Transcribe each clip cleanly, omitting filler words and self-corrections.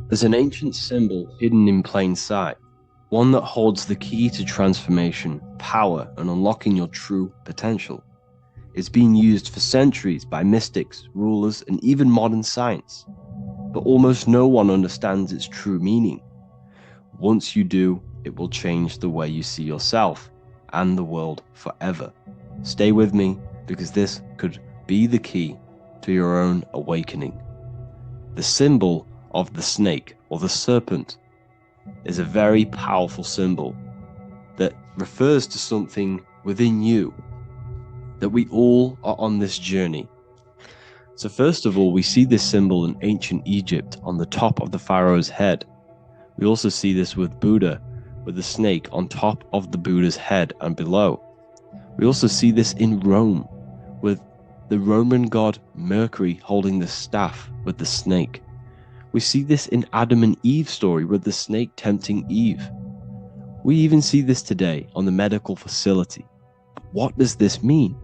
There's an ancient symbol hidden in plain sight, one that holds the key to transformation, power, and unlocking your true potential. It's been used for centuries by mystics, rulers, and even modern science, but almost no one understands its true meaning. Once you do, it will change the way you see yourself and the world forever. Stay with me, because this could be the key to your own awakening. The symbol of the snake, or the serpent, is a very powerful symbol that refers to something within you, that we all are on this journey. So first of all, we see this symbol in ancient Egypt on the top of the pharaoh's head. We also see this with Buddha, with the snake on top of the Buddha's head and below. We also see this in Rome, with the Roman god Mercury holding the staff with the snake. We see this in Adam and Eve's story with the snake tempting Eve. We even see this today on the medical facility. But what does this mean?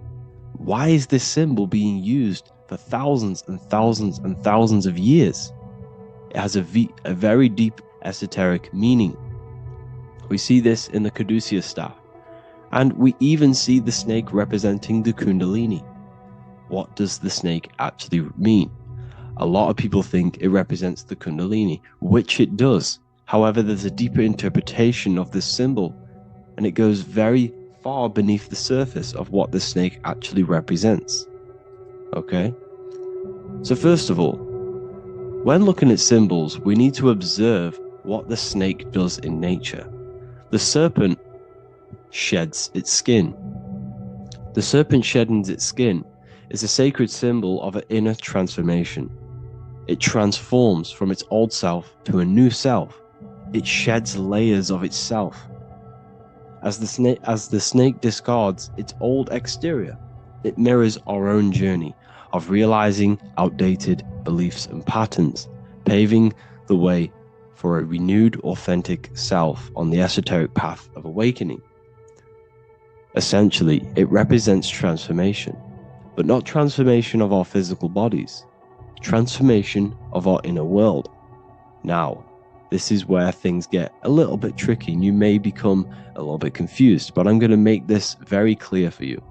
Why is this symbol being used for thousands and thousands and thousands of years? It has a very deep esoteric meaning. We see this in the caduceus staff, and we even see the snake representing the Kundalini. What does the snake actually mean? A lot of people think it represents the Kundalini, which it does. However, there's a deeper interpretation of this symbol, and it goes very far beneath the surface of what the snake actually represents. Okay? So first of all, when looking at symbols, we need to observe what the snake does in nature. The serpent sheds its skin. The serpent shedding its skin is a sacred symbol of an inner transformation. It transforms from its old self to a new self. It sheds layers of itself. As the snake discards its old exterior, it mirrors our own journey of realizing outdated beliefs and patterns, paving the way for a renewed, authentic self on the esoteric path of awakening. Essentially, it represents transformation, but not transformation of our physical bodies, transformation of our inner world. Now, this is where things get a little bit tricky and you may become a little bit confused, but I'm going to make this very clear for you.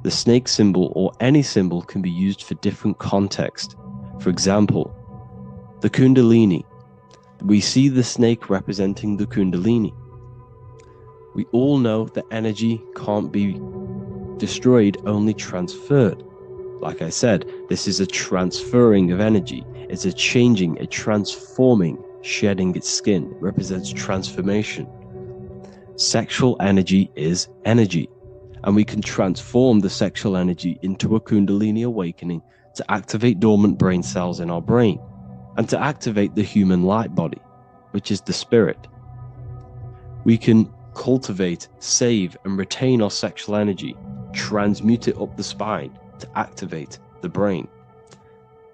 The snake symbol, or any symbol, can be used for different contexts. For example, the Kundalini. We see the snake representing the Kundalini. We all know that energy can't be destroyed, only transferred. Like I said, this is a transferring of energy. It's a changing, a transforming, shedding its skin. It represents transformation. Sexual energy is energy, and we can transform the sexual energy into a Kundalini awakening to activate dormant brain cells in our brain and to activate the human light body, which is the spirit. We can cultivate, save, and retain our sexual energy, transmute it up the spine to activate the brain.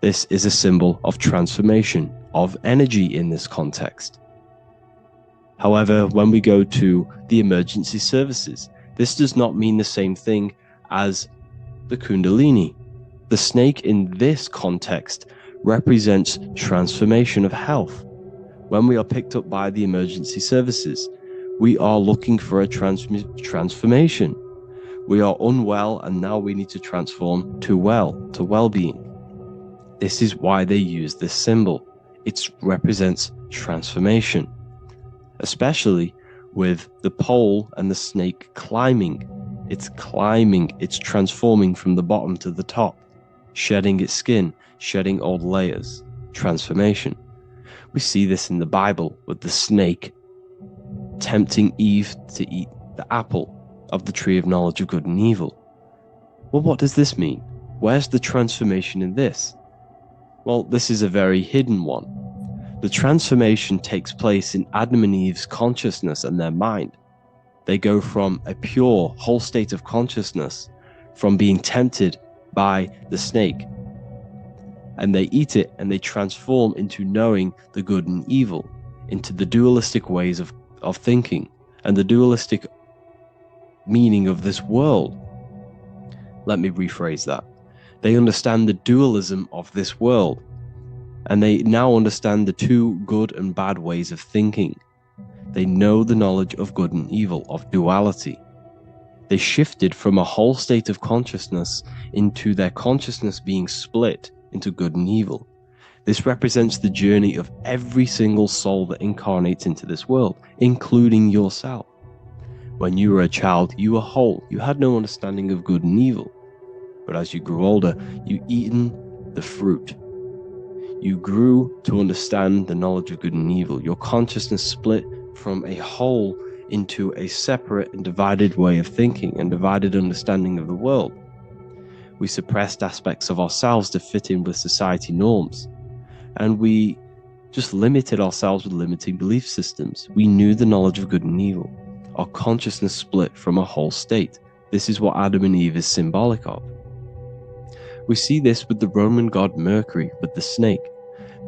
This is a symbol of transformation, of energy in this context. However, when we go to the emergency services, this does not mean the same thing as the Kundalini. The snake in this context represents transformation of health. When we are picked up by the emergency services, we are looking for a transformation. We are unwell, and now we need to transform to well-being. This is why they use this symbol. It represents transformation, especially with the pole and the snake climbing. It's climbing, it's transforming from the bottom to the top, shedding its skin, shedding old layers, transformation. We see this in the Bible with the snake tempting Eve to eat the apple of the tree of knowledge of good and evil. Well, what does this mean? Where's the transformation in this? Well, this is a very hidden one. The transformation takes place in Adam and Eve's consciousness and their mind. They go from a pure, whole state of consciousness, from being tempted by the snake, and they eat it and they transform into knowing the good and evil, into the dualistic ways of thinking and the dualistic meaning of this world. Let me rephrase that. They understand the dualism of this world. and they now understand the two good and bad ways of thinking. They know the knowledge of good and evil, of duality. They shifted from a whole state of consciousness into their consciousness being split into good and evil. This represents the journey of every single soul that incarnates into this world, including yourself. When you were a child, you were whole. You had no understanding of good and evil. But as you grew older, you eaten the fruit. You grew to understand the knowledge of good and evil. Your consciousness split from a whole into a separate and divided way of thinking and divided understanding of the world. We suppressed aspects of ourselves to fit in with society norms. And we just limited ourselves with limiting belief systems. We knew the knowledge of good and evil. Our consciousness split from a whole state. This is what Adam and Eve is symbolic of. We see this with the Roman god Mercury, with the snake.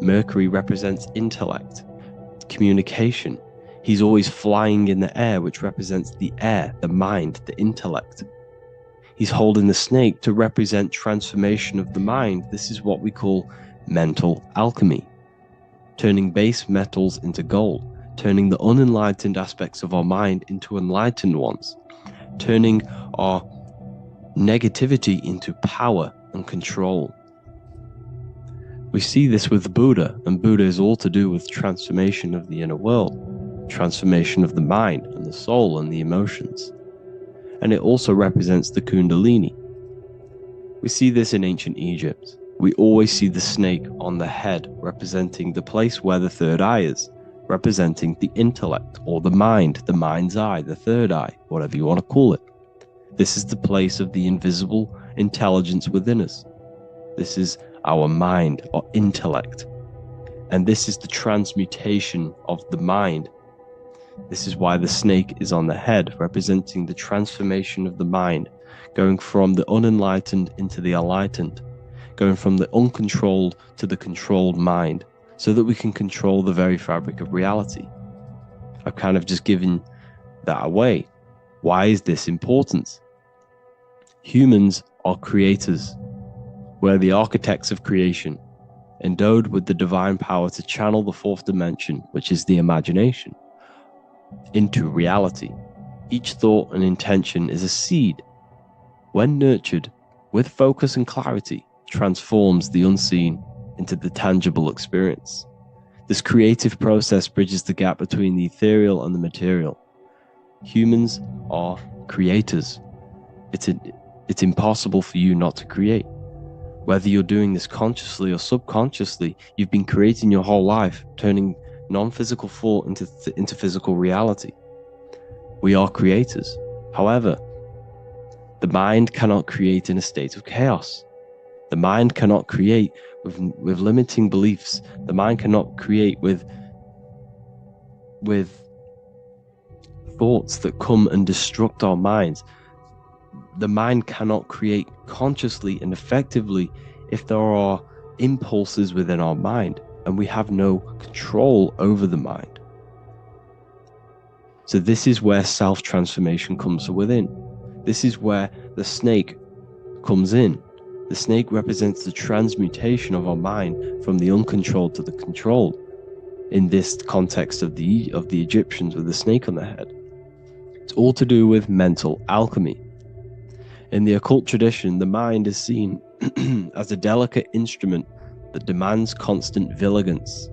Mercury represents intellect, communication. He's always flying in the air, which represents the air, the mind, the intellect. He's holding the snake to represent transformation of the mind. This is what we call mental alchemy. Turning base metals into gold, turning the unenlightened aspects of our mind into enlightened ones, turning our negativity into power and control. We see this with Buddha, and Buddha is all to do with transformation of the inner world, transformation of the mind and the soul and the emotions. And it also represents the Kundalini. We see this in ancient Egypt. We always see the snake on the head, representing the place where the third eye is, representing the intellect or the mind, the mind's eye, the third eye, whatever you want to call it. This is the place of the invisible intelligence within us. This is our mind or intellect. And this is the transmutation of the mind. This is why the snake is on the head, representing the transformation of the mind, going from the unenlightened into the enlightened, going from the uncontrolled to the controlled mind, so that we can control the very fabric of reality. I've kind of just given that away. Why is this important? Humans are creators. We're the architects of creation, endowed with the divine power to channel the fourth dimension, which is the imagination, into reality. Each thought and intention is a seed. When nurtured with focus and clarity, transforms the unseen into the tangible experience. This creative process bridges the gap between the ethereal and the material. Humans are creators. It's impossible for you not to create. Whether you're doing this consciously or subconsciously, you've been creating your whole life, turning non-physical thought into physical reality. We are creators. However, the mind cannot create in a state of chaos. The mind cannot create with limiting beliefs. The mind cannot create with thoughts that come and destruct our minds. The mind cannot create consciously and effectively if there are impulses within our mind and we have no control over the mind. So this is where self-transformation comes from within. This is where the snake comes in. The snake represents the transmutation of our mind from the uncontrolled to the controlled. In this context of the Egyptians with the snake on their head, it's all to do with mental alchemy. In the occult tradition, the mind is seen as a delicate instrument that demands constant vigilance.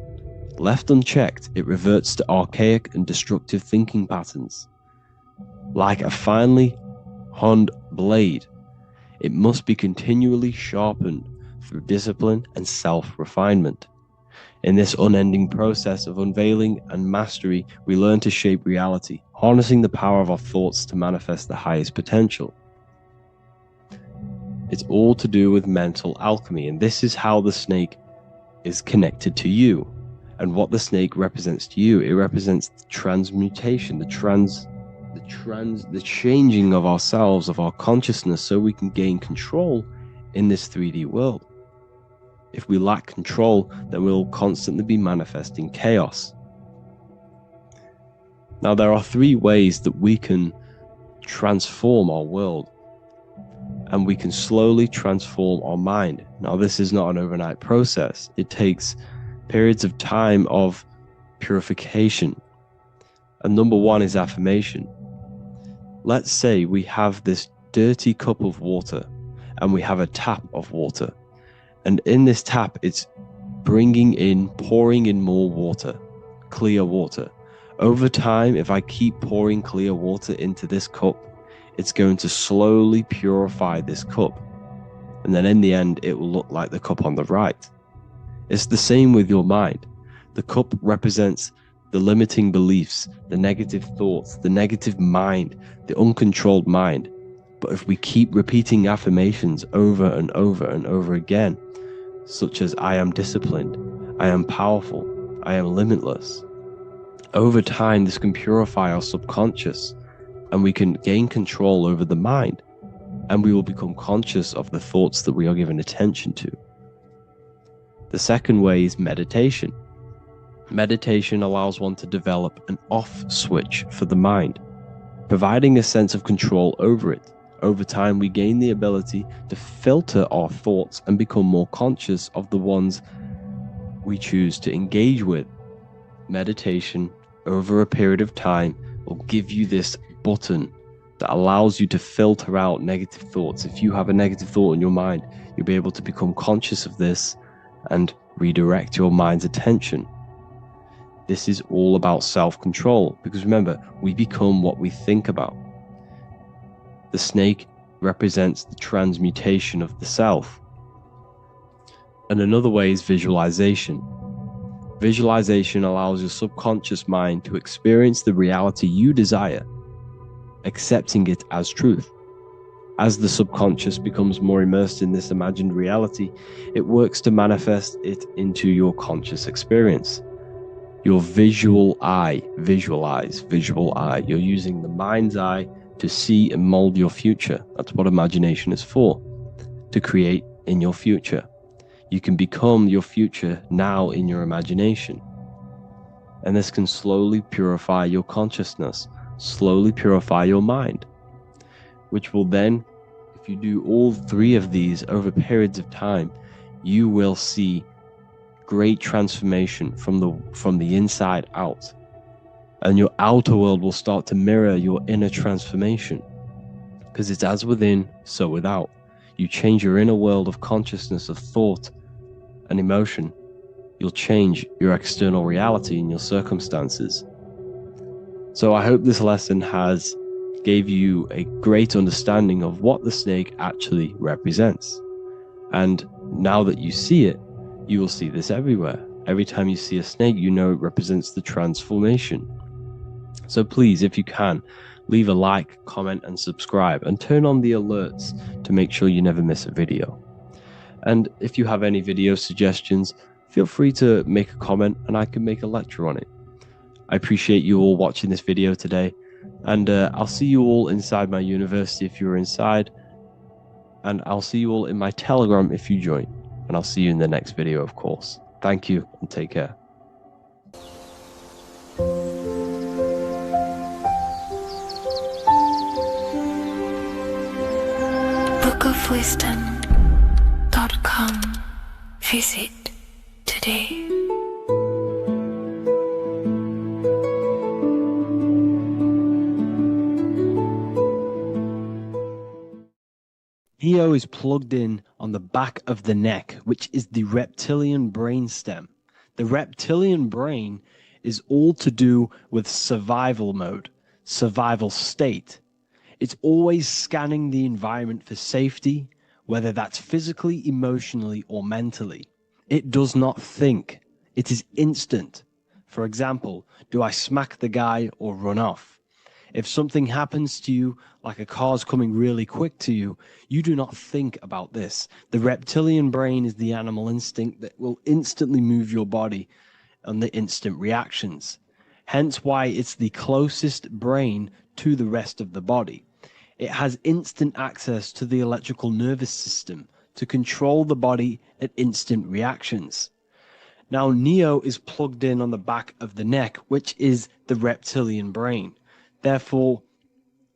Left unchecked, it reverts to archaic and destructive thinking patterns. Like a finely honed blade, it must be continually sharpened through discipline and self-refinement. In this unending process of unveiling and mastery, we learn to shape reality, harnessing the power of our thoughts to manifest the highest potential. It's all to do with mental alchemy, and this is how the snake is connected to you. And what the snake represents to you, it represents the transmutation, the changing of ourselves, of our consciousness, so we can gain control in this 3D world. If we lack control, then we'll constantly be manifesting chaos. Now, there are 3 ways that we can transform our world, and we can slowly transform our mind. Now, this is not an overnight process. It takes periods of time of purification. And number one is affirmation. Let's say we have this dirty cup of water and we have a tap of water. And in this tap, it's pouring in more water, clear water. Over time, if I keep pouring clear water into this cup, it's going to slowly purify this cup. And then in the end, it will look like the cup on the right. It's the same with your mind. The cup represents the limiting beliefs, the negative thoughts, the negative mind, the uncontrolled mind. But if we keep repeating affirmations over and over and over again, such as I am disciplined, I am powerful, I am limitless, over time this can purify our subconscious and we can gain control over the mind, and we will become conscious of the thoughts that we are giving attention to. The second way is meditation. Meditation allows one to develop an off switch for the mind, providing a sense of control over it. Over time, we gain the ability to filter our thoughts and become more conscious of the ones we choose to engage with. Meditation, over a period of time, will give you this button that allows you to filter out negative thoughts. If you have a negative thought in your mind, you'll be able to become conscious of this and redirect your mind's attention. This is all about self-control, because remember, we become what we think about. The snake represents the transmutation of the self. And another way is visualization. Visualization allows your subconscious mind to experience the reality you desire, accepting it as truth. As the subconscious becomes more immersed in this imagined reality, it works to manifest it into your conscious experience. Your visual eye, visual eye. You're using the mind's eye to see and mold your future. That's what imagination is for, to create in your future. You can become your future now in your imagination. And this can slowly purify your consciousness, slowly purify your mind, which will then, if you do all three of these over periods of time, you will see great transformation from the inside out. And your outer world will start to mirror your inner transformation, because it's as within, so without. You change your inner world of consciousness, of thought and emotion, you'll change your external reality and your circumstances. So I hope this lesson has gave you a great understanding of what the snake actually represents. And now that you see it, you will see this everywhere. Every time you see a snake, you know it represents the transformation. So please, if you can, leave a like, comment, and subscribe, and turn on the alerts to make sure you never miss a video. And if you have any video suggestions, feel free to make a comment and I can make a lecture on it. I appreciate you all watching this video today, and I'll see you all inside my university if you're inside, and I'll see you all in my Telegram if you join, and I'll see you in the next video, of course. Thank you and take care. bookofwisdom.com. Visit today. Neo is plugged in on the back of the neck, which is the reptilian brain stem. The reptilian brain is all to do with survival mode, survival state. It's always scanning the environment for safety, whether that's physically, emotionally, or mentally. It does not think. It is instant. For example, do I smack the guy or run off? If something happens to you, like a car's coming really quick to you, you do not think about this. The reptilian brain is the animal instinct that will instantly move your body on the instant reactions. Hence why it's the closest brain to the rest of the body. It has instant access to the electrical nervous system to control the body at instant reactions. Now, Neo is plugged in on the back of the neck, which is the reptilian brain. Therefore,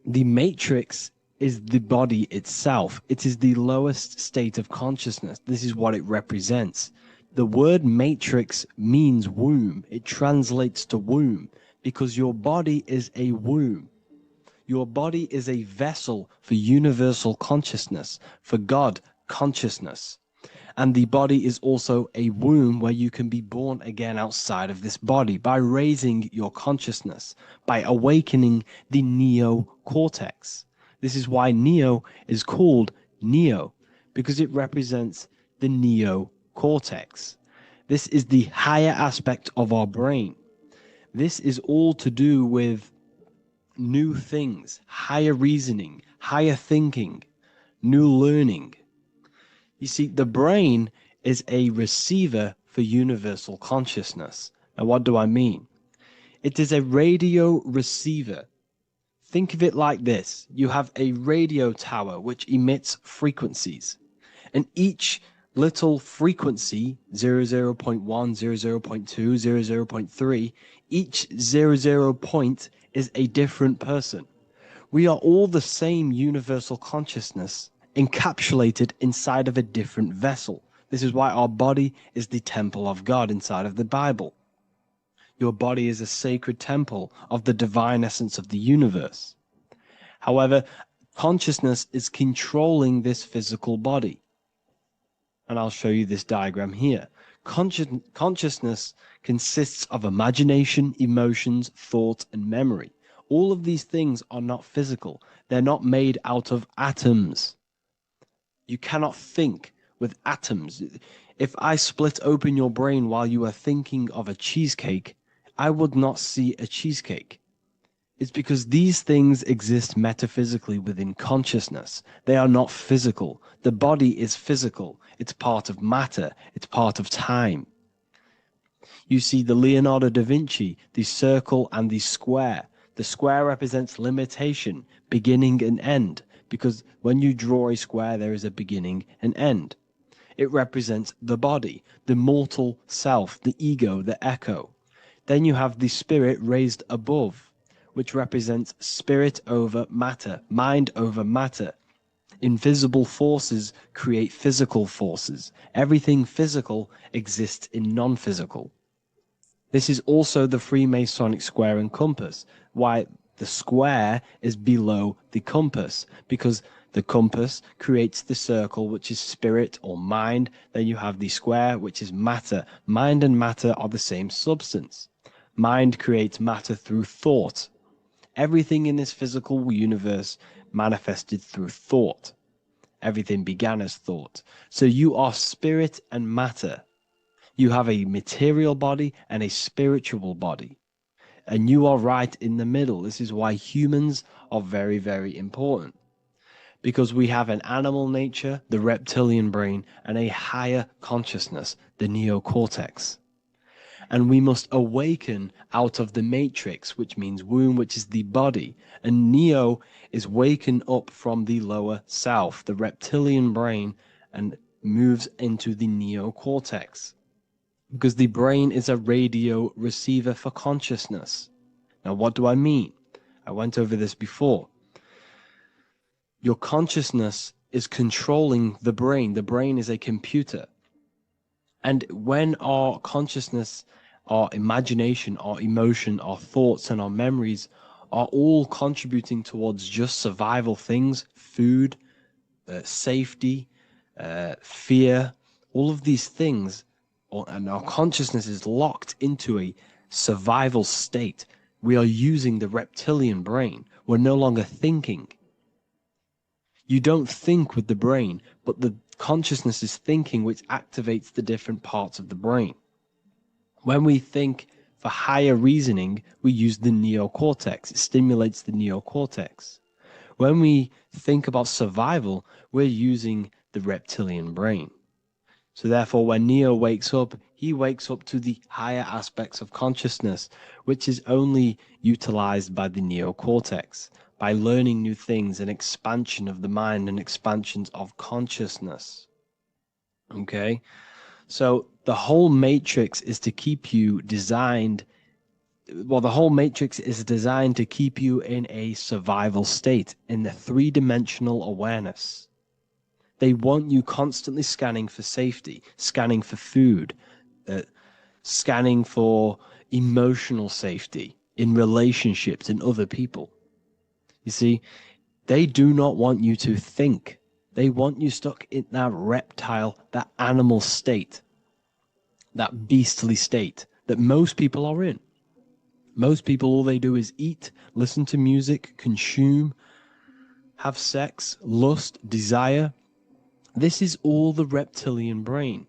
the matrix is the body itself. It is the lowest state of consciousness. This is what it represents. The word matrix means womb. It translates to womb because your body is a womb. Your body is a vessel for universal consciousness, for God consciousness. And the body is also a womb where you can be born again outside of this body by raising your consciousness, by awakening the neocortex. This is why neo is called neo, because it represents the neocortex. This is the higher aspect of our brain. This is all to do with new things, higher reasoning, higher thinking, new learning. You see, the brain is a receiver for universal consciousness. Now, what do I mean? It is a radio receiver. Think of it like this. You have a radio tower which emits frequencies, and each little frequency, 00.1, 00.2, 00.3, each 00 point is a different person. We are all the same universal consciousness encapsulated inside of a different vessel. This is why our body is the temple of God inside of the Bible. Your body is a sacred temple of the divine essence of the universe. However, consciousness is controlling this physical body. And I'll show you this diagram here. Consciousness consists of imagination, emotions, thought, and memory. All of these things are not physical. They're not made out of atoms. You cannot think with atoms. If I split open your brain while you are thinking of a cheesecake, I would not see a cheesecake. It's because these things exist metaphysically within consciousness. They are not physical. The body is physical. It's part of matter. It's part of time. You see the Leonardo da Vinci, the circle and the square. The square represents limitation, beginning and end, because when you draw a square, there is a beginning and end. It represents the body, the mortal self, the ego, the echo. Then you have the spirit raised above, which represents spirit over matter, mind over matter. Invisible forces create physical forces. Everything physical exists in non-physical. This is also the Freemasonic square and compass, why the square is below the compass, because the compass creates the circle, which is spirit or mind. Then you have the square, which is matter. Mind and matter are the same substance. Mind creates matter through thought. Everything in this physical universe manifested through thought. Everything began as thought. So you are spirit and matter. You have a material body and a spiritual body. And you are right in the middle. This is why humans are very, very important. Because we have an animal nature, the reptilian brain, and a higher consciousness, the neocortex. And we must awaken out of the matrix, which means womb, which is the body. And neo is waken up from the lower self, the reptilian brain, and moves into the neocortex. Because the brain is a radio receiver for consciousness. Now, what do I mean? I went over this before. Your consciousness is controlling the brain. The brain is a computer. And when our consciousness, our imagination, our emotion, our thoughts, and our memories are all contributing towards just survival things, food, safety, fear, all of these things, and our consciousness is locked into a survival state, we are using the reptilian brain. We're no longer thinking. You don't think with the brain, but the consciousness is thinking, which activates the different parts of the brain. When we think for higher reasoning, we use the neocortex. It stimulates the neocortex. When we think about survival, we're using the reptilian brain. So therefore, when Neo wakes up, he wakes up to the higher aspects of consciousness, which is only utilized by the neocortex, by learning new things and expansion of the mind and expansions of consciousness. Okay? So the whole matrix is to keep you designed, well, the whole matrix is designed to keep you in a survival state, in the three-dimensional awareness. They want you constantly scanning for safety, scanning for food, scanning for emotional safety in relationships and other people. You see, they do not want you to think. They want you stuck in that reptile, that animal state, that beastly state that most people are in. Most people, all they do is eat, listen to music, consume, have sex, lust, desire. This is all the reptilian brain.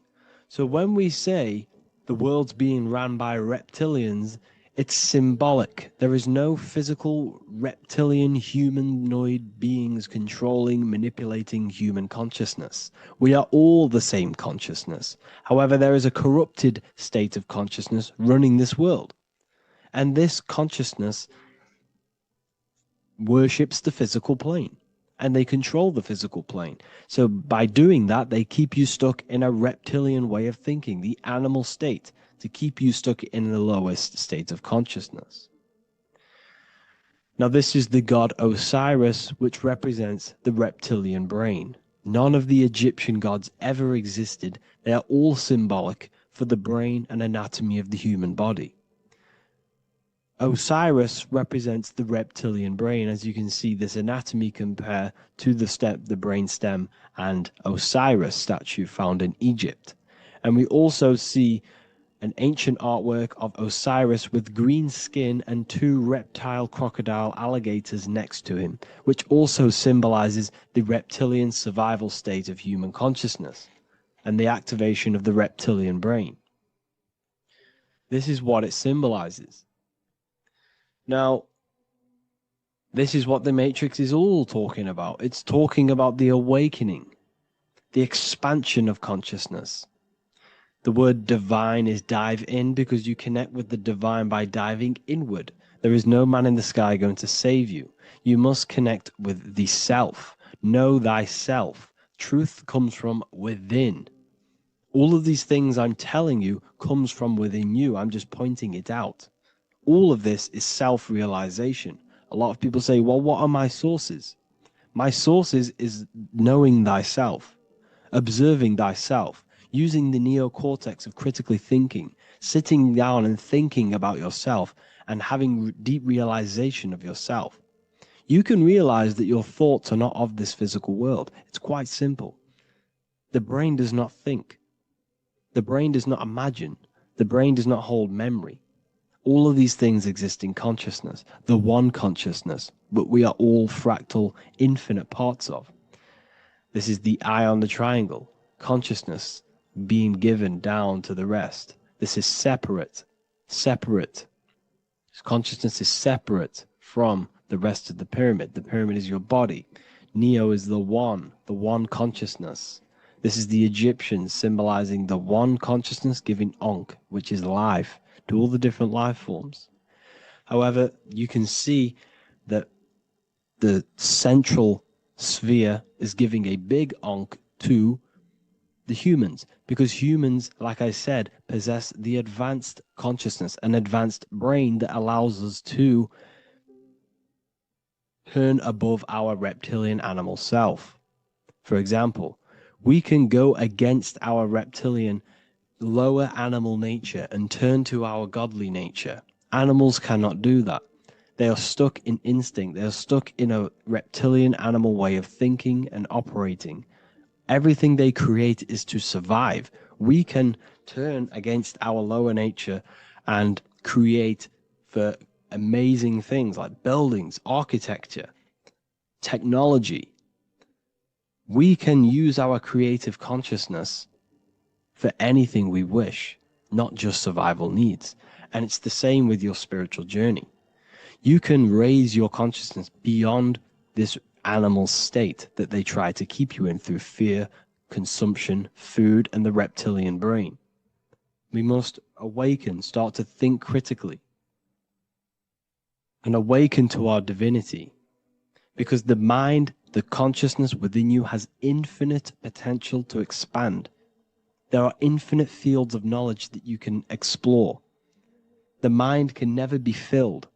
So when we say the world's being ran by reptilians, it's symbolic. There is no physical reptilian humanoid beings controlling, manipulating human consciousness. We are all the same consciousness. However, there is a corrupted state of consciousness running this world. And this consciousness worships the physical plane. And they control the physical plane. So by doing that, they keep you stuck in a reptilian way of thinking, the animal state, to keep you stuck in the lowest state of consciousness. Now, this is the god Osiris, which represents the reptilian brain. None of the Egyptian gods ever existed. They are all symbolic for the brain and anatomy of the human body. Osiris represents the reptilian brain. As you can see, this anatomy compare to the brain stem and Osiris statue found in Egypt. And we also see an ancient artwork of Osiris with green skin and two reptile crocodile alligators next to him, which also symbolizes the reptilian survival state of human consciousness and the activation of the reptilian brain. This is what it symbolizes. Now, this is what the Matrix is all talking about. It's talking about the awakening, the expansion of consciousness. The word divine is dive in because you connect with the divine by diving inward. There is no man in the sky going to save you. You must connect with the self. Know thyself. Truth comes from within. All of these things I'm telling you comes from within you. I'm just pointing it out. All of this is self-realization. A lot of people say, well, what are my sources? My sources is knowing thyself, observing thyself, using the neocortex of critically thinking, sitting down and thinking about yourself and having deep realization of yourself. You can realize that your thoughts are not of this physical world. It's quite simple. The brain does not think. The brain does not imagine. The brain does not hold memory. All of these things exist in consciousness, the one consciousness, but we are all fractal, infinite parts of. This is the eye on the triangle, consciousness being given down to the rest. This is separate. Consciousness is separate from the rest of the pyramid. The pyramid is your body. Neo is the one consciousness. This is the Egyptians symbolizing the one consciousness giving Ankh, which is life, to all the different life forms. However, you can see that the central sphere is giving a big Ankh to the humans, because humans, like I said, possess the advanced consciousness, an advanced brain that allows us to turn above our reptilian animal self. For example, we can go against our reptilian lower animal nature and turn to our godly nature. Animals cannot do that. They are stuck in instinct. They are stuck in a reptilian animal way of thinking and operating. Everything they create is to survive. We can turn against our lower nature and create for amazing things like buildings, architecture, technology. We can use our creative consciousness for anything we wish, not just survival needs. And it's the same with your spiritual journey. You can raise your consciousness beyond this animal state that they try to keep you in through fear, consumption, food, and the reptilian brain. We must awaken, start to think critically, and awaken to our divinity, because the mind, the consciousness within you has infinite potential to expand. There are infinite fields of knowledge that you can explore. The mind can never be filled.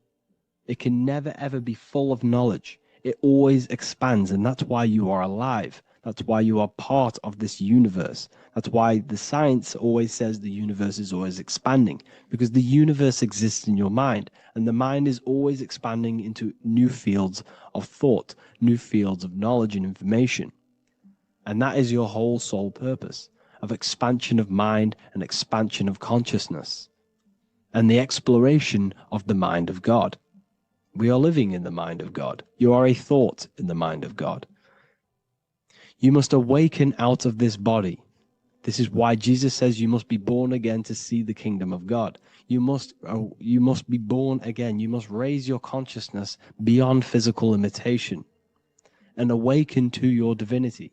It can never ever be full of knowledge. It always expands, and that's why you are alive. That's why you are part of this universe. That's why the science always says the universe is always expanding, because the universe exists in your mind, and the mind is always expanding into new fields of thought, new fields of knowledge and information. And that is your whole sole purpose of expansion of mind and expansion of consciousness and the exploration of the mind of God. We are living in the mind of God. You are a thought in the mind of God. You must awaken out of this body. This is why Jesus says you must be born again to see the kingdom of God. You must be born again. You must raise your consciousness beyond physical limitation and awaken to your divinity.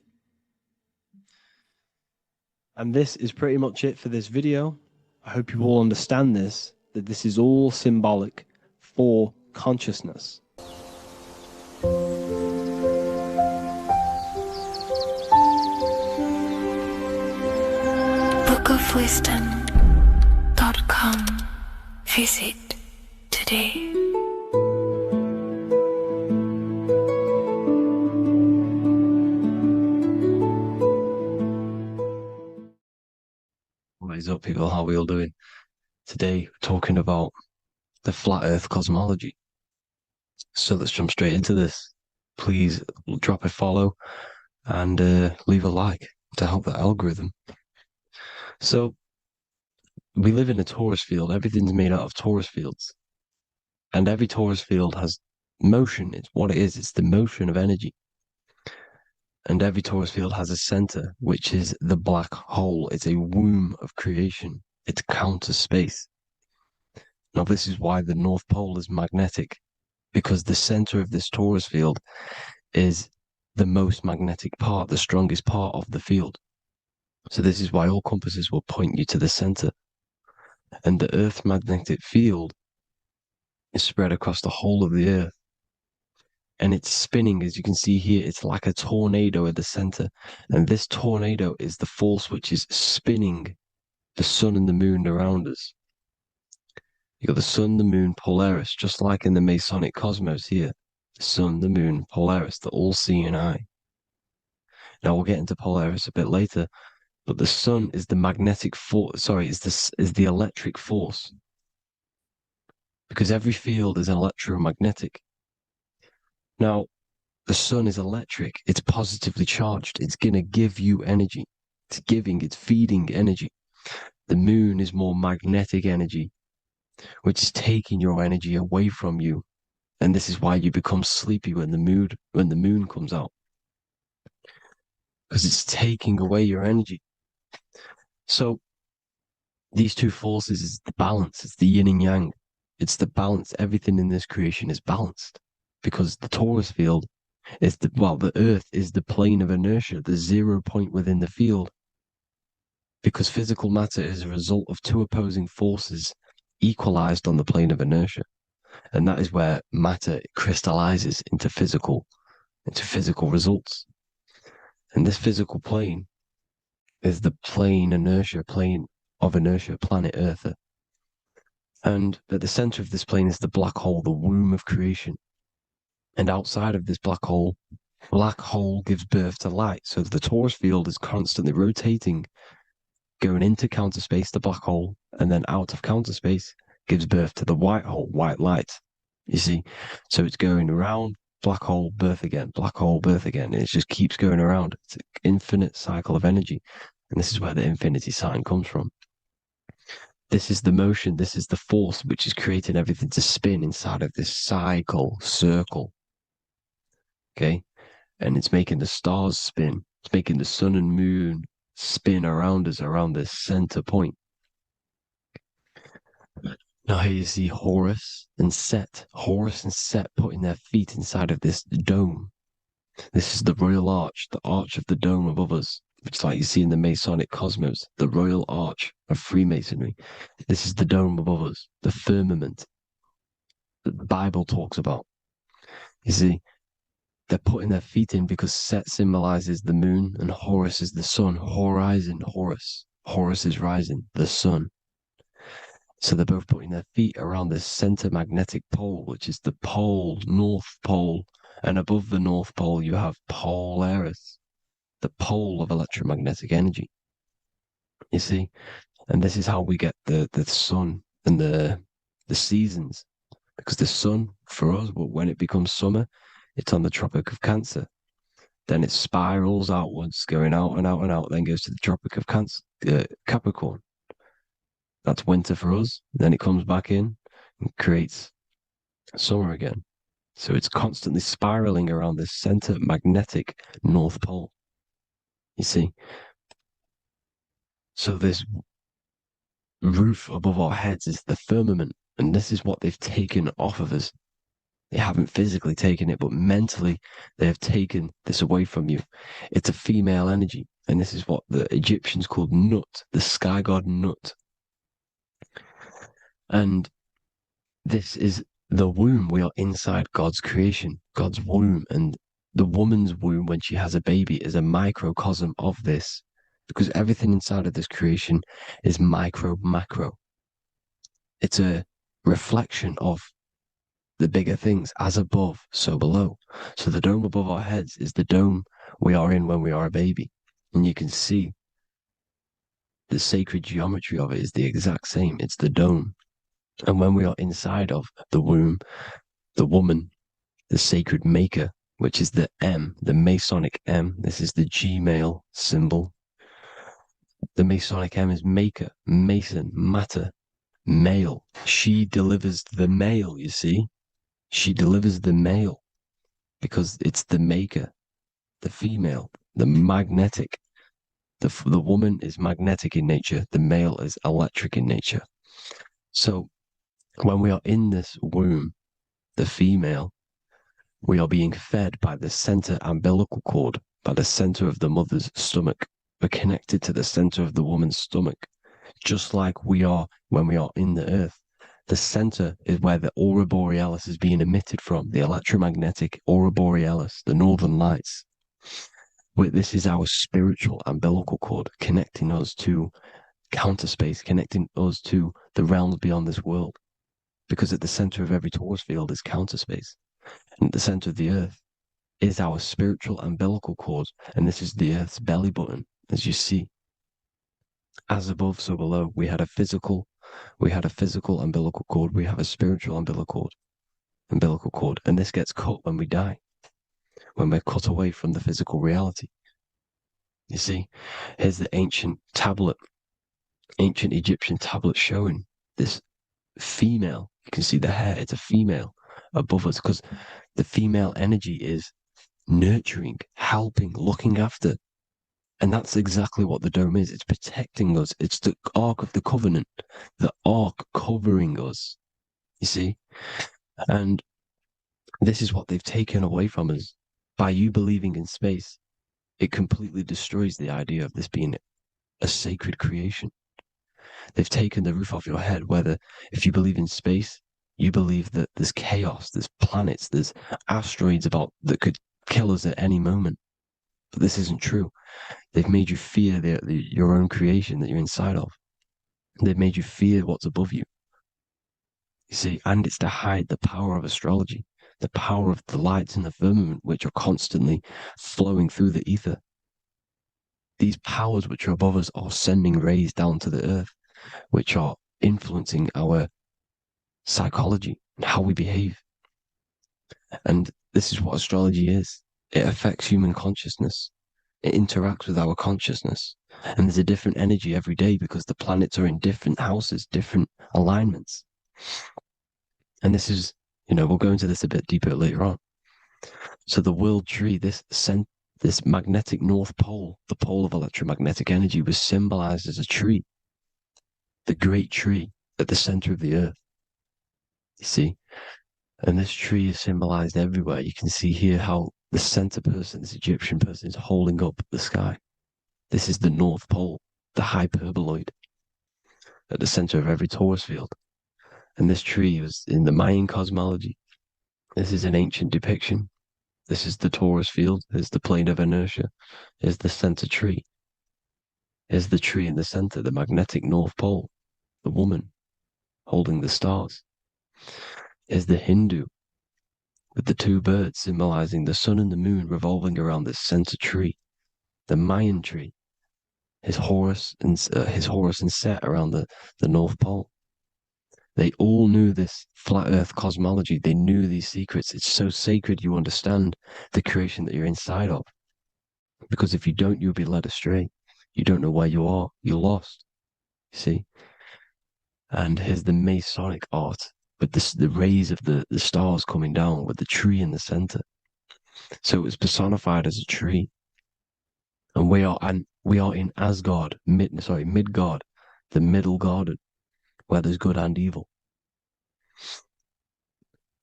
And this is pretty much it for this video. I hope you all understand this, that this is all symbolic for consciousness. bookofwisdom.com. Visit today. What is up, people? How are we all doing? Today, we're talking about the flat earth cosmology. So let's jump straight into this. Please drop a follow and leave a like to help the algorithm. So we live in a torus field. Everything's made out of torus fields. And every torus field has motion. It's what it is. It's the motion of energy. And every torus field has a center, which is the black hole. It's a womb of creation. It's counter space. Now, this is why the North Pole is magnetic, because the center of this torus field is the most magnetic part, the strongest part of the field. So this is why all compasses will point you to the center. And the Earth's magnetic field is spread across the whole of the Earth. And it's spinning, as you can see here. It's like a tornado at the center. And this tornado is the force which is spinning the sun and the moon around us. You got the sun, the moon, Polaris, just like in the Masonic cosmos here. The sun, the moon, Polaris, the all-seeing eye. Now we'll get into Polaris a bit later, but the sun is the magnetic force. Sorry, is the electric force, because every field is electromagnetic. Now, the sun is electric. It's positively charged. It's gonna give you energy. It's feeding energy. The moon is more magnetic energy, which is taking your energy away from you. And this is why you become sleepy when the moon comes out, because it's taking away your energy. So these two forces is the balance. It's the yin and yang. It's the balance. Everything in this creation is balanced, because the torus field is the Earth is the plane of inertia, the 0 point within the field, because physical matter is a result of two opposing forces equalized on the plane of inertia. And that is where matter crystallizes into physical results. And this physical plane is the plane of inertia, planet Earth. And at the center of this plane is the black hole, the womb of creation. And outside of this black hole gives birth to light. So the torus field is constantly rotating, going into counter space, the black hole, and then out of counter space gives birth to the white hole, white light. You see? So it's going around, black hole, birth again, black hole, birth again. And it just keeps going around. It's an infinite cycle of energy. And this is where the infinity sign comes from. This is the motion, this is the force which is creating everything to spin inside of this circle. Okay? And it's making the stars spin. It's making the sun and moon spin around us, around this center point. Now here you see Horus and Set putting their feet inside of this dome. This is the royal arch, the arch of the dome above us, which, like you see in the Masonic cosmos, the royal arch of Freemasonry. This is the dome above us, the firmament that the Bible talks about. You see, they're putting their feet in because Set symbolizes the moon and Horus is the sun. Horizon, Horus. Horus is rising, the sun. So they're both putting their feet around this center magnetic pole, which is the pole, North Pole. And above the North Pole, you have Polaris. the pole of electromagnetic energy. You see? And this is how we get the sun and the seasons. Because the sun, for us, when it becomes summer, it's on the Tropic of Cancer. Then it spirals outwards, going out and out and out, then goes to the Tropic of Cancer, Capricorn. That's winter for us. Then it comes back in and creates summer again. So it's constantly spiraling around this center magnetic North Pole. You see? So this roof above our heads is the firmament, and this is what they've taken off of us. They haven't physically taken it, but mentally they have taken this away from you. It's a female energy, and this is what the Egyptians called Nut, the sky god Nut. And this is the womb. We are inside God's creation, God's womb, and the woman's womb when she has a baby is a microcosm of this, because everything inside of this creation is micro, macro. It's a reflection of the bigger things, as above, so below. So the dome above our heads is the dome we are in when we are a baby. And you can see the sacred geometry of it is the exact same. It's the dome. And when we are inside of the womb, the woman, the sacred maker, which is the M, the Masonic M, this is the Gmail symbol. The Masonic M is maker, mason, matter, male. She delivers the male, you see? She delivers the male because it's the maker, the female, the magnetic. The woman is magnetic in nature, the male is electric in nature. So when we are in this womb, the female, we are being fed by the center umbilical cord, by the center of the mother's stomach. We're connected to the center of the woman's stomach, just like we are when we are in the earth. The center is where the aurora borealis is being emitted from, the electromagnetic aurora borealis, the northern lights. This is our spiritual umbilical cord, connecting us to counter space, connecting us to the realms beyond this world. Because at the center of every torus field is counter space. And at the center of the earth is our spiritual umbilical cord, and this is the earth's belly button, as you see. As above, so below. We had a physical umbilical cord. We have a spiritual umbilical cord, and this gets cut when we die, when we're cut away from the physical reality. You see, here's the ancient Egyptian tablet showing this female. You can see the hair, it's a female above us, because the female energy is nurturing, helping, looking after. And that's exactly what the dome is. It's protecting us. It's the Ark of the Covenant, the Ark covering us, you see? And this is what they've taken away from us. By you believing in space, it completely destroys the idea of this being a sacred creation. They've taken the roof off your head, whether if you believe in space, you believe that there's chaos, there's planets, there's asteroids that could kill us at any moment. But this isn't true. They've made you fear your own creation that you're inside of. They've made you fear what's above you. You see, and it's to hide the power of astrology, the power of the lights in the firmament, which are constantly flowing through the ether. These powers which are above us are sending rays down to the earth, which are influencing our psychology and how we behave. And this is what astrology is. It affects human consciousness. It interacts with our consciousness. And there's a different energy every day because the planets are in different houses, different alignments. And this is, we'll go into this a bit deeper later on. So the world tree, this magnetic North Pole, the pole of electromagnetic energy, was symbolized as a tree, the great tree at the center of the earth. You see? And this tree is symbolized everywhere. You can see here how the center person, this Egyptian person, is holding up the sky. This is the North Pole, the hyperboloid, at the center of every torus field. And this tree was in the Mayan cosmology. This is an ancient depiction. This is the torus field. There's the plane of inertia. Here's the center tree. Here's the tree in the center, the magnetic North Pole, the woman holding the stars. Here's the Hindu with the two birds symbolizing the sun and the moon revolving around this center tree. the Mayan tree, his Horus and Set around the North Pole. They all knew this flat Earth cosmology. They knew these secrets. It's so sacred you understand the creation that you're inside of. Because if you don't, you'll be led astray. You don't know where you are. You're lost. You see? And here's the Masonic art, with the rays of the stars coming down with the tree in the center. So it was personified as a tree. And we are in Asgard, Midgard, the middle garden, where there's good and evil.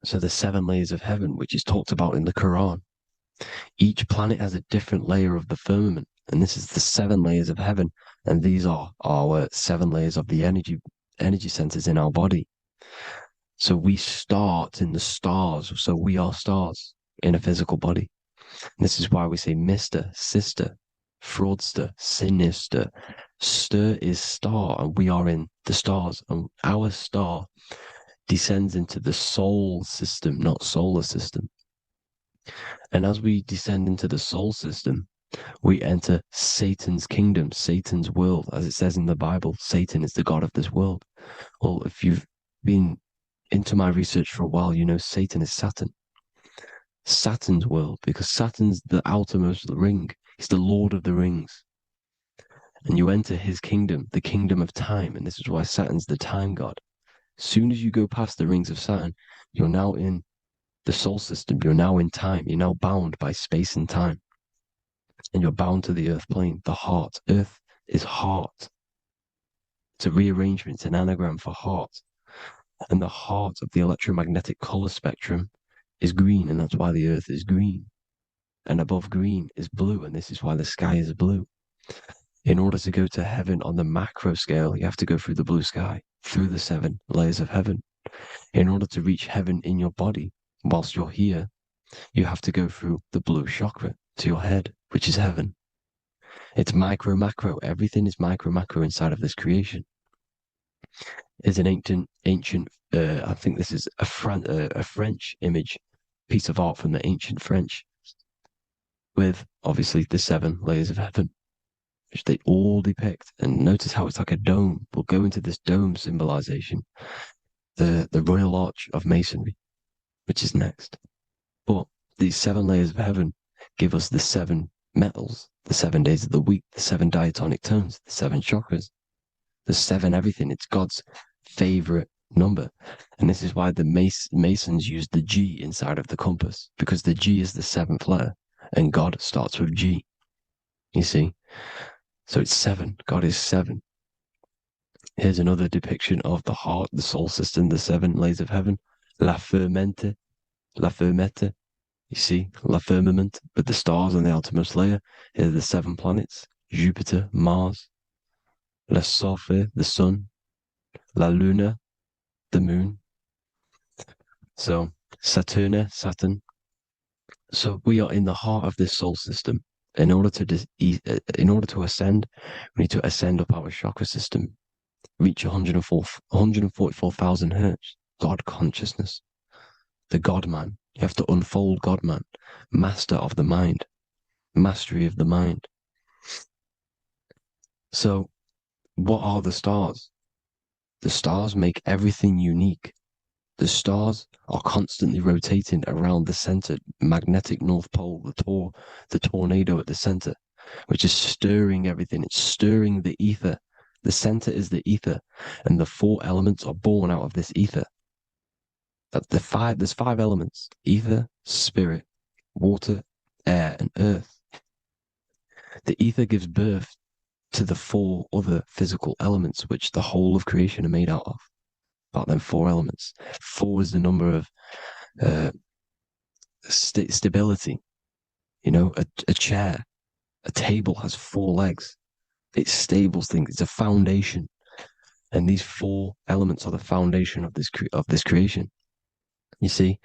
So the 7 layers of heaven, which is talked about in the Quran. Each planet has a different layer of the firmament, and this is the 7 layers of heaven, and these are our 7 layers of the energy centers in our body. So we start in the stars, so we are stars in a physical body. And this is why we say Mr., Sister, Fraudster, Sinister. Stir is star, and we are in the stars, and our star descends into the soul system, not solar system. And as we descend into the soul system, we enter Satan's kingdom, Satan's world. As it says in the Bible, Satan is the god of this world. Well, if you've been into my research for a while, you know Satan is Saturn. Saturn's world, because Saturn's the outermost ring. He's the Lord of the Rings. And you enter his kingdom, the kingdom of time. And this is why Saturn's the time god. As soon as you go past the rings of Saturn, you're now in the soul system. You're now in time. You're now bound by space and time. And you're bound to the earth plane, the heart. Earth is heart. It's a rearrangement, it's an anagram for heart. And the heart of the electromagnetic color spectrum is green, and that's why the earth is green. And above green is blue, and this is why the sky is blue. In order to go to heaven on the macro scale, you have to go through the blue sky, through the 7 layers of heaven. In order to reach heaven in your body, whilst you're here, you have to go through the blue chakra to your head, which is heaven. It's micro, macro. Everything is micro, macro inside of this creation. Is an ancient. I think this is a French image, piece of art from the ancient French, with obviously the 7 layers of heaven, which they all depict. And notice how it's like a dome. We'll go into this dome symbolization, the Royal Arch of Masonry, which is next. But these 7 layers of heaven give us the 7 metals, the 7 days of the week, the 7 diatonic tones, the 7 chakras, the 7 everything. It's God's favorite number. And this is why the Masons use the G inside of the compass, because the G is the 7th letter and God starts with G. You see? So it's 7. God is 7. Here's another depiction of the heart, the soul system, the 7 layers of heaven. La Fermente. You see, La Firmament, with the stars on the outermost layer. Here are the 7 planets. Jupiter, Mars. La Sophie, the sun. La Luna, the moon. So Saturn. So we are in the heart of this soul system. In order to ascend, we need to ascend up our chakra system, reach 144,000 hertz, God consciousness, the God man. You have to unfold God man, master of the mind, mastery of the mind. So what are the stars? The stars make everything unique. The stars are constantly rotating around the center, magnetic North Pole, the tornado at the center, which is stirring everything. It's stirring the ether. The center is the ether, and the 4 elements are born out of this ether. There's 5 elements: ether, spirit, water, air, and earth. The ether gives birth to the 4 other physical elements, which the whole of creation are made out of. About them 4 elements. 4 is the number of stability. You know, a chair, a table has 4 legs. It stables things. It's a foundation, and these 4 elements are the foundation of this creation. You see,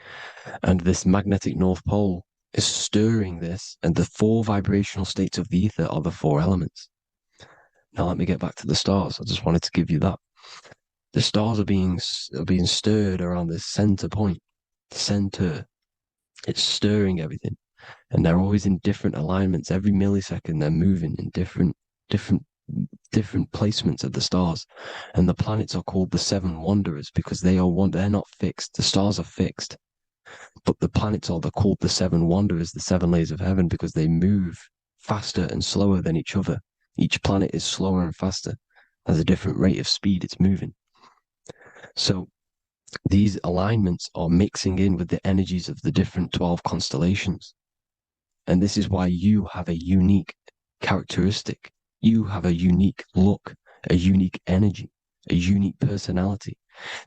and this magnetic North Pole is stirring this, and the 4 vibrational states of the ether are the 4 elements. Now let me get back to the stars. I just wanted to give you that. The stars are being stirred around this center point. Center. It's stirring everything. and they're always in different alignments. Every millisecond, they're moving in different placements of the stars. And the planets are called the seven wanderers because they're not fixed. The stars are fixed, but the planets they're called the seven wanderers, the seven layers of heaven, because they move faster and slower than each other. Each planet is slower and faster, has a different rate of speed it's moving. So these alignments are mixing in with the energies of the different 12 constellations. And this is why you have a unique characteristic. You have a unique look, a unique energy, a unique personality.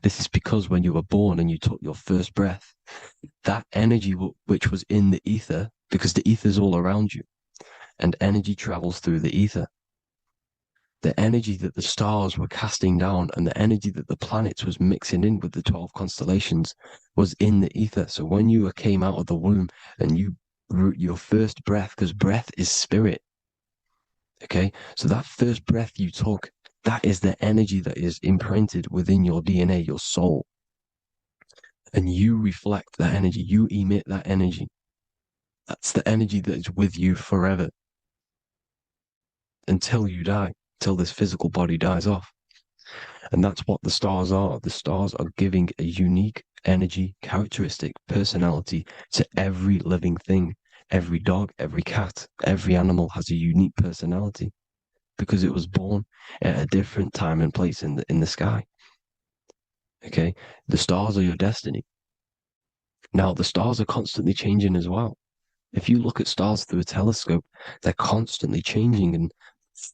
This is because when you were born and you took your first breath, that energy which was in the ether, because the ether is all around you, and energy travels through the ether. The energy that the stars were casting down and the energy that the planets was mixing in with the 12 constellations was in the ether. So when you came out of the womb and you your first breath, because breath is spirit, okay? So that first breath you took, that is the energy that is imprinted within your DNA, your soul. And you reflect that energy, you emit that energy. That's the energy that is with you forever until you die, till this physical body dies off. And that's what the stars are. The stars are giving a unique energy, characteristic, personality to every living thing. Every dog, every cat, every animal has a unique personality because it was born at a different time and place in the sky. Okay, the stars are your destiny. Now, the stars are constantly changing as well. If you look at stars through a telescope, they're constantly changing and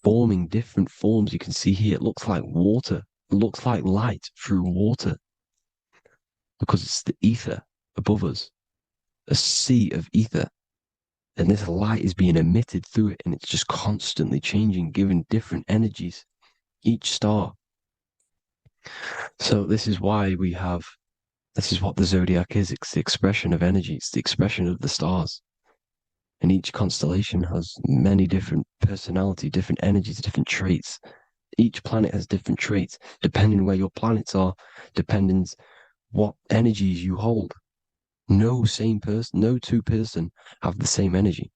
forming different forms. You can see here, it looks like water. It looks like light through water because it's the ether above us, a sea of ether. And this light is being emitted through it, and it's just constantly changing, giving different energies, each star. So this is why this is what the zodiac is. It's the expression of energy. It's the expression of the stars. And each constellation has many different personality, different energies, different traits. Each planet has different traits, depending where your planets are, depending what energies you hold. No two person have the same energy.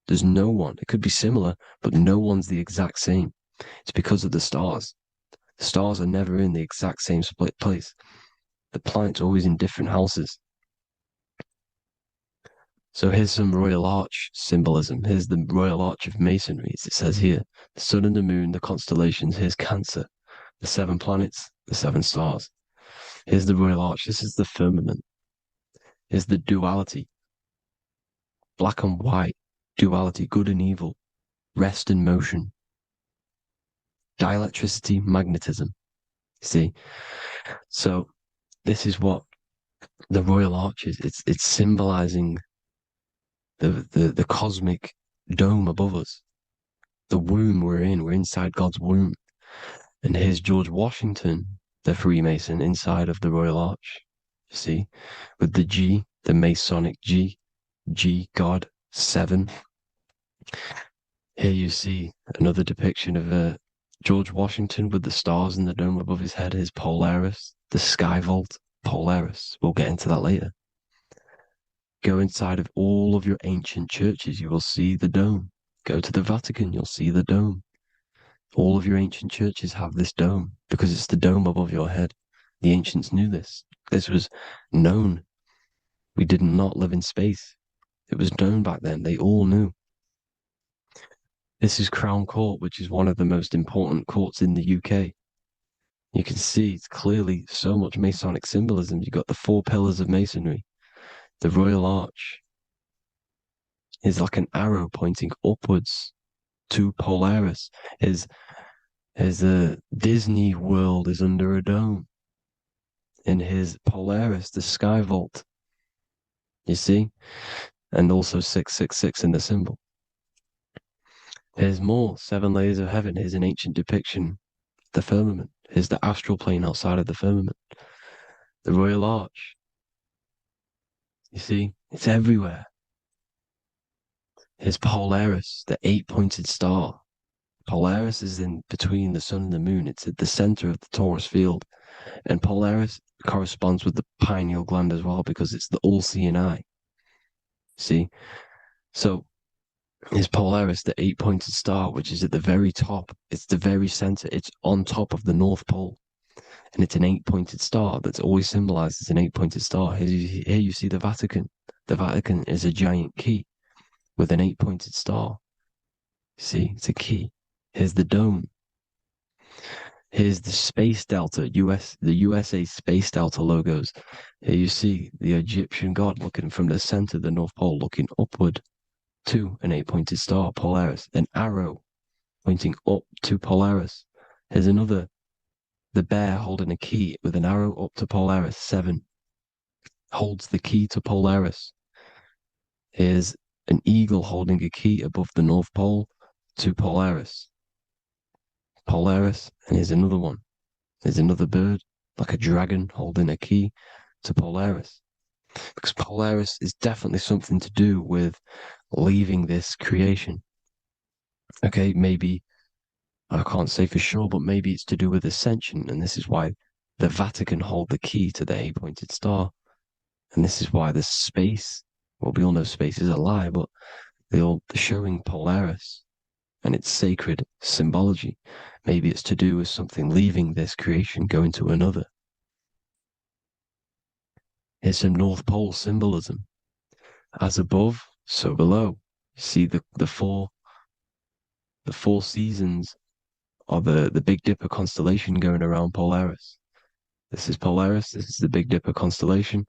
There's no one. It could be similar, but no one's the exact same. It's because of the stars. The stars are never in the exact same split place. The planet's always in different houses. So here's some Royal Arch symbolism. Here's the Royal Arch of Masonry, as it says here. The sun and the moon, the constellations. Here's Cancer, the seven planets, the seven stars. Here's the Royal Arch. This is the firmament. Here's the duality. Black and white, duality, good and evil, rest and motion, dielectricity, magnetism. See? So this is what the Royal Arch is. It's symbolizing the cosmic dome above us. The womb we're in. We're inside God's womb. And here's George Washington, the Freemason, inside of the Royal Arch. You see? With the G, the Masonic G, God, 7. Here you see another depiction of George Washington with the stars in the dome above his head, his Polaris, the sky vault, Polaris. We'll get into that later. Go inside of all of your ancient churches, you will see the dome. Go to the Vatican, you'll see the dome. All of your ancient churches have this dome because it's the dome above your head. The ancients knew this. This was known. We did not live in space. It was known back then. They all knew. This is Crown Court, which is one of the most important courts in the UK. You can see it's clearly so much Masonic symbolism. You've got the 4 pillars of Masonry. The Royal Arch is like an arrow pointing upwards to Polaris. His Disney World is under a dome. In his Polaris, the sky vault. You see? And also 666 in the symbol. Here's more 7 layers of heaven. Here's an ancient depiction. The firmament. Here's the astral plane outside of the firmament. The Royal Arch. You see? It's everywhere. Here's Polaris, the 8-pointed star. Polaris is in between the sun and the moon. It's at the center of the Taurus field. And Polaris corresponds with the pineal gland as well because it's the all-seeing eye. See? So is Polaris, the 8-pointed star, which is at the very top. It's the very center. It's on top of the North Pole. And it's an 8-pointed star that's always symbolized as an 8-pointed star. Here you see the Vatican. The Vatican is a giant key with an 8-pointed star. See, it's a key. Here's the dome. Here's the Space Delta, the USA Space Delta logos. Here you see the Egyptian god looking from the center of the North Pole, looking upward to an 8-pointed star, Polaris. An arrow pointing up to Polaris. Here's another, the bear holding a key with an arrow up to Polaris. 7 holds the key to Polaris. Here's an eagle holding a key above the North Pole to Polaris. Polaris, and here's another one. There's another bird, like a dragon, holding a key to Polaris. Because Polaris is definitely something to do with leaving this creation. Okay, maybe, I can't say for sure, but maybe it's to do with ascension, and this is why the Vatican hold the key to the 8-pointed star. And this is why the space, well, we all know space is a lie, but they're showing Polaris and its sacred symbology. Maybe it's to do with something leaving this creation, going to another. Here's some North Pole symbolism. As above, so below. See the four seasons of the Big Dipper constellation going around Polaris. This is Polaris, this is the Big Dipper constellation,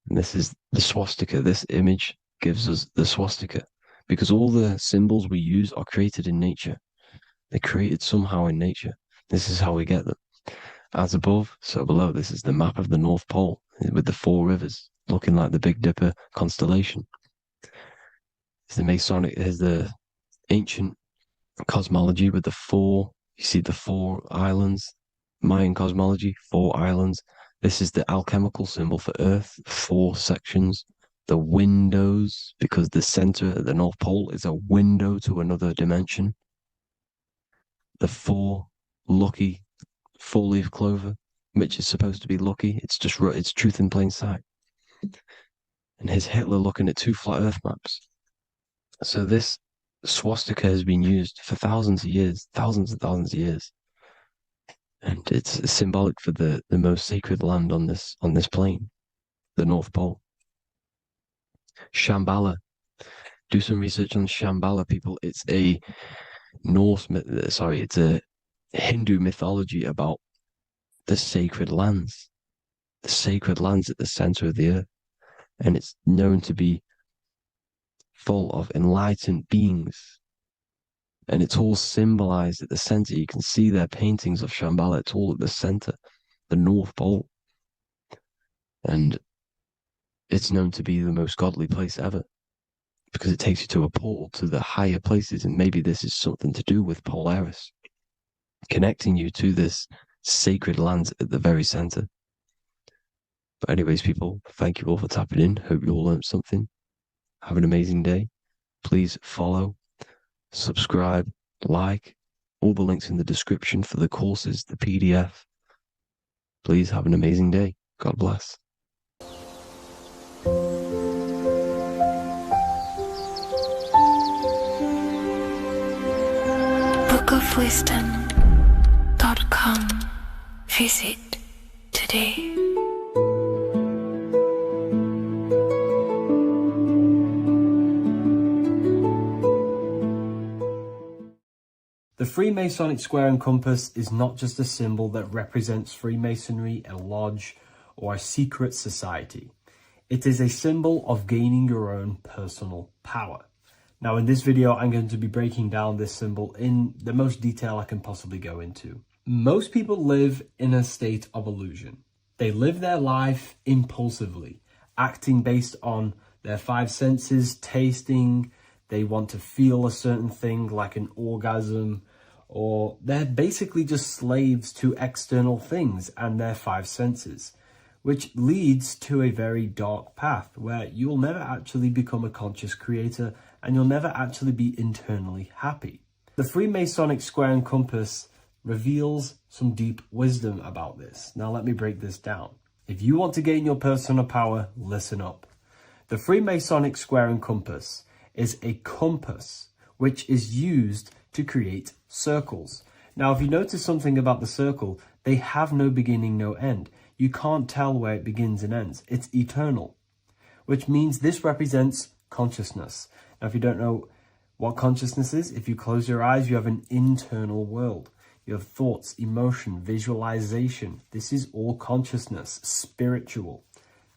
and this is the swastika. This image gives us the swastika, because all the symbols we use are created in nature. They're created somehow in nature. This is how we get them. As above, so below. This is the map of the North Pole with the 4 rivers looking like the Big Dipper constellation. It's the Masonic, here's the ancient cosmology with the 4, you see the 4 islands, Mayan cosmology, 4 islands. This is the alchemical symbol for Earth, 4 sections. The windows, because the center of the North Pole is a window to another dimension. The 4 lucky 4-leaf clover, which is supposed to be lucky. It's just, it's truth in plain sight. And here's Hitler looking at 2 flat Earth maps. So this swastika has been used for thousands of years, thousands and thousands of years. And it's symbolic for the most sacred land on this plane, the North Pole. Shambhala. Do some research on Shambhala, people. It's a it's a Hindu mythology about the sacred lands at the center of the earth. And it's known to be full of enlightened beings. And it's all symbolized at the center. You can see their paintings of Shambhala. It's all at the center, the North Pole. And it's known to be the most godly place ever, because it takes you to a portal to the higher places. And maybe this is something to do with Polaris, connecting you to this sacred land at the very center. But anyways, people, thank you all for tapping in. Hope you all learned something. Have an amazing day. Please follow, subscribe, like, all the links in the description for the courses, the PDF. Please have an amazing day. God bless. bookofwisdom.com. Visit today. The Freemasonic square and compass is not just a symbol that represents Freemasonry, a lodge, or a secret society. It is a symbol of gaining your own personal power. Now, in this video, I'm going to be breaking down this symbol in the most detail I can possibly go into. Most people live in a state of illusion. They live their life impulsively, acting based on their 5 senses, tasting. They want to feel a certain thing like an orgasm, or they're basically just slaves to external things and their 5 senses, which leads to a very dark path where you'll never actually become a conscious creator and you'll never actually be internally happy. The Freemasonic square and compass reveals some deep wisdom about this. Now let me break this down. If you want to gain your personal power, listen up. The Freemasonic square and compass is a compass, which is used to create circles. Now, if you notice something about the circle, they have no beginning, no end. You can't tell where it begins and ends. It's eternal, which means this represents consciousness. Now, if you don't know what consciousness is, if you close your eyes, you have an internal world. You have thoughts, emotion, visualization. This is all consciousness, spiritual.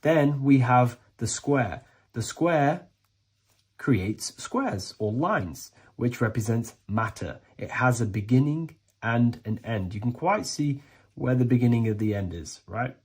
Then we have the square. The square creates squares or lines, which represents matter. It has a beginning and an end. You can quite see where the beginning of the end is, right?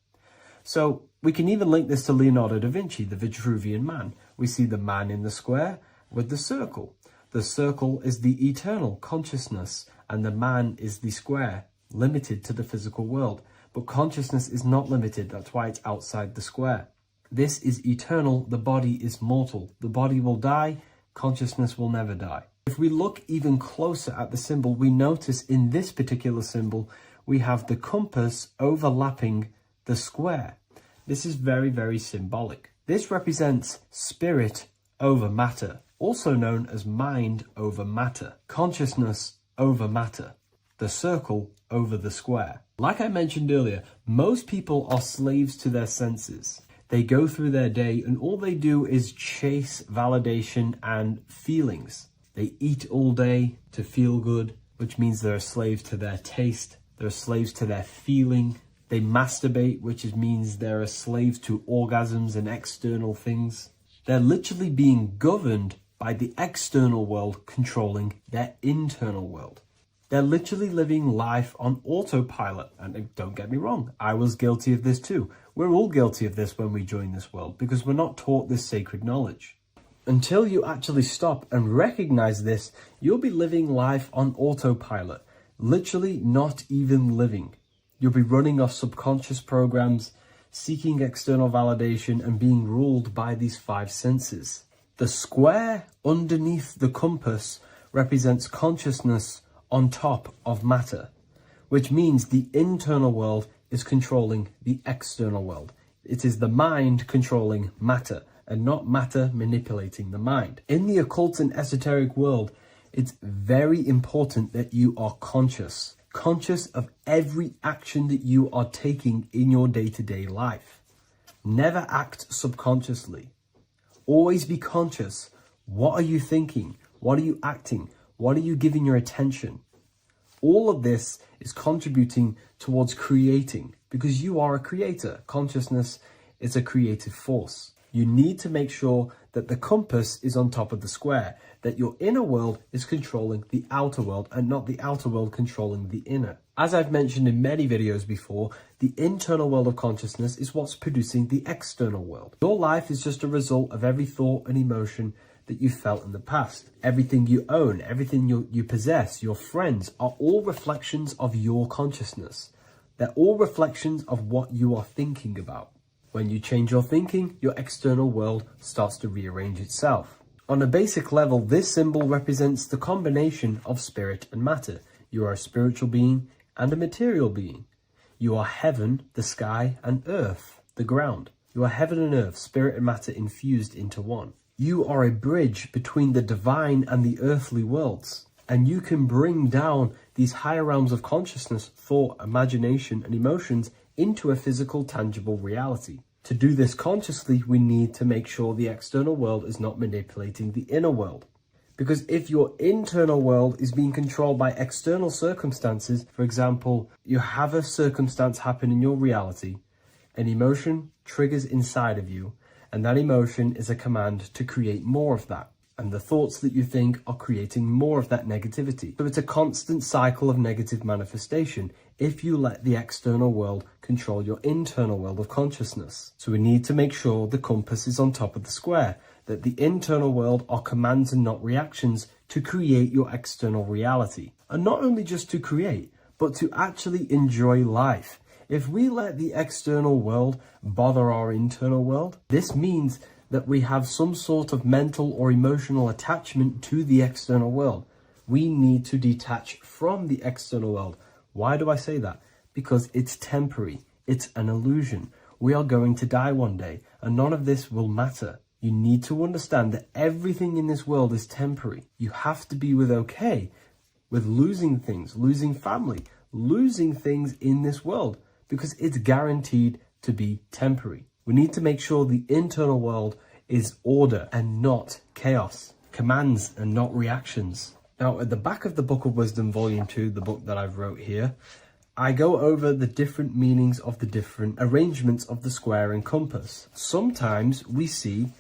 So we can even link this to Leonardo da Vinci, the Vitruvian Man. We see the man in the square with the circle. The circle is the eternal consciousness, and the man is the square, limited to the physical world. But consciousness is not limited. That's why it's outside the square. This is eternal. The body is mortal. The body will die. Consciousness will never die. If we look even closer at the symbol, we notice in this particular symbol, we have the compass overlapping the square. This is very, very symbolic. This represents spirit over matter, also known as mind over matter, consciousness over matter, the circle over the square. Like I mentioned earlier, most people are slaves to their senses. They go through their day and all they do is chase validation and feelings. They eat all day to feel good, which means they're slaves to their taste. They're slaves to their feeling. They masturbate, which means they're a slave to orgasms and external things. They're literally being governed by the external world controlling their internal world. They're literally living life on autopilot. And don't get me wrong, I was guilty of this too. We're all guilty of this when we join this world because we're not taught this sacred knowledge. Until you actually stop and recognize this, you'll be living life on autopilot. Literally not even living. You'll be running off subconscious programs, seeking external validation and being ruled by these five senses. The square underneath the compass represents consciousness on top of matter, which means the internal world is controlling the external world. It is the mind controlling matter and not matter manipulating the mind. In the occult and esoteric world, it's very important that you are conscious of every action that you are taking in your day-to-day life. Never act subconsciously. Always be conscious. What are you thinking? What are you acting? What are you giving your attention? All of this is contributing towards creating because you are a creator. Consciousness is a creative force. You need to make sure that the compass is on top of the square, that your inner world is controlling the outer world and not the outer world controlling the inner. As I've mentioned in many videos before, the internal world of consciousness is what's producing the external world. Your life is just a result of every thought and emotion that you felt in the past. Everything you own, everything you possess, your friends are all reflections of your consciousness. They're all reflections of what you are thinking about. When you change your thinking, your external world starts to rearrange itself. On a basic level, this symbol represents the combination of spirit and matter. You are a spiritual being and a material being. You are heaven, the sky, and earth, the ground. You are heaven and earth, spirit and matter infused into one. You are a bridge between the divine and the earthly worlds. And you can bring down these higher realms of consciousness, thought, imagination, and emotions into a physical, tangible reality. To do this consciously, we need to make sure the external world is not manipulating the inner world. Because if your internal world is being controlled by external circumstances, for example, you have a circumstance happen in your reality, an emotion triggers inside of you, and that emotion is a command to create more of that. And the thoughts that you think are creating more of that negativity. So it's a constant cycle of negative manifestation if you let the external world control your internal world of consciousness. So we need to make sure the compass is on top of the square, that the internal world are commands and not reactions to create your external reality. And not only just to create, but to actually enjoy life. If we let the external world bother our internal world, this means that we have some sort of mental or emotional attachment to the external world. We need to detach from the external world. Why do I say that? Because it's temporary. It's an illusion. We are going to die one day, and none of this will matter. You need to understand that everything in this world is temporary. You have to be okay with losing things, losing family, losing things in this world, because it's guaranteed to be temporary. We need to make sure the internal world is order and not chaos, commands and not reactions. Now, at the back of the Book of Wisdom, Volume 2, the book that I've wrote here, I go over the different meanings of the different arrangements of the square and compass. Sometimes we see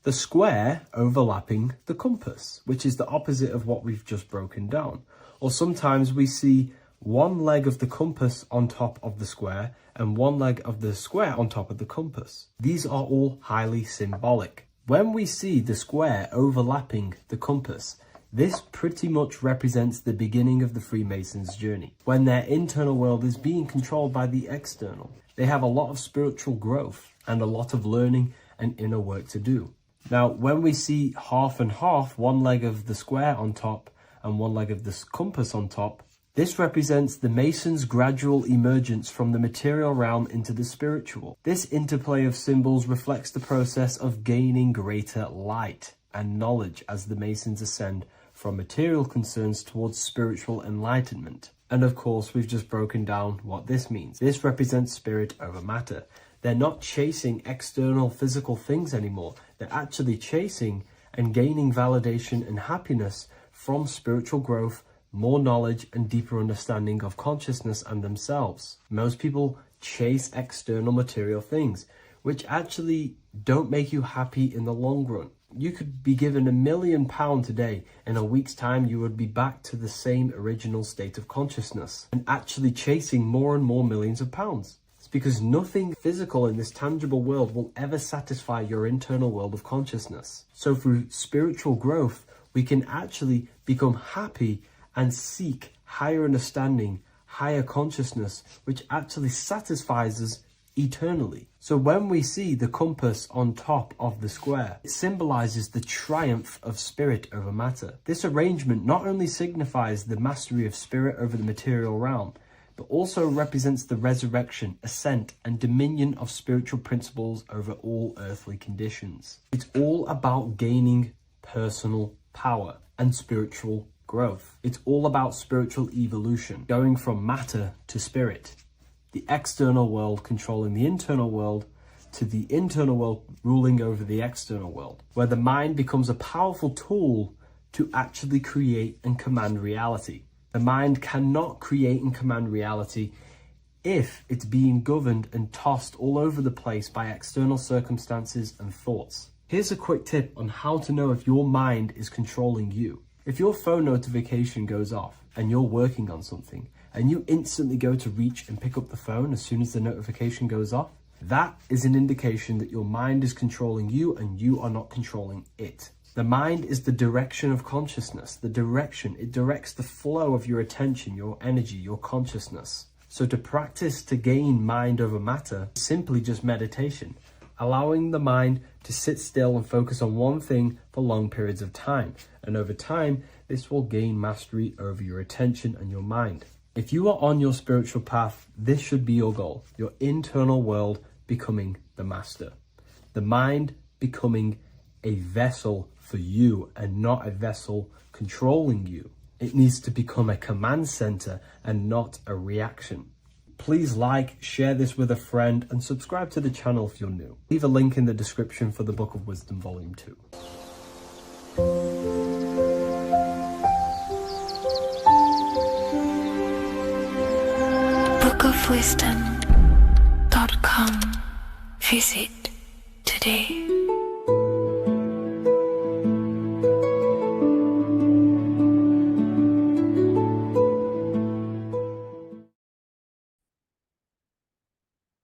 the square overlapping the compass, which is the opposite of what we've just broken down. Or sometimes we see one leg of the compass on top of the square and one leg of the square on top of the compass. These are all highly symbolic. When we see the square overlapping the compass, this pretty much represents the beginning of the Freemasons' journey, when their internal world is being controlled by the external. They have a lot of spiritual growth and a lot of learning and inner work to do. Now, when we see half and half, one leg of the square on top and one leg of the compass on top, this represents the Masons' gradual emergence from the material realm into the spiritual. This interplay of symbols reflects the process of gaining greater light and knowledge as the Masons ascend from material concerns towards spiritual enlightenment. And of course, we've just broken down what this means. This represents spirit over matter. They're not chasing external physical things anymore. They're actually chasing and gaining validation and happiness from spiritual growth, more knowledge and deeper understanding of consciousness and themselves. Most people chase external material things, which actually don't make you happy in the long run. You could be given £1 million today. In a week's time, you would be back to the same original state of consciousness and actually chasing more and more millions of pounds. It's because nothing physical in this tangible world will ever satisfy your internal world of consciousness. So through spiritual growth, we can actually become happy and seek higher understanding, higher consciousness, which actually satisfies us eternally. So when we see the compass on top of the square, it symbolizes the triumph of spirit over matter. This arrangement not only signifies the mastery of spirit over the material realm, but also represents the resurrection, ascent, and dominion of spiritual principles over all earthly conditions. It's all about gaining personal power and spiritual growth. It's all about spiritual evolution, going from matter to spirit. The external world controlling the internal world, to the internal world ruling over the external world, where the mind becomes a powerful tool to actually create and command reality. The mind cannot create and command reality if it's being governed and tossed all over the place by external circumstances and thoughts. Here's a quick tip on how to know if your mind is controlling you. If your phone notification goes off and you're working on something, and you instantly go to reach and pick up the phone as soon as the notification goes off, that is an indication that your mind is controlling you and you are not controlling it. The mind is the direction of consciousness. The direction, it directs the flow of your attention, your energy, your consciousness. So to practice to gain mind over matter is simply just meditation, allowing the mind to sit still and focus on one thing for long periods of time. And over time, this will gain mastery over your attention and your mind. If you are on your spiritual path, this should be your goal. Your internal world becoming the master. The mind becoming a vessel for you and not a vessel controlling you. It needs to become a command center and not a reaction. Please like, share this with a friend, and subscribe to the channel if you're new. Leave a link in the description for the Book of Wisdom Volume 2. bookofwisdom.com. Visit today.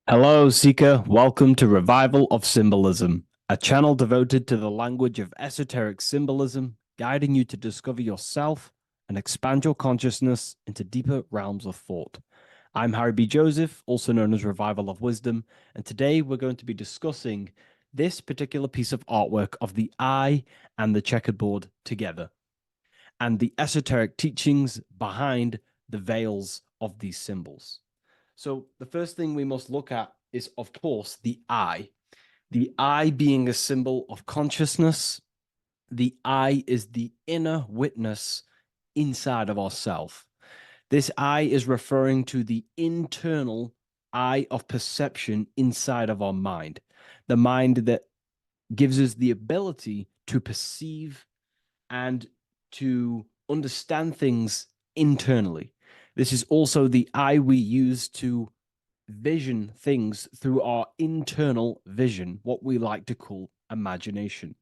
Hello, Seeker. Welcome to Revival of Symbolism, a channel devoted to the language of esoteric symbolism, guiding you to discover yourself and expand your consciousness into deeper realms of thought. I'm Harry B. Joseph, also known as Revival of Wisdom, and today we're going to be discussing this particular piece of artwork of the eye and the checkerboard together, and the esoteric teachings behind the veils of these symbols. So the first thing we must look at is, of course, the eye, The eye being a symbol of consciousness, the eye is the inner witness inside of ourself. This eye is referring to the internal eye of perception inside of our mind, the mind that gives us the ability to perceive and to understand things internally. This is also the eye we use to vision things through our internal vision, what we like to call imagination.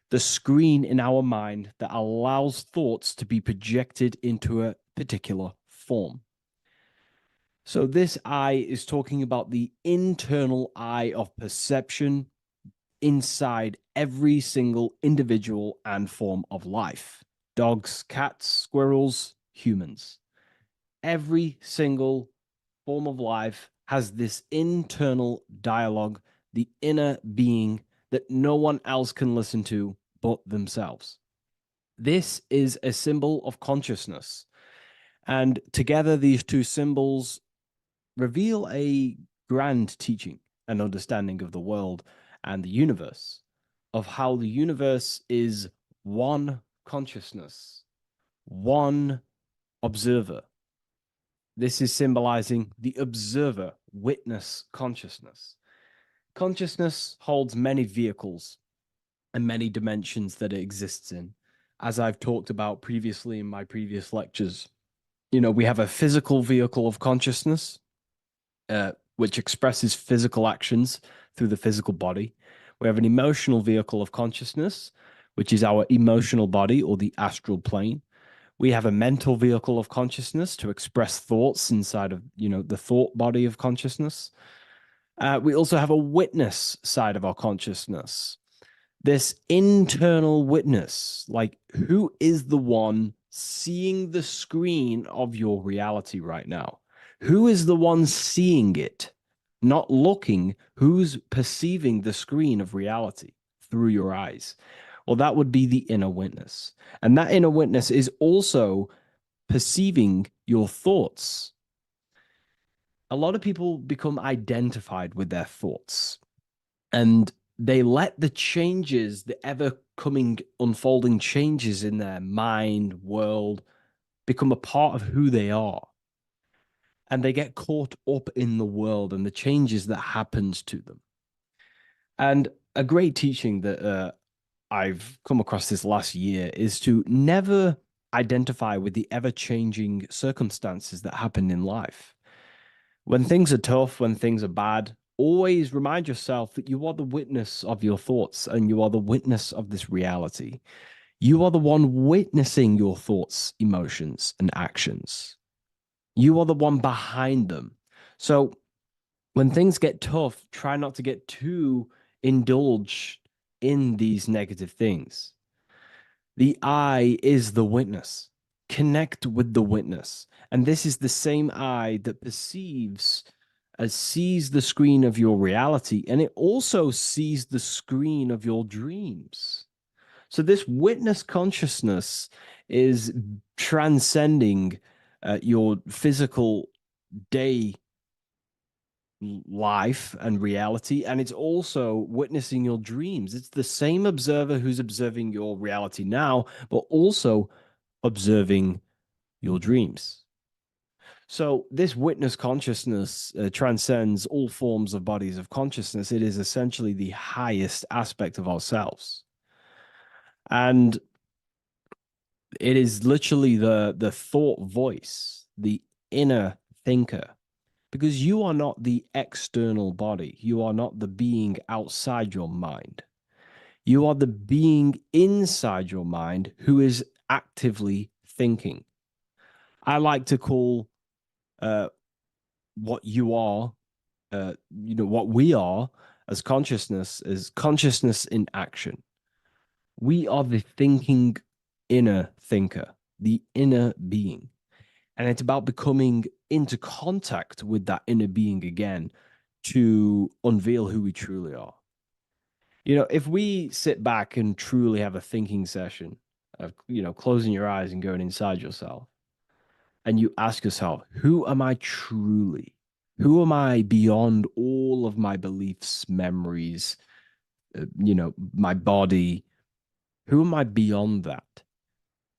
The screen in our mind that allows thoughts to be projected into a particular form. So, this eye is talking about the internal eye of perception inside every single individual and form of life: dogs, cats, squirrels, humans. Every single form of life has this internal dialogue, the inner being that no one else can listen to but themselves. This is a symbol of consciousness. And together, these two symbols reveal a grand teaching and understanding of the world and the universe, of how the universe is one consciousness, one observer. This is symbolizing the observer witness consciousness. Consciousness holds many vehicles and many dimensions that it exists in. As I've talked about previously in my previous lectures, we have a physical vehicle of consciousness, which expresses physical actions through the physical body. We have an emotional vehicle of consciousness, which is our emotional body or the astral plane. We have a mental vehicle of consciousness to express thoughts inside of, the thought body of consciousness. We also have a witness side of our consciousness. This internal witness, like who is the one seeing the screen of your reality right now? Who is the one seeing it? Not looking, who's perceiving the screen of reality through your eyes? Well, that would be the inner witness. And that inner witness is also perceiving your thoughts. A lot of people become identified with their thoughts, and they let the changes, the ever coming, unfolding changes in their mind, world, become a part of who they are. And they get caught up in the world and the changes that happens to them. And a great teaching that I've come across this last year is to never identify with the ever changing circumstances that happen in life. When things are tough, when things are bad, always remind yourself that you are the witness of your thoughts and you are the witness of this reality. You are the one witnessing your thoughts, emotions, and actions. You are the one behind them. So when things get tough, try not to get too indulged in these negative things. The eye is the witness. Connect with the witness. And this is the same eye that sees the screen of your reality, and it also sees the screen of your dreams. So this witness consciousness is transcending your physical day life and reality, and it's also witnessing your dreams. It's the same observer who's observing your reality now, but also observing your dreams. So this witness consciousness transcends all forms of bodies of consciousness. It is essentially the highest aspect of ourselves, and it is literally the thought voice, the inner thinker, because you are not the external body. You are not the being outside your mind. You are the being inside your mind who is actively thinking. I like to call what you are, what we are as consciousness is consciousness in action. We are the thinking inner thinker, the inner being. And it's about becoming into contact with that inner being again to unveil who we truly are. If we sit back and truly have a thinking session of, closing your eyes and going inside yourself, and you ask yourself, who am I truly? Who am I beyond all of my beliefs, memories, my body? Who am I beyond that?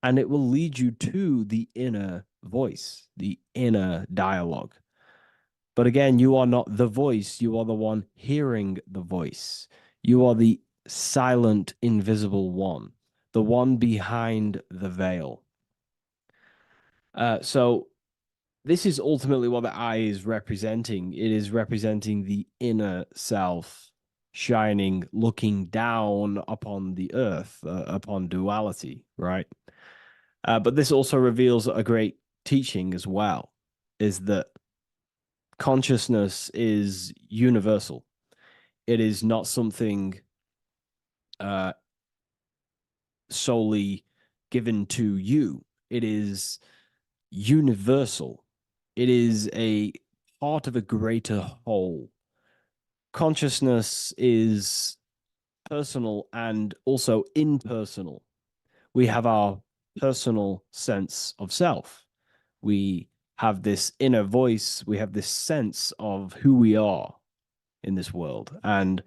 And it will lead you to the inner voice, the inner dialogue. But again, you are not the voice, you are the one hearing the voice. You are the silent, invisible one, the one behind the veil. So this is ultimately what the eye is representing. It is representing the inner self shining, looking down upon the earth, upon duality, right? But this also reveals a great teaching as well, is that consciousness is universal. It is not something uh, solely given to you. It is universal. It is a part of a greater whole. Consciousness is personal and also impersonal. We have our personal sense of self. We have this inner voice. We have this sense of who we are in this world. And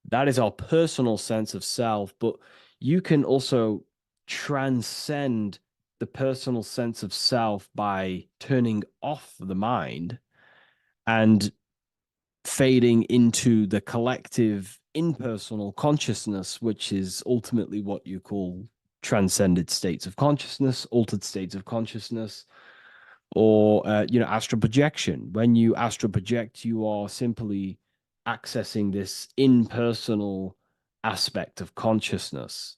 that is our personal sense of self. But you can also transcend the personal sense of self by turning off the mind and fading into the collective impersonal consciousness, which is ultimately what you call transcended states of consciousness, altered states of consciousness, or astral projection. When you astral project, you are simply accessing this impersonal aspect of consciousness.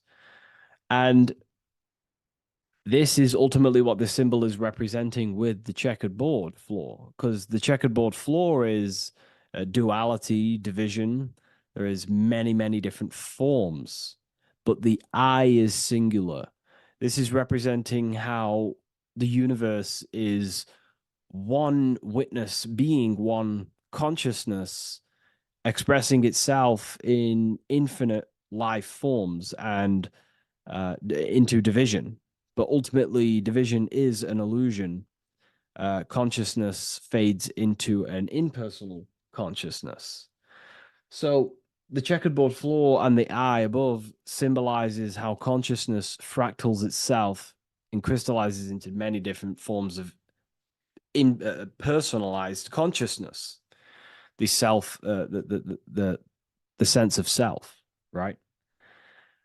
And this is ultimately what the symbol is representing with the checkered board floor, because the checkered board floor is duality, division. There is many, many different forms, but the I is singular. This is representing how the universe is one witness being, one consciousness expressing itself in infinite life forms and into division. But ultimately, division is an illusion. Consciousness fades into an impersonal consciousness. So the checkerboard floor and the eye above symbolizes how consciousness fractals itself and crystallizes into many different forms of personalized consciousness. The self, the sense of self, right?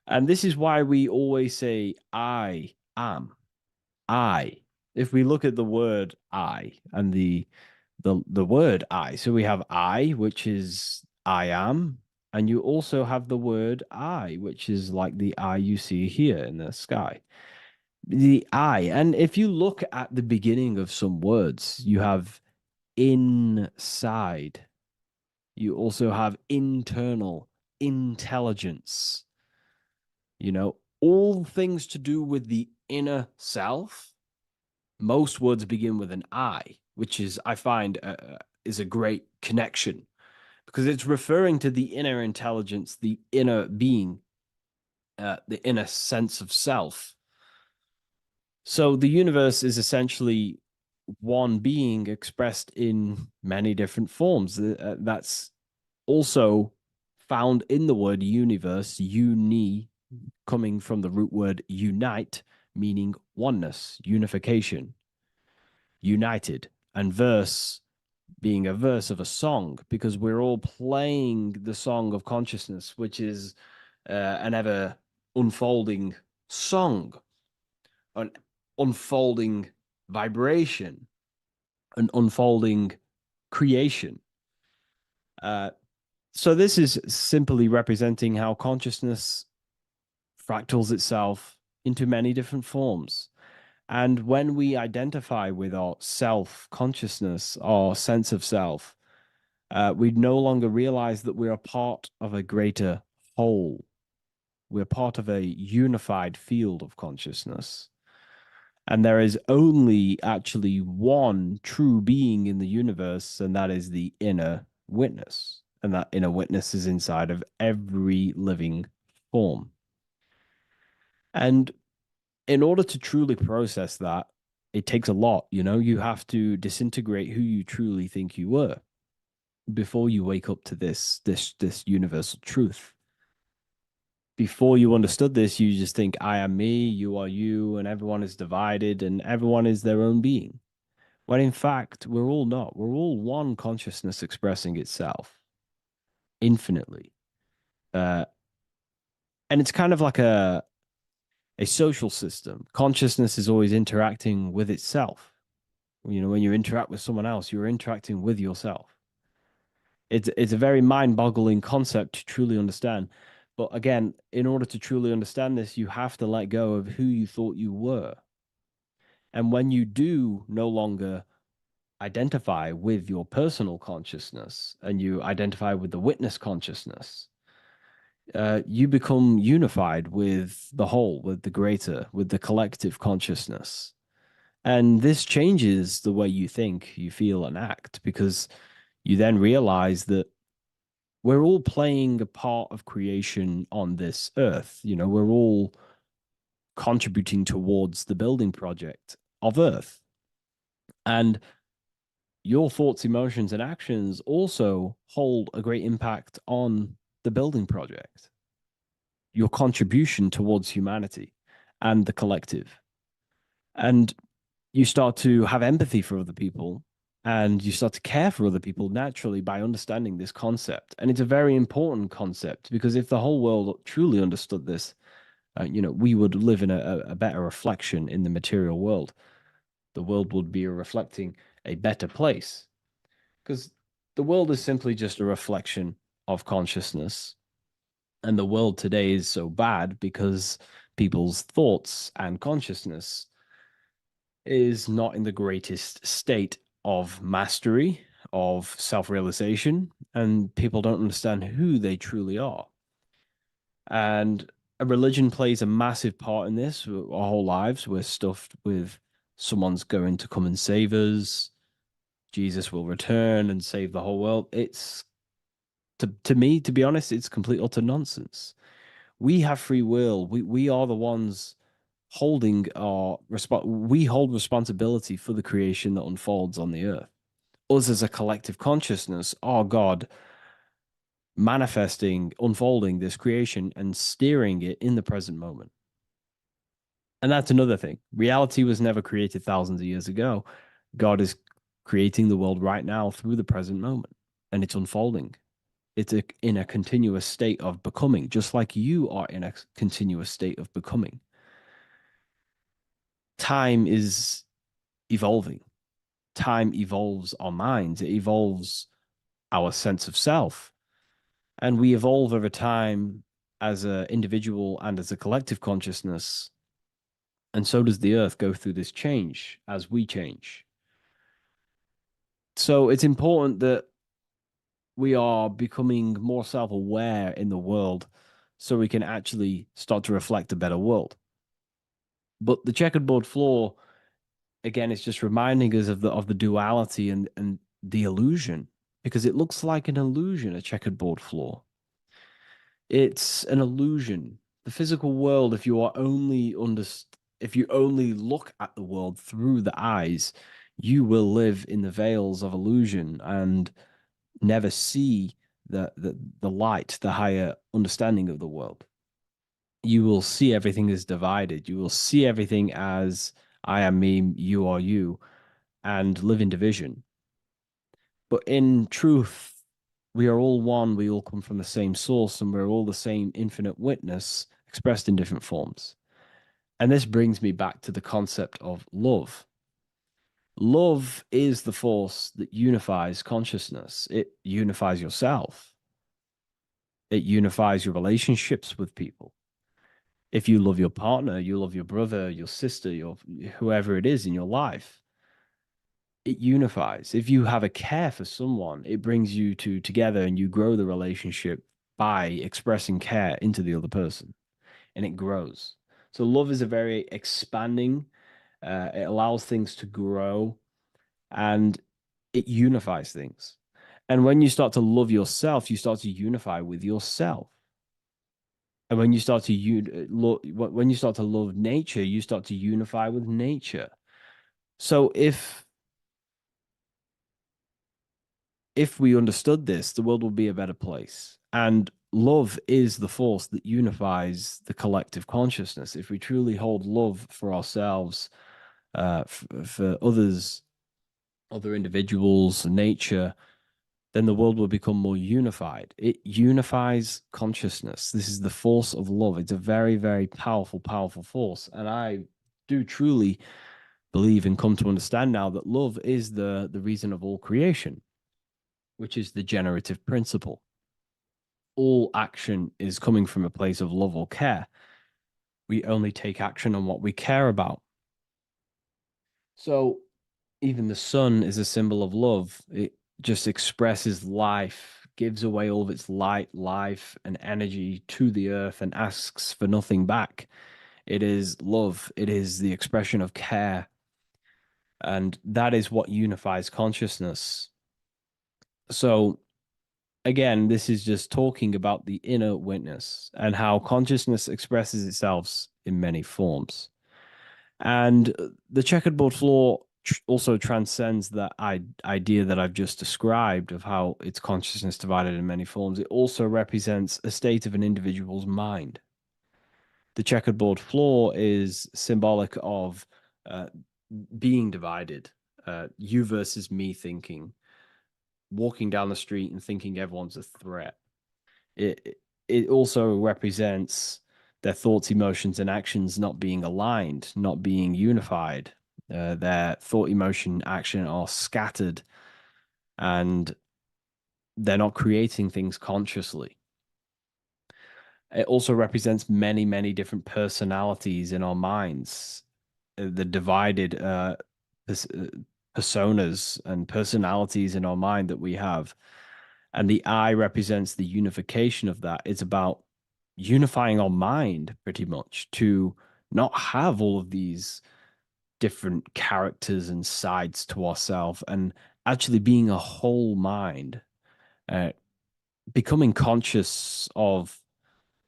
And this is why we always say, I am. I. If we look at the word I and the word I, so we have I, which is I am, and you also have the word I, which is like the I you see here in the sky. The I, and if you look at the beginning of some words, you have inside. You also have internal, intelligence, all things to do with the inner self. Most words begin with an I, which is, I find, is a great connection because it's referring to the inner intelligence, the inner being, the inner sense of self. So the universe is essentially one being expressed in many different forms. That's also found in the word universe, uni, coming from the root word unite, meaning oneness, unification, united, and verse being a verse of a song, because we're all playing the song of consciousness, which is an ever unfolding song, an unfolding vibration, an unfolding creation. So this is simply representing how consciousness fractals itself into many different forms. And when we identify with our self consciousness, our sense of self, we no longer realize that we're a part of a greater whole. We're part of a unified field of consciousness. And there is only actually one true being in the universe, and that is the inner witness. And that inner witness is inside of every living form. And in order to truly process that, It takes a lot, you know, you have to disintegrate who you truly think you were before you wake up to this universal truth. Before you understood this, you just think I am me, you are you, and everyone is divided and everyone is their own being. When in fact, we're all not. We're all one consciousness expressing itself infinitely. Uh, and it's kind of like a social system. Consciousness is always interacting with itself. You know, when you interact with someone else, you're interacting with yourself. It's a very mind-boggling concept to truly understand. But again, in order to truly understand this, you have to let go of who you thought you were. And when you do no longer identify with your personal consciousness and you identify with the witness consciousness, you become unified with the whole, with the greater, with the collective consciousness. And this changes the way you think, you feel, and act because you then realize that we're all playing a part of creation on this earth. You know, we're all contributing towards the building project of earth. And your thoughts, emotions, and actions also hold a great impact on the building project, your contribution towards humanity and the collective. And you start to have empathy for other people and you start to care for other people naturally by understanding this concept. And it's a very important concept because if the whole world truly understood this, you know, we would live in a better reflection in the material world. The world would be reflecting a better place because the world is simply just a reflection of consciousness. And the world today is so bad because people's thoughts and consciousness is not in the greatest state of mastery, of self realization, and people don't understand who they truly are. And a religion plays a massive part in this. Our whole lives, we're stuffed with someone's going to come and save us. Jesus will return and save the whole world. It's to me, to be honest, it's complete utter nonsense. We have free will. We are the ones holding our we hold responsibility for the creation that unfolds on the earth. Us as a collective consciousness, our God manifesting, unfolding this creation and steering it in the present moment. And that's another thing. Reality was never created thousands of years ago. God is creating the world right now through the present moment, and it's unfolding. It's in a continuous state of becoming, just like you are in a continuous state of becoming. Time is evolving. Time evolves our minds, it evolves our sense of self. And we evolve over time as an individual and as a collective consciousness. And so does the earth go through this change as we change. So it's important that we are becoming more self aware in the world so we can actually start to reflect a better world. But the checkerboard floor, again, is just reminding us of the duality and the illusion because it looks like an illusion, a checkerboard floor. It's an illusion. The physical world, if you are only if you only look at the world through the eyes, you will live in the veils of illusion and never see the light, the higher understanding of the world. You will see everything as divided. You will see everything as I am me, you are you, and live in division. But in truth, we are all one. We all come from the same source, and we're all the same infinite witness expressed in different forms. And this brings me back to the concept of love. Love is the force that unifies consciousness. It unifies yourself. It unifies your relationships with people. If you love your partner, you love your brother, your sister, your whoever it is in your life, it unifies. If you have a care for someone, it brings you two together and you grow the relationship by expressing care into the other person and it grows. So love is a very expanding, it allows things to grow and it unifies things. And when you start to love yourself, you start to unify with yourself. And when you start to when you start to love nature, you start to unify with nature. So if we understood this, the world would be a better place. And love is the force that unifies the collective consciousness. If we truly hold love for ourselves, for others, other individuals, nature, then the world will become more unified. It unifies consciousness. This is the force of love. It's a very, very powerful, powerful force. And I do truly believe and come to understand now that love is the reason of all creation, which is the generative principle. All action is coming from a place of love or care. We only take action on what we care about. So even the sun is a symbol of love. It just expresses life, gives away all of its light, life, and energy to the earth and asks for nothing back. It is love, it is the expression of care. And that is what unifies consciousness. So, again, this is just talking about the inner witness and how consciousness expresses itself in many forms. And the checkerboard floor also transcends that idea that I've just described of how it's consciousness divided in many forms. It also represents a state of an individual's mind. The checkerboard floor is symbolic of uh, being divided, you versus me thinking, walking down the street and thinking everyone's a threat. It also represents their thoughts, emotions, and actions not being aligned, not being unified. Their thought, emotion, action are scattered, and they're not creating things consciously. It also represents many, many different personalities in our minds, the divided personas and personalities in our mind that we have. And the eye represents the unification of that. It's about unifying our mind pretty much to not have all of these different characters and sides to ourselves and actually being a whole mind, uh, becoming conscious of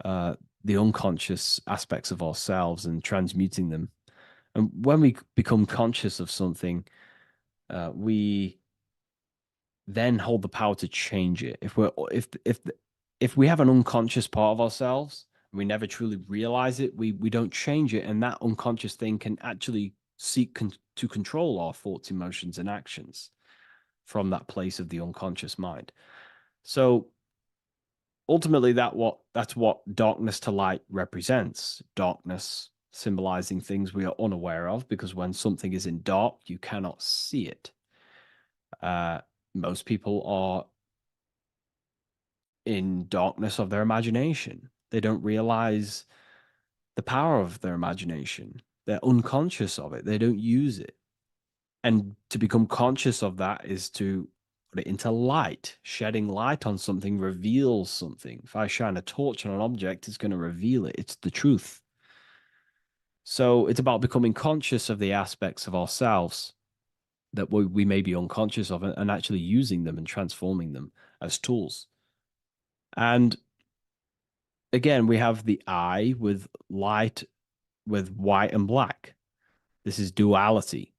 uh, the unconscious aspects of ourselves and transmuting them. And when we become conscious of something, we then hold the power to change it. If we have an unconscious part of ourselves, we never truly realize it, we don't change it, and that unconscious thing can actually seek to control our thoughts, emotions, and actions from that place of the unconscious mind. So ultimately, that's what darkness to light represents. Darkness symbolizing things we are unaware of, because when something is in dark, you cannot see it. Most people are in darkness of their imagination. They don't realize the power of their imagination. They're unconscious of it. They don't use it. And to become conscious of that is to put it into light. Shedding light on something reveals something. If I shine a torch on an object, it's going to reveal it. It's the truth. So it's about becoming conscious of the aspects of ourselves that we may be unconscious of and actually using them and transforming them as tools. And again, we have the eye with light, with white and black. This is duality.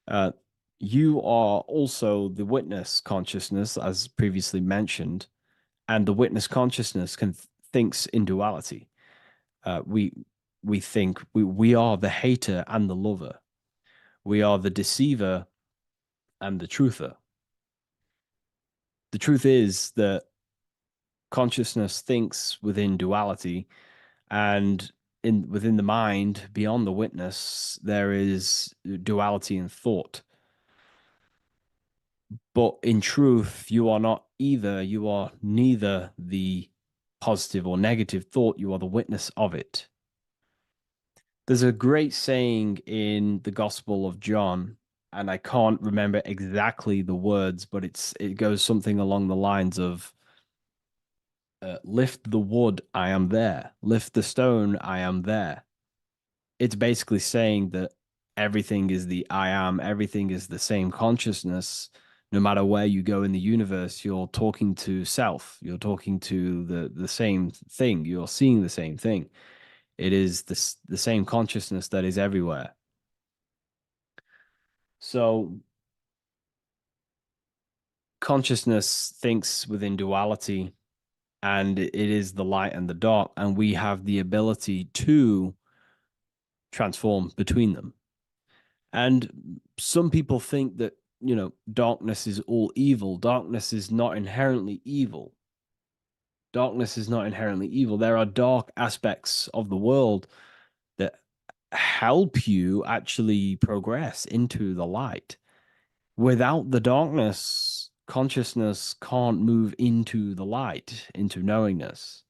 Uh, you are also the witness consciousness, as previously mentioned, and the witness consciousness thinks in duality. We think we are the hater and the lover. We are the deceiver and the truther. The truth is that consciousness thinks within duality, and within the mind, beyond the witness, there is duality in thought. But in truth, you are not either. You are neither the positive or negative thought. You are the witness of it. There's a great saying in the Gospel of John, and I can't remember exactly the words, but it goes something along the lines of lift the wood, I am there. Lift the stone, I am there. It's basically saying that everything is the I am, everything is the same consciousness. No matter where you go in the universe, you're talking to self, you're talking to the same thing, you're seeing the same thing. It is the same consciousness that is everywhere. So consciousness thinks within duality, and it is the light and the dark, and we have the ability to transform between them. And some people think that, darkness is all evil. Darkness is not inherently evil. Darkness is not inherently evil. There are dark aspects of the world that help you actually progress into the light. Without the darkness, consciousness can't move into the light, into knowingness.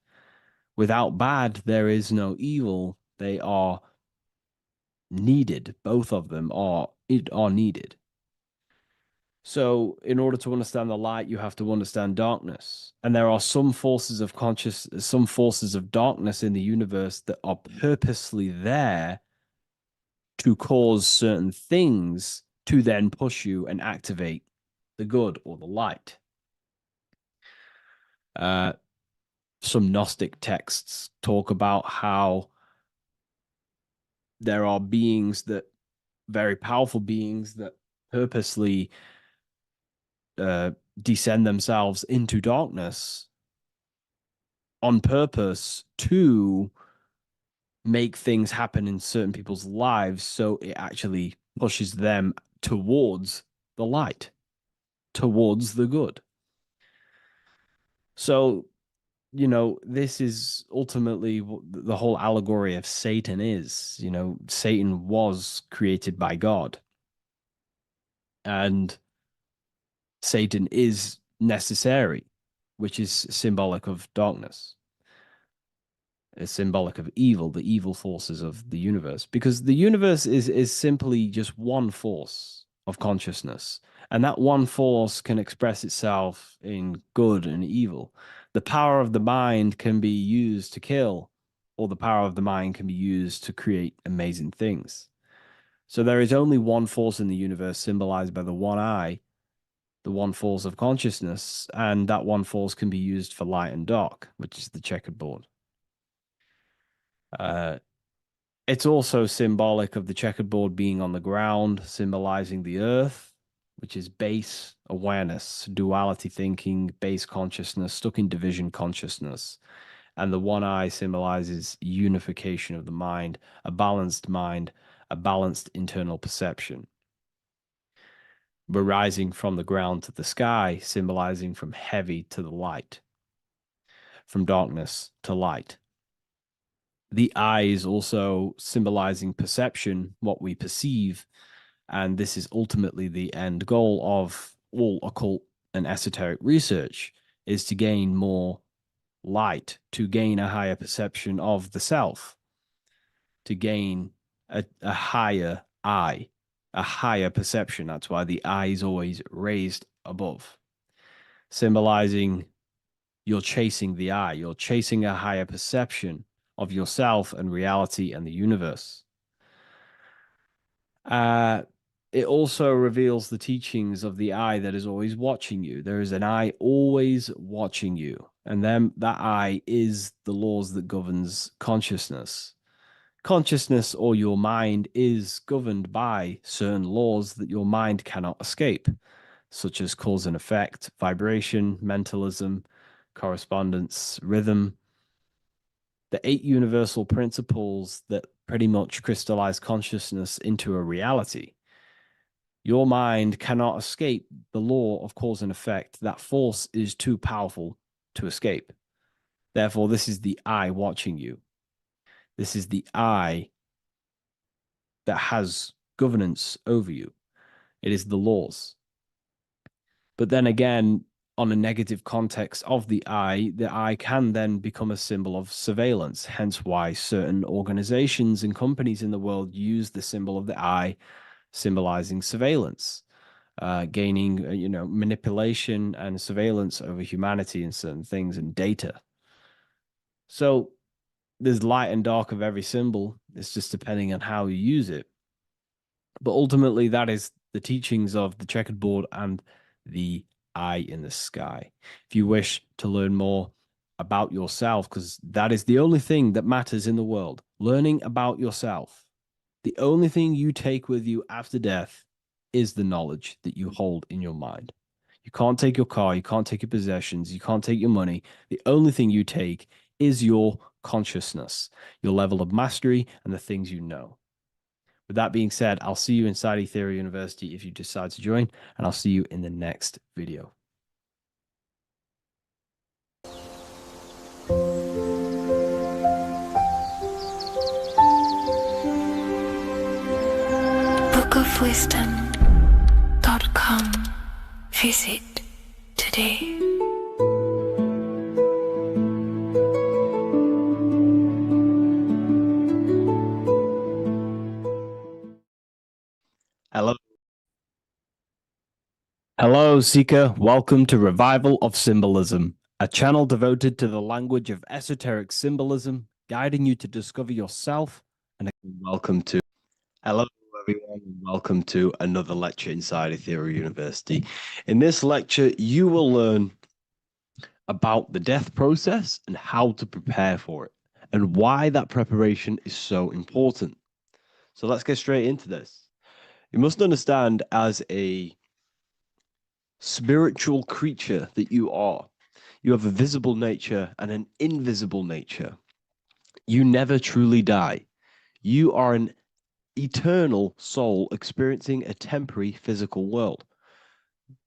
Without bad, there is no evil. They are needed. Both of them are needed. So, in order to understand the light, you have to understand darkness. And there are some forces of some forces of darkness in the universe that are purposely there to cause certain things to then push you and activate the good or the light. Some Gnostic texts talk about how there are beings that, very powerful beings that purposely descend themselves into darkness on purpose to make things happen in certain people's lives, so it actually pushes them towards the light, towards the good. So, this is ultimately what the whole allegory of Satan is. Satan was created by God, and Satan is necessary, which is symbolic of darkness. Is symbolic of evil, the evil forces of the universe, because the universe is simply just one force of consciousness, and that one force can express itself in good and evil. The power of the mind can be used to kill, or the power of the mind can be used to create amazing things. So there is only one force in the universe, symbolized by the one eye, the one force of consciousness, and that one force can be used for light and dark, which is the checkered board. Uh, it's also symbolic of the checkered board being on the ground, symbolizing the earth, which is base awareness, duality thinking, base consciousness, stuck in division consciousness. And the one eye symbolizes unification of the mind, a balanced internal perception. We're rising from the ground to the sky, symbolizing from heavy to the light, from darkness to light. The eye is also symbolizing perception, what we perceive. And this is ultimately the end goal of all occult and esoteric research, is to gain more light, to gain a higher perception of the self, to gain a higher eye, a higher perception. That's why the eye is always raised above, symbolizing you're chasing the eye, you're chasing a higher perception of yourself and reality and the universe. It also reveals the teachings of the eye that is always watching you. There is an eye always watching you, and then that eye is the laws that governs consciousness. Consciousness, or your mind, is governed by certain laws that your mind cannot escape, such as cause and effect, vibration, mentalism, correspondence, rhythm, the 8 universal principles that pretty much crystallize consciousness into a reality. Your mind cannot escape the law of cause and effect. That force is too powerful to escape. Therefore, this is the eye watching you. This is the eye that has governance over you. It is the laws. But then again, on a negative context of the eye can then become a symbol of surveillance. Hence why certain organizations and companies in the world use the symbol of the eye, symbolizing surveillance, gaining, manipulation and surveillance over humanity and certain things and data. So there's light and dark of every symbol. It's just depending on how you use it. But ultimately, that is the teachings of the checkered board and the eye in the sky. If you wish to learn more about yourself, because that is the only thing that matters in the world, learning about yourself. The only thing you take with you after death is the knowledge that you hold in your mind. You can't take your car, you can't take your possessions, you can't take your money. The only thing you take is your consciousness, your level of mastery, and the things you know. With that being said, I'll see you inside Ethereal University if you decide to join, and I'll see you in the next video. bookofwisdom.com. Visit today. Hello. Hello, Seeker. Welcome to Revival of Symbolism, a channel devoted to the language of esoteric symbolism, guiding you to discover yourself. And welcome to Hello, everyone, and welcome to another lecture inside Ethereal University. In this lecture, you will learn about the death process and how to prepare for it, and why that preparation is so important. So let's get straight into this. You must understand, as a spiritual creature that you are, you have a visible nature and an invisible nature. You never truly die. You are an eternal soul experiencing a temporary physical world.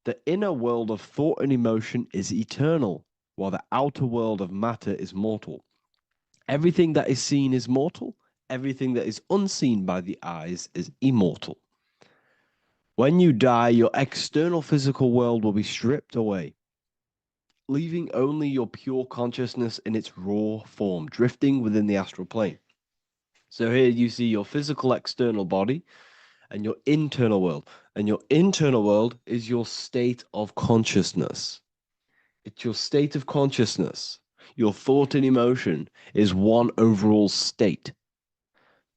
The inner world of thought and emotion is eternal, while the outer world of matter is mortal. Everything that is seen is mortal. Everything that is unseen by the eyes is immortal. When you die, your external physical world will be stripped away, leaving only your pure consciousness in its raw form, drifting within the astral plane. So here you see your physical external body and your internal world. And your internal world is your state of consciousness. It's your state of consciousness. Your thought and emotion is one overall state.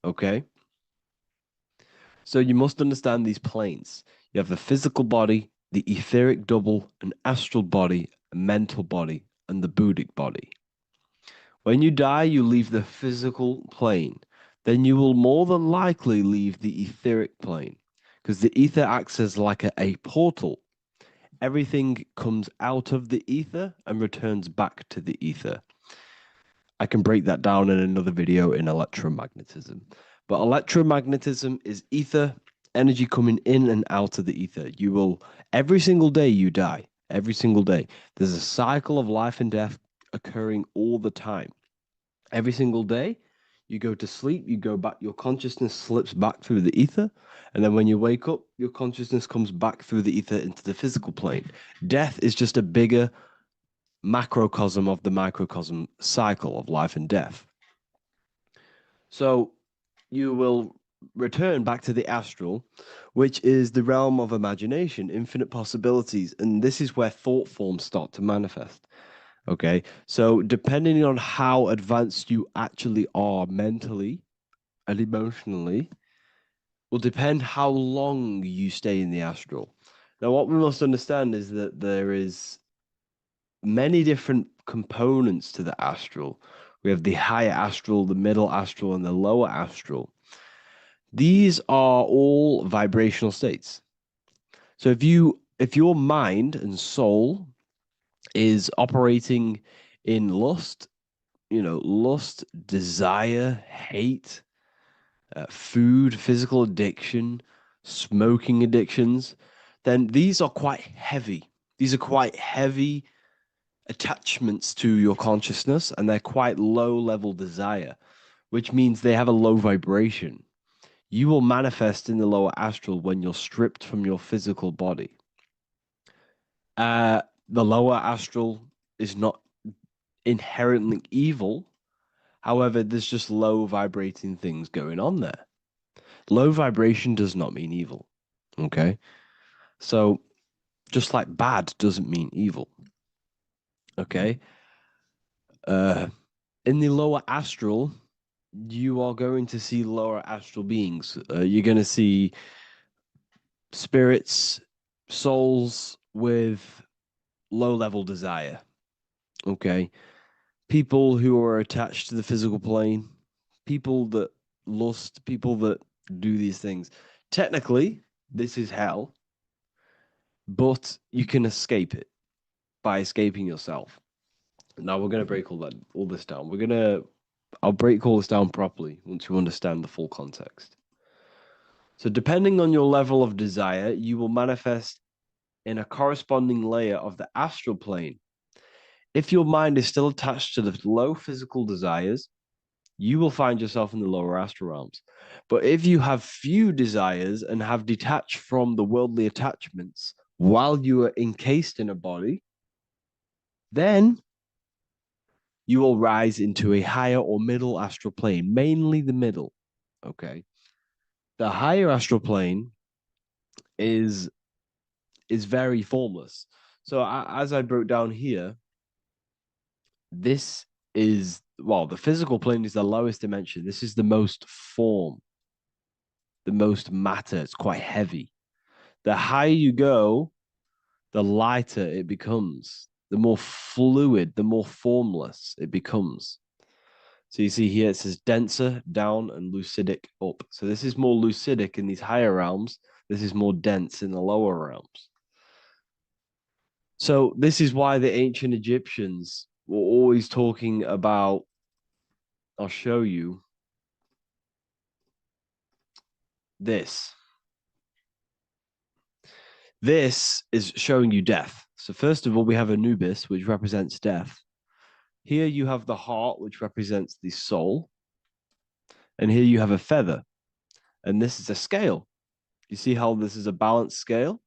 Okay? So you must understand these planes. You have the physical body, the etheric double, an astral body, a mental body, and the Buddhic body. When you die, you leave the physical plane. Then you will more than likely leave the etheric plane, because the ether acts as like a portal. Everything comes out of the ether and returns back to the ether. I can break that down in another video in electromagnetism. But electromagnetism is ether, energy coming in and out of the ether. You will, every single day you die, every single day. There's a cycle of life and death occurring all the time. Every single day, you go to sleep, you go back, your consciousness slips back through the ether. And then when you wake up, your consciousness comes back through the ether into the physical plane. Death is just a bigger macrocosm of the microcosm cycle of life and death. So you will return back to the astral, which is the realm of imagination, infinite possibilities. And this is where thought forms start to manifest. Okay, so depending on how advanced you actually are mentally and emotionally, will depend how long you stay in the astral. Now, what we must understand is that there is many different components to the astral. We have the higher astral, the middle astral, and the lower astral. These are all vibrational states. So if your mind and soul is operating in lust, lust, desire, hate, food, physical addiction, smoking addictions, then these are quite heavy. These are quite heavy attachments to your consciousness, and they're quite low level desire, which means they have a low vibration. You will manifest in the lower astral when you're stripped from your physical body. The lower astral is not inherently evil. However, there's just low vibrating things going on there. Low vibration does not mean evil. Okay? So, just like bad doesn't mean evil. Okay? In the lower astral, you are going to see lower astral beings. You're going to see spirits, souls with low level desire. Okay? People who are attached to the physical plane, people that lust, people that do these things. Technically, this is hell, but you can escape it by escaping yourself. Now we're going to break all this down. I'll break all this down properly once you understand the full context. So depending on your level of desire, you will manifest in a corresponding layer of the astral plane. If your mind is still attached to the low physical desires, you will find yourself in the lower astral realms. But if you have few desires and have detached from the worldly attachments while you are encased in a body, then you will rise into a higher or middle astral plane, mainly the middle. Okay. The higher astral plane is very formless. So as I broke down here, this is, well, the physical plane is the lowest dimension. This is the most form, the most matter. It's quite heavy. The higher you go, the lighter it becomes, the more fluid, the more formless it becomes. So you see here it says denser down and lucidic up. So this is more lucidic in these higher realms. This is more dense in the lower realms. So this is why the ancient Egyptians were always talking about, I'll show you this. This is showing you death. So first of all, we have Anubis, which represents death. Here you have the heart, which represents the soul. And here you have a feather. And this is a scale. You see how this is a balanced scale?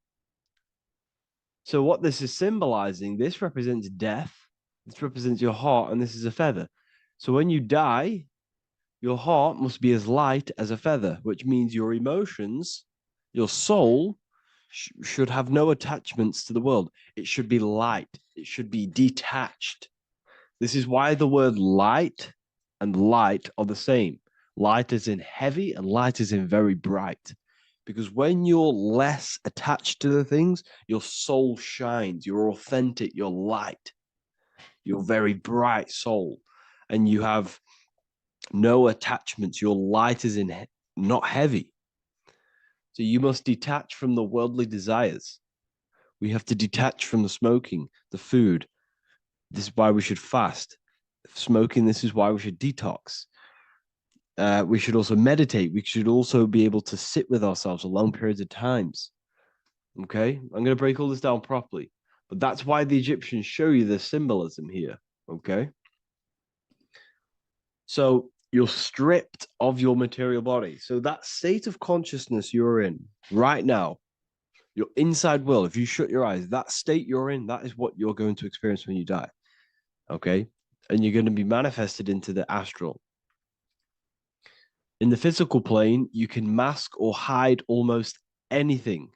So what this is symbolizing, this represents death. This represents your heart, and this is a feather. So when you die, your heart must be as light as a feather, which means your emotions, your soul, should have no attachments to the world. It should be light. It should be detached. This is why the word light and light are the same. Light is in heavy and light is in very bright. Because when you're less attached to the things, your soul shines. You're authentic. You're light. You're very bright soul. And you have no attachments. Your light is in not heavy. So you must detach from the worldly desires. We have to detach from the smoking, the food. This is why we should fast. Smoking, this is why we should detox. We should also meditate. We should also be able to sit with ourselves for long periods of times. Okay, I'm going to break all this down properly. But that's why the Egyptians show you the symbolism here. Okay. So you're stripped of your material body. So that state of consciousness you're in right now, your inside will, if you shut your eyes, that state you're in, that is what you're going to experience when you die. Okay. And you're going to be manifested into the astral. In the physical plane, you can mask or hide almost anything.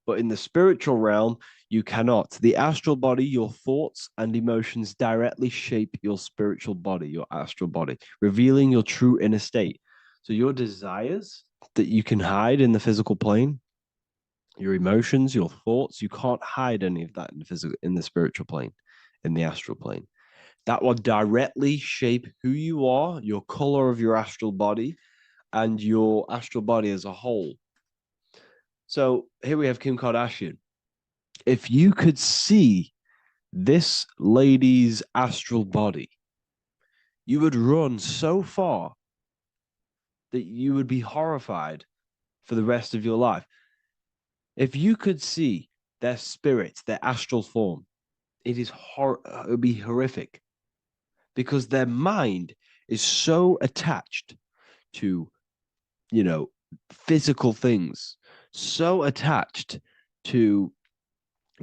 But in the spiritual realm, you cannot. The astral body, your thoughts and emotions directly shape your spiritual body, your astral body, revealing your true inner state. So your desires that you can hide in the physical plane, your emotions, your thoughts, you can't hide any of that in the spiritual plane, in the astral plane. That will directly shape who you are, your color of your astral body, and your astral body as a whole. So here we have Kim Kardashian. If you could see this lady's astral body, you would run so far that you would be horrified for the rest of your life. If you could see their spirit, their astral form, it would be horrific because their mind is so attached to, physical things, so attached to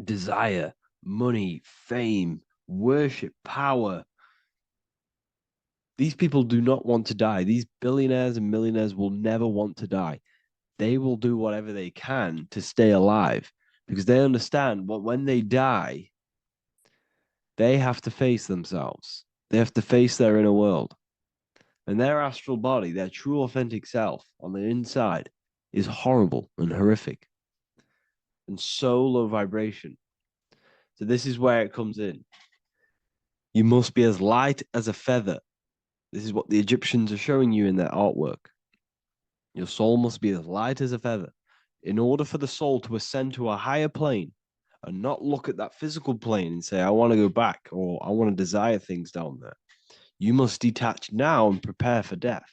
desire, money, fame, worship, power. These people do not want to die. These billionaires and millionaires will never want to die. They will do whatever they can to stay alive because they understand what when they die, they have to face themselves. They have to face their inner world. And their astral body, their true authentic self on the inside is horrible and horrific and so low vibration. So this is where it comes in. You must be as light as a feather. This is what the Egyptians are showing you in their artwork. Your soul must be as light as a feather. In order for the soul to ascend to a higher plane and not look at that physical plane and say, I want to go back or I want to desire things down there, you must detach now and prepare for death.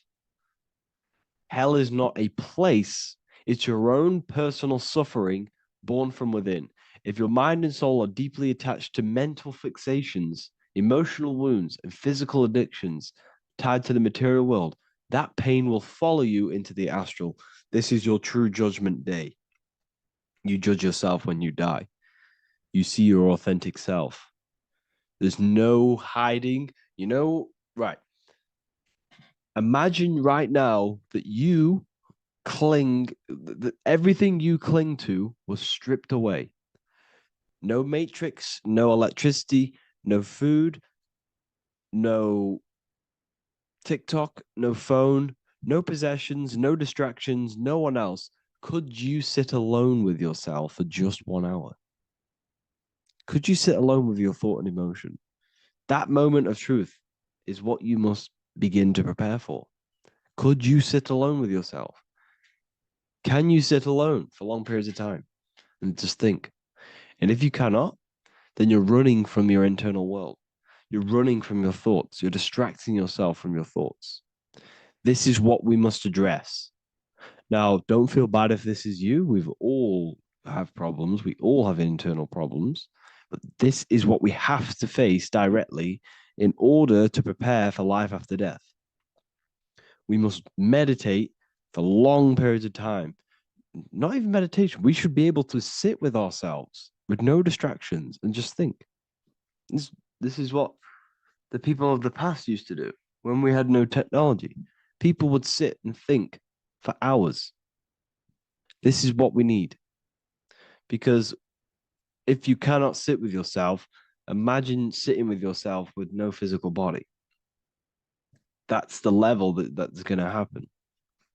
Hell is not a place, it's your own personal suffering born from within. If your mind and soul are deeply attached to mental fixations, emotional wounds, and physical addictions tied to the material world, that pain will follow you into the astral. This is your true judgment day. You judge yourself when you die. You see your authentic self. There's no hiding. Right. Imagine right now that you that everything you cling to was stripped away. No matrix, no electricity, no food, no TikTok, no phone, no possessions, no distractions, no one else. Could you sit alone with yourself for just 1 hour? Could you sit alone with your thought and emotion? That moment of truth is what you must begin to prepare for. Could you sit alone with yourself? Can you sit alone for long periods of time and just think? And if you cannot, then you're running from your internal world. You're running from your thoughts. You're distracting yourself from your thoughts. This is what we must address. Now, don't feel bad if this is you. We've all have problems. We all have internal problems. But this is what we have to face directly in order to prepare for life after death. We must meditate for long periods of time. Not even meditation. We should be able to sit with ourselves with no distractions and just think. This is what the people of the past used to do when we had no technology. People would sit and think for hours. This is what we need. Because if you cannot sit with yourself, imagine sitting with yourself with no physical body. That's the level that's going to happen.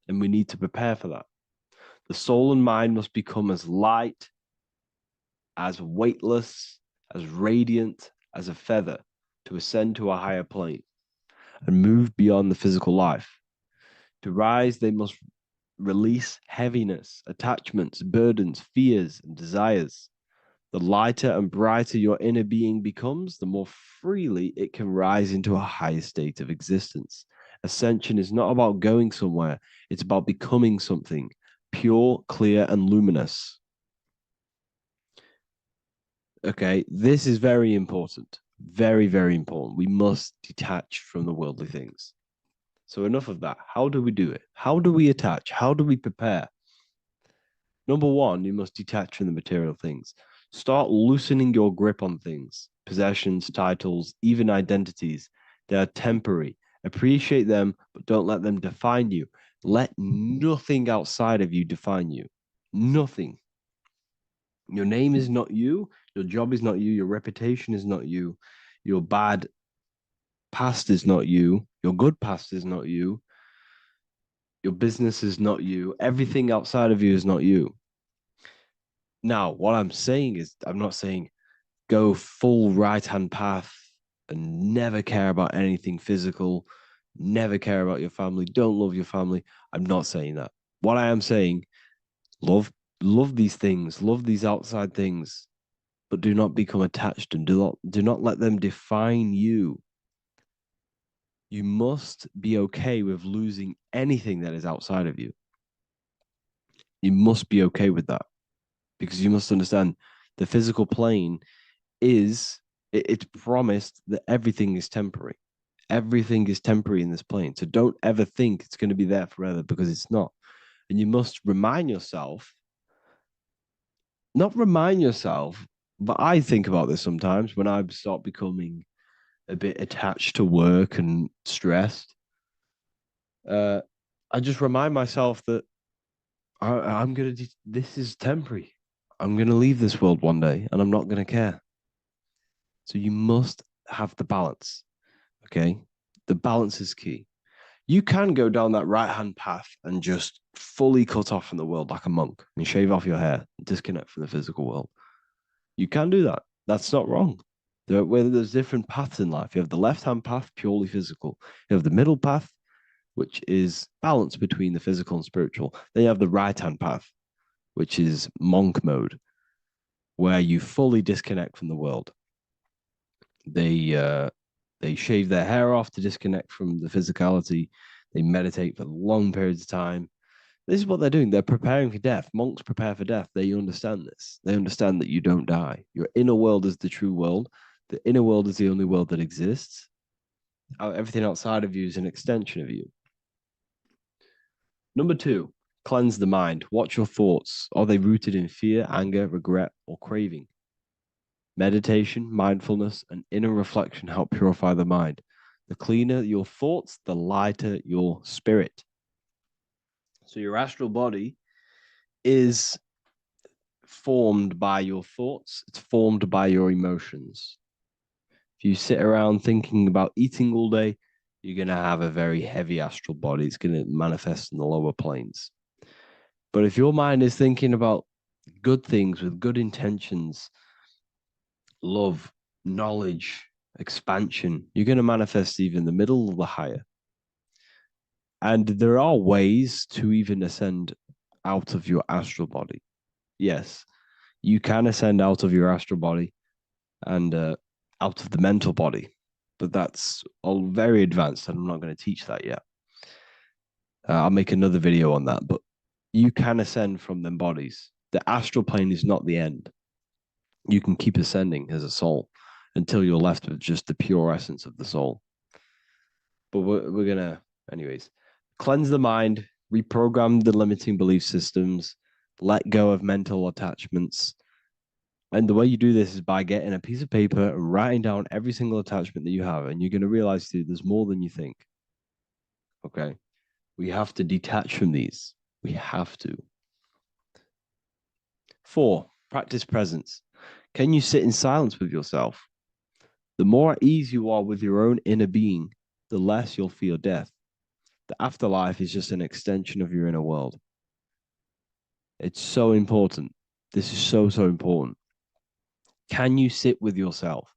And we need to prepare for that. The soul and mind must become as light, as weightless, as radiant as a feather to ascend to a higher plane and move beyond the physical life. To rise, they must release heaviness, attachments, burdens, fears, and desires. The lighter and brighter your inner being becomes, the more freely it can rise into a higher state of existence. Ascension is not about going somewhere, it's about becoming something pure, clear, and luminous. Okay, this is very important. Very, very important. We must detach from the worldly things. So, enough of that. How do we do it? How do we attach? How do we prepare? Number one, you must detach from the material things. Start loosening your grip on things, possessions, titles, even identities. They are temporary. Appreciate them, but don't let them define you. Let nothing outside of you define you. Nothing. Your name is not you. Your job is not you. Your reputation is not you. Your bad past is not you. Your good past is not you. Your business is not you. Everything outside of you is not you. Now, what I'm saying is, I'm not saying go full right hand path and never care about anything physical, never care about your family, don't love your family. I'm not saying that. What I am saying, love these things, love these outside things, but do not become attached and do not let them define you. You must be okay with losing anything that is outside of you. You must be okay with that because you must understand the physical plane it's promised that everything is temporary. Everything is temporary in this plane. So don't ever think it's going to be there forever because it's not. And you must remind yourself, not remind yourself, but I think about this sometimes when I start becoming a bit attached to work and stressed. I just remind myself that I'm going to, this is temporary. I'm going to leave this world one day and I'm not going to care. So you must have the balance. Okay. The balance is key. You can go down that right hand path and just fully cut off from the world like a monk and shave off your hair, disconnect from the physical world. You can do that. That's not wrong. There's different paths in life. You have the left hand path, purely physical. You have the middle path, which is balance between the physical and spiritual. Then you have the right hand path, which is monk mode, where you fully disconnect from the world. They shave their hair off to disconnect from the physicality. They meditate for long periods of time. This is what they're doing. They're preparing for death. Monks prepare for death. They understand this. They understand that you don't die. Your inner world is the true world. The inner world is the only world that exists. Everything outside of you is an extension of you. Number 2, cleanse the mind. Watch your thoughts. Are they rooted in fear, anger, regret, or craving? Meditation, mindfulness, and inner reflection help purify the mind. The cleaner your thoughts, the lighter your spirit. So your astral body is formed by your thoughts. It's formed by your emotions. If you sit around thinking about eating all day, you're going to have a very heavy astral body. It's going to manifest in the lower planes. But if your mind is thinking about good things with good intentions, love, knowledge, expansion, you're going to manifest even the middle or the higher. And there are ways to even ascend out of your astral body. Yes, you can ascend out of your astral body and out of the mental body, but that's all very advanced, and I'm not going to teach that yet. I'll make another video on that, but you can ascend from them bodies. The astral plane is not the end. You can keep ascending as a soul until you're left with just the pure essence of the soul. But we're going to, anyways, cleanse the mind, reprogram the limiting belief systems, let go of mental attachments. And the way you do this is by getting a piece of paper and writing down every single attachment that you have. And you're going to realize, dude, there's more than you think. Okay. We have to detach from these. We have to. 4, practice presence. Can you sit in silence with yourself? The more at ease you are with your own inner being, the less you'll feel death. The afterlife is just an extension of your inner world. It's so important. This is so, so important. Can you sit with yourself?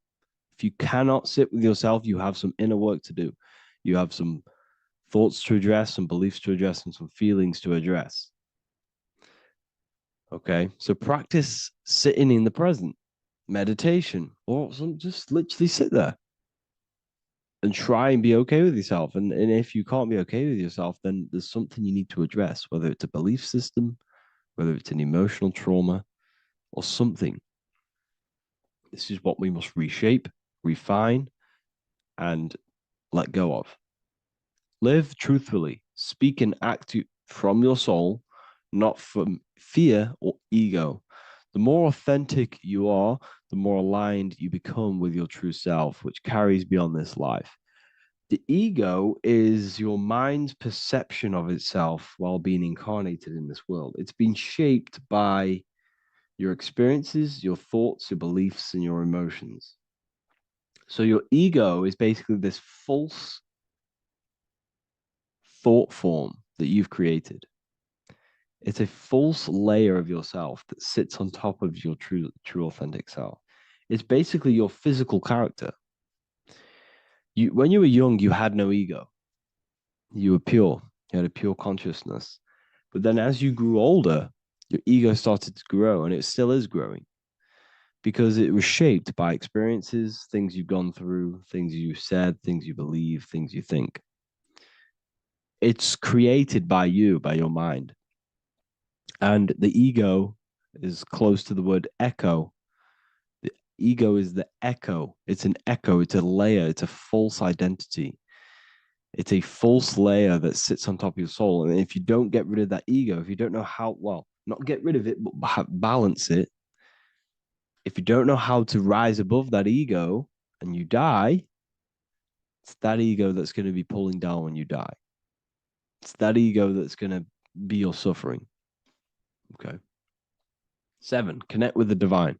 If you cannot sit with yourself, you have some inner work to do. You have some thoughts to address, some beliefs to address, and some feelings to address. Okay, so practice sitting in the present, meditation, or just literally sit there and try and be okay with yourself. And if you can't be okay with yourself, then there's something you need to address, whether it's a belief system, whether it's an emotional trauma, or something. This is what we must reshape, refine, and let go of. Live truthfully. Speak and act from your soul, not from fear or ego. The more authentic you are, the more aligned you become with your true self, which carries beyond this life. The ego is your mind's perception of itself while being incarnated in this world. It's been shaped by your experiences, your thoughts, your beliefs, and your emotions. So your ego is basically this false thought form that you've created. It's a false layer of yourself that sits on top of your true authentic self. It's basically your physical character. When you were young, you had no ego. You were pure. You had a pure consciousness. But then as you grew older, your ego started to grow, and it still is growing because it was shaped by experiences, things you've gone through, things you said, things you believe, things you think. It's created by you, by your mind. And the ego is close to the word echo. The ego is the echo. It's an echo. It's a layer. It's a false identity. It's a false layer that sits on top of your soul. And if you don't get rid of that ego, if you don't know how, well, not get rid of it, but balance it. If you don't know how to rise above that ego and you die, it's that ego that's going to be pulling down when you die. It's that ego that's going to be your suffering. Okay. 7, connect with the divine,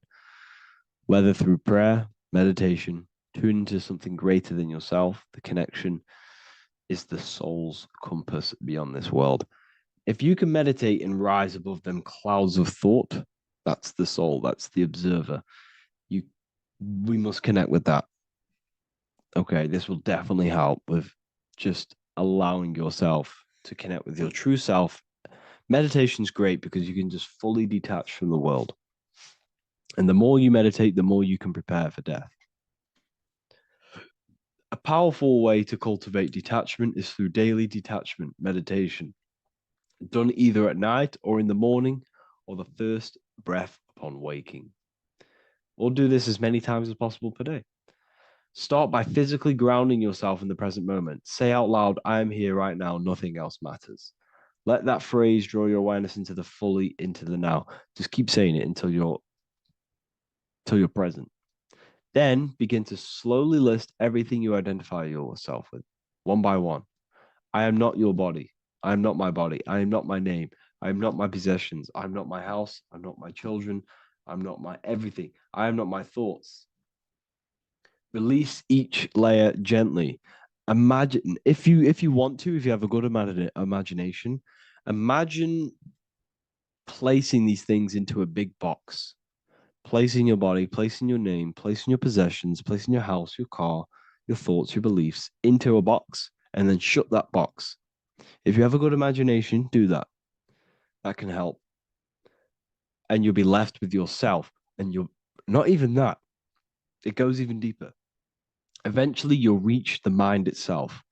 whether through prayer, meditation, tune into something greater than yourself. The connection is the soul's compass beyond this world. If you can meditate and rise above them clouds of thought, that's the soul, that's the observer. We must connect with that. Okay, this will definitely help with just allowing yourself to connect with your true self, Meditation's great because you can just fully detach from the world. And the more you meditate, the more you can prepare for death. A powerful way to cultivate detachment is through daily detachment meditation, done either at night or in the morning or the first breath upon waking. Or do this as many times as possible per day. Start by physically grounding yourself in the present moment. Say out loud, I am here right now, nothing else matters. Let that phrase draw your awareness into the now. Just keep saying it until you're present. Then begin to slowly list everything you identify yourself with, one by one. I am not your body. I am not my body. I am not my name. I am not my possessions. I'm not my house. I'm not my children. I'm not my everything. I am not my thoughts. Release each layer gently. Imagine, if you want to, if you have a good imagination, imagine placing these things into a big box. Placing your body, placing your name, placing your possessions, placing your house, your car, your thoughts, your beliefs into a box, and then shut that box. If you have a good imagination, do that. That can help. And you'll be left with yourself. And you're not even that. It goes even deeper. Eventually, you'll reach the mind itself.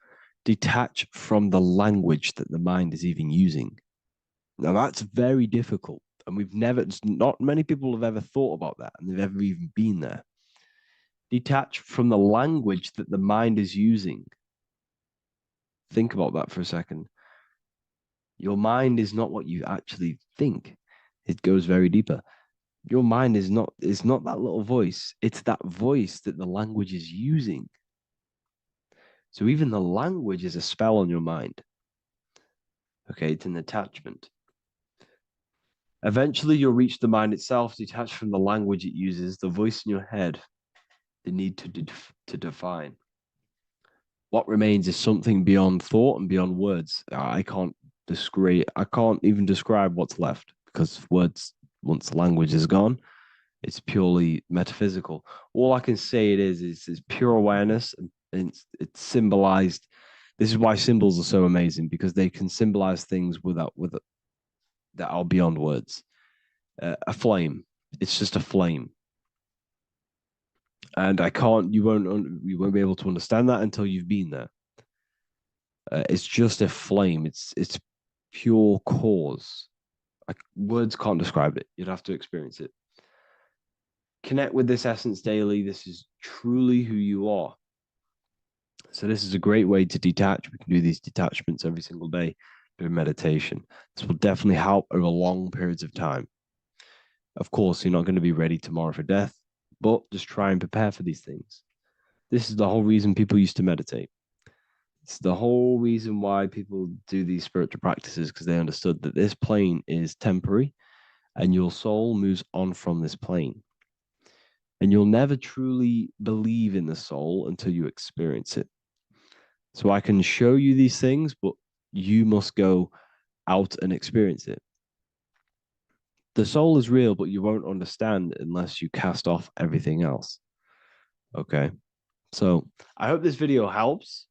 Detach from the language that the mind is even using. Now, that's very difficult. And not many people have ever thought about that, and they've ever even been there. Detach from the language that the mind is using. Think about that for a second. Your mind is not what you actually think. It goes very deeper. Your mind is not that little voice. It's that voice that the language is using. So even the language is a spell on your mind. Okay, it's an attachment. Eventually, you'll reach the mind itself, detached from the language it uses, the voice in your head, the need to define. What remains is something beyond thought and beyond words. I can't even describe what's left, because words, once the language is gone, it's purely metaphysical. All I can say it is pure awareness, and it's symbolized. This is why symbols are so amazing, because they can symbolize things that are beyond words. A flame. It's just a flame. And you won't be able to understand that until you've been there. It's just a flame. It's pure cause. Words can't describe it. You'd have to experience it. Connect with this essence daily. This is truly who you are. So this is a great way to detach. We can do these detachments every single day during meditation. This will definitely help over long periods of time. Of course, you're not going to be ready tomorrow for death, but just try and prepare for these things. This is the whole reason people used to meditate. It's the whole reason why people do these spiritual practices, because they understood that this plane is temporary and your soul moves on from this plane. And you'll never truly believe in the soul until you experience it. So I can show you these things, but you must go out and experience it. The soul is real, but you won't understand unless you cast off everything else. Okay. So I hope this video helps.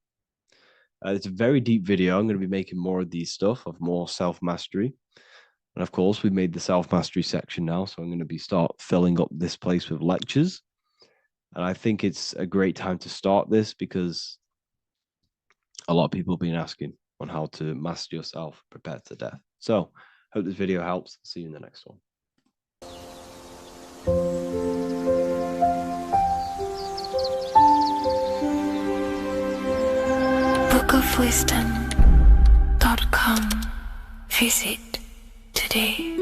It's a very deep video. I'm going to be making more of these stuff, of more self-mastery. And of course, we've made the self-mastery section now. So I'm going to start filling up this place with lectures. And I think it's a great time to start this, because a lot of people have been asking on how to master yourself, prepare to death. So hope this video helps. See you in the next one. bookofwisdom.com. Visit today.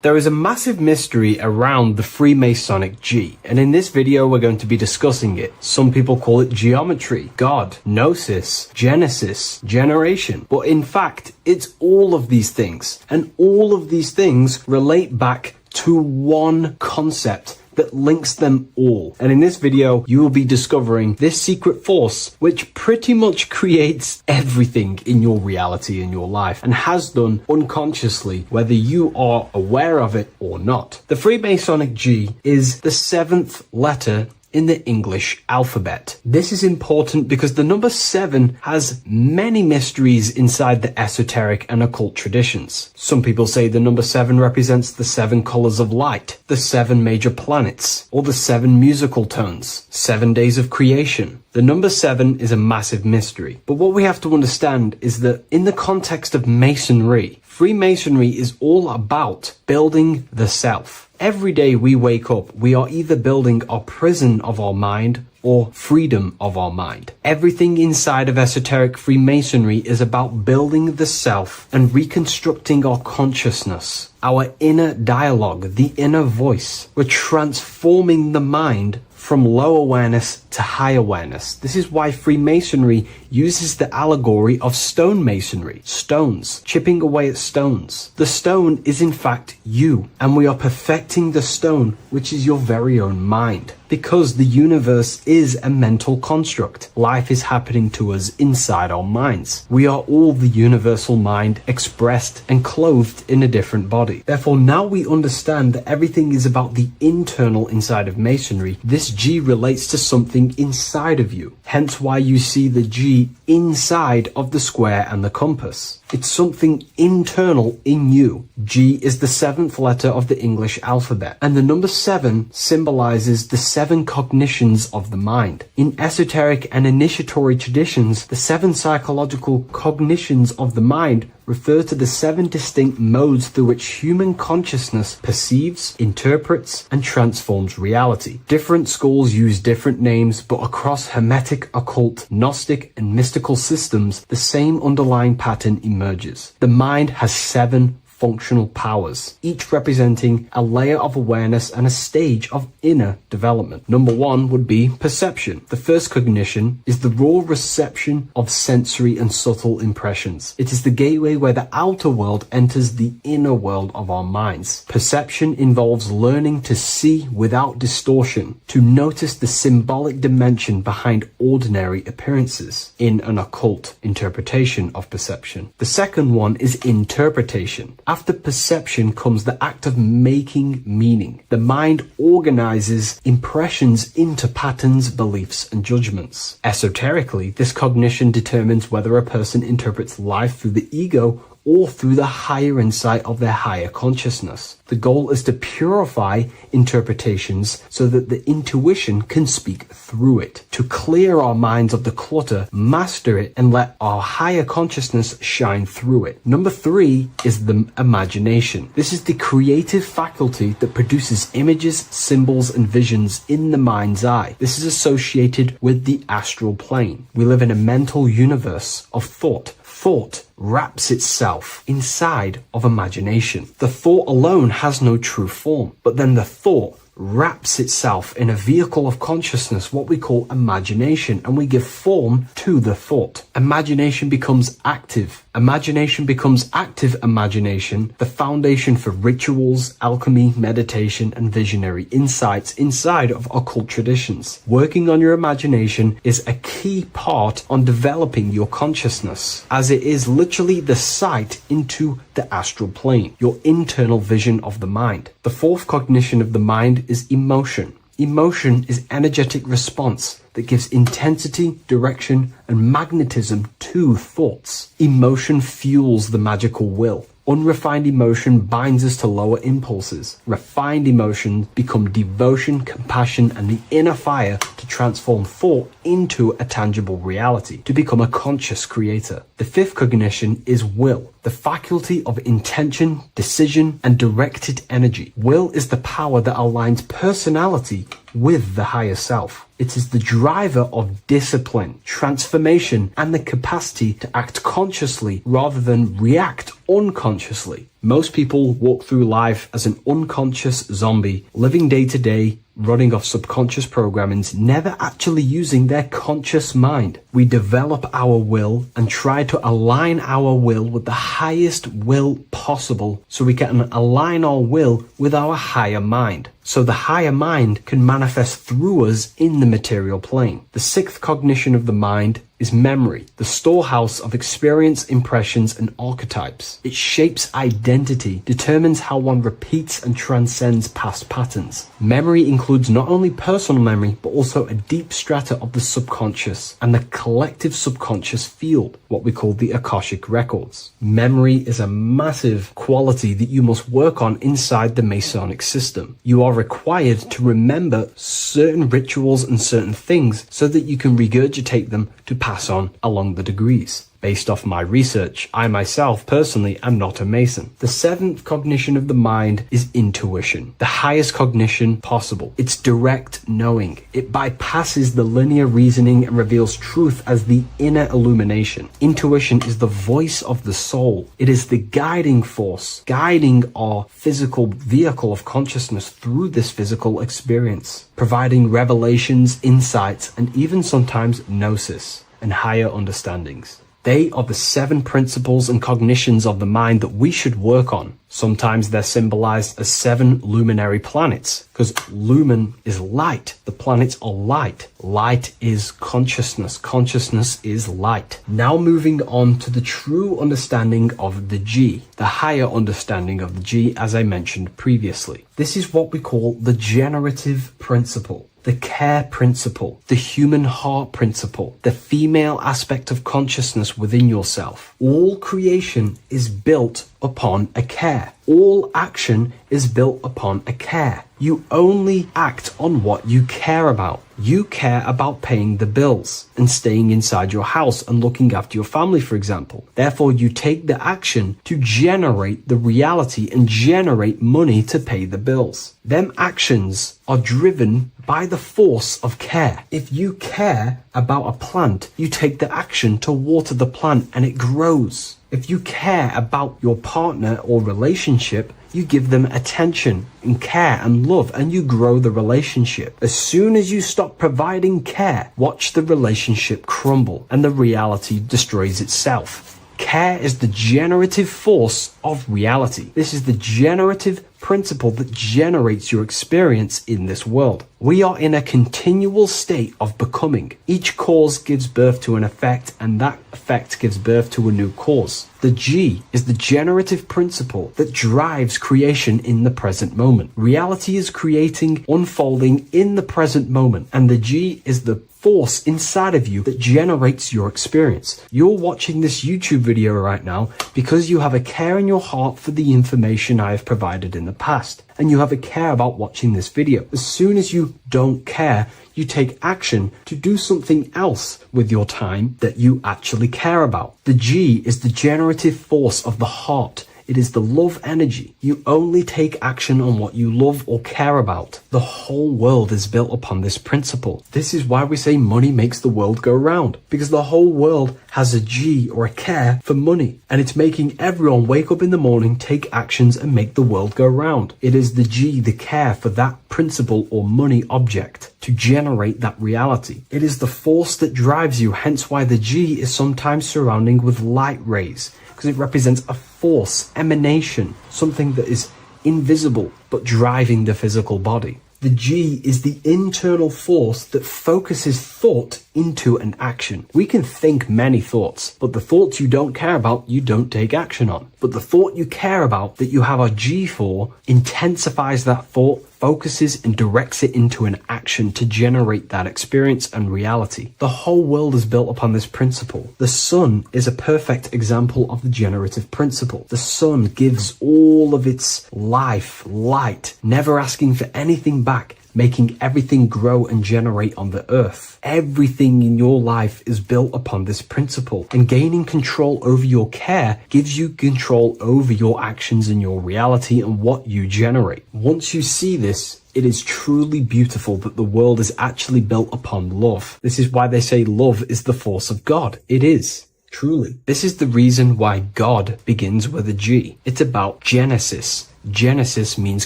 There is a massive mystery around the Freemasonic G, and in this video we're going to be discussing it. Some people call it geometry, God, gnosis, genesis, generation, but in fact it's all of these things, and all of these things relate back to one concept that links them all. And in this video, you will be discovering this secret force, which pretty much creates everything in your reality, in your life, and has done unconsciously, whether you are aware of it or not. The Freemasonic G is the 7th letter in the English alphabet. This is important because the number 7 has many mysteries inside the esoteric and occult traditions. Some people say the number 7 represents the 7 colors of light, the 7 major planets, or the 7 musical tones, 7 days of creation. The number 7 is a massive mystery, but what we have to understand is that in the context of Masonry, Freemasonry is all about building the self. Every day we wake up, we are either building our prison of our mind or freedom of our mind. Everything inside of esoteric Freemasonry is about building the self and reconstructing our consciousness, our inner dialogue, the inner voice. We're transforming the mind from low awareness to high awareness. This is why Freemasonry uses the allegory of stonemasonry, stones, chipping away at stones. The stone is in fact you, and we are perfecting the stone, which is your very own mind. Because the universe is a mental construct. Life is happening to us inside our minds. We are all the universal mind expressed and clothed in a different body. Therefore, now we understand that everything is about the internal inside of Masonry. This G relates to something inside of you. Hence why you see the G inside of the square and the compass. It's something internal in you. G is the 7th letter of the English alphabet, and the number 7 symbolizes the 7 cognitions of the mind. In esoteric and initiatory traditions, the 7 psychological cognitions of the mind refer to the 7 distinct modes through which human consciousness perceives, interprets, and transforms reality. Different schools use different names, but across Hermetic, occult, Gnostic, and mystical systems, the same underlying pattern emerges. The mind has 7 functional powers, each representing a layer of awareness and a stage of inner development. Number 1 would be perception. The first cognition is the raw reception of sensory and subtle impressions. It is the gateway where the outer world enters the inner world of our minds. Perception involves learning to see without distortion, to notice the symbolic dimension behind ordinary appearances in an occult interpretation of perception. The second one is interpretation. After perception comes the act of making meaning. The mind organizes impressions into patterns, beliefs, and judgments. Esoterically, this cognition determines whether a person interprets life through the ego or through the higher insight of their higher consciousness. The goal is to purify interpretations so that the intuition can speak through it, to clear our minds of the clutter, master it, and let our higher consciousness shine through it. Number 3 is the imagination. This is the creative faculty that produces images, symbols, and visions in the mind's eye. This is associated with the astral plane. We live in a mental universe of thought. Thought wraps itself inside of imagination. The thought alone has no true form, but then the thought wraps itself in a vehicle of consciousness, what we call imagination, and we give form to the thought. Imagination becomes active. Imagination becomes active imagination, the foundation for rituals, alchemy, meditation, and visionary insights inside of occult traditions. Working on your imagination is a key part on developing your consciousness, as it is literally the sight into the astral plane, your internal vision of the mind. The fourth cognition of the mind is emotion. Emotion is energetic response that gives intensity, direction, and magnetism to thoughts. Emotion fuels the magical will. Unrefined emotion binds us to lower impulses. Refined emotions become devotion, compassion, and the inner fire to transform thought into a tangible reality, to become a conscious creator. The fifth cognition is will, the faculty of intention, decision, and directed energy. Will is the power that aligns personality with the higher self. It is the driver of discipline, transformation, and the capacity to act consciously rather than react unconsciously. Most people walk through life as an unconscious zombie, living day to day, running off subconscious programmings, never actually using their conscious mind. We develop our will and try to align our will with the highest will possible so we can align our will with our higher mind. so the higher mind can manifest through us in the material plane. The sixth cognition of the mind is memory, the storehouse of experience, impressions, and archetypes. It shapes identity, determines how one repeats and transcends past patterns. Memory includes not only personal memory, but also a deep strata of the subconscious and the collective subconscious field, what we call the Akashic records. Memory is a massive quality that you must work on inside the Masonic system. You are required to remember certain rituals and certain things so that you can regurgitate them to pass on along the degrees. Based off my research, I myself personally am not a Mason. The seventh cognition of the mind is intuition, the highest cognition possible. It's direct knowing. It bypasses the linear reasoning and reveals truth as the inner illumination. Intuition is the voice of the soul. It is the guiding force, guiding our physical vehicle of consciousness through this physical experience, providing revelations, insights, and even sometimes gnosis and higher understandings. They are the seven principles and cognitions of the mind that we should work on. Sometimes they're symbolized as seven luminary planets, because lumen is light. The planets are light. Light is consciousness. Consciousness is light. Now moving on to the true understanding of the G, the higher understanding of the G, as I mentioned previously. This is what we call the generative principle, the care principle, the human heart principle, the female aspect of consciousness within yourself. All creation is built upon a care. All action is built upon a care. You only act on what you care about. You care about paying the bills and staying inside your house and looking after your family, for example. Therefore, you take the action to generate the reality and generate money to pay the bills. Them actions are driven by the force of care. If you care about a plant, you take the action to water the plant and it grows. If you care about your partner or relationship, you give them attention and care and love, and you grow the relationship. As soon as you stop providing care, watch the relationship crumble and the reality destroys itself. Care is the generative force of reality. This is the generative principle that generates your experience in this world. We are in a continual state of becoming. Each cause gives birth to an effect, and that effect gives birth to a new cause. The G is the generative principle that drives creation in the present moment. Reality is creating, unfolding in the present moment, and the G is the force inside of you that generates your experience. You're watching this YouTube video right now because you have a care in your heart for the information I have provided in the past, and you have a care about watching this video. As soon as you don't care, you take action to do something else with your time that you actually care about. The G is the generative force of the heart. It is the love energy. You only take action on what you love or care about. The whole world is built upon this principle. This is why we say money makes the world go round, because the whole world has a G or a care for money, and it's making everyone wake up in the morning, take actions, and make the world go round. It is the G, the care for that principle or money object to generate that reality. It is the force that drives you, hence why the G is sometimes surrounding with light rays, because it represents a force, emanation, something that is invisible but driving the physical body. The G is the internal force that focuses thought into an action. We can think many thoughts, but the thoughts you don't care about, you don't take action on. But the thought you care about, that you have a G for, intensifies that thought, focuses and directs it into an action to generate that experience and reality. The whole world is built upon this principle. The sun is a perfect example of the generative principle. The sun gives all of its life, light, never asking for anything back, making everything grow and generate on the earth. Everything in your life is built upon this principle, and gaining control over your care gives you control over your actions and your reality and what you generate. Once you see this, it is truly beautiful that the world is actually built upon love. This is why they say love is the force of God. It is. Truly. This is the reason why God begins with a G. It's about Genesis. Genesis means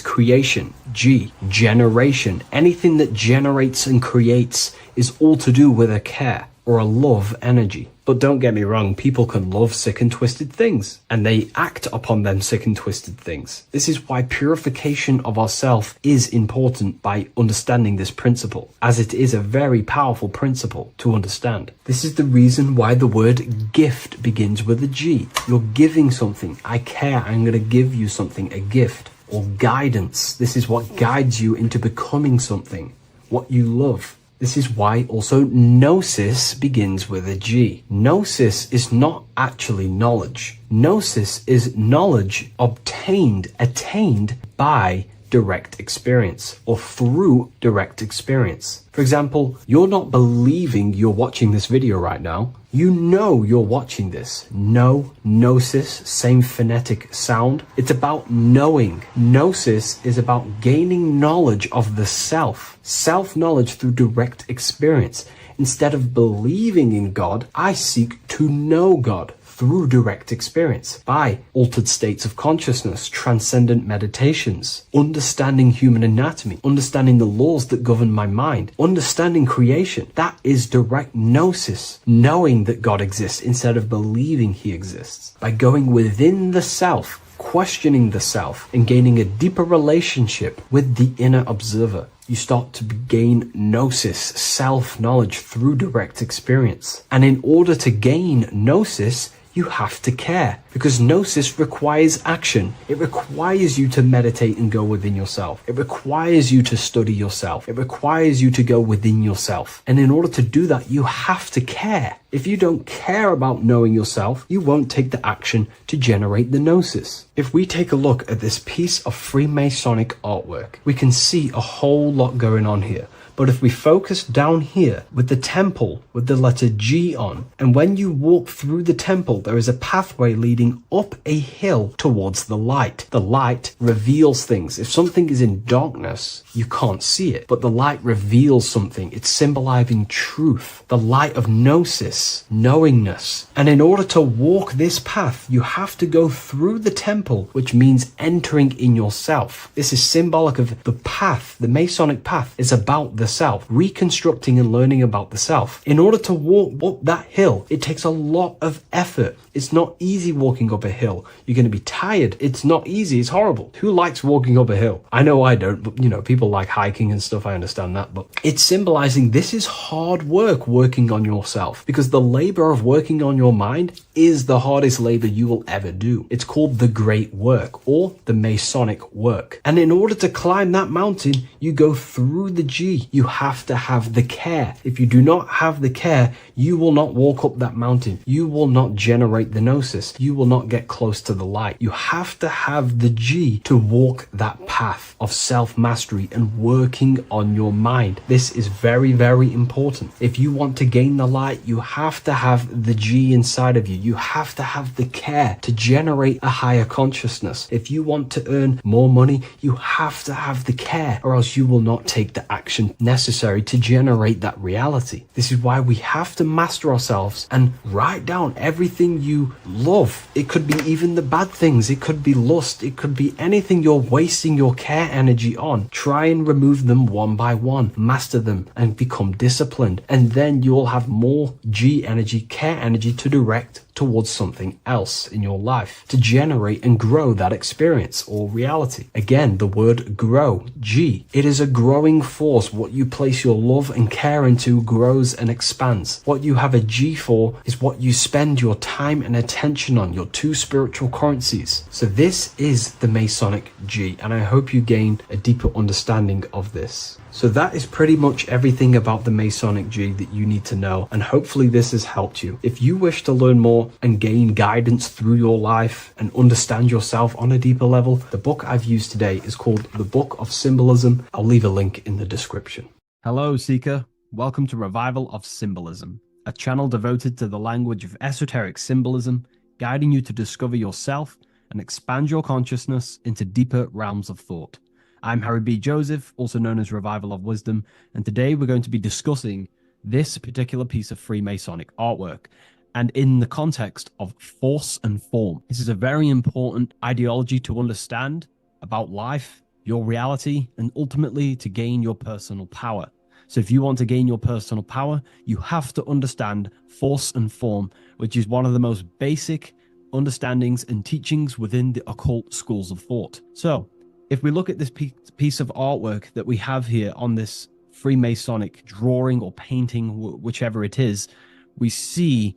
creation. G, generation. Anything that generates and creates is all to do with a care or a love energy. But don't get me wrong, people can love sick and twisted things, and they act upon them sick and twisted things. This is why purification of ourself is important by understanding this principle, as it is a very powerful principle to understand. This is the reason why the word gift begins with a G. You're giving something. I care, I'm going to give you something, a gift. Or guidance. This is what guides you into becoming something, what you love. This is why also gnosis begins with a G. Gnosis is not actually knowledge. Gnosis is knowledge attained by direct experience or through direct experience. For example, you're not believing you're watching this video right now. You know you're watching this. Gnosis, same phonetic sound. It's about knowing. Gnosis is about gaining knowledge of the self. Self-knowledge through direct experience. Instead of believing in God, I seek to know God through direct experience, by altered states of consciousness, transcendent meditations, understanding human anatomy, understanding the laws that govern my mind, understanding creation. That is direct gnosis, knowing that God exists instead of believing he exists. By going within the self, questioning the self, and gaining a deeper relationship with the inner observer. You start to gain gnosis, self-knowledge through direct experience. And in order to gain gnosis, you have to care, because gnosis requires action. It requires you to meditate and go within yourself. It requires you to study yourself. It requires you to go within yourself. And in order to do that, you have to care. If you don't care about knowing yourself, you won't take the action to generate the gnosis. If we take a look at this piece of Freemasonic artwork, we can see a whole lot going on here. But if we focus down here with the temple with the letter G on, and when you walk through the temple, there is a pathway leading up a hill towards the light. The light reveals things. If something is in darkness, you can't see it, but the light reveals something. It's symbolizing truth, the light of gnosis, knowingness. And in order to walk this path, you have to go through the temple, which means entering in yourself. This is symbolic of the path. The Masonic path is about the self, reconstructing and learning about the self. In order to walk up that hill, it takes a lot of effort. It's not easy walking up a hill. You're going to be tired. It's not easy. It's horrible. Who likes walking up a hill? I know I don't, but people like hiking and stuff. I understand that, but it's symbolizing this is hard work, working on yourself, because the labor of working on your mind is the hardest labor you will ever do. It's called the great work or the Masonic work. And in order to climb that mountain, you go through the G. You have to have the care. If you do not have the care, you will not walk up that mountain. You will not generate the gnosis. You will not get close to the light. You have to have the G to walk that path of self-mastery and working on your mind. This is very, very important. If you want to gain the light, you have to have the G inside of you. You have to have the care to generate a higher consciousness. If you want to earn more money, you have to have the care, or else you will not take the action necessary to generate that reality. This is why we have to master ourselves and write down everything you love. It could be even the bad things. It could be lust. It could be anything you're wasting your care energy on. Try and remove them one by one. Master them and become disciplined. And then you'll have more G energy, care energy to direct towards something else in your life to generate and grow that experience or reality. Again, the word grow, G. It is a growing force. What you place your love and care into grows and expands. What you have a G for is what you spend your time and attention on, your two spiritual currencies. So this is the Masonic G, and I hope you gain a deeper understanding of this. So that is pretty much everything about the Masonic G that you need to know, and hopefully this has helped you. If you wish to learn more and gain guidance through your life and understand yourself on a deeper level, the book I've used today is called The Book of Symbolism. I'll leave a link in the description. Hello, Seeker. Welcome to Revival of Symbolism, a channel devoted to the language of esoteric symbolism, guiding you to discover yourself and expand your consciousness into deeper realms of thought. I'm Harry B. Joseph, also known as Revival of Wisdom, and today we're going to be discussing this particular piece of Freemasonic artwork, and in the context of force and form. This is a very important ideology to understand about life, your reality, and ultimately to gain your personal power. So if you want to gain your personal power, you have to understand force and form, which is one of the most basic understandings and teachings within the occult schools of thought. So if we look at this piece of artwork that we have here on this Freemasonic drawing or painting, whichever it is, we see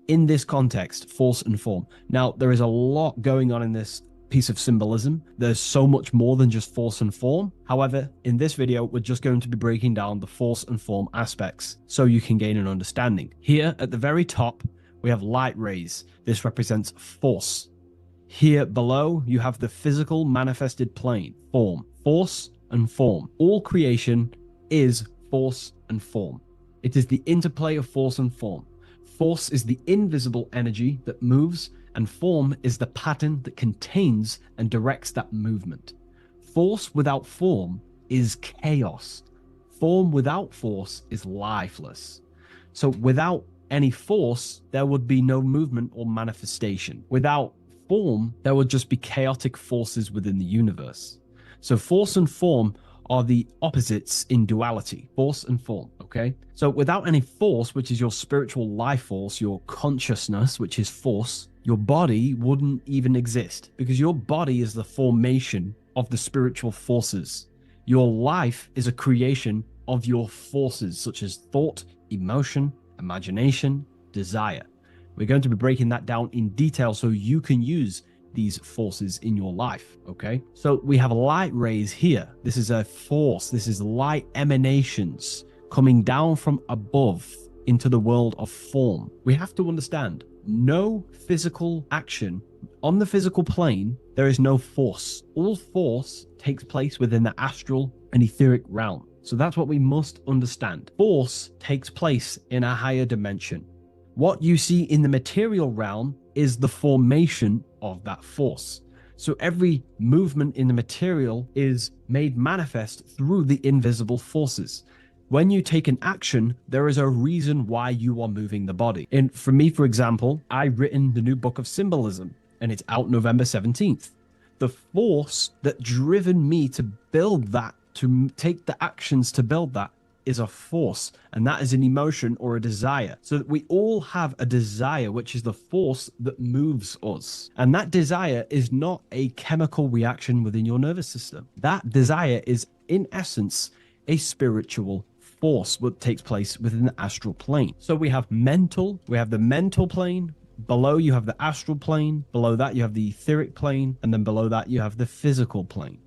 in this context force and form. Now, there is a lot going on in this piece of symbolism. There's so much more than just force and form. However, in this video, we're just going to be breaking down the force and form aspects so you can gain an understanding. Here at the very top, we have light rays. This represents force. Here below, you have the physical manifested plane, form, force and form. All creation is force and form. It is the interplay of force and form. Force is the invisible energy that moves, and form is the pattern that contains and directs that movement. Force without form is chaos. Form without force is lifeless. So without any force, there would be no movement or manifestation. Without form, there would just be chaotic forces within the universe. So force and form are the opposites in duality, force and form, okay? So without any force, which is your spiritual life force, your consciousness, which is force, your body wouldn't even exist, because your body is the formation of the spiritual forces. Your life is a creation of your forces, such as thought, emotion, imagination, desire. We're going to be breaking that down in detail so you can use these forces in your life, okay? So we have light rays here. This is a force. This is light emanations coming down from above into the world of form. We have to understand, no physical action on the physical plane, there is no force. All force takes place within the astral and etheric realm. So that's what we must understand. Force takes place in a higher dimension. What you see in the material realm is the formation of that force. So every movement in the material is made manifest through the invisible forces. When you take an action, there is a reason why you are moving the body. And for me, for example, I've written the new book of symbolism, and it's out November 17th. The force that driven me to build that, to take the actions to build that, is a force, and that is an emotion or a desire. So that we all have a desire, which is the force that moves us. And that desire is not a chemical reaction within your nervous system. That desire is, in essence, a spiritual force what takes place within the astral plane. So we have the mental plane. Below you have the astral plane. Below that you have the etheric plane. And then below that you have the physical plane.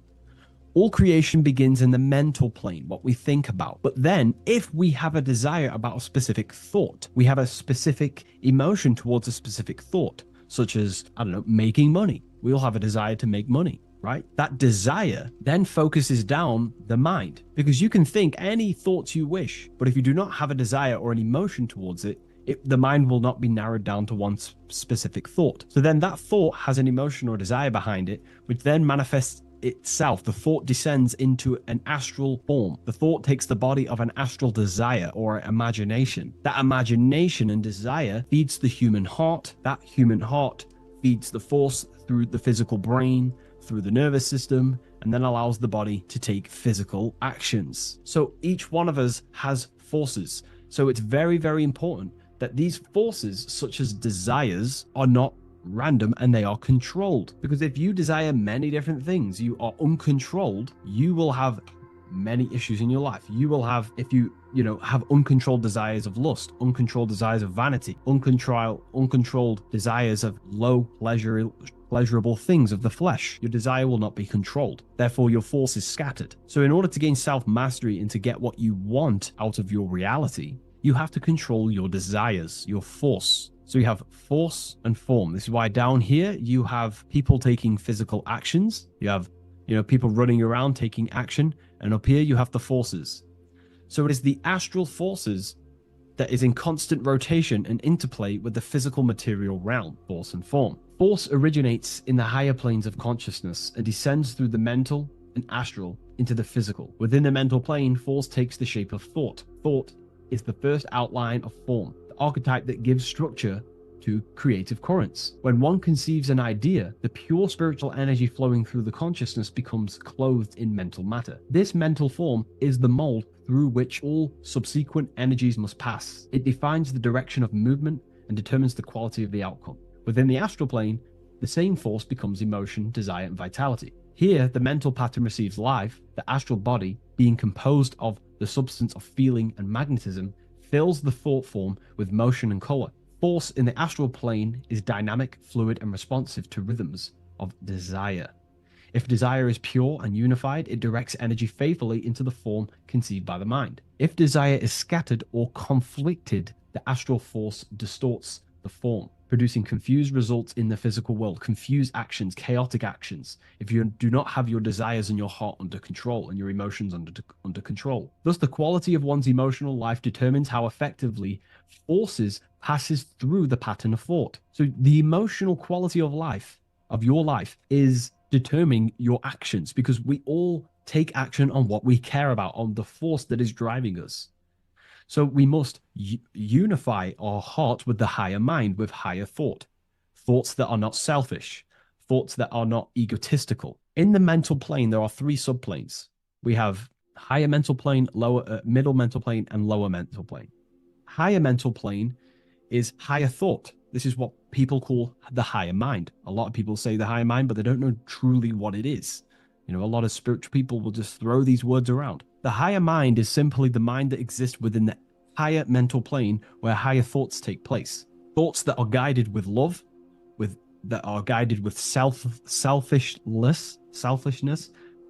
All creation begins in the mental plane, what we think about. But then if we have a desire about a specific thought, we have a specific emotion towards a specific thought, such as, I don't know, making money. We all have a desire to make money, right? That desire then focuses down the mind, because you can think any thoughts you wish, but if you do not have a desire or an emotion towards it, the mind will not be narrowed down to one specific thought. So then that thought has an emotion or desire behind it, which then manifests itself. The thought descends into an astral form. The thought takes the body of an astral desire or imagination. That imagination and desire feeds the human heart. That human heart feeds the force through the physical brain, through the nervous system, and then allows the body to take physical actions. So each one of us has forces. So it's very, very important that these forces, such as desires, are not random and they are controlled. Because if you desire many different things, you are uncontrolled, you will have many issues in your life. You will have, if you have uncontrolled desires of lust, uncontrolled desires of vanity, uncontrolled desires of low pleasurable things of the flesh, your desire will not be controlled. Therefore, your force is scattered. So in order to gain self-mastery and to get what you want out of your reality, you have to control your desires, your force. So you have force and form. This is why down here you have people taking physical actions. You have, people running around taking action. And up here you have the forces. So it is the astral forces that is in constant rotation and interplay with the physical material realm, force and form. Force originates in the higher planes of consciousness and descends through the mental and astral into the physical. Within the mental plane, force takes the shape of thought. Thought is the first outline of form, the archetype that gives structure to creative currents. When one conceives an idea, the pure spiritual energy flowing through the consciousness becomes clothed in mental matter. This mental form is the mold through which all subsequent energies must pass. It defines the direction of movement and determines the quality of the outcome. Within the astral plane, the same force becomes emotion, desire, and vitality. Here, the mental pattern receives life. The astral body, being composed of the substance of feeling and magnetism, fills the thought form with motion and color. Force in the astral plane is dynamic, fluid, and responsive to rhythms of desire. If desire is pure and unified, it directs energy faithfully into the form conceived by the mind. If desire is scattered or conflicted, the astral force distorts the form, producing confused results in the physical world, confused actions, chaotic actions, if you do not have your desires and your heart under control and your emotions under control. Thus, the quality of one's emotional life determines how effectively forces passes through the pattern of thought. So the emotional quality of life, of your life, is determining your actions, because we all take action on what we care about, on the force that is driving us. So we must unify our heart with the higher mind, with higher thought, thoughts that are not selfish, thoughts that are not egotistical. In the mental plane, there are three subplanes. We have higher mental plane, lower, middle mental plane, and lower mental plane. Higher mental plane is higher thought. This is what people call the higher mind. A lot of people say the higher mind, but they don't know truly what it is. You know, a lot of spiritual people will just throw these words around. The higher mind is simply the mind that exists within the higher mental plane where higher thoughts take place. Thoughts that are guided with love, that are guided with selfishness,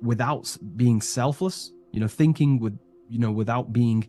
without being selfless, you know, thinking with, you know, without being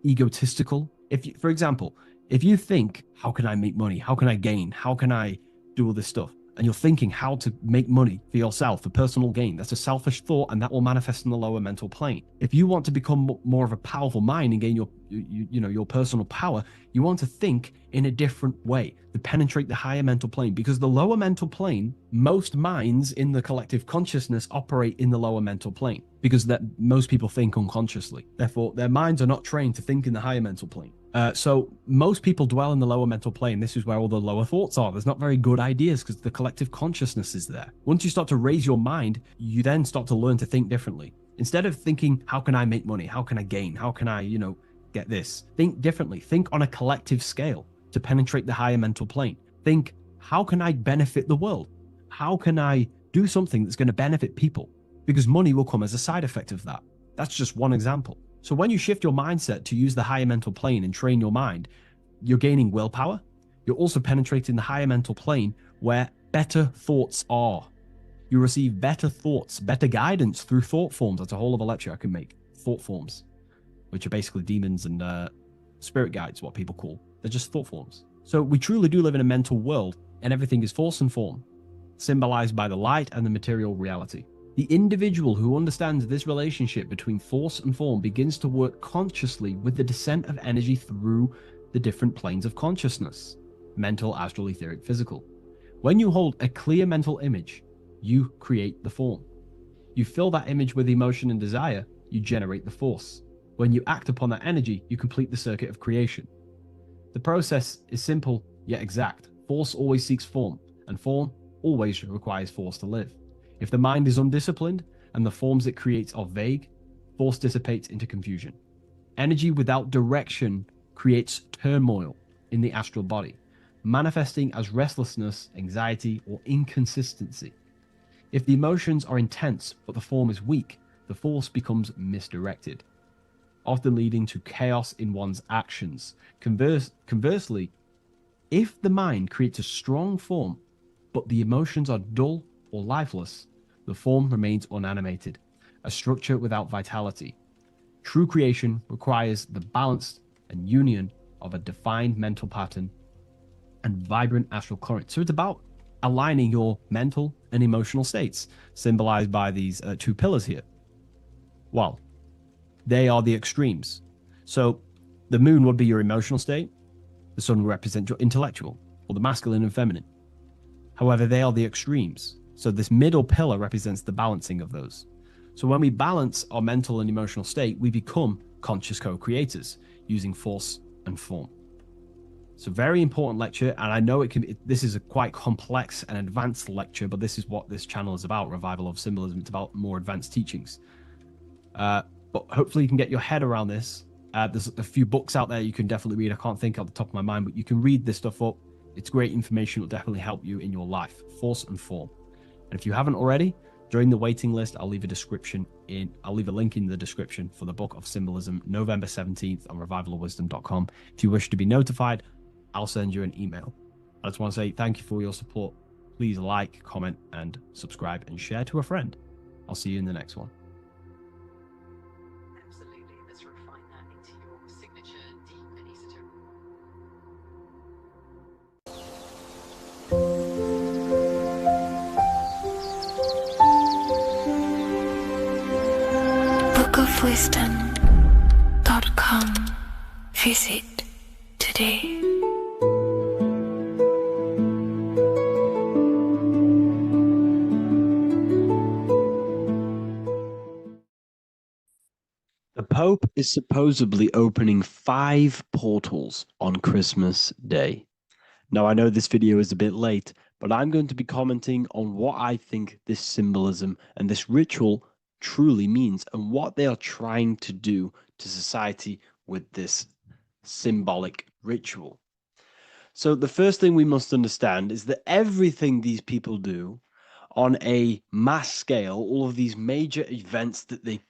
egotistical. If you, for example, if you think, how can I make money? How can I gain? How can I do all this stuff? And you're thinking how to make money for yourself, for personal gain. That's a selfish thought, and that will manifest in the lower mental plane. If you want to become more of a powerful mind and gain your personal power, you want to think in a different way to penetrate the higher mental plane, because the lower mental plane, most minds in the collective consciousness operate in the lower mental plane, because that most people think unconsciously. Therefore, their minds are not trained to think in the higher mental plane. So most people dwell in the lower mental plane. This is where all the lower thoughts are. There's not very good ideas because the collective consciousness is there. Once you start to raise your mind, you then start to learn to think differently. Instead of thinking, how can I make money? How can I gain? How can I, you know, get this? Think differently. Think on a collective scale to penetrate the higher mental plane. Think, how can I benefit the world? How can I do something that's going to benefit people? Because money will come as a side effect of that. That's just one example. So when you shift your mindset to use the higher mental plane and train your mind, you're gaining willpower. You're also penetrating the higher mental plane where better thoughts are. You receive better thoughts, better guidance through thought forms. That's a whole other lecture I can make. Thought forms, which are basically demons and spirit guides, what people call. They're just thought forms. So we truly do live in a mental world, and everything is force and form, symbolized by the light and the material reality. The individual who understands this relationship between force and form begins to work consciously with the descent of energy through the different planes of consciousness: mental, astral, etheric, physical. When you hold a clear mental image, you create the form. You fill that image with emotion and desire, you generate the force. When you act upon that energy, you complete the circuit of creation. The process is simple yet exact. Force always seeks form, and form always requires force to live. If the mind is undisciplined and the forms it creates are vague, force dissipates into confusion. Energy without direction creates turmoil in the astral body, manifesting as restlessness, anxiety, or inconsistency. If the emotions are intense but the form is weak, the force becomes misdirected, often leading to chaos in one's actions. Conversely, if the mind creates a strong form but the emotions are dull or lifeless, the form remains unanimated, a structure without vitality. True creation requires the balance and union of a defined mental pattern and vibrant astral current. So it's about aligning your mental and emotional states, symbolized by these two pillars here. Well, they are the extremes. So the moon would be your emotional state, the sun would represent your intellectual, or the masculine and feminine. However, they are the extremes. So this middle pillar represents the balancing of those. So when we balance our mental and emotional state, we become conscious co-creators using force and form. It's a very important lecture, and I know this is a quite complex and advanced lecture, but this is what this channel is about, Revival of Symbolism. It's about more advanced teachings. But hopefully you can get your head around this. There's a few books out there you can definitely read. I can't think off the top of my mind, but you can read this stuff up. It's great information. It'll definitely help you in your life, force and form. And if you haven't already, join the waiting list. I'll leave a link in the description for the Book of Symbolism, November 17th on revivalofwisdom.com. If you wish to be notified, I'll send you an email. I just want to say thank you for your support. Please like, comment, and subscribe, and share to a friend. I'll see you in the next one. Absolutely. Let's refine that into your signature deep and esoteric. bookofwisdom.com. Visit today. The Pope is supposedly opening 5 portals on Christmas Day. Now, I know this video is a bit late, but I'm going to be commenting on what I think this symbolism and this ritual truly means and what they are trying to do to society with this symbolic ritual. So the first thing we must understand is that everything these people do on a mass scale, all of these major events that they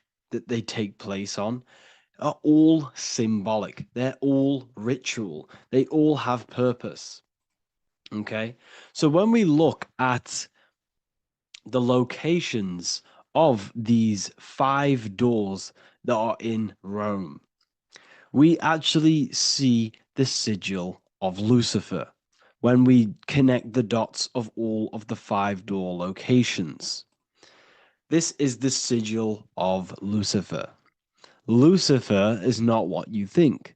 take place on, are all symbolic. They're all ritual. They all have purpose. Okay? So when we look at the locations of these 5 doors that are in Rome, we actually see the sigil of Lucifer when we connect the dots of all of the 5 door locations. This is the sigil of Lucifer. Lucifer is not what you think.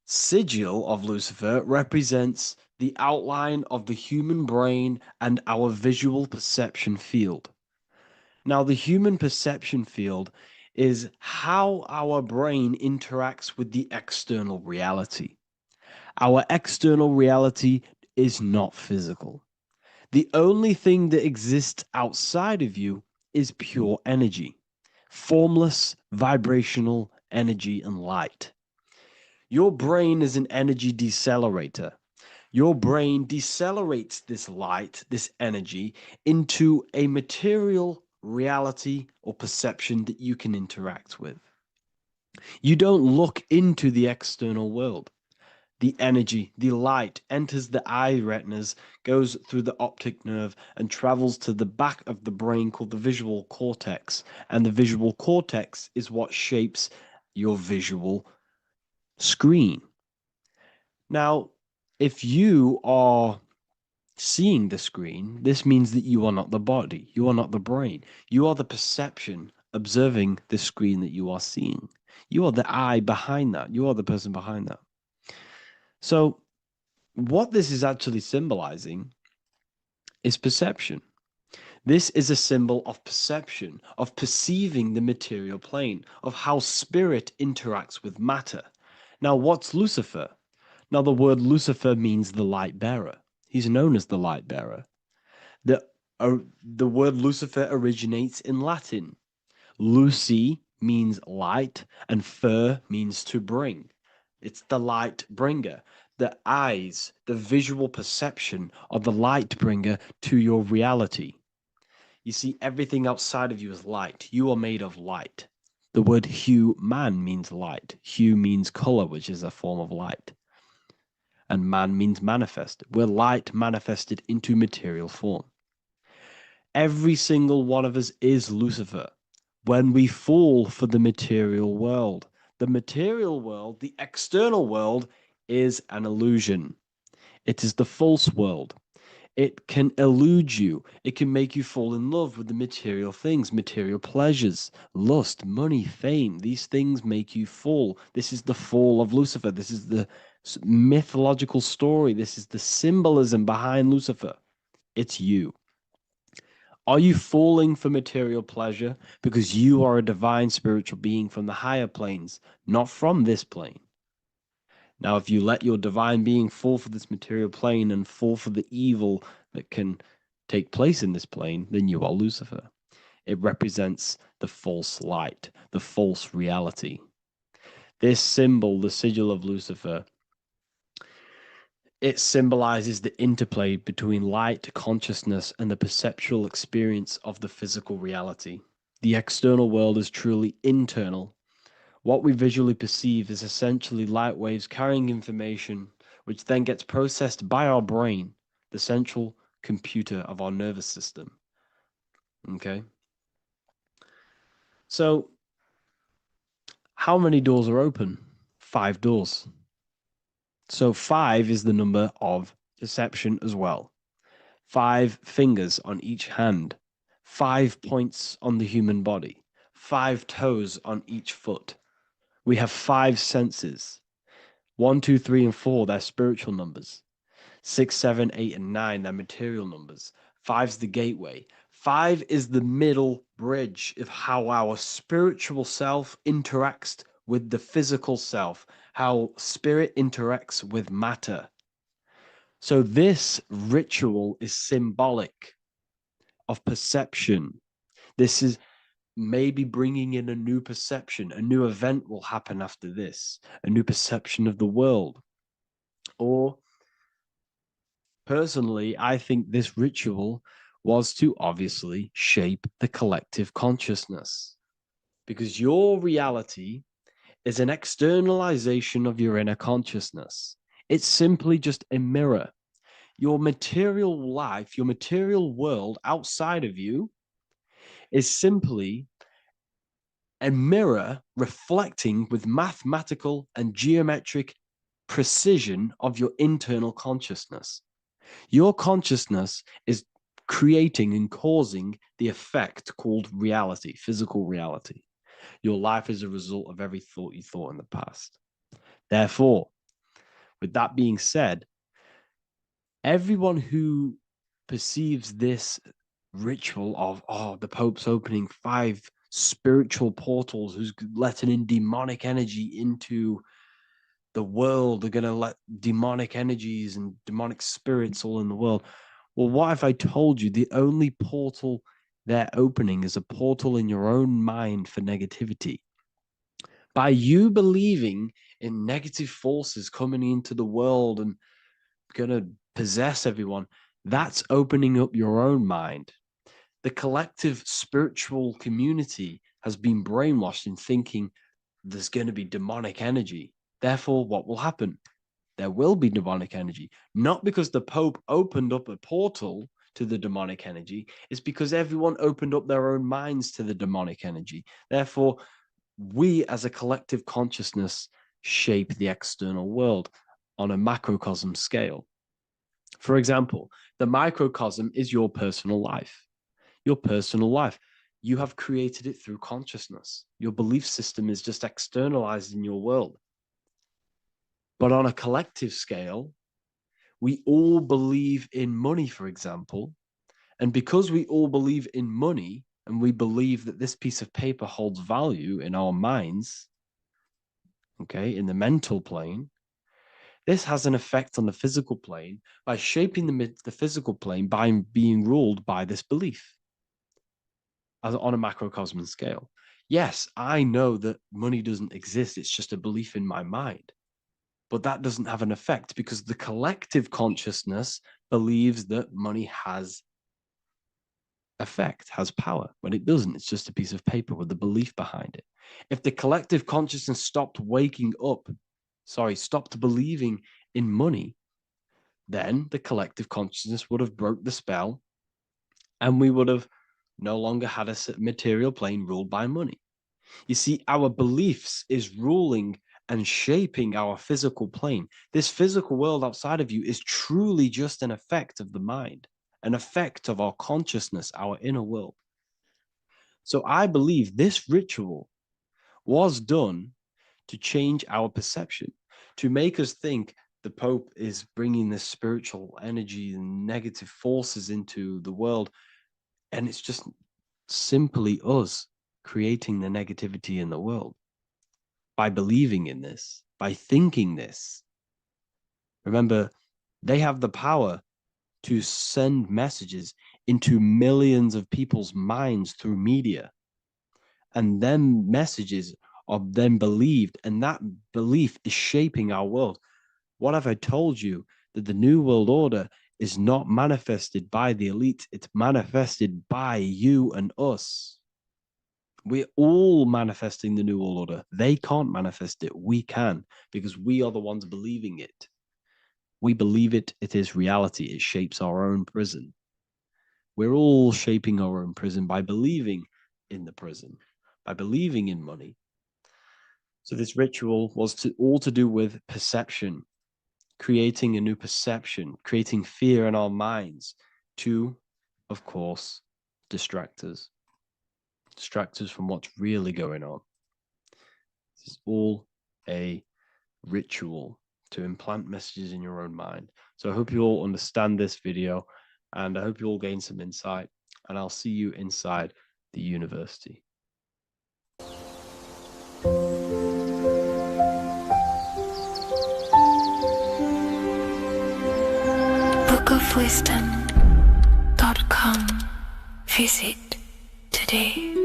Sigil of Lucifer represents the outline of the human brain and our visual perception field. Now, the human perception field is how our brain interacts with the external reality. Our external reality is not physical. The only thing that exists outside of you is pure energy, formless, vibrational energy and light. Your brain is an energy decelerator. Your brain decelerates this light, this energy, into a material reality or perception that you can interact with. You don't look into the external world. The energy, the light, enters the eye retinas, goes through the optic nerve, and travels to the back of the brain called the visual cortex. And the visual cortex is what shapes your visual screen. Now, if you are seeing the screen, this means that you are not the body, you are not the brain, you are the perception observing the screen that you are seeing. You are the eye behind that, you are the person behind that. So, what this is actually symbolizing is perception. This is a symbol of perception, of perceiving the material plane, of how spirit interacts with matter. Now, what's Lucifer? Now, the word Lucifer means the light bearer. He's known as the light bearer. The word Lucifer originates in Latin. Luci means light, and fer means to bring. It's the light bringer. The eyes, the visual perception of the light bringer to your reality. You see, everything outside of you is light. You are made of light. The word hue man means light. Hue means color, which is a form of light. And man means manifest. We're light manifested into material form. Every single one of us is Lucifer. When we fall for the material world, the external world, is an illusion. It is the false world. It can elude you. It can make you fall in love with the material things, material pleasures, lust, money, fame. These things make you fall. This is the fall of Lucifer. This is the mythological story. This is the symbolism behind Lucifer. It's you. Are you falling for material pleasure because you are a divine spiritual being from the higher planes, not from this plane? Now, if you let your divine being fall for this material plane and fall for the evil that can take place in this plane, then you are Lucifer. It represents the false light, the false reality. This symbol, the sigil of Lucifer, it symbolizes the interplay between light, consciousness, and the perceptual experience of the physical reality. The external world is truly internal. What we visually perceive is essentially light waves carrying information, which then gets processed by our brain, the central computer of our nervous system. Okay? So, how many doors are open? 5 doors. So 5 is the number of perception as well. 5 fingers on each hand, 5 points on the human body, 5 toes on each foot. We have 5 senses. 1, 2, 3, and 4, they're spiritual numbers. 6, 7, 8, and 9, they're material numbers. 5's the gateway. 5 is the middle bridge of how our spiritual self interacts with the physical self, how spirit interacts with matter. So this ritual is symbolic of perception. This is maybe bringing in a new perception. A new event will happen after this, a new perception of the world. Or personally, I think this ritual was to obviously shape the collective consciousness, because your reality is an externalization of your inner consciousness. It's simply just a mirror. Your material life, your material world outside of you is simply a mirror reflecting with mathematical and geometric precision of your internal consciousness. Your consciousness is creating and causing the effect called reality, physical reality. Your life is a result of every thought you thought in the past. Therefore, with that being said, everyone who perceives this ritual of, the Pope's opening 5 spiritual portals, who's letting in demonic energy into the world, they're going to let demonic energies and demonic spirits all in the world. Well, what if I told you the only portal they're opening is a portal in your own mind for negativity? By you believing in negative forces coming into the world and going to possess everyone, that's opening up your own mind. The collective spiritual community has been brainwashed in thinking there's going to be demonic energy. Therefore, what will happen? There will be demonic energy. Not because the Pope opened up a portal to the demonic energy, it's because everyone opened up their own minds to the demonic energy. Therefore, we as a collective consciousness shape the external world on a macrocosm scale. For example, the microcosm is your personal life. Your personal life. You have created it through consciousness. Your belief system is just externalized in your world. But on a collective scale, we all believe in money, for example. And because we all believe in money and we believe that this piece of paper holds value in our minds, okay, in the mental plane, this has an effect on the physical plane by shaping the physical plane by being ruled by this belief on a macrocosm scale. Yes, I know that money doesn't exist. It's just a belief in my mind. But that doesn't have an effect because the collective consciousness believes that money has effect, has power. When it doesn't, it's just a piece of paper with a belief behind it. If the collective consciousness stopped believing in money, then the collective consciousness would have broke the spell and we would have no longer had a material plane ruled by money. You see, our beliefs is ruling and shaping our physical plane. This physical world outside of you is truly just an effect of the mind, an effect of our consciousness, our inner world. So I believe this ritual was done to change our perception, to make us think the Pope is bringing this spiritual energy and negative forces into the world. And it's just simply us creating the negativity in the world by believing in this, by thinking this. Remember, they have the power to send messages into millions of people's minds through media. And then messages are then believed, and that belief is shaping our world. What have I told you? That the New World Order is not manifested by the elite, it's manifested by you and us. We're all manifesting the New World Order. They can't manifest it. We can, because we are the ones believing it. We believe it. It is reality. It shapes our own prison. We're all shaping our own prison by believing in the prison, by believing in money. So this ritual was all to do with perception, creating a new perception, creating fear in our minds to, of course, distract us from what's really going on. This is all a ritual to implant messages in your own mind. So I hope you all understand this video, and I hope you all gain some insight, and I'll see you inside the university. bookofwisdom.com. Visit today.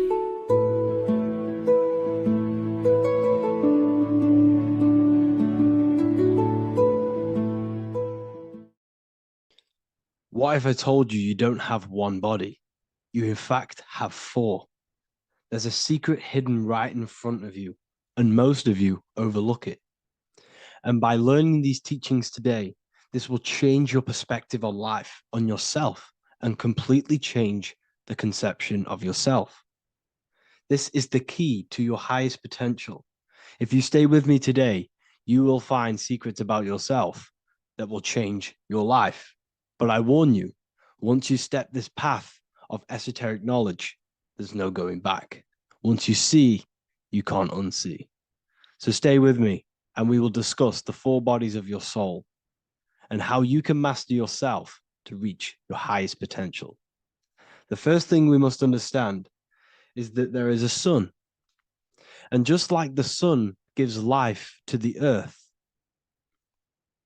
What if I told you you don't have one body? You in fact have four. There's a secret hidden right in front of you, and most of you overlook it. And by learning these teachings today, this will change your perspective on life, on yourself, and completely change the conception of yourself. This is the key to your highest potential. If you stay with me today, you will find secrets about yourself that will change your life. But I warn you, once you step this path of esoteric knowledge, there's no going back. Once you see, you can't unsee. So stay with me, and we will discuss the four bodies of your soul and how you can master yourself to reach your highest potential. The first thing we must understand is that there is a sun. And just like the sun gives life to the earth,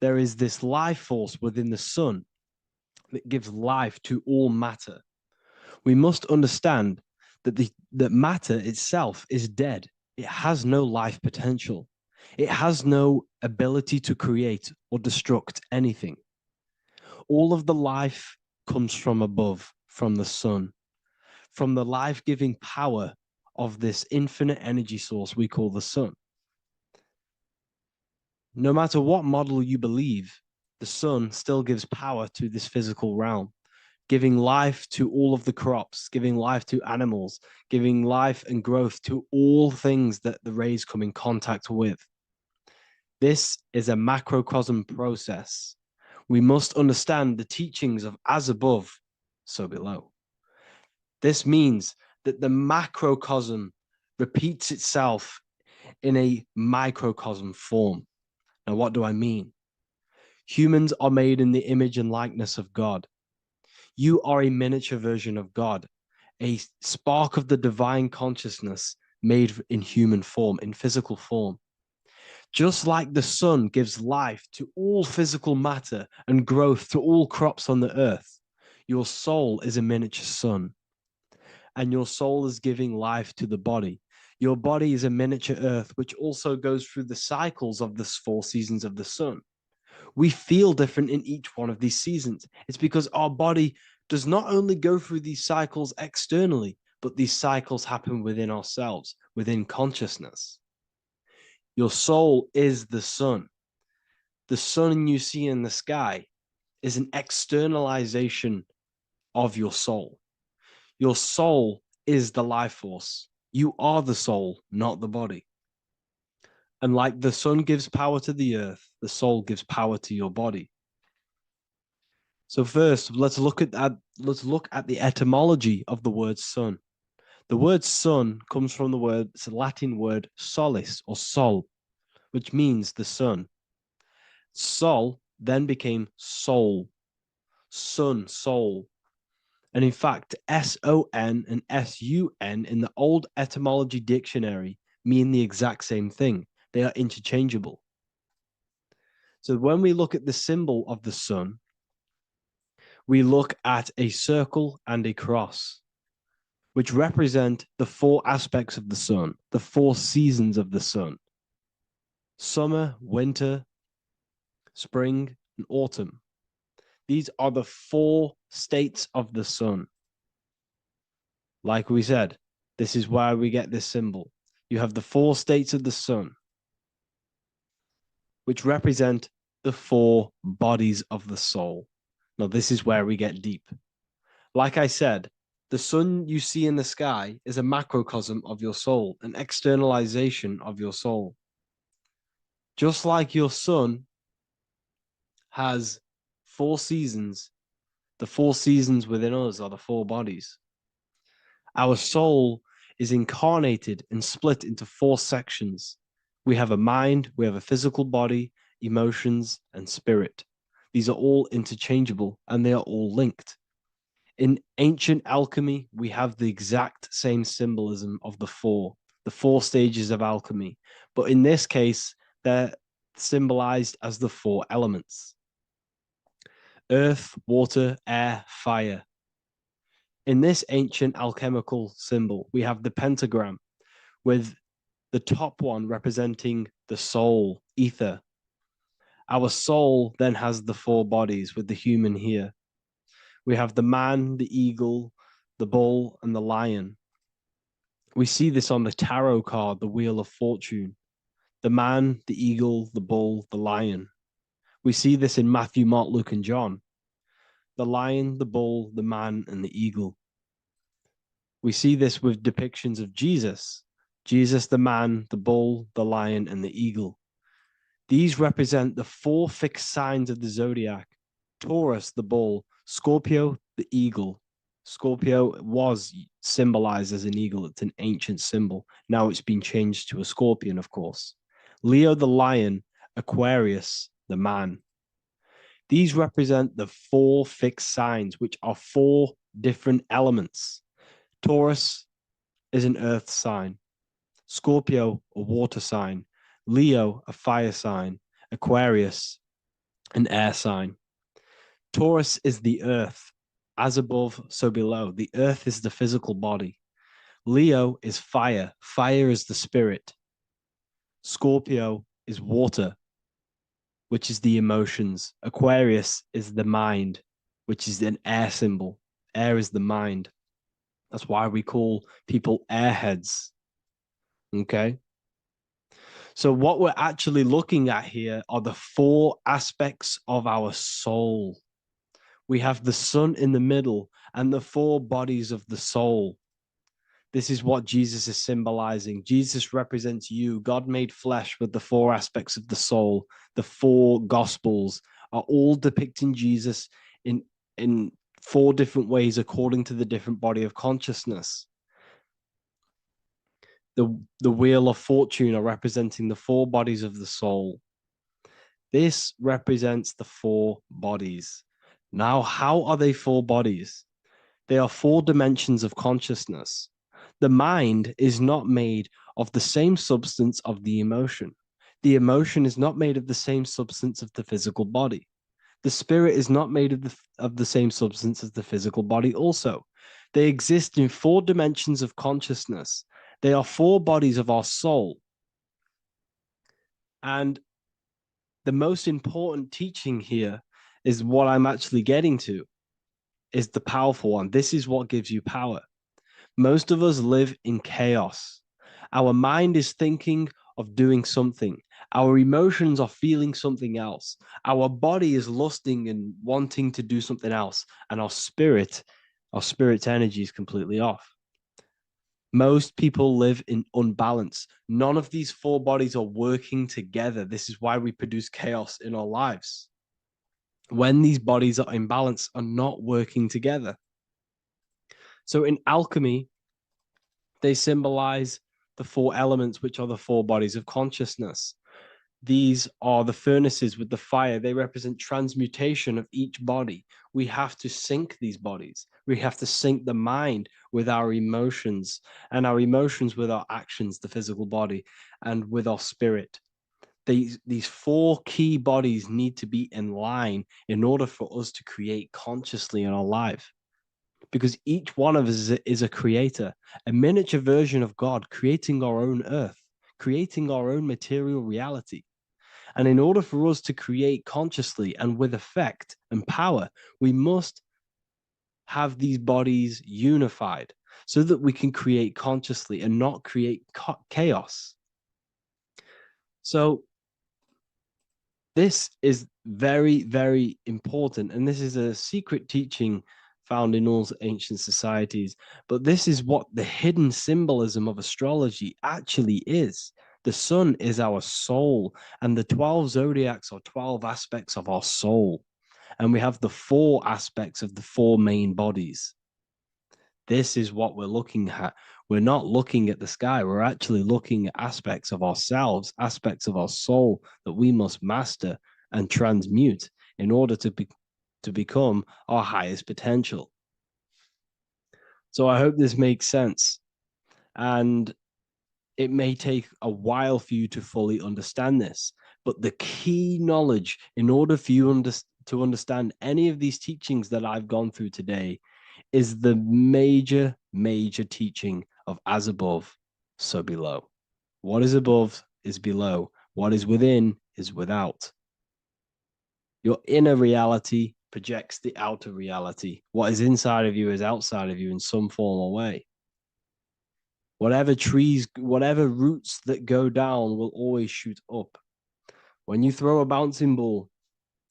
there is this life force within the sun that gives life to all matter. We must understand that that matter itself is dead. It has no life potential. It has no ability to create or destruct anything. All of the life comes from above, from the sun, from the life-giving power of this infinite energy source we call the sun. No matter what model you believe, the sun still gives power to this physical realm, giving life to all of the crops, giving life to animals, giving life and growth to all things that the rays come in contact with. This is a macrocosm process. We must understand the teachings of as above, so below. This means that the macrocosm repeats itself in a microcosm form. Now, what do I mean? Humans are made in the image and likeness of God. You are a miniature version of God, a spark of the divine consciousness made in human form, in physical form. Just like the sun gives life to all physical matter and growth to all crops on the earth, your soul is a miniature sun. And your soul is giving life to the body. Your body is a miniature earth, which also goes through the cycles of the 4 seasons of the sun. We feel different in each one of these seasons. It's because our body does not only go through these cycles externally, but these cycles happen within ourselves, within consciousness. Your soul is the sun. The sun you see in the sky is an externalization of your soul. Your soul is the life force. You are the soul, not the body. And like the sun gives power to the earth, the soul gives power to your body. So first, let's look at the etymology of the word sun. The word sun comes from it's a Latin word solis or sol, which means the sun. Sol then became soul, sun, soul. And in fact, S-O-N and S-U-N in the old etymology dictionary mean the exact same thing. They are interchangeable. So when we look at the symbol of the sun, we look at a circle and a cross, which represent the four aspects of the sun, the four seasons of the sun: summer, winter, spring, and autumn. These are the four states of the sun. Like we said, this is why we get this symbol. You have the four states of the sun, which represent the four bodies of the soul. Now, this is where we get deep. Like I said, the sun you see in the sky is a macrocosm of your soul, an externalization of your soul. Just like your sun has four seasons, the four seasons within us are the four bodies. Our soul is incarnated and split into four sections. We have a mind, we have a physical body, emotions, and spirit. These are all interchangeable and they are all linked. In ancient alchemy, we have the exact same symbolism of the four stages of alchemy. But in this case, they're symbolized as the four elements: earth, water, air, fire. In this ancient alchemical symbol, we have the pentagram, with the top one representing the soul, ether. Our soul then has the four bodies, with the human here. We have the man, the eagle, the bull, and the lion. We see this on the tarot card, the Wheel of Fortune. The man, the eagle, the bull, the lion. We see this in Matthew, Mark, Luke, and John. The lion, the bull, the man, and the eagle. We see this with depictions of Jesus. Jesus, the man, the bull, the lion, and the eagle. These represent the four fixed signs of the zodiac: Taurus, the bull; Scorpio, the eagle. Scorpio was symbolized as an eagle. It's an ancient symbol. Now it's been changed to a scorpion, of course. Leo, the lion; Aquarius, the man. These represent the four fixed signs, which are four different elements. Taurus is an earth sign. Scorpio, a water sign. Leo, a fire sign. Aquarius, an air sign. Taurus is the earth. As above, so below. The earth is the physical body. Leo is fire. Fire is the spirit. Scorpio is water, which is the emotions. Aquarius is the mind, which is an air symbol. Air is the mind. That's why we call people airheads. Okay? So what we're actually looking at here are the four aspects of our soul. We have the sun in the middle and the four bodies of the soul. This is what Jesus is symbolizing. Jesus represents you. God made flesh with the four aspects of the soul. The four gospels are all depicting Jesus in four different ways according to the different body of consciousness. The Wheel of Fortune are representing the four bodies of the soul. This represents the four bodies. Now, how are they four bodies? They are four dimensions of consciousness. The mind is not made of the same substance of the emotion. The emotion is not made of the same substance of the physical body. The spirit is not made of the same substance as the physical body also. They exist in four dimensions of consciousness. They are four bodies of our soul. And the most important teaching here is what I'm actually getting to, is the powerful one. This is what gives you power. Most of us live in chaos. Our mind is thinking of doing something. Our emotions are feeling something else. Our body is lusting and wanting to do something else. And our spirit's energy is completely off. Most people live in unbalance. None of these four bodies are working together. This is why we produce chaos in our lives. When these bodies are in balance, are not working together. So in alchemy, they symbolize the four elements, which are the four bodies of consciousness. These are the furnaces with the fire. They represent transmutation of each body. We have to sync these bodies. We have to sync the mind with our emotions, and our emotions with our actions, the physical body, and with our spirit. these four key bodies need to be in line in order for us to create consciously in our life. Because each one of us is a creator, a miniature version of God, creating our own earth, creating our own material reality. And in order for us to create consciously and with effect and power, we must have these bodies unified so that we can create consciously and not create chaos. So this is very, very important. And this is a secret teaching found in all ancient societies. But this is what the hidden symbolism of astrology actually is. The sun is our soul, and the 12 zodiacs are 12 aspects of our soul. And we have the 4 aspects of the 4 main bodies. This is what we're looking at. We're not looking at the sky. We're actually looking at aspects of ourselves, aspects of our soul that we must master and transmute in order to become our highest potential. So I hope this makes sense. And it may take a while for you to fully understand this, but the key knowledge in order for you to understand any of these teachings that I've gone through today is the major teaching of as above, so below. What is above is below. What is within is without. Your inner reality projects the outer reality. What is inside of you is outside of you in some form or way. Whatever roots that go down will always shoot up. When you throw a bouncing ball,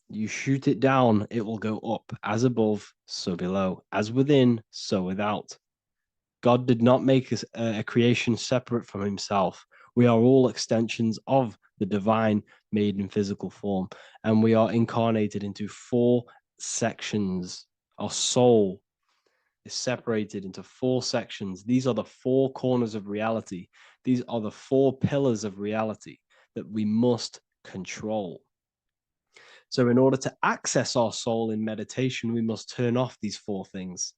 you shoot it down, it will go up. As above, so below. As within, so without. God did not make a creation separate from himself. We are all extensions of the divine made in physical form. And we are incarnated into 4 sections. Our soul is separated into 4 sections. These are the 4 corners of reality. These are the 4 pillars of reality that we must control. So in order to access our soul in meditation, we must turn off these 4 things.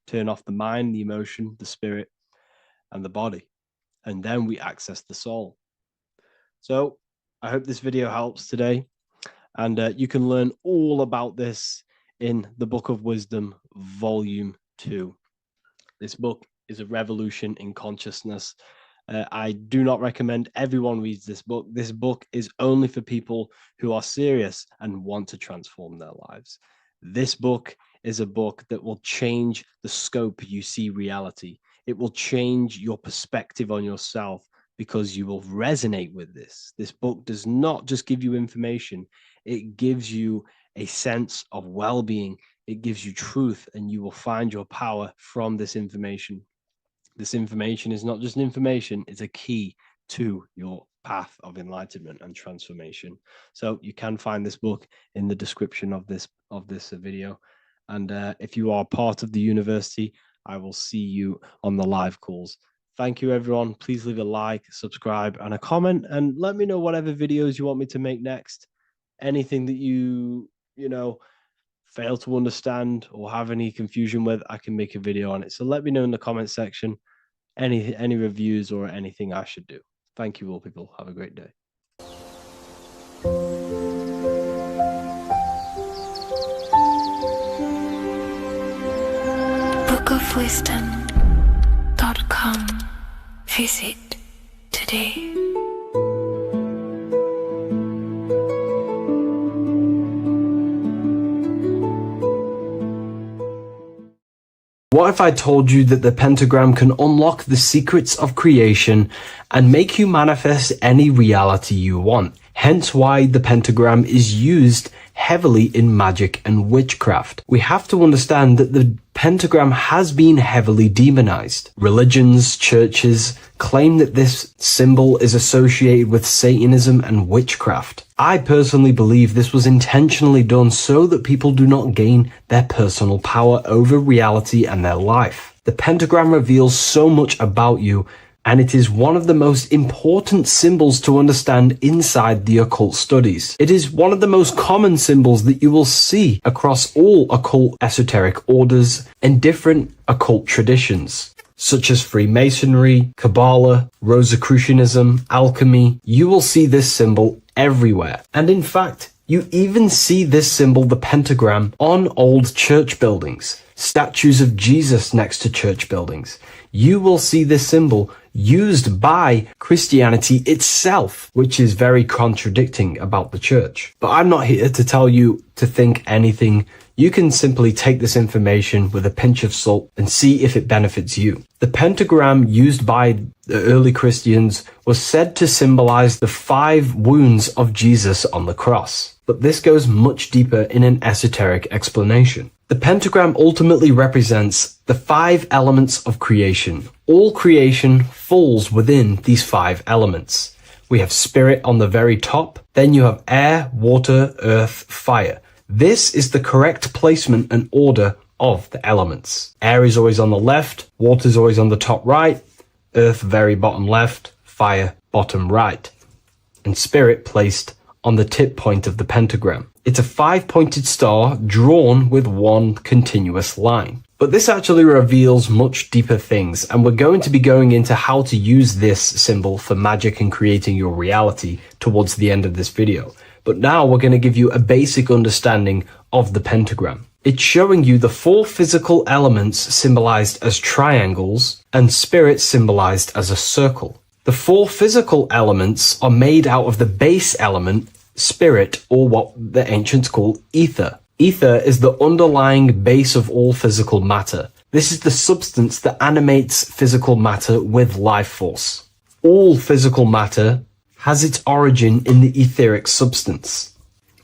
Turn off the mind, the emotion, the spirit, and the body. And then we access the soul. So I hope this video helps today. And you can learn all about this in the Book of Wisdom, Volume 2. This book is a revolution in consciousness. I do not recommend everyone reads this book. This book is only for people who are serious and want to transform their lives. This book is a book that will change the scope you see reality. It will change your perspective on yourself because you will resonate with this. This book does not just give you information. It gives you a sense of well-being. It gives you truth, and you will find your power from this information. This information is not just information, it's a key to your path of enlightenment and transformation. So you can find this book in the description of this video. And if you are part of the university, I will see you on the live calls. Thank you, everyone. Please leave a like, subscribe, and a comment, and let me know whatever videos you want me to make next. Anything that you fail to understand or have any confusion with, I can make a video on it. So let me know in the comment section any reviews or anything I should do. Thank you all, people. Have a great day. bookofwisdom.com. Visit today. What if I told you that the pentagram can unlock the secrets of creation and make you manifest any reality you want? Hence why the pentagram is used heavily in magic and witchcraft. We have to understand that the pentagram has been heavily demonized. Religions, churches claim that this symbol is associated with Satanism and witchcraft. I personally believe this was intentionally done so that people do not gain their personal power over reality and their life. The pentagram reveals so much about you, and it is one of the most important symbols to understand inside the occult studies. It is one of the most common symbols that you will see across all occult esoteric orders and different occult traditions, such as Freemasonry, Kabbalah, Rosicrucianism, alchemy. You will see this symbol everywhere. And in fact, you even see this symbol, the pentagram, on old church buildings, statues of Jesus next to church buildings. You will see this symbol used by Christianity itself, which is very contradicting about the church. But I'm not here to tell you to think anything. You can simply take this information with a pinch of salt and see if it benefits you. The pentagram used by the early Christians was said to symbolize the 5 wounds of Jesus on the cross. But this goes much deeper in an esoteric explanation. The pentagram ultimately represents the 5 elements of creation. All creation falls within these 5 elements. We have spirit on the very top, then you have air, water, earth, fire. This is the correct placement and order of the elements. Air is always on the left, water is always on the top right, earth very bottom left, fire bottom right, and spirit placed on the tip point of the pentagram. It's a 5-pointed star drawn with one continuous line. But this actually reveals much deeper things, and we're going to be going into how to use this symbol for magic and creating your reality towards the end of this video. But now we're going to give you a basic understanding of the pentagram. It's showing you the 4 physical elements symbolized as triangles and spirit symbolized as a circle. The 4 physical elements are made out of the base element, spirit, or what the ancients call ether. Ether is the underlying base of all physical matter. This is the substance that animates physical matter with life force. All physical matter has its origin in the etheric substance,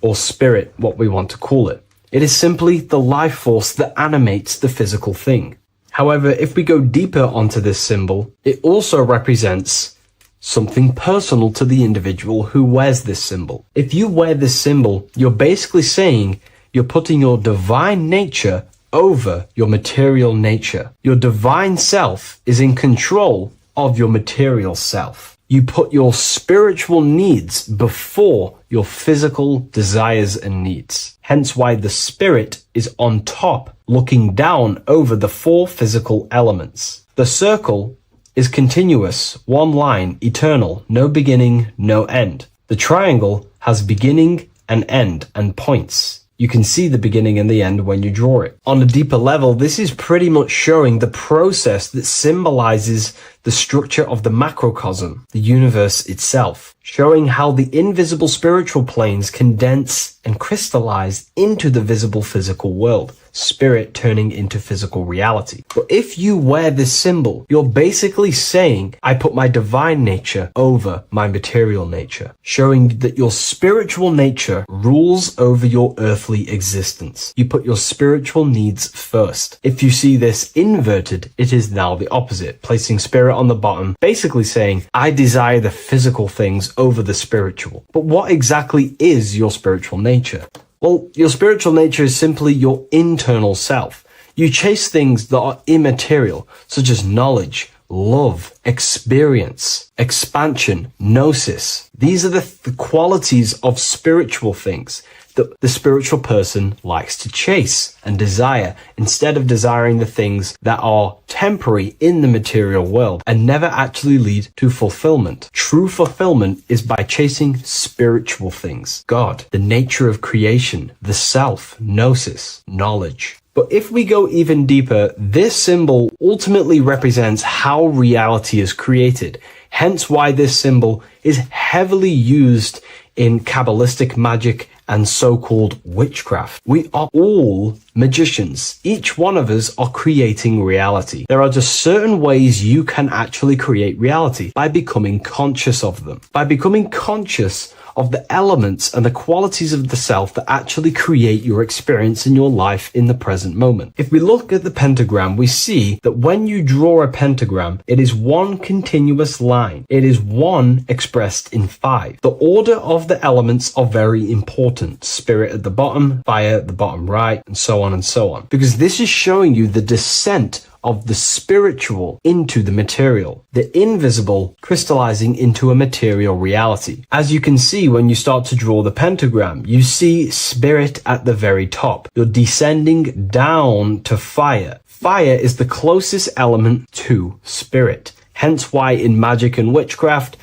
or spirit, what we want to call it. It is simply the life force that animates the physical thing. However, if we go deeper onto this symbol, it also represents something personal to the individual who wears this symbol. If you wear this symbol, you're basically saying you're putting your divine nature over your material nature. Your divine self is in control of your material self. You put your spiritual needs before your physical desires and needs. Hence why the spirit is on top, looking down over the 4 physical elements. The circle is continuous, one line, eternal, no beginning, no end. The triangle has beginning and end and points. You can see the beginning and the end when you draw it. On a deeper level, this is pretty much showing the process that symbolizes the structure of the macrocosm, the universe itself, showing how the invisible spiritual planes condense and crystallize into the visible physical world, spirit turning into physical reality. But if you wear this symbol, you're basically saying, I put my divine nature over my material nature, showing that your spiritual nature rules over your earthly existence. You put your spiritual needs first. If you see this inverted, it is now the opposite, placing spirit on the bottom, basically saying, I desire the physical things over the spiritual. But what exactly is your spiritual nature? Well, your spiritual nature is simply your internal self. You chase things that are immaterial, such as knowledge, love, experience, expansion, gnosis. These are the qualities of spiritual things that the spiritual person likes to chase and desire, instead of desiring the things that are temporary in the material world and never actually lead to fulfillment. True fulfillment is by chasing spiritual things. God, the nature of creation, the self, gnosis, knowledge. But if we go even deeper, this symbol ultimately represents how reality is created. Hence why this symbol is heavily used in Kabbalistic magic and so-called witchcraft. We are all magicians. Each one of us are creating reality. There are just certain ways you can actually create reality by becoming conscious of them. By becoming conscious of the elements and the qualities of the self that actually create your experience in your life in the present moment. If we look at the pentagram, we see that when you draw a pentagram, it is one continuous line. It is 1 expressed in 5. The order of the elements are very important. Spirit at the bottom, fire at the bottom right, and so on and so on. Because this is showing you the descent of the spiritual into the material, the invisible crystallizing into a material reality. As you can see when you start to draw the pentagram, you see spirit at the very top. You're descending down to fire. Fire is the closest element to spirit. Hence why in magic and witchcraft,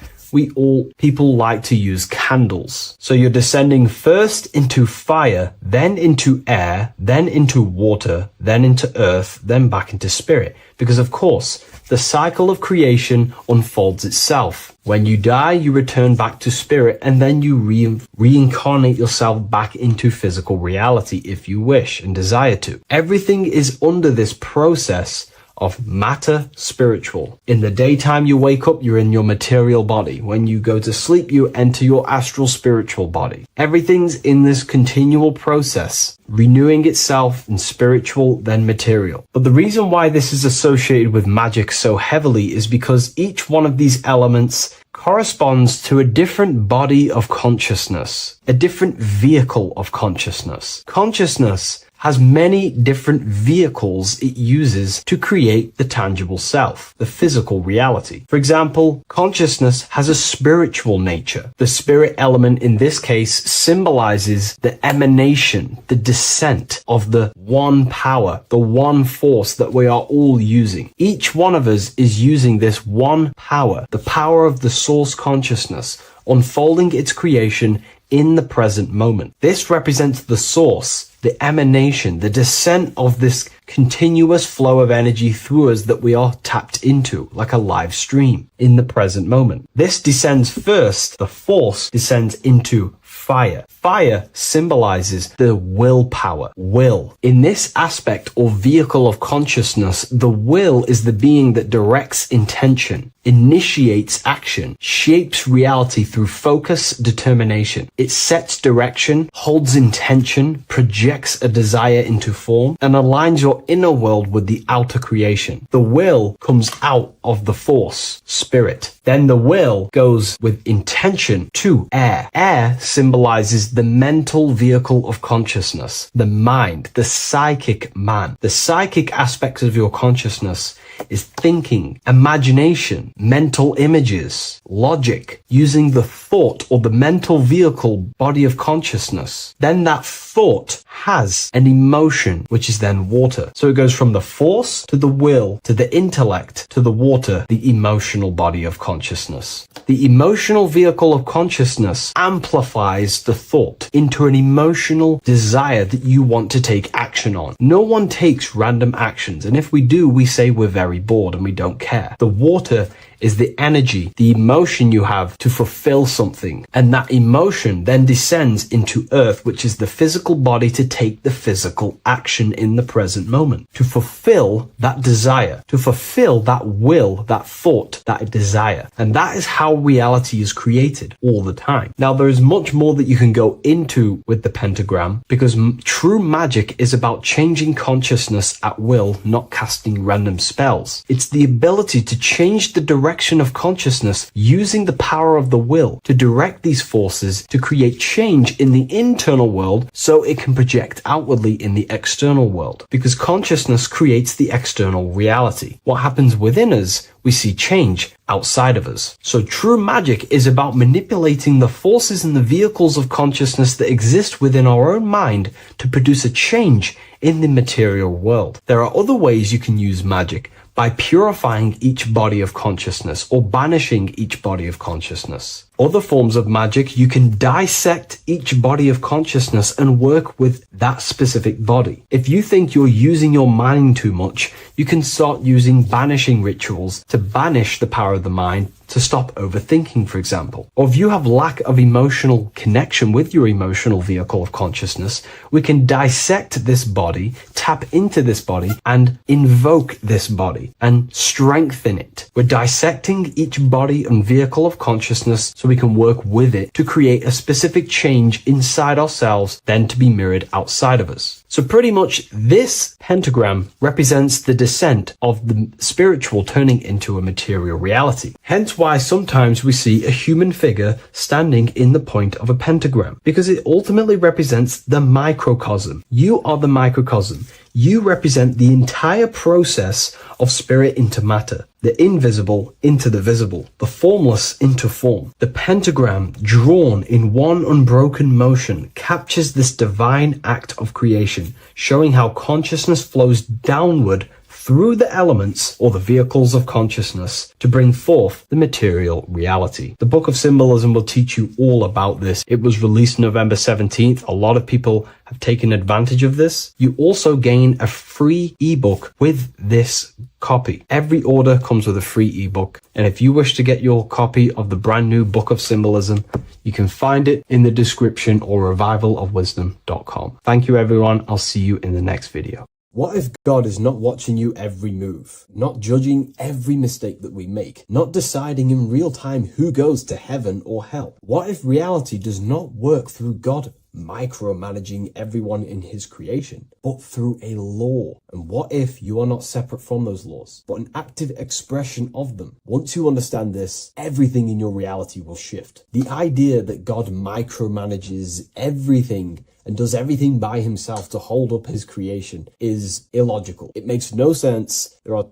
people like to use candles. So you're descending first into fire, then into air, then into water, then into earth, then back into spirit. Because of course, the cycle of creation unfolds itself. When you die, you return back to spirit, and then you reincarnate yourself back into physical reality if you wish and desire to. Everything is under this process of matter spiritual. In the daytime you wake up, you're in your material body. When you go to sleep, you enter your astral spiritual body. Everything's in this continual process, renewing itself in spiritual, then material. But the reason why this is associated with magic so heavily is because each one of these elements corresponds to a different body of consciousness, a different vehicle of consciousness. Consciousness has many different vehicles it uses to create the tangible self, the physical reality. For example, consciousness has a spiritual nature. The spirit element in this case symbolizes the emanation, the descent of the one power, the one force that we are all using. Each one of us is using this one power, the power of the source consciousness, unfolding its creation in the present moment. This represents the source, the emanation, the descent of this continuous flow of energy through us that we are tapped into, like a live stream in the present moment. This descends first, the force descends into fire. Fire symbolizes the willpower, will. In this aspect or vehicle of consciousness, the will is the being that directs intention, initiates action, shapes reality through focus, determination. It sets direction, holds intention, projects a desire into form, and aligns your inner world with the outer creation. The will comes out of the force, spirit. Then the will goes with intention to air. Air symbolizes the mental vehicle of consciousness, the mind, the psychic man. The psychic aspects of your consciousness is thinking, imagination, mental images, logic, using the thought or the mental vehicle body of consciousness. Then that thought has an emotion, which is then water. So it goes from the force to the will to the intellect to the water, the emotional body of consciousness. The emotional vehicle of consciousness amplifies the thought into an emotional desire that you want to take action on. No one takes random actions, and if we do, we say we're very bored and we don't care. The water is the energy, the emotion you have to fulfill something. And that emotion then descends into earth, which is the physical body to take the physical action in the present moment, to fulfill that desire, to fulfill that will, that thought, that desire. And that is how reality is created all the time. Now, there is much more that you can go into with the pentagram, because true magic is about changing consciousness at will, not casting random spells. It's the ability to change the direction of consciousness using the power of the will to direct these forces to create change in the internal world so it can project outwardly in the external world. Because consciousness creates the external reality. What happens within us, we see change outside of us. So true magic is about manipulating the forces and the vehicles of consciousness that exist within our own mind to produce a change in the material world. There are other ways you can use magic, by purifying each body of consciousness or banishing each body of consciousness. Other forms of magic, you can dissect each body of consciousness and work with that specific body. If you think you're using your mind too much, you can start using banishing rituals to banish the power of the mind, to stop overthinking, for example. Or if you have lack of emotional connection with your emotional vehicle of consciousness, we can dissect this body, tap into this body, and invoke this body and strengthen it. We're dissecting each body and vehicle of consciousness so we can work with it to create a specific change inside ourselves, then to be mirrored outside of us. So pretty much this pentagram represents the descent of the spiritual turning into a material reality. Hence why sometimes we see a human figure standing in the point of a pentagram, because it ultimately represents the microcosm. You are the microcosm. You represent the entire process of spirit into matter, the invisible into the visible, the formless into form. The pentagram, drawn in one unbroken motion, captures this divine act of creation, showing how consciousness flows downward through the elements or the vehicles of consciousness to bring forth the material reality. The Book of Symbolism will teach you all about this. It was released November 17th. A lot of people have taken advantage of this. You also gain a free ebook with this copy. Every order comes with a free ebook. And if you wish to get your copy of the brand new Book of Symbolism, you can find it in the description or revivalofwisdom.com. Thank you, everyone. I'll see you in the next video. What if God is not watching you every move, not judging every mistake that we make, not deciding in real time who goes to heaven or hell? What if reality does not work through God micromanaging everyone in his creation, but through a law? And what if you are not separate from those laws, but an active expression of them? Once you understand this, everything in your reality will shift. The idea that God micromanages everything and does everything by himself to hold up his creation is illogical. It makes no sense. There are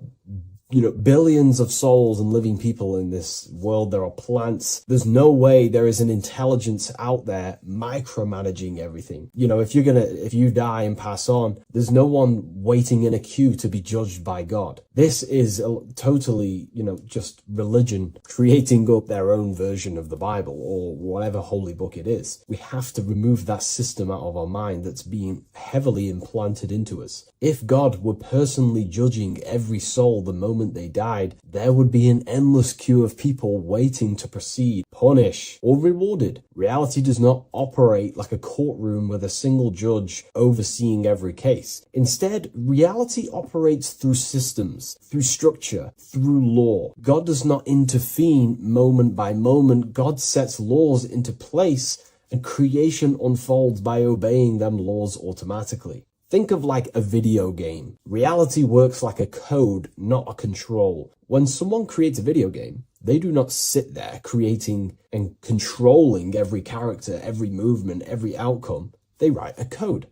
billions of souls and living people in this world. There are plants. There's no way there is an intelligence out there micromanaging everything. If you die and pass on, there's no one waiting in a queue to be judged by God. This is totally, just religion creating up their own version of the Bible or whatever holy book it is. We have to remove that system out of our mind that's being heavily implanted into us. If God were personally judging every soul the moment they died, there would be an endless queue of people waiting to proceed, punish, or rewarded. Reality does not operate like a courtroom with a single judge overseeing every case. Instead, reality operates through systems, through structure, through law. God does not intervene moment by moment. God sets laws into place, and creation unfolds by obeying them laws automatically. Think of like a video game. Reality works like a code, not a control. When someone creates a video game, they do not sit there creating and controlling every character, every movement, every outcome. They write a code.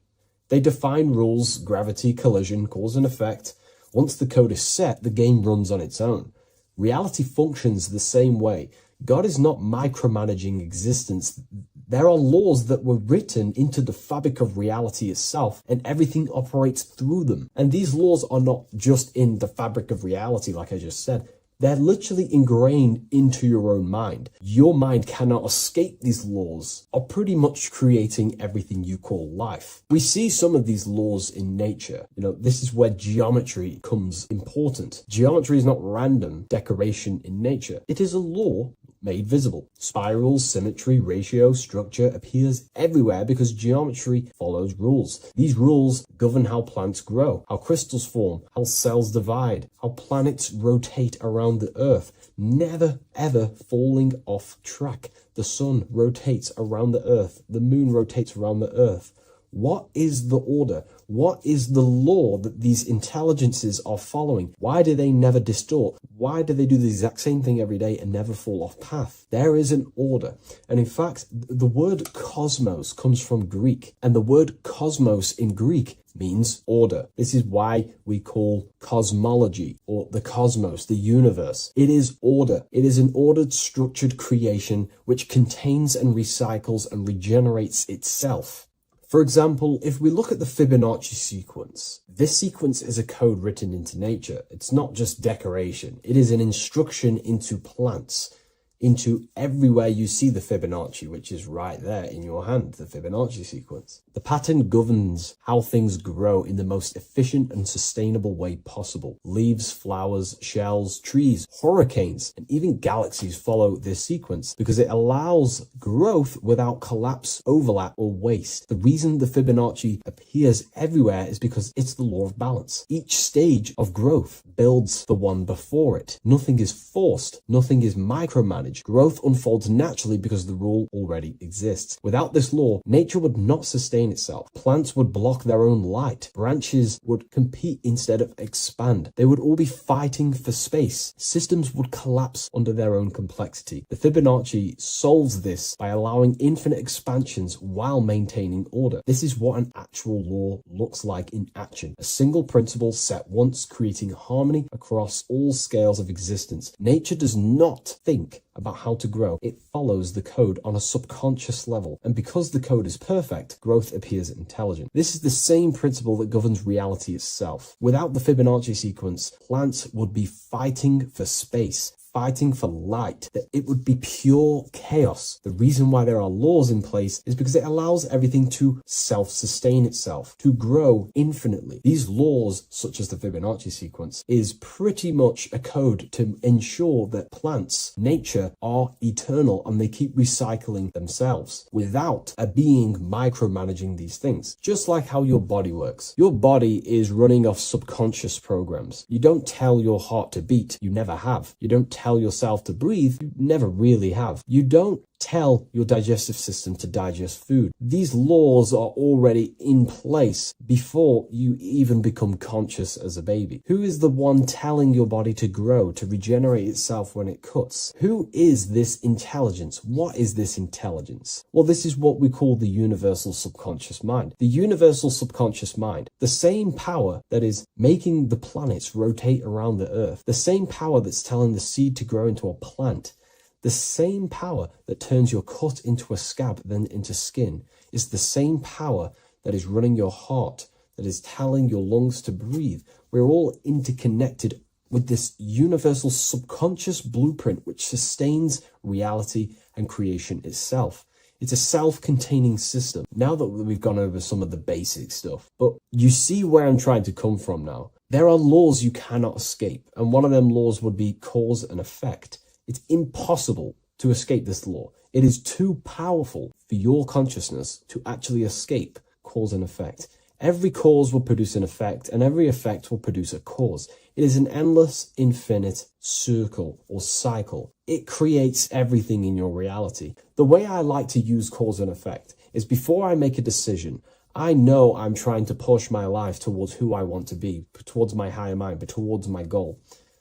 They define rules, gravity, collision, cause and effect. Once the code is set, the game runs on its own. Reality functions the same way. God is not micromanaging existence. There are laws that were written into the fabric of reality itself, and everything operates through them. And these laws are not just in the fabric of reality, like I just said. They're literally ingrained into your own mind. Your mind cannot escape these laws, are pretty much creating everything you call life. We see some of these laws in nature. This is where geometry becomes important. Geometry is not random decoration in nature. It is a law made visible. Spirals, symmetry, ratio, structure appears everywhere because geometry follows rules. These rules govern how plants grow, how crystals form, how cells divide, how planets rotate around the Earth, never ever falling off track. The sun rotates around the Earth. The moon rotates around the Earth. What is the order? What is the law that these intelligences are following? Why do they never distort? Why do they do the exact same thing every day and never fall off path? There is an order. And in fact, the word cosmos comes from Greek, and the word cosmos in Greek means order. This is why we call cosmology or the cosmos, the universe. It is order. It is an ordered, structured creation which contains and recycles and regenerates itself. For example, if we look at the Fibonacci sequence, this sequence is a code written into nature. It's not just decoration. It is an instruction into plants, into everywhere you see the Fibonacci, which is right there in your hand, the Fibonacci sequence. The pattern governs how things grow in the most efficient and sustainable way possible. Leaves, flowers, shells, trees, hurricanes, and even galaxies follow this sequence because it allows growth without collapse, overlap, or waste. The reason the Fibonacci appears everywhere is because it's the law of balance. Each stage of growth builds the one before it. Nothing is forced. Nothing is micromanaged. Growth unfolds naturally because the rule already exists. Without this law, nature would not sustain itself. Plants would block their own light. Branches would compete instead of expand. They would all be fighting for space. Systems would collapse under their own complexity. The Fibonacci solves this by allowing infinite expansions while maintaining order. This is what an actual law looks like in action. A single principle set once, creating harmony across all scales of existence. Nature does not think about how to grow, it follows the code on a subconscious level. And because the code is perfect, growth appears intelligent. This is the same principle that governs reality itself. Without the Fibonacci sequence, plants would be fighting for space, fighting for light, that it would be pure chaos. The reason why there are laws in place is because it allows everything to self-sustain itself, to grow infinitely. These laws, such as the Fibonacci sequence, is pretty much a code to ensure that plants, nature, are eternal and they keep recycling themselves without a being micromanaging these things. Just like how your body works. Your body is running off subconscious programs. You don't tell your heart to beat, you never have. You don't tell yourself to breathe, you never really have. You don't tell your digestive system to digest food. These laws are already in place before you even become conscious as a baby. Who is the one telling your body to grow, to regenerate itself when it cuts? Who is this intelligence? What is this intelligence? Well, this is what we call the universal subconscious mind. The universal subconscious mind, the same power that is making the planets rotate around the earth, the same power that's telling the seed to grow into a plant, the same power that turns your cut into a scab, then into skin, is the same power that is running your heart, that is telling your lungs to breathe. We're all interconnected with this universal subconscious blueprint which sustains reality and creation itself. It's a self-containing system. Now that we've gone over some of the basic stuff, but you see where I'm trying to come from now. There are laws you cannot escape, and one of them laws would be cause and effect. It's impossible to escape this law. It is too powerful for your consciousness to actually escape cause and effect. Every cause will produce an effect, and every effect will produce a cause. It is an endless, infinite circle or cycle. It creates everything in your reality. The way I like to use cause and effect is before I make a decision, I know I'm trying to push my life towards who I want to be, towards my higher mind, but towards my goal.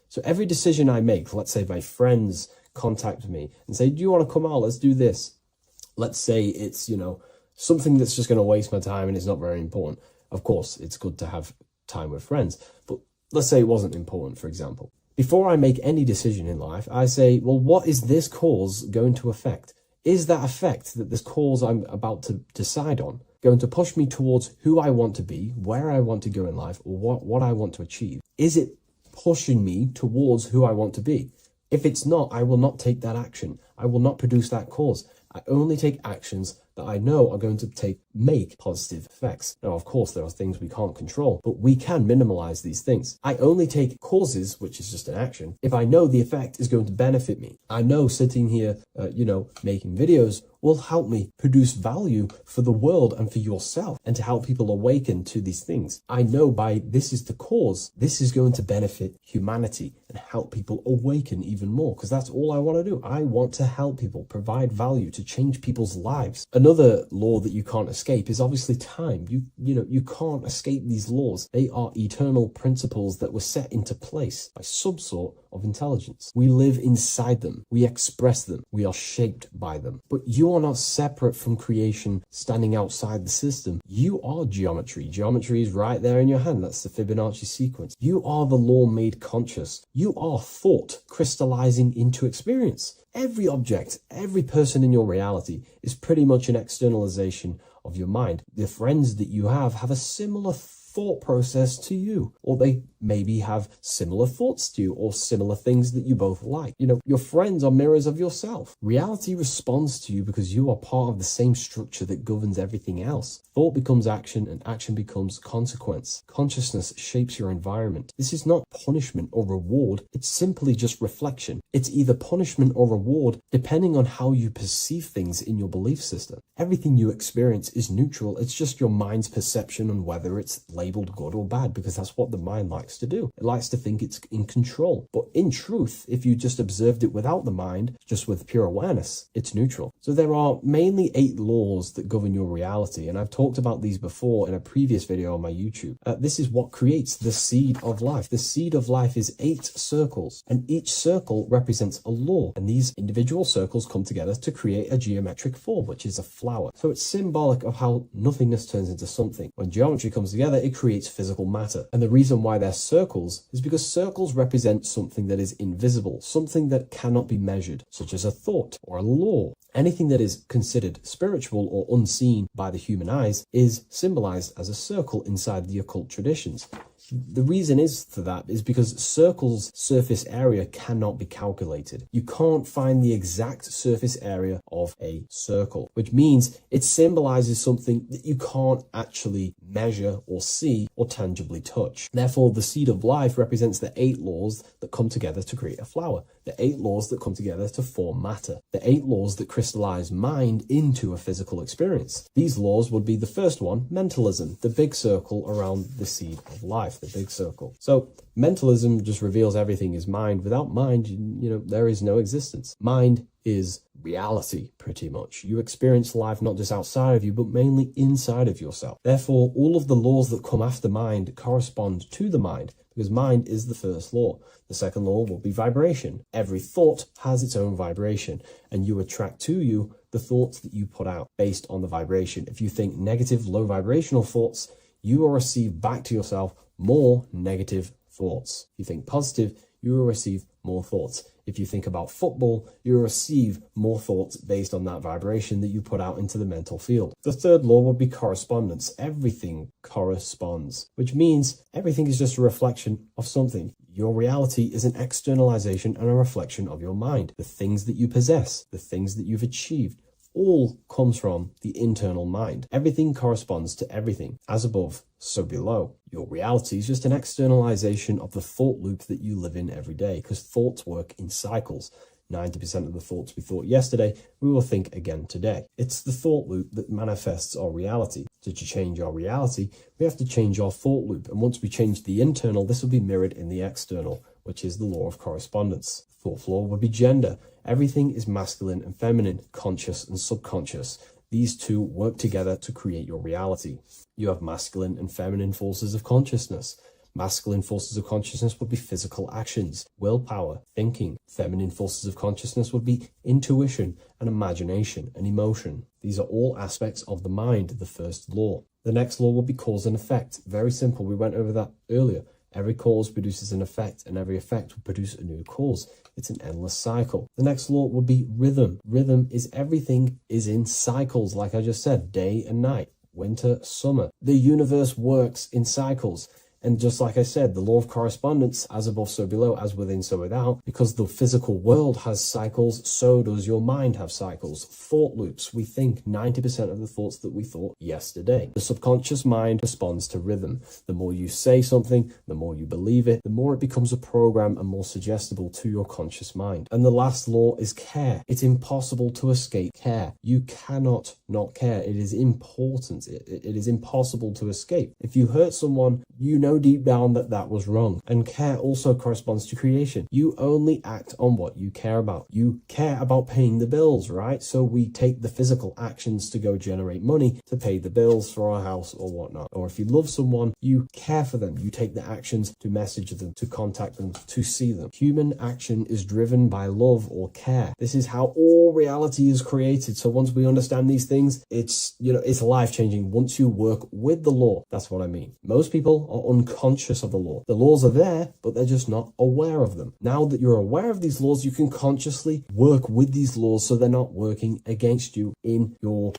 So every decision I make, let's say my friends contact me and say, do you want to come out? Let's do this. Let's say it's, something that's just going to waste my time and it's not very important. Of course, it's good to have time with friends, but let's say it wasn't important, for example. Before I make any decision in life, I say, well, what is this cause going to affect? Is that effect that this cause I'm about to decide on going to push me towards who I want to be, where I want to go in life, or what I want to achieve? Is it pushing me towards who I want to be? If it's not, I will not take that action. I will not produce that cause. I only take actions that I know are going to make positive effects. Now, of course, there are things we can't control, but we can minimize these things. I only take causes, which is just an action, if I know the effect is going to benefit me. I know sitting here, making videos will help me produce value for the world and for yourself, and to help people awaken to these things. I know by this is the cause, this is going to benefit humanity and help people awaken even more, because that's all I want to do. I want to help people, provide value, to change people's lives. Another law that you can't escape is obviously time. You can't escape these laws. They are eternal principles that were set into place by some sort of intelligence. We live inside them. We express them. We are shaped by them. But you are not separate from creation standing outside the system. You are geometry. Geometry is right there in your hand. That's the Fibonacci sequence. You are the law made conscious. You are thought crystallizing into experience. Every object, every person in your reality is pretty much an externalization of your mind. The friends that you have a similar thought process to you, or they maybe have similar thoughts to you, or similar things that you both like. Your friends are mirrors of yourself. Reality responds to you because you are part of the same structure that governs everything else. Thought becomes action, and action becomes consequence. Consciousness shapes your environment. This is not punishment or reward. It's simply just reflection. It's either punishment or reward depending on how you perceive things in your belief system. Everything you experience is neutral. It's just your mind's perception on whether it's labeled good or bad, because that's what the mind likes to do. It likes to think it's in control. But in truth, if you just observed it without the mind, just with pure awareness, it's neutral. So there are mainly 8 laws that govern your reality, and I've talked about these before in a previous video on my YouTube. This is what creates the seed of life. The seed of life is 8 circles, and each circle represents a law, and these individual circles come together to create a geometric form, which is a flower. So it's symbolic of how nothingness turns into something. When geometry comes together, it it creates physical matter. And the reason why they're circles is because circles represent something that is invisible, something that cannot be measured, such as a thought or a law. Anything that is considered spiritual or unseen by the human eyes is symbolized as a circle inside the occult traditions. The reason for that is because circles' surface area cannot be calculated. You can't find the exact surface area of a circle, which means it symbolizes something that you can't actually measure or see or tangibly touch. Therefore, the seed of life represents the 8 laws that come together to create a flower, the 8 laws that come together to form matter, the 8 laws that crystallize mind into a physical experience. These laws would be the first one, mentalism, the big circle around the seed of life, the big circle. So mentalism just reveals everything is mind. Without mind, there is no existence. Mind is reality, pretty much. You experience life not just outside of you, but mainly inside of yourself. Therefore, all of the laws that come after mind correspond to the mind, because mind is the first law. The second law will be vibration. Every thought has its own vibration, and you attract to you the thoughts that you put out based on the vibration. If you think negative, low vibrational thoughts, you will receive back to yourself more negative thoughts. If you think positive, you will receive more thoughts. If you think about football, you will receive more thoughts based on that vibration that you put out into the mental field. The third law would be correspondence. Everything corresponds, which means everything is just a reflection of something. Your reality is an externalization and a reflection of your mind. The things that you possess, the things that you've achieved, all comes from the internal mind. Everything corresponds to everything. As above, so below. Your reality is just an externalization of the thought loop that you live in every day, because thoughts work in cycles. 90% of the thoughts we thought yesterday, we will think again today. It's the thought loop that manifests our reality. To change our reality, we have to change our thought loop. And once we change the internal, this will be mirrored in the external, which is the law of correspondence. Fourth law would be gender. Everything is masculine and feminine, conscious and subconscious. These two work together to create your reality. You have masculine and feminine forces of consciousness. Masculine forces of consciousness would be physical actions, willpower, thinking. Feminine forces of consciousness would be intuition and imagination and emotion. These are all aspects of the mind, the first law. The next law would be cause and effect. Very simple. We went over that earlier. Every cause produces an effect, and every effect will produce a new cause. It's an endless cycle. The next law would be rhythm. Rhythm is everything is in cycles, like I just said, day and night, winter, summer. The universe works in cycles. And just like I said, the law of correspondence, as above, so below, as within, so without, because the physical world has cycles, so does your mind have cycles. Thought loops. We think 90% of the thoughts that we thought yesterday. The subconscious mind responds to rhythm. The more you say something, the more you believe it, the more it becomes a program and more suggestible to your conscious mind. And the last law is care. It's impossible to escape care. You cannot not care. It is important. It is impossible to escape. If you hurt someone, you know deep down that was wrong. And care also corresponds to creation. You only act on what you care about. You care about paying the bills, right? So we take the physical actions to go generate money to pay the bills for our house or whatnot. Or if you love someone, you care for them. You take the actions to message them, to contact them, to see them. Human action is driven by love or care. This is how all reality is created. So once we understand these things, it's life-changing once you work with the law. That's what I mean. Most people are unconscious of the law. The laws are there, but they're just not aware of them. Now that you're aware of these laws, you can consciously work with these laws so they're not working against you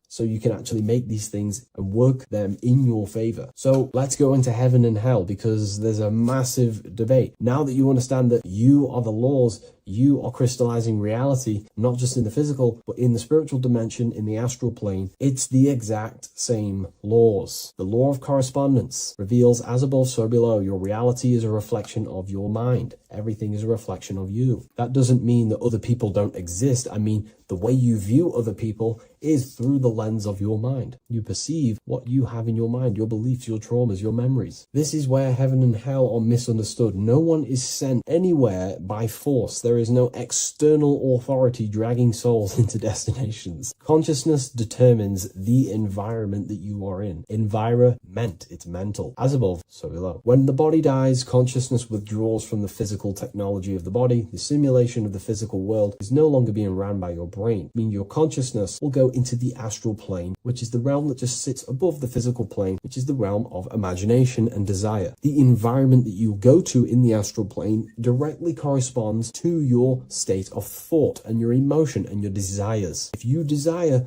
so you can actually make these things and work them in your favor. So let's go into heaven and hell, because there's a massive debate. Now that you understand that you are the laws, you are crystallizing reality, not just in the physical, but in the spiritual dimension, in the astral plane. It's the exact same laws. The law of correspondence reveals as above, so below. Your reality is a reflection of your mind. Everything is a reflection of you. That doesn't mean that other people don't exist. I mean, the way you view other people is through the lens of your mind. You perceive what you have in your mind, your beliefs, your traumas, your memories. This is where heaven and hell are misunderstood. No one is sent anywhere by force. There is no external authority dragging souls into destinations. Consciousness determines the environment that you are in. Environment, it's mental. As above, so below. When the body dies, consciousness withdraws from the physical technology of the body. The simulation of the physical world is no longer being ran by your brain. I mean, your consciousness will go into the astral plane, which is the realm that just sits above the physical plane, which is the realm of imagination and desire. The environment that you go to in the astral plane directly corresponds to your state of thought and your emotion and your desires. If you desire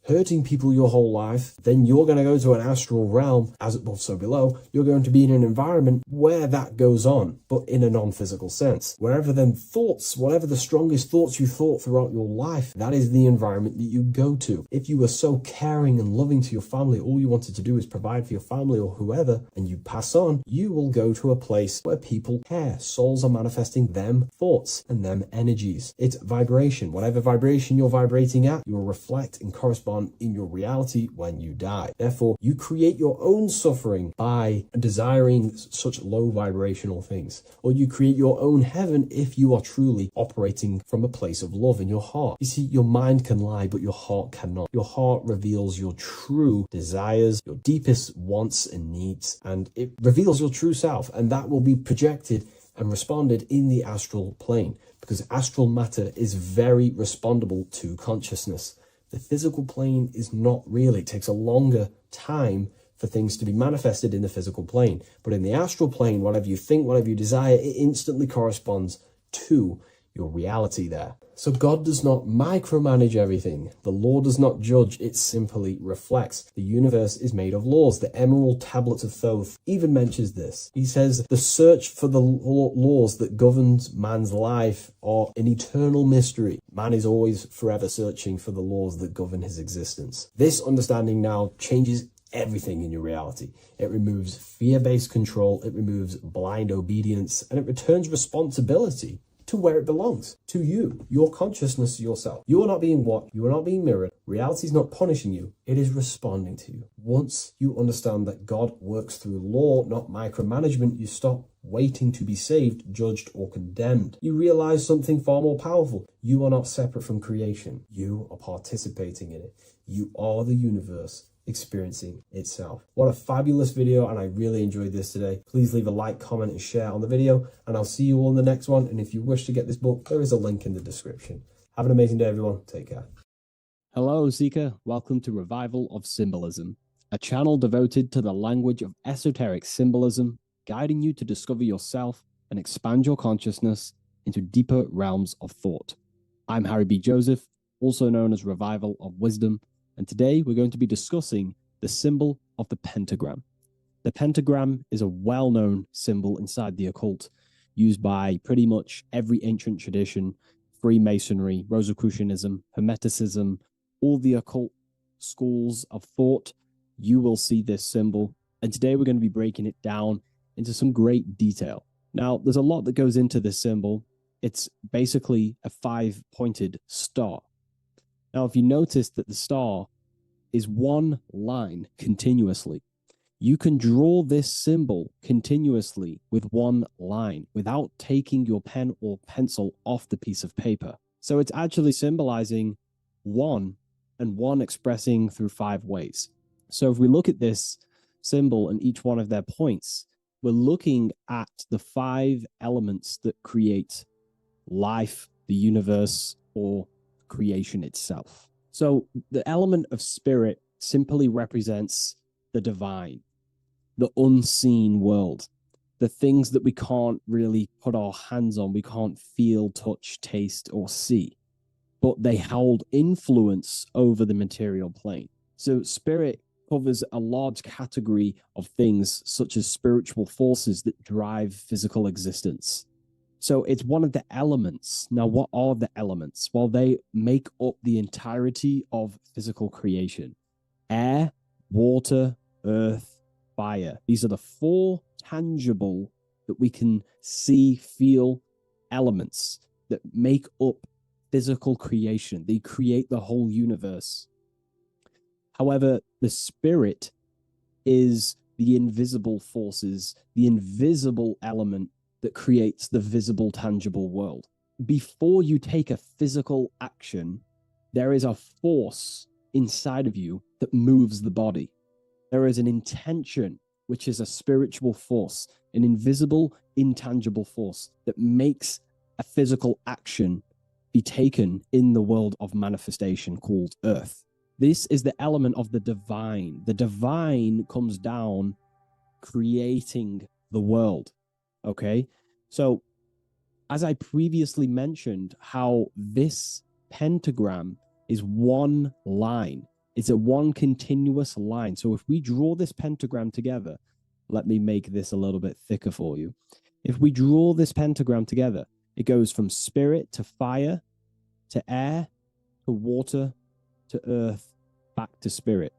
hurting people your whole life, then you're going to go to an astral realm, as above so below. You're going to be in an environment where that goes on, but in a non-physical sense. Wherever them thoughts, whatever the strongest thoughts you thought throughout your life, that is the environment that you go to. If you were so caring and loving to your family, all you wanted to do is provide for your family or whoever, and you pass on, you will go to a place where people care. Souls are manifesting them thoughts and them energies. It's vibration. Whatever vibration you're vibrating at, you will reflect and correspond in your reality when you die. Therefore, you create your own suffering by desiring such low vibrational things, or you create your own heaven if you are truly operating from a place of love in your heart. You see, your mind can lie, but your heart cannot. Your heart reveals your true desires, your deepest wants and needs, and it reveals your true self, and that will be projected and responded in the astral plane, because astral matter is very respondable to consciousness. The physical plane is not really. It takes a longer time for things to be manifested in the physical plane. But in the astral plane, whatever you think, whatever you desire, it instantly corresponds to your reality there. So God does not micromanage everything. The law does not judge, it simply reflects. The universe is made of laws. The Emerald Tablet of Thoth even mentions this. He says, the search for the laws that governs man's life are an eternal mystery. Man is always forever searching for the laws that govern his existence. This understanding now changes everything in your reality. It removes fear-based control, it removes blind obedience, and it returns responsibility to where it belongs, to you, your consciousness, yourself. You are not being watched, you are not being mirrored. Reality is not punishing you, it is responding to you. Once you understand that God works through law, not micromanagement, you stop waiting to be saved, judged, or condemned. You realize something far more powerful. You are not separate from creation. You are participating in it. You are the universe experiencing itself. What a fabulous video, and I really enjoyed this today. Please leave a like, comment, and share on the video, and I'll see you all in the next one. And if you wish to get this book, there is a link in the description. Have an amazing day, everyone. Take care. Hello, Seeker. Welcome to Revival of Symbolism, a channel devoted to the language of esoteric symbolism, guiding you to discover yourself and expand your consciousness into deeper realms of thought. I'm Harry B. Joseph, also known as Revival of Wisdom, and today we're going to be discussing the symbol of the pentagram. The pentagram is a well-known symbol inside the occult, used by pretty much every ancient tradition, Freemasonry, Rosicrucianism, Hermeticism, all the occult schools of thought. You will see this symbol, and today we're going to be breaking it down into some great detail. Now, there's a lot that goes into this symbol. It's basically a 5-pointed star. Now, if you notice that the star is one line continuously, you can draw this symbol continuously with one line without taking your pen or pencil off the piece of paper. So it's actually symbolizing one, and one expressing through 5 ways. So if we look at this symbol and each one of their points, we're looking at the 5 elements that create life, the universe, or creation itself. So the element of spirit simply represents the divine, the unseen world, the things that we can't really put our hands on, we can't feel, touch, taste, or see, but they hold influence over the material plane. So spirit covers a large category of things such as spiritual forces that drive physical existence. So it's one of the elements. Now, what are the elements? Well, they make up the entirety of physical creation. Air, water, earth, fire. These are the 4 tangible that we can see, feel elements that make up physical creation. They create the whole universe. However, the spirit is the invisible forces, the invisible element that creates the visible, tangible world. Before you take a physical action, there is a force inside of you that moves the body. There is an intention, which is a spiritual force, an invisible, intangible force that makes a physical action be taken in the world of manifestation called Earth. This is the element of the divine. The divine comes down creating the world. Okay? So, as I previously mentioned, how this pentagram is one line. It's a one continuous line. So if we draw this pentagram together, let me make this a little bit thicker for you. If we draw this pentagram together, it goes from spirit to fire, to air, to water, to earth, back to spirit.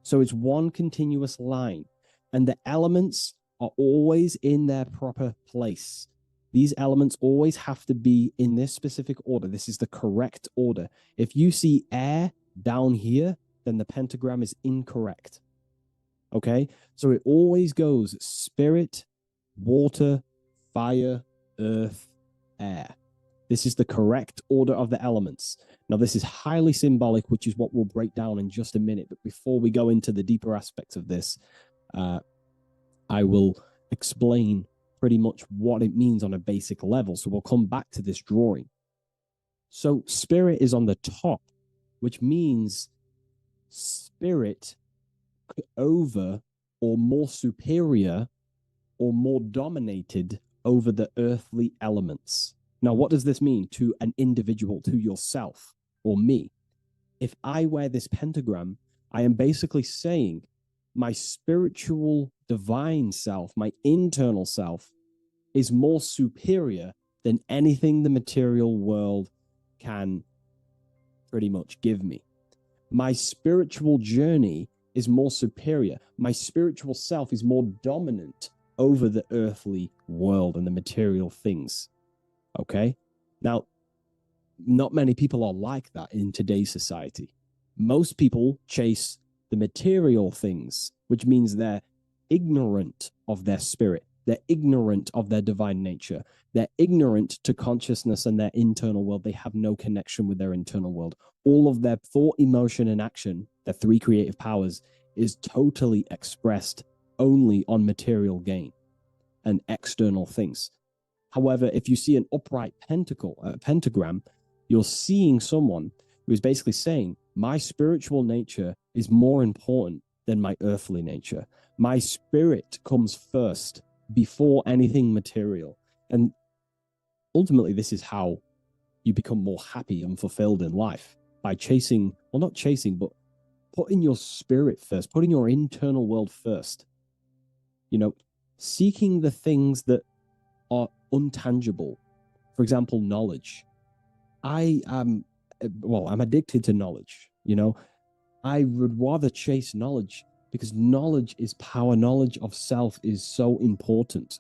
So it's one continuous line, and the elements are always in their proper place. These elements always have to be in this specific order. This is the correct order. If you see air down here, then the pentagram is incorrect. Okay? So it always goes spirit, water, fire, earth, air. This is the correct order of the elements. Now, this is highly symbolic, which is what we'll break down in just a minute. But before we go into the deeper aspects of this, I will explain pretty much what it means on a basic level. So we'll come back to this drawing. So spirit is on the top, which means spirit over or more superior or more dominated over the earthly elements. Now, what does this mean to an individual, to yourself or me? If I wear this pentagram, I am basically saying my spiritual divine self, my internal self, is more superior than anything the material world can pretty much give me. My spiritual journey is more superior. My spiritual self is more dominant over the earthly world and the material things. Okay? Now, not many people are like that in today's society. Most people chase the material things, which means they're ignorant of their spirit. They're ignorant of their divine nature. They're ignorant to consciousness and their internal world. They have no connection with their internal world. All of their thought, emotion, and action, their three creative powers, is totally expressed only on material gain and external things. However, if you see an upright pentagram, you're seeing someone who is basically saying, my spiritual nature is more important than my earthly nature. My spirit comes first before anything material. And ultimately, this is how you become more happy and fulfilled in life, by chasing, well, not chasing, but putting your spirit first, putting your internal world first. You know, seeking the things that are untangible. For example, knowledge. I'm addicted to knowledge. You know, I would rather chase knowledge because knowledge is power. Knowledge of self is so important.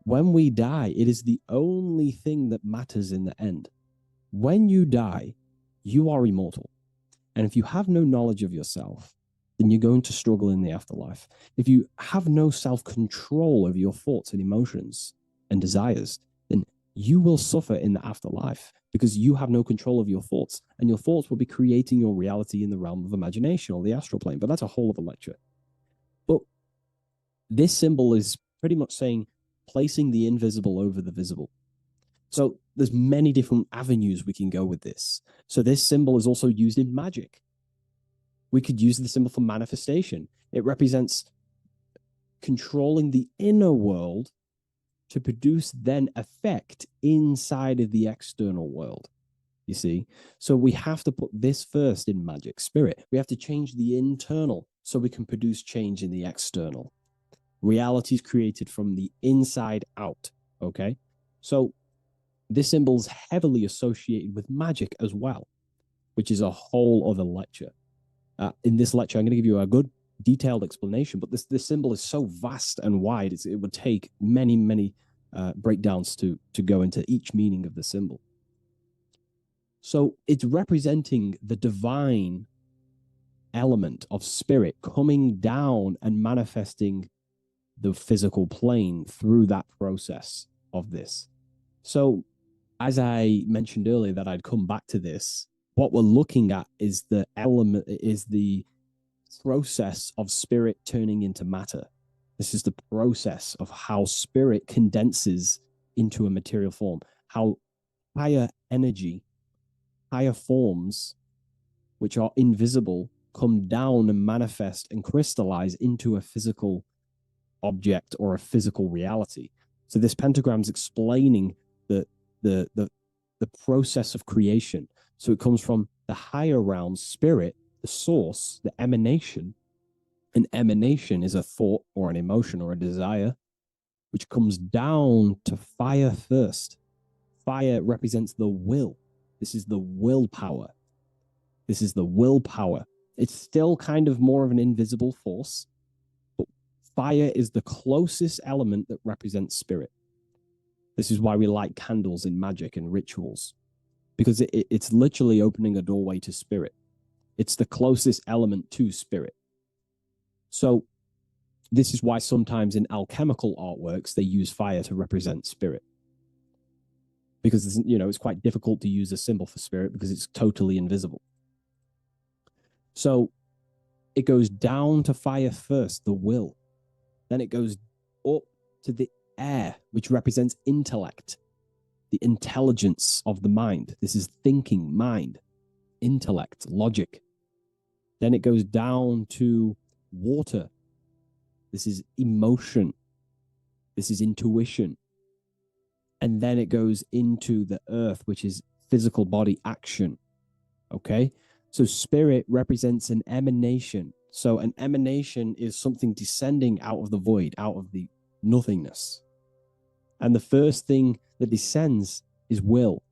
When we die, it is the only thing that matters in the end. When you die, you are immortal. And if you have no knowledge of yourself, then you're going to struggle in the afterlife. If you have no self-control over your thoughts and emotions and desires, then you will suffer in the afterlife because you have no control of your thoughts, and your thoughts will be creating your reality in the realm of imagination or the astral plane. But that's a whole other lecture. But this symbol is pretty much saying placing the invisible over the visible. So there's many different avenues we can go with this. So this symbol is also used in magic. We could use the symbol for manifestation. It represents controlling the inner world to produce then effect inside of the external world. You see? So we have to put this first in magic spirit. We have to change the internal so we can produce change in the external. Reality is created from the inside out. Okay? So this symbol is heavily associated with magic as well, which is a whole other lecture. In this lecture, I'm going to give you a good detailed explanation, but this symbol is so vast and wide, it would take many breakdowns to go into each meaning of the symbol. So it's representing the divine element of spirit coming down and manifesting the physical plane through that process of this. So as I mentioned earlier that I'd come back to this, what we're looking at is the process of spirit turning into matter. This is the process of how spirit condenses into a material form, how higher energy, higher forms which are invisible, come down and manifest and crystallize into a physical object or a physical reality. So this pentagram is explaining the process of creation. So it comes from the higher realms, spirit, the source, the emanation. An emanation is a thought or an emotion or a desire, which comes down to fire first. Fire represents the will. This is the willpower. This is the willpower. It's still kind of more of an invisible force, but fire is the closest element that represents spirit. This is why we light candles in magic and rituals, because it's literally opening a doorway to spirit. It's the closest element to spirit. So this is why sometimes in alchemical artworks, they use fire to represent spirit. Because, it's quite difficult to use a symbol for spirit because it's totally invisible. So it goes down to fire first, the will. Then it goes up to the air, which represents intellect, the intelligence of the mind. This is thinking, mind, intellect, logic. Then it goes down to water. This is emotion. This is intuition. And then it goes into the earth, which is physical body action. Okay? So spirit represents an emanation. So an emanation is something descending out of the void, out of the nothingness. And the first thing that descends is will,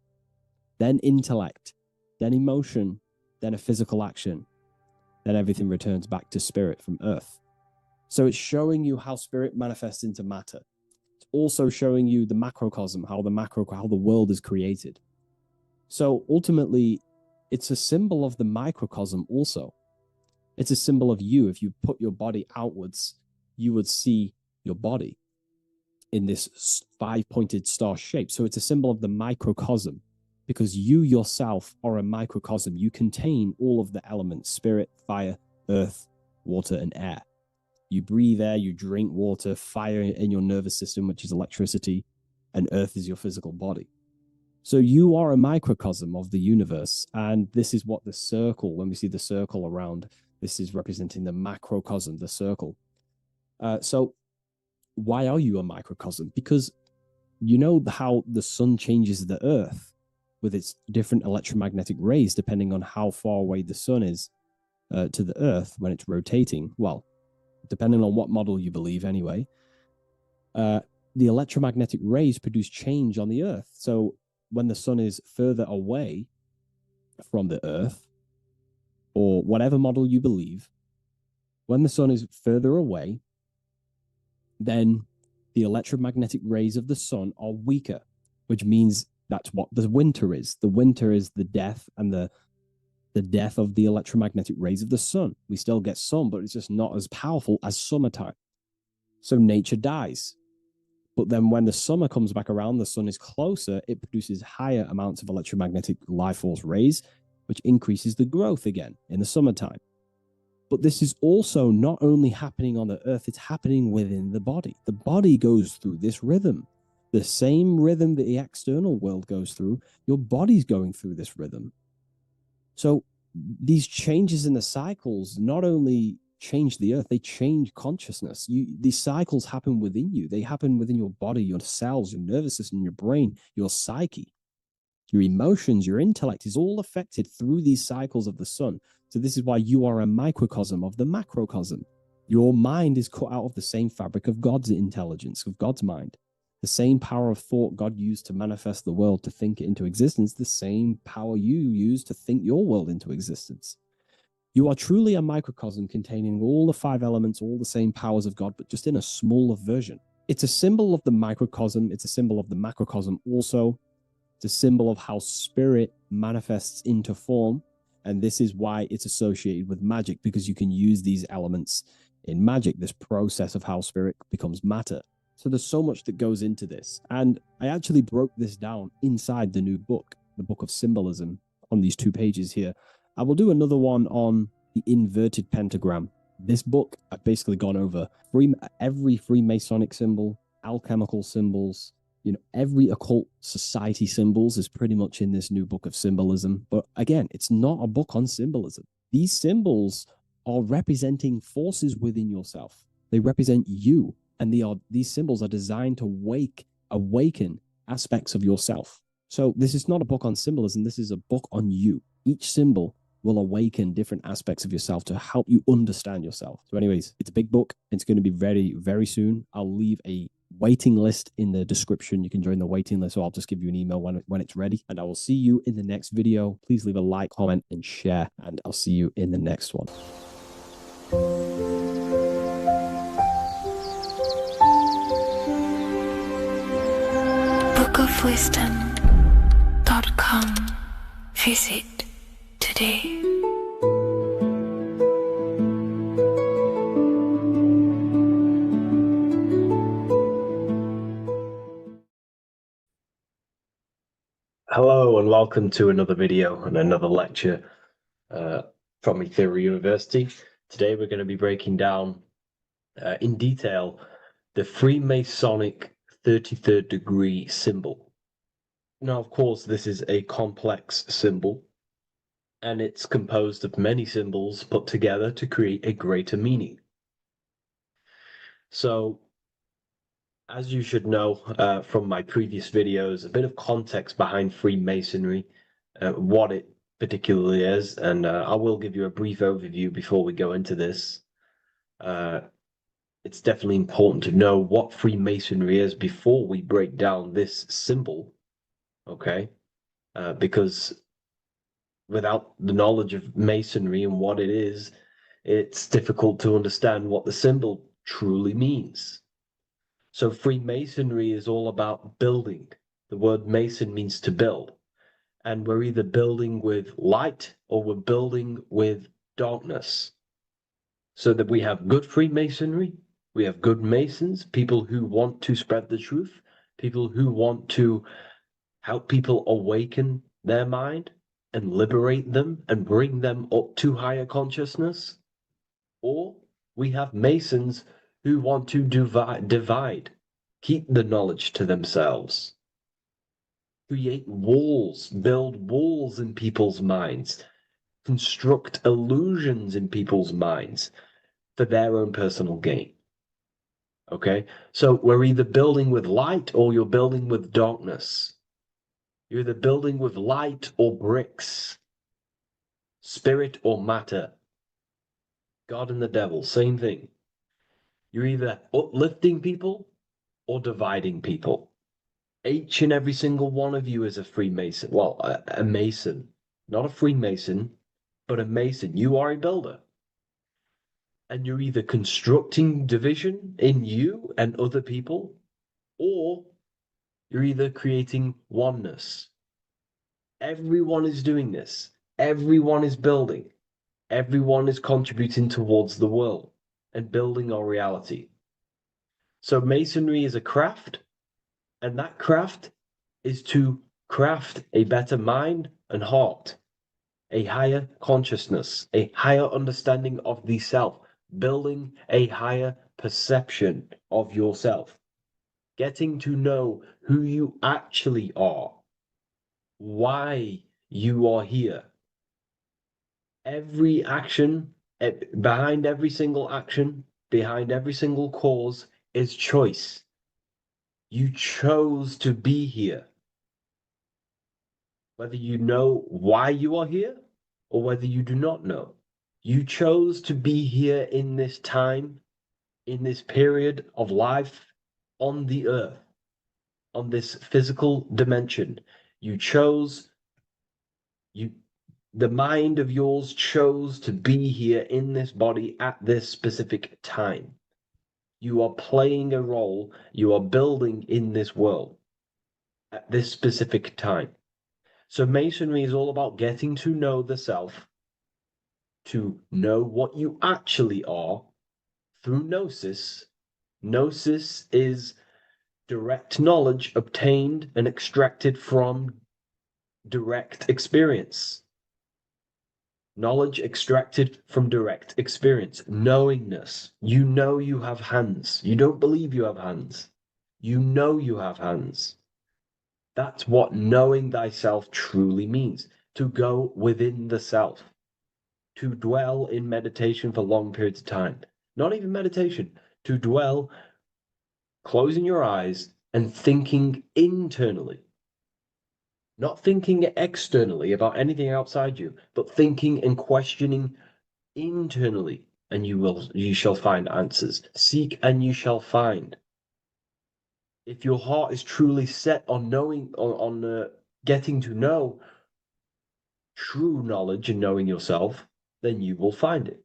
then intellect, then emotion, then a physical action. Then everything returns back to spirit from earth. So it's showing you how spirit manifests into matter. It's also showing you the macrocosm, how the world is created. So ultimately, it's a symbol of the microcosm also. It's a symbol of you. If you put your body outwards, you would see your body in this 5-pointed star shape. So it's a symbol of the microcosm, because you yourself are a microcosm. You contain all of the elements: spirit, fire, earth, water, and air. You breathe air, you drink water, fire in your nervous system, which is electricity, and earth is your physical body. So you are a microcosm of the universe. And this is what the circle, when we see the circle around, this is representing the macrocosm, the circle. So why are you a microcosm? Because you know how the sun changes the earth with its different electromagnetic rays, depending on how far away the sun is to the earth when it's rotating. Well, depending on what model you believe anyway, the electromagnetic rays produce change on the earth. So when the sun is further away from the earth, or whatever model you believe, when the sun is further away, then the electromagnetic rays of the sun are weaker, which means that's what the winter is. The winter is the death and the death of the electromagnetic rays of the sun. We still get sun, but it's just not as powerful as summertime. So nature dies. But then when the summer comes back around, the sun is closer, it produces higher amounts of electromagnetic life force rays, which increases the growth again in the summertime. But this is also not only happening on the earth, it's happening within the body. The body goes through this rhythm. The same rhythm that the external world goes through, your body's going through this rhythm. So these changes in the cycles not only change the earth, they change consciousness. These cycles happen within you. They happen within your body, your cells, your nervous system, your brain, your psyche, your emotions, your intellect is all affected through these cycles of the sun. So this is why you are a microcosm of the macrocosm. Your mind is cut out of the same fabric of God's intelligence, of God's mind. The same power of thought God used to manifest the world, to think it into existence, the same power you use to think your world into existence. You are truly a microcosm containing all the 5 elements, all the same powers of God, but just in a smaller version. It's a symbol of the microcosm. It's a symbol of the macrocosm also. It's a symbol of how spirit manifests into form. And this is why it's associated with magic, because you can use these elements in magic, this process of how spirit becomes matter. So there's so much that goes into this. And I actually broke this down inside the new book, the Book of Symbolism, on these 2 pages here. I will do another one on the inverted pentagram. This book, I've basically gone over every Freemasonic symbol, alchemical symbols, every occult society symbols is pretty much in this new book of symbolism. But again, it's not a book on symbolism. These symbols are representing forces within yourself. They represent you, and these symbols are designed to awaken aspects of yourself. So this is not a book on symbolism. This is a book on you. Each symbol will awaken different aspects of yourself to help you understand yourself. So anyways, it's a big book. It's going to be very, very soon. I'll leave a waiting list in the description. You can join the waiting list, or I'll just give you an email when it's ready. And I will see you in the next video. Please leave a like, comment, and share. And I'll see you in the next one. bookofwisdom.com. Visit today. Hello and welcome to another video and another lecture from Ethereal University. Today we're going to be breaking down in detail the Freemasonic 33rd degree symbol. Now, of course, this is a complex symbol, and it's composed of many symbols put together to create a greater meaning. So, as you should know from my previous videos, a bit of context behind Freemasonry, what it particularly is, and I will give you a brief overview before we go into this. It's definitely important to know what Freemasonry is before we break down this symbol, okay? Because without the knowledge of Masonry and what it is, it's difficult to understand what the symbol truly means. So Freemasonry is all about building. The word Mason means to build. And we're either building with light or we're building with darkness. So that we have good Freemasonry, we have good Masons, people who want to spread the truth, people who want to help people awaken their mind and liberate them and bring them up to higher consciousness. Or we have Masons who want to divide, keep the knowledge to themselves, create walls, build walls in people's minds, construct illusions in people's minds for their own personal gain. Okay, so we're either building with light or you're building with darkness. You're either building with light or bricks, spirit or matter. God and the devil, same thing. You're either uplifting people or dividing people. Each and every single one of you is a Freemason. Well, a Mason. Not a Freemason, but a Mason. You are a builder. And you're either constructing division in you and other people, or you're either creating oneness. Everyone is doing this. Everyone is building. Everyone is contributing towards the world and building our reality. So Masonry is a craft, and that craft is to craft a better mind and heart, a higher consciousness, a higher understanding of the self, building a higher perception of yourself, getting to know who you actually are, why you are here. Every action, behind every single action, behind every single cause is choice. You chose to be here. Whether you know why you are here or whether you do not know, you chose to be here in this time, in this period of life on the earth, on this physical dimension. You chose, the mind of yours chose to be here in this body at this specific time. You are playing a role, you are building in this world at this specific time. So Masonry is all about getting to know the self, to know what you actually are through gnosis. Gnosis is direct knowledge obtained and extracted from direct experience. Knowledge extracted from direct experience. Knowingness. You know you have hands. You don't believe you have hands. You know you have hands. That's what knowing thyself truly means. To go within the self. To dwell in meditation for long periods of time. Not even meditation. To dwell, closing your eyes and thinking internally. Not thinking externally about anything outside you, but thinking and questioning internally, and you shall find answers. Seek and you shall find. If your heart is truly set on knowing, on getting to know true knowledge and knowing yourself, then you will find it.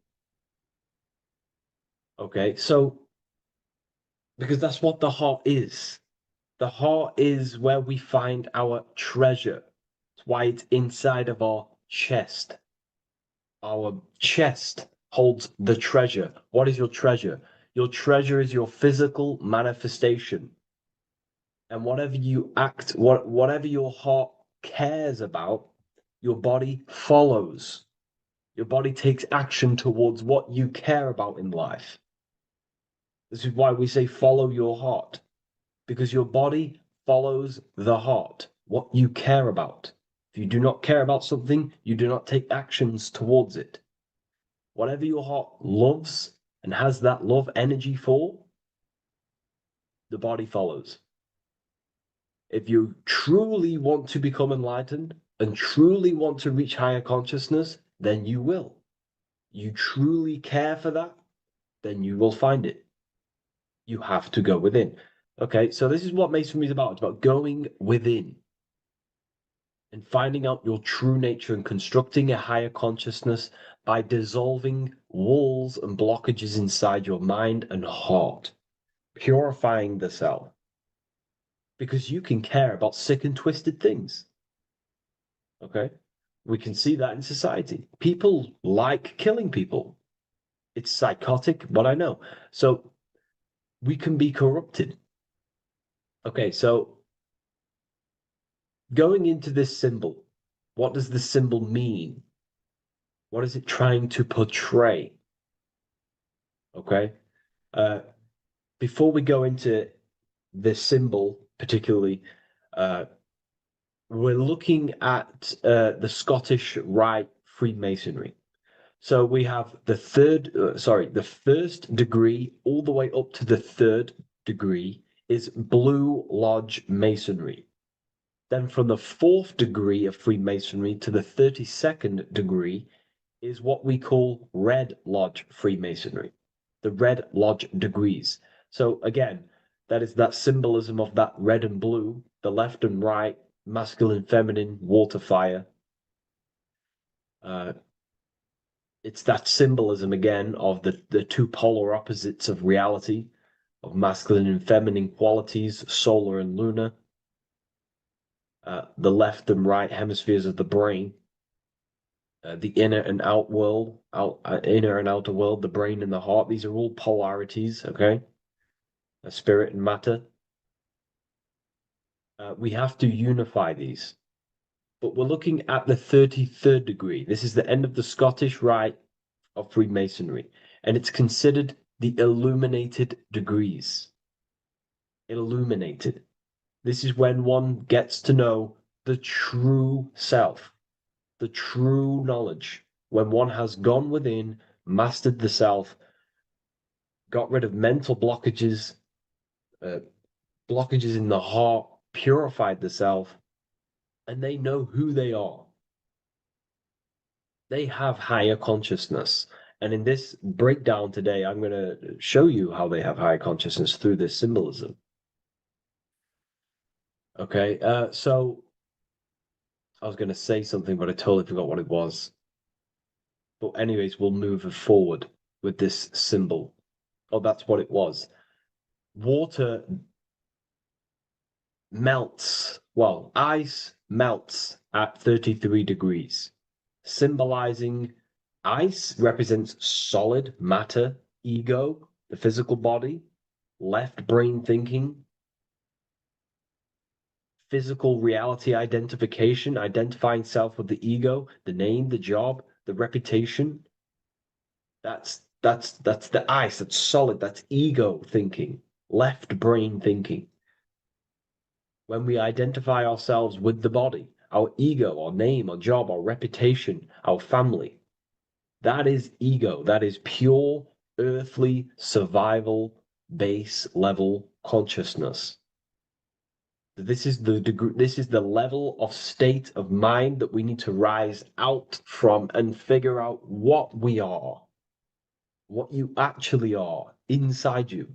Okay, so because that's what the heart is. The heart is where we find our treasure. It's why it's inside of our chest. Our chest holds the treasure. What is your treasure? Your treasure is your physical manifestation. And whatever you act, whatever your heart cares about, your body follows. Your body takes action towards what you care about in life. This is why we say follow your heart, because your body follows the heart, what you care about. If you do not care about something, you do not take actions towards it. Whatever your heart loves and has that love energy for, the body follows. If you truly want to become enlightened and truly want to reach higher consciousness, then you will. You truly care for that, then you will find it. You have to go within. Okay, so this is what Masonry is about. It's about going within and finding out your true nature and constructing a higher consciousness by dissolving walls and blockages inside your mind and heart, purifying the self. Because you can care about sick and twisted things. Okay? We can see that in society. People like killing people. It's psychotic, but I know. So we can be corrupted. Okay, so going into this symbol, what does this symbol mean? What is it trying to portray? Okay. Before we go into this symbol, particularly, we're looking at the Scottish Rite Freemasonry. So we have the first degree all the way up to the third degree is Blue Lodge Masonry. Then from the fourth degree of Freemasonry to the 32nd degree is what we call Red Lodge Freemasonry, the Red Lodge degrees. So again, that is that symbolism of that red and blue, the left and right, masculine, feminine, water, fire. It's that symbolism again of the two polar opposites of reality, of masculine and feminine qualities, solar and lunar. The left and right hemispheres of the brain, the inner and out world, inner and outer world, the brain and the heart. These are all polarities, okay? Spirit and matter. We have to unify these. But we're looking at the 33rd degree. This is the end of the Scottish Rite of Freemasonry, and it's considered the illuminated degrees. Illuminated. This is when one gets to know the true self, the true knowledge, when one has gone within, mastered the self, got rid of mental blockages, blockages in the heart, purified the self, and they know who they are. They have higher consciousness. And in this breakdown today, I'm going to show you how they have higher consciousness through this symbolism. Okay, so I was going to say something, but I totally forgot what it was. But anyways, we'll move forward with this symbol. Oh, that's what it was. Water melts, well, ice melts at 33 degrees, symbolizing ice represents solid matter, ego, the physical body, left brain thinking, physical reality identification, identifying self with the ego, the name, the job, the reputation. That's the ice, that's solid, that's ego thinking, left brain thinking. when we identify ourselves with the body, our ego, our name, our job, our reputation, our family. That is ego. That is pure earthly survival base level consciousness. This is the degree, this is the level of state of mind that we need to rise out from and figure out what we are, what you actually are inside you.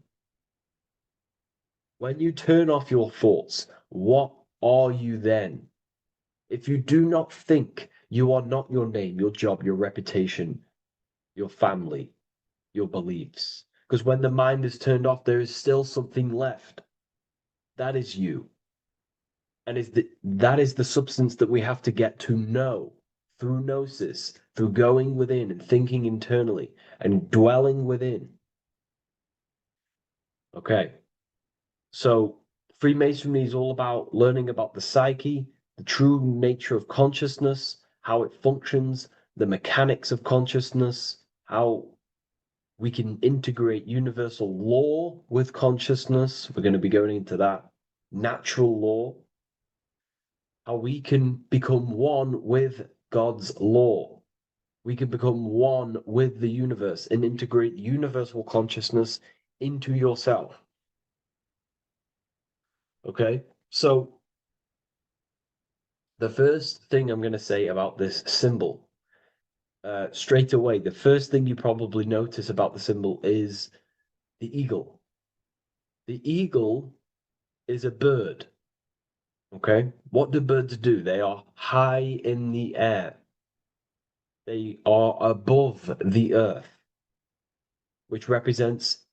When you turn off your thoughts, what are you then? If you do not think, you are not your name, your job, your reputation, your family, your beliefs. Because when the mind is turned off, there is still something left. That is you. And that is the substance that we have to get to know through gnosis, through going within and thinking internally and dwelling within. Okay. So Freemasonry is all about learning about the psyche, the true nature of consciousness, how it functions, the mechanics of consciousness, how we can integrate universal law with consciousness. We're going to be going into that. Natural law. How we can become one with God's law. We can become one with the universe and integrate universal consciousness into yourself. Okay, so the first thing I'm going to say about this symbol, straight away, the first thing you probably notice about the symbol is the eagle. The eagle is a bird. Okay, what do birds do? They are high in the air. They are above the earth, which represents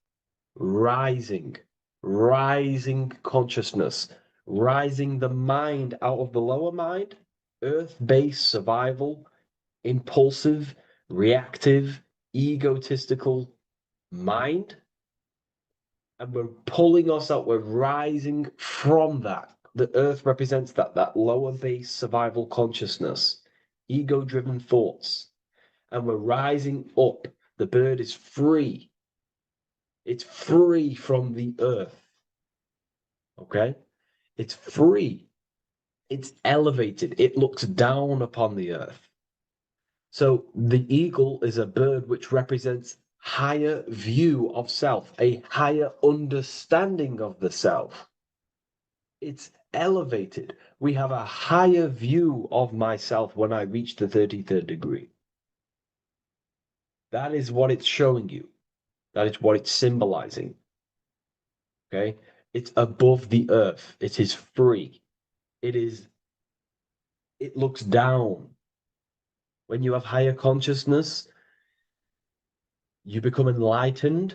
rising consciousness, rising the mind out of the lower mind, earth-based survival, impulsive, reactive, egotistical mind. And we're pulling us up, we're rising from that. The earth represents that lower base survival consciousness, ego-driven thoughts. And we're rising up. The bird is free. It's free from the earth. Okay? It's free. It's elevated. It looks down upon the earth. So the eagle is a bird which represents higher view of self, a higher understanding of the self. It's elevated. We have a higher view of myself when I reach the 33rd degree. That is what it's showing you. That is what it's symbolizing. Okay? It's above the earth. It is free. It looks down. When you have higher consciousness, you become enlightened.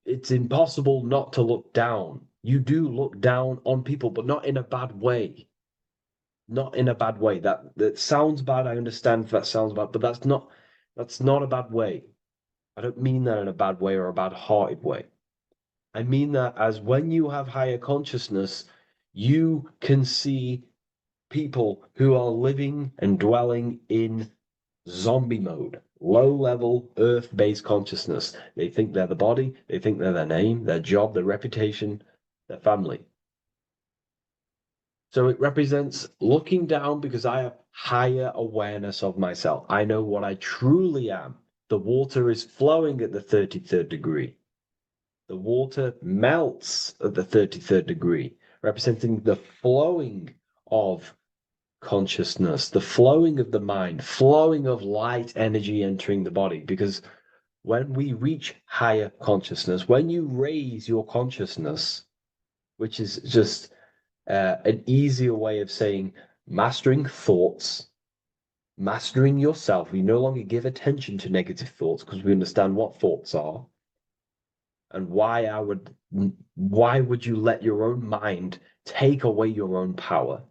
It's impossible not to look down. You do look down on people, but not in a bad way. Not in a bad way. That sounds bad. I understand if that sounds bad, but that's not a bad way. I don't mean that in a bad way or a bad-hearted way. I mean that as when you have higher consciousness, you can see people who are living and dwelling in zombie mode, low-level earth-based consciousness. They think they're the body, they think they're their name, their job, their reputation, their family. So it represents looking down because I have higher awareness of myself. I know what I truly am. The water is flowing at the 33rd degree. The water melts at the 33rd degree, representing the flowing of consciousness, the flowing of the mind, flowing of light energy entering the body. Because when we reach higher consciousness, when you raise your consciousness, which is just an easier way of saying mastering thoughts, mastering yourself, we no longer give attention to negative thoughts because we understand what thoughts are. And why would you let your own mind take away your own power?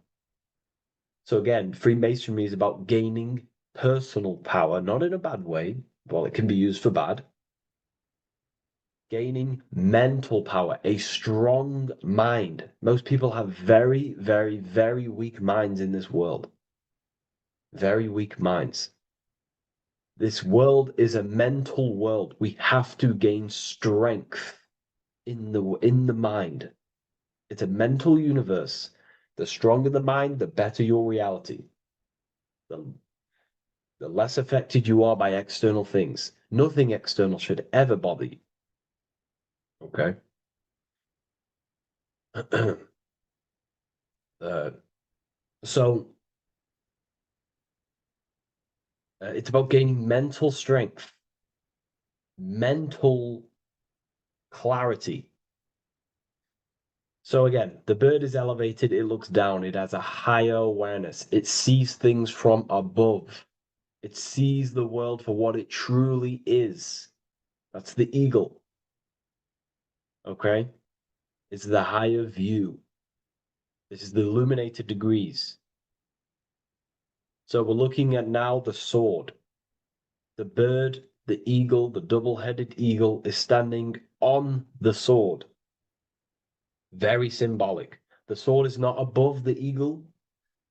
So again, Freemasonry is about gaining personal power, not in a bad way. Well, it can be used for bad. Gaining mental power, a strong mind. Most people have very, very, very weak minds in this world. Very weak minds. This world is a mental world. We have to gain strength in the mind. It's a mental universe. The stronger the mind, the better your reality. The less affected you are by external things. Nothing external should ever bother you. Okay? So it's about gaining mental strength, mental clarity. So again, the bird is elevated, it looks down, it has a higher awareness, it sees things from above, it sees the world for what it truly is. That's the eagle. Okay? It's the higher view. This is the illuminated degrees. So we're looking at now the sword. The bird, the eagle, the double-headed eagle is standing on the sword. Very symbolic. The sword is not above the eagle.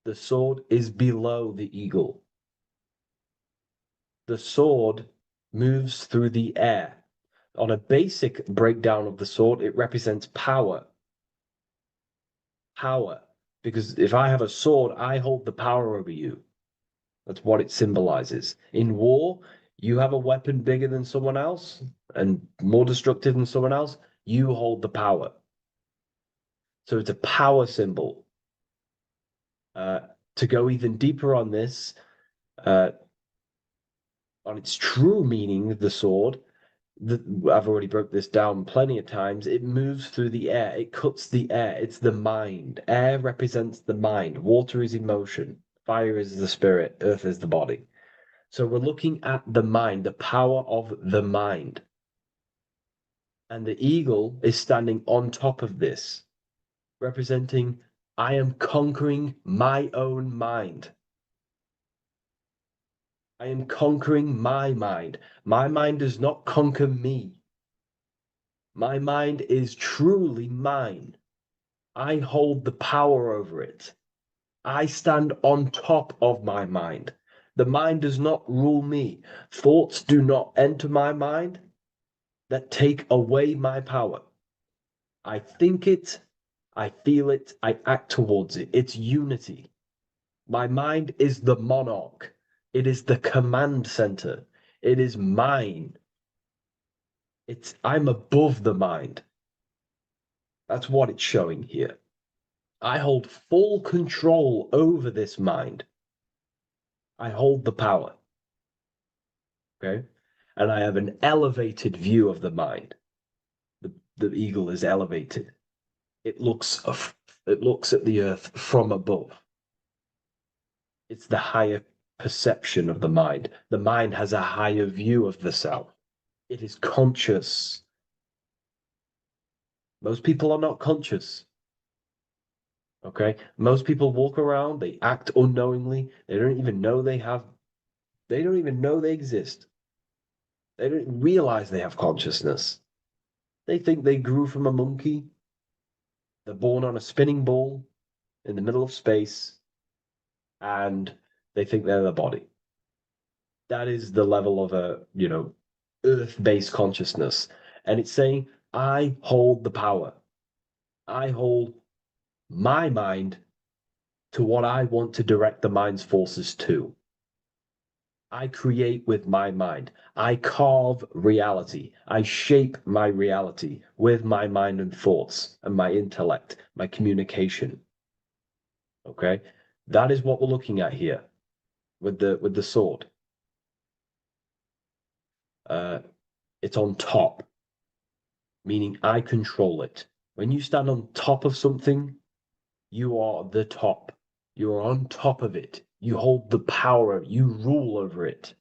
The sword is below the eagle. The sword moves through the air. On a basic breakdown of the sword, it represents power. Power. Because if I have a sword, I hold the power over you. That's what it symbolizes. In war, you have a weapon bigger than someone else and more destructive than someone else, you hold the power. So it's a power symbol. To go even deeper on this, on its true meaning, the sword, I've already broke this down plenty of times. It moves through the air. It cuts the air. It's the mind. Air represents the mind. Water is emotion. Fire is the spirit. Earth is the body. So we're looking at the mind, the power of the mind. And the eagle is standing on top of this, representing, I am conquering my own mind. I am conquering my mind. My mind does not conquer me. My mind is truly mine. I hold the power over it. I stand on top of my mind. The mind does not rule me. Thoughts do not enter my mind that take away my power. I think it, I feel it, I act towards it. It's unity. My mind is the monarch. It is the command center. It is mine. I'm above the mind. That's what it's showing here. I hold full control over this mind. I hold the power. Okay? And I have an elevated view of the mind. The eagle is elevated. It looks at the earth from above. It's the higher perception of the mind. The mind has a higher view of the self. It is conscious. Most people are not conscious. Okay? Most people walk around, they act unknowingly, they don't even know they exist. They don't realize they have consciousness. They think they grew from a monkey. They're born on a spinning ball in the middle of space, and they think they're the body. That is the level of earth-based consciousness. And it's saying, I hold the power. I hold my mind to what I want to direct the mind's forces to. I create with my mind. I carve reality. I shape my reality with my mind and thoughts and my intellect, my communication. Okay? That is what we're looking at here with the sword. It's on top, meaning I control it. When you stand on top of something, you are the top. You are on top of it. You hold the power. You rule over it.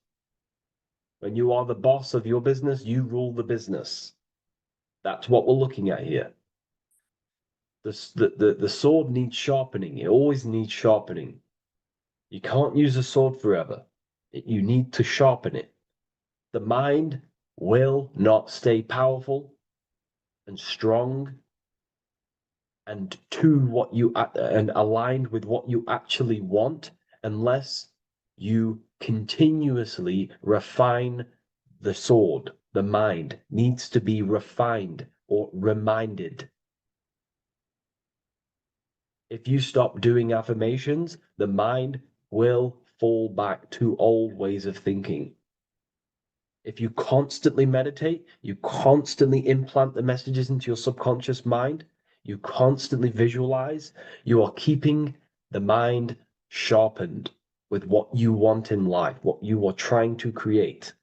When you are the boss of your business, you rule the business. That's what we're looking at here. The sword needs sharpening. It always needs sharpening. You can't use a sword forever. You need to sharpen it. The mind will not stay powerful and strong and and aligned with what you actually want unless you continuously refine the sword. The mind needs to be refined or reminded. If you stop doing affirmations, the mind will fall back to old ways of thinking. If you constantly meditate, you constantly implant the messages into your subconscious mind, you constantly visualize, you are keeping the mind sharpened with what you want in life, what you are trying to create.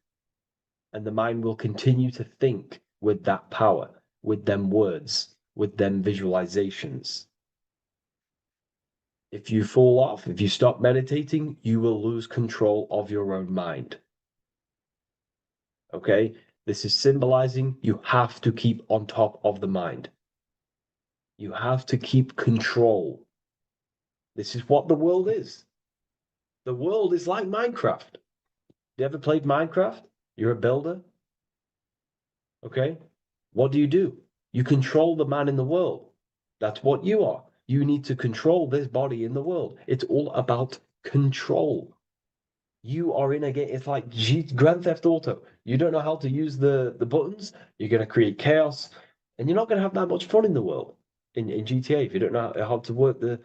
And the mind will continue to think with that power, with them words, with them visualizations. If you fall off, if you stop meditating, you will lose control of your own mind. Okay? This is symbolizing you have to keep on top of the mind. You have to keep control. This is what the world is. The world is like Minecraft. You ever played Minecraft? You're a builder. Okay? What do? You control the man in the world. That's what you are. You need to control this body in the world. It's all about control. You are in a game. It's like Grand Theft Auto. You don't know how to use the buttons. You're going to create chaos, and you're not going to have that much fun in the world in GTA if you don't know how to work the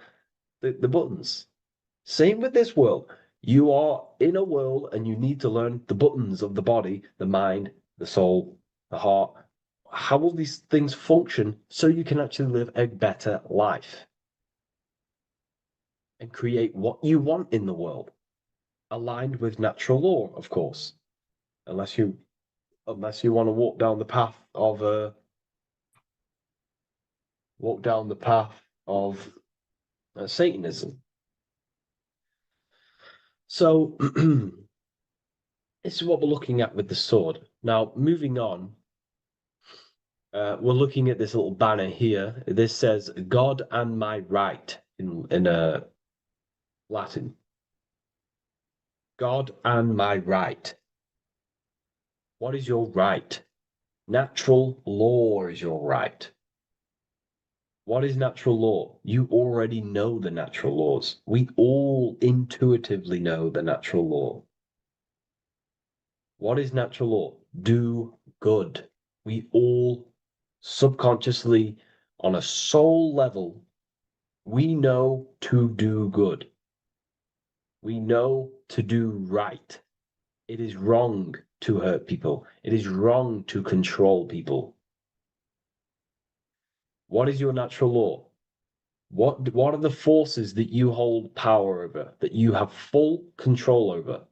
buttons. Same with this world. You are in a world, and you need to learn the buttons of the body, the mind, the soul, the heart. How will these things function so you can actually live a better life and create what you want in the world? Aligned with natural law, of course, unless you want to walk down the path of Satanism. So this is what we're looking at with the sword. Now, moving on, we're looking at this little banner here. This says "God and my right" in Latin. God and my right. What is your right? Natural law is your right. What is natural law? You already know the natural laws. We all intuitively know the natural law. What is natural law? Do good. We all subconsciously, on a soul level, we know to do good. We know to do right. It is wrong to hurt people. It is wrong to control people. What is your natural law? What are the forces that you hold power over, that you have full control over?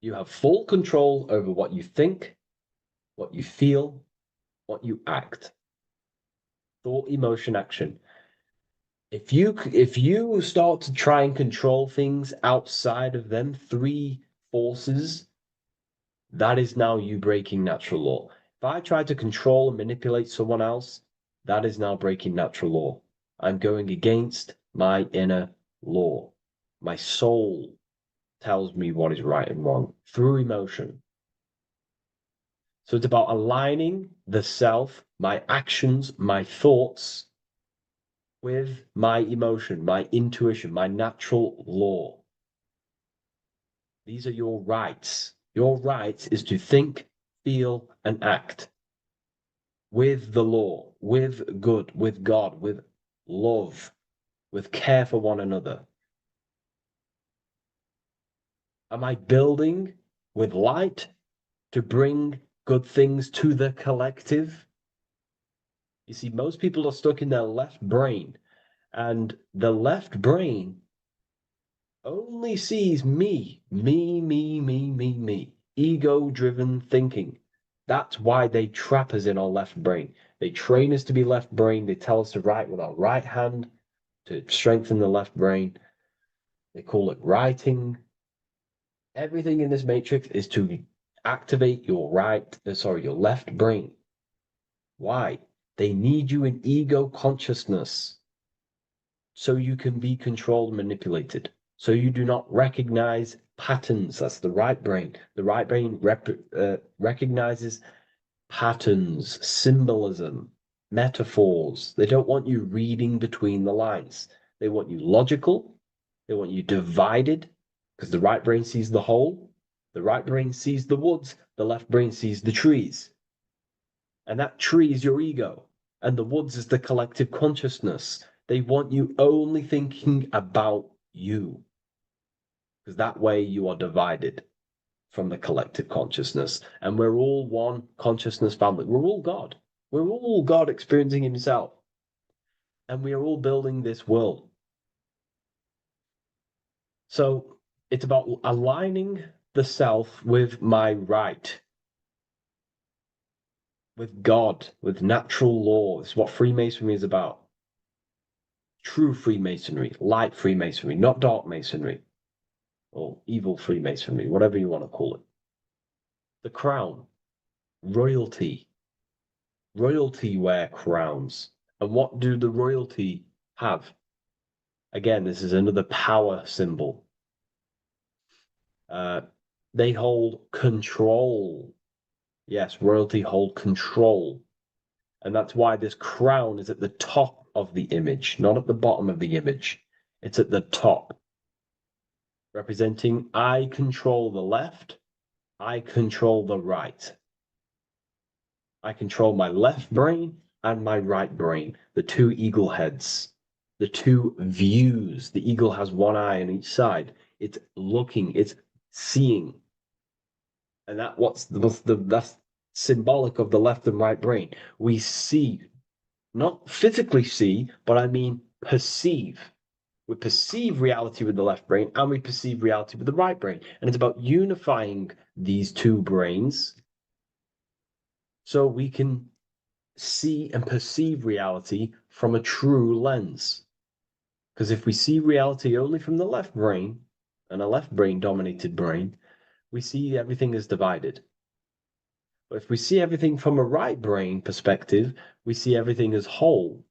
You have full control over what you think, what you feel, what you act. Thought, emotion, action. If you start to try and control things outside of them three forces, that is now you breaking natural law. If I try to control and manipulate someone else, that is now breaking natural law. I'm going against my inner law. My soul tells me what is right and wrong through emotion. So it's about aligning the self, my actions, my thoughts with my emotion, my intuition, my natural law. These are your rights. Your rights is to think, feel, and act with the law, with good, with God, with love, with care for one another. Am I building with light to bring good things to the collective? You see, most people are stuck in their left brain, and the left brain only sees me, ego-driven thinking. That's why they trap us in our left brain. They train us to be left brain. They tell us to write with our right hand to strengthen the left brain. They call it writing. Everything in this matrix is to activate your your left brain. Why? They need you in ego consciousness so you can be controlled and manipulated. So you do not recognize patterns. That's the right brain. The right brain recognizes patterns, symbolism, metaphors. They don't want you reading between the lines. They want you logical. They want you divided, because the right brain sees the whole. The right brain sees the woods. The left brain sees the trees. And that tree is your ego. And the woods is the collective consciousness. They want you only thinking about you, because that way you are divided from the collective consciousness, and we're all one consciousness family. We're all God. We're all God experiencing himself, and we are all building this world. So it's about aligning the self with my right, with God, with natural law. It's what Freemasonry is about. True Freemasonry, light Freemasonry, not dark Masonry, or evil Freemasonry, whatever you want to call it. The crown, royalty. Royalty wear crowns. And what do the royalty have? Again, this is another power symbol. They hold control. Yes, royalty hold control. And that's why this crown is at the top of the image, not at the bottom of the image. It's at the top, representing I control the left, I control the right. I control my left brain and my right brain, the two eagle heads, the two views. The eagle has one eye on each side. It's looking, it's seeing. And that's symbolic of the left and right brain. We see, not physically see, but I mean perceive. We perceive reality with the left brain and we perceive reality with the right brain. And it's about unifying these two brains so we can see and perceive reality from a true lens. Because if we see reality only from the left brain, and a left brain dominated brain, we see everything as divided. But if we see everything from a right brain perspective, we see everything as whole.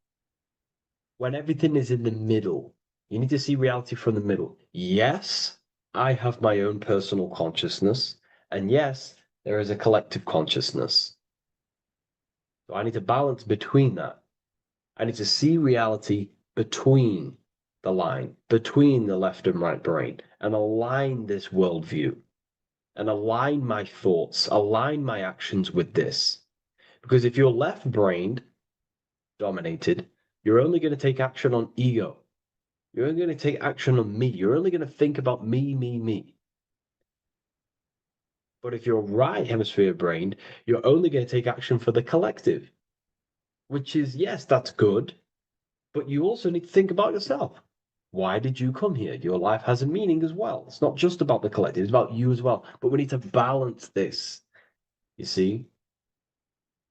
When everything is in the middle, you need to see reality from the middle. Yes, I have my own personal consciousness, and yes, there is a collective consciousness. So I need to balance between that. I need to see reality between the line, between the left and right brain, and align this worldview, and align my thoughts, align my actions with this. Because if you're left-brained dominated, you're only going to take action on ego. You're only going to take action on me. You're only going to think about me, me, me. But if you're right hemisphere brained, you're only going to take action for the collective, which is, yes, that's good, but you also need to think about yourself. Why did you come here? Your life has a meaning as well. It's not just about the collective, it's about you as well. But we need to balance this. You see?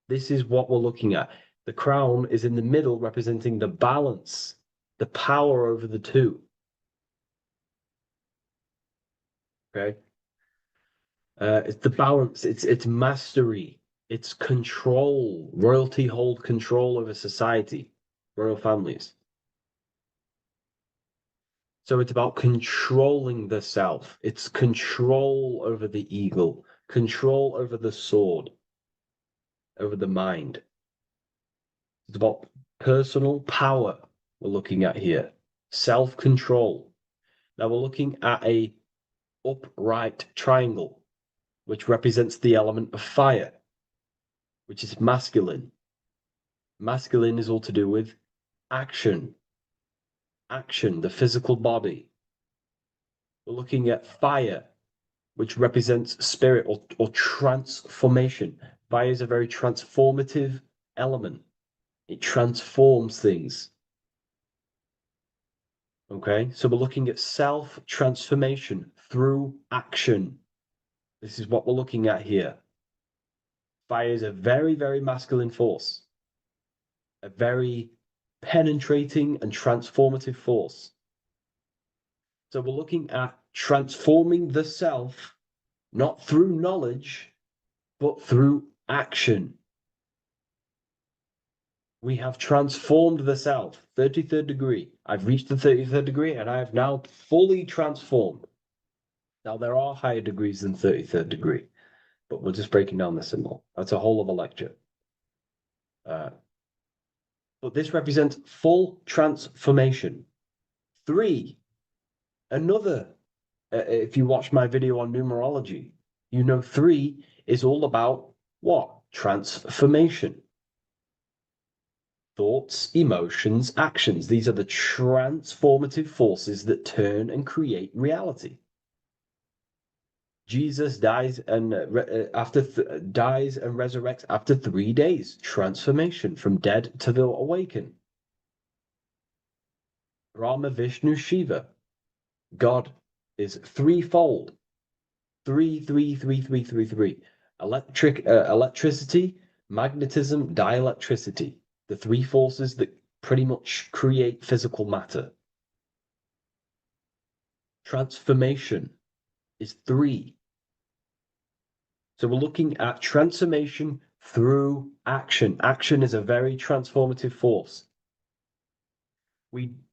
This is what we're looking at. The crown is in the middle, representing the balance, the power over the two. Okay? It's the balance, it's mastery, it's control. Royalty hold control over society, royal families. So it's about controlling the self. It's control over the eagle, control over the sword, over the mind. It's about personal power we're looking at here, self-control. Now we're looking at a upright triangle, which represents the element of fire, which is masculine. Masculine is all to do with action, the physical body. We're looking at fire, which represents spirit or transformation. Fire is a very transformative element. It transforms things. Okay, so we're looking at self-transformation through action. This is what we're looking at here. Fire is a very, very masculine force. A very penetrating and transformative force. So we're looking at transforming the self, not through knowledge, but through action. We have transformed the self, 33rd degree. I've reached the 33rd degree and I have now fully transformed. Now there are higher degrees than 33rd degree, but we're just breaking down the symbol. That's a whole of a lecture. But this represents full transformation. 3, another, if you watch my video on numerology, you know 3 is all about what? Transformation. thoughts, emotions, actions. These are the transformative forces that turn and create reality. Jesus dies and dies and resurrects after 3 days. Transformation from dead to the awakened. Brahma, Vishnu, Shiva. God is threefold. Three. Electricity, magnetism, dielectricity. The three forces that pretty much create physical matter. Transformation is 3. So we're looking at transformation through action. Action is a very transformative force.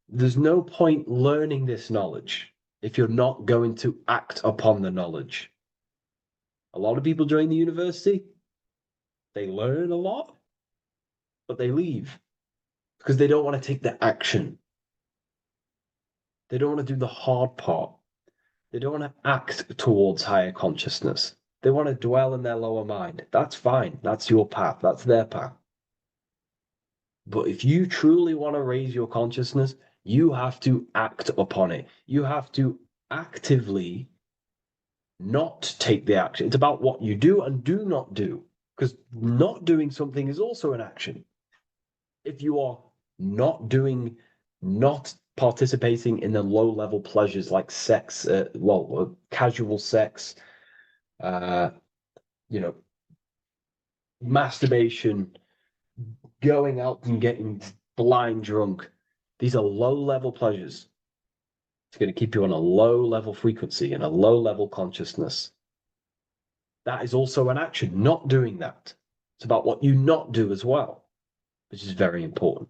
There's no point learning this knowledge if you're not going to act upon the knowledge. A lot of people join the university, they learn a lot, but they leave because they don't want to take the action. They don't want to do the hard part. They don't want to act towards higher consciousness. They want to dwell in their lower mind. That's fine. That's your path. That's their path. But if you truly want to raise your consciousness, you have to act upon it. You have to actively not take the action. It's about what you do and do not do, because not doing something is also an action. If you are not participating in the low-level pleasures like sex, casual sex, masturbation, going out and getting blind drunk. These are low-level pleasures. It's going to keep you on a low-level frequency and a low-level consciousness. That is also an action, not doing that. It's about what you not do as well, which is very important.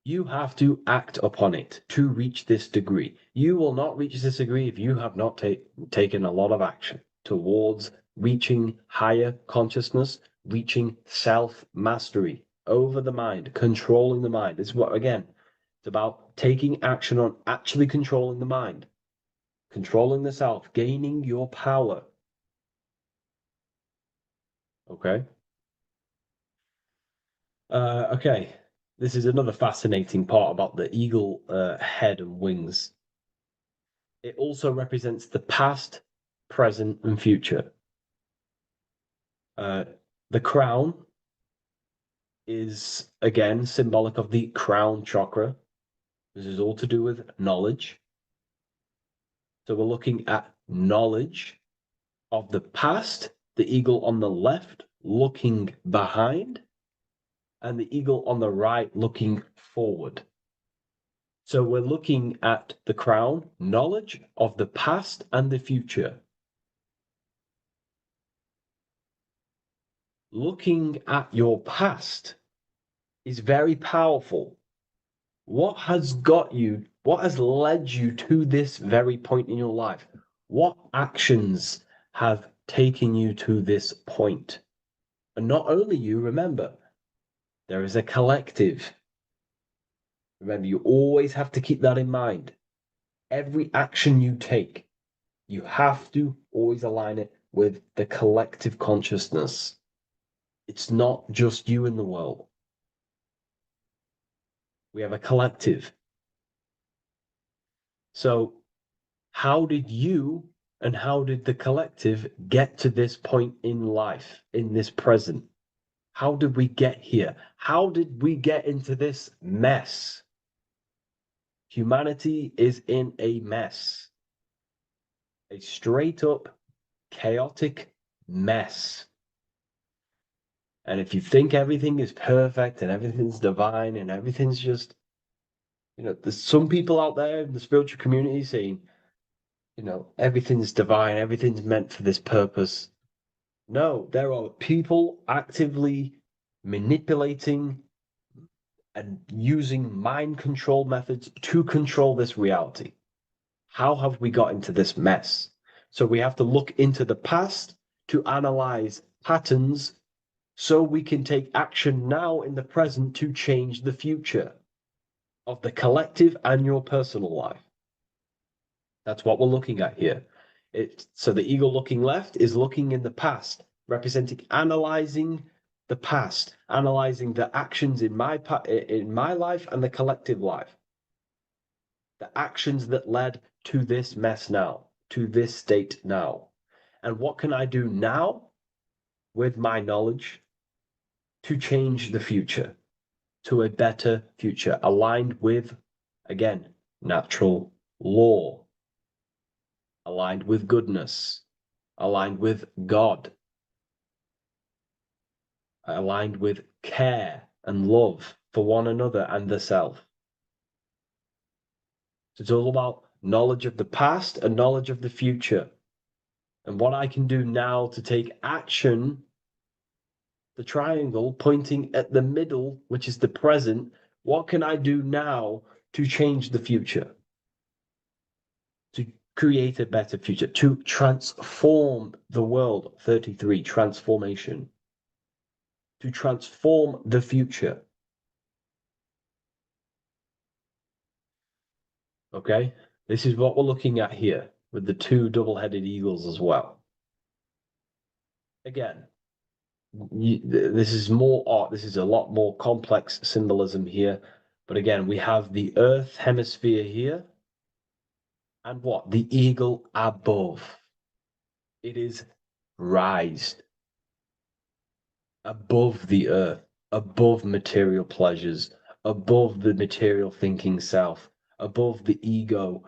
You have to act upon it to reach this degree. You will not reach this degree if you have not taken a lot of action towards reaching higher consciousness, reaching self-mastery over the mind, controlling the mind. This is what, again, it's about taking action on actually controlling the mind, controlling the self, gaining your power. Okay? Okay. This is another fascinating part about the eagle head and wings. It also represents the past, present, and future. The crown is, again, symbolic of the crown chakra. This is all to do with knowledge. So we're looking at knowledge of the past, the eagle on the left looking behind, and the eagle on the right looking forward. So we're looking at the crown, knowledge of the past and the future. Looking at your past is very powerful. What has led you to this very point in your life? What actions have taken you to this point? And not only you, remember, there is a collective. Remember, you always have to keep that in mind. Every action you take, you have to always align it with the collective consciousness. It's not just you in the world. We have a collective. So how did you and how did the collective get to this point in life, in this present? How did we get here? How did we get into this mess? Humanity is in a mess. A straight up chaotic mess. And if you think everything is perfect and everything's divine and everything's just, there's some people out there in the spiritual community saying, everything's divine, everything's meant for this purpose. No, there are people actively manipulating and using mind control methods to control this reality. How have we got into this mess? So we have to look into the past to analyze patterns so we can take action now in the present to change the future of the collective and your personal life. That's what we're looking at here. So the eagle looking left is looking in the past, representing analyzing the past, analyzing the actions in my life and the collective life. The actions that led to this mess now, to this state now. And what can I do now with my knowledge to change the future to a better future, aligned with, again, natural law, aligned with goodness, aligned with God, aligned with care and love for one another and the self. So it's all about knowledge of the past and knowledge of the future. And what I can do now to take action, the triangle pointing at the middle, which is the present, what can I do now to change the future? To create a better future, to transform the world. 33, transformation. To transform the future. Okay, this is what we're looking at here with the two double-headed eagles as well. Again, this is more art. This is a lot more complex symbolism here. But again, we have the Earth hemisphere here. And what? The eagle above. It is raised above the earth, above material pleasures, above the material thinking self, above the ego.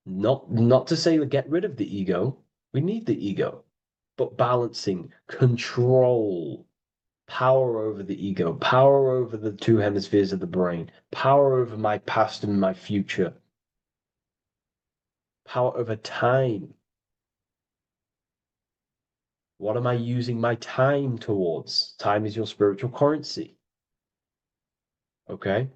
Not to say get rid of the ego. We need the ego. But balancing, control, power over the ego, power over the two hemispheres of the brain, power over my past and my future, power over time. What am I using my time towards? Time is your spiritual currency. Okay?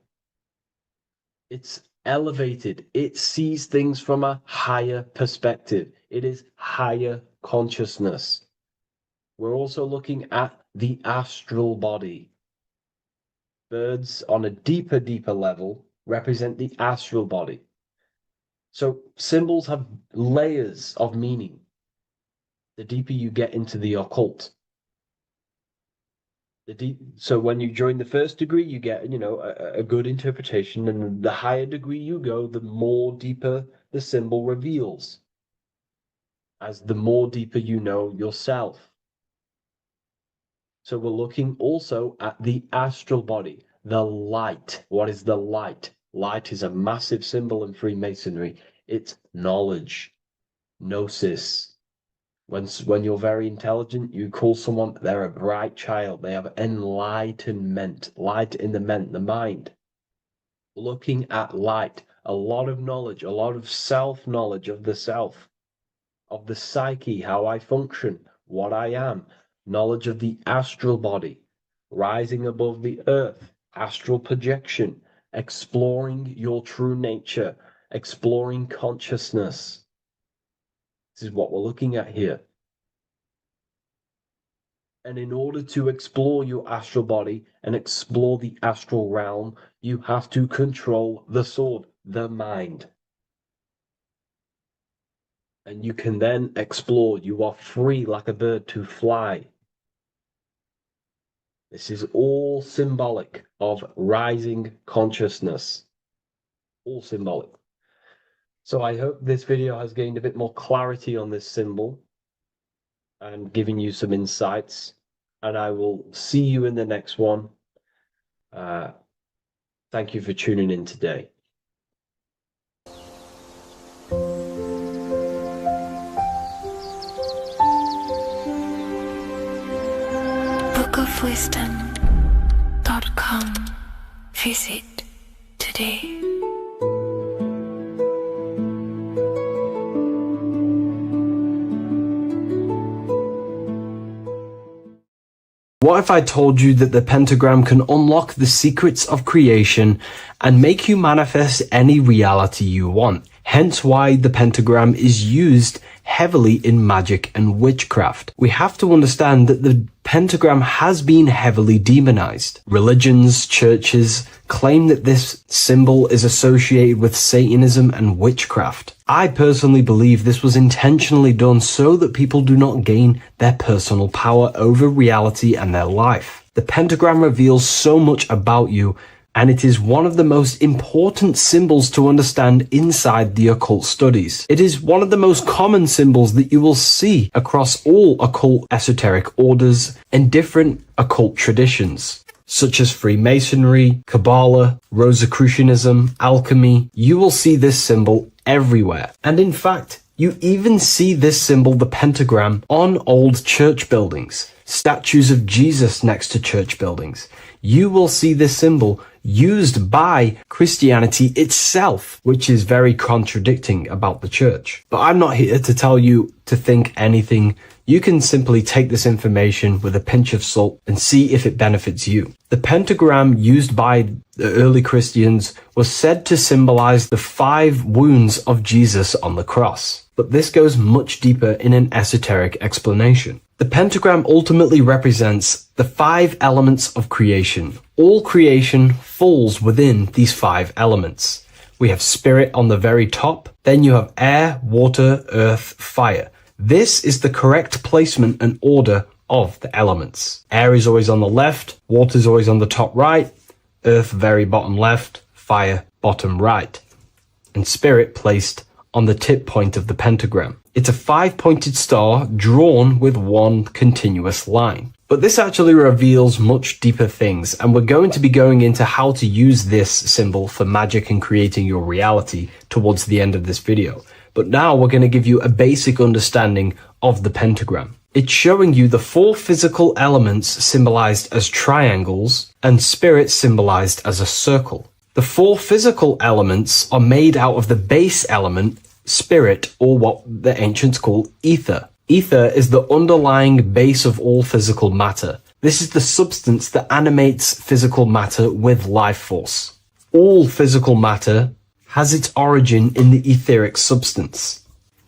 It's elevated. It sees things from a higher perspective. It is higher consciousness. We're also looking at the astral body. Birds on a deeper level represent the astral body. So symbols have layers of meaning. The deeper you get into the occult. So when you join the first degree, you get, a good interpretation, and the higher degree you go, the more deeper the symbol reveals. As the more deeper you know yourself. So we're looking also at the astral body, the light. What is the light? Light is a massive symbol in Freemasonry. It's knowledge, gnosis. When you're very intelligent, you call someone, they're a bright child. They have enlightenment, light in the mind. Looking at light, a lot of knowledge, a lot of self-knowledge of the self, of the psyche, how I function, what I am, knowledge of the astral body, rising above the earth, astral projection, exploring your true nature, exploring consciousness. This is what we're looking at here. And in order to explore your astral body and explore the astral realm, you have to control the sword, the mind. And you can then explore. You are free like a bird to fly. This is all symbolic of rising consciousness. All symbolic. So I hope this video has gained a bit more clarity on this symbol and giving you some insights. And I will see you in the next one. Thank you for tuning in today. bookofwisdom.com. Visit today. What if I told you that the pentagram can unlock the secrets of creation and make you manifest any reality you want? Hence why the pentagram is used heavily in magic and witchcraft. We have to understand that the pentagram has been heavily demonized. Religions, churches claim that this symbol is associated with Satanism and witchcraft. I personally believe this was intentionally done so that people do not gain their personal power over reality and their life. The pentagram reveals so much about you, and it is one of the most important symbols to understand inside the occult studies. It is one of the most common symbols that you will see across all occult esoteric orders and different occult traditions, such as Freemasonry, Kabbalah, Rosicrucianism, alchemy. You will see this symbol everywhere. And in fact, you even see this symbol, the pentagram, on old church buildings, statues of Jesus next to church buildings. You will see this symbol used by Christianity itself, which is very contradicting about the church. But I'm not here to tell you to think anything. You can simply take this information with a pinch of salt and see if it benefits you. The pentagram used by the early Christians was said to symbolize the 5 wounds of Jesus on the cross. But this goes much deeper in an esoteric explanation. The pentagram ultimately represents the 5 elements of creation. All creation falls within these 5 elements. We have spirit on the very top, then you have air, water, earth, fire. This is the correct placement and order of the elements. Air is always on the left, water is always on the top right, earth very bottom left, fire bottom right, and spirit placed on the tip point of the pentagram. It's a 5-pointed star drawn with one continuous line. But this actually reveals much deeper things, and we're going to be going into how to use this symbol for magic and creating your reality towards the end of this video. But now we're going to give you a basic understanding of the pentagram. It's showing you the 4 physical elements symbolized as triangles and spirit symbolized as a circle. The 4 physical elements are made out of the base element, spirit, or what the ancients call ether. Ether is the underlying base of all physical matter. This is the substance that animates physical matter with life force. All physical matter has its origin in the etheric substance,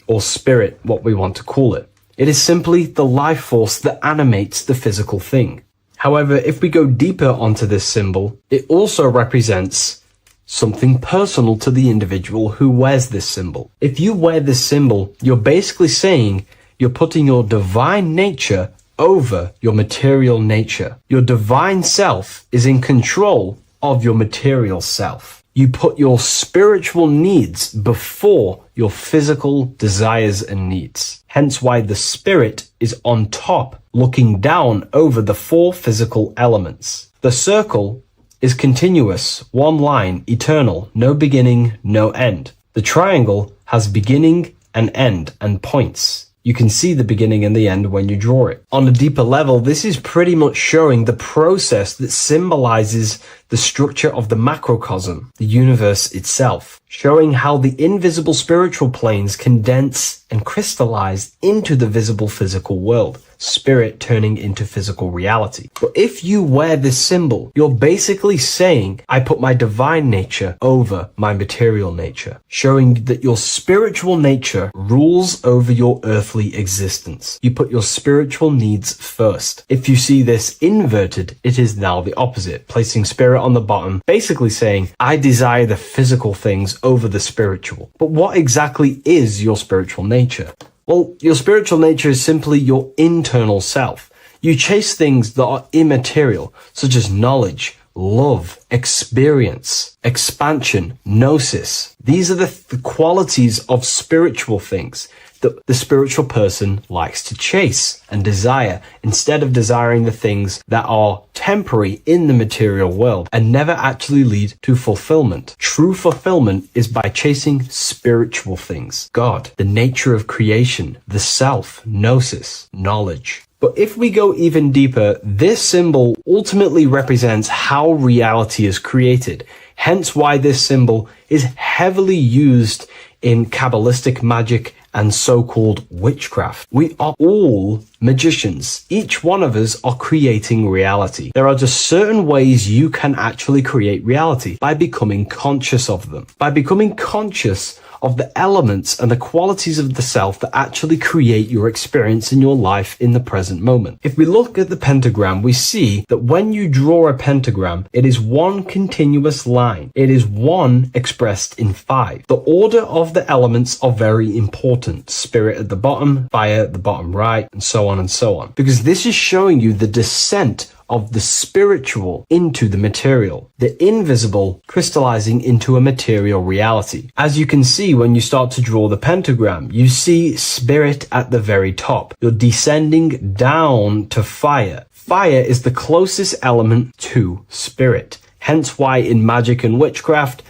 or spirit, what we want to call it. It is simply the life force that animates the physical thing. However, if we go deeper onto this symbol, it also represents something personal to the individual who wears this symbol. If you wear this symbol, you're basically saying you're putting your divine nature over your material nature. Your divine self is in control of your material self. You put your spiritual needs before your physical desires and needs. Hence why the spirit is on top, looking down over the 4 physical elements. The circle is continuous, one line, eternal, no beginning, no end. The triangle has beginning and end and points. You can see the beginning and the end when you draw it. On a deeper level, this is pretty much showing the process that symbolizes the structure of the macrocosm, the universe itself, showing how the invisible spiritual planes condense and crystallize into the visible physical world, spirit turning into physical reality. But if you wear this symbol, you're basically saying, I put my divine nature over my material nature, showing that your spiritual nature rules over your earthly existence. You put your spiritual needs first. If you see this inverted, it is now the opposite, placing spirit on the bottom, basically saying, I desire the physical things over the spiritual. But what exactly is your spiritual nature? Well, your spiritual nature is simply your internal self. You chase things that are immaterial, such as knowledge, love, experience, expansion, gnosis. These are the qualities of spiritual things that the spiritual person likes to chase and desire, instead of desiring the things that are temporary in the material world and never actually lead to fulfillment. True fulfillment is by chasing spiritual things. God, the nature of creation, the self, gnosis, knowledge. But if we go even deeper, this symbol ultimately represents how reality is created. Hence why this symbol is heavily used in Kabbalistic magic and so-called witchcraft. We are all magicians. Each one of us are creating reality. There are just certain ways you can actually create reality by becoming conscious of them. By becoming conscious of the elements and the qualities of the self that actually create your experience in your life in the present moment. If we look at the pentagram, we see that when you draw a pentagram, it is one continuous line. It is one expressed in 5. The order of the elements are very important. Spirit at the bottom, fire at the bottom right, and so on and so on. Because this is showing you the descent of the spiritual into the material, the invisible crystallizing into a material reality. As you can see when you start to draw the pentagram, you see spirit at the very top. You're descending down to fire. Fire is the closest element to spirit. Hence why in magic and witchcraft,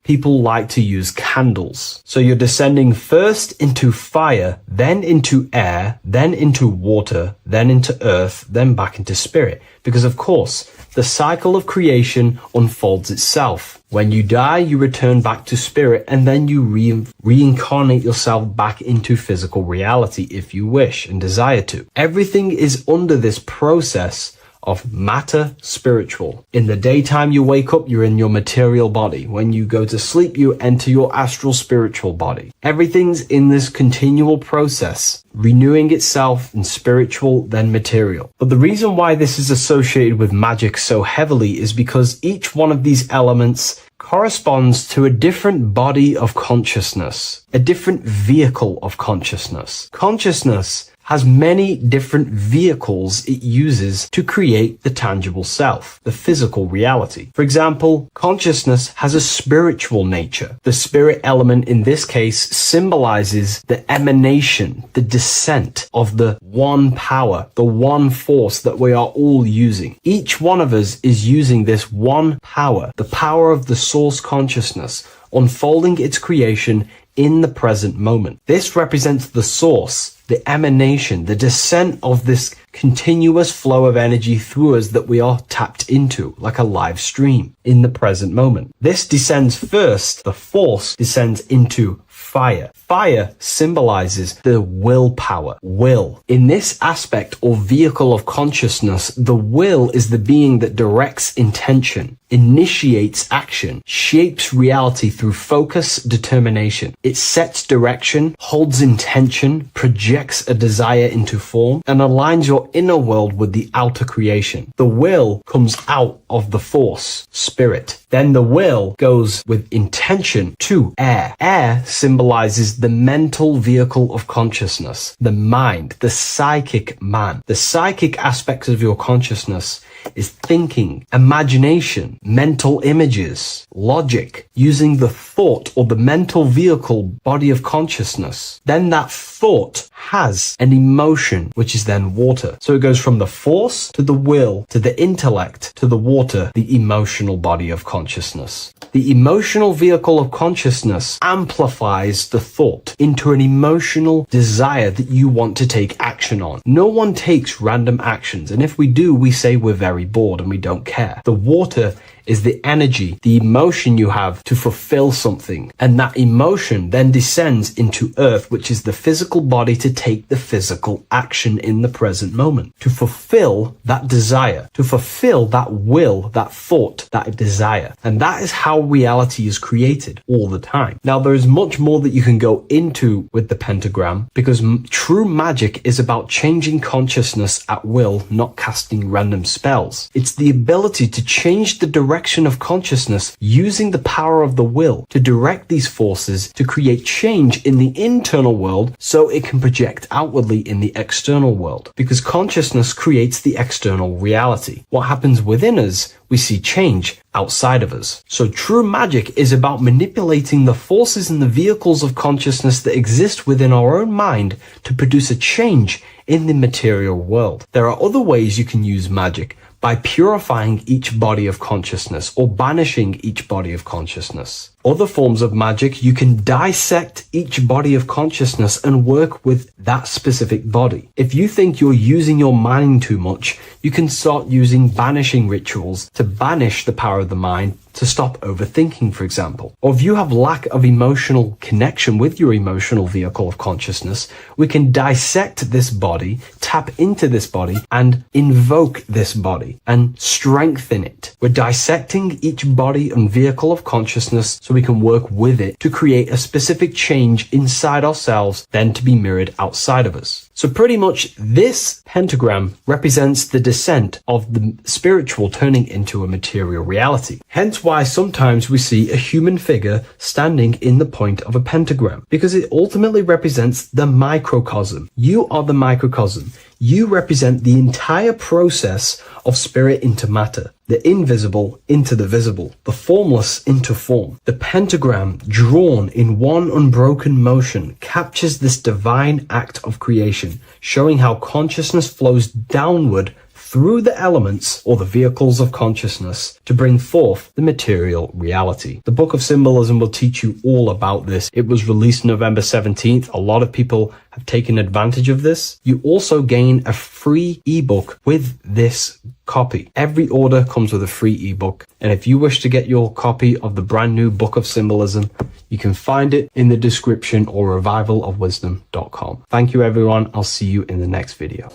people like to use candles. So you're descending first into fire, then into air, then into water, then into earth, then back into spirit. Because of course, the cycle of creation unfolds itself. When you die, you return back to spirit, and then you reincarnate yourself back into physical reality if you wish and desire to. Everything is under this process of matter spiritual. In the daytime you wake up, you're in your material body. When you go to sleep, you enter your astral spiritual body. Everything's in this continual process, renewing itself in spiritual, then material. But the reason why this is associated with magic so heavily is because each one of these elements corresponds to a different body of consciousness, a different vehicle of consciousness. Consciousness has many different vehicles it uses to create the tangible self, the physical reality. For example, consciousness has a spiritual nature. The spirit element in this case symbolizes the emanation, the descent of the one power, the one force that we are all using. Each one of us is using this one power, the power of the source consciousness, unfolding its creation in the present moment. This represents the source, the emanation, the descent of this continuous flow of energy through us that we are tapped into, like a live stream in the present moment. This descends first, the force descends into fire. Fire symbolizes the willpower, will. In this aspect or vehicle of consciousness, the will is the being that directs intention, initiates action, shapes reality through focus, determination. It sets direction, holds intention, projects a desire into form, and aligns your inner world with the outer creation. The will comes out of the force, spirit. Then the will goes with intention to air. Air symbolizes the mental vehicle of consciousness, the mind, the psychic man. The psychic aspects of your consciousness is thinking, imagination, mental images, logic, using the thought or the mental vehicle body of consciousness. Then that thought has an emotion, which is then water. So it goes from the force to the will to the intellect to the water, the emotional body of consciousness. The emotional vehicle of consciousness amplifies the thought into an emotional desire that you want to take action on. No one takes random actions, and if we do, we say we're very bored and we don't care. The water is the energy, the emotion you have to fulfill something. And that emotion then descends into earth, which is the physical body to take the physical action in the present moment, to fulfill that desire, to fulfill that will, that thought, that desire. And that is how reality is created all the time. Now, there is much more that you can go into with the pentagram, because true magic is about changing consciousness at will, not casting random spells. It's the ability to change the direction of consciousness using the power of the will to direct these forces to create change in the internal world so it can project outwardly in the external world. Because consciousness creates the external reality. What happens within us, we see change outside of us. So true magic is about manipulating the forces and the vehicles of consciousness that exist within our own mind to produce a change in the material world. There are other ways you can use magic, by purifying each body of consciousness or banishing each body of consciousness. Other forms of magic, you can dissect each body of consciousness and work with that specific body. If you think you're using your mind too much, you can start using banishing rituals to banish the power of the mind, to stop overthinking, for example. Or if you have lack of emotional connection with your emotional vehicle of consciousness, we can dissect this body, tap into this body, and invoke this body and strengthen it. We're dissecting each body and vehicle of consciousness so we can work with it to create a specific change inside ourselves, then to be mirrored outside of us. So pretty much this pentagram represents the descent of the spiritual turning into a material reality. Hence why sometimes we see a human figure standing in the point of a pentagram, because it ultimately represents the microcosm. You are the microcosm. You represent the entire process of spirit into matter, the invisible into the visible, the formless into form. The pentagram, drawn in one unbroken motion, captures this divine act of creation, showing how consciousness flows downward through the elements or the vehicles of consciousness to bring forth the material reality. The Book of Symbolism will teach you all about this. It was released November 17th. A lot of people have taken advantage of this. You also gain a free ebook with this copy. Every order comes with a free ebook. And if you wish to get your copy of the brand new Book of Symbolism, you can find it in the description or revivalofwisdom.com. Thank you, everyone. I'll see you in the next video.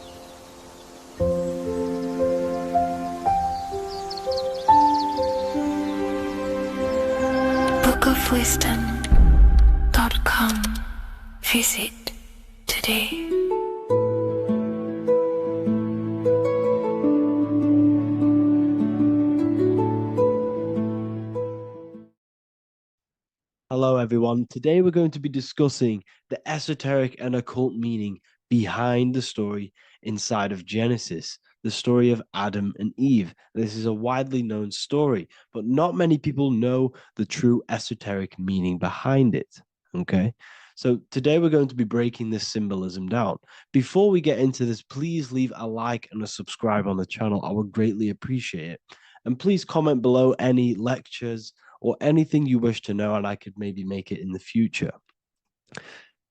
bookofwisdom.com. Visit today. Hello, everyone. Today we're going to be discussing the esoteric and occult meaning behind the story inside of Genesis, the story of Adam and Eve. This is a widely known story, but not many people know the true esoteric meaning behind it. Okay, so today we're going to be breaking this symbolism down. Before we get into this, please leave a like and a subscribe on the channel. I would greatly appreciate it. And please comment below any lectures or anything you wish to know, and I could maybe make it in the future.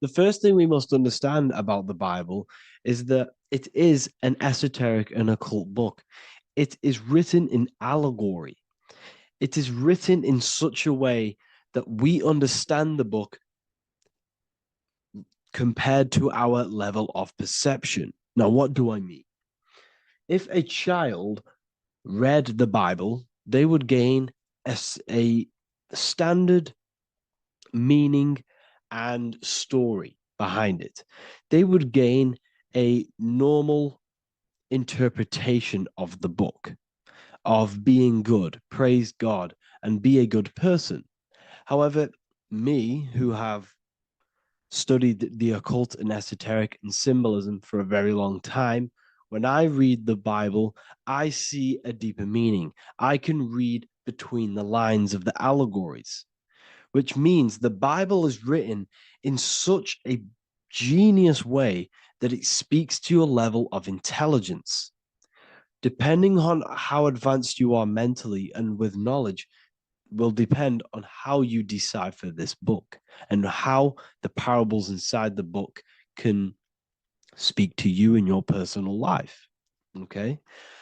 The first thing we must understand about the Bible is that it is an esoteric and occult book. It is written in allegory. It is written in such a way that we understand the book compared to our level of perception. Now, what do I mean? If a child read the Bible, they would gain a standard meaning and story behind it. They would gain a normal interpretation of the book, of being good, praise God, and be a good person. However, me, who have studied the occult and esoteric and symbolism for a very long time, when I read the Bible, I see a deeper meaning. I can read between the lines of the allegories, which means the Bible is written in such a genius way that it speaks to your level of intelligence. Depending on how advanced you are mentally and with knowledge, will depend on how you decipher this book and how the parables inside the book can speak to you in your personal life. Okay,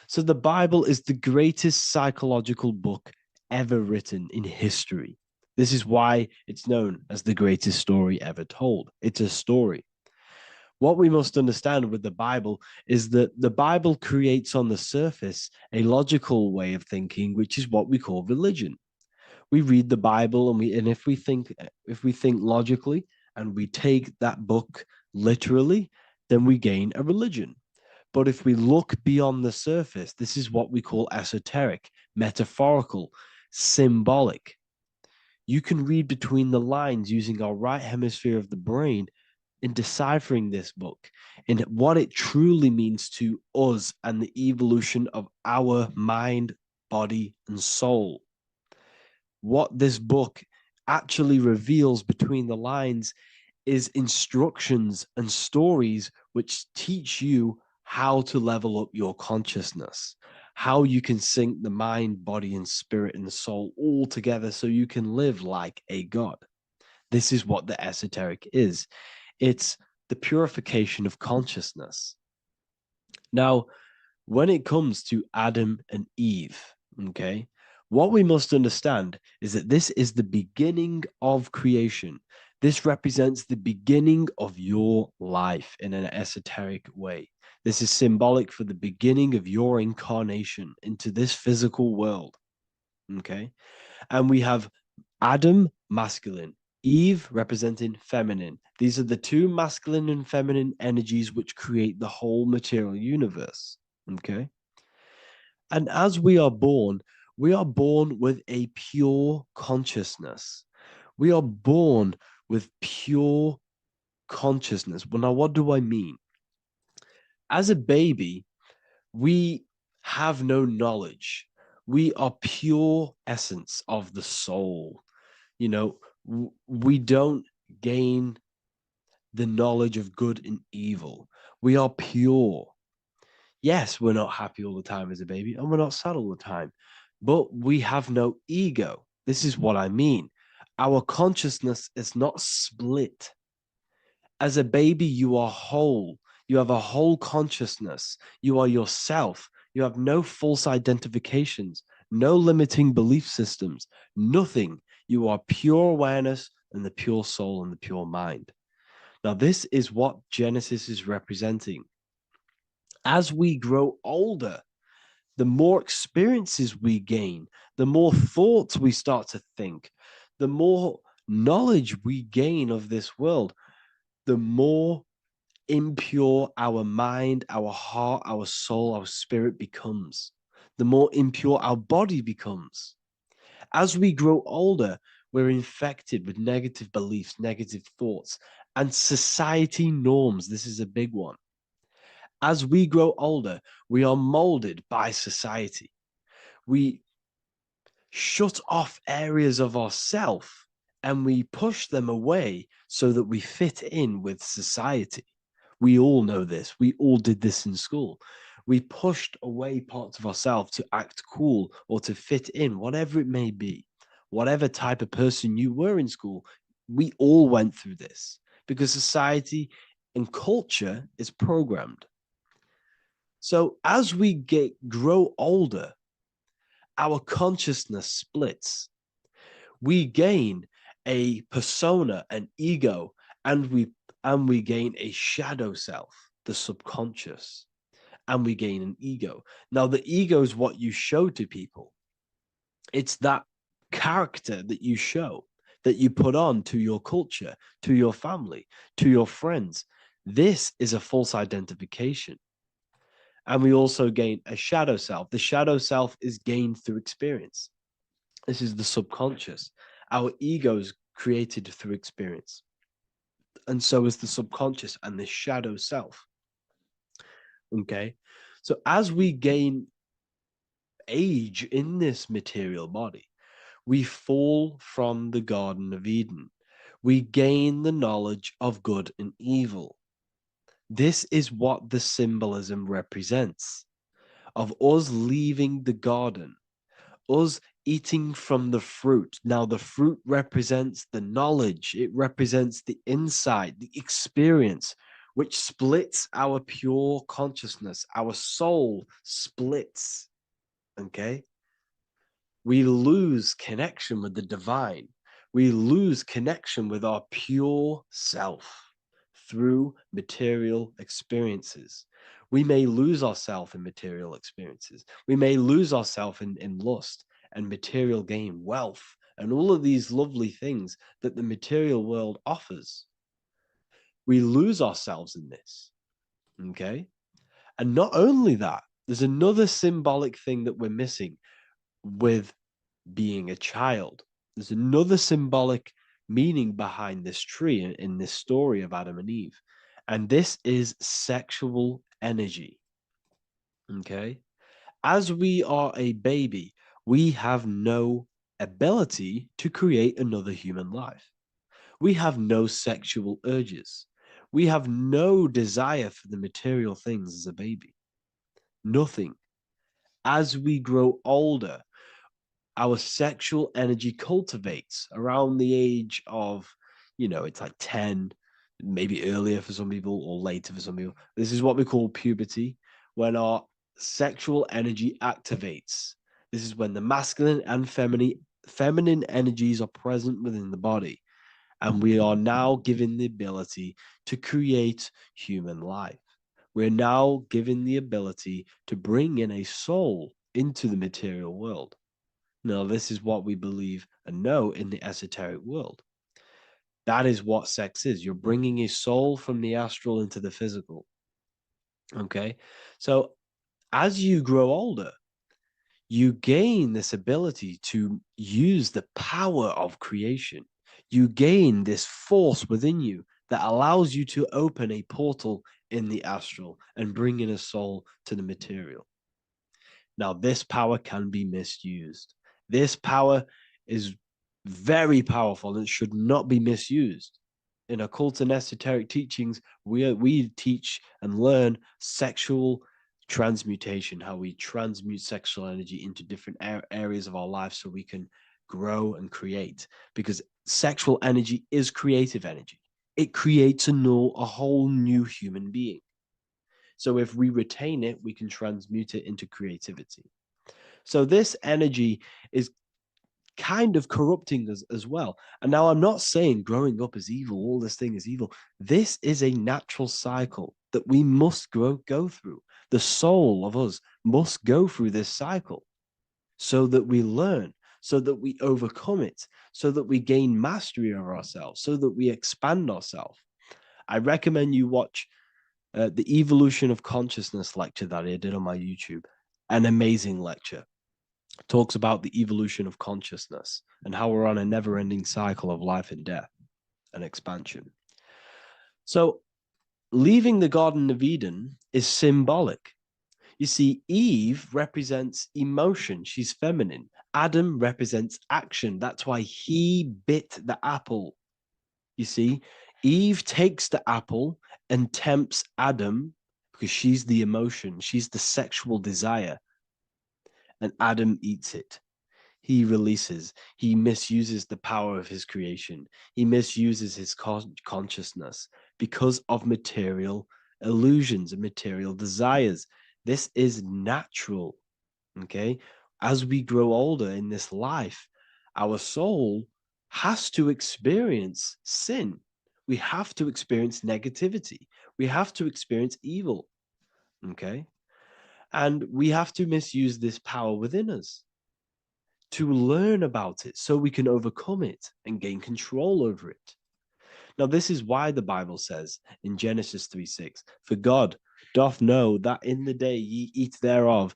so the Bible is the greatest psychological book ever written in history. This is why it's known as the greatest story ever told. It's a story. What we must understand with the Bible is that the Bible creates on the surface a logical way of thinking, which is what we call religion. We read the Bible and if we think logically and we take that book literally, then we gain a religion. But if we look beyond the surface, this is what we call esoteric, metaphorical, symbolic. You can read between the lines using our right hemisphere of the brain in deciphering this book and what it truly means to us and the evolution of our mind, body, and soul. What this book actually reveals between the lines is instructions and stories which teach you how to level up your consciousness, how you can sync the mind, body, and spirit and the soul all together so you can live like a god. This is what the esoteric is. It's the purification of consciousness. Now, when it comes to Adam and Eve, okay, what we must understand is that this is the beginning of creation. This represents the beginning of your life in an esoteric way. This is symbolic for the beginning of your incarnation into this physical world. Okay. And we have Adam, masculine, Eve representing feminine. These are the two masculine and feminine energies which create the whole material universe. Okay. And as we are born, We are born with a pure consciousness. We are born with pure consciousness. Well, now, what do I mean? As a baby, we have no knowledge. We are pure essence of the soul. You know, we don't gain the knowledge of good and evil. We are pure. Yes, we're not happy all the time as a baby, and we're not sad all the time, but we have no ego. This is what I mean. Our consciousness is not split. As a baby, you are whole. You have a whole consciousness. You are yourself. You have no false identifications, no limiting belief systems, nothing. You are pure awareness and the pure soul and the pure mind. Now, this is what Genesis is representing. As we grow older, the more experiences we gain, the more thoughts we start to think, the more knowledge we gain of this world, the more impure our mind, our heart, our soul, our spirit becomes, the more impure our body becomes. As we grow older, we're infected with negative beliefs, negative thoughts, and society norms. This is a big one. As we grow older, we are molded by society. We shut off areas of ourself and we push them away so that we fit in with society. We all know this. We all did this in school. We pushed away parts of ourselves to act cool or to fit in, whatever it may be. Whatever type of person you were in school, we all went through this because society and culture is programmed. So as we grow older, our consciousness splits. We gain a persona, an ego, and we gain a shadow self, the subconscious, and we gain an ego. Now, the ego is what you show to people. It's that character that you show, that you put on to your culture, to your family, to your friends. This is a false identification. And we also gain a shadow self. The shadow self is gained through experience. This is the subconscious. Our ego is created through experience. And so is the subconscious and the shadow self. Okay. So as we gain age in this material body, we fall from the Garden of Eden. We gain the knowledge of good and evil. This is what the symbolism represents of us leaving the garden, us eating from the fruit. Now, the fruit represents the knowledge, it represents the insight, the experience, which splits our pure consciousness. Our soul splits. Okay? We lose connection with the divine. We lose connection with our pure self through material experiences. We may lose ourselves in material experiences. We may lose ourselves in lust and material gain, wealth, and all of these lovely things that the material world offers. We lose ourselves in this. Okay? And not only that, there's another symbolic thing that we're missing with being a child. There's another symbolic meaning behind this tree in this story of Adam and Eve. And this is sexual energy. Okay? As we are a baby, we have no ability to create another human life. We have no sexual urges. We have no desire for the material things as a baby. Nothing. As we grow older, our sexual energy cultivates around the age of, it's like 10, maybe earlier for some people or later for some people. This is what we call puberty, when our sexual energy activates. This is when the masculine and feminine energies are present within the body. And we are now given the ability to create human life. We're now given the ability to bring in a soul into the material world. Now, this is what we believe and know in the esoteric world. That is what sex is. You're bringing a soul from the astral into the physical. Okay? So, as you grow older, you gain this ability to use the power of creation. You gain this force within you that allows you to open a portal in the astral and bring in a soul to the material. Now, this power can be misused. This power is very powerful and it should not be misused. In occult and esoteric teachings, we teach and learn sexual transmutation, how we transmute sexual energy into different areas of our life so we can grow and create. Because sexual energy is creative energy. It creates a whole new human being. So if we retain it, we can transmute it into creativity. So this energy is kind of corrupting us as well. And now I'm not saying growing up is evil, all this thing is evil. This is a natural cycle that we must go through. The soul of us must go through this cycle so that we learn, so that we overcome it, so that we gain mastery of ourselves, so that we expand ourselves. I recommend you watch the Evolution of Consciousness lecture that I did on my YouTube. An amazing lecture. Talks about the evolution of consciousness and how we're on a never-ending cycle of life and death and expansion. So leaving the Garden of Eden is symbolic. You see, Eve represents emotion. She's feminine. Adam represents action. That's why he bit the apple. You see, Eve takes the apple and tempts Adam because she's the emotion. She's the sexual desire. And Adam eats it. He releases. He misuses the power of his creation. He misuses his consciousness because of material illusions and material desires. This is natural, okay? As we grow older in this life, our soul has to experience sin. We have to experience negativity. We have to experience evil, okay? And we have to misuse this power within us to learn about it so we can overcome it and gain control over it. Now, this is why the Bible says in Genesis 3:6, for God doth know that in the day ye eat thereof,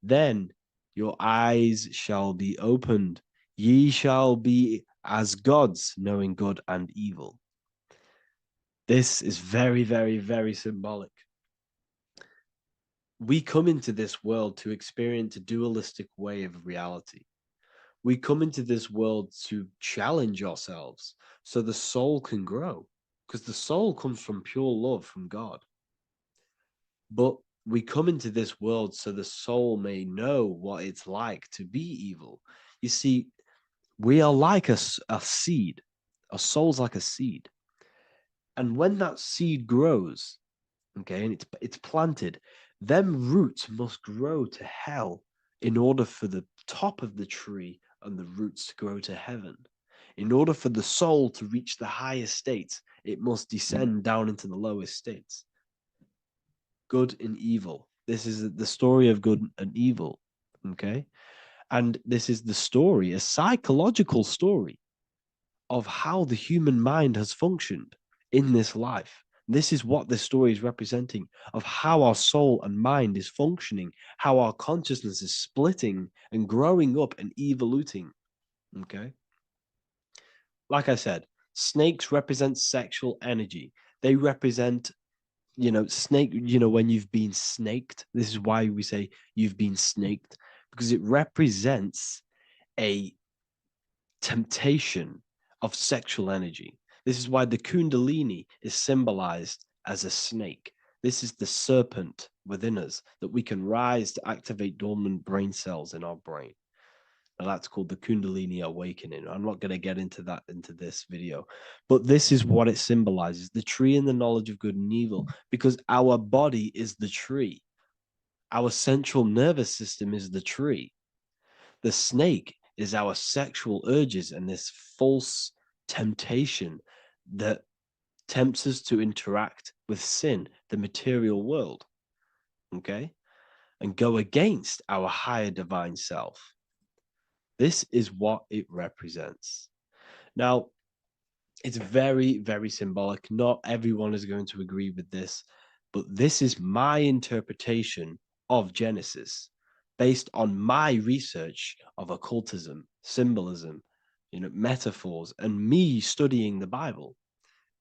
then your eyes shall be opened. Ye shall be as gods, knowing good and evil. This is very, very, very symbolic. We come into this world to experience a dualistic way of reality. We come into this world to challenge ourselves so the soul can grow, because the soul comes from pure love from God. But we come into this world so the soul may know what it's like to be evil. You see, we are like a seed. Our soul's like a seed. And when that seed grows, okay, and it's planted, them roots must grow to hell in order for the top of the tree and the roots to grow to heaven. In order for the soul to reach the highest states, it must descend down into the lowest states. Good and evil. This is the story of good and evil, okay? And this is the story, a psychological story of how the human mind has functioned in this life. This is what this story is representing of how our soul and mind is functioning, how our consciousness is splitting and growing up and evoluting. Okay. Like I said, snakes represent sexual energy. They represent, snake, when you've been snaked. This is why we say you've been snaked, because it represents a temptation of sexual energy. This is why the Kundalini is symbolized as a snake. This is the serpent within us that we can rise to activate dormant brain cells in our brain. Now that's called the Kundalini awakening. I'm not going to get into that into this video, but this is what it symbolizes, the tree and the knowledge of good and evil, because our body is the tree. Our central nervous system is the tree. The snake is our sexual urges and this false temptation that tempts us to interact with sin, the material world, okay, and go against our higher divine self. This is what it represents. Now, it's very, very symbolic. Not everyone is going to agree with this, but this is my interpretation of Genesis. based on my research of occultism, symbolism, metaphors, and me studying the Bible.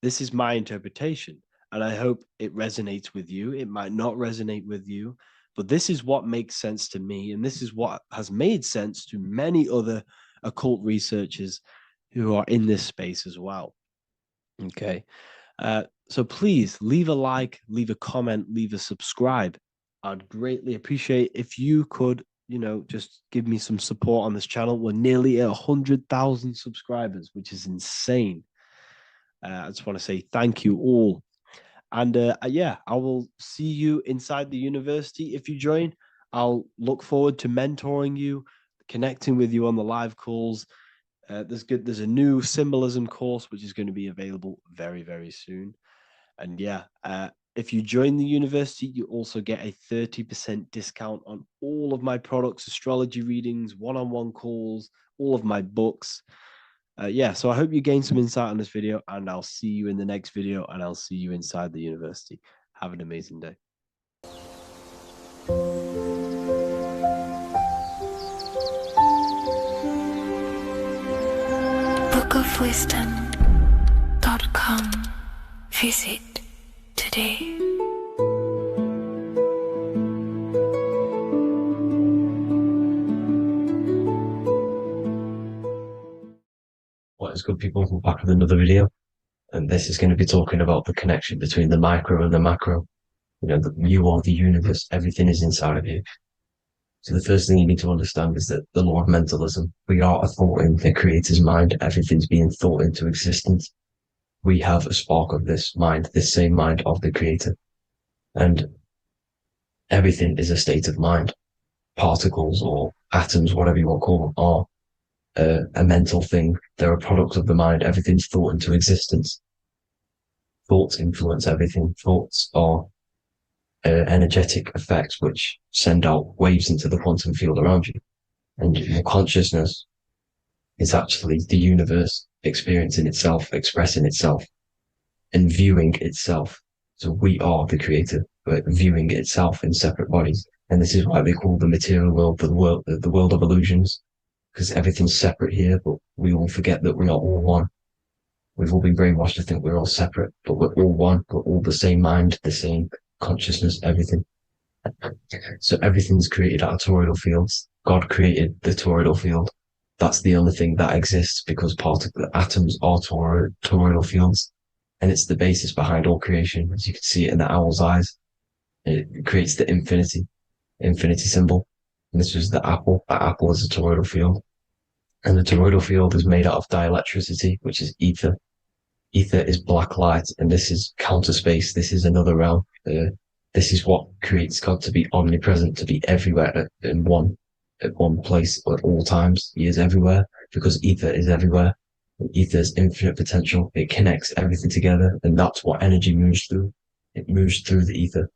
This is my interpretation, and I hope it resonates with you. It might not resonate with you, but this is what makes sense to me, and this is what has made sense to many other occult researchers who are in this space as well. Okay. So please leave a like, leave a comment, leave a subscribe. I'd greatly appreciate if you could, just give me some support on this channel. We're nearly at 100,000 subscribers, which is insane. I just want to say thank you all. And yeah, I will see you inside the university if you join. I'll look forward to mentoring you, connecting with you on the live calls. There's a new symbolism course which is going to be available very, very soon. And yeah, if you join the university, you also get a 30% discount on all of my products, astrology readings, one-on-one calls, all of my books. Yeah, so I hope you gained some insight on this video, and I'll see you in the next video, and I'll see you inside the university. Have an amazing day. bookofwisdom.com. Visit today. What is good, people? We're back with another video, and this is going to be talking about the connection between the micro and the macro. You are the universe, everything is inside of you. So the first thing you need to understand is that the law of mentalism, we are a thought in the creator's mind, everything's being thought into existence. We have a spark of this mind, this same mind of the creator, and everything is a state of mind. Particles or atoms, whatever you want to call them, are a mental thing. They're a product of the mind. Everything's thought into existence. Thoughts influence everything. Thoughts are energetic effects which send out waves into the quantum field around you. And your consciousness is actually the universe experiencing itself, expressing itself, and viewing itself. So we are the creator, but viewing itself in separate bodies. And this is why they call the material world the world of illusions. Because everything's separate here, but we all forget that we are all one. We've all been brainwashed to think we're all separate, but we're all one. We're all the same mind, the same consciousness, everything. So everything's created out of toroidal fields. God created the toroidal field. That's the only thing that exists because the atoms are toroidal fields. And it's the basis behind all creation. As you can see it in the owl's eyes. It creates the infinity symbol. And this was the apple. That apple is a toroidal field. And the toroidal field is made out of dielectricity, which is ether. Ether is black light, and this is counter space. This is another realm. This is what creates God to be omnipresent, to be everywhere at one place at all times. He is everywhere because ether is everywhere. And ether is infinite potential. It connects everything together, and that's what energy moves through. It moves through the ether.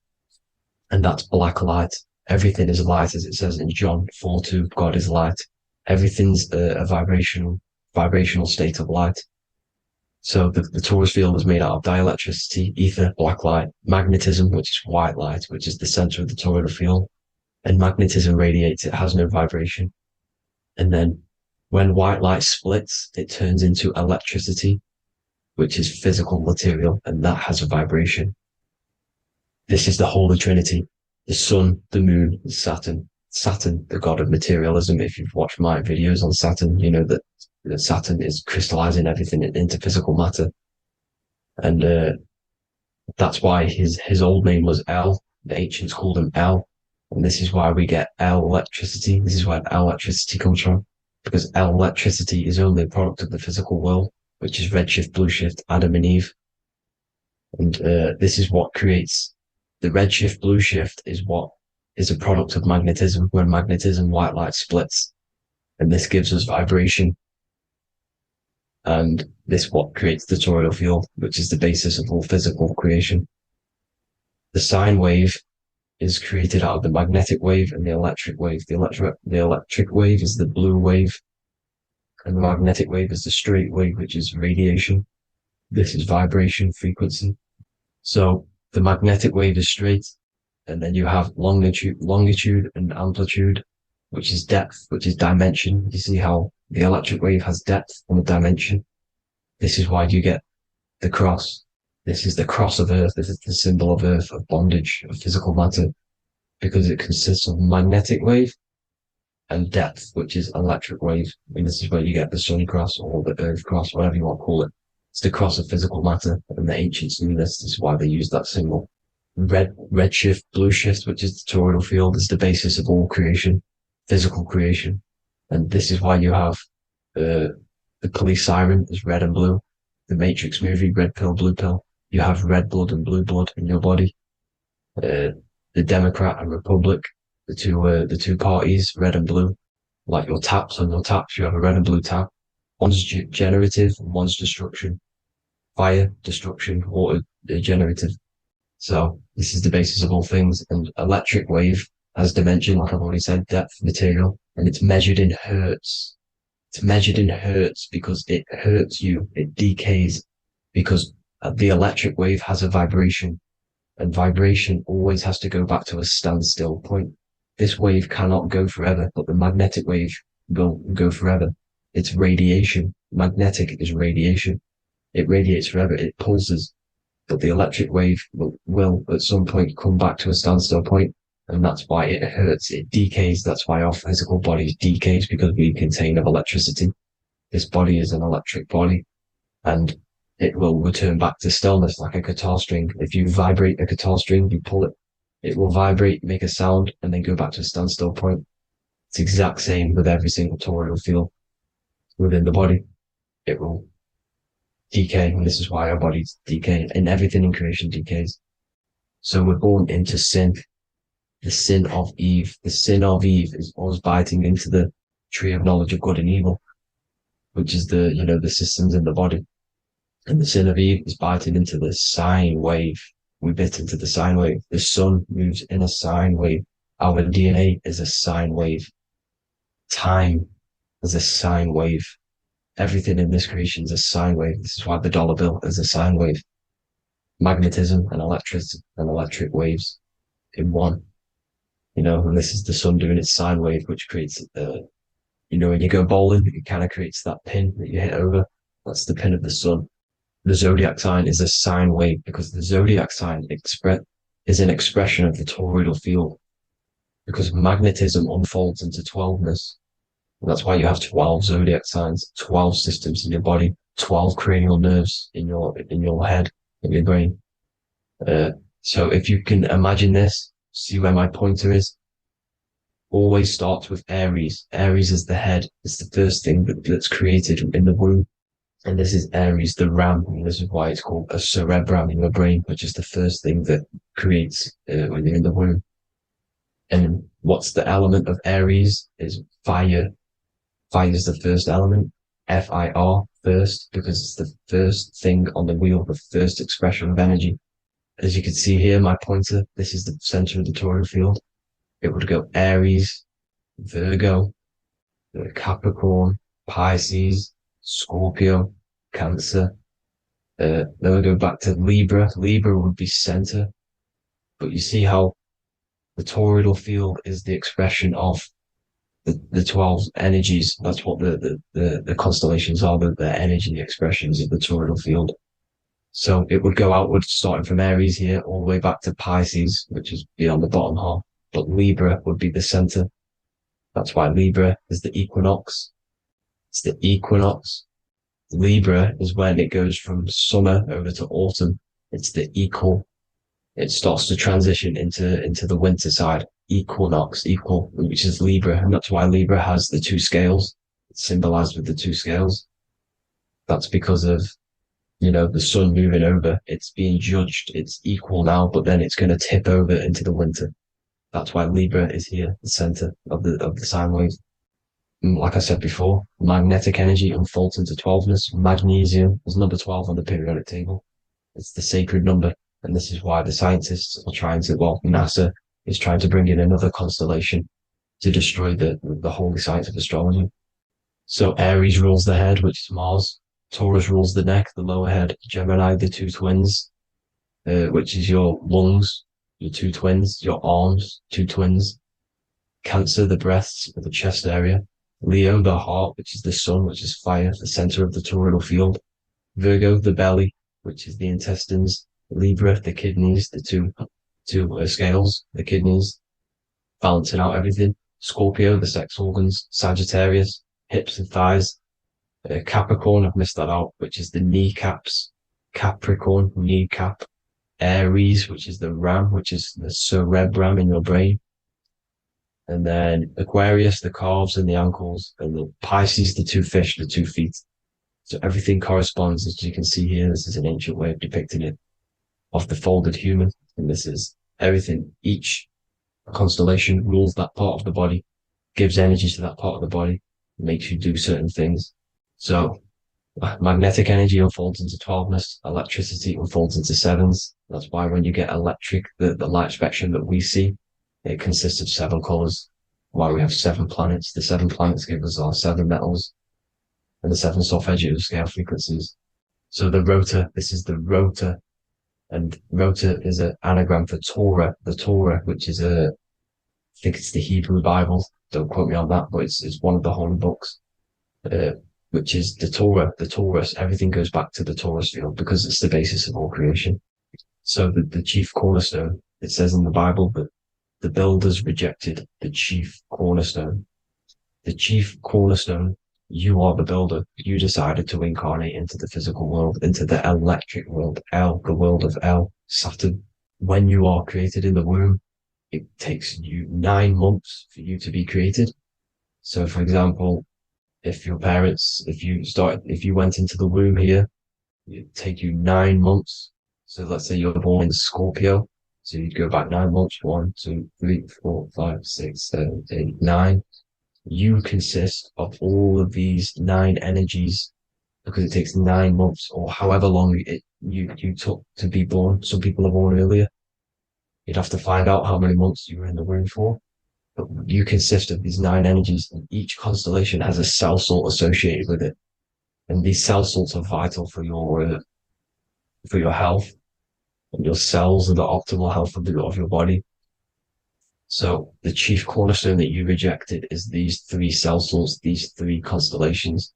And that's black light. Everything is light, as it says in John 4:2. God is light. Everything's a vibrational state of light. So the torus field is made out of dielectricity, ether, black light, magnetism, which is white light, which is the center of the toroidal field. And magnetism radiates, it has no vibration. And then when white light splits, it turns into electricity, which is physical material, and that has a vibration. This is the Holy Trinity. The sun, the moon, Saturn. Saturn, the god of materialism. If you've watched my videos on Saturn, you know that Saturn is crystallizing everything into physical matter. And that's why his old name was El. The ancients called him El. And this is why we get El electricity. This is where El electricity comes from. Because El electricity is only a product of the physical world, which is redshift, blueshift, Adam and Eve. And this is what creates the redshift, blueshift is what is a product of magnetism. When magnetism, white light splits, and this gives us vibration. And this what creates the toroidal field, which is the basis of all physical creation. The sine wave is created out of the magnetic wave and the electric wave. The electric wave is the blue wave, and the magnetic wave is the straight wave, which is radiation. This is vibration, frequency. So the magnetic wave is straight, and then you have longitude and amplitude. which is depth, which is dimension. You see how the electric wave has depth and a dimension. This is why you get the cross. This is the cross of Earth. This is the symbol of Earth, of bondage, of physical matter, because it consists of magnetic wave and depth, which is electric wave. I mean, this is where you get the sun cross or the earth cross, whatever you want to call it. It's the cross of physical matter, and the ancients knew this. This is why they used that symbol. Red shift, blue shift, which is the toroidal field, is the basis of all creation, physical creation. And this is why you have the police siren is red and blue. The Matrix movie, red pill, blue pill. You have red blood and blue blood in your body. The Democrat and Republic, the two parties, red and blue. Like your taps on your taps, you have a red and blue tap. One's generative, and one's destruction. Fire, destruction, water, generative. So this is the basis of all things. And electric wave has dimension, like I've already said, depth, material, and it's measured in hertz. It's measured in hertz because it hurts you. It decays because the electric wave has a vibration, and vibration always has to go back to a standstill point. This wave cannot go forever, but the magnetic wave will go forever. It's radiation. Magnetic is radiation. It radiates forever. It pulses. But the electric wave will at some point come back to a standstill point, and that's why it hurts. It decays. That's why our physical body decays, because we contain of electricity. This body is an electric body, and it will return back to stillness like a guitar string. If you vibrate a guitar string, you pull it, it will vibrate, make a sound, and then go back to a standstill point. It's the exact same with every single toroidal field within the body. It will decay, and this is why our bodies decay, and everything in creation decays. So we're born into sin. The sin of Eve. The sin of Eve is us biting into the tree of knowledge of good and evil, which is the systems in the body. And the sin of Eve is biting into the sine wave. We bit into the sine wave. The sun moves in a sine wave. Our DNA is a sine wave. Time is a sine wave. Everything in this creation is a sine wave. This is why the dollar bill is a sine wave. Magnetism and electricity and electric waves in one. And this is the sun doing its sine wave, which creates, when you go bowling, it kind of creates that pin that you hit over. That's the pin of the sun. The zodiac sign is a sine wave because the zodiac sign is an expression of the toroidal field, because magnetism unfolds into 12ness. And that's why you have 12 zodiac signs, 12 systems in your body, 12 cranial nerves in your head, in your brain. So if you can imagine this, see where my pointer is. Always starts with Aries. Aries is the head. It's the first thing that's created in the womb. And this is Aries, the ram. And this is why it's called a cerebrum in your brain, which is the first thing that creates when you're in the womb. And what's the element of Aries is fire. Fire is the first element. F-I-R, first, because it's the first thing on the wheel, the first expression of energy. As you can see here, my pointer, this is the center of the toroidal field. It would go Aries, Virgo, Capricorn, Pisces, Scorpio, Cancer. Then we go back to Libra. Libra would be center. But you see how the toroidal field is the expression of the 12 energies. That's what the constellations are, the energy expressions of the toroidal field. So it would go outwards, starting from Aries here, all the way back to Pisces, which is beyond the bottom half. But Libra would be the center. That's why Libra is the equinox. It's the equinox. Libra is when it goes from summer over to autumn. It's the equal. It starts to transition into the winter side. Equinox, equal, which is Libra. And that's why Libra has the two scales. It's symbolized with the two scales. That's because of the sun moving over. It's being judged. It's equal now, but then it's going to tip over into the winter. That's why Libra is here, the center of the sine wave. And like I said before, magnetic energy unfolds into 12ness. Magnesium is number 12 on the periodic table. It's the sacred number. And this is why the scientists are NASA is trying to bring in another constellation to destroy the holy science of astrology. So Aries rules the head, which is Mars. Taurus rules the neck, the lower head. Gemini, the two twins, which is your lungs, your two twins, your arms, two twins. Cancer, the breasts, or the chest area. Leo, the heart, which is the sun, which is fire, the center of the toroidal field. Virgo, the belly, which is the intestines. Libra, the kidneys, the two scales, the kidneys, balancing out everything. Scorpio, the sex organs. Sagittarius, hips and thighs. Capricorn, I've missed that out, which is the kneecaps. Capricorn, kneecap. Aries, which is the ram, which is the cerebrum in your brain. And then Aquarius, the calves and the ankles. And the Pisces, the two fish, the 2 feet. So everything corresponds, as you can see here. This is an ancient way of depicting it, of the folded human. And this is everything. Each constellation rules that part of the body, gives energy to that part of the body, makes you do certain things. So magnetic energy unfolds into 12ness, electricity unfolds into 7s. That's why when you get electric, the light spectrum that we see, it consists of 7 colors. Why we have 7 planets. The 7 planets give us our 7 metals and the 7 solfeggio scale frequencies. So the rotor, this is the rotor, and rotor is an anagram for Torah, the Torah, which is I think it's the Hebrew Bible. Don't quote me on that, but it's one of the holy books, which is the Torah, the Taurus. Everything goes back to the Taurus field because it's the basis of all creation. So the chief cornerstone, it says in the Bible that the builders rejected the chief cornerstone. The chief cornerstone, you are the builder. You decided to incarnate into the physical world, into the electric world, El, the world of El, Saturn. When you are created in the womb, it takes you 9 months for you to be created. So, for example, if your parents, if you went into the womb here, it'd take you 9 months. So let's say you're born in Scorpio. So you'd go back 9 months, 1, 2, 3, 4, 5, 6, 7, 8, 9. You consist of all of these 9 energies because it takes 9 months or however long you took to be born. Some people are born earlier. You'd have to find out how many months you were in the womb for. But you consist of these 9 energies, and each constellation has a cell salt associated with it. And these cell salts are vital for your health, and your cells and the optimal health of your body. So the chief cornerstone that you rejected is these 3 cell salts, these 3 constellations.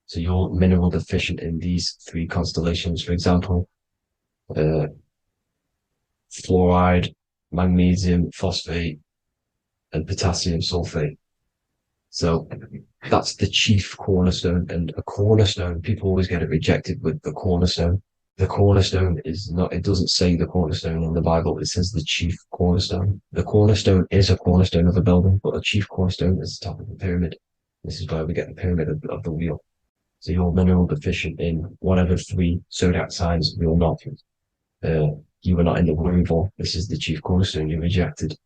So you're mineral deficient in these 3 constellations. For example, fluoride, magnesium, phosphate, and potassium sulfate. So that's the chief cornerstone. And a cornerstone, people always get it rejected with the cornerstone. The cornerstone is not, it doesn't say the cornerstone in the Bible, it says the chief cornerstone. The cornerstone is a cornerstone of a building, but a chief cornerstone is the top of the pyramid. This is where we get the pyramid of the wheel. So you're mineral deficient in whatever 3 zodiac signs you're not. You were not in the womb for. This is the chief cornerstone you rejected.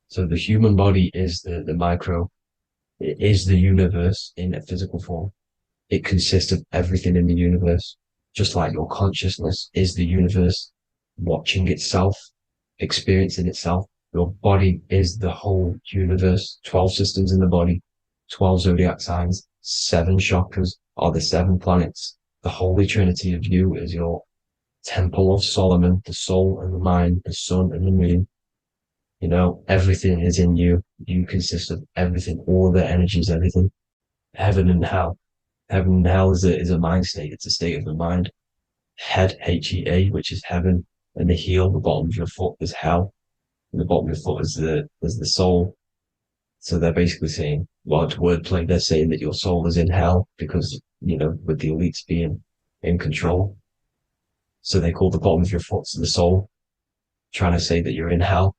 So the human body is the micro. It is the universe in a physical form. It consists of everything in the universe. Just like your consciousness is the universe, watching itself, experiencing itself. Your body is the whole universe. 12 systems in the body, 12 zodiac signs, 7 chakras are the 7 planets. The Holy Trinity of you is your Temple of Solomon, the soul and the mind, the sun and the moon. You know, everything is in you. You consist of everything, all the energies, everything. Heaven and hell. Heaven and hell is a mind state. It's a state of the mind. Head, H-E-A, which is heaven, and the heel, the bottom of your foot, is hell. And the bottom of your foot is the soul. So they're basically saying, well, it's wordplay. They're saying that your soul is in hell because, you know, with the elites being in control. So they call the bottom of your foot the soul, trying to say that you're in hell.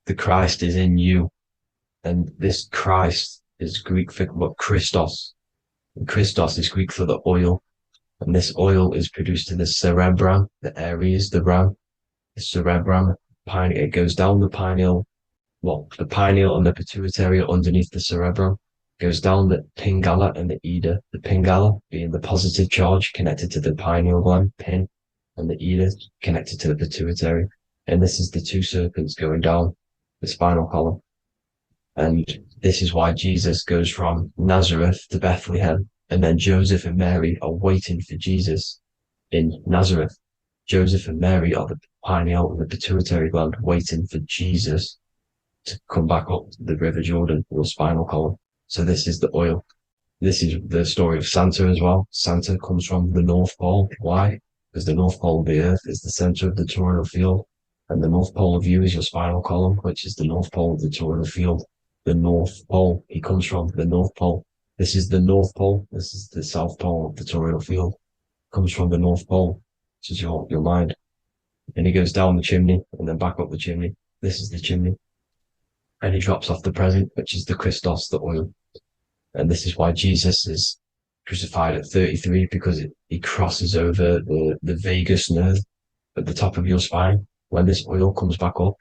The Christ is in you. And this Christ is Greek for Christos. And Christos is Greek for the oil. And this oil is produced in the cerebrum, the Aries, the ram, the cerebrum. It goes down the pineal. Well, the pineal and the pituitary are underneath the cerebrum. Goes down the pingala and the ida. The pingala being the positive charge connected to the pineal gland, pin, and the ida connected to the pituitary. And this is the 2 serpents going down the spinal column. And this is why Jesus goes from Nazareth to Bethlehem. And then Joseph and Mary are waiting for Jesus in Nazareth. Joseph and Mary are the pineal and the pituitary gland waiting for Jesus to come back up the River Jordan, your spinal column. So this is the oil. This is the story of Santa as well. Santa comes from the North Pole. Why? Because the North Pole of the Earth is the center of the toroidal field, and the North Pole of you is your spinal column, which is the North Pole of the toroidal field. The North Pole, he comes from the North Pole. This is the North Pole. This is the South Pole of the toroidal field. Comes from the North Pole, which is your mind. And he goes down the chimney and then back up the chimney. This is the chimney. And he drops off the present, which is the Christos, the oil. And this is why Jesus is crucified at 33, because he crosses over the vagus nerve at the top of your spine. When this oil comes back up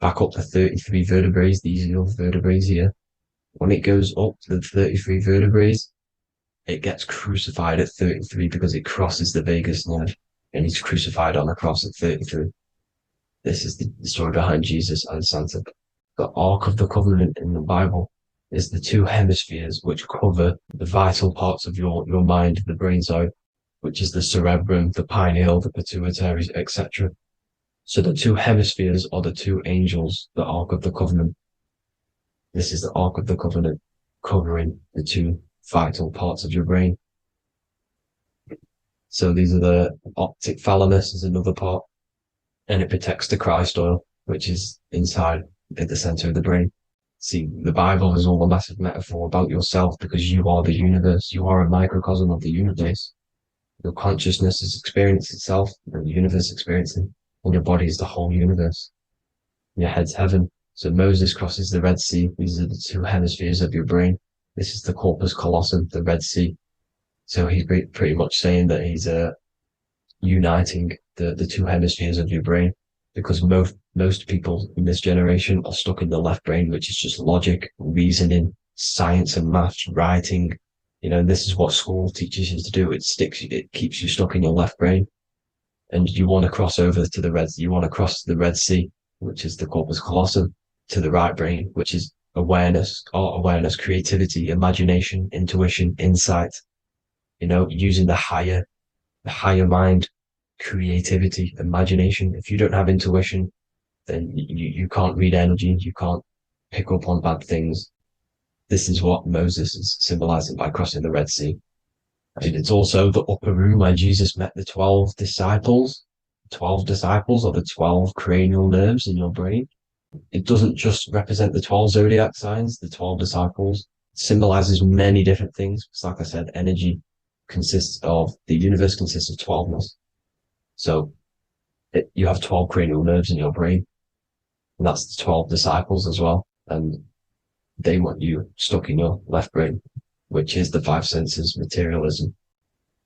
the 33 vertebrae, these are your vertebrae here. When it goes up to the 33 vertebrae, it gets crucified at 33 because it crosses the vagus nerve, and he's crucified on a cross at 33. This is the story behind Jesus and Santa. The Ark of the Covenant in the Bible is the two hemispheres which cover the vital parts of your mind, the brain side, which is the cerebrum, the pineal, the pituitary, etc. So the two hemispheres are the two angels, the Ark of the Covenant. This is the Ark of the Covenant covering the two vital parts of your brain. So these are the optic thalamus is another part, and it protects the Christ oil, which is inside at the center of the brain. See, the Bible is all a massive metaphor about yourself, because you are the universe. You are a microcosm of the universe. Your consciousness is experiencing itself, and the universe experiencing, and your body is the whole universe. Your head's heaven. So Moses crosses the Red Sea. These are the two hemispheres of your brain. This is the corpus callosum, the Red Sea. So he's pretty much saying that he's uniting the two hemispheres of your brain, because most people in this generation are stuck in the left brain, which is just logic, reasoning, science and maths, writing. You know, this is what school teaches you to do. It keeps you stuck in your left brain. And you want to cross over to you want to cross the Red Sea, which is the corpus callosum, to the right brain, which is awareness, art awareness, creativity, imagination, intuition, insight, you know, using the higher mind, creativity, imagination. If you don't have intuition, then you can't read energy, you can't pick up on bad things. This is what Moses is symbolizing by crossing the Red Sea. And it's also the upper room where Jesus met the 12 disciples. 12 disciples are the 12 cranial nerves in your brain. It doesn't just represent the 12 zodiac signs, the 12 disciples. It symbolizes many different things. Because like I said, energy the universe consists of 12ness. So you have 12 cranial nerves in your brain. And that's the 12 disciples as well. And they want you stuck in your left brain, which is the five senses, materialism.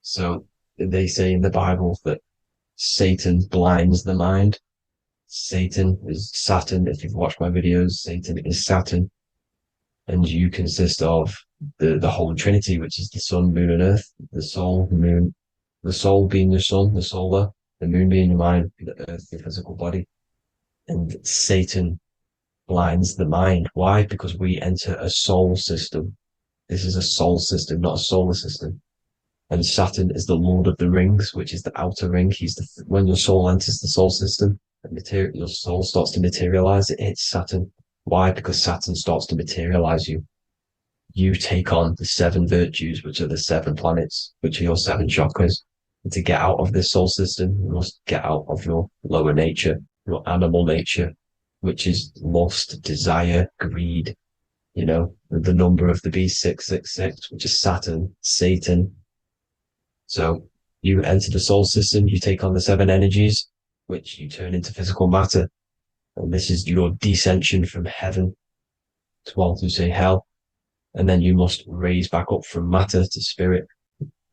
So they say in the Bible that Satan blinds the mind. Satan is Saturn. If you've watched my videos, Satan is Saturn. And you consist of the Holy Trinity, which is the sun, moon, and earth. The soul, the moon, the soul being your sun, the solar, the moon being your mind, the earth, your physical body. And Satan blinds the mind. Why? Because we enter a soul system. This is a soul system, not a solar system. And Saturn is the Lord of the Rings, which is the outer ring. When your soul enters the soul system, your soul starts to materialize. It hits Saturn. Why? Because Saturn starts to materialize you. You take on the 7 virtues, which are the 7 planets, which are your 7 chakras. And to get out of this soul system, you must get out of your lower nature, your animal nature, which is lust, desire, greed. You know, the number of the beast, 666, which is Saturn, Satan. So you enter the soul system, you take on the 7 energies, which you turn into physical matter. And this is your descension from heaven to what you say hell. And then you must raise back up from matter to spirit.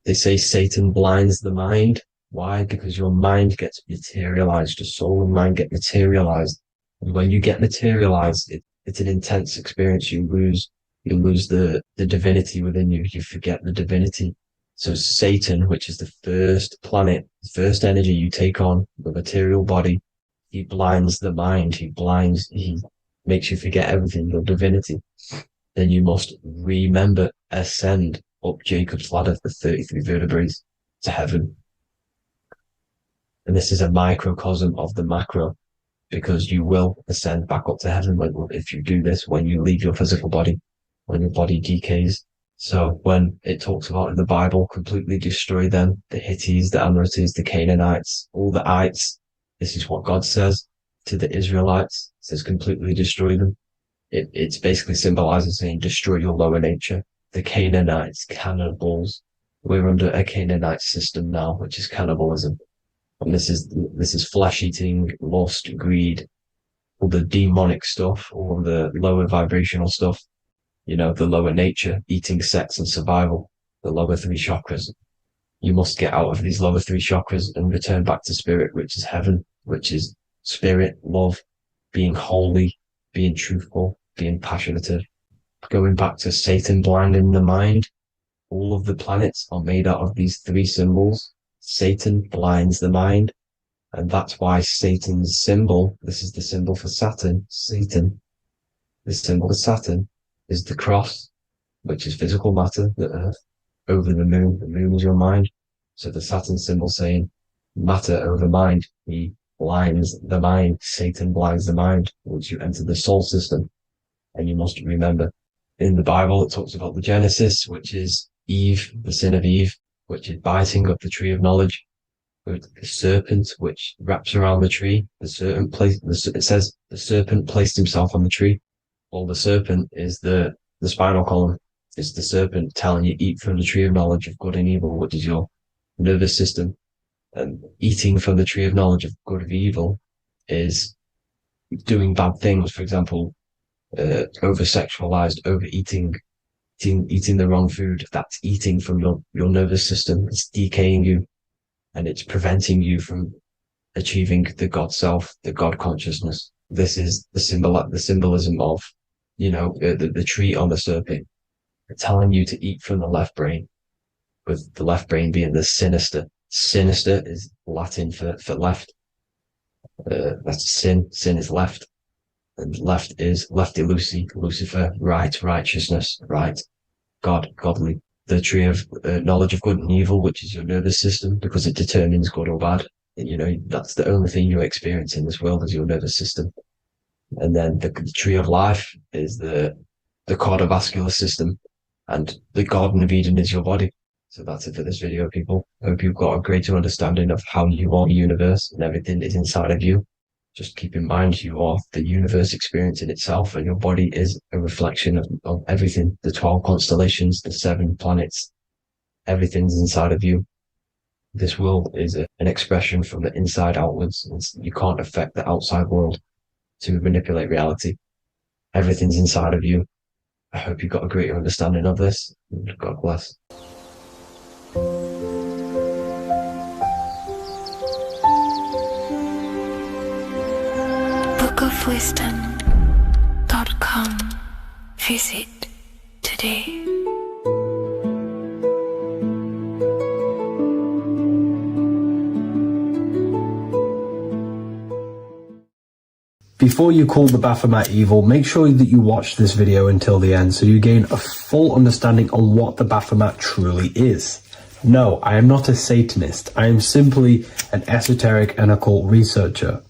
They say Satan blinds the mind. Why? Because your mind gets materialized. Your soul and mind get materialized. And when you get materialized, it's an intense experience. You lose the divinity within you. You forget the divinity. So Satan, which is the first planet, the first energy you take on, the material body, he blinds the mind. He makes you forget everything, your divinity. Then you must remember, ascend up Jacob's ladder, the 33 vertebrae, to heaven. And this is a microcosm of the macro. because you will ascend back up to heaven if you do this, when you leave your physical body, when your body decays. So when it talks about in the Bible, completely destroy them, the Hittites, the Amorites, the Canaanites, all the ites, this is what God says to the Israelites. It says completely destroy them. It's basically symbolizing saying destroy your lower nature. The Canaanites, cannibals. We're under a Canaanite system now, which is cannibalism. And this is flesh eating, lust, greed, all the demonic stuff, all the lower vibrational stuff, you know, the lower nature, eating, sex, and survival, the lower three chakras. You must get out of these lower three chakras and return back to spirit, which is heaven, which is spirit, love, being holy, being truthful, being passionate, going back to Satan blinding the mind. All of the planets are made out of these three symbols. Satan blinds the mind. And that's why Satan's symbol, this is the symbol for Saturn, Satan, the symbol of Saturn is the cross, which is physical matter, the earth, over the moon. The moon is your mind. So the Saturn symbol saying matter over mind. He blinds the mind. Satan blinds the mind once you enter the soul system. And you must remember, in the Bible, it talks about the Genesis, which is Eve, the sin of Eve, which is biting of the tree of knowledge. With the serpent, which wraps around the tree. It says the serpent placed himself on the tree. Well, the serpent is the spinal column. It's the serpent telling you eat from the tree of knowledge of good and evil, which is your nervous system. And eating from the tree of knowledge of good and evil is doing bad things. For example, over-sexualized, overeating, eating the wrong food. That's eating from your nervous system. It's decaying you, and it's preventing you from achieving the God self, the God consciousness. This is the symbolism of, you know, the tree on the serpent, telling you to eat from the left brain, with the left brain being the sinister. Sinister is Latin for left. That's sin. Sin is left. And left is lefty Lucy, Lucifer, right, righteousness, right, God, godly. The tree of knowledge of good and evil, which is your nervous system, because it determines good or bad. You know, that's the only thing you experience in this world is your nervous system. And then the tree of life is the cardiovascular system, and the Garden of Eden is your body. So that's it for this video, people. I hope you've got a greater understanding of how you are the universe and everything is inside of you. Just keep in mind you are the universe experiencing itself, and your body is a reflection of everything. The 12 constellations, the 7 planets, everything's inside of you. This world is an expression from the inside outwards. You can't affect the outside world to manipulate reality. Everything's inside of you. I hope you got a greater understanding of this. God bless. bookofwisdom.com. Visit today. Before you call the Baphomet evil, make sure that you watch this video until the end so you gain a full understanding on what the Baphomet truly is. No, I am not a Satanist. I am simply an esoteric and occult researcher.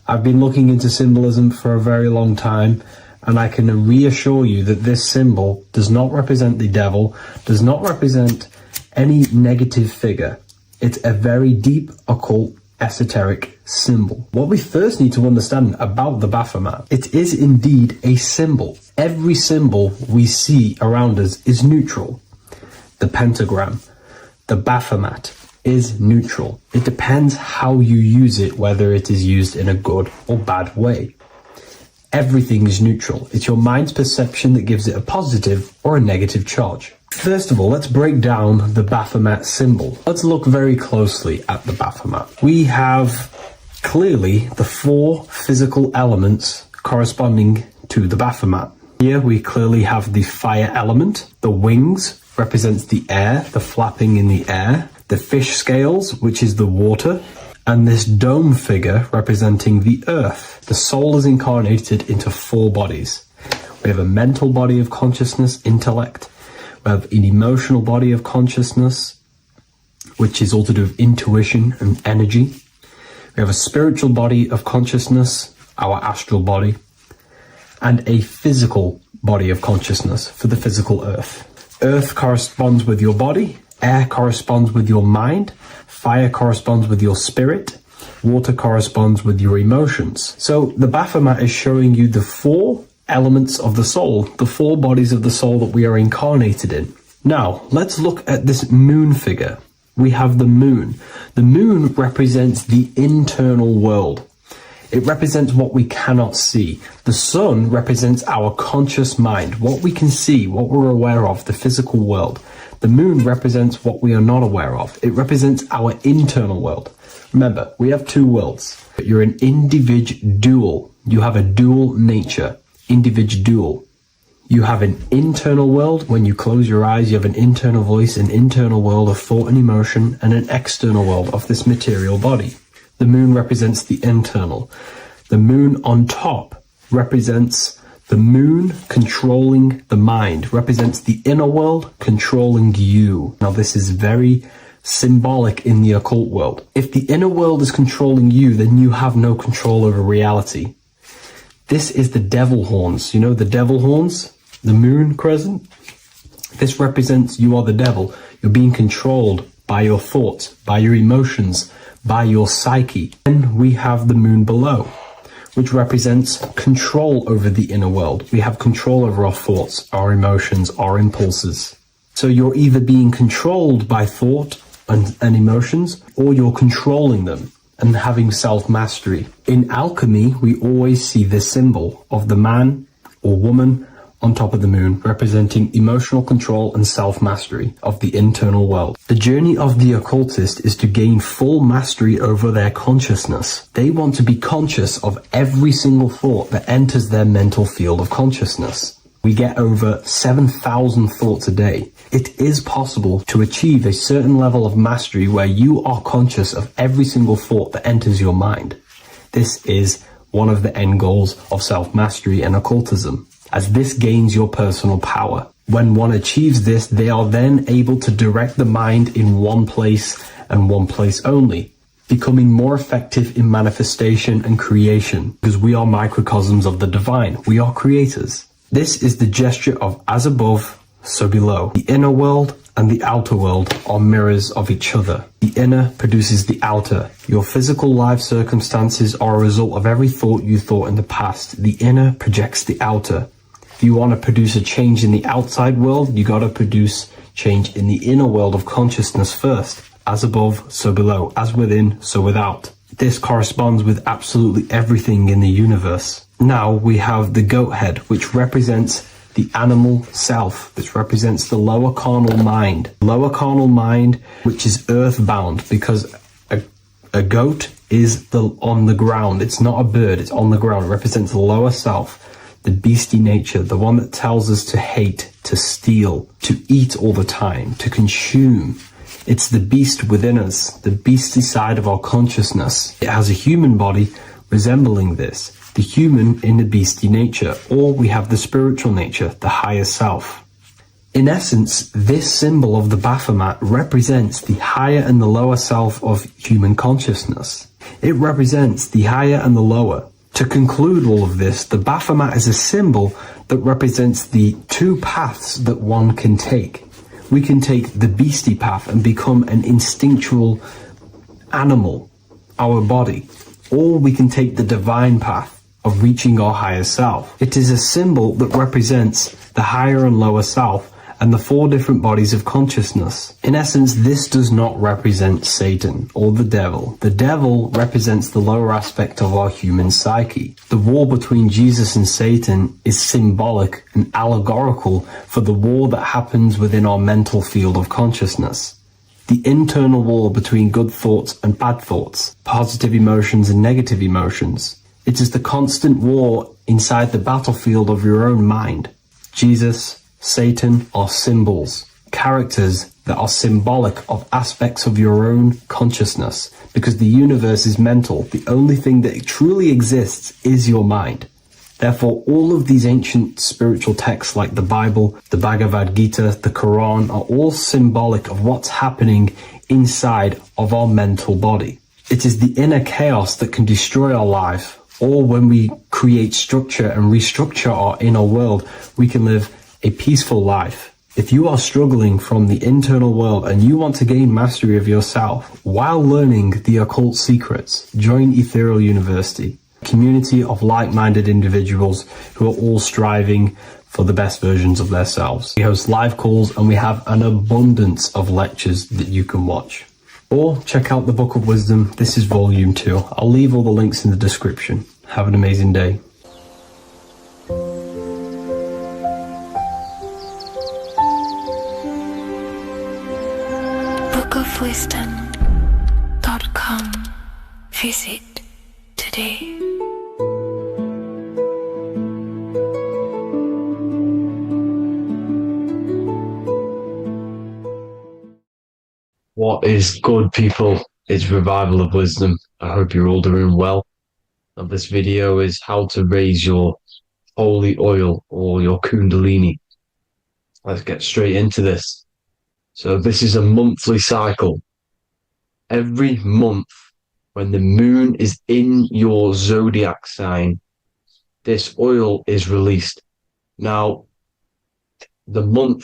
I've been looking into symbolism for a very long time, and I can reassure you that this symbol does not represent the devil, does not represent any negative figure. It's a very deep, occult, esoteric symbol. What we first need to understand about the Baphomet, it is indeed a symbol. Every symbol we see around us is neutral. The pentagram, the Baphomet, is neutral. It depends how you use it, whether it is used in a good or bad way. Everything is neutral. It's your mind's perception that gives it a positive or a negative charge. First of all, let's break down the Baphomet symbol. Let's look very closely at the Baphomet. We have clearly the 4 physical elements corresponding to the Baphomet. Here we clearly have the fire element. The wings represents the air, the flapping in the air. The fish scales, which is the water, and this dome figure representing the earth. The soul is incarnated into 4 bodies. We have a mental body of consciousness, intellect. We have an emotional body of consciousness, which is all to do with intuition and energy. We have a spiritual body of consciousness, our astral body, and a physical body of consciousness for the physical earth. Earth corresponds with your body, air corresponds with your mind, fire corresponds with your spirit, water corresponds with your emotions. So the Baphomet is showing you the four elements of the soul, the four bodies of the soul that we are incarnated in. Now, let's look at this moon figure. We have the moon. The moon represents the internal world. It represents what we cannot see. The sun represents our conscious mind, what we can see, what we're aware of, the physical world. The moon represents what we are not aware of. It represents our internal world. Remember, we have two worlds, but you're an individual. You have a dual nature, individual. You have an internal world. When you close your eyes, you have an internal voice, an internal world of thought and emotion, and an external world of this material body. The moon represents the internal. The moon on top represents the moon controlling the mind, represents the inner world controlling you. Now, this is very symbolic in the occult world. If the inner world is controlling you, then you have no control over reality. This is the devil horns. You know the devil horns? The moon crescent? This represents you are the devil. You're being controlled by your thoughts, by your emotions, by your psyche. Then we have the moon below, which represents control over the inner world. We have control over our thoughts, our emotions, our impulses. So you're either being controlled by thought and emotions, or you're controlling them and having self-mastery. In alchemy, we always see this symbol of the man or woman on top of the moon, representing emotional control and self-mastery of the internal world. The journey of the occultist is to gain full mastery over their consciousness. They want to be conscious of every single thought that enters their mental field of consciousness. We get over 7,000 thoughts a day. It is possible to achieve a certain level of mastery where you are conscious of every single thought that enters your mind. This is one of the end goals of self-mastery and occultism, as this gains your personal power. When one achieves this, they are then able to direct the mind in one place and one place only, becoming more effective in manifestation and creation, because we are microcosms of the divine. We are creators. This is the gesture of as above, so below. The inner world and the outer world are mirrors of each other. The inner produces the outer. Your physical life circumstances are a result of every thought you thought in the past. The inner projects the outer. If you want to produce a change in the outside world, you got to produce change in the inner world of consciousness first. As above, so below. As within, so without. This corresponds with absolutely everything in the universe. Now we have the goat head, which represents the animal self. This represents the lower carnal mind. Lower carnal mind, which is earthbound, because a goat is on the ground. It's not a bird, it's on the ground. It represents the lower self, the beastie nature, the one that tells us to hate, to steal, to eat all the time, to consume. It's the beast within us, the beastly side of our consciousness. It has a human body resembling this, the human in the beastie nature, or we have the spiritual nature, the higher self. In essence, this symbol of the Baphomet represents the higher and the lower self of human consciousness. It represents the higher and the lower. To conclude all of this, the Baphomet is a symbol that represents the two paths that one can take. We can take the beastie path and become an instinctual animal, our body, or we can take the divine path of reaching our higher self. It is a symbol that represents the higher and lower self and the four different bodies of consciousness. In essence, this does not represent Satan or the devil. The devil represents the lower aspect of our human psyche. The war between Jesus and Satan is symbolic and allegorical for the war that happens within our mental field of consciousness. The internal war between good thoughts and bad thoughts, positive emotions and negative emotions. It is the constant war inside the battlefield of your own mind. Jesus, Satan are symbols, characters that are symbolic of aspects of your own consciousness, because the universe is mental. The only thing that truly exists is your mind. Therefore, all of these ancient spiritual texts like the Bible, the Bhagavad Gita, the Quran are all symbolic of what's happening inside of our mental body. It is the inner chaos that can destroy our life. Or when we create structure and restructure our inner world, we can live a peaceful life. If you are struggling from the internal world and you want to gain mastery of yourself while learning the occult secrets, join Ethereal University, a community of like-minded individuals who are all striving for the best versions of themselves. We host live calls and we have an abundance of lectures that you can watch. Or check out the Book of Wisdom. This is volume 2. I'll leave all the links in the description. Have an amazing day. bookofwisdom.com. Visit today. What is good, people? It's Revival of Wisdom. I hope you're all doing well. And this video is how to raise your holy oil or your kundalini. Let's get straight into this. So this is a monthly cycle. Every month, when the moon is in your zodiac sign, this oil is released. Now, the moon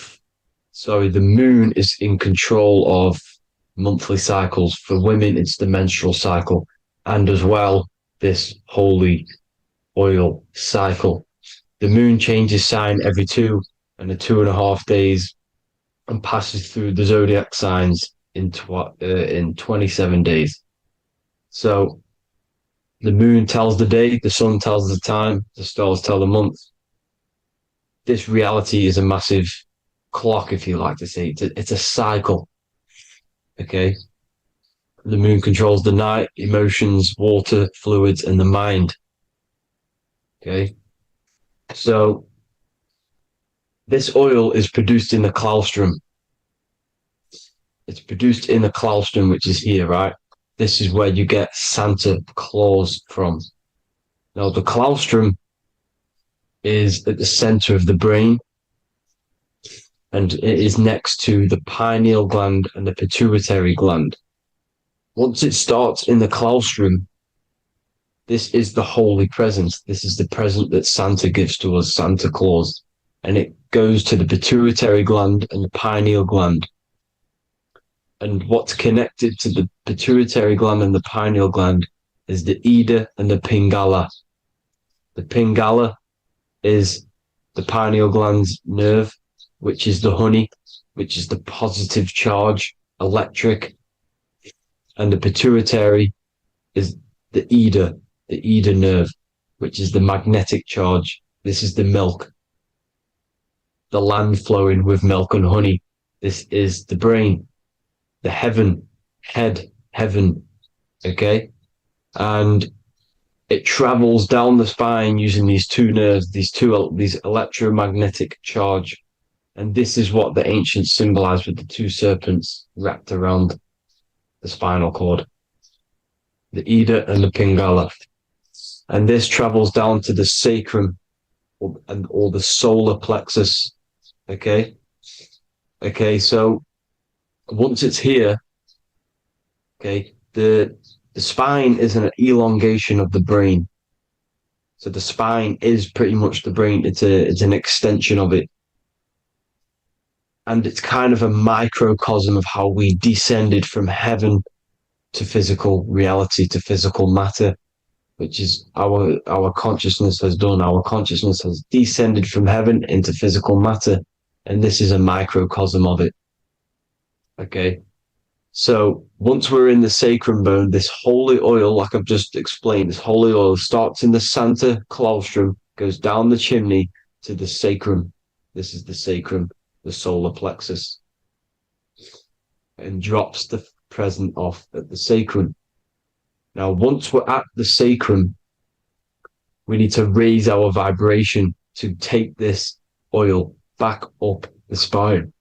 is in control of monthly cycles. For women, it's the menstrual cycle, and as well, this holy oil cycle. The moon changes sign every 2.5 days and passes through the zodiac signs in 27 days. So the moon tells the day, the sun tells the time, the stars tell the month. This reality is a massive clock, if you like to say. It's a cycle. Okay. The moon controls the night, emotions, water, fluids, and the mind. Okay. So this oil is produced in the claustrum. It's produced in the claustrum, which is here, right? This is where you get Santa Claus from. Now, the claustrum is at the center of the brain, and it is next to the pineal gland and the pituitary gland. Once it starts in the claustrum, this is the holy present. This is the present that Santa gives to us, Santa Claus. And it goes to the pituitary gland and the pineal gland. And what's connected to the pituitary gland and the pineal gland is the Ida and the Pingala. The Pingala is the pineal gland's nerve, which is the honey, which is the positive charge, electric. And the pituitary is the Ida nerve, which is the magnetic charge. This is the milk, the land flowing with milk and honey. This is the brain, the heaven, okay? And it travels down the spine using these two nerves, these electromagnetic charge. And this is what the ancients symbolized with the two serpents wrapped around the spinal cord, the Ida and the Pingala. And this travels down to the sacrum or the solar plexus. Okay. So once it's here, okay, the spine is an elongation of the brain. So the spine is pretty much the brain. It's an extension of it. And it's kind of a microcosm of how we descended from heaven to physical reality, to physical matter, which is our consciousness has done. Our consciousness has descended from heaven into physical matter. And this is a microcosm of it. Okay. So once we're in the sacrum bone, this holy oil, like I've just explained, this holy oil starts in the Santa claustrum, goes down the chimney to the sacrum. This is the sacrum, the solar plexus, and drops the present off at the sacrum. Now, once we're at the sacrum, we need to raise our vibration to take this oil back up the spine.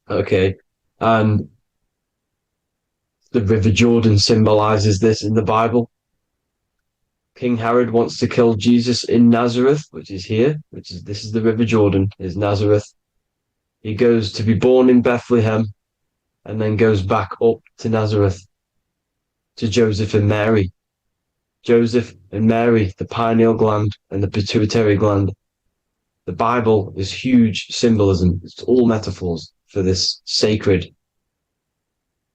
Okay. And the River Jordan symbolizes this in the Bible. King Herod wants to kill Jesus in Nazareth, which is here, this is the River Jordan, is Nazareth. He goes to be born in Bethlehem and then goes back up to Nazareth. to Joseph and Mary. Joseph and Mary, the pineal gland and the pituitary gland. The Bible is huge symbolism. It's all metaphors for this sacred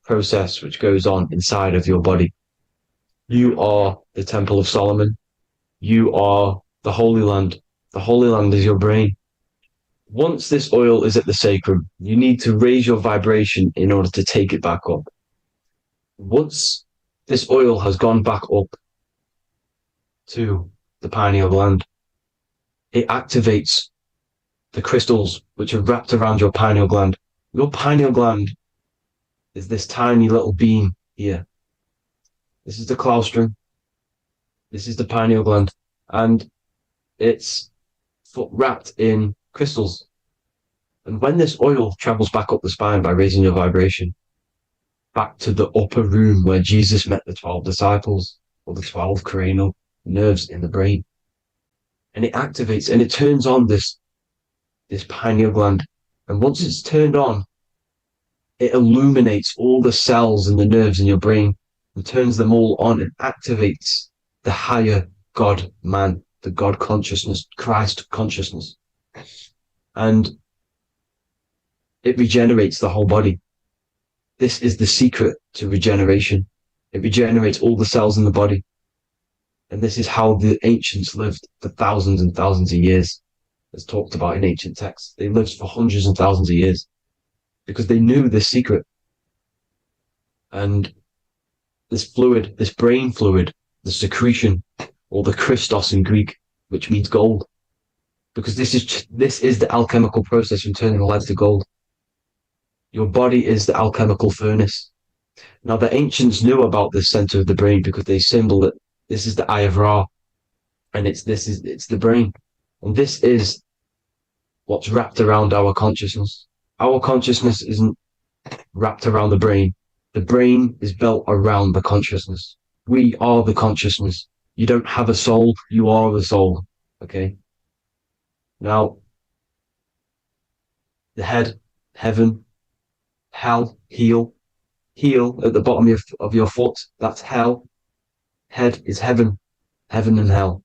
process which goes on inside of your body. You are the Temple of Solomon. You are the Holy Land. The Holy Land is your brain. Once this oil is at the sacrum, you need to raise your vibration in order to take it back up. Once this oil has gone back up to the pineal gland, it activates the crystals which are wrapped around your pineal gland. Your pineal gland is this tiny little beam here. This is the claustrum. This is the pineal gland. And it's wrapped in crystals. And when this oil travels back up the spine by raising your vibration, back to the upper room where Jesus met the 12 disciples, or the 12 cranial nerves in the brain, and it activates and it turns on this pineal gland. And once it's turned on, it illuminates all the cells and the nerves in your brain and turns them all on and activates the higher God man, the God consciousness, Christ consciousness. And it regenerates the whole body. This is the secret to regeneration. It regenerates all the cells in the body. And this is how the ancients lived for thousands and thousands of years, as talked about in ancient texts. They lived for hundreds and thousands of years because they knew this secret. And this fluid, this brain fluid, the secretion, or the Christos in Greek, which means gold, because this is the alchemical process from turning lead to gold. Your body is the alchemical furnace. Now, the ancients knew about this center of the brain because they symboled it. This is the Eye of Ra, and it's the brain. And this is what's wrapped around our consciousness. Our consciousness isn't wrapped around the brain. The brain is built around the consciousness. We are the consciousness. You don't have a soul, you are the soul. Okay? Now, the head, heaven, hell, heel at the bottom of your foot, that's hell. Head is heaven and hell.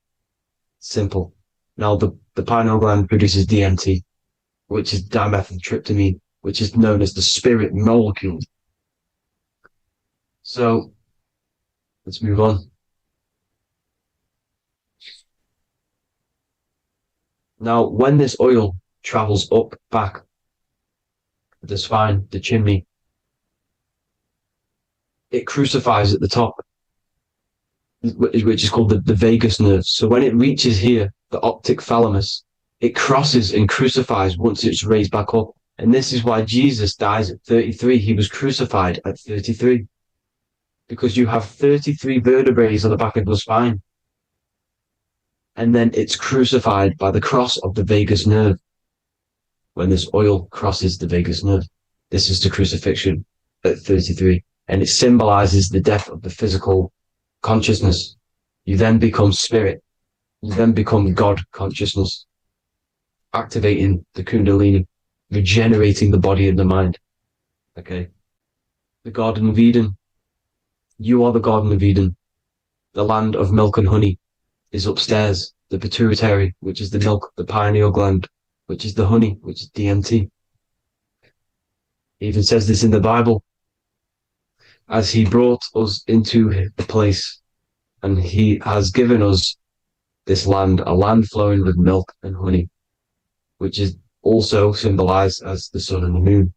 Simple. Now, the pineal gland produces DMT, which is dimethyltryptamine, which is known as the spirit molecule. So, let's move on. Now, when this oil travels up, back, the spine, the chimney, it crucifies at the top, which is called the vagus nerve. So when it reaches here, the optic thalamus, it crosses and crucifies once it's raised back up. And this is why Jesus dies at 33. He was crucified at 33. Because you have 33 vertebrae on the back of your spine. And then it's crucified by the cross of the vagus nerve. When this oil crosses the vagus nerve, this is the crucifixion at 33. And it symbolizes the death of the physical consciousness. You then become spirit. You then become God consciousness, activating the Kundalini, regenerating the body and the mind. Okay. The Garden of Eden. You are the Garden of Eden. The land of milk and honey is upstairs. The pituitary, which is the milk, the pineal gland, which is the honey, which is DMT. It even says this in the Bible. As he brought us into the place, and he has given us this land, a land flowing with milk and honey, which is also symbolized as the sun and the moon.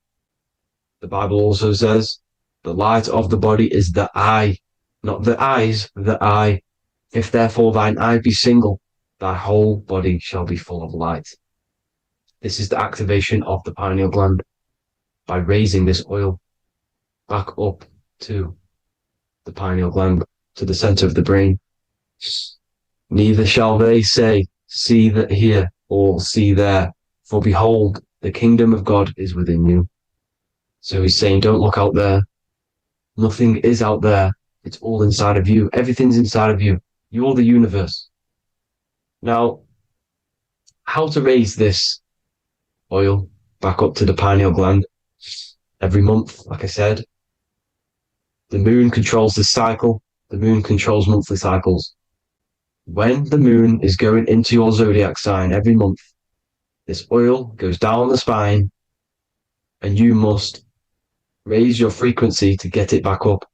The Bible also says, the light of the body is the eye, not the eyes, the eye. If therefore thine eye be single, thy whole body shall be full of light. This is the activation of the pineal gland by raising this oil back up to the pineal gland, to the center of the brain. Neither shall they say, see that here, or see there, for behold, the kingdom of God is within you. So he's saying, don't look out there. Nothing is out there. It's all inside of you. Everything's inside of you. You're the universe. Now, how to raise this oil back up to the pineal gland? Every month, like I said, The moon controls the cycle. The moon controls monthly cycles. When the moon is going into your zodiac sign every month, this oil goes down the spine and you must raise your frequency to get it back up.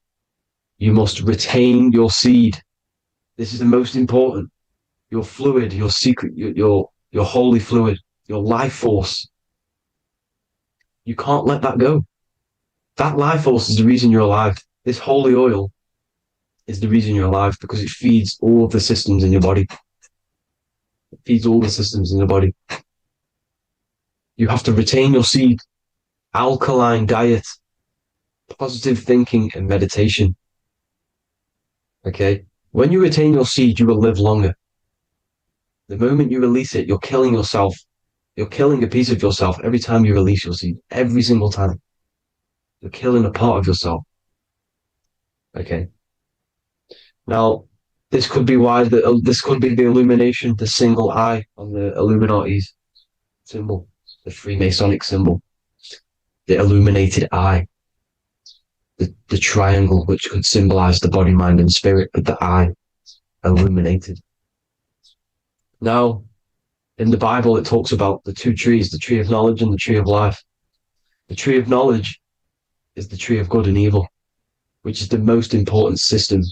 You must retain your seed. This is the most important. Your fluid, your secret, your holy fluid, your life force. You can't let that go. That life force is the reason you're alive. This holy oil is the reason you're alive because it feeds all of the systems in your body. It feeds all the systems in your body. You have to retain your seed, alkaline diet, positive thinking, and meditation. Okay? When you retain your seed, you will live longer. The moment you release it, you're killing yourself. You're killing a piece of yourself every time you release your seed. Every single time. You're killing a part of yourself. Okay? Now, this could be why this could be the illumination, the single eye on the Illuminati's symbol, the Freemasonic symbol, the illuminated eye, the triangle, which could symbolize the body, mind, and spirit, but the eye illuminated. Now, in the Bible, it talks about the two trees, the tree of knowledge and the tree of life. The tree of knowledge is the tree of good and evil, which is the most important system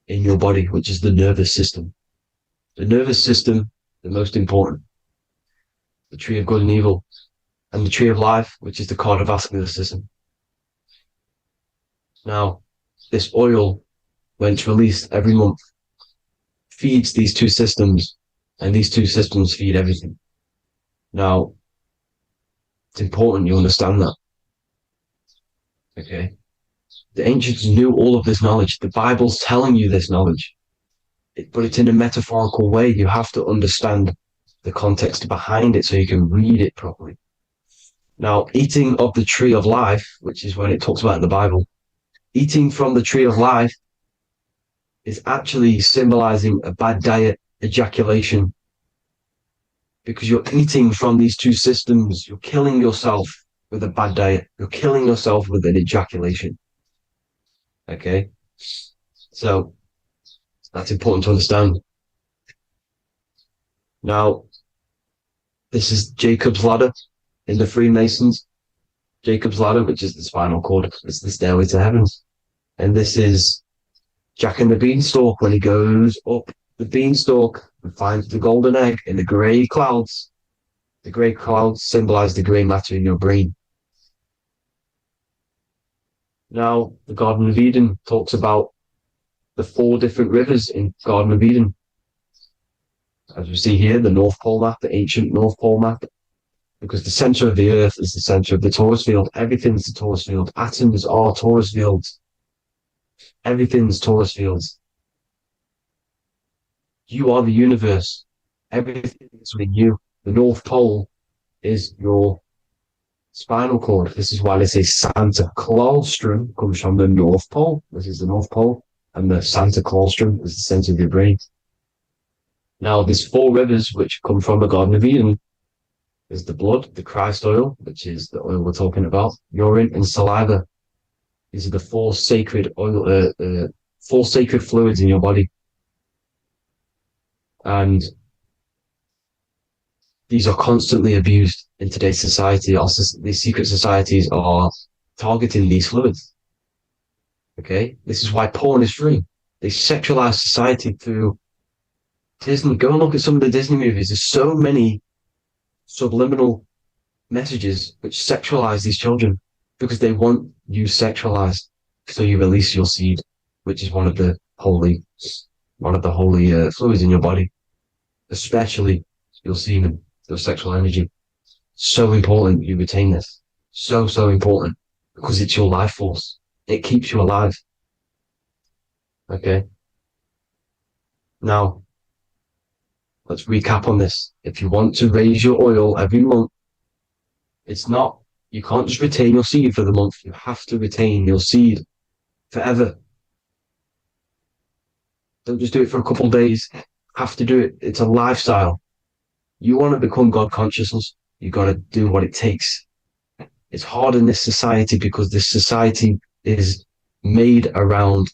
in your body, which is the nervous system. The nervous system, the most important. The tree of good and evil. And the tree of life, which is the cardiovascular system. Now, this oil, when it's released every month, feeds these two systems, and these two systems feed everything. Now, it's important you understand that. Okay? The ancients knew all of this knowledge. The Bible's telling you this knowledge. But it's in a metaphorical way. You have to understand the context behind it so you can read it properly. Now, eating of the tree of life, which is when it talks about in the Bible, eating from the tree of life is actually symbolizing a bad diet, ejaculation, because you're eating from these two systems. You're killing yourself with a bad diet. You're killing yourself with an ejaculation. Okay? So, that's important to understand. Now, this is Jacob's ladder in the Freemasons. Jacob's ladder, which is the spinal cord. It's the stairway to heaven. And this is Jack and the Beanstalk when he goes up the beanstalk and finds the golden egg in the grey clouds. The grey clouds symbolize the grey matter in your brain. Now, the Garden of Eden talks about the 4 different rivers in Garden of Eden. As we see here, the North Pole map, the ancient North Pole map, because the center of the earth is the center of the torus field. Everything's the torus field. Atoms are torus fields. Everything's torus fields. You are the universe. Everything is within you. The North Pole is your spinal cord. This is why they say Santa Claustrum comes from the North Pole. This is the North Pole. And the Santa Claustrum is the center of your brain. Now, there's 4 rivers which come from the Garden of Eden. There's the blood, the Christ oil, which is the oil we're talking about, urine, and saliva. These are the 4 sacred oil, 4 sacred fluids in your body. And these are constantly abused in today's society. Also, these secret societies are targeting these fluids. Okay? This is why porn is free. They sexualize society through Disney. Go and look at some of the Disney movies. There's so many subliminal messages which sexualize these children because they want you sexualized. So you release your seed, which is one of the holy fluids in your body, especially your semen, your sexual energy. So important you retain this. So important because it's your life force. It keeps you alive. Okay. Now, let's recap on this. If you want to raise your oil every month, you can't just retain your seed for the month. You have to retain your seed forever. Don't just do it for a couple of days. You have to do it. It's a lifestyle. You want to become God consciousness, you got to do what it takes. It's hard in this society because this society is made around,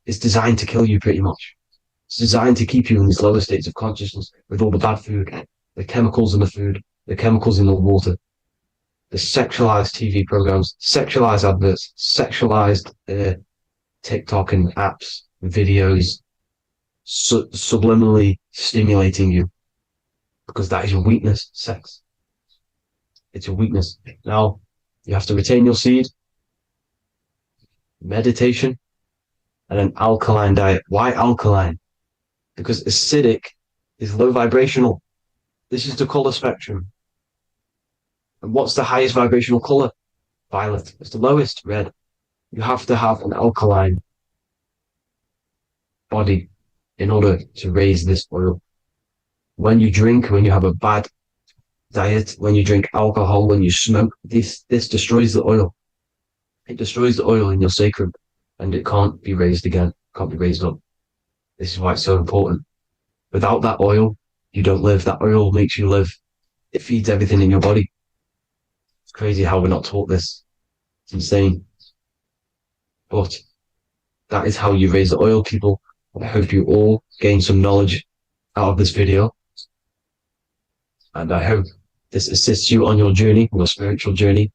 it's designed to kill you pretty much. It's designed to keep you in these lower states of consciousness with all the bad food, the chemicals in the food, the chemicals in the water, the sexualized TV programs, sexualized adverts, sexualized TikTok and apps, videos, subliminally stimulating you, because that is your weakness, sex. It's your weakness. Now, you have to retain your seed, meditation, and an alkaline diet. Why alkaline? Because acidic is low vibrational. This is the color spectrum. And what's the highest vibrational color? Violet. It's the lowest, red. You have to have an alkaline body in order to raise this oil. When you drink, when you have a bad diet, when you drink alcohol, when you smoke, this destroys the oil. It destroys the oil in your sacrum, and it can't be raised again, can't be raised up. This is why it's so important. Without that oil, you don't live. That oil makes you live. It feeds everything in your body. It's crazy how we're not taught this. It's insane. But that is how you raise the oil, people. I hope you all gain some knowledge out of this video. And I hope this assists you on your journey, your spiritual journey.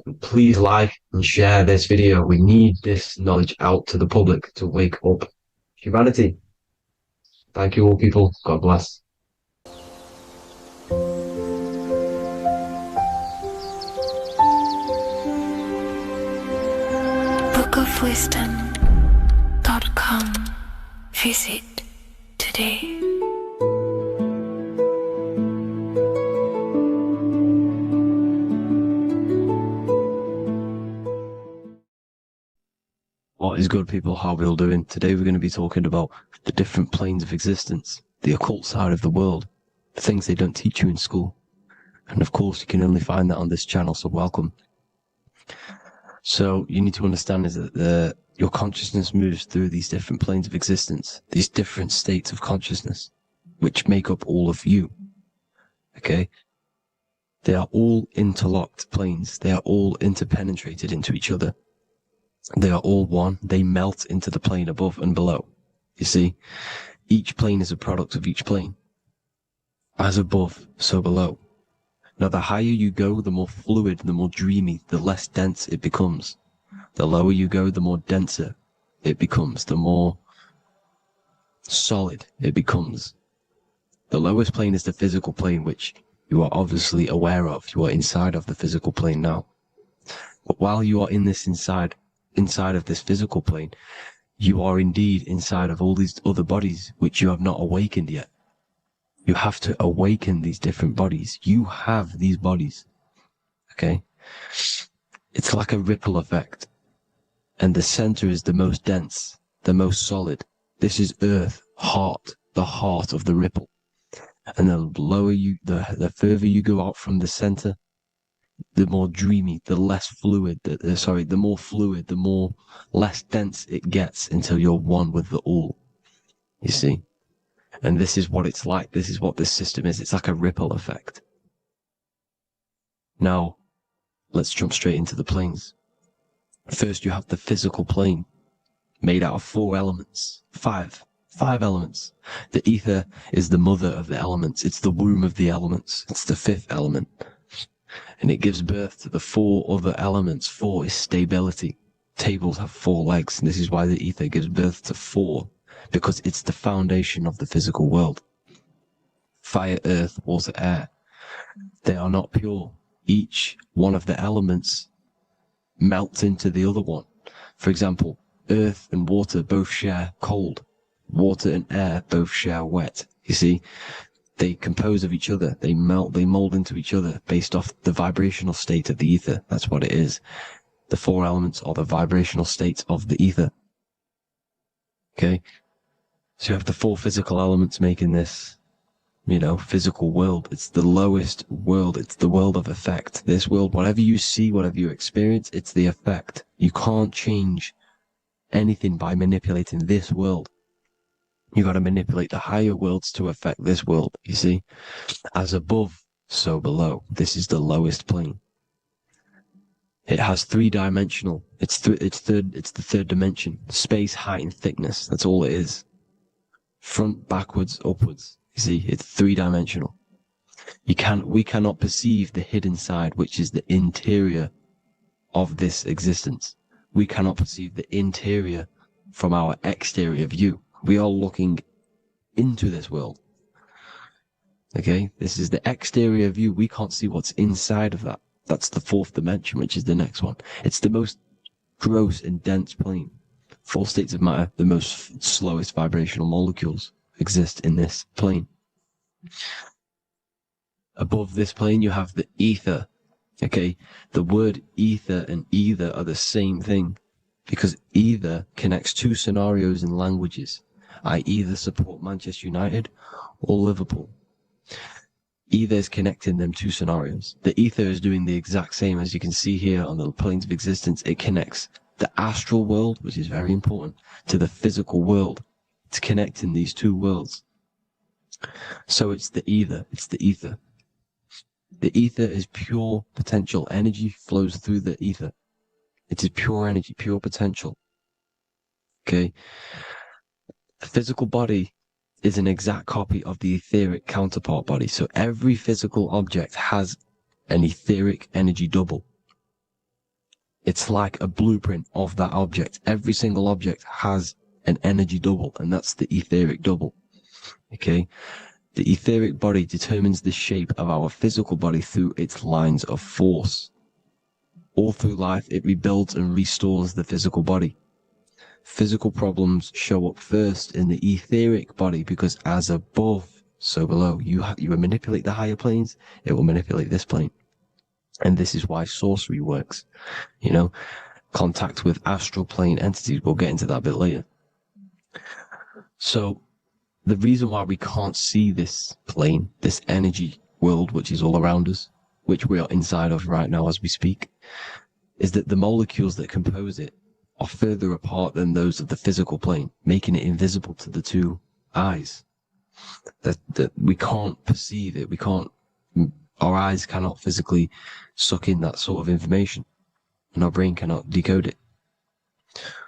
And please like and share this video. We need this knowledge out to the public to wake up humanity. Thank you all, people. God bless. bookofwisdom.com. Visit today. What is good, people? How are we all doing? Today we're going to be talking about the different planes of existence, the occult side of the world, the things they don't teach you in school. And of course, you can only find that on this channel, so welcome. So you need to understand is that your consciousness moves through these different planes of existence, these different states of consciousness, which make up all of you. Okay? They are all interlocked planes. They are all interpenetrated into each other. They are all one. They melt into the plane above and below. You see, each plane is a product of each plane. As above, so below. Now, the higher you go, the more fluid, the more dreamy, the less dense it becomes. The lower you go, the more denser it becomes, the more solid it becomes. The lowest plane is the physical plane, which you are obviously aware of. You are inside of the physical plane now. But while you are in this inside of this physical plane, you are indeed inside of all these other bodies which you have not awakened yet. You have to awaken these different bodies. You have these bodies. Okay? It's like a ripple effect. And the center is the most dense, the most solid. This is earth, heart, the heart of the ripple. And the lower you, the further you go out from the center, the more dreamy, the less fluid, the more fluid, the more less dense it gets until you're one with the all. You see? And this is what it's like. This is what this system is. It's like a ripple effect. Now, let's jump straight into the planes. First, you have the physical plane, made out of 4 elements. 5 elements. The ether is the mother of the elements. It's the womb of the elements. It's the 5th element. And it gives birth to the 4 other elements. 4 is stability. Tables have 4 legs, and this is why the ether gives birth to 4, because it's the foundation of the physical world. Fire, earth, water, air. They are not pure. Each one of the elements melts into the other one. For example, earth and water both share cold. Water and air both share wet. You see? They compose of each other. They melt, they mold into each other based off the vibrational state of the ether. That's what it is. The 4 elements are the vibrational states of the ether. Okay? So you have the 4 physical elements making this, physical world. It's the lowest world. It's the world of effect. This world, whatever you see, whatever you experience, it's the effect. You can't change anything by manipulating this world. You got to manipulate the higher worlds to affect this world, you see? As above, so below. This is the lowest plane. It has three-dimensional. It's the third dimension. Space, height, and thickness. That's all it is. Front, backwards, upwards. You see, it's three-dimensional. We cannot perceive the hidden side, which is the interior of this existence. We cannot perceive the interior from our exterior view. We are looking into this world. Okay, this is the exterior view. We can't see what's inside of that. That's the fourth dimension, which is the next one. It's the most gross and dense plane. Four states of matter, the most slowest vibrational molecules, exist in this plane. Above this plane, you have the ether. Okay, the word ether and either are the same thing, because either connects two scenarios in languages. I either support Manchester United or Liverpool. Either is connecting them two scenarios. The ether is doing the exact same, as you can see here on the planes of existence. It connects the astral world, which is very important, to the physical world. It's connecting these two worlds. So it's the ether. It's the ether. The ether is pure potential. Energy flows through the ether. It is pure energy, pure potential. Okay? The physical body is an exact copy of the etheric counterpart body. So every physical object has an etheric energy double. It's like a blueprint of that object. Every single object has an energy double, and that's the etheric double. Okay? The etheric body determines the shape of our physical body through its lines of force. All through life, it rebuilds and restores the physical body. Physical problems show up first in the etheric body, because as above, so below. You manipulate the higher planes, it will manipulate this plane. And this is why sorcery works. You know, contact with astral plane entities. We'll get into that a bit later. So, the reason why we can't see this plane, this energy world, which is all around us, which we are inside of right now as we speak, is that the molecules that compose it are further apart than those of the physical plane, making it invisible to the two eyes. That we can't perceive it. Our eyes cannot physically suck in that sort of information, and our brain cannot decode it.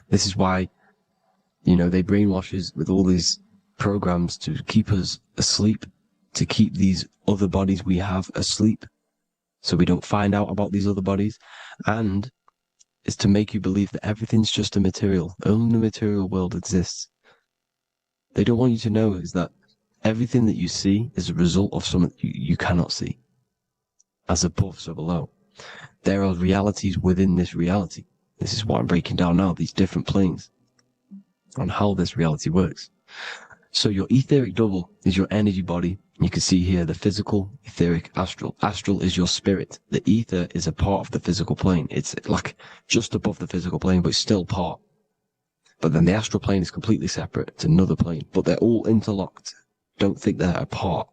This is why, you know, they brainwash us with all these programs to keep us asleep, to keep these other bodies we have asleep, so we don't find out about these other bodies, and is to make you believe that everything's just a material. Only the material world exists. They don't want you to know is that everything that you see is a result of something you cannot see. As above, so below. There are realities within this reality. This is what I'm breaking down now, these different planes, on how this reality works. So your etheric double is your energy body. You can see here the physical, etheric, astral. Astral is your spirit. The ether is a part of the physical plane. It's like just above the physical plane, but it's still part. But then the astral plane is completely separate. It's another plane, but they're all interlocked. Don't think they're apart.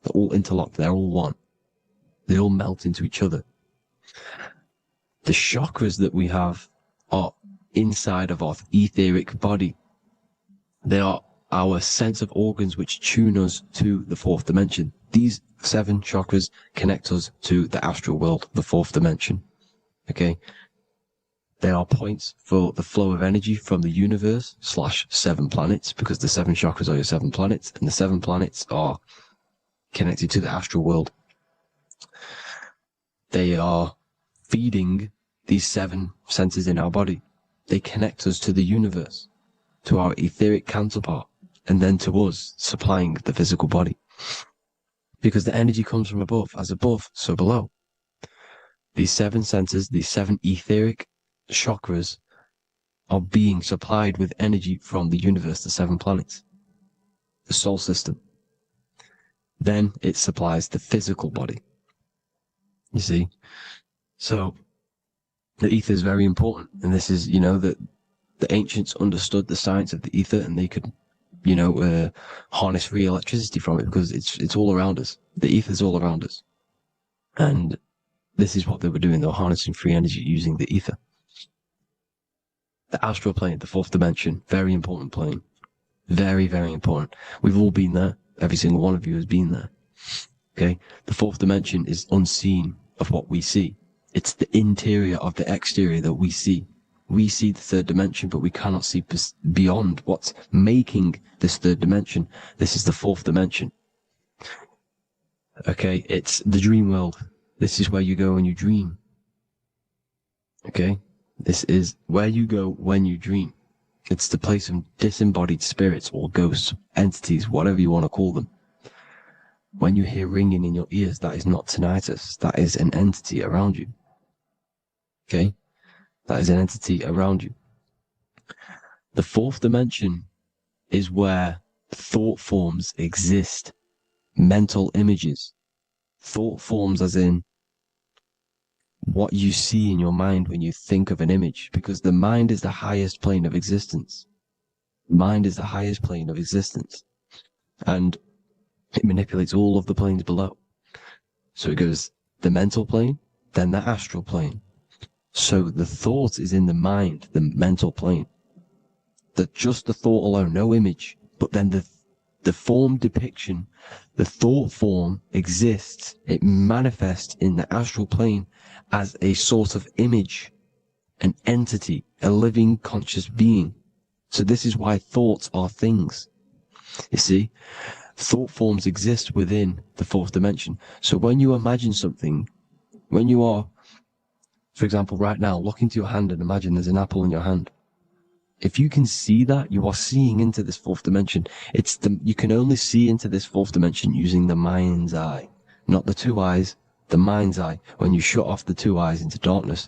They're all interlocked. They're all one. They all melt into each other. The chakras that we have are inside of our etheric body. They are our sense of organs which tune us to the fourth dimension. These 7 chakras connect us to the astral world, the fourth dimension. Okay? They are points for the flow of energy from the universe / 7 planets, because the 7 chakras are your 7 planets, and the 7 planets are connected to the astral world. They are feeding these 7 senses in our body. They connect us to the universe, to our etheric counterpart, and then to us, supplying the physical body. Because the energy comes from above. As above, so below. These 7 senses, these 7 etheric chakras, are being supplied with energy from the universe, the 7 planets, the solar system. Then it supplies the physical body. You see? So, the ether is very important. And this is, you know, that the ancients understood the science of the ether, and they could, you know, harness free electricity from it, because it's all around us. The ether is all around us. And this is what they were doing. They were harnessing free energy using the ether. The astral plane, the fourth dimension, very important plane. Very, very important. We've all been there. Every single one of you has been there. Okay? The fourth dimension is unseen of what we see. It's the interior of the exterior that we see. We see the third dimension, but we cannot see beyond what's making this third dimension. This is the fourth dimension. Okay, it's the dream world. This is where you go when you dream. Okay, this is where you go when you dream. It's the place of disembodied spirits or ghosts, entities, whatever you want to call them. When you hear ringing in your ears, that is not tinnitus. That is an entity around you. Okay? That is an entity around you. The fourth dimension is where thought forms exist. Mental images. Thought forms as in what you see in your mind when you think of an image, because the mind is the highest plane of existence. Mind is the highest plane of existence. And it manipulates all of the planes below. So it goes the mental plane, then the astral plane. So the thought is in the mind, the mental plane. Just the thought alone, no image. But then the form depiction, the thought form exists. It manifests in the astral plane as a sort of image, an entity, a living conscious being. So this is why thoughts are things. You see, thought forms exist within the fourth dimension. So when you imagine something, when you are, for example, right now, look into your hand and imagine there's an apple in your hand. If you can see that, you are seeing into this fourth dimension. You can only see into this fourth dimension using the mind's eye, not the two eyes, the mind's eye. When you shut off the two eyes into darkness,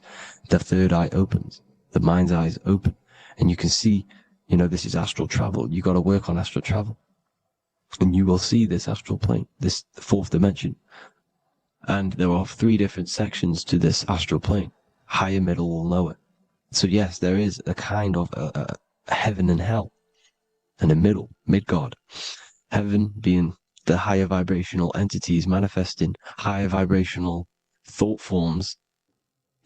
the third eye opens. The mind's eye is open. And you can see, this is astral travel. You got to work on astral travel. And you will see this astral plane, this fourth dimension. And there are 3 different sections to this astral plane, higher, middle, and lower. So yes, there is a kind of a heaven and hell, and a mid-God. Heaven being the higher vibrational entities manifesting higher vibrational thought forms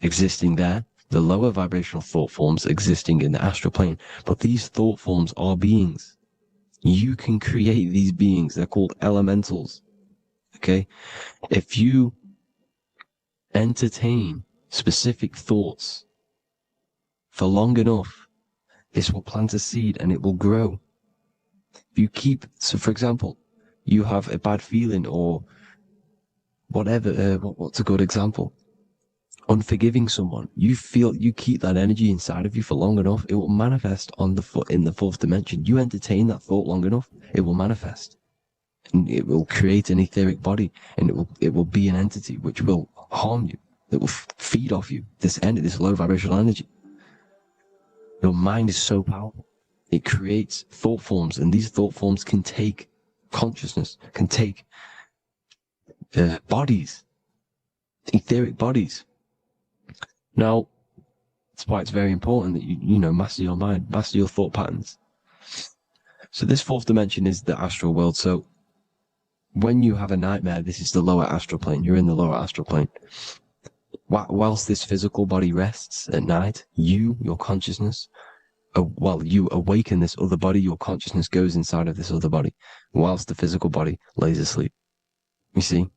existing there, the lower vibrational thought forms existing in the astral plane. But these thought forms are beings. You can create these beings. They're called elementals. Okay? If you entertain specific thoughts for long enough, this will plant a seed and it will grow. If you so for example, you have a bad feeling or whatever, what's a good example? Unforgiving someone. You keep that energy inside of you for long enough, it will manifest in the fourth dimension. You entertain that thought long enough, it will manifest. And it will create an etheric body, and it will be an entity which will harm you, that will feed off you, this low vibrational energy. Your mind is so powerful. It creates thought forms, and these thought forms can take consciousness, can take bodies, etheric bodies. Now, that's why it's very important that you master your mind, master your thought patterns. So this fourth dimension is the astral world. So when you have a nightmare, this is the lower astral plane. You're in the lower astral plane. Whilst this physical body rests at night, your consciousness, you awaken this other body, your consciousness goes inside of this other body, whilst the physical body lays asleep. You see?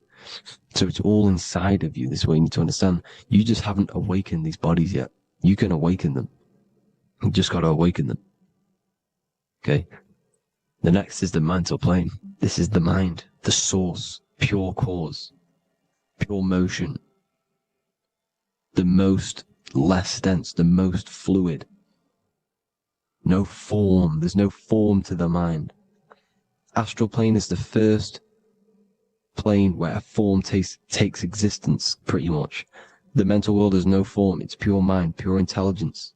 So it's all inside of you. This is what you need to understand. You just haven't awakened these bodies yet. You can awaken them. You just got to awaken them. Okay? The next is the mental plane. This is the mind, the source, pure cause, pure motion. The most less dense, the most fluid. No form. There's no form to the mind. Astral plane is the first plane where a form takes existence, pretty much. The mental world has no form. It's pure mind, pure intelligence.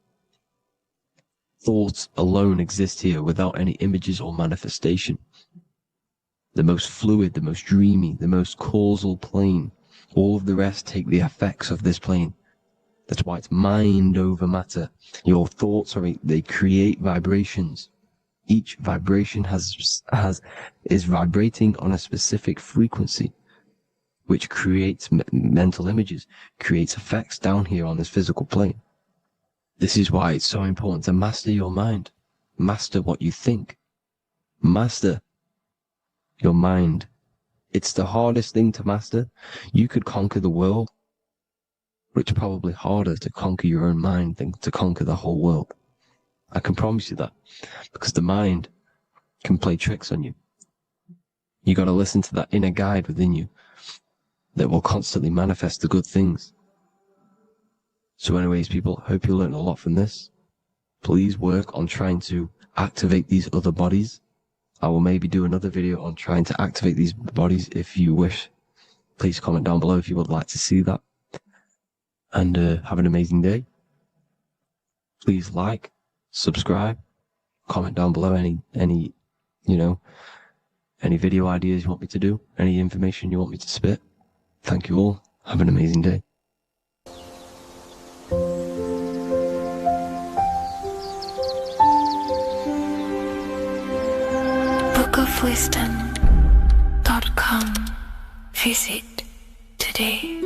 Thoughts alone exist here without any images or manifestation. The most fluid, the most dreamy, the most causal plane. All of the rest take the effects of this plane. That's why it's mind over matter. Your thoughts they create vibrations. Each vibration is vibrating on a specific frequency, which creates mental images, creates effects down here on this physical plane. This is why it's so important to master your mind. Master what you think. Master your mind. It's the hardest thing to master. You could conquer the world but it's probably harder to conquer your own mind than to conquer the whole world. I can promise you that, because the mind can play tricks on you. You got to listen to that inner guide within you that will constantly manifest the good things. So anyways, people, hope you learned a lot from this. Please work on trying to activate these other bodies. I will maybe do another video on trying to activate these bodies if you wish. Please comment down below if you would like to see that. And have an amazing day. Please like, subscribe, comment down below any video ideas you want me to do, any information you want me to spit. Thank you all. Have an amazing day. bookofwisdom.com. Visit today.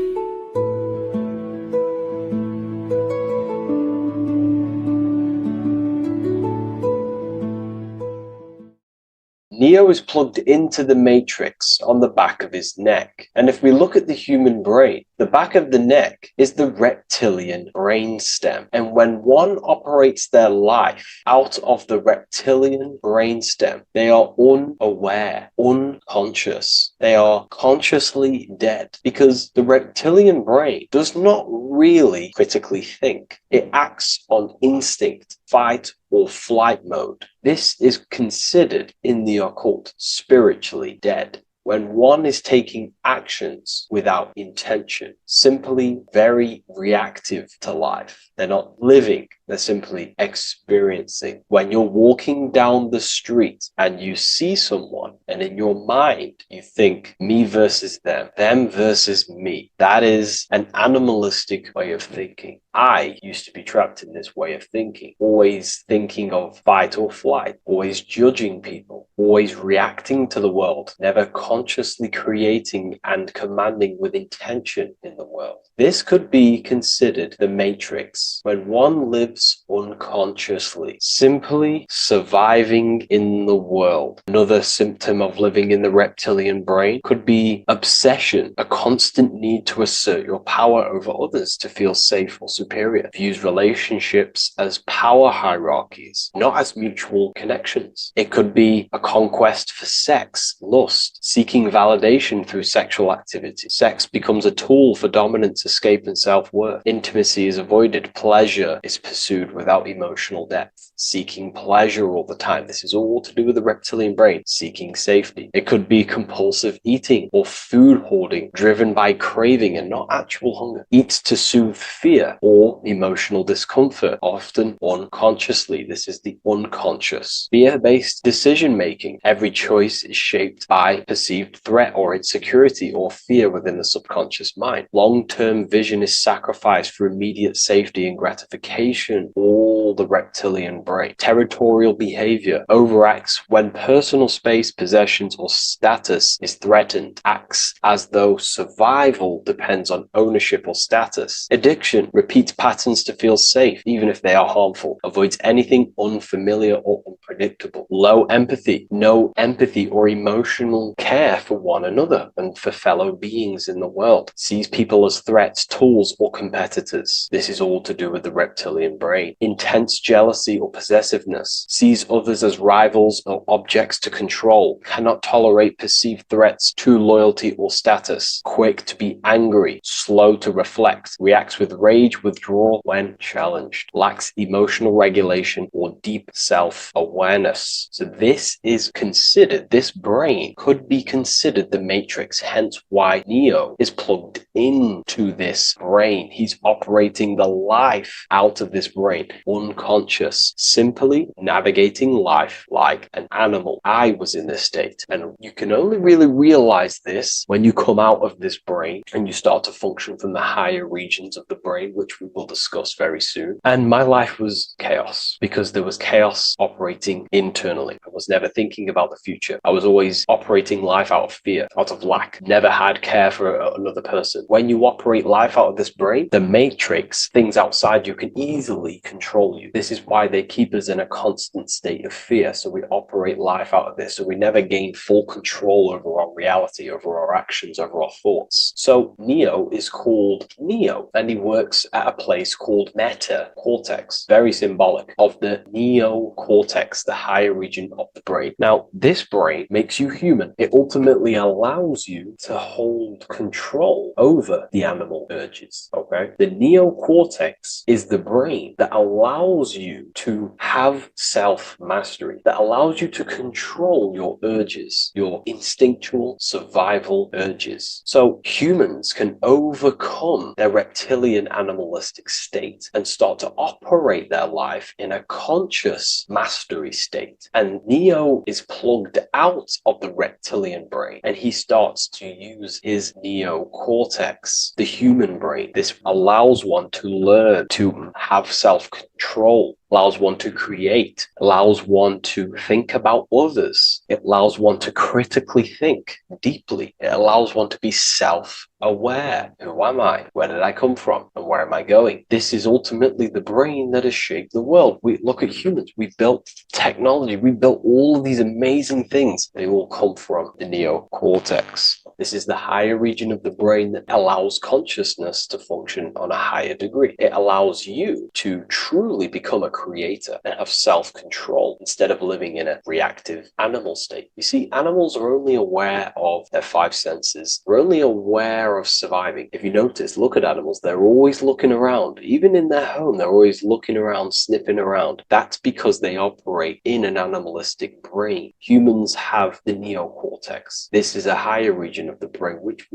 Neo is plugged into the matrix on the back of his neck. And if we look at the human brain, the back of the neck is the reptilian brain stem. And when one operates their life out of the reptilian brain stem, they are unaware, unconscious. They are consciously dead, because the reptilian brain does not really critically think. It acts on instinct, fight or flight mode. This is considered in the occult spiritually dead. When one is taking actions without intention, simply very reactive to life. They're not living, they're simply experiencing. When you're walking down the street and you see someone, and in your mind you think me versus them versus me, that is an animalistic way of thinking. I used to be trapped in this way of thinking, always thinking of fight or flight, always judging people, always reacting to the world, never consciously creating and commanding with intention in the world. This could be considered the matrix, when one lives unconsciously, simply surviving in the world. Another symptom of living in the reptilian brain could be obsession, a constant need to assert your power over others to feel safe or superior. Views relationships as power hierarchies, not as mutual connections. It could be a conquest for sex, lust, seeking validation through sexual activity. Sex becomes a tool for dominance, escape, and self-worth. Intimacy is avoided. Pleasure is pursued without emotional depth. Seeking pleasure all the time. This is all to do with the reptilian brain. Seeking safety. It could be compulsive eating or food hoarding, driven by craving and not actual hunger. Eats to soothe fear or emotional discomfort, often unconsciously. This is the unconscious. Fear-based decision-making. Every choice is shaped by perceived threat or insecurity or fear within the subconscious mind. Long-term vision is sacrificed for immediate safety and gratification. All the reptilian brain. Territorial behavior overacts when personal space, possessions, or status is threatened. Acts as though survival depends on ownership or status. Addiction repeats patterns to feel safe, even if they are harmful. Avoids anything unfamiliar or unpredictable. Low empathy. No empathy or emotional care for one another and for fellow beings in the world. Sees people as threats, tools, or competitors. This is all to do with the reptilian brain. Intense jealousy or possessiveness. Sees others as rivals or objects to control. Cannot tolerate perceived threats to loyalty or status. Quick to be angry. Slow to reflect. Reacts with rage, withdrawal when challenged. Lacks emotional regulation or deep self-awareness. So this is considered, this brain could be considered the matrix, hence why Neo is plugged into this brain. He's operating the life out of this brain, unconscious, simply navigating life like an animal. I was in this state, and you can only really realize this when you come out of this brain and you start to function from the higher regions of the brain, which which we will discuss very soon. And my life was chaos because there was chaos operating internally. I was never thinking about the future. I was always operating life out of fear, out of lack, never had care for another person. When you operate life out of this brain, the matrix, things outside you, can easily control you. This is why they keep us in a constant state of fear. So we operate life out of this. So we never gain full control over our reality, over our actions, over our thoughts. So Neo is called Neo, and he works at a place called Meta Cortex, very symbolic of the neocortex, the higher region of the brain. Now, this brain makes you human. It ultimately allows you to hold control over the animal urges. Okay, the neocortex is the brain that allows you to have self-mastery, that allows you to control your urges, your instinctual survival urges. So humans can overcome their reptilian animalistic state and start to operate their life in a conscious mastery state. And Neo is plugged out of the reptilian brain, and he starts to use his neocortex, the human brain. This allows one to learn to have self-control, allows one to create, allows one to think about others. It allows one to critically think deeply. It allows one to be self-aware. Who am I? Where did I come from? And where am I going? This is ultimately the brain that has shaped the world. We look at humans. We built technology. We built all of these amazing things. They all come from the neocortex. This is the higher region of the brain that allows consciousness to function on a higher degree. It allows you to truly become a creator and have self-control instead of living in a reactive animal state. You see, animals are only aware of their five senses. They're only aware of surviving. If you notice, look at animals, they're always looking around. Even in their home, they're always looking around, sniffing around. That's because they operate in an animalistic brain. Humans have the neocortex. This is a higher region of the brain, which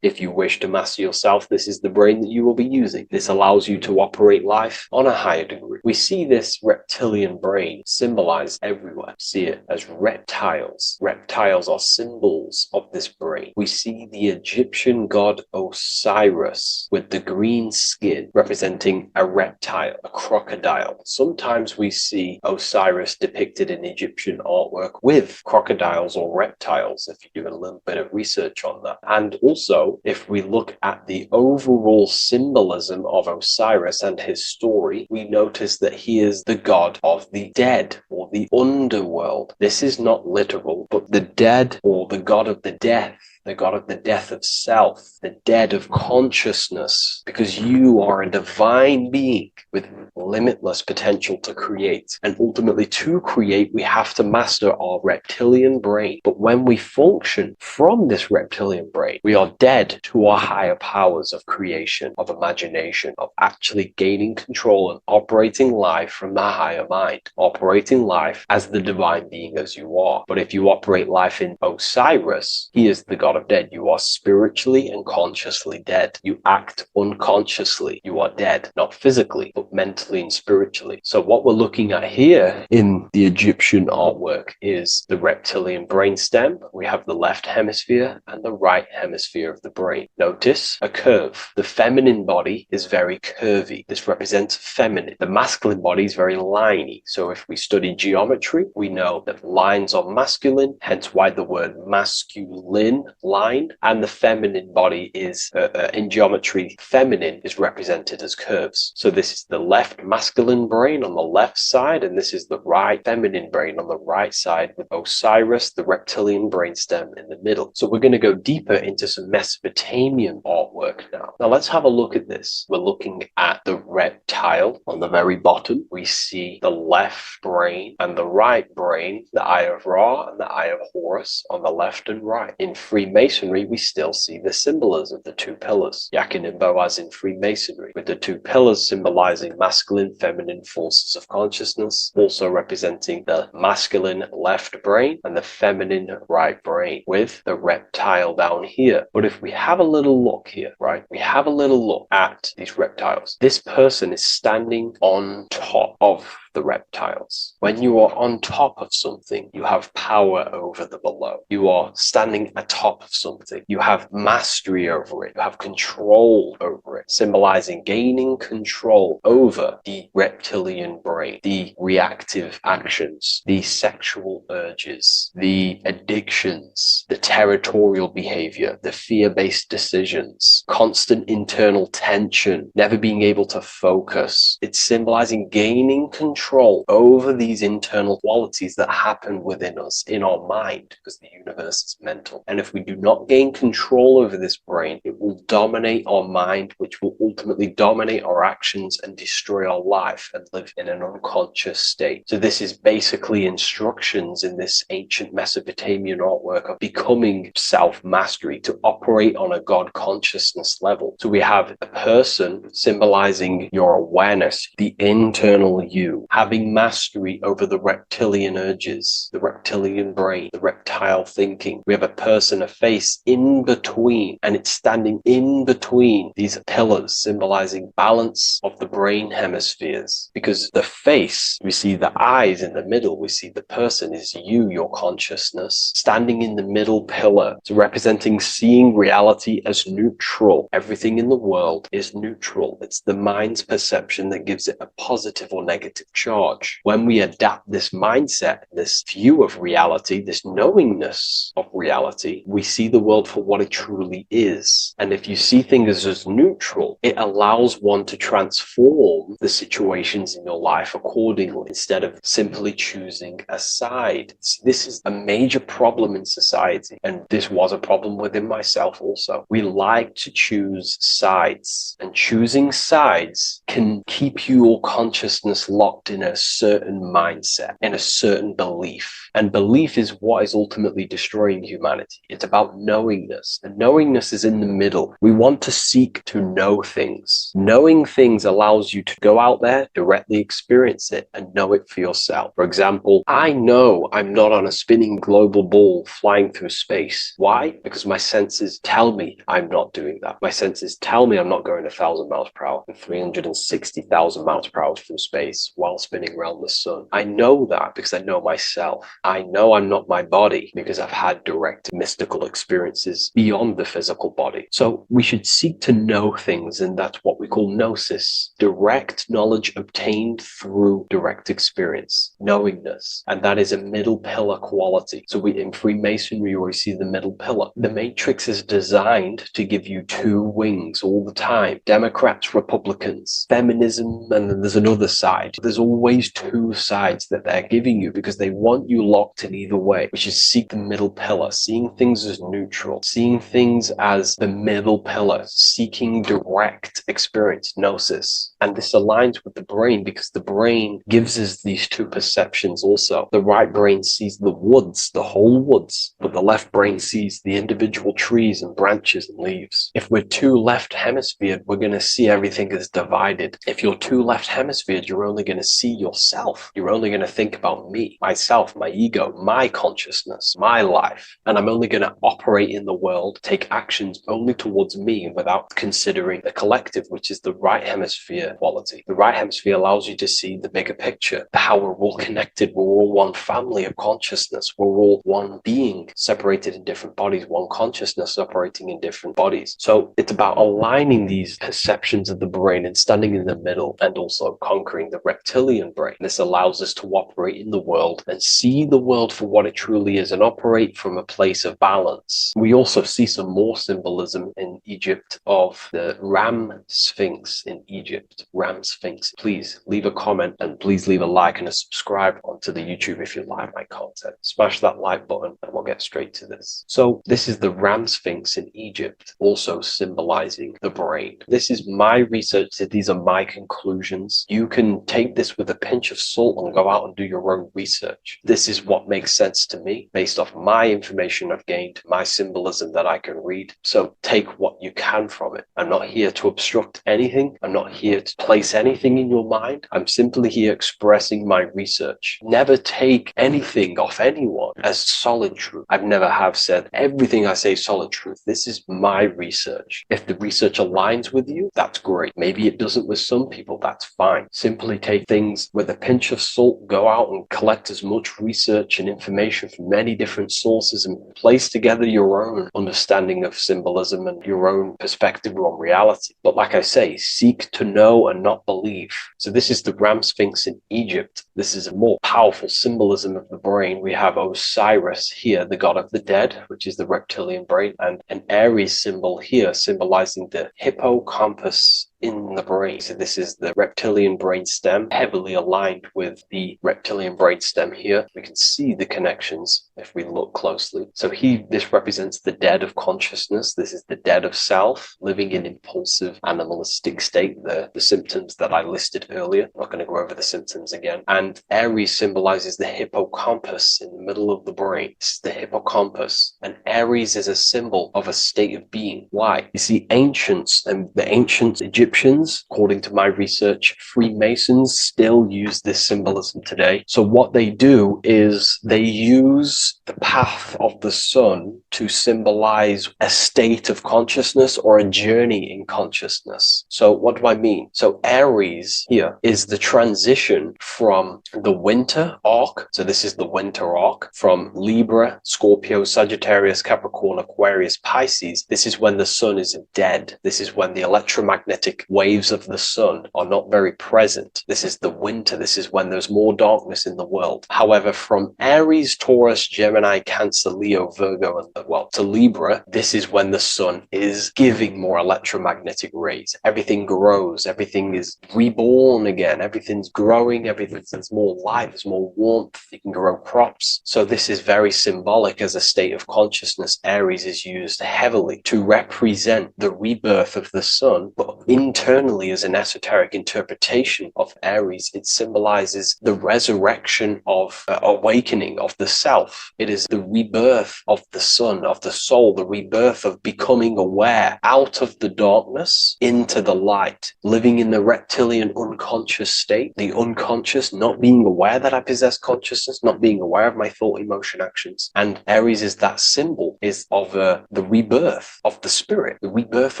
if you wish to master yourself, this is the brain that you will be using. This allows you to operate life on a higher degree. We see this reptilian brain symbolized everywhere. See it as reptiles. Reptiles are symbols of this brain. We see the Egyptian god Osiris with the green skin representing a reptile, a crocodile. Sometimes we see Osiris depicted in Egyptian artwork with crocodiles or reptiles, if you do a little bit of research on that. And also, if we look at the overall symbolism of Osiris and his story, we notice that he is the god of the dead or the underworld. This is not literal, but the dead or the god of the death, the god of the death of self, the dead of consciousness, because you are a divine being with limitless potential to create. And ultimately, to create, we have to master our reptilian brain. But when we function from this reptilian brain, we are dead to our higher powers of creation, of imagination, of actually gaining control and operating life from the higher mind, operating life as the divine being as you are. But if you operate life in Osiris, he is the god of dead. You are spiritually and consciously dead. You act unconsciously. You are dead, not physically, but mentally and spiritually. So what we're looking at here in the Egyptian artwork is the reptilian brainstem. We have the left hemisphere and the right hemisphere of the brain. Notice a curve. The feminine body is very curvy. This represents feminine. The masculine body is very liney. So if we study geometry, we know that lines are masculine, hence why the word masculine, line, and the feminine body is, in geometry, feminine is represented as curves. So this is the left masculine brain on the left side, and this is the right feminine brain on the right side, with Osiris, the reptilian brainstem, in the middle. So we're going to go deeper into some Mesopotamian artwork now. Now let's have a look at this. We're looking at the reptile on the very bottom. We see the left brain and the right brain, the Eye of Ra and the Eye of Horus on the left and right. In Freemasonry, we still see the symbolism of the two pillars, Yakin and Boaz in Freemasonry, with the two pillars symbolizing masculine, feminine forces of consciousness, also representing the masculine left brain and the feminine right brain, with the reptile down here. But if we have a little look here, right, we have a little look at these reptiles. This person is standing on top of the reptiles. When you are on top of something, you have power over the below. You are standing atop of something. You have mastery over it. You have control over it, symbolizing gaining control over the reptilian brain, the reactive actions, the sexual urges, the addictions, the territorial behavior, the fear-based decisions, constant internal tension, never being able to focus. It's symbolizing gaining control over these internal qualities that happen within us in our mind, because the universe is mental. And if we do not gain control over this brain, it will dominate our mind, which will ultimately dominate our actions and destroy our life and live in an unconscious state. So this is basically instructions in this ancient Mesopotamian artwork of becoming self-mastery, to operate on a God consciousness level. So we have a person symbolizing your awareness, the internal you, having mastery over the reptilian urges, the reptilian brain, the reptile thinking. We have a person, a face in between, and it's standing in between these pillars, symbolizing balance of the brain hemispheres. Because the face, we see the eyes in the middle, we see the person is you, your consciousness, standing in the middle pillar. So representing seeing reality as neutral. Everything in the world is neutral. It's the mind's perception that gives it a positive or negative charge. When we adapt this mindset, this view of reality, this knowingness of reality, we see the world for what it truly is. And if you see things as neutral, it allows one to transform the situations in your life accordingly, instead of simply choosing a side. This is a major problem in society, and this was a problem within myself also. We like to choose sides, and choosing sides can keep your consciousness locked in a certain mindset, in a certain belief. And belief is what is ultimately destroying humanity. It's about knowingness, and knowingness is in the middle. We want to seek to know things. Knowing things allows you to go out there, directly experience it, and know it for yourself. For example, I know I'm not on a spinning global ball flying through space. Why? Because my senses tell me I'm not doing that. My senses tell me I'm not going 1,000 miles per hour and 360,000 miles per hour through space while spinning around the sun. I know that because I know myself. I know I'm not my body because I've had direct mystical experiences beyond the physical body. So we should seek to know things, and that's what we call gnosis, direct knowledge obtained through direct experience, knowingness. And that is a middle pillar quality. So in Freemasonry, we see the middle pillar. The matrix is designed to give you two wings all the time. Democrats, Republicans, feminism, and then there's another side. There's always two sides that they're giving you because they want you locked in either way, which is seek the middle pillar, seeing things as neutral, seeing things as the middle pillar, seeking direct experience, gnosis. And this aligns with the brain because the brain gives us these two perceptions also. The right brain sees the woods, the whole woods, but the left brain sees the individual trees and branches and leaves. If we're too left hemisphered, we're going to see everything as divided. If you're too left hemisphered, you're only going to see yourself. You're only going to think about me, myself, my ego, my consciousness, my life. And I'm only going to operate in the world, take actions only towards me without considering the collective, which is the right hemisphere quality. The right hemisphere allows you to see the bigger picture, how we're all connected. We're all one family of consciousness. We're all one being separated in different bodies, one consciousness operating in different bodies. So it's about aligning these perceptions of the brain and standing in the middle, and also conquering the reptilian brain. This allows us to operate in the world and see the world for what it truly is and operate from a place of balance. We also see some more symbolism in Egypt of the Ram Sphinx in Egypt. Ram Sphinx. Please leave a comment, and please leave a like and a subscribe onto the YouTube if you like my content. Smash that like button and we'll get straight to this. So this is the Ram Sphinx in Egypt, also symbolizing the brain. This is my research. These are my conclusions. You can take this with a pinch of salt and go out and do your own research. This is what makes sense to me based off my information I've gained, my symbolism that I can read. So take take what you can from it. I'm not here to obstruct anything. I'm not here to place anything in your mind. I'm simply here expressing my research. Never take anything off anyone as solid truth. I've never have said everything I say is solid truth. This is my research. If the research aligns with you, that's great. Maybe it doesn't with some people, that's fine. Simply take things with a pinch of salt, go out and collect as much research and information from many different sources and place together your own understanding of symbolism and your own perspective on reality. But like I say, seek to know and not believe. So this is the Ram Sphinx in Egypt. This is a more powerful symbolism of the brain. We have Osiris here, the god of the dead, which is the reptilian brain, and an Aries symbol here symbolizing the hippocampus in the brain. So this is the reptilian brain stem, heavily aligned with the reptilian brain stem here. We can see the connections if we look closely. So this represents the dead of consciousness. This is the dead of self, living in impulsive animalistic state, the symptoms that I listed earlier. I'm not going to go over the symptoms again. And Aries symbolizes the hippocampus in the middle of the brain. This is the hippocampus. And Aries is a symbol of a state of being. Why? You see, ancients and the ancient Egyptians, according to my research, Freemasons still use this symbolism today. So what they do is they use the path of the sun to symbolize a state of consciousness or a journey in consciousness. So what do I mean? So Aries here is the transition from the winter arc. So this is the winter arc from Libra, Scorpio, Sagittarius, Capricorn, Aquarius, Pisces. This is when the sun is dead. This is when the electromagnetic waves of the sun are not very present. This is the winter. This is when there's more darkness in the world. However, from Aries, Taurus, Gemini, Cancer, Leo, Virgo, and to Libra, this is when the sun is giving more electromagnetic rays. Everything grows. Everything is reborn again. Everything's growing. There's more light. There's more warmth. You can grow crops. So this is very symbolic as a state of consciousness. Aries is used heavily to represent the rebirth of the sun, but internally as an esoteric interpretation of Aries, it symbolizes the resurrection of awakening of the self. It is the rebirth of the sun, of the soul, the rebirth of becoming aware out of the darkness into the light, living in the reptilian unconscious state, the unconscious, not being aware that I possess consciousness, not being aware of my thought, emotion, actions. And Aries is that symbol of the rebirth of the spirit, the rebirth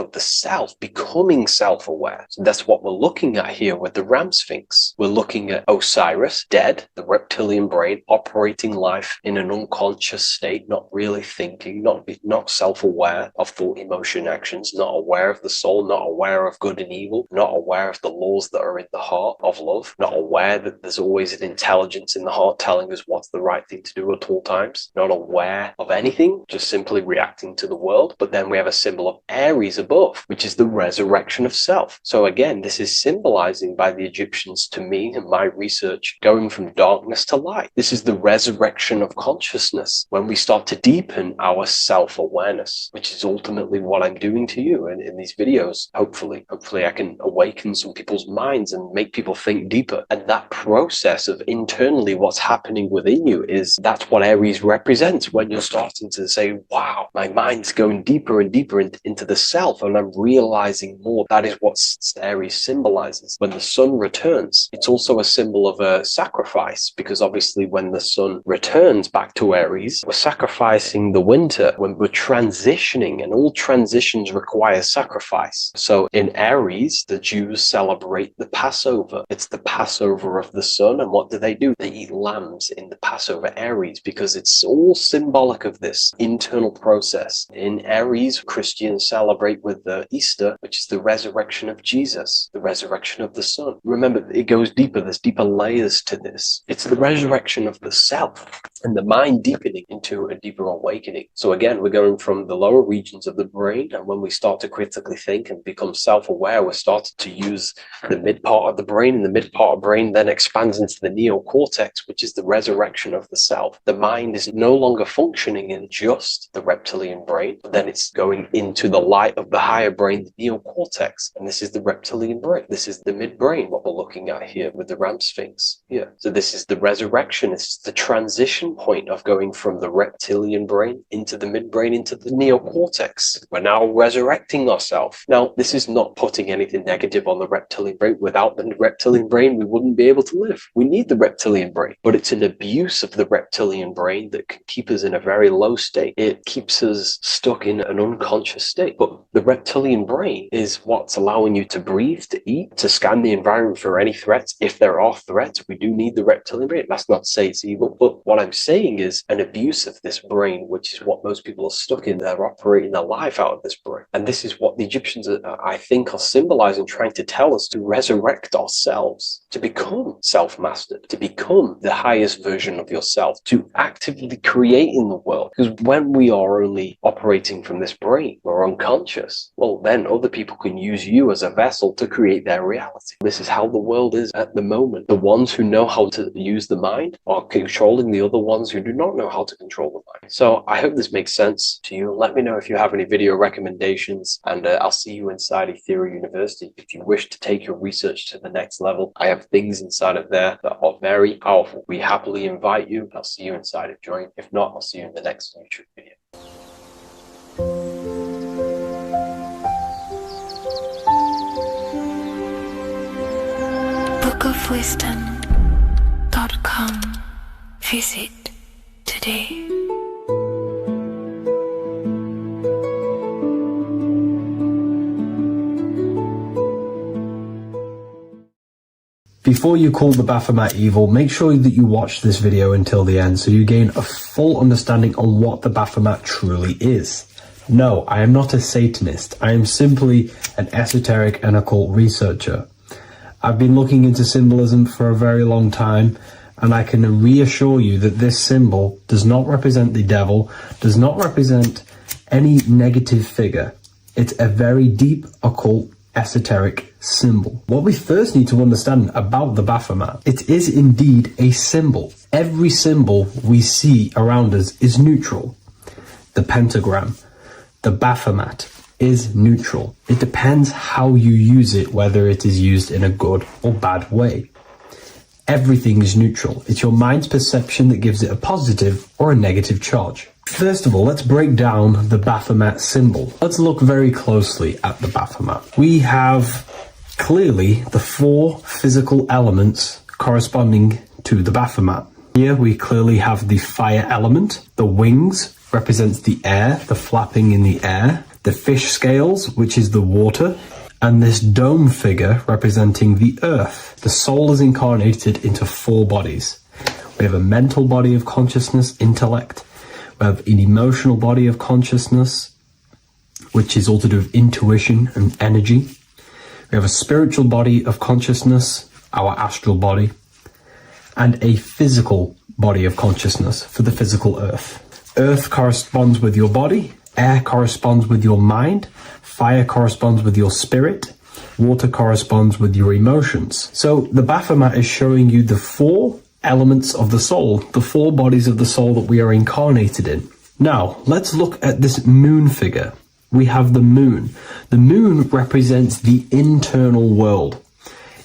of the self, becoming self-aware. So that's what we're looking at here with the Ram Sphinx. We're looking at Osiris, dead, the reptilian brain, operating life in an unconscious state, not really thinking, not self-aware of thought, emotion, actions, not aware of the soul, not aware of good and evil, not aware of the laws that are in the heart of love, not aware that there's always an intelligence in the heart telling us what's the right thing to do at all times, not aware of anything, just simply reacting to the world. But then we have a symbol of Aries above, which is the resurrection of self. So again, this is symbolizing by the Egyptians to me and my research going from darkness to light. This is the resurrection of consciousness when we start to deepen our self-awareness, which is ultimately what I'm doing to you in these videos. Hopefully I can awaken some people's minds and make people think deeper. And that process of internally what's happening within you that's what Aries represents when you're starting to say, wow, my mind's going deeper and deeper into the self and I'm realizing more. That is what Aries symbolizes. When the sun returns, it's also a symbol of a sacrifice, because obviously when the sun returns back to Aries, we're sacrificing the winter when we're transitioning, and all transitions require sacrifice. So in Aries, the Jews celebrate the Passover. It's the Passover of the sun. And what do? They eat lambs in the Passover Aries, because it's all symbolic of this internal process. In Aries, Christians celebrate with the Easter, which is the resurrection of Jesus, the resurrection of the sun. Remember, it goes deeper. There's deeper layers to this. It's the resurrection of the self and the mind deepening into a deeper awakening. So again, we're going from the lower regions of the brain, and when we start to critically think and become self-aware, we're starting to use the mid part of the brain, and the mid part of the brain then expands into the neocortex, which is the resurrection of the self. The mind is no longer functioning in just the reptilian brain, but then it's going into the light of the higher brain, the neocortex, And this is the reptilian brain. This is the midbrain, what we're looking at here with the Ram Sphinx here. So this is the resurrection. This is the transition point of going from the reptilian brain into the midbrain, into the neocortex. We're now resurrecting ourselves. Now, this is not putting anything negative on the reptilian brain. Without the reptilian brain, we wouldn't be able to live. We need the reptilian brain, but it's an abuse of the reptilian brain that can keep us in a very low state. It keeps us stuck in an unconscious state. But the reptilian brain is what's allowing you to breathe, to eat, to scan the environment for any threats. If there are threats, we do need the reptilian brain. That's not to say it's evil, but what I'm saying is an abuse of this brain, which is what most people are stuck in. They're operating their life out of this brain. And this is what the Egyptians, I think, are symbolizing, trying to tell us to resurrect ourselves, to become self-mastered, to become the highest version of yourself, to actively create in the world. Because when we are only operating from this brain, we're unconscious, well, then other people can use you as a vessel to create their reality. This is how the world is at the moment. The ones who know how to use the mind are controlling the other ones who do not know how to control the mind. So I hope this makes sense to you. Let me know if you have any video recommendations, and I'll see you inside Ethereal University. If you wish to take your research to the next level, I have things inside of there that are very powerful. We happily invite you. I'll see you inside of Join. If not, I'll see you in the next YouTube video. bookofwisdom.com. Visit today. Before you call the Baphomet evil, make sure that you watch this video until the end so you gain a full understanding on what the Baphomet truly is. No, I am not a Satanist. I am simply an esoteric and occult researcher. I've been looking into symbolism for a very long time, and I can reassure you that this symbol does not represent the devil, does not represent any negative figure. It's a very deep, occult, esoteric symbol. What we first need to understand about the Baphomet, it is indeed a symbol. Every symbol we see around us is neutral. The pentagram, the Baphomet, is neutral. It depends how you use it, whether it is used in a good or bad way. Everything is neutral. It's your mind's perception that gives it a positive or a negative charge. First of all, let's break down the Baphomet symbol. Let's look very closely at the Baphomet. We have clearly the four physical elements corresponding to the Baphomet. Here we clearly have the fire element. The wings represents the air, the flapping in the air. The fish scales, which is the water. And this dome figure representing the earth. The soul is incarnated into four bodies. We have a mental body of consciousness, intellect. We have an emotional body of consciousness, which is all to do with intuition and energy. We have a spiritual body of consciousness, our astral body, and a physical body of consciousness for the physical earth. Earth corresponds with your body, air corresponds with your mind, fire corresponds with your spirit, water corresponds with your emotions. So the Baphomet is showing you the four elements of the soul, the four bodies of the soul that we are incarnated in. Now, let's look at this moon figure. We have the moon. The moon represents the internal world.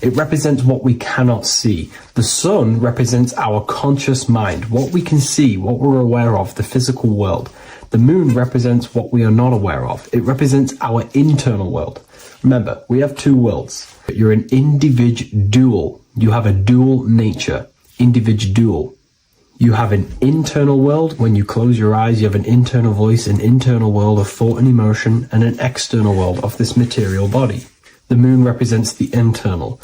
It represents what we cannot see. The sun represents our conscious mind, what we can see, what we're aware of, the physical world. The moon represents what we are not aware of. It represents our internal world. Remember, we have two worlds. You're an individual. You have a dual nature. Individual. You have an internal world. When you close your eyes, you have an internal voice, an internal world of thought and emotion, and an external world of this material body. The moon represents the internal.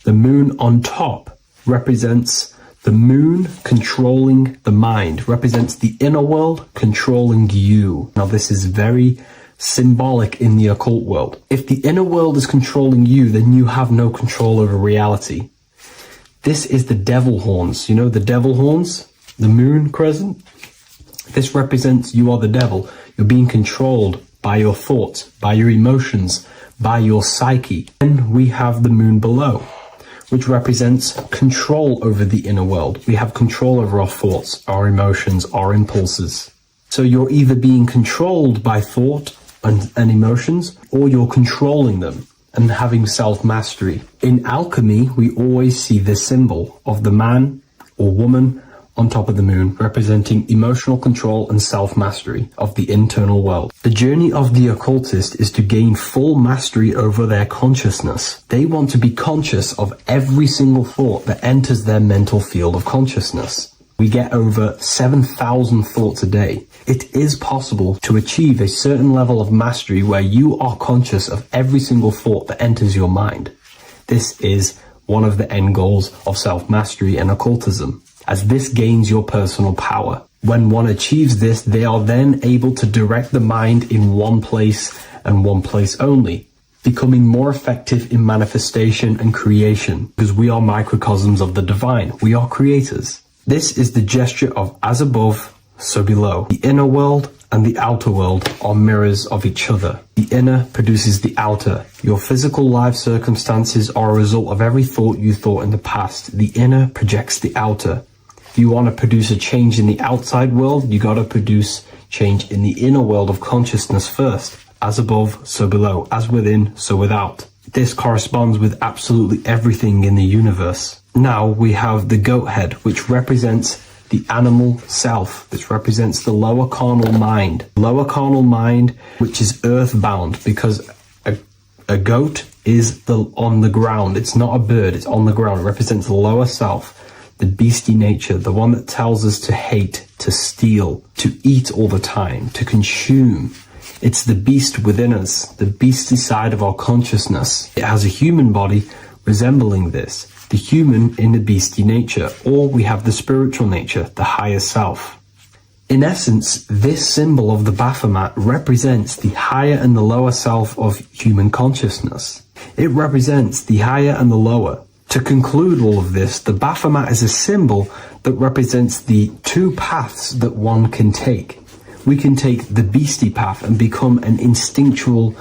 The moon on top represents the moon controlling the mind, represents the inner world controlling you. Now, this is very symbolic in the occult world. If the inner world is controlling you, then you have no control over reality. This is the devil horns. You know the devil horns? The moon crescent? This represents you are the devil. You're being controlled by your thoughts, by your emotions, by your psyche. Then we have the moon below, which represents control over the inner world. We have control over our thoughts, our emotions, our impulses. So you're either being controlled by thought and emotions, or you're controlling them. and having self-mastery. In alchemy, we always see this symbol of the man or woman on top of the moon, representing emotional control and self-mastery of the internal world. The journey of the occultist is to gain full mastery over their consciousness. They want to be conscious of every single thought that enters their mental field of consciousness. We get over 7,000 thoughts a day. It is possible to achieve a certain level of mastery where you are conscious of every single thought that enters your mind. This is one of the end goals of self-mastery and occultism, as this gains your personal power. When one achieves this, they are then able to direct the mind in one place and one place only, becoming more effective in manifestation and creation, because we are microcosms of the divine. We are creators. This is the gesture of as above, so below. The inner world and the outer world are mirrors of each other. The inner produces the outer. Your physical life circumstances are a result of every thought you thought in the past. The inner projects the outer. If you want to produce a change in the outside world, you got to produce change in the inner world of consciousness first. As above, so below. As within, so without. This corresponds with absolutely everything in the universe. Now we have the goat head, which represents the animal self. This represents the lower carnal mind. Lower carnal mind, which is earthbound, because a goat is on the ground. It's not a bird, it's on the ground. It represents the lower self. The beastie nature, the one that tells us to hate, to steal, to eat all the time, to consume. It's the beast within us, the beastie side of our consciousness. It has a human body resembling this, the human in the beastie nature, or we have the spiritual nature, the higher self. In essence, this symbol of the Baphomet represents the higher and the lower self of human consciousness. It represents the higher and the lower. To conclude all of this, the Baphomet is a symbol that represents the two paths that one can take. We can take the beastie path and become an instinctual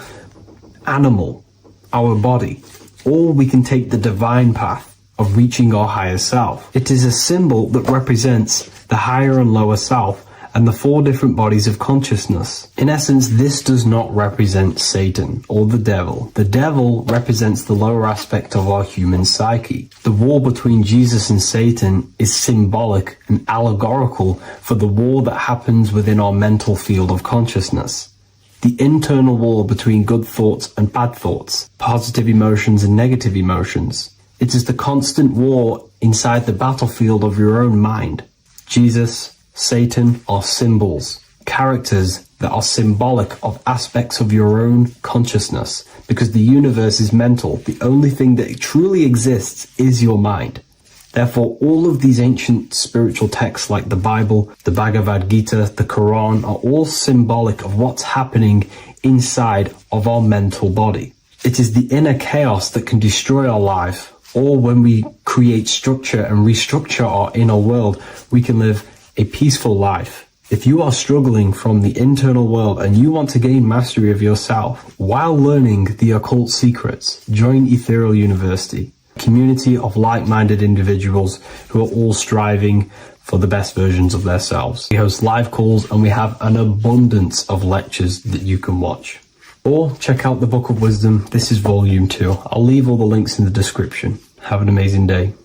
animal, our body, or we can take the divine path of reaching our higher self. It is a symbol that represents the higher and lower self and the four different bodies of consciousness. In essence, this does not represent Satan or the devil. The devil represents the lower aspect of our human psyche. The war between Jesus and Satan is symbolic and allegorical for the war that happens within our mental field of consciousness. The internal war between good thoughts and bad thoughts, positive emotions and negative emotions. It is the constant war inside the battlefield of your own mind. Jesus, Satan are symbols, characters that are symbolic of aspects of your own consciousness, because the universe is mental. The only thing that truly exists is your mind. Therefore, all of these ancient spiritual texts like the Bible, the Bhagavad Gita, the Quran are all symbolic of what's happening inside of our mental body. It is the inner chaos that can destroy our life, or when we create structure and restructure our inner world, we can live a peaceful life. If you are struggling from the internal world and you want to gain mastery of yourself while learning the occult secrets, join Ethereal University, a community of like-minded individuals who are all striving for the best versions of themselves. We host live calls and we have an abundance of lectures that you can watch. Or check out the Book of Wisdom. This is volume 2. I'll leave all the links in the description. Have an amazing day.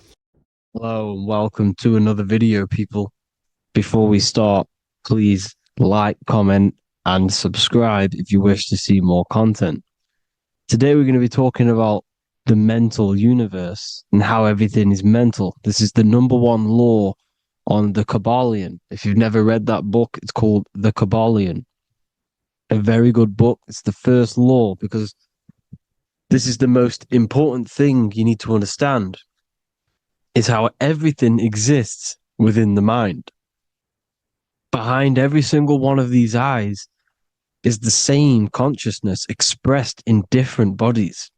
Hello and welcome to another video, people. Before we start, please like, comment, and subscribe if you wish to see more content. Today we're going to be talking about the mental universe and how everything is mental. This is the number one law on the Kabbalion. If you've never read that book, it's called The Kabbalion. A very good book. It's the first law because this is the most important thing you need to understand, is how everything exists within the mind. Behind every single one of these eyes is the same consciousness expressed in different bodies.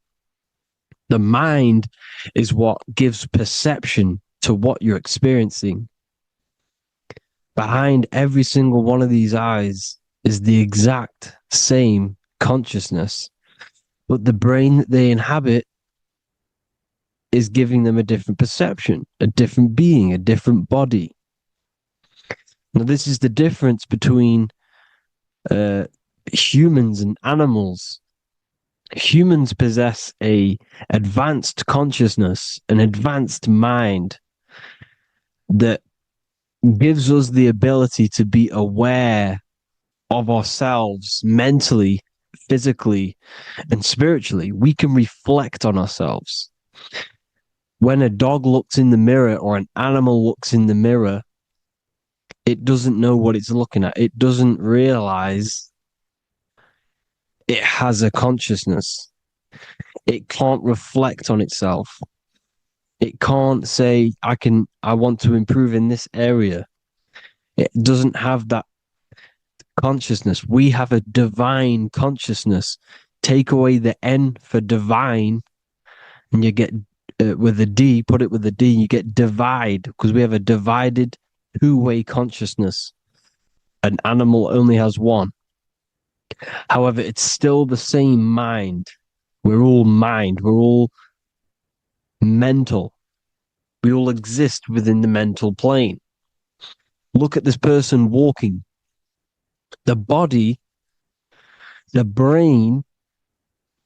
The mind is what gives perception to what you're experiencing. Behind every single one of these eyes is the exact same consciousness, but the brain that they inhabit is giving them a different perception, a different being, a different body. Now, this is the difference between humans and animals. humans possess a advanced consciousness, an advanced mind that gives us the ability to be aware of ourselves mentally, physically, and spiritually. We can reflect on ourselves. When a dog looks in the mirror or an animal looks in the mirror, it doesn't know what it's looking at. It doesn't realize it has a consciousness. It can't reflect on itself. It can't say, I want to improve in this area. It doesn't have that consciousness. We have a divine consciousness. Take away the N for divine, and you get with a D, put it with a D, you get divide, because we have a divided two-way consciousness. An animal only has one. However, it's still the same mind. We're all mind. We're all mental. We all exist within the mental plane. Look at this person walking. The body, the brain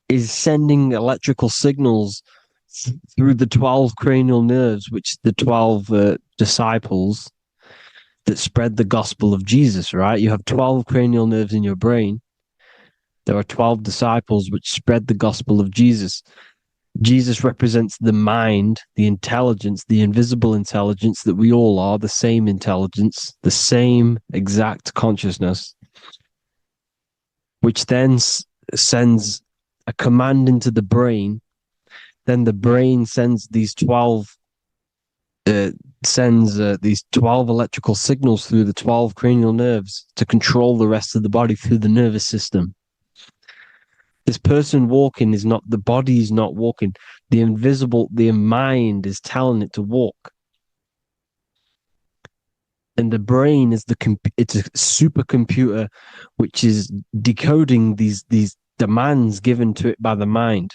is sending electrical signals through the 12 cranial nerves, which the 12 disciples that spread the gospel of Jesus, right? You have 12 cranial nerves in your brain. There are 12 disciples which spread the gospel of Jesus. Jesus represents the mind, the intelligence, the invisible intelligence that we all are, the same intelligence, the same exact consciousness, which then sends a command into the brain. Then the brain sends these 12 electrical signals through the 12 cranial nerves to control the rest of the body through the nervous system. This person walking is not, the body is not walking. The mind is telling it to walk. And the brain is it's a supercomputer which is decoding these demands given to it by the mind.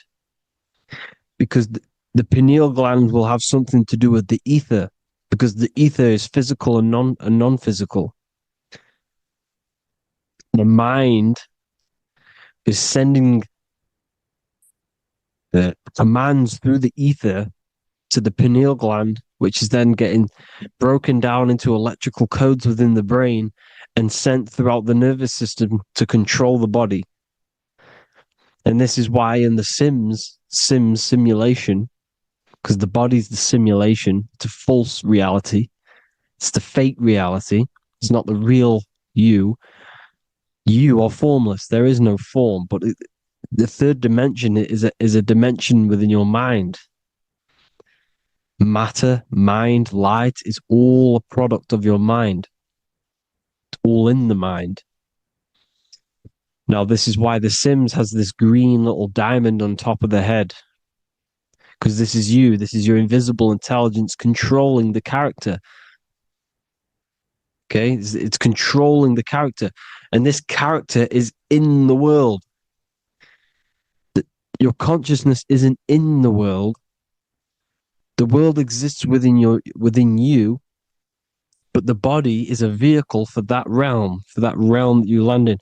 Because the pineal gland will have something to do with the ether, because the ether is physical and non-physical. The mind is sending the commands through the ether to the pineal gland, which is then getting broken down into electrical codes within the brain and sent throughout the nervous system to control the body. And this is why in the Sims simulation, because the body's the simulation, it's a false reality. It's the fake reality. It's not the real you. You are formless. There is no form. But the third dimension is a dimension within your mind. Matter, mind, light is all a product of your mind. It's all in the mind. Now, this is why The Sims has this green little diamond on top of the head. Because this is you. This is your invisible intelligence controlling the character. Okay? It's controlling the character. And this character is in the world. Your consciousness isn't in the world. The world exists within you, but the body is a vehicle for that realm that you land in.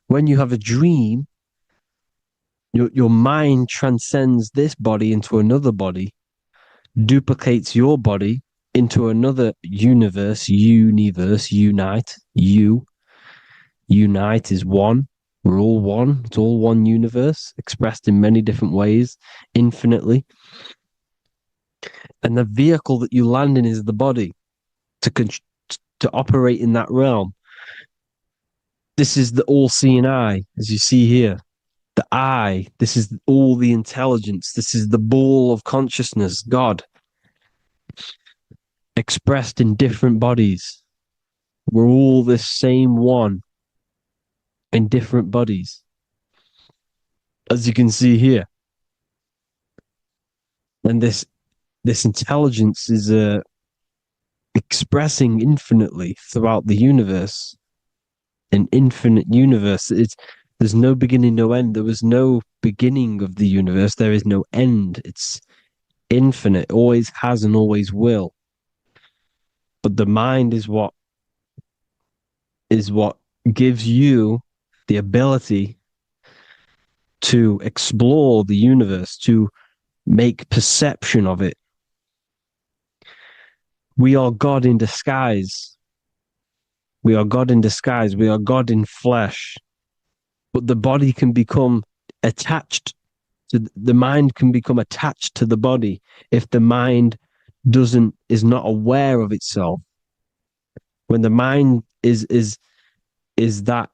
When you have a dream, your mind transcends this body into another body, duplicates your body into another universe, unite. Unite is one. We're all one. It's all one universe, expressed in many different ways, infinitely. And the vehicle that you land in is the body to operate in that realm. This is the all-seeing eye, as you see here. The eye, this is all the intelligence. This is the ball of consciousness, God, expressed in different bodies. We're all this same one in different bodies, as you can see here. And this intelligence is expressing infinitely throughout the universe. An infinite universe. There's no beginning, no end. There was no beginning of the universe. There is no end. It's infinite. Always has and always will. But the mind is what gives you the ability to explore the universe, to make perception of it. We are God in disguise. We are God in disguise. We are God in flesh. But the body can become attached to the mind, can become attached to the body if the mind is not aware of itself. When the mind is that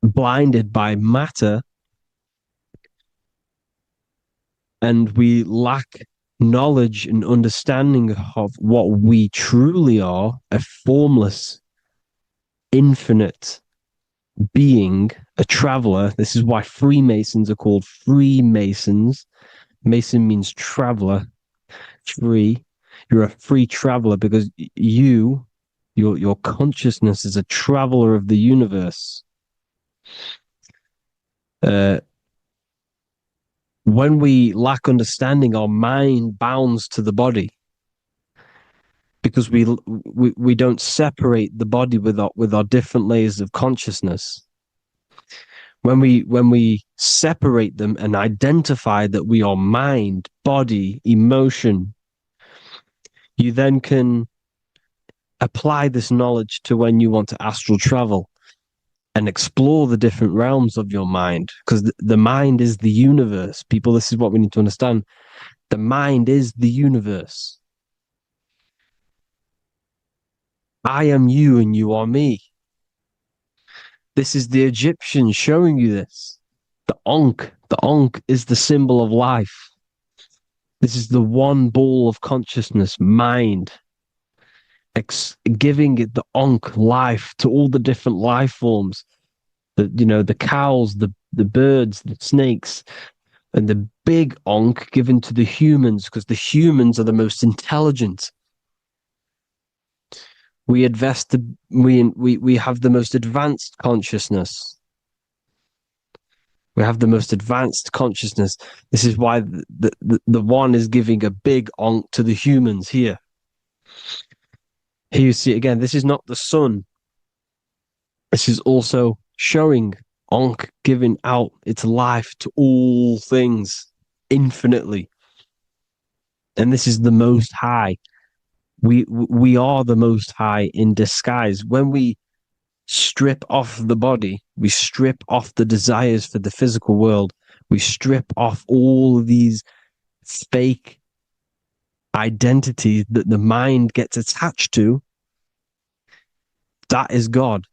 blinded by matter, and we lack knowledge and understanding of what we truly are, a formless, infinite being, a traveler. This is why Freemasons are called Freemasons. Mason means traveler. Free. You're a free traveler because your consciousness is a traveler of the universe. When we lack understanding, our mind bounds to the body because we don't separate the body with our different layers of consciousness. When we separate them and identify that we are mind, body, emotion, you then can apply this knowledge to when you want to astral travel and explore the different realms of your mind, because the mind is the universe. People, this is what we need to understand. The mind is the universe. I am you and you are me. This is the Egyptians showing you this. The Ankh. The Ankh is the symbol of life. This is the one ball of consciousness, mind, giving it the Ankh life to all the different life forms. The cows, the birds, the snakes, and the big Ankh given to the humans, because the humans are the most intelligent. We have the most advanced consciousness. We have the most advanced consciousness. This is why the one is giving a big Ankh to the humans here. Here you see again, this is not the sun. This is also showing Ankh giving out its life to all things infinitely. And this is the Most High. We are the Most High in disguise. When we strip off the body, we strip off the desires for the physical world, we strip off all of these fake identities that the mind gets attached to. That is God.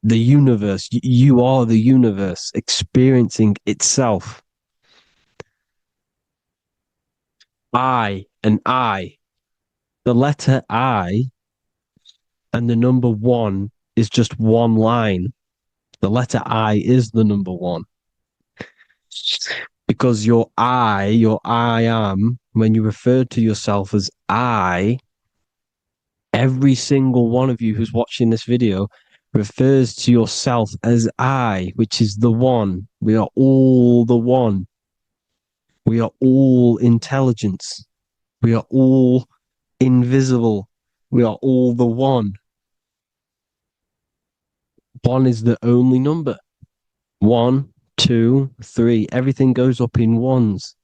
The universe. You are the universe experiencing itself. I and I. The letter I and the number one is just one line. The letter I is the number one. Because your I am, when you refer to yourself as I, every single one of you who's watching this video refers to yourself as I, which is the one. We are all the one. We are all intelligence. We are all invisible. We are all the one. One is the only number. 1, 2, 3. Everything goes up in ones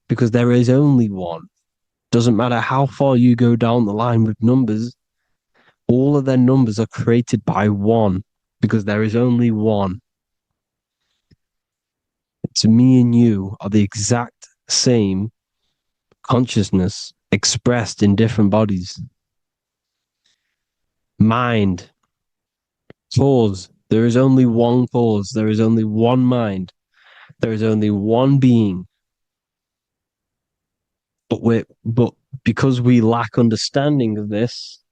because there is only one. Doesn't matter how far you go down the line with numbers, all of their numbers are created by one because there is only one. It's me and you are the exact same consciousness expressed in different bodies. Mind. Cause. There is only one cause. There is only one mind. There is only one being. But because we lack understanding of this,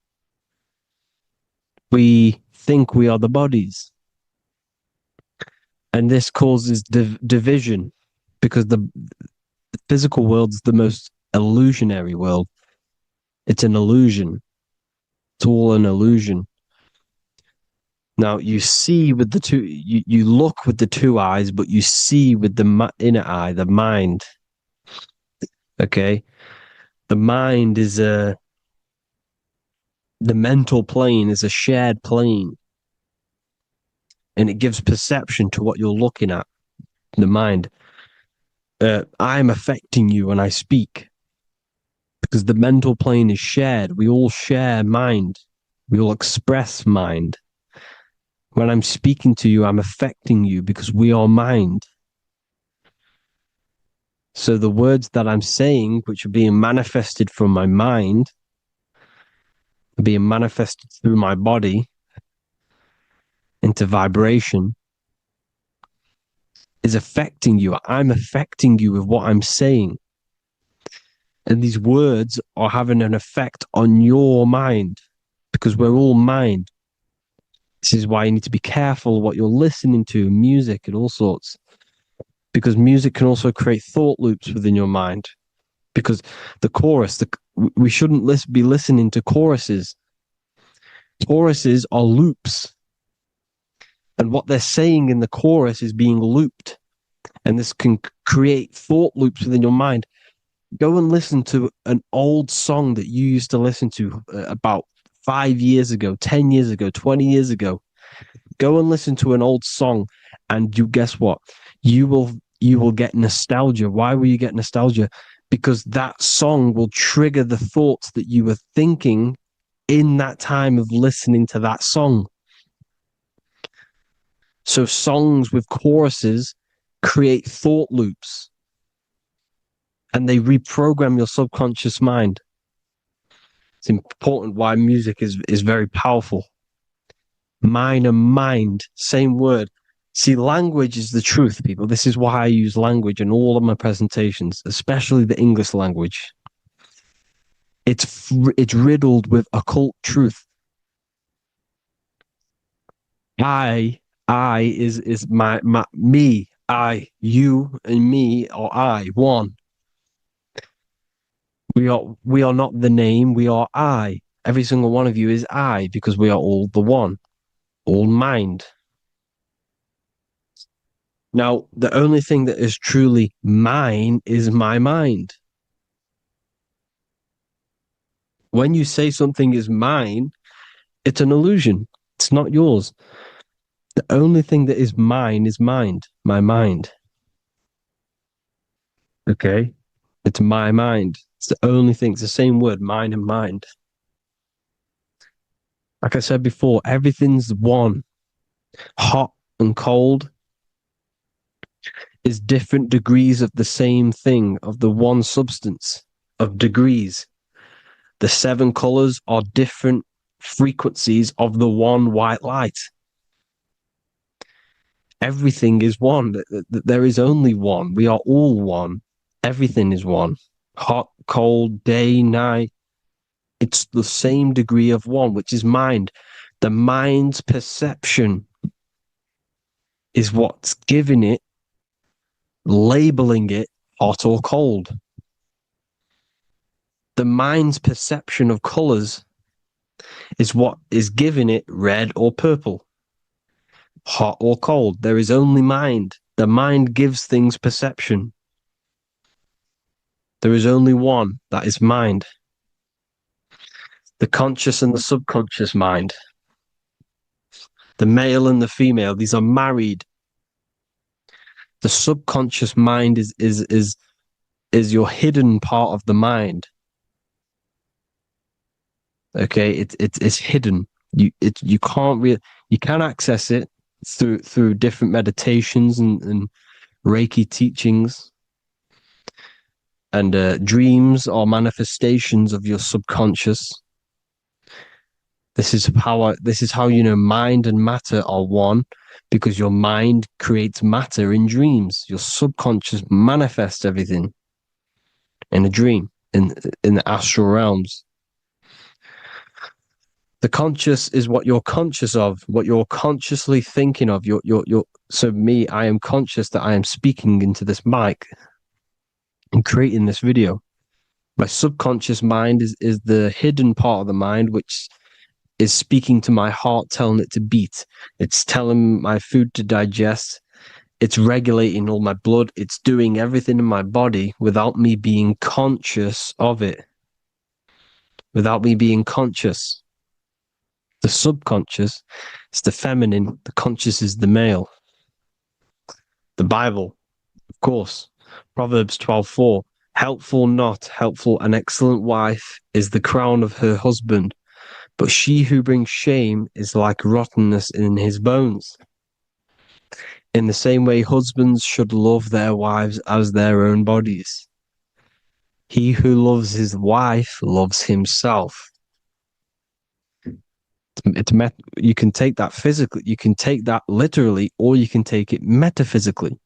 we think we are the bodies. And this causes division because the physical world is the most illusionary world. It's an illusion. It's all an illusion. Now you see with the two, you look with the two eyes, but you see with the inner eye, the mind. Okay, the mind is the mental plane is a shared plane, and it gives perception to what you're looking at. the mind. I'm affecting you when I speak because the mental plane is shared. We all share mind. We all express mind. When I'm speaking to you, I'm affecting you because we are mind. So the words that I'm saying, which are being manifested from my mind, are being manifested through my body into vibration, is affecting you. I'm affecting you with what I'm saying. And these words are having an effect on your mind because we're all mind. This is why you need to be careful what you're listening to, music and all sorts. Because music can also create thought loops within your mind. Because the chorus, we shouldn't be listening to choruses. Choruses are loops. And what they're saying in the chorus is being looped. And this can create thought loops within your mind. Go and listen to an old song that you used to listen to about 5 years ago, 10 years ago, 20 years ago. Go and listen to an old song, and you guess what? You will get nostalgia. Why will you get nostalgia? Because that song will trigger the thoughts that you were thinking in that time of listening to that song. So songs with choruses create thought loops, and they reprogram your subconscious mind. It's important why music is very powerful. Mind and mind, same word. See, language is the truth, people. This is why I use language in all of my presentations, especially the English language. It's riddled with occult truth. I is my me, I, you, and me, or I, one. We are not the name, we are I. Every single one of you is I, because we are all the one, all mind. Now, the only thing that is truly mine is my mind. When you say something is mine, it's an illusion. It's not yours. The only thing that is mine is mind, my mind. Okay? It's my mind. It's the only thing. It's the same word, mind and mind. Like I said before, everything's one. Hot and cold is different degrees of the same thing, of the one substance, of degrees. The 7 colors are different frequencies of the one white light. Everything is one. There is only one. We are all one. Everything is one. Hot, cold, day, night. It's the same degree of one, which is mind. The mind's perception is what's giving it, labeling it hot or cold. The mind's perception of colors is what is giving it red or purple, hot or cold. There is only mind. The mind gives things perception. There is only one, that is mind. The conscious and the subconscious mind. The male and the female, these are married. The subconscious mind is your hidden part of the mind. Okay, it's hidden. You can't really, you can access it through different meditations and Reiki teachings, and dreams are manifestations of your subconscious. This is how you know mind and matter are one, because your mind creates matter in dreams. Your subconscious manifests everything in a dream, in the astral realms. The conscious is what you're conscious of, what you're consciously thinking of. So me, I am conscious that I am speaking into this mic and creating this video. My subconscious mind is the hidden part of the mind, which is speaking to my heart, telling it to beat. It's telling my food to digest. It's regulating all my blood. It's doing everything in my body without me being conscious of it. Without me being conscious. The subconscious is the feminine. The conscious is the male. The Bible, of course. Proverbs 12:4. Helpful, not helpful, an excellent wife is the crown of her husband, but she who brings shame is like rottenness in his bones. In the same way, husbands should love their wives as their own bodies. He who loves his wife loves himself. You can take that physically, you can take that literally, or you can take it metaphysically.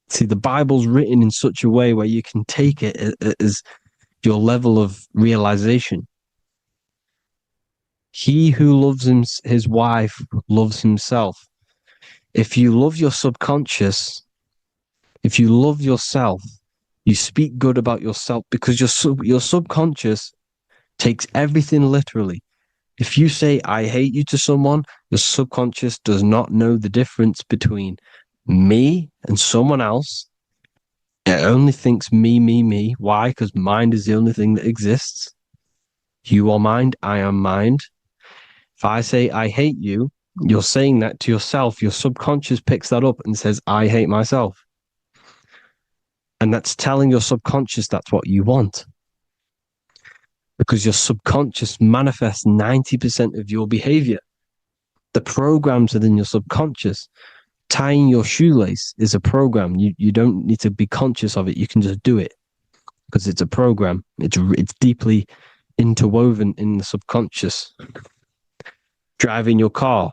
See, the Bible's written in such a way where you can take it as your level of realization. He who loves his wife loves himself. If you love your subconscious, if you love yourself, you speak good about yourself because your subconscious takes everything literally. If you say, I hate you to someone, your subconscious does not know the difference between me and someone else. It only thinks me, me, me. Why? Because mind is the only thing that exists. You are mind, I am mind. If I say, I hate you, you're saying that to yourself. Your subconscious picks that up and says, I hate myself. And that's telling your subconscious that's what you want. Because your subconscious manifests 90% of your behavior. The programs within your subconscious. Tying your shoelace is a program. You don't need to be conscious of it. You can just do it because it's a program. It's deeply interwoven in the subconscious. Driving your car,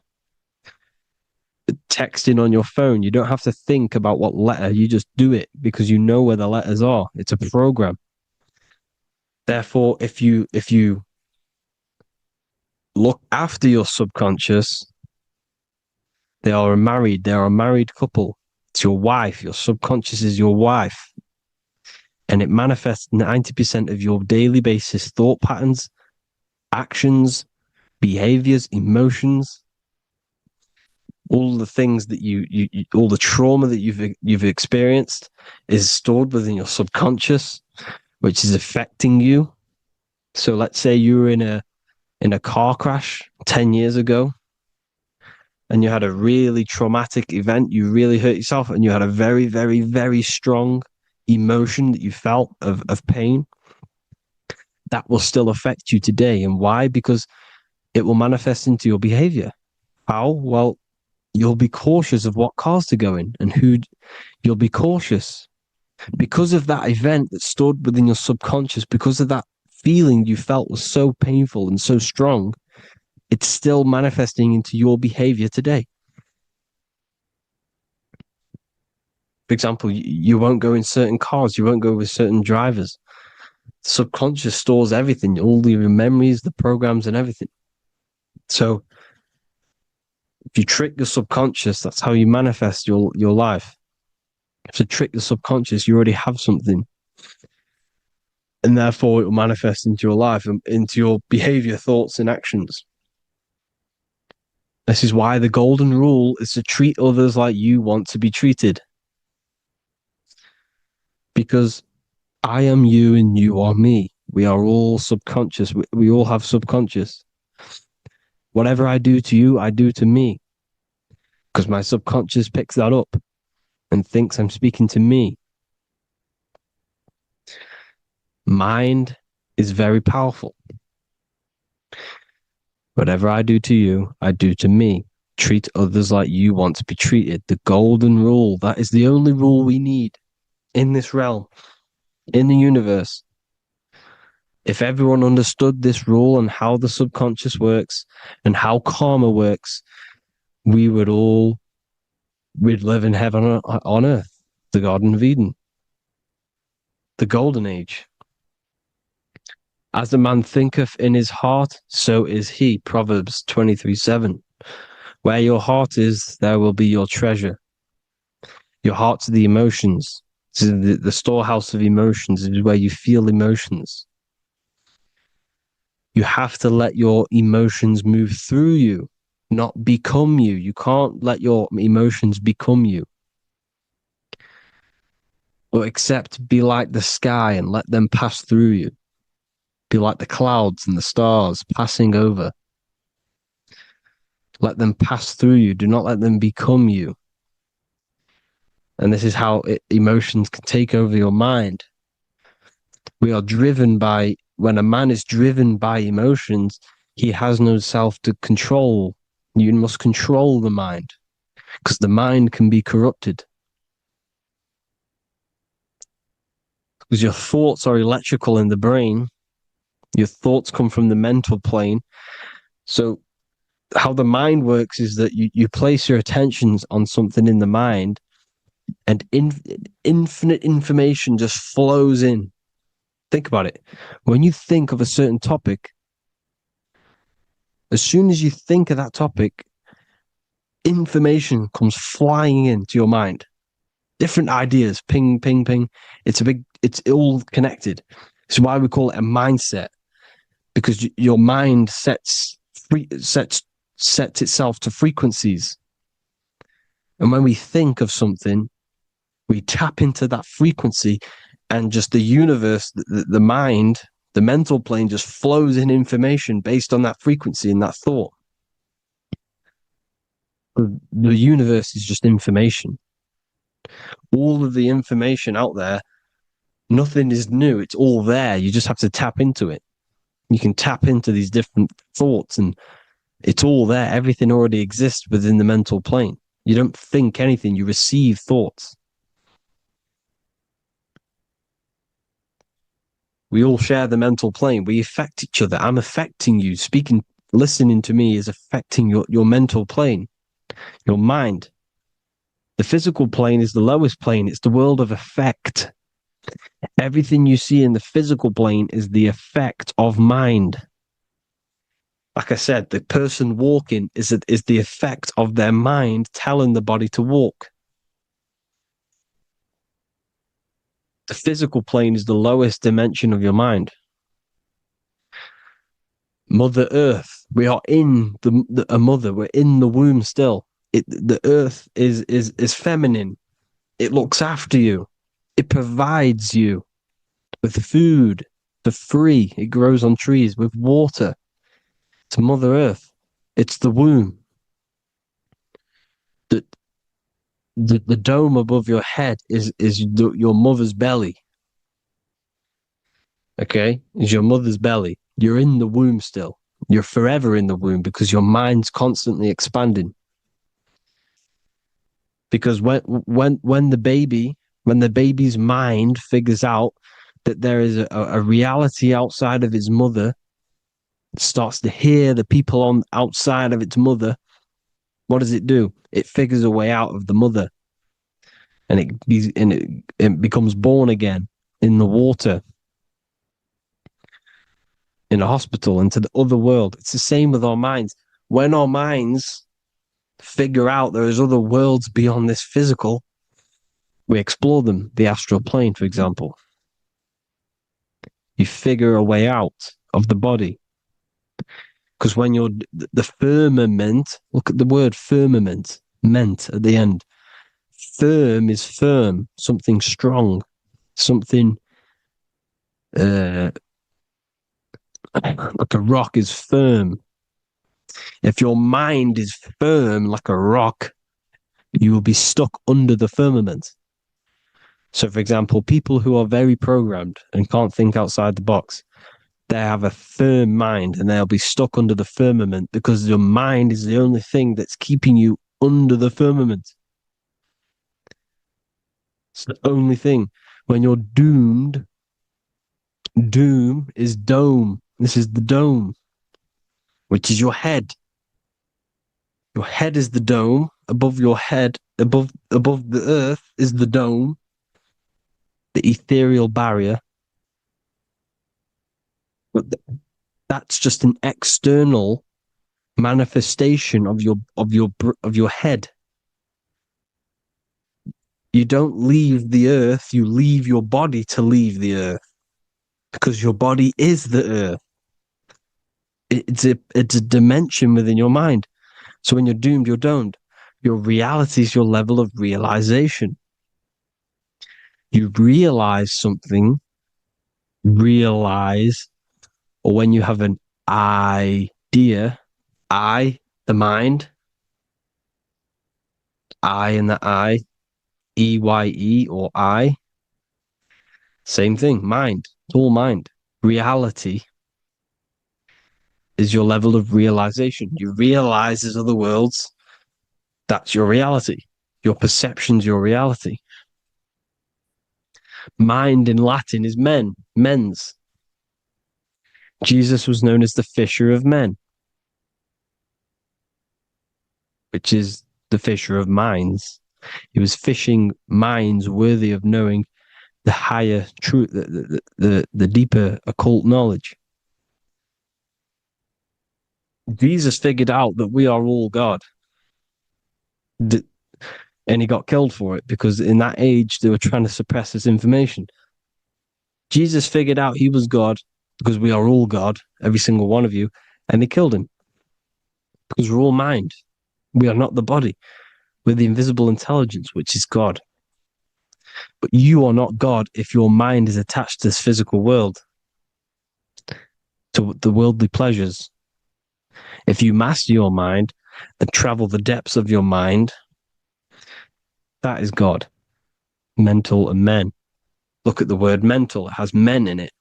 texting on your phone. You don't have to think about what letter. You just do it because you know where the letters are. It's a program. Therefore, if you look after your subconscious, they are a married couple. It's your wife. Your subconscious is your wife. And it manifests 90% of your daily basis thought patterns, actions, behaviors, emotions, all the things that you all the trauma that you've experienced is stored within your subconscious, which is affecting you. So let's say you were in a car crash 10 years ago and you had a really traumatic event, you really hurt yourself, and you had a very, very, very strong emotion that you felt of pain. That will still affect you today. And why? Because it will manifest into your behavior. How? Well, you'll be cautious of what cars to go in and who. You'll be cautious because of that event that stored within your subconscious, because of that feeling you felt was so painful and so strong. It's still manifesting into your behavior today. For example, you won't go in certain cars, you won't go with certain drivers. The subconscious stores everything, all your memories, the programs, and everything. So if you trick your subconscious, that's how you manifest your life. To trick the subconscious, you already have something. And therefore, it will manifest into your life, and into your behavior, thoughts, and actions. This is why the golden rule is to treat others like you want to be treated. Because I am you and you are me. We are all subconscious. We all have subconscious. Whatever I do to you, I do to me. Because my subconscious picks that up and thinks I'm speaking to me. Mind is very powerful. Whatever I do to you, I do to me. Treat others like you want to be treated. The golden rule. That is the only rule we need in this realm, in the universe. If everyone understood this rule and how the subconscious works and how karma works, we'd live in heaven on earth, the Garden of Eden, the golden age. As a man thinketh in his heart, so is he. Proverbs 23:7. Where your heart is, there will be your treasure. Your heart's the emotions. The storehouse of emotions is where you feel emotions. You have to let your emotions move through you, not become you. You can't let your emotions become you. But except be like the sky and let them pass through you. Be like the clouds and the stars passing over. Let them pass through you. Do not let them become you. And this is how emotions can take over your mind. We are driven by, when a man is driven by emotions, he has no self to control. You must control the mind, because the mind can be corrupted. Because your thoughts are electrical in the brain. Your thoughts come from the mental plane. So how the mind works is that you place your attentions on something in the mind, and infinite information just flows in. Think about it. When you think of a certain topic, as soon as you think of that topic, information comes flying into your mind. Different ideas, ping, ping, ping. It's all connected. It's why we call it a mindset, because your mind sets itself to frequencies. And when we think of something, we tap into that frequency, and just the universe, the mind, the mental plane just flows in information based on that frequency and that thought. The universe is just information. All of the information out there, nothing is new. It's all there. You just have to tap into it. You can tap into these different thoughts, and it's all there. Everything already exists within the mental plane. You don't think anything, you receive thoughts. We all share the mental plane. We affect each other. I'm affecting you. Listening to me is affecting your mental plane, your mind. The physical plane is the lowest plane. It's the world of effect. Everything you see in the physical plane is the effect of mind. Like I said, the person walking is the effect of their mind telling the body to walk. The physical plane is the lowest dimension of your mind. Mother Earth, we are in a mother. We're in the womb still. The Earth is feminine. It looks after you. It provides you with food for free. It grows on trees, with water. It's Mother Earth. It's the womb. The dome above your head is your mother's belly. Okay? Is your mother's belly. You're in the womb still. You're forever in the womb, because your mind's constantly expanding. Because when the baby's mind figures out that there is a reality outside of its mother, it starts to hear the people on outside of its mother, what does it do? It figures a way out of the mother, and it becomes born again in the water, in a hospital, into the other world. It's the same with our minds. When our minds figure out there is other worlds beyond this physical, we explore them. The astral plane, for example. You figure a way out of the body. Because when you're the firmament, look at the word firmament, meant at the end. Firm is firm, something strong, something like a rock is firm. If your mind is firm like a rock, you will be stuck under the firmament. So, for example, people who are very programmed and can't think outside the box, they have a firm mind, and they'll be stuck under the firmament, because your mind is the only thing that's keeping you under the firmament. It's the only thing. When you're doomed, doom is dome. This is the dome, which is your head. Your head is the dome. Above your head, above the earth, is the dome, the ethereal barrier. But that's just an external manifestation of your head. You don't leave the earth, you leave your body to leave the earth, because your body is the earth. It's a dimension within your mind. So when you're doomed, you're domed. Your reality is your level of realization. You realize something, or when you have an idea, the mind, I and the I, EYE or I. Same thing, mind. It's all mind. Reality is your level of realization. You realize there's other worlds. That's your reality. Your perception's your reality. Mind in Latin is mens. Jesus was known as the fisher of men, which is the fisher of minds. He was fishing minds worthy of knowing the higher truth, the deeper occult knowledge. Jesus figured out that we are all God. And he got killed for it because in that age they were trying to suppress this information. Jesus figured out he was God because we are all God, every single one of you, and they killed him because we're all mind. We are not the body. We're the invisible intelligence, which is God. But you are not God if your mind is attached to this physical world, to the worldly pleasures. If you master your mind and travel the depths of your mind, that is God. Mental and men. Look at the word mental. It has men in it.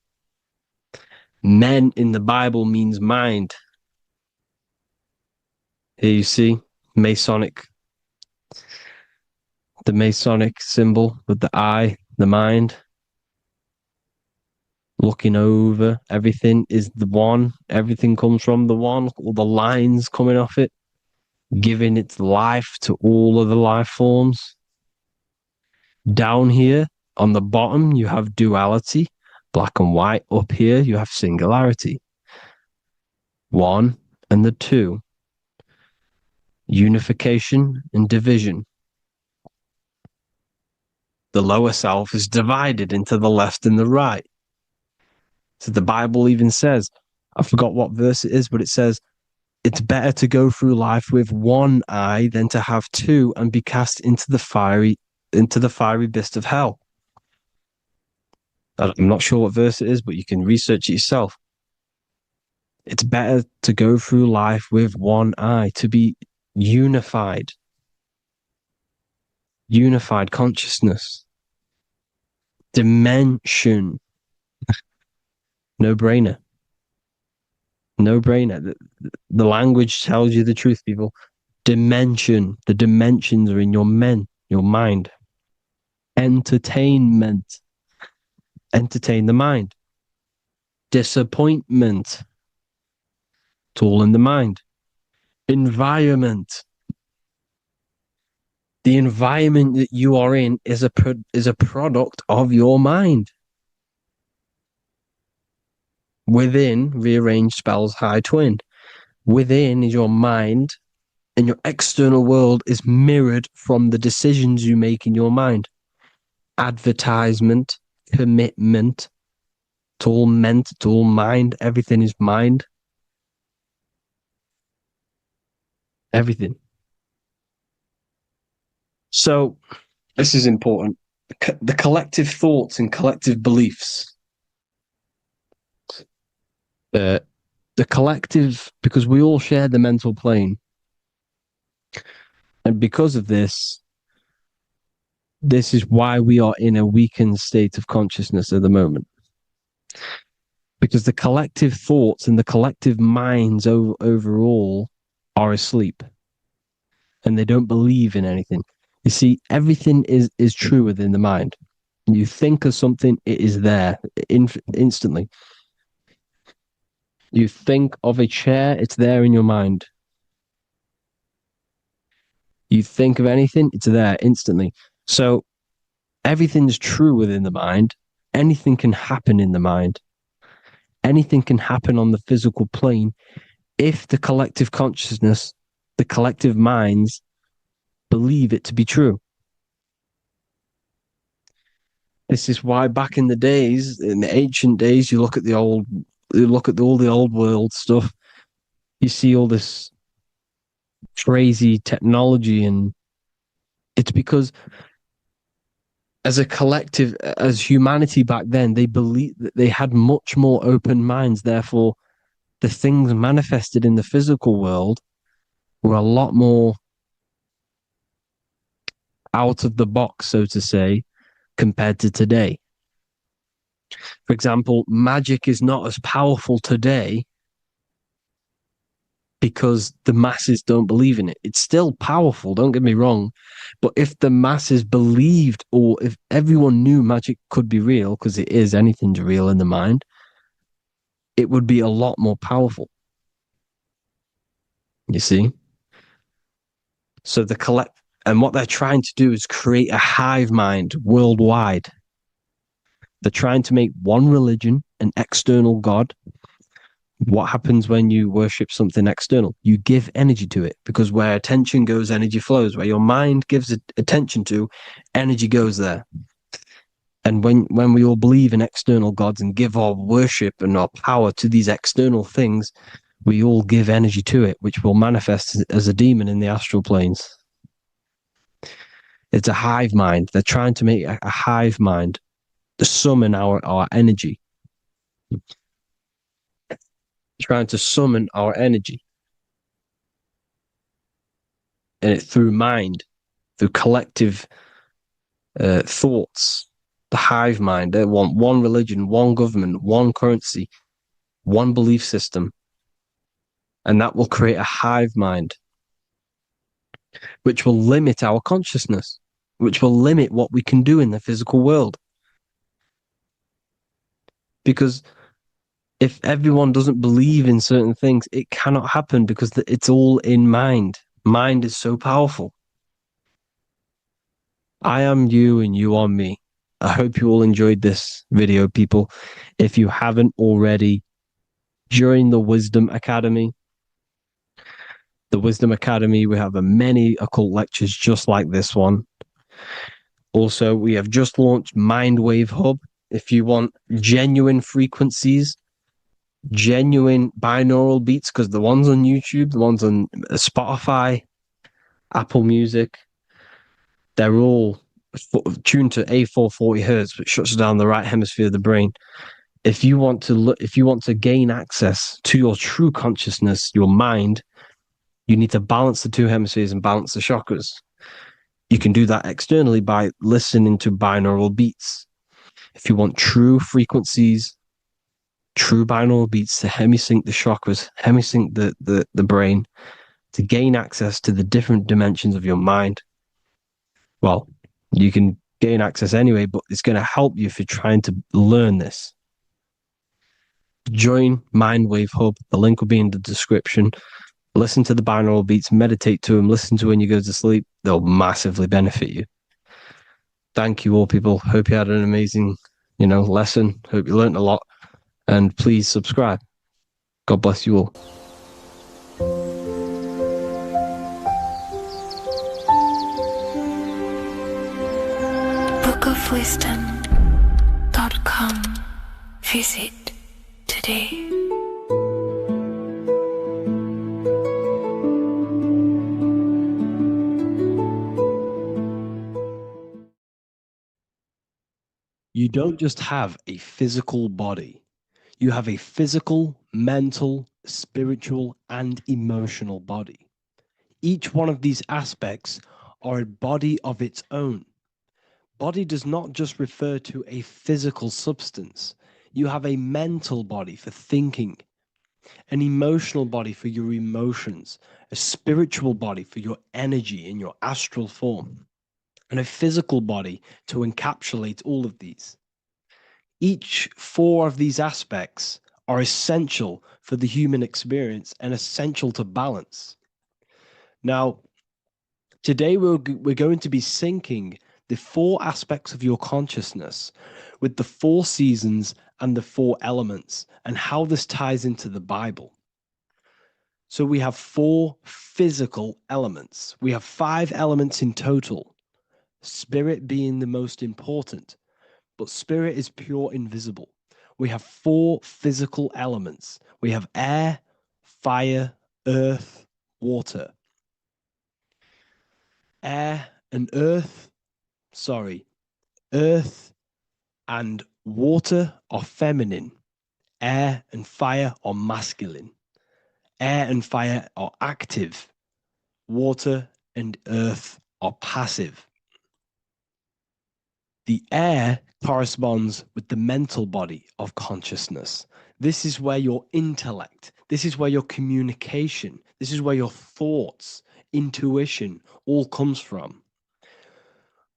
Men in the Bible means mind. Here you see the Masonic symbol with the eye, the mind. Looking over, everything is the one. Everything comes from the one. All the lines coming off it, giving its life to all of the life forms. Down here on the bottom, you have duality, black and white. Up here, you have singularity. One and the two. Unification and division. The lower self is divided into the left and the right. So the Bible even says, I forgot what verse it is, but it says, it's better to go through life with one eye than to have two and be cast into the fiery abyss of hell. I'm not sure what verse it is, but you can research it yourself. It's better to go through life with one eye, to be unified. Unified consciousness. Dimension. No-brainer. No-brainer. The language tells you the truth, people. Dimension. The dimensions are in your mind. Entertainment. Entertain the mind. Disappointment. It's all in the mind. Environment. The environment that you are in is a product of your mind. Within, rearranged spells high twin. Within is your mind, and your external world is mirrored from the decisions you make in your mind. Advertisement, commitment, it's all meant, it's all mind, everything is mind. Everything. So, this is important. The collective thoughts and collective beliefs. The collective, because we all share the mental plane. And because of this is why we are in a weakened state of consciousness at the moment. Because the collective thoughts and the collective minds overall are asleep. And they don't believe in anything. You see, everything is true within the mind. You think of something, it is there instantly. You think of a chair, it's there in your mind. You think of anything, it's there instantly. So everything's true within the mind. Anything can happen in the mind. Anything can happen on the physical plane if the collective consciousness, the collective minds, believe it to be true. This is why back in the days, in the ancient days, you look at all the old world stuff, you see all this crazy technology, and it's because as a collective, as humanity back then, they believed that they had much more open minds. Therefore, the things manifested in the physical world were a lot more out of the box, so to say, compared to today. For example, magic is not as powerful today because the masses don't believe in it. It's still powerful, don't get me wrong. But if the masses believed, or if everyone knew magic could be real, because it is, anything's real in the mind, it would be a lot more powerful. You see? So and what they're trying to do is create a hive mind worldwide. They're trying to make one religion, an external God. What happens when you worship something external? You give energy to it, because where attention goes, energy flows. Where your mind gives attention to, energy goes there. And when we all believe in external gods and give our worship and our power to these external things, we all give energy to it, which will manifest as a demon in the astral planes. It's a hive mind. They're trying to make a hive mind to summon our energy. Trying to summon our energy. And it through mind, through collective thoughts. The hive mind. They want one religion, one government, one currency, one belief system. And that will create a hive mind, which will limit our consciousness, which will limit what we can do in the physical world. Because if everyone doesn't believe in certain things, it cannot happen, because it's all in mind. Mind is so powerful. I am you and you are me. I hope you all enjoyed this video, people. If you haven't already, join the Wisdom Academy. The Wisdom Academy, we have many occult lectures just like this one. Also, we have just launched Mindwave Hub. If you want genuine frequencies, genuine binaural beats, because the ones on YouTube, the ones on Spotify, Apple Music, they're all tuned to A440 hertz, which shuts down the right hemisphere of the brain. If you want to gain access to your true consciousness, your mind, you need to balance the two hemispheres and balance the chakras. You can do that externally by listening to binaural beats. If you want true frequencies, true binaural beats to hemisync the chakras, hemisync the brain, to gain access to the different dimensions of your mind, well, you can gain access anyway, but it's going to help you if you're trying to learn this. Join Mindwave Hub. The link will be in the description. Listen to the binaural beats, meditate to them, listen to when you go to sleep. They'll massively benefit you. Thank you all, people. Hope you had an amazing, lesson. Hope you learned a lot. And please subscribe. God bless you all. bookofwisdom.com. Visit today. You don't just have a physical body. You have a physical, mental, spiritual, and emotional body. Each one of these aspects are a body of its own. Body does not just refer to a physical substance. You have a mental body for thinking, an emotional body for your emotions, a spiritual body for your energy in your astral form, and a physical body to encapsulate all of these. Each four of these aspects are essential for the human experience and essential to balance. Now, today we're going to be syncing the four aspects of your consciousness with the four seasons and the four elements, and how this ties into the Bible. So we have four physical elements. We have 5 elements in total, spirit being the most important, but spirit is pure invisible. We have 4 physical elements. We have air, fire, earth, water. Earth and water are feminine. Air and fire are masculine. Air and fire are active. Water and earth are passive. The air corresponds with the mental body of consciousness. This is where your intellect, this is where your communication, this is where your thoughts, intuition all comes from.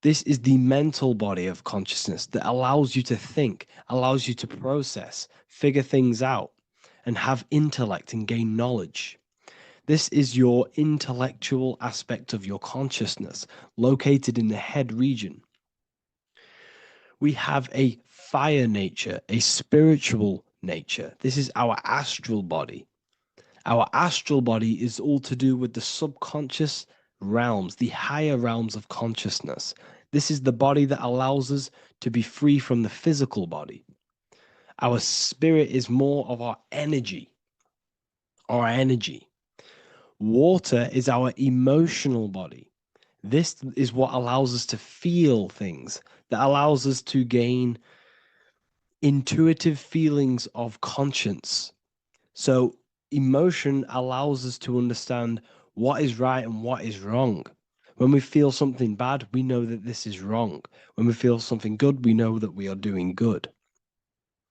This is the mental body of consciousness that allows you to think, allows you to process, figure things out, and have intellect and gain knowledge. This is your intellectual aspect of your consciousness, located in the head region. We have a fire nature, a spiritual nature. This is our astral body. Our astral body is all to do with the subconscious realms, the higher realms of consciousness. This is the body that allows us to be free from the physical body. Our spirit is more of our energy. Our energy. Water is our emotional body. This is what allows us to feel things, that allows us to gain intuitive feelings of conscience. So emotion allows us to understand what is right and what is wrong. When we feel something bad, we know that this is wrong. When we feel something good, we know that we are doing good.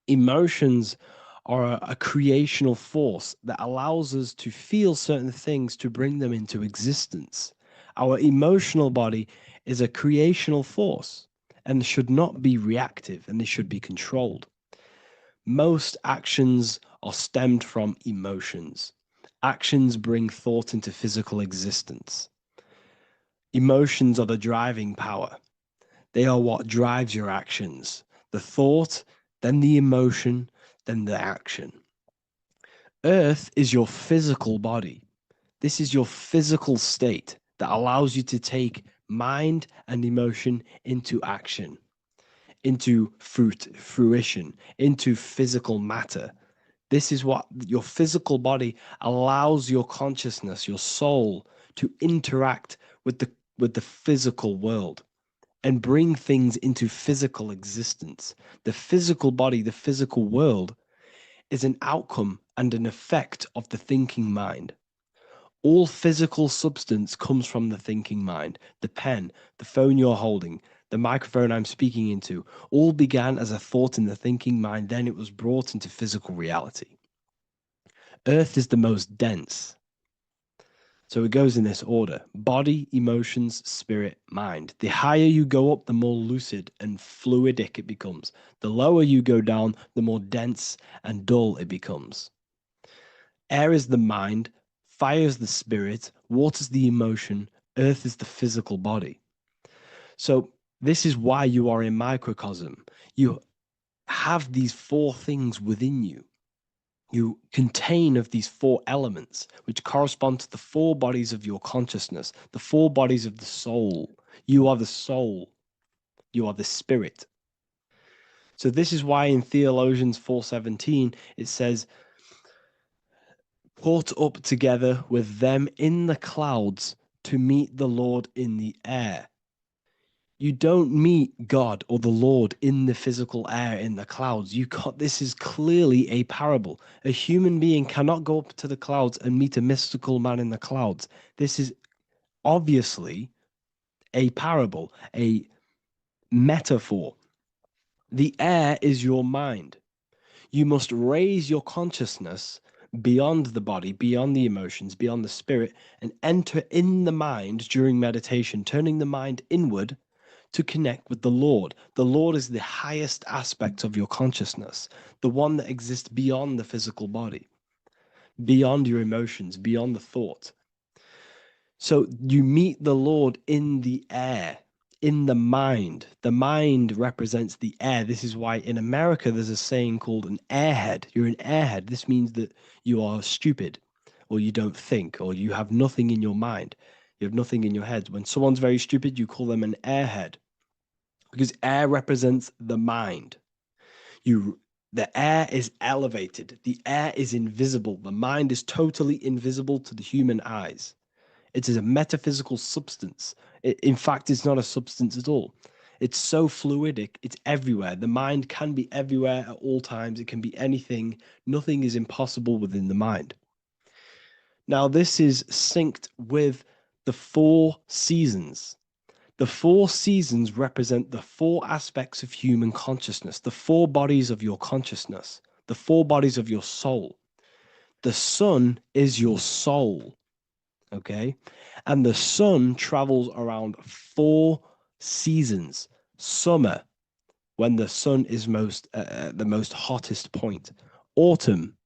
Emotions are a creational force that allows us to feel certain things to bring them into existence. Our emotional body is a creational force and should not be reactive, and they should be controlled. Most actions are stemmed from emotions. Actions bring thought into physical existence. Emotions are the driving power. They are what drives your actions. The thought, then the emotion, then the action. Earth is your physical body. This is your physical state that allows you to take mind and emotion into action, into fruition, into physical matter. This is what your physical body allows your consciousness, your soul, to interact with the physical world and bring things into physical existence. The physical body, the physical world, is an outcome and an effect of the thinking mind. All physical substance comes from the thinking mind. The pen, the phone you're holding, the microphone I'm speaking into, all began as a thought in the thinking mind, then it was brought into physical reality. Earth is the most dense. So it goes in this order: body, emotions, spirit, mind. The higher you go up, the more lucid and fluidic it becomes. The lower you go down, the more dense and dull it becomes. Air is the mind, fire is the spirit, water is the emotion, earth is the physical body. So this is why you are a microcosm. You have these four things within you. You contain of these four elements, which correspond to the four bodies of your consciousness, the four bodies of the soul. You are the soul. You are the spirit. So this is why in Theologians 4:17 it says, "Caught up together with them in the clouds to meet the Lord in the air." You don't meet God or the Lord in the physical air, in the clouds. This is clearly a parable. A human being cannot go up to the clouds and meet a mystical man in the clouds. This is obviously a parable, a metaphor. The air is your mind. You must raise your consciousness beyond the body, beyond the emotions, beyond the spirit, and enter in the mind during meditation, turning the mind inward to connect with the Lord. The Lord is the highest aspect of your consciousness, the one that exists beyond the physical body, beyond your emotions, beyond the thought. So you meet the Lord in the air, in the mind. The mind represents the air. This is why in America there's a saying called an airhead. You're an airhead. This means that you are stupid, or you don't think, or you have nothing in your mind. You have nothing in your head. When someone's very stupid, you call them an airhead, because air represents the mind. The air is elevated. The air is invisible. The mind is totally invisible to the human eyes. It is a metaphysical substance. In fact, it's not a substance at all. It's so fluidic. It's everywhere. The mind can be everywhere at all times. It can be anything. Nothing is impossible within the mind. Now, this is synced with the four seasons. The 4 seasons represent the 4 aspects of human consciousness, the 4 bodies of your consciousness, the 4 bodies of your soul. The sun is your soul, okay? And the sun travels around 4 seasons. Summer, when the sun is the most hottest point. Autumn,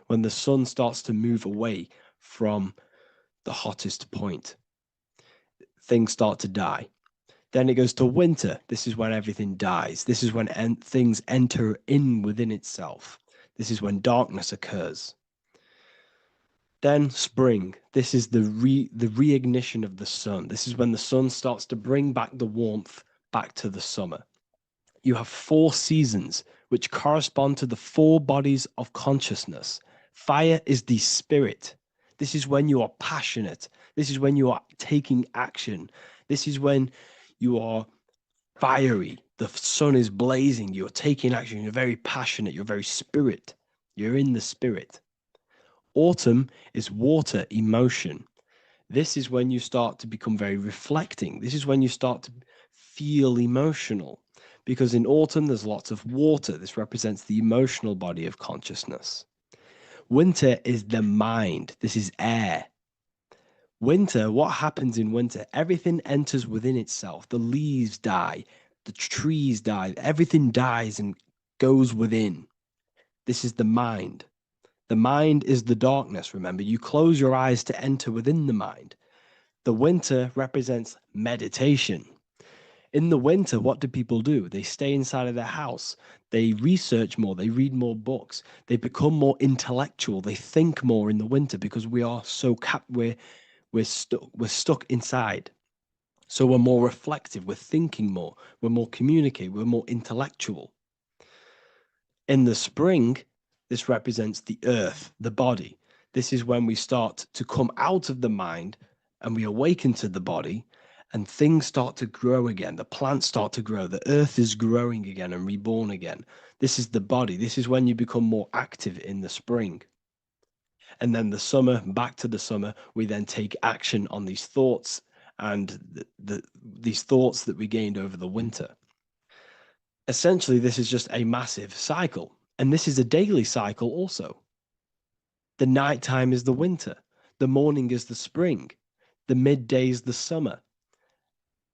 when the sun starts to move away from the hottest point. Things start to die. Then it goes to winter. This is when everything dies. This is when things enter in within itself. This is when darkness occurs. Then spring. This is the reignition of the sun. This is when the sun starts to bring back the warmth back to the summer. You have 4 seasons, which correspond to the 4 bodies of consciousness. Fire is the spirit. This is when you are passionate. This is when you are taking action. This is when you are fiery. The sun is blazing. You're taking action. You're very passionate. You're very spirit. You're in the spirit. Autumn is water, emotion. This is when you start to become very reflecting. This is when you start to feel emotional. Because in autumn, there's lots of water. This represents the emotional body of consciousness. Winter is the mind. This is air. Winter, what happens in winter? Everything enters within itself. The leaves die. The trees die. Everything dies and goes within. This is the mind. The mind is the darkness, remember. You close your eyes to enter within the mind. The winter represents meditation. In the winter, what do people do? They stay inside of their house. They research more. They read more books. They become more intellectual. They think more in the winter because we are so we're stuck inside. So we're more reflective. We're thinking more. We're more communicative. We're more intellectual. In the spring, this represents the earth, the body. This is when we start to come out of the mind and we awaken to the body. And things start to grow again. The plants start to grow. The earth is growing again and reborn again. This is the body. This is when you become more active in the spring. And then the summer, back to the summer, we then take action on these thoughts and these thoughts that we gained over the winter. Essentially, this is just a massive cycle. And this is a daily cycle also. The nighttime is the winter. The morning is the spring. The midday is the summer.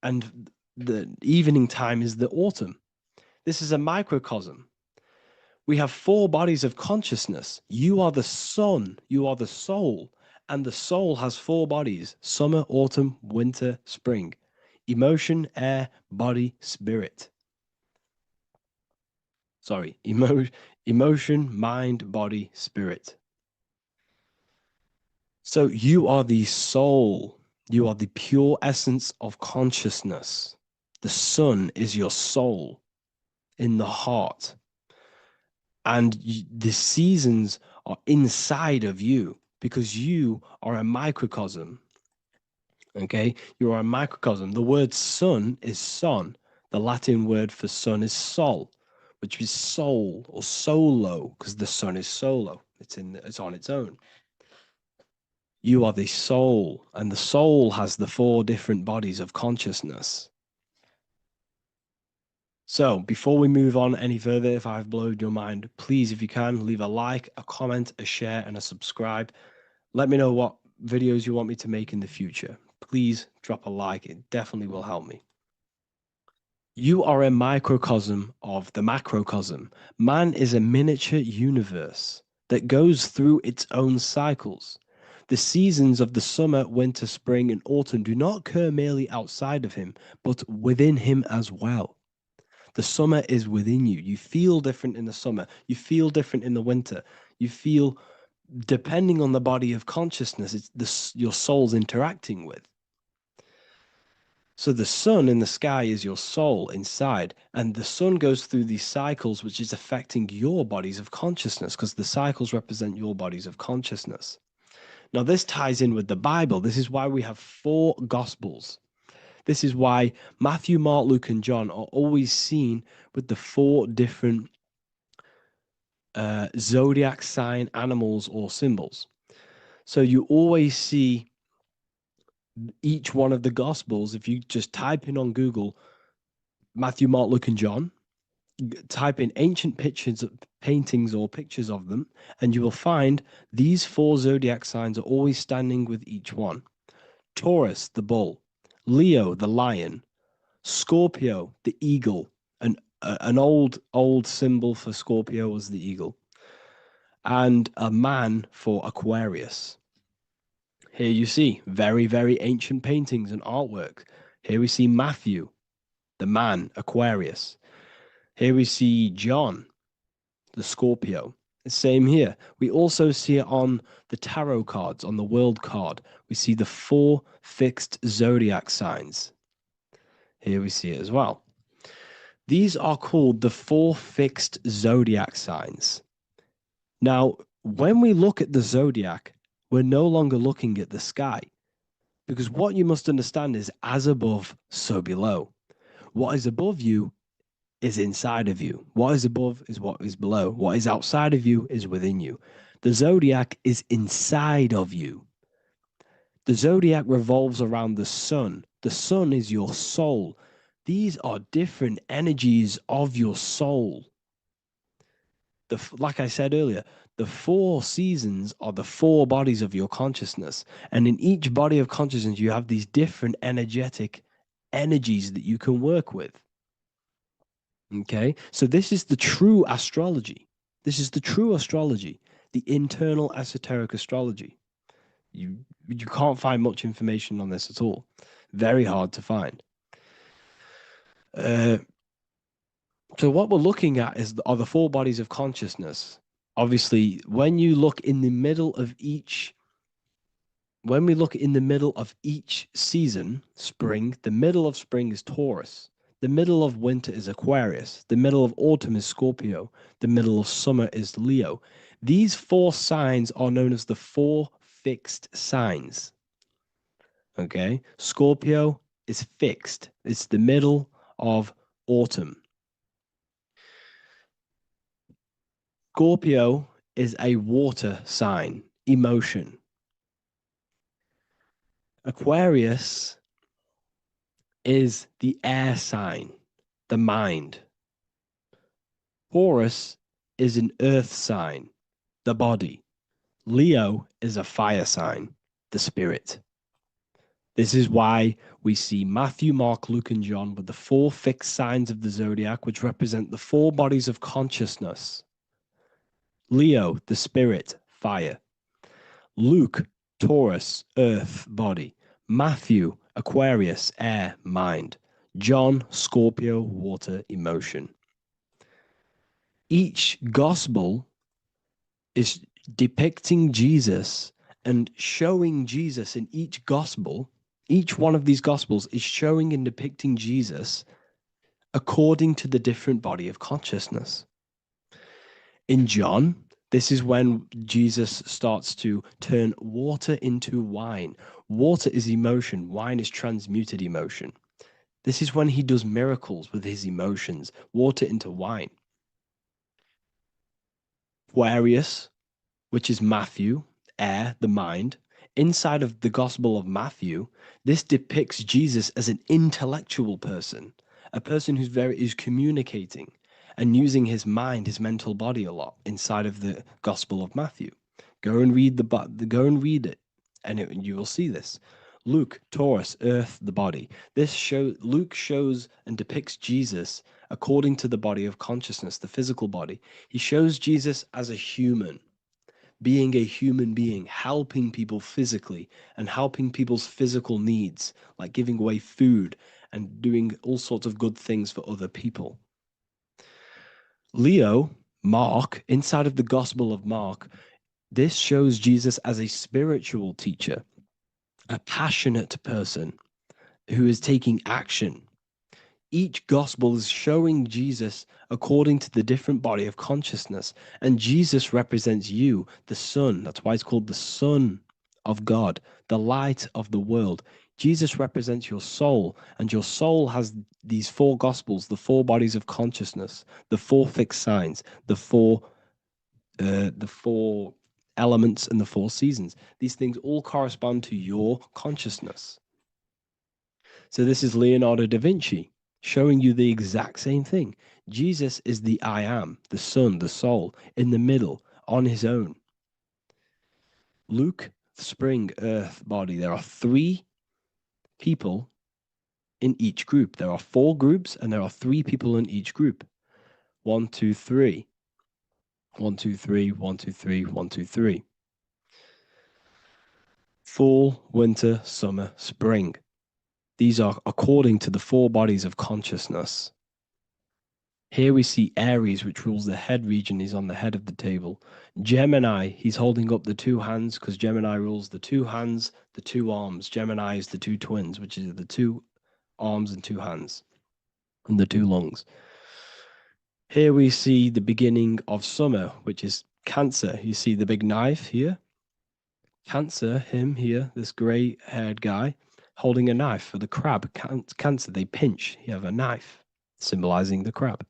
And the evening time is the autumn. This is a microcosm. We have 4 bodies of consciousness. You are the sun, you are the soul, and the soul has 4 bodies: summer, autumn, winter, spring. Emotion, air, body, spirit. Sorry, emotion, mind, body, spirit. So you are the soul. You are the pure essence of consciousness. The sun is your soul in the heart. And the seasons are inside of you because you are a microcosm. Okay? You are a microcosm. The word sun is son. The Latin word for sun is sol, which is soul or solo, because the sun is solo. It's on its own. You are the soul, and the soul has the 4 different bodies of consciousness. So before we move on any further, if I've blown your mind, please, if you can, leave a like, a comment, a share, and a subscribe. Let me know what videos you want me to make in the future. Please drop a like. It definitely will help me. You are a microcosm of the macrocosm. Man is a miniature universe that goes through its own cycles. The seasons of the summer, winter, spring, and autumn do not occur merely outside of him, but within him as well. The summer is within you. You feel different in the summer. You feel different in the winter. You feel, depending on the body of consciousness, it's your soul's interacting with. So the sun in the sky is your soul inside, and the sun goes through these cycles, which is affecting your bodies of consciousness, because the cycles represent your bodies of consciousness. Now, this ties in with the Bible. This is why we have 4 Gospels. This is why Matthew, Mark, Luke, and John are always seen with the 4 different zodiac sign animals or symbols. So you always see each one of the Gospels, if you just type in on Google Matthew, Mark, Luke, and John, type in ancient pictures, paintings, or pictures of them, and you will find these 4 zodiac signs are always standing with each one. Taurus, the bull; Leo, the lion; Scorpio, the eagle. An old symbol for Scorpio was the eagle, and a man for Aquarius. Here you see very, very ancient paintings and artwork. Here we see Matthew, the man, Aquarius. Here we see John, the Scorpio. Same here. We also see it on the tarot cards, on the world card. We see the 4 fixed zodiac signs. Here we see it as well. These are called the 4 fixed zodiac signs. Now, when we look at the zodiac, we're no longer looking at the sky, because what you must understand is as above, so below. What is above you is inside of you. What is above is what is below. What is outside of you is within you. The zodiac is inside of you. The zodiac revolves around the sun. The sun is your soul. These are different energies of your soul. Like I said earlier, the 4 seasons are the 4 bodies of your consciousness. And in each body of consciousness, you have these different energetic energies that you can work with. Okay, so this is the true astrology. This is the true astrology, the internal esoteric astrology. You can't find much information on this at all. Very hard to find. So what we're looking at are the 4 bodies of consciousness. Obviously, when you look in the middle of each, when we look in the middle of each season, spring, the middle of spring is Taurus. The middle of winter is Aquarius. The middle of autumn is Scorpio. The middle of summer is Leo. These 4 signs are known as the 4 fixed signs. Okay, Scorpio is fixed. It's the middle of autumn. Scorpio is a water sign, emotion. Aquarius is the air sign, the mind. Taurus is an earth sign, the body. Leo is a fire sign, the spirit. This is why we see Matthew, Mark, Luke, and John with the 4 fixed signs of the zodiac, which represent the 4 bodies of consciousness. Leo, the spirit, fire. Luke, Taurus, earth, body. Matthew, Aquarius, air, mind. John, Scorpio, water, emotion. Each gospel is depicting Jesus and showing Jesus in each gospel. Each one of these gospels is showing and depicting Jesus according to the different body of consciousness. In John, this is when Jesus starts to turn water into wine. Water is emotion. Wine is transmuted emotion. This is when he does miracles with his emotions, water into wine. Aquarius, which is Matthew, air, the mind. Inside of the Gospel of Matthew, this depicts Jesus as an intellectual person, a person who's communicating and using his mind, his mental body a lot inside of the Gospel of Matthew. Go and read it, and you will see this. Luke, Taurus, earth, the body. Luke shows and depicts Jesus according to the body of consciousness, the physical body. He shows Jesus as a human, being a human being, helping people physically and helping people's physical needs, like giving away food and doing all sorts of good things for other people. Leo, Mark, inside of the Gospel of Mark, this shows Jesus as a spiritual teacher, a passionate person who is taking action. Each gospel is showing Jesus according to the different body of consciousness, and Jesus represents you, the sun. That's why it's called the Son of God, the light of the world. Jesus represents your soul, and your soul has these 4 gospels, the 4 bodies of consciousness, the 4 fixed signs, the 4 elements, and the 4 seasons. These things all correspond to your consciousness. So this is Leonardo da Vinci showing you the exact same thing. Jesus is the I am, the Son, the soul, in the middle, on his own. Luke, spring, earth, body. There are 3 people in each group. There are 4 groups and there are 3 people in each group. 1, 2, 3. 1, 2, 3, 1, 2, 3, 1, 2, 3. Fall, winter, summer, spring. These are according to the 4 bodies of consciousness. Here we see Aries, which rules the head region. He's on the head of the table. Gemini, he's holding up the 2 hands because Gemini rules the 2 hands, the 2 arms. Gemini is the 2 twins, which is the 2 arms and 2 hands, and the 2 lungs. Here we see the beginning of summer, which is Cancer. You see the big knife here. Cancer, him here, this grey-haired guy, holding a knife for the crab. Cancer, they pinch. You have a knife, symbolizing the crab.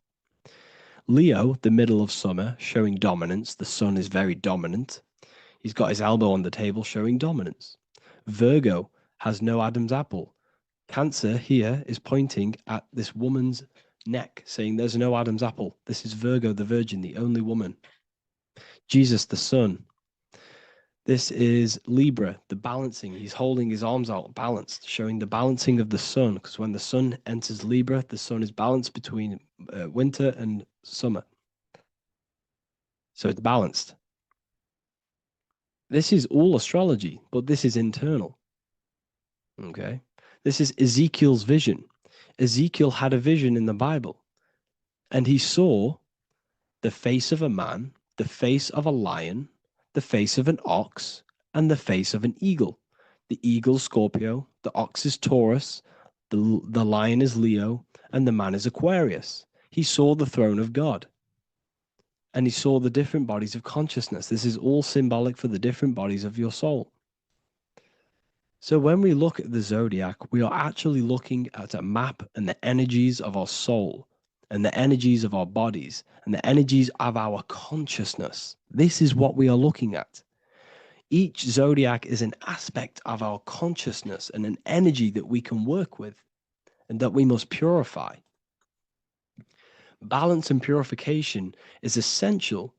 Leo, the middle of summer, showing dominance. The sun is very dominant. He's got his elbow on the table, showing dominance. Virgo has no Adam's apple. Cancer here is pointing at this woman's neck, saying there's no Adam's apple. This is Virgo, the virgin, the only woman. Jesus, the sun. This is Libra, the balancing. He's holding his arms out balanced, showing the balancing of the sun, because when the sun enters Libra, the sun is balanced between winter and summer. So it's balanced. This is all astrology, but this is internal. Okay? This is Ezekiel's vision. Ezekiel had a vision in the Bible, and he saw the face of a man, the face of a lion, the face of an ox, and the face of an eagle. The eagle is Scorpio, the ox is Taurus, the lion is Leo, and the man is Aquarius. He saw the throne of God. And he saw the different bodies of consciousness. This is all symbolic for the different bodies of your soul. So when we look at the zodiac, we are actually looking at a map and the energies of our soul, and the energies of our bodies, and the energies of our consciousness. This is what we are looking at. Each zodiac is an aspect of our consciousness and an energy that we can work with and that we must purify. Balance and purification is essential.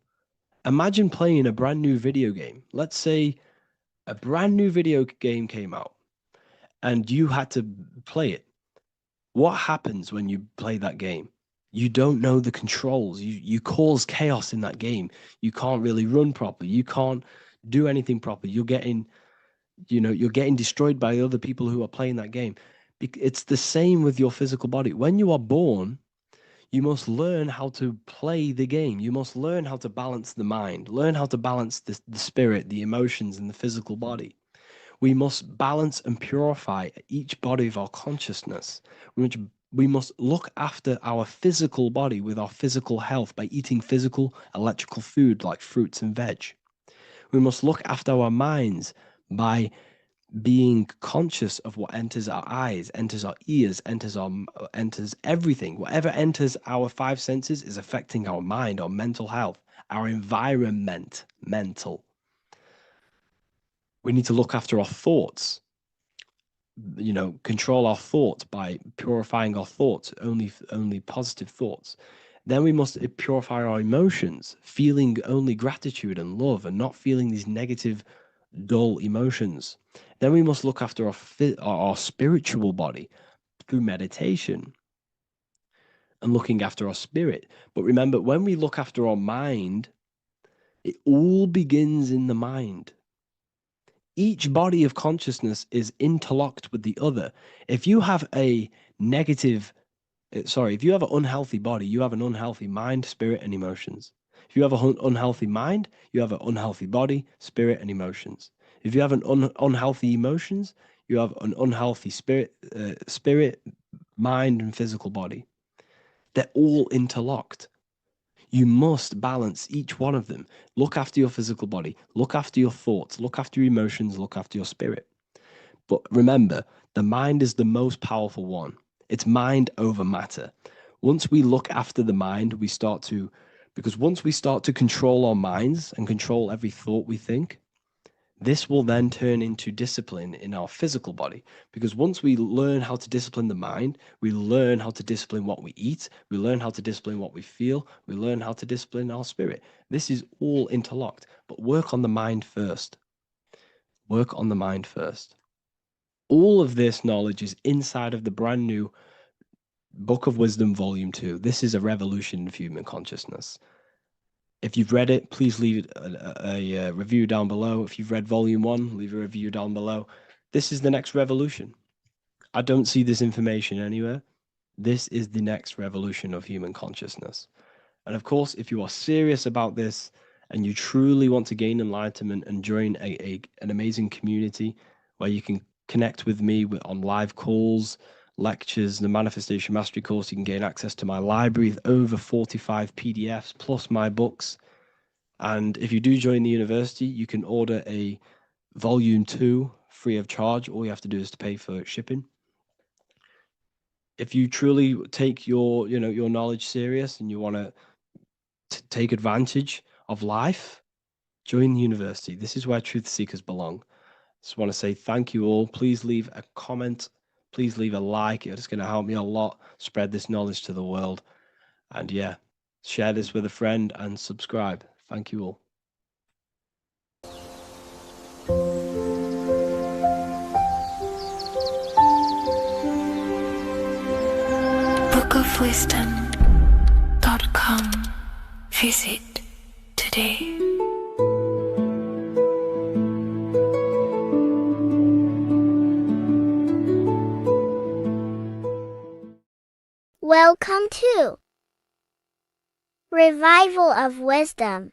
Imagine playing a brand new video game. Let's say a brand new video game came out and you had to play it. What happens when you play that game? You don't know the controls. You cause chaos in that game. You can't really run properly. You can't do anything properly. You're getting destroyed by other people who are playing that game. It's the same with your physical body. When you are born, you must learn how to play the game. You must learn how to balance the mind, learn how to balance the spirit, the emotions, and the physical body. We must balance and purify each body of our consciousness, which we must look after our physical body with our physical health by eating physical, electrical food like fruits and veg. We must look after our minds by being conscious of what enters our eyes, enters our ears, enters everything. Whatever enters our 5 senses is affecting our mind, our mental health, our environment, mental. We need to look after our thoughts. Control our thoughts by purifying our thoughts, only positive thoughts. Then we must purify our emotions, feeling only gratitude and love and not feeling these negative, dull emotions. Then we must look after our spiritual body through meditation and looking after our spirit. But remember, when we look after our mind, it all begins in the mind. Each body of consciousness is interlocked with the other. If you have an unhealthy body, you have an unhealthy mind, spirit, and emotions. If you have an unhealthy mind, you have an unhealthy body, spirit, and emotions. If you have an unhealthy emotions, you have an unhealthy spirit, mind, and physical body. They're all interlocked. You must balance each one of them. Look after your physical body. Look after your thoughts. Look after your emotions. Look after your spirit. But remember, the mind is the most powerful one. It's mind over matter. Once we look after the mind, because once we start to control our minds and control every thought we think, This will then turn into discipline in our physical body, because once we learn how to discipline the mind, we learn how to discipline what we eat, we learn how to discipline what we feel, we learn how to discipline our spirit. This is all interlocked, but work on the mind first. Work on the mind first. All of this knowledge is inside of the brand new Book of Wisdom, Volume 2. This is a revolution of human consciousness. If you've read it, please leave a review down below. If you've read Volume 1, leave a review down below. This is the next revolution. I don't see this information anywhere. This is the next revolution of human consciousness. And of course, if you are serious about this and you truly want to gain enlightenment and join an amazing community where you can connect with me on live calls, lectures, the Manifestation Mastery course, you can gain access to my library with over 45 PDFs plus my books. And if you do join the university, you can order a Volume 2 free of charge. All you have to do is to pay for shipping. If you truly take your knowledge serious and you want to take advantage of life, join the university. This is where truth seekers belong. Just want to say thank you all. Please leave a comment. Please leave a like. It's going to help me a lot spread this knowledge to the world. And yeah, share this with a friend and subscribe. Thank you all. bookofwisdom.com. Visit today. Welcome to Revival of Wisdom.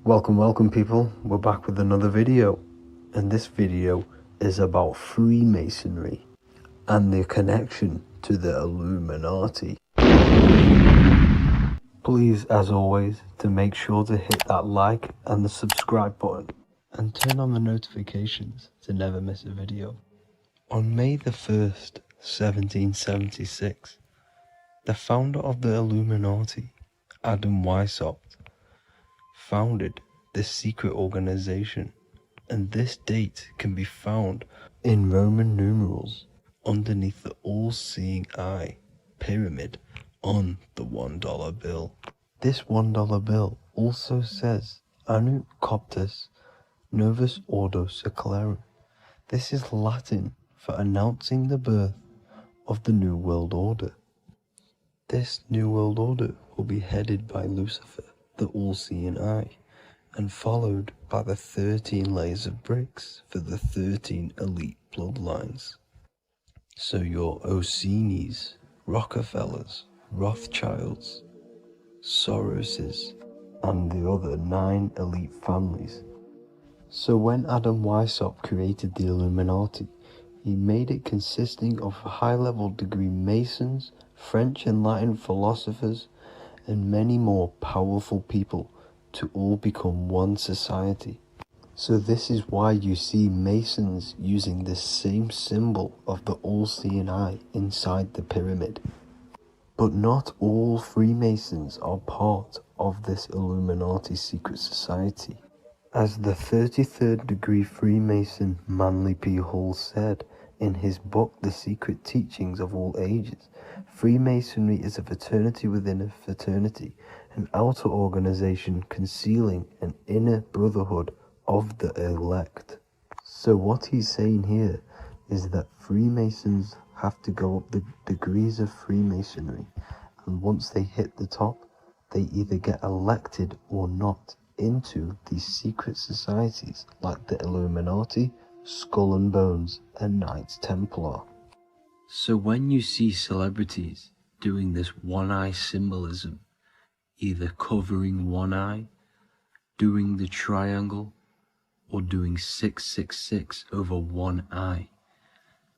Welcome people, we're back with another video, and this video is about Freemasonry and their connection to the Illuminati. Please, as always, to make sure to hit that like and the subscribe button and turn on the notifications to never miss a video. On May the 1st, 1776, the founder of the Illuminati, Adam Weishaupt, founded this secret organization, and this date can be found in Roman numerals underneath the all-seeing eye pyramid on the $1 bill. This $1 bill also says Anno Coptus Novus Ordo Secularum. This is Latin for announcing the birth of the New World Order. This New World Order will be headed by Lucifer, the all-seeing eye, and followed by the 13 layers of bricks for the 13 elite bloodlines. So your Orsini's, Rockefellers, Rothschilds, Soroses, and the other 9 elite families. So when Adam Weishaupt created the Illuminati, he made it consisting of high-level degree Masons, French and Latin philosophers, and many more powerful people to all become one society. So this is why you see Masons using this same symbol of the all-seeing eye inside the pyramid. But not all Freemasons are part of this Illuminati secret society. As the 33rd degree Freemason Manly P. Hall said in his book The Secret Teachings of All Ages, Freemasonry is a fraternity within a fraternity, an outer organization concealing an inner brotherhood of the elect. So what he's saying here is that Freemasons have to go up the degrees of Freemasonry, and once they hit the top, they either get elected or not into these secret societies like the Illuminati, Skull and Bones, and Knights Templar. So when you see celebrities doing this one-eye symbolism, either covering one eye, doing the triangle, or doing 666 over one eye,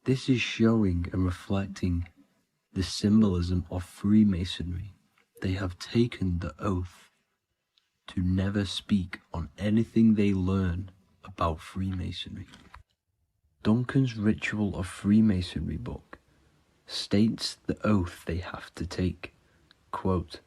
this is showing and reflecting the symbolism of Freemasonry. They have taken the oath to never speak on anything they learn about Freemasonry. Duncan's Ritual of Freemasonry book states the oath they have to take. Quote,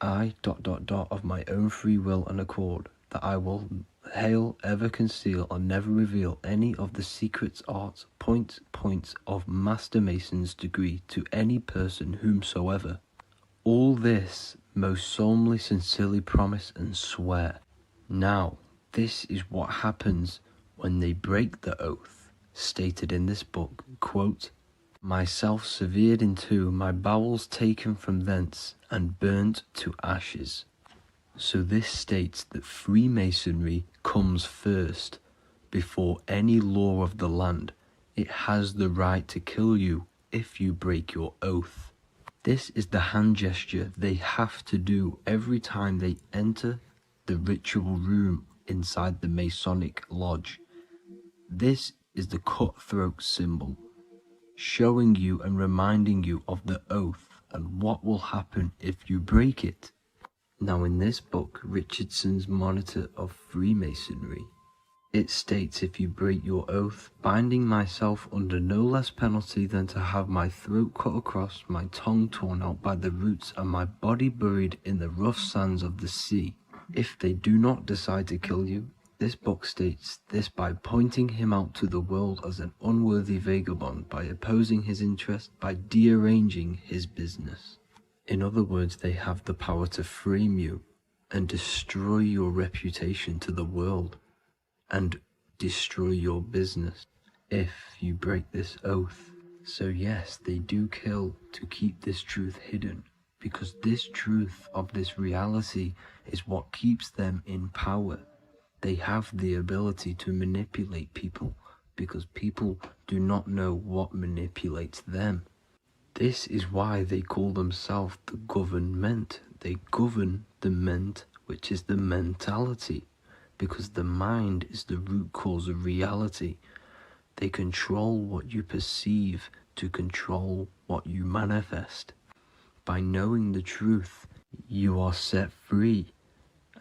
I ... of my own free will and accord, that I will hail, ever conceal, or never reveal any of the secrets, arts, points of Master Mason's degree to any person whomsoever. All this most solemnly, sincerely promise and swear. Now, this is what happens when they break the oath, stated in this book, quote, myself severed in two, my bowels taken from thence, and burnt to ashes. So this states that Freemasonry comes first, before any law of the land. It has the right to kill you if you break your oath. This is the hand gesture they have to do every time they enter the ritual room inside the Masonic lodge. This is the cutthroat symbol, showing you and reminding you of the oath and what will happen if you break it. Now in this book, Richardson's Monitor of Freemasonry, it states, if you break your oath, binding myself under no less penalty than to have my throat cut across, my tongue torn out by the roots, and my body buried in the rough sands of the sea. If they do not decide to kill you, this book states this by pointing him out to the world as an unworthy vagabond, by opposing his interest, by dearranging his business. In other words, they have the power to frame you and destroy your reputation to the world and destroy your business if you break this oath. So yes, they do kill to keep this truth hidden, because this truth of this reality is what keeps them in power. They have the ability to manipulate people because people do not know what manipulates them. This is why they call themselves the government. They govern the ment, which is the mentality, because the mind is the root cause of reality. They control what you perceive to control what you manifest. By knowing the truth, you are set free,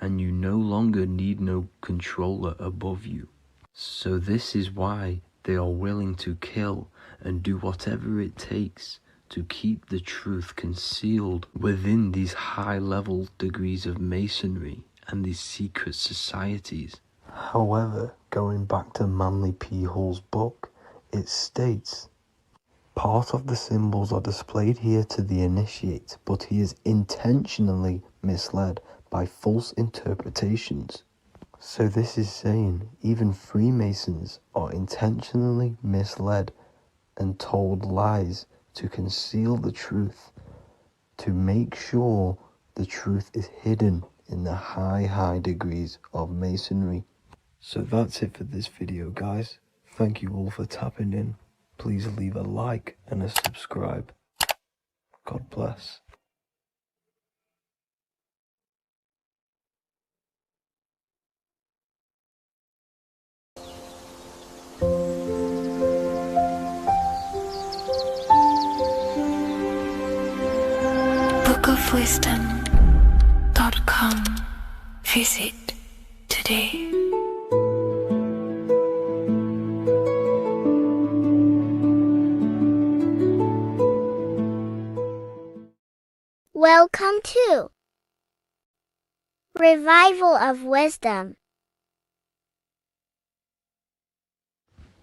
and you no longer need no controller above you. So this is why they are willing to kill and do whatever it takes to keep the truth concealed within these high-level degrees of masonry and these secret societies. However, going back to Manly P. Hall's book, it states, part of the symbols are displayed here to the initiate, but he is intentionally misled by false interpretations. So this is saying even Freemasons are intentionally misled and told lies to conceal the truth, to make sure the truth is hidden in the high degrees of Masonry. So that's it for this video, guys. Thank you all for tapping in. Please leave a like and a subscribe. God bless. bookofwisdom.com. Visit today. Welcome to Revival of Wisdom.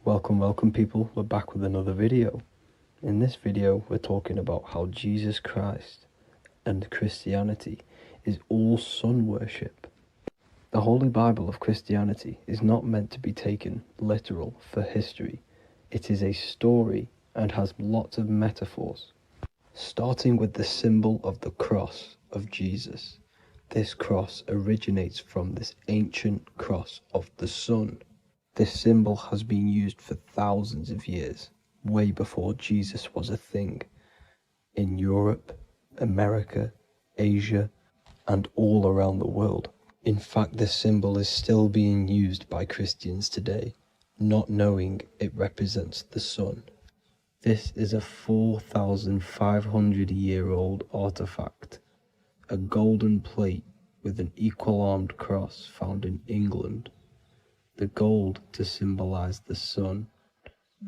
Welcome people, we're back with another video. In this video we're talking about how Jesus Christ and Christianity is all sun worship. The Holy Bible of Christianity is not meant to be taken literal for history. It is a story and has lots of metaphors. Starting with the symbol of the cross of Jesus. This cross originates from this ancient cross of the sun. This symbol has been used for thousands of years, way before Jesus was a thing, in Europe, America, Asia, and all around the world. In fact, this symbol is still being used by Christians today, not knowing it represents the sun. This is a 4,500-year-old artifact, a golden plate with an equal-armed cross found in England. The gold to symbolize the sun,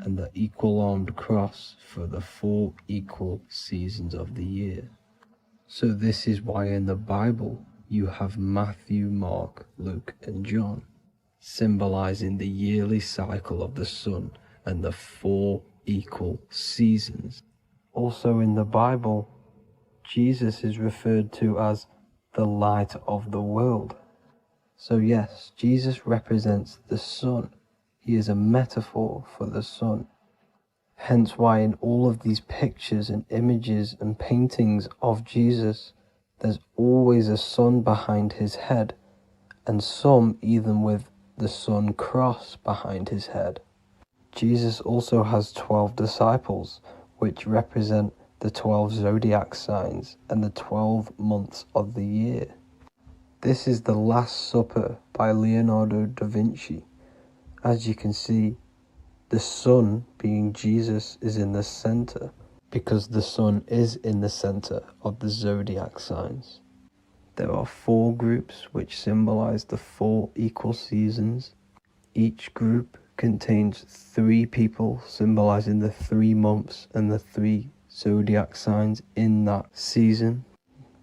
and the equal-armed cross for the 4 equal seasons of the year. So this is why in the Bible you have Matthew, Mark, Luke, and John, symbolizing the yearly cycle of the sun and the 4 equal seasons. Also in the Bible, Jesus is referred to as the light of the world. So yes, Jesus represents the sun. He is a metaphor for the sun. Hence why in all of these pictures and images and paintings of Jesus, there's always a sun behind his head, and some even with the sun cross behind his head. Jesus also has 12 disciples, which represent the 12 zodiac signs and the 12 months of the year. This is the Last Supper by Leonardo da Vinci. As you can see, the sun, being Jesus, is in the center, because the sun is in the center of the zodiac signs. There are 4 groups which symbolize the 4 equal seasons. Each group contains 3 people symbolizing the 3 months and the 3 zodiac signs in that season.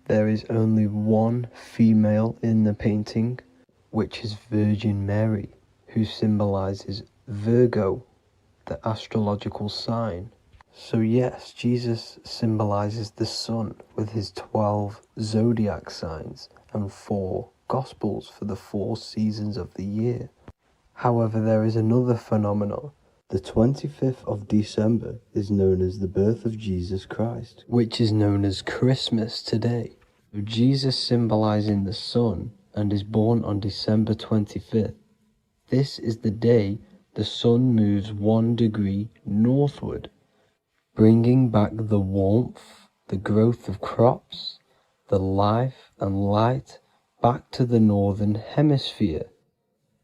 There is only 1 female in the painting, which is Virgin Mary, who symbolizes Virgo, the astrological sign. So yes, Jesus symbolizes the sun with his 12 zodiac signs and 4 gospels for the 4 seasons of the year. However, there is another phenomenon. The 25th of December is known as the birth of Jesus Christ, which is known as Christmas today. Jesus symbolizing the sun and is born on December 25th. This is the day the sun moves 1 degree northward, bringing back the warmth, the growth of crops, the life and light back to the northern hemisphere.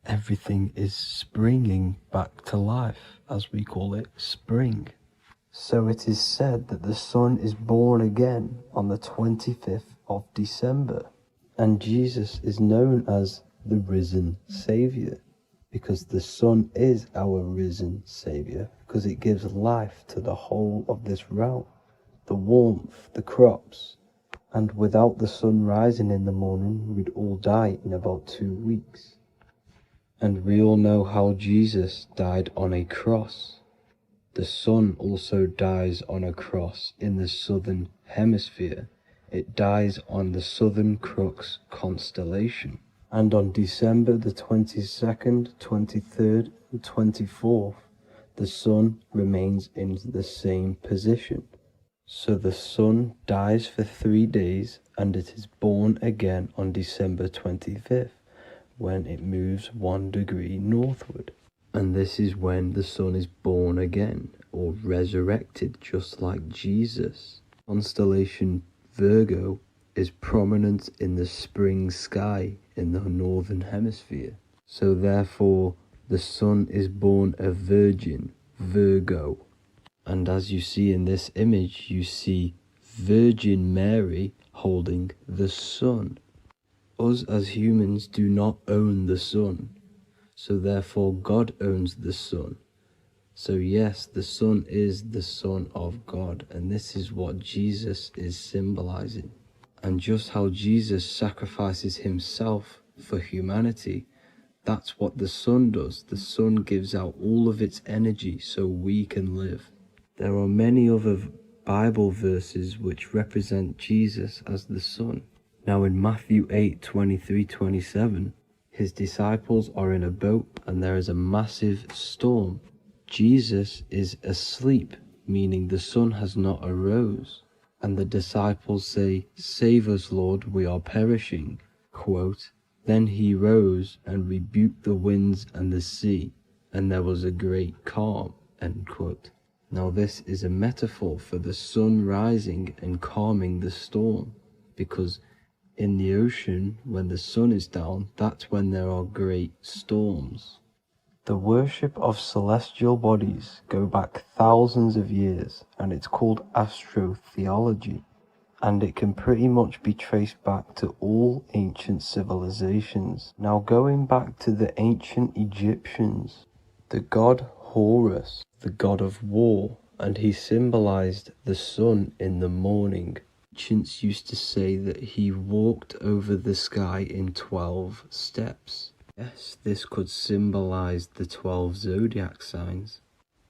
Everything is springing back to life, as we call it, spring. So it is said that the sun is born again on the 25th of December, and Jesus is known as the risen Saviour, because the sun is our risen Saviour, because it gives life to the whole of this realm, the warmth, the crops, and without the sun rising in the morning, we'd all die in about 2 weeks. And we all know how Jesus died on a cross. The sun also dies on a cross in the southern hemisphere. It dies on the Southern Crux constellation. And on December the 22nd, 23rd, and 24th, the sun remains in the same position. So the sun dies for 3 days, and it is born again on December 25th, when it moves 1 degree northward. And this is when the sun is born again, or resurrected, just like Jesus. Constellation Virgo is prominent in the spring sky in the northern hemisphere. So therefore, the sun is born a virgin, Virgo. And as you see in this image, you see Virgin Mary holding the sun. Us as humans do not own the sun, so therefore God owns the sun. So yes, the sun is the Son of God, and this is what Jesus is symbolizing. And just how Jesus sacrifices himself for humanity, that's what the sun does. The sun gives out all of its energy so we can live. There are many other Bible verses which represent Jesus as the sun. Now in Matthew 8:23-27, his disciples are in a boat and there is a massive storm. Jesus is asleep, meaning the sun has not arose. And the disciples say, "Save us, Lord, we are perishing." Quote, "Then he rose and rebuked the winds and the sea, and there was a great calm." End quote. Now this is a metaphor for the sun rising and calming the storm, because in the ocean, when the sun is down, that's when there are great storms. The worship of celestial bodies go back thousands of years, and it's called astrotheology, and it can pretty much be traced back to all ancient civilizations. Now going back to the ancient Egyptians, the god Horus, the god of war, and he symbolized the sun in the morning. Ancients used to say that he walked over the sky in 12 steps. Yes, this could symbolize the 12 zodiac signs.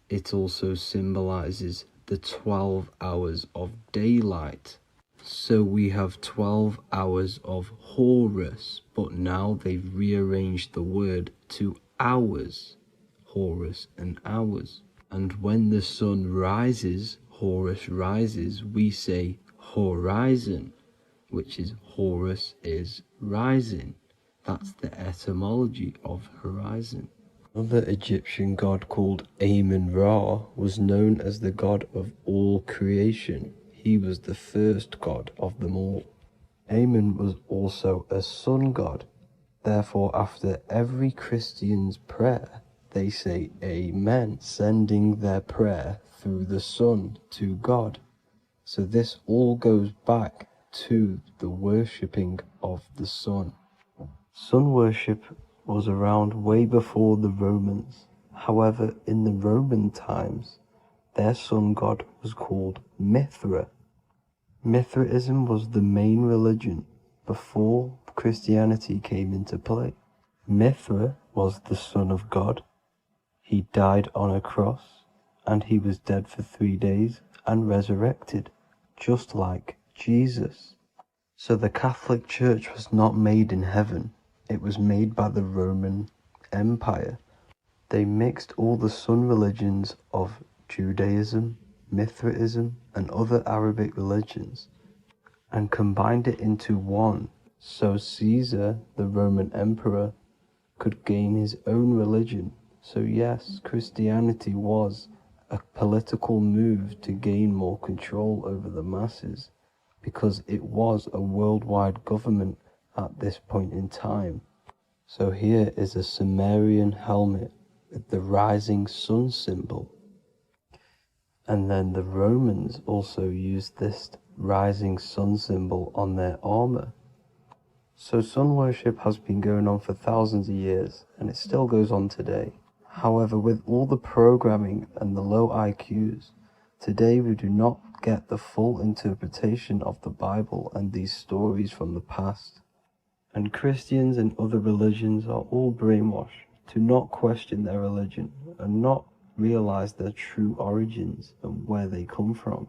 It also symbolizes the 12 hours of daylight. So we have 12 hours of Horus, but now they've rearranged the word to hours. Horus and hours. And when the sun rises, Horus rises, we say horizon, which is Horus is rising. That's the etymology of horizon. Another Egyptian god called Amun-Ra was known as the god of all creation. He was the first god of them all. Amun was also a sun god. Therefore, after every Christian's prayer, they say Amen, sending their prayer through the sun to God. So this all goes back to the worshipping of the sun. Sun worship was around way before the Romans. However, in the Roman times, their sun god was called Mithra. Mithraism was the main religion before Christianity came into play. Mithra was the son of God. He died on a cross, and he was dead for 3 days and resurrected, just like Jesus. So the Catholic Church was not made in heaven. It was made by the Roman Empire. They mixed all the sun religions of Judaism, Mithraism, and other Arabic religions and combined it into one, so Caesar, the Roman emperor, could gain his own religion. So yes, Christianity was a political move to gain more control over the masses, because it was a worldwide government at this point in time. So here is a Sumerian helmet with the rising sun symbol. And then the Romans also used this rising sun symbol on their armor. So sun worship has been going on for thousands of years, and it still goes on today. However, with all the programming and the low IQs, today we do not get the full interpretation of the Bible and these stories from the past. And Christians and other religions are all brainwashed to not question their religion and not realize their true origins and where they come from.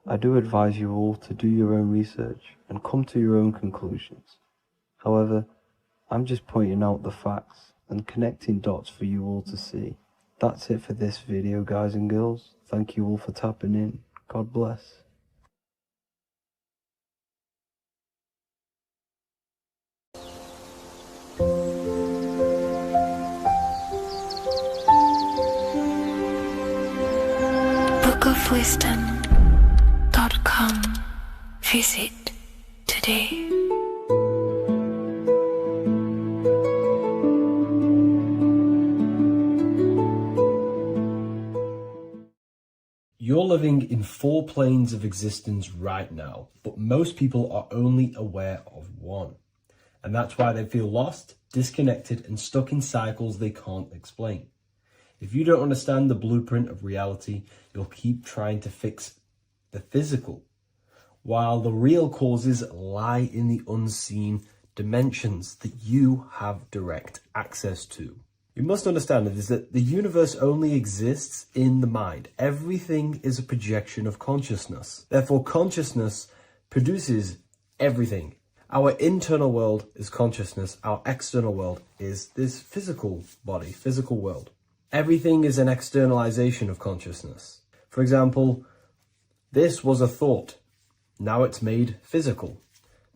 I do advise you all to do your own research and come to your own conclusions. However, I'm just pointing out the facts and connecting dots for you all to see. That's it for this video, guys and girls. Thank you all for tapping in. God bless. bookofwisdom.com. Visit today. You're living in 4 planes of existence right now, but most people are only aware of one. And that's why they feel lost, disconnected, and stuck in cycles they can't explain. If you don't understand the blueprint of reality, you'll keep trying to fix the physical, while the real causes lie in the unseen dimensions that you have direct access to. You must understand that the universe only exists in the mind. Everything is a projection of consciousness. Therefore, consciousness produces everything. Our internal world is consciousness. Our external world is this physical body, physical world. Everything is an externalization of consciousness. For example, this was a thought. Now it's made physical.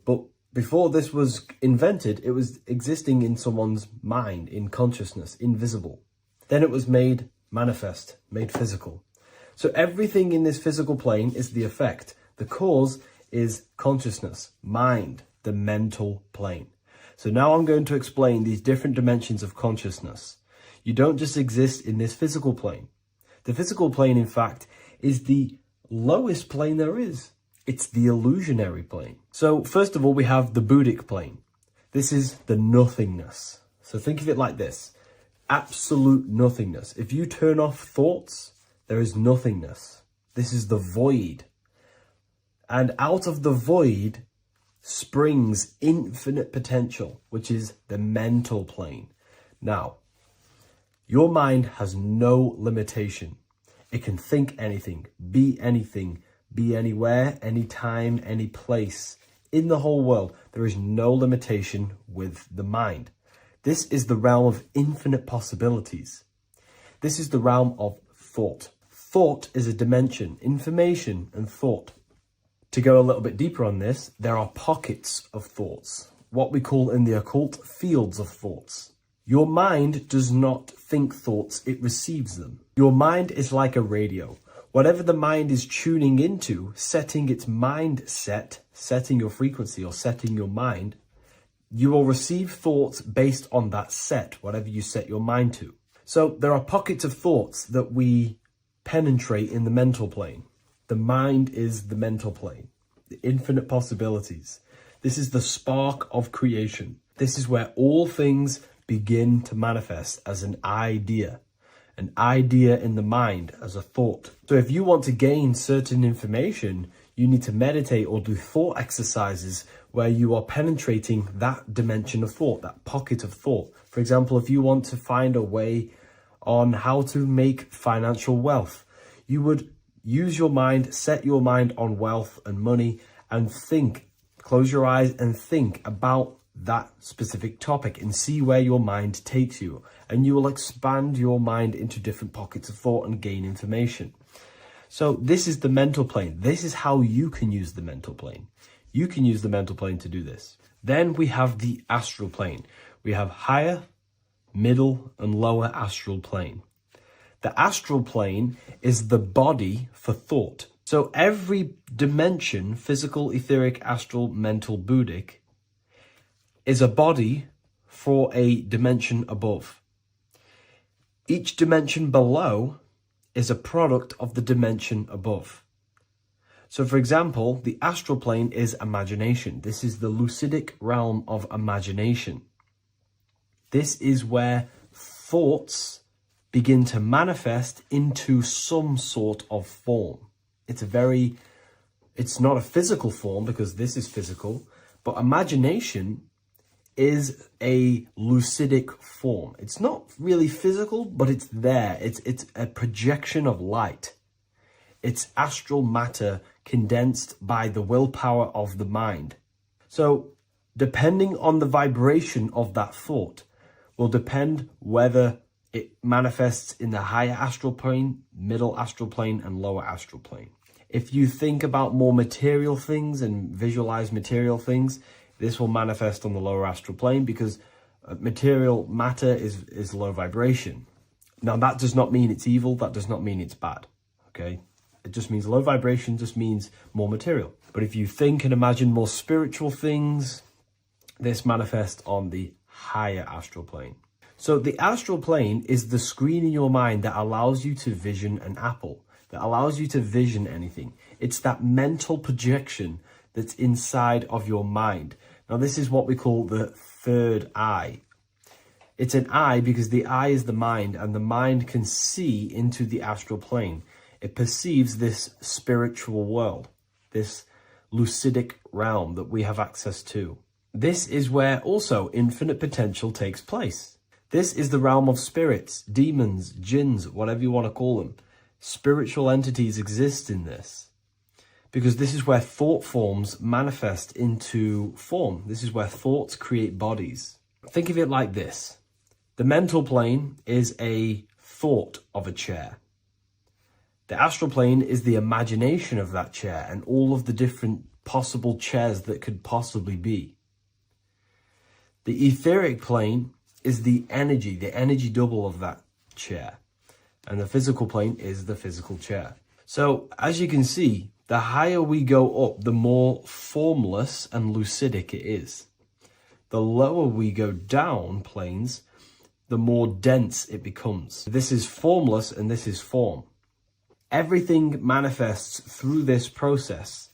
But before this was invented, it was existing in someone's mind, in consciousness, invisible. Then it was made manifest, made physical. So everything in this physical plane is the effect. The cause is consciousness, mind, the mental plane. So now I'm going to explain these different dimensions of consciousness. You don't just exist in this physical plane. The physical plane, in fact, is the lowest plane there is. It's the illusionary plane. So first of all, we have the Buddhic plane. This is the nothingness. So think of it like this. Absolute nothingness. If you turn off thoughts, there is nothingness. This is the void. And out of the void springs infinite potential, which is the mental plane. Now, your mind has no limitation. It can think anything, be anywhere, anytime, any place. In the whole world, there is no limitation with the mind. This is the realm of infinite possibilities. This is the realm of thought. Thought is a dimension, information and thought. To go a little bit deeper on this, there are pockets of thoughts, what we call in the occult fields of thoughts. Your mind does not think thoughts, it receives them. Your mind is like a radio. Whatever the mind is tuning into, setting its mindset, setting your frequency or setting your mind, you will receive thoughts based on that set, whatever you set your mind to. So there are pockets of thoughts that we penetrate in the mental plane. The mind is the mental plane, the infinite possibilities. This is the spark of creation. This is where all things begin to manifest as an idea in the mind as a thought. So if you want to gain certain information, you need to meditate or do thought exercises where you are penetrating that dimension of thought, that pocket of thought. For example, if you want to find a way on how to make financial wealth, you would use your mind, set your mind on wealth and money and think, close your eyes and think about that specific topic and see where your mind takes you. And you will expand your mind into different pockets of thought and gain information. So this is the mental plane. This is how you can use the mental plane. You can use the mental plane to do this. Then we have the astral plane. We have higher, middle, and lower astral plane. The astral plane is the body for thought. So every dimension, physical, etheric, astral, mental, Buddhic, is a body for a dimension above. Each dimension below is a product of the dimension above. So for example, the astral plane is imagination. This is the lucidic realm of imagination. This is where thoughts begin to manifest into some sort of form. It's not a physical form because this is physical, but imagination is a lucidic form. It's not really physical, but it's there. It's a projection of light. It's astral matter condensed by the willpower of the mind. So depending on the vibration of that thought will depend whether it manifests in the higher astral plane, middle astral plane, and lower astral plane. If you think about more material things and visualize material things, this will manifest on the lower astral plane because material matter is low vibration. Now, that does not mean it's evil. That does not mean it's bad. Okay? It just means low vibration just means more material. But if you think and imagine more spiritual things, this manifests on the higher astral plane. So the astral plane is the screen in your mind that allows you to vision an apple, that allows you to vision anything. It's that mental projection that's inside of your mind. Now, this is what we call the third eye. It's an eye because the eye is the mind, and the mind can see into the astral plane. It perceives this spiritual world, this lucidic realm that we have access to. This is where also infinite potential takes place. This is the realm of spirits, demons, jinns, whatever you want to call them. Spiritual entities exist in this because this is where thought forms manifest into form. This is where thoughts create bodies. Think of it like this. The mental plane is a thought of a chair. The astral plane is the imagination of that chair and all of the different possible chairs that could possibly be. The etheric plane is the energy double of that chair. And the physical plane is the physical chair. So as you can see, the higher we go up, the more formless and lucidic it is. The lower we go down planes, the more dense it becomes. This is formless and this is form. Everything manifests through this process.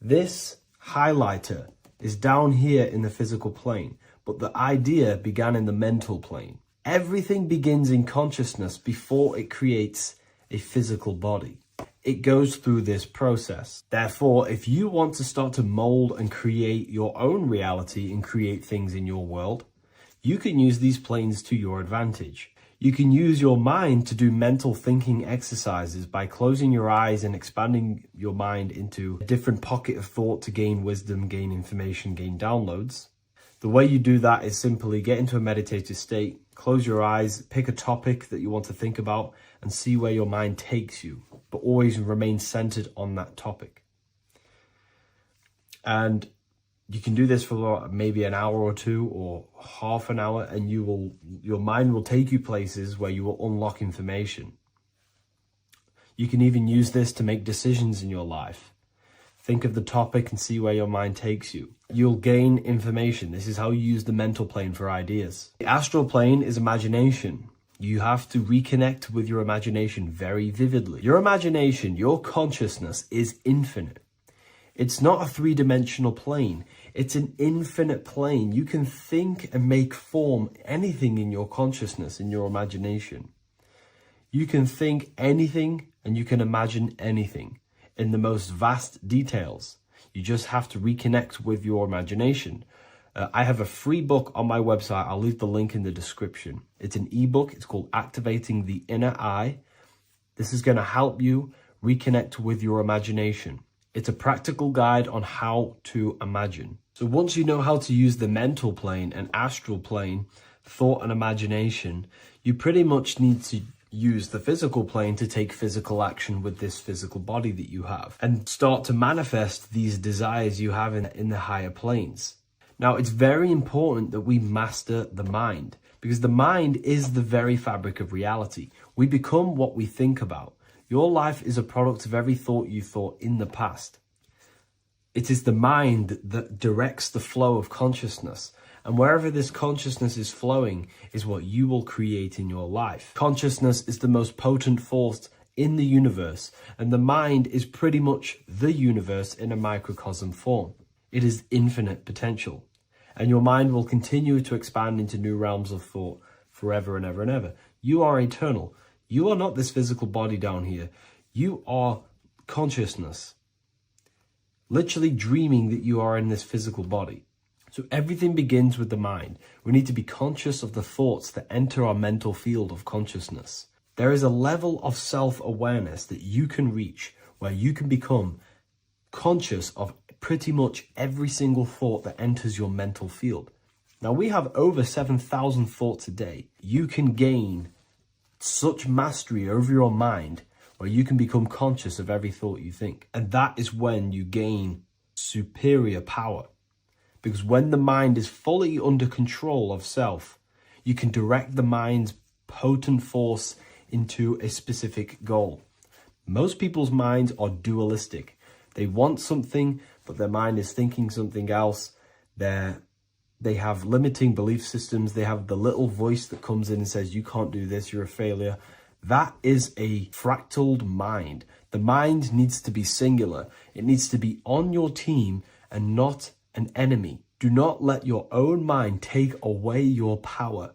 This highlighter is down here in the physical plane, but the idea began in the mental plane. Everything begins in consciousness before it creates a physical body. it goes through this process. Therefore, if you want to start to mold and create your own reality and create things in your world, you can use these planes to your advantage. You can use your mind to do mental thinking exercises by closing your eyes and expanding your mind into a different pocket of thought to gain wisdom, gain information, gain downloads. The way you do that is simply get into a meditative state, close your eyes, pick a topic that you want to think about, and see where your mind takes you, but always remain centered on that topic. And you can do this for maybe an hour or two or half an hour, and your mind will take you places where you will unlock information. You can even use this to make decisions in your life. Think of the topic and see where your mind takes you. You'll gain information. This is how you use the mental plane for ideas. The astral plane is imagination. You have to reconnect with your imagination very vividly. Your imagination, your consciousness is infinite. It's not a three-dimensional plane. It's an infinite plane. You can think and make form anything in your consciousness, in your imagination. You can think anything and you can imagine anything in the most vast details. You just have to reconnect with your imagination. I have a free book on my website. I'll leave the link in the description. It's an ebook. It's called Activating the Inner Eye. This is going to help you reconnect with your imagination. It's a practical guide on how to imagine. So once you know how to use the mental plane and astral plane, thought and imagination, you pretty much need to use the physical plane to take physical action with this physical body that you have and start to manifest these desires you have in the higher planes. Now, it's very important that we master the mind, because the mind is the very fabric of reality. We become what we think about. Your life is a product of every thought you thought in the past. It is the mind that directs the flow of consciousness. And wherever this consciousness is flowing is what you will create in your life. Consciousness is the most potent force in the universe, and the mind is pretty much the universe in a microcosm form. It is infinite potential, and your mind will continue to expand into new realms of thought forever and ever and ever. You are eternal. You are not this physical body down here. You are consciousness, literally dreaming that you are in this physical body. So everything begins with the mind. We need to be conscious of the thoughts that enter our mental field of consciousness. There is a level of self-awareness that you can reach where you can become conscious of pretty much every single thought that enters your mental field. Now, we have over 7,000 thoughts a day. You can gain such mastery over your mind where you can become conscious of every thought you think. And that is when you gain superior power. Because when the mind is fully under control of self, you can direct the mind's potent force into a specific goal. Most people's minds are dualistic. They want something, but their mind is thinking something else. They have limiting belief systems. They have the little voice that comes in and says, you can't do this, you're a failure. That is a fractaled mind. The mind needs to be singular. It needs to be on your team and not an enemy. Do not let your own mind take away your power.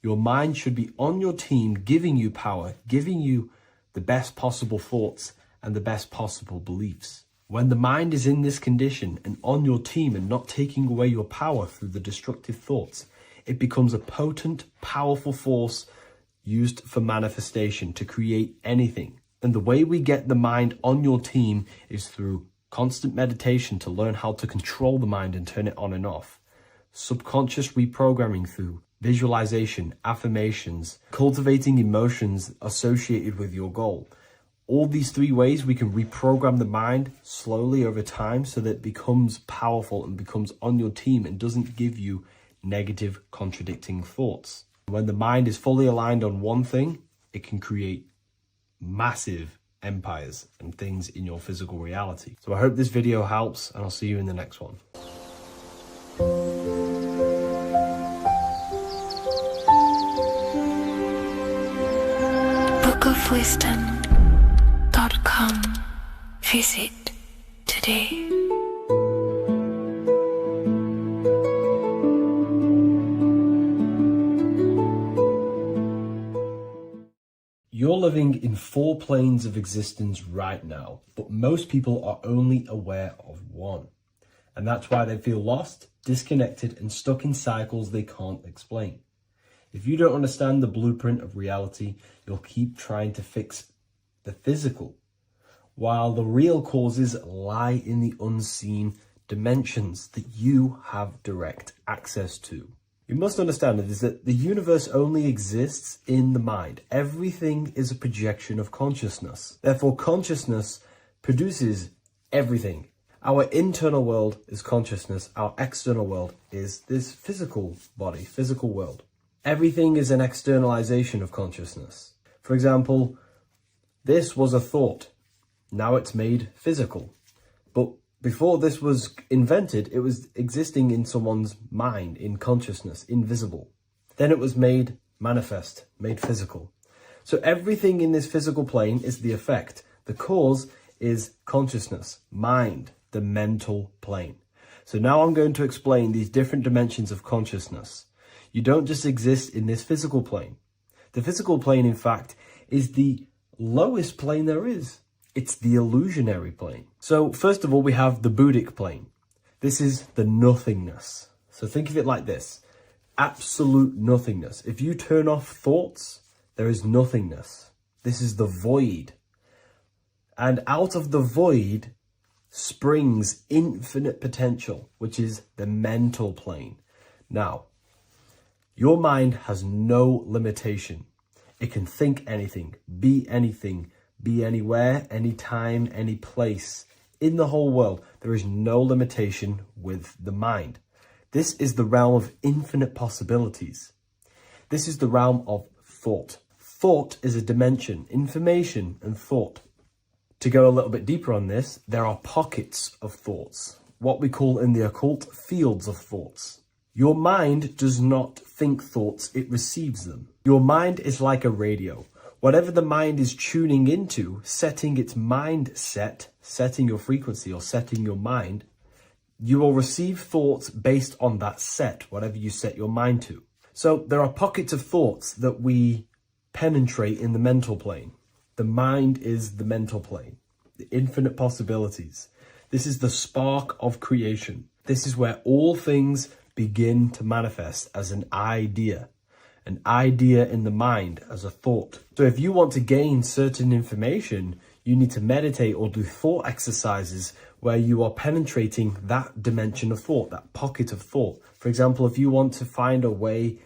Your mind should be on your team, giving you power, giving you the best possible thoughts and the best possible beliefs. When the mind is in this condition and on your team and not taking away your power through the destructive thoughts, it becomes a potent, powerful force used for manifestation to create anything. And the way we get the mind on your team is through constant meditation to learn how to control the mind and turn it on and off. Subconscious reprogramming through visualization, affirmations, cultivating emotions associated with your goal. All these three ways we can reprogram the mind slowly over time so that it becomes powerful and becomes on your team and doesn't give you negative contradicting thoughts. When the mind is fully aligned on one thing, it can create massive empires and things in your physical reality. So I hope this video helps, and I'll see you in the next one. bookofwisdom.com. Visit today. You're living in 4 planes of existence right now, but most people are only aware of one. And that's why they feel lost, disconnected, and stuck in cycles they can't explain. If you don't understand the blueprint of reality, you'll keep trying to fix the physical, while the real causes lie in the unseen dimensions that you have direct access to. You must understand is that the universe only exists in the mind. Everything is a projection of consciousness. Therefore, consciousness produces everything. Our internal world is consciousness. Our external world is this physical body, physical world. Everything is an externalization of consciousness. For example, this was a thought. Now it's made physical. But before this was invented, it was existing in someone's mind, in consciousness, invisible. Then it was made manifest, made physical. So everything in this physical plane is the effect. The cause is consciousness, mind, the mental plane. So now I'm going to explain these different dimensions of consciousness. You don't just exist in this physical plane. The physical plane, in fact, is the lowest plane there is. It's the illusionary plane. So first of all, we have the Buddhic plane. This is the nothingness. So think of it like this. Absolute nothingness. If you turn off thoughts, there is nothingness. This is the void. And out of the void springs infinite potential, which is the mental plane. Now, your mind has no limitation. It can think anything, be anywhere, anytime, any place. In the whole world, there is no limitation with the mind. This is the realm of infinite possibilities. This is the realm of thought. Thought is a dimension, information and thought. To go a little bit deeper on this, there are pockets of thoughts, what we call in the occult fields of thoughts. Your mind does not think thoughts, it receives them. Your mind is like a radio. Whatever the mind is tuning into, setting its mindset, setting your frequency or setting your mind, you will receive thoughts based on that set, whatever you set your mind to. So there are pockets of thoughts that we penetrate in the mental plane. The mind is the mental plane, the infinite possibilities. This is the spark of creation. This is where all things begin to manifest as an idea in the mind as a thought. So if you want to gain certain information, you need to meditate or do thought exercises where you are penetrating that dimension of thought, that pocket of thought. For example, if you want to find a way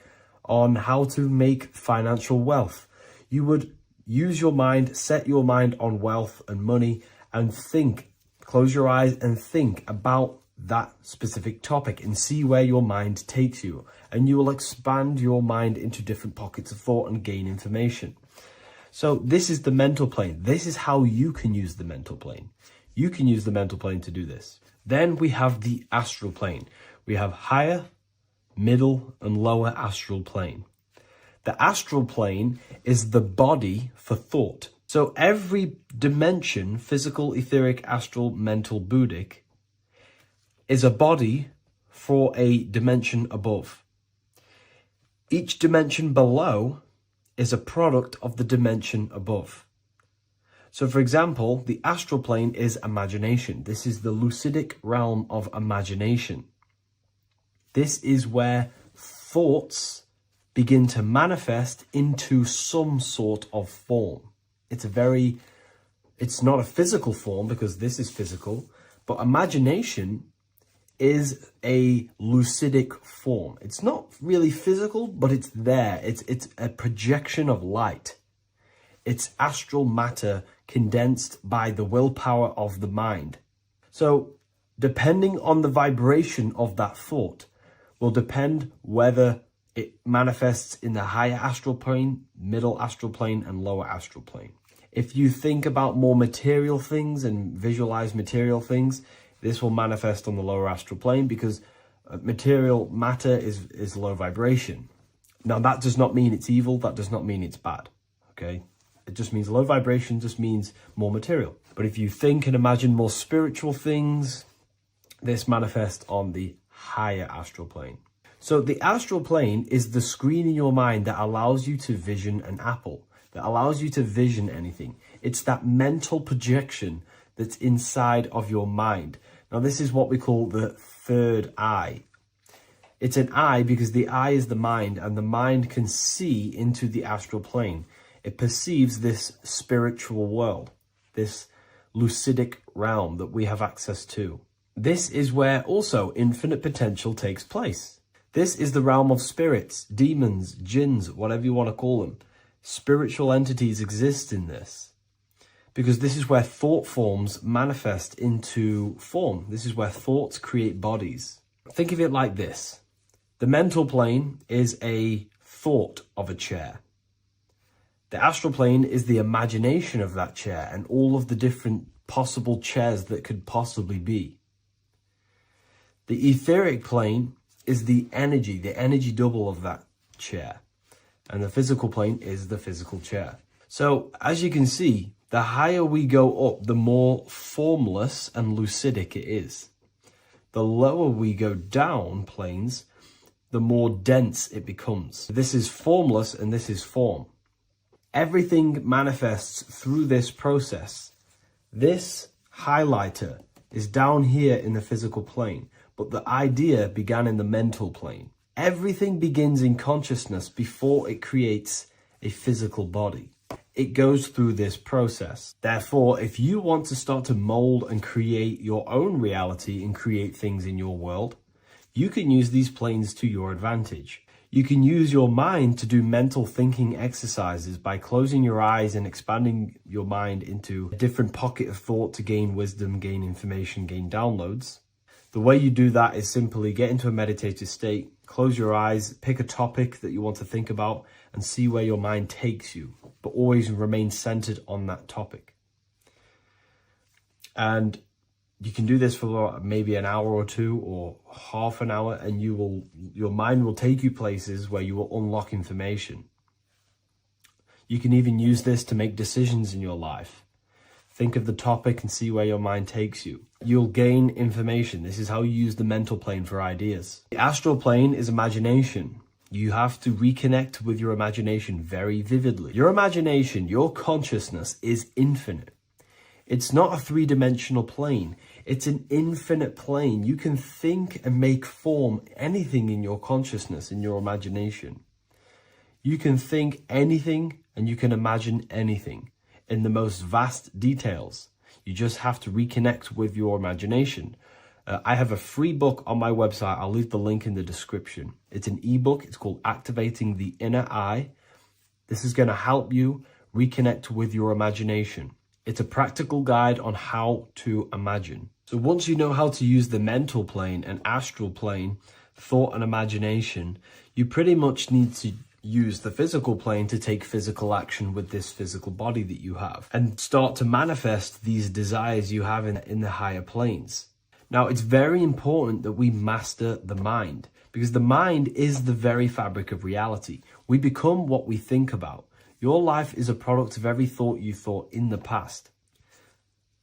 on how to make financial wealth, you would use your mind, set your mind on wealth and money and think, close your eyes and think about that specific topic and see where your mind takes you. And you will expand your mind into different pockets of thought and gain information. So this is the mental plane. This is how you can use the mental plane. You can use the mental plane to do this. Then we have the astral plane. We have higher, middle, and lower astral plane. The astral plane is the body for thought. So every dimension, physical, etheric, astral, mental, Buddhic, is a body for a dimension above. Each dimension below is a product of the dimension above. So for example, the astral plane is imagination. This is the lucidic realm of imagination. This is where thoughts begin to manifest into some sort of form. It's not a physical form because this is physical, but imagination is a lucidic form. It's not really physical, but it's there. It's a projection of light. It's astral matter condensed by the willpower of the mind. So depending on the vibration of that thought will depend whether it manifests in the higher astral plane, middle astral plane, and lower astral plane. If you think about more material things and visualize material things, this will manifest on the lower astral plane because material matter is low vibration. Now, that does not mean it's evil. That does not mean it's bad. Okay? It just means low vibration just means more material. But if you think and imagine more spiritual things, this manifests on the higher astral plane. So the astral plane is the screen in your mind that allows you to vision an apple. that allows you to vision anything. It's that mental projection that's inside of your mind. Now, this is what we call the third eye. It's an eye because the eye is the mind, and the mind can see into the astral plane. It perceives this spiritual world, this lucidic realm that we have access to. This is where also infinite potential takes place. This is the realm of spirits, demons, jinns, whatever you want to call them. Spiritual entities exist in this because this is where thought forms manifest into form. This is where thoughts create bodies. Think of it like this. The mental plane is a thought of a chair. The astral plane is the imagination of that chair and all of the different possible chairs that could possibly be. The etheric plane is the energy double of that chair. And the physical plane is the physical chair. So, as you can see, the higher we go up, the more formless and lucidic it is. The lower we go down planes, the more dense it becomes. This is formless and this is form. Everything manifests through this process. This highlighter is down here in the physical plane, but the idea began in the mental plane. Everything begins in consciousness before it creates a physical body. It goes through this process. Therefore, if you want to start to mold and create your own reality and create things in your world, you can use these planes to your advantage. You can use your mind to do mental thinking exercises by closing your eyes and expanding your mind into a different pocket of thought to gain wisdom, gain information, gain downloads. The way you do that is simply get into a meditative state, close your eyes, pick a topic that you want to think about, and see where your mind takes you, but always remain centered on that topic. And you can do this for maybe an hour or two or half an hour, and your mind will take you places where you will unlock information. You can even use this to make decisions in your life. Think of the topic and see where your mind takes you. You'll gain information. This is how you use the mental plane for ideas. The astral plane is imagination. You have to reconnect with your imagination very vividly. Your imagination, your consciousness is infinite. It's not a three-dimensional plane. It's an infinite plane. You can think and make form anything in your consciousness, in your imagination. You can think anything and you can imagine anything in the most vast details. You just have to reconnect with your imagination. I have a free book on my website. I'll leave the link in the description. It's an ebook. It's called Activating the Inner Eye. This is going to help you reconnect with your imagination. It's a practical guide on how to imagine. So once you know how to use the mental plane and astral plane, thought and imagination, you pretty much need to use the physical plane to take physical action with this physical body that you have and start to manifest these desires you have in the higher planes. Now, it's very important that we master the mind because the mind is the very fabric of reality. We become what we think about. Your life is a product of every thought you thought in the past.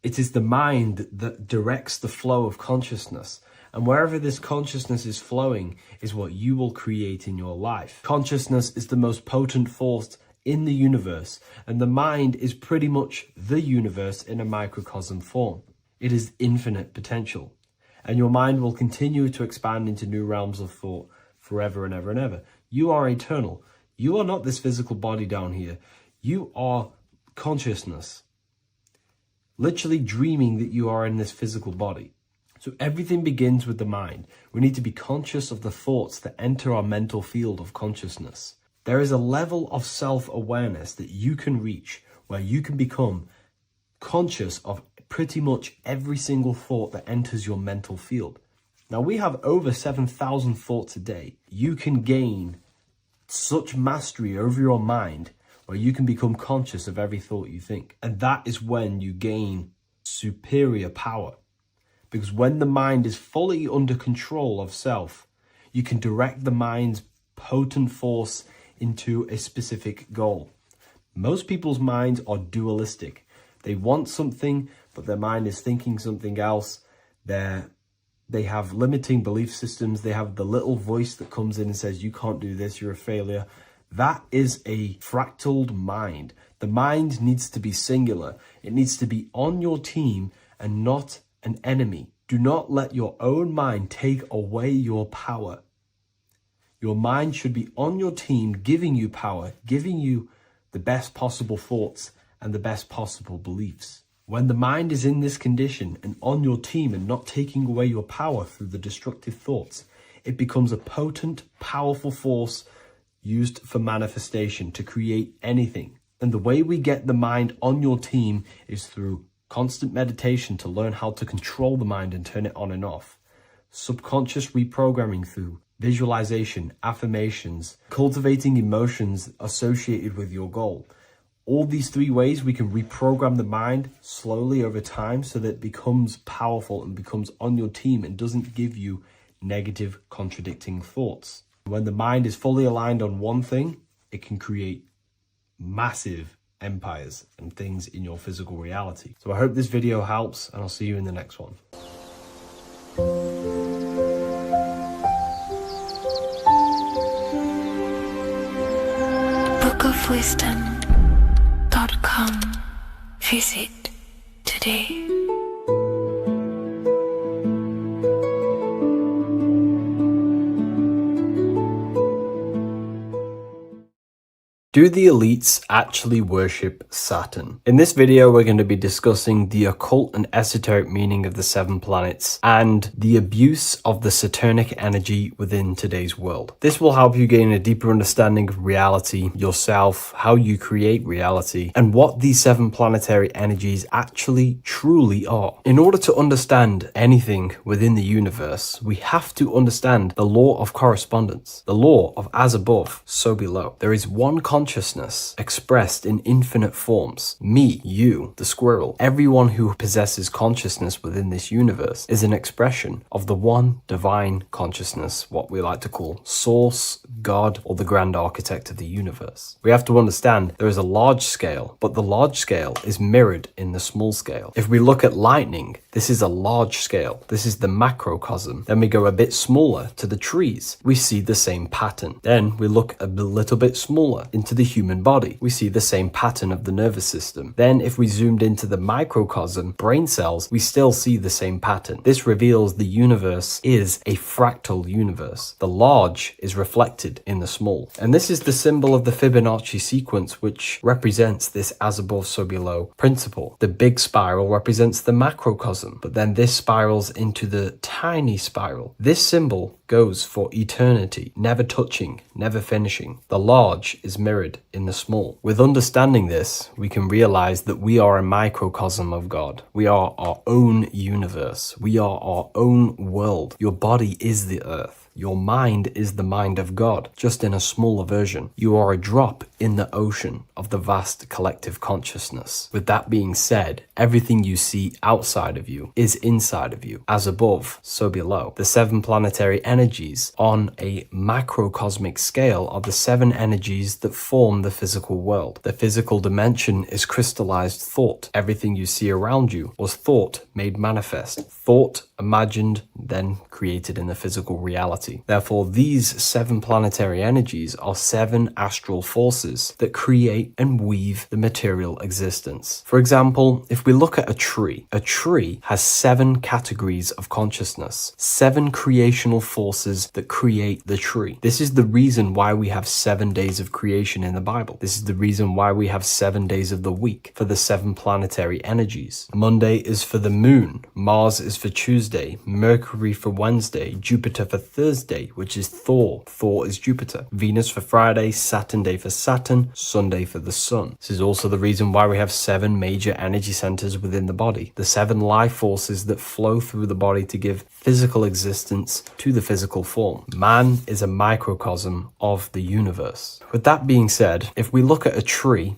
It is the mind that directs the flow of consciousness. And wherever this consciousness is flowing is what you will create in your life. Consciousness is the most potent force in the universe, and the mind is pretty much the universe in a microcosm form. It is infinite potential, and your mind will continue to expand into new realms of thought forever and ever and ever. You are eternal. You are not this physical body down here. You are consciousness, literally dreaming that you are in this physical body. So everything begins with the mind. We need to be conscious of the thoughts that enter our mental field of consciousness. There is a level of self-awareness that you can reach where you can become conscious of pretty much every single thought that enters your mental field. Now, we have over 7,000 thoughts a day. You can gain such mastery over your mind where you can become conscious of every thought you think. And that is when you gain superior power. Because when the mind is fully under control of self, you can direct the mind's potent force into a specific goal. Most people's minds are dualistic. They want something, but their mind is thinking something else. They have limiting belief systems. They have the little voice that comes in and says, you can't do this, you're a failure. That is a fractaled mind. The mind needs to be singular. It needs to be on your team and not an enemy. Do not let your own mind take away your power. Your mind should be on your team, giving you power, giving you the best possible thoughts and the best possible beliefs. When the mind is in this condition and on your team and not taking away your power through the destructive thoughts, it becomes a potent, powerful force used for manifestation to create anything. And the way we get the mind on your team is through constant meditation to learn how to control the mind and turn it on and off. Subconscious reprogramming through visualization, affirmations, cultivating emotions associated with your goal. All these three ways we can reprogram the mind slowly over time so that it becomes powerful and becomes on your team and doesn't give you negative contradicting thoughts. When the mind is fully aligned on one thing, it can create massive empires and things in your physical reality. So I hope this video helps, and I'll see you in the next one. bookofwisdom.com. Visit today. Do the elites actually worship Saturn? In this video, we're going to be discussing the occult and esoteric meaning of the 7 planets and the abuse of the Saturnic energy within today's world. This will help you gain a deeper understanding of reality, yourself, how you create reality, and what these 7 planetary energies actually truly are. In order to understand anything within the universe, we have to understand the law of correspondence, the law of as above, so below. There is one consciousness expressed in infinite forms. Me, you, the squirrel, everyone who possesses consciousness within this universe is an expression of the one divine consciousness, what we like to call Source, God, or the grand architect of the universe. We have to understand there is a large scale, but the large scale is mirrored in the small scale. If we look at lightning, this is a large scale. This is the macrocosm. Then we go a bit smaller to the trees. We see the same pattern. Then we look a little bit smaller into the human body. We see the same pattern of the nervous system. Then if we zoomed into the microcosm, brain cells, we still see the same pattern. This reveals the universe is a fractal universe. The large is reflected in the small. And this is the symbol of the Fibonacci sequence, which represents this as above, so below principle. The big spiral represents the macrocosm, but then this spirals into the tiny spiral. This symbol goes for eternity, never touching, never finishing. The large is mirrored in the small. With understanding this, we can realize that we are a microcosm of God. We are our own universe. We are our own world. Your body is the earth. Your mind is the mind of God, just in a smaller version. You are a drop in the ocean of the vast collective consciousness. With that being said, everything you see outside of you is inside of you. As above, so below. The 7 planetary energies on a macrocosmic scale are the 7 energies that form the physical world. The physical dimension is crystallized thought. Everything you see around you was thought made manifest. Thought imagined, then created in the physical reality. Therefore, these 7 planetary energies are 7 astral forces that create and weave the material existence. For example, if we look at a tree has 7 categories of consciousness, 7 creational forces that create the tree. This is the reason why we have 7 days of creation in the Bible. This is the reason why we have 7 days of the week for the 7 planetary energies. Monday is for the moon, Mars is for Tuesday, Mercury for Wednesday, Jupiter for Thursday, which is Thor. Thor is Jupiter. Venus for Friday, Saturn day for Saturn, Sunday for the sun. This is also the reason why we have 7 major energy centers within the body. The 7 life forces that flow through the body to give physical existence to the physical form. Man is a microcosm of the universe. With that being said, if we look at a tree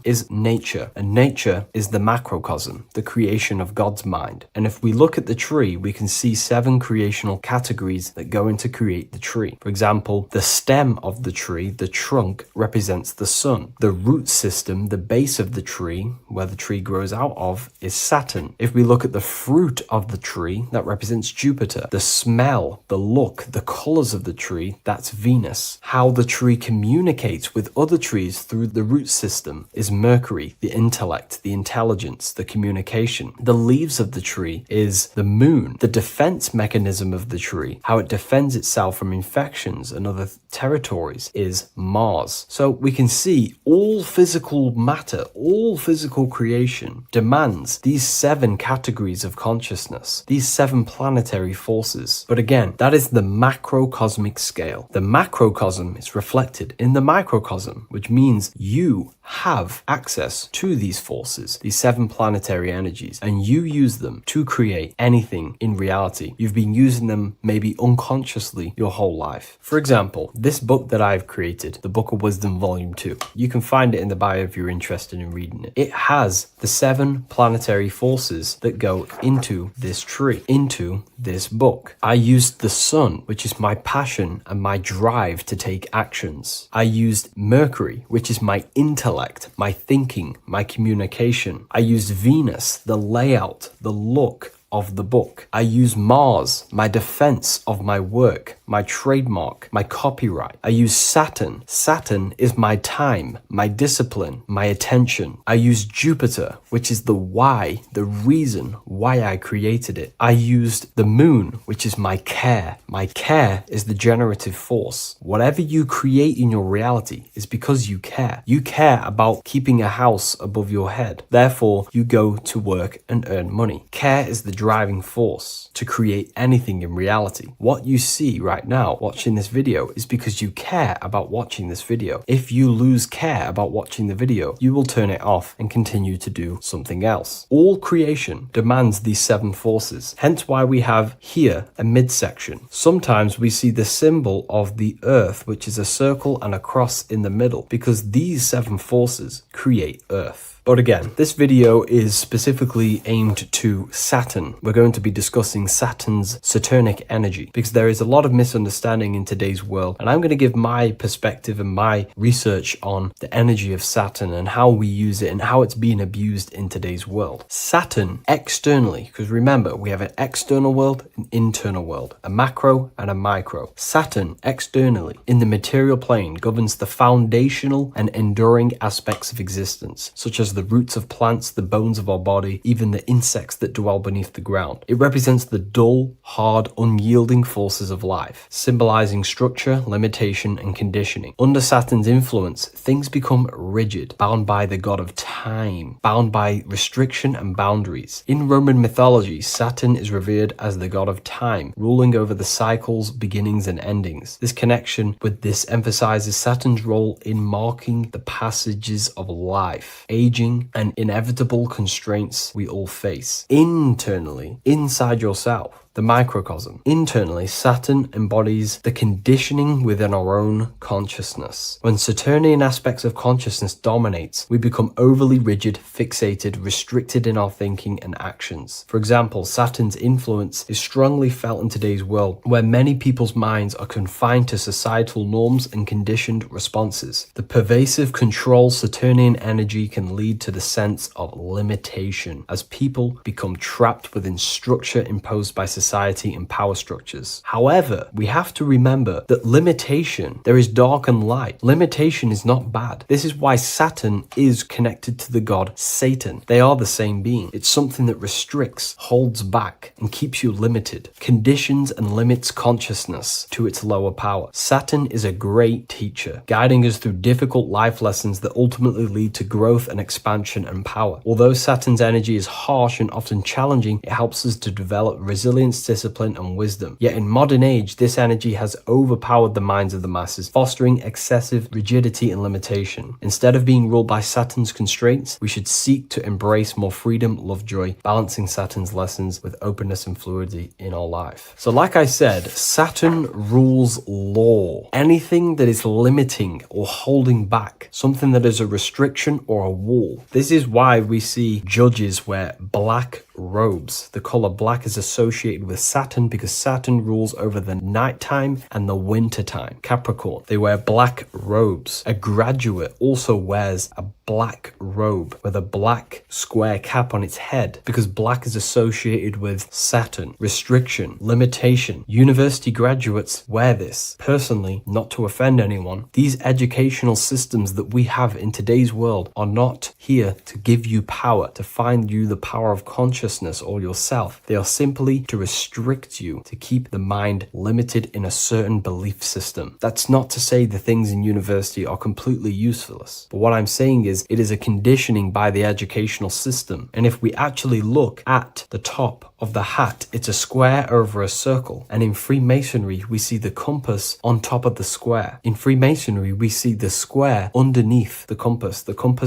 is nature, and nature is the macrocosm, the creation of God's mind. And if we look at the tree, we can see 7 creational categories that go into create the tree. For example, the stem of the tree, the trunk, represents the sun. The root system, the base of the tree, where the tree grows out of, is Saturn. If we look at the fruit of the tree, that represents it's Jupiter. The smell, the look, the colors of the tree, that's Venus. How the tree communicates with other trees through the root system is Mercury, the intellect, the intelligence, the communication. The leaves of the tree is the moon. The defense mechanism of the tree, how it defends itself from infections and other territories, is Mars. So we can see all physical matter, all physical creation demands these 7 categories of consciousness, these 7 planetary forces. But again, that is the macrocosmic scale. The macrocosm is reflected in the microcosm, which means you have access to these forces, these 7 planetary energies, and you use them to create anything in reality. You've been using them maybe unconsciously your whole life. For example, this book that I've created, the Book of Wisdom Volume 2, you can find it in the bio if you're interested in reading it. It has the 7 planetary forces that go into this tree, into this book. I used the sun, which is my passion and my drive to take actions. I used Mercury, which is my intellect, my thinking, my communication. I used Venus, the layout, the look of the book. I use Mars, my defense of my work, my trademark, my copyright. I use Saturn. Saturn is my time, my discipline, my attention. I use Jupiter, which is the why, the reason why I created it. I used the moon, which is my care. My care is the generative force. Whatever you create in your reality is because you care. You care about keeping a house above your head. Therefore, you go to work and earn money. Care is the driving force to create anything in reality. What you see right now watching this video is because you care about watching this video. If you lose care about watching the video, you will turn it off and continue to do something else. All creation demands these 7 forces, hence why we have here a midsection. Sometimes we see the symbol of the earth, which is a circle and a cross in the middle, because these 7 forces create earth. But again, this video is specifically aimed to Saturn. We're going to be discussing Saturn's Saturnic energy because there is a lot of misunderstanding in today's world, and I'm going to give my perspective and my research on the energy of Saturn and how we use it and how it's being abused in today's world. Saturn externally, because remember, we have an external world, an internal world, a macro and a micro. Saturn externally in the material plane governs the foundational and enduring aspects of existence, such as the roots of plants, the bones of our body, even the insects that dwell beneath the ground. It represents the dull, hard, unyielding forces of life, symbolizing structure, limitation, and conditioning. Under Saturn's influence, things become rigid, bound by the god of time, bound by restriction and boundaries. In Roman mythology, Saturn is revered as the god of time, ruling over the cycles, beginnings, and endings. This connection with this emphasizes Saturn's role in marking the passages of life, aging, and inevitable constraints we all face. Internally, inside yourself, the microcosm. Internally, Saturn embodies the conditioning within our own consciousness. When Saturnian aspects of consciousness dominates, we become overly rigid, fixated, restricted in our thinking and actions. For example, Saturn's influence is strongly felt in today's world, where many people's minds are confined to societal norms and conditioned responses. The pervasive control Saturnian energy can lead to the sense of limitation, as people become trapped within structure imposed by society and power structures. However, we have to remember that limitation, there is dark and light. Limitation is not bad. This is why Saturn is connected to the god Satan. They are the same being. It's something that restricts, holds back, and keeps you limited, conditions and limits consciousness to its lower power. Saturn is a great teacher, guiding us through difficult life lessons that ultimately lead to growth and expansion and power. Although Saturn's energy is harsh and often challenging, it helps us to develop resilience, discipline, and wisdom. Yet in modern age, this energy has overpowered the minds of the masses, fostering excessive rigidity and limitation. Instead of being ruled by Saturn's constraints, we should seek to embrace more freedom, love, joy, balancing Saturn's lessons with openness and fluidity in our life. So like I said, Saturn rules law. Anything that is limiting or holding back, something that is a restriction or a wall. This is why we see judges wear black robes. The color black is associated with Saturn because Saturn rules over the nighttime and the winter time. Capricorn, they wear black robes. A graduate also wears a black robe with a black square cap on its head because black is associated with Saturn, restriction, limitation. University graduates wear this. Personally, not to offend anyone, these educational systems that we have in today's world are not here to give you power, to find you the power of consciousness or yourself. They are simply to restrict you, to keep the mind limited in a certain belief system. That's not to say the things in university are completely useless, but what I'm saying is it is a conditioning by the educational system. And if we actually look at the top of the hat, it's a square over a circle. And in Freemasonry, we see the compass on top of the square. In Freemasonry, we see the square underneath the compass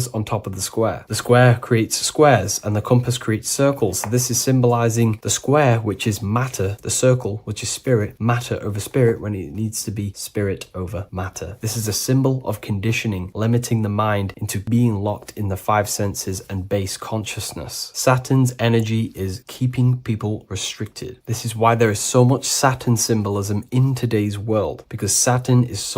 on top of the square. The square creates squares and the compass creates circles. So this is symbolizing the square, which is matter, the circle, which is spirit, matter over spirit when it needs to be spirit over matter. This is a symbol of conditioning, limiting the mind into being locked in the five senses and base consciousness. Saturn's energy is keeping people restricted. This is why there is so much Saturn symbolism in today's world, because Saturn is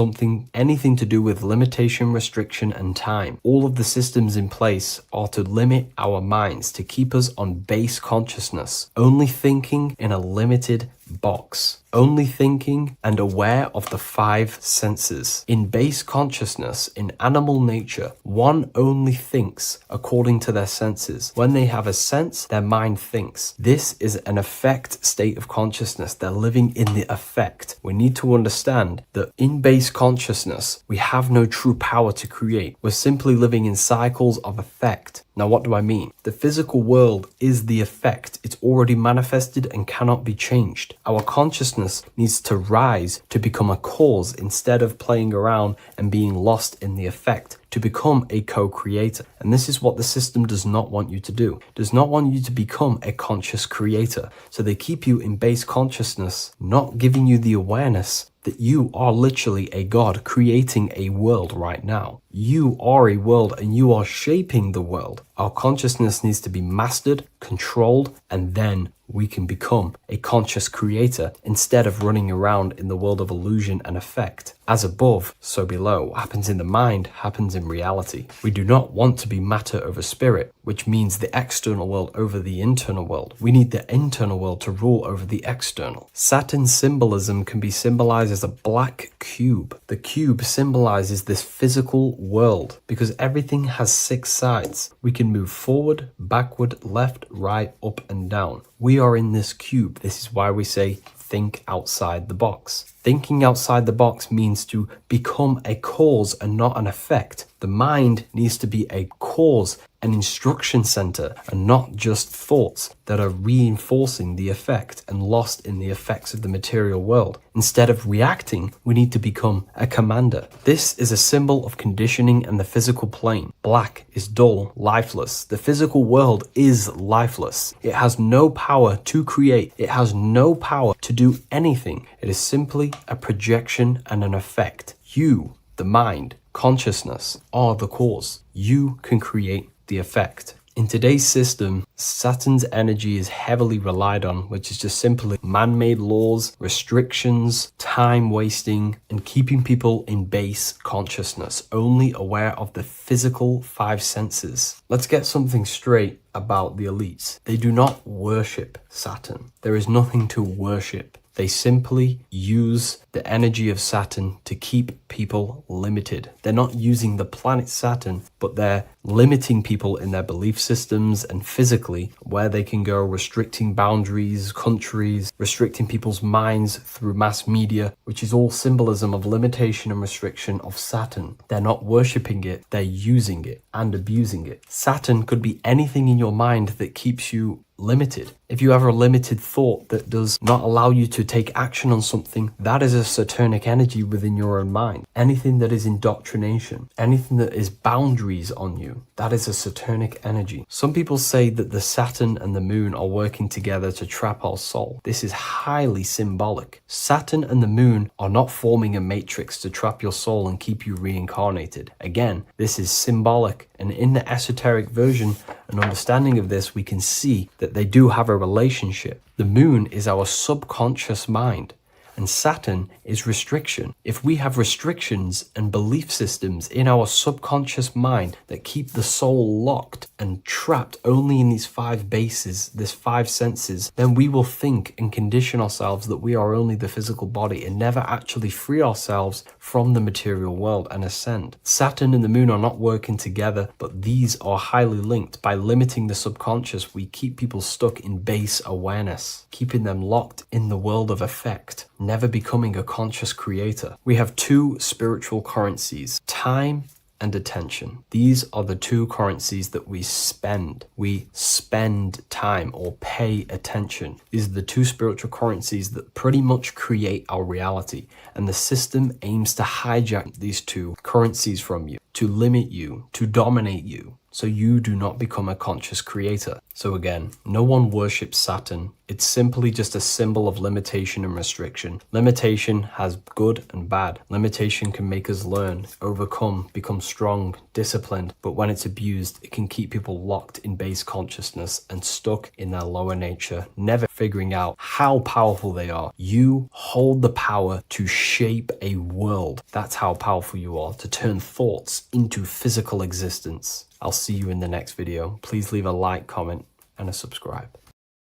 anything to do with limitation, restriction, and time. All of the systems in place are to limit our minds, to keep us on base consciousness, only thinking in a limited box, only thinking and aware of the five senses. In base consciousness, in animal nature, one only thinks according to their senses. When they have a sense, their mind thinks. This is an affect state of consciousness. They're living in the affect. We need to understand that in base consciousness, we have no true power to create. We're simply living in cycles of affect. Now, what do I mean? The physical world is the effect. It's already manifested and cannot be changed. Our consciousness needs to rise to become a cause instead of playing around and being lost in the effect, to become a co-creator. And this is what the system does not want you to do. It does not want you to become a conscious creator. So they keep you in base consciousness, not giving you the awareness that you are literally a god creating a world right now. You are a world and you are shaping the world. Our consciousness needs to be mastered, controlled, and then we can become a conscious creator instead of running around in the world of illusion and effect. As above, so below. What happens in the mind happens in reality. We do not want to be matter over spirit, which means the external world over the internal world. We need the internal world to rule over the external. Saturn symbolism can be symbolized as a black cube. The cube symbolizes this physical world because everything has 6 sides. We can move forward, backward, left, right, up, and down. We are in this cube. This is why we say think outside the box. Thinking outside the box means to become a cause and not an effect. The mind needs to be a cause, an instruction center, and not just thoughts that are reinforcing the effect and lost in the effects of the material world. Instead of reacting, we need to become a commander. This is a symbol of conditioning and the physical plane. Black is dull, lifeless. The physical world is lifeless. It has no power to create. It has no power to do anything. It is simply a projection and an effect. You, the mind, consciousness, are the cause. You can create the effect. In today's system, Saturn's energy is heavily relied on, which is just simply man-made laws, restrictions, time wasting, and keeping people in base consciousness, only aware of the physical 5 senses. Let's get something straight about the elites. They do not worship Saturn. There is nothing to worship. They simply use the energy of Saturn to keep people limited. They're not using the planet Saturn, but they're limiting people in their belief systems and physically where they can go, restricting boundaries, countries, restricting people's minds through mass media, which is all symbolism of limitation and restriction of Saturn. They're not worshipping it, they're using it and abusing it. Saturn could be anything in your mind that keeps you limited. If you have a limited thought that does not allow you to take action on something, that is a Saturnic energy within your own mind. Anything that is indoctrination, anything that is boundaries on you, that is a Saturnic energy. Some people say that the Saturn and the moon are working together to trap our soul. This is highly symbolic. Saturn and the moon are not forming a matrix to trap your soul and keep you reincarnated. Again, this is symbolic, and in the esoteric version, an understanding of this, we can see that they do have a relationship. The moon is our subconscious mind, and Saturn is restriction. If we have restrictions and belief systems in our subconscious mind that keep the soul locked and trapped only in these 5 bases, these 5 senses, then we will think and condition ourselves that we are only the physical body and never actually free ourselves from the material world and ascend. Saturn and the moon are not working together, but these are highly linked. By limiting the subconscious, we keep people stuck in base awareness, keeping them locked in the world of effect, never becoming a conscious creator. We have 2 spiritual currencies, time and attention. These are the 2 currencies that we spend. We spend time or pay attention. These are the 2 spiritual currencies that pretty much create our reality. And the system aims to hijack these 2 currencies from you, to limit you, to dominate you, so you do not become a conscious creator. So again, no one worships Saturn. It's simply just a symbol of limitation and restriction. Limitation has good and bad. Limitation can make us learn, overcome, become strong, disciplined, but when it's abused, it can keep people locked in base consciousness and stuck in their lower nature, never figuring out how powerful they are. You hold the power to shape a world. That's how powerful you are, to turn thoughts into physical existence. I'll see you in the next video. Please leave a like, comment, and a subscribe.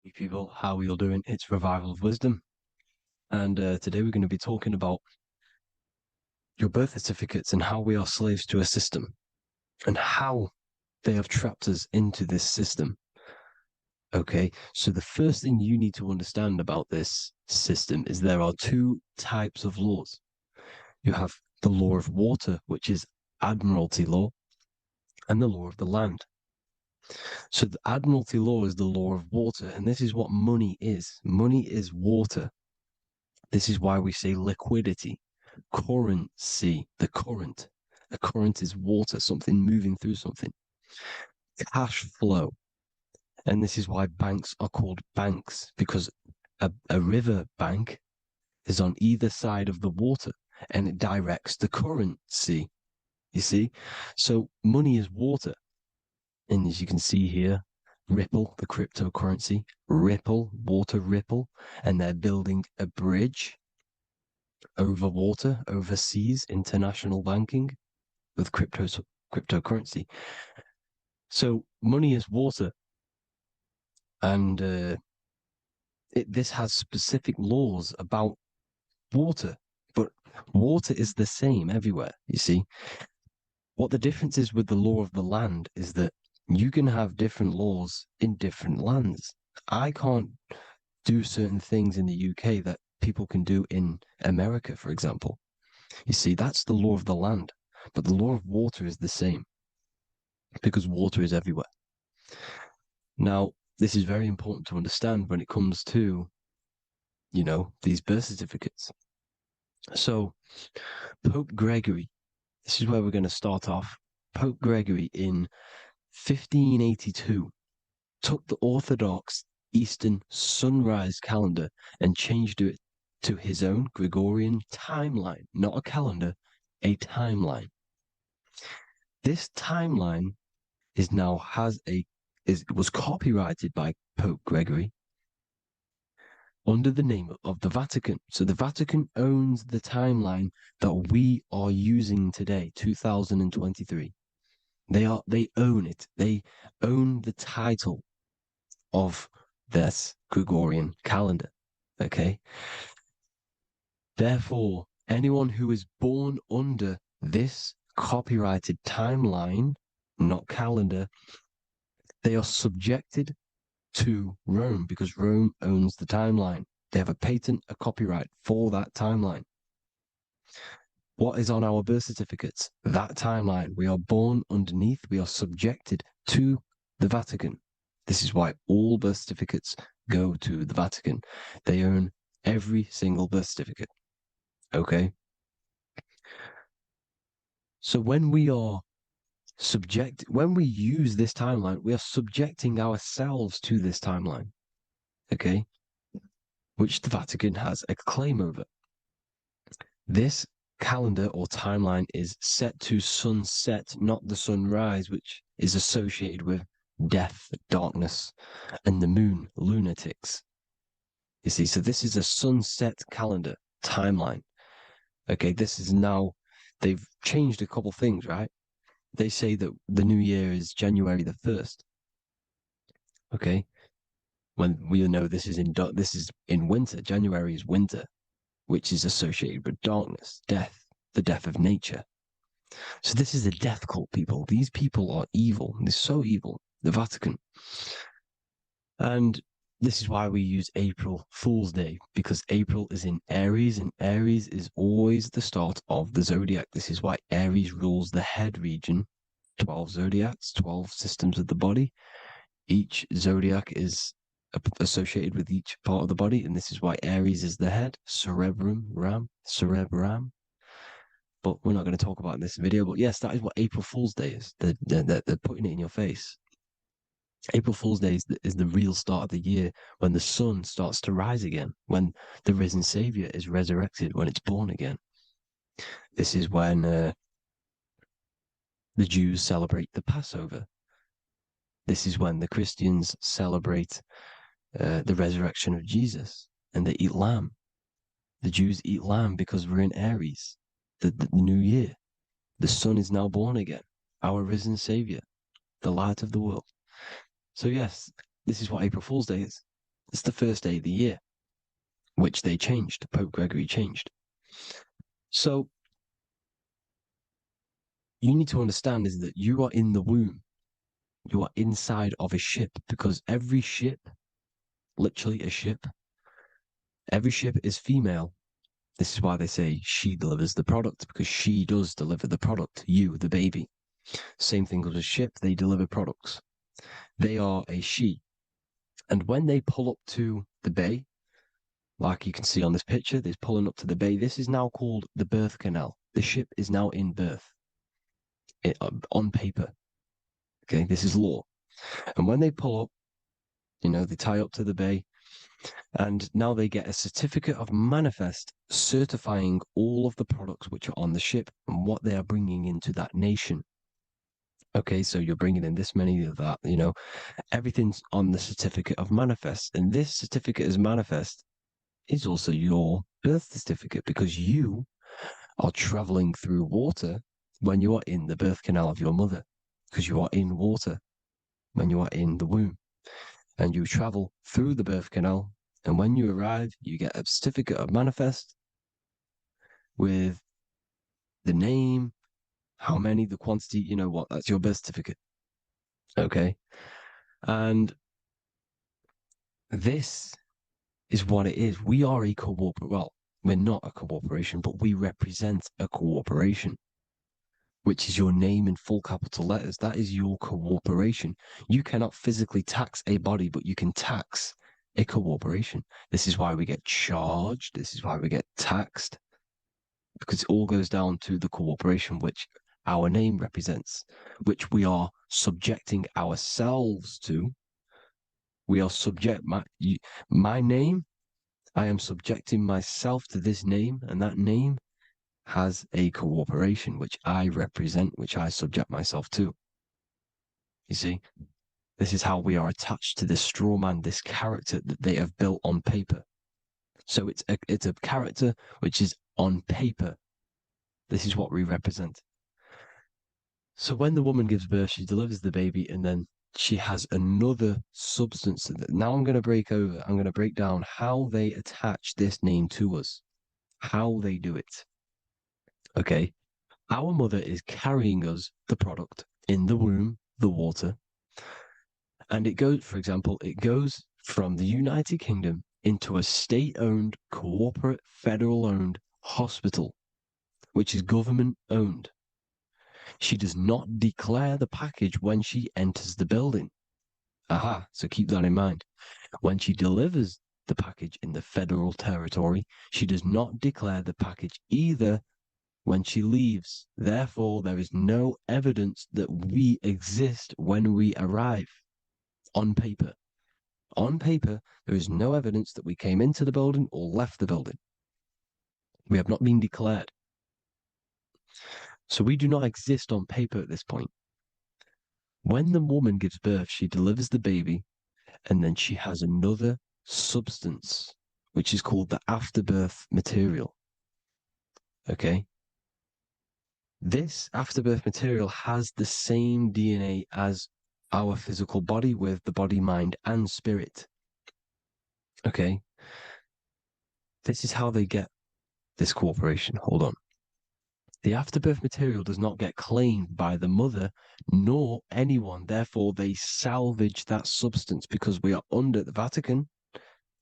Hey people, how are you all doing? It's Revival of Wisdom, and today we're going to be talking about your birth certificates and how we are slaves to a system and how they have trapped us into this system. Okay, so the first thing you need to understand about this system is there are 2 types of laws. You have the law of water, which is Admiralty law, and the law of the land. So the Admiralty law is the law of water, and this is what money is. Money is water. This is why we say liquidity, currency, the current. A current is water, something moving through something. Cash flow. And this is why banks are called banks, because a river bank is on either side of the water, and it directs the currency. You see? So money is water. And as you can see here, Ripple, the cryptocurrency, Ripple, water Ripple, and they're building a bridge over water, overseas, international banking with cryptocurrency. So money is water, and this has specific laws about water, but water is the same everywhere, you see. What the difference is with the law of the land is that you can have different laws in different lands. I can't do certain things in the UK that people can do in America, for example. You see, that's the law of the land, but the law of water is the same because water is everywhere. Now, this is very important to understand when it comes to, you know, these birth certificates. So, Pope Gregory, this is where we're going to start off. Pope Gregory in 1582 took the Orthodox Eastern sunrise calendar and changed it to his own Gregorian timeline, not a calendar, a timeline. This timeline was copyrighted by Pope Gregory under the name of the Vatican. So the Vatican owns the timeline that we are using today, 2023. They own it. They own the title of this Gregorian calendar. Okay. Therefore, anyone who is born under this copyrighted timeline, not calendar, they are subjected to Rome because Rome owns the timeline. They have a patent, a copyright for that timeline. What is on our birth certificates? That timeline. We are born underneath, we are subjected to the Vatican. This is why all birth certificates go to the Vatican. They own every single birth certificate. Okay? So when we use this timeline, we are subjecting ourselves to this timeline. Okay? Which the Vatican has a claim over. This calendar or timeline is set to sunset, not the sunrise, which is associated with death, darkness, and the moon, lunatics. You see, so this is a sunset calendar timeline. Okay, this is now, they've changed a couple things, right? They say that the new year is January the 1st. Okay, when we know this is in winter. January is winter, which is associated with darkness, death, the death of nature. So this is a death cult, people. These people are evil. They're so evil. The Vatican. And this is why we use April Fool's Day, because April is in Aries, and Aries is always the start of the zodiac. This is why Aries rules the head region. 12 zodiacs, 12 systems of the body. Each zodiac is associated with each part of the body, and this is why Aries is the head, cerebrum. But we're not going to talk about in this video. But yes, that is what April Fool's Day is. They're putting it in your face. April Fool's Day is the real start of the year, when the sun starts to rise again, when the risen Savior is resurrected, when it's born again. This is when the Jews celebrate the Passover. This is when the Christians celebrate the resurrection of Jesus, and they eat lamb. The Jews eat lamb because we're in Aries, the new year. The sun is now born again, our risen Savior, the light of the world. So yes, this is what April Fool's Day is. It's the first day of the year, which they changed. Pope Gregory changed. So you need to understand is that you are in the womb. You are inside of a ship, because every ship, literally a ship, every ship is female. This is why they say she delivers the product, because she does deliver the product, you, the baby. Same thing with a ship, they deliver products. They are a she. And when they pull up to the bay, like you can see on this picture, they're pulling up to the bay. This is now called the birth canal. The ship is now in birth, on paper. Okay, this is law. And when they pull up, they tie up to the bay, and now they get a certificate of manifest certifying all of the products which are on the ship and what they are bringing into that nation. Okay, so you're bringing in this many of that, everything's on the certificate of manifest. And this certificate of manifest is also your birth certificate, because you are traveling through water when you are in the birth canal of your mother, because you are in water when you are in the womb. And you travel through the birth canal, and when you arrive, you get a certificate of manifest with the name, how many, the quantity, that's your birth certificate. Okay. And this is what it is. We are a we're not a corporation, but we represent a corporation, which is your name in full capital letters. That is your corporation. You cannot physically tax a body, but you can tax a corporation. This is why we get charged. This is why we get taxed, because it all goes down to the corporation, which our name represents, which we are subjecting ourselves to. We are my name, I am subjecting myself to this name, and that name has a corporation which I represent, which I subject myself to. You see, this is how we are attached to this straw man, this character that they have built on paper. So it's a character which is on paper. This is what we represent. So when the woman gives birth, she delivers the baby, and then she has another substance. Now I'm going to break down how they attach this name to us, how they do it. Okay. Our mother is carrying us the product in the womb, the water. And it goes from the United Kingdom into a state-owned, corporate, federal-owned hospital, which is government-owned. She does not declare the package when she enters the building. Aha, so keep that in mind. When she delivers the package in the federal territory, she does not declare the package either when she leaves. Therefore, there is no evidence that we exist when we arrive on paper. On paper, there is no evidence that we came into the building or left the building. We have not been declared. So we do not exist on paper at this point. When the woman gives birth, she delivers the baby, and then she has another substance, which is called the afterbirth material. Okay? This afterbirth material has the same DNA as our physical body with the body, mind, and spirit. Okay? This is how they get this cooperation. Hold on. The afterbirth material does not get claimed by the mother nor anyone. Therefore, they salvage that substance because we are under the Vatican.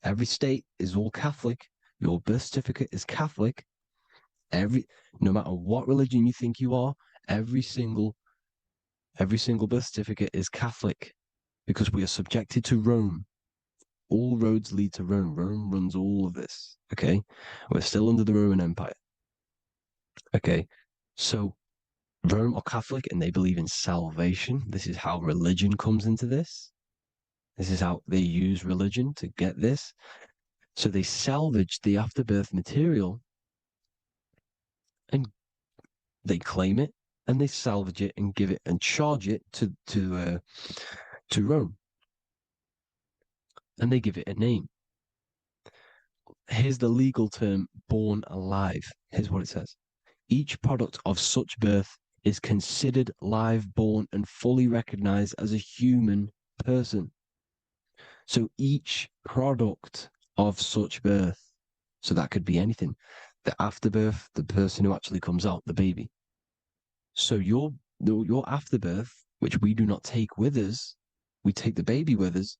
Every state is all Catholic. Your birth certificate is Catholic. No matter what religion you think you are, every single birth certificate is Catholic because we are subjected to Rome. All roads lead to Rome. Rome runs all of this. Okay? We're still under the Roman Empire. Okay, so Rome are Catholic and they believe in salvation. This is how religion comes into this. This is how they use religion to get this. So they salvage the afterbirth material and they claim it and they salvage it and give it and charge it to Rome. And they give it a name. Here's the legal term, born alive. Here's what it says. Each product of such birth is considered live, born, and fully recognized as a human person. So each product of such birth, so that could be anything, the afterbirth, the person who actually comes out, the baby. So your afterbirth, which we do not take with us, we take the baby with us,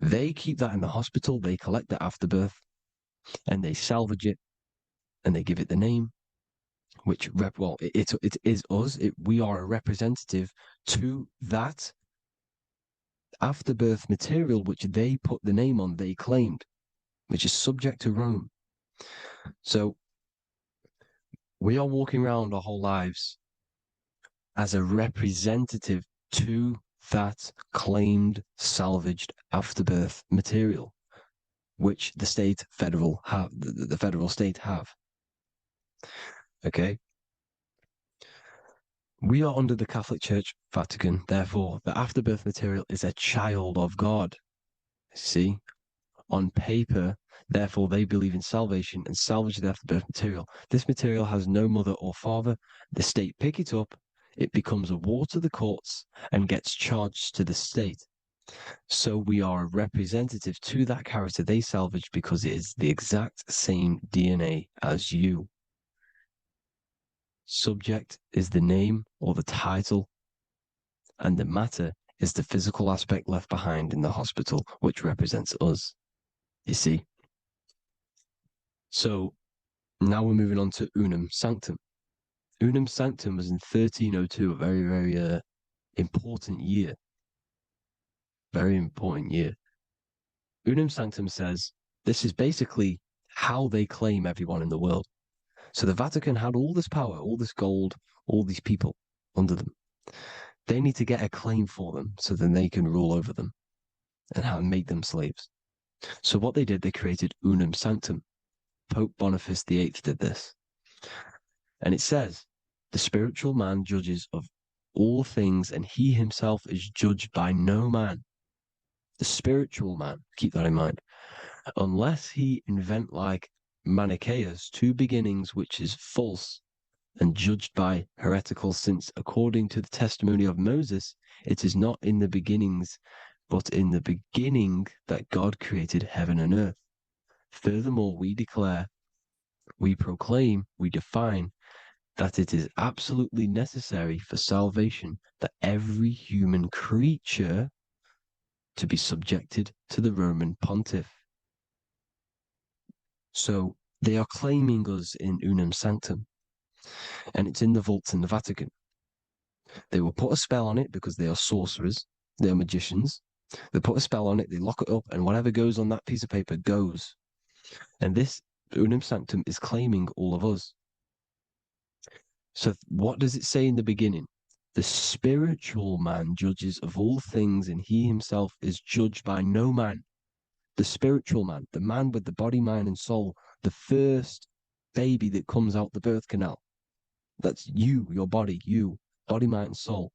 they keep that in the hospital, they collect the afterbirth, and they salvage it, and they give it the name, which it is us. We are a representative to that afterbirth material, which they put the name on, they claimed, which is subject to Rome. So we are walking around our whole lives as a representative to that claimed salvaged afterbirth material, which the federal state have. Okay. We are under the Catholic Church, Vatican. Therefore, the afterbirth material is a child of God. See, on paper, therefore, they believe in salvation and salvage the afterbirth material. This material has no mother or father. The state pick it up. It becomes a war to the courts and gets charged to the state. So we are a representative to that character they salvaged because it is the exact same DNA as you. Subject is the name or the title, and the matter is the physical aspect left behind in the hospital, which represents us. You see? So now we're moving on to Unum Sanctum. Unum Sanctum was in 1302, a very, very important year. Very important year. Unum Sanctum says this is basically how they claim everyone in the world. So the Vatican had all this power, all this gold, all these people under them. They need to get a claim for them so then they can rule over them and make them slaves. So what they did, they created Unum Sanctum. Pope Boniface VIII did this. And it says, the spiritual man judges of all things and he himself is judged by no man. The spiritual man, keep that in mind, unless he invent like Manichaeus, two beginnings which is false and judged by heretical, since according to the testimony of Moses, it is not in the beginnings, but in the beginning that God created heaven and earth. Furthermore, we declare, we proclaim, we define that it is absolutely necessary for salvation that every human creature to be subjected to the Roman pontiff. So they are claiming us in Unum Sanctum, and it's in the vaults in the Vatican. They will put a spell on it because they are sorcerers, they are magicians, They put a spell on it, they lock it up, and whatever goes on that piece of paper goes. And this Unum Sanctum is claiming all of us. So what does it say in the beginning? The spiritual man judges of all things, and he himself is judged by no man. The spiritual man, the man with the body, mind, and soul, the first baby that comes out the birth canal. That's you, your body, body, mind, and soul.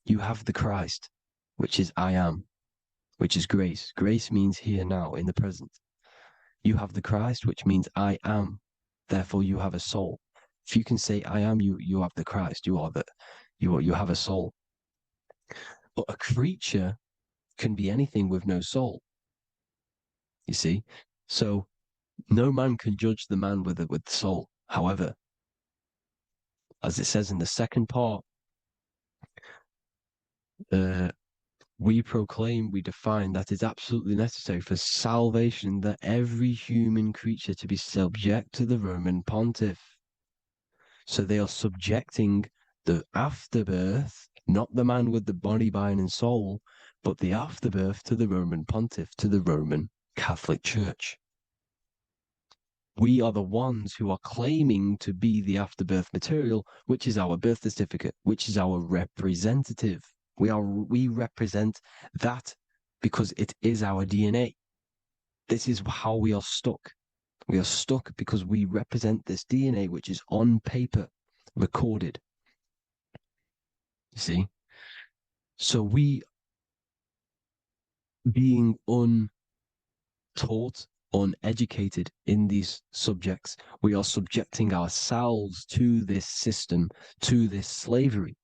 You have the Christ, which is I am, which is grace. Grace means here, now, in the present. You have the Christ, which means I am. Therefore, you have a soul. If you can say I am, you have the Christ. You have a soul. But a creature can be anything with no soul. You see, so no man can judge the man with the soul. However, as it says in the second part, we proclaim, we define that it's absolutely necessary for salvation that every human creature to be subject to the Roman pontiff. So they are subjecting the afterbirth, not the man with the body, mind, and soul, but the afterbirth to the Roman pontiff, to the Roman Catholic Church. We are the ones who are claiming to be the afterbirth material, which is our birth certificate, which is our representative. We represent that because it is our DNA. This is how we are stuck. We are stuck because we represent this DNA, which is on paper, recorded. You see? So we, being untaught, uneducated in these subjects, we are subjecting ourselves to this system, to this slavery,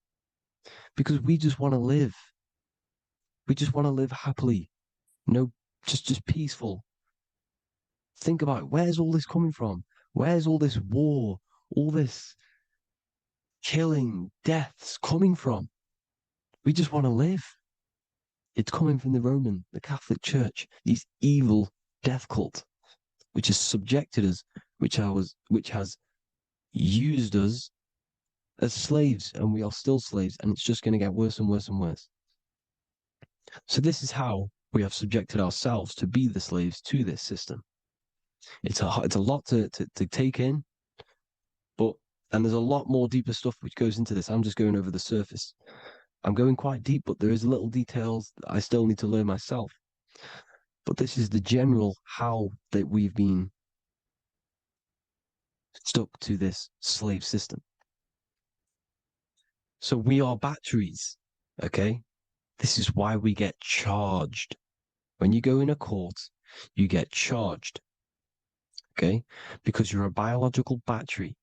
because we just want to live. We just want to live happily, just peaceful. Think about it. Where's all this coming from? Where's all this war, all this killing, deaths coming from? We just want to live. It's coming from the Catholic Church, these evil death cult, which has subjected us, which has used us as slaves, and we are still slaves, and it's just going to get worse and worse and worse. So this is how we have subjected ourselves to be the slaves to this system. It's a lot to take in, and there's a lot more deeper stuff which goes into this. I'm just going over the surface. I'm going quite deep, but there is little details that I still need to learn myself. But this is the general how that we've been stuck to this slave system. So we are batteries, okay? This is why we get charged. When you go in a court, you get charged, okay? Because you're a biological battery.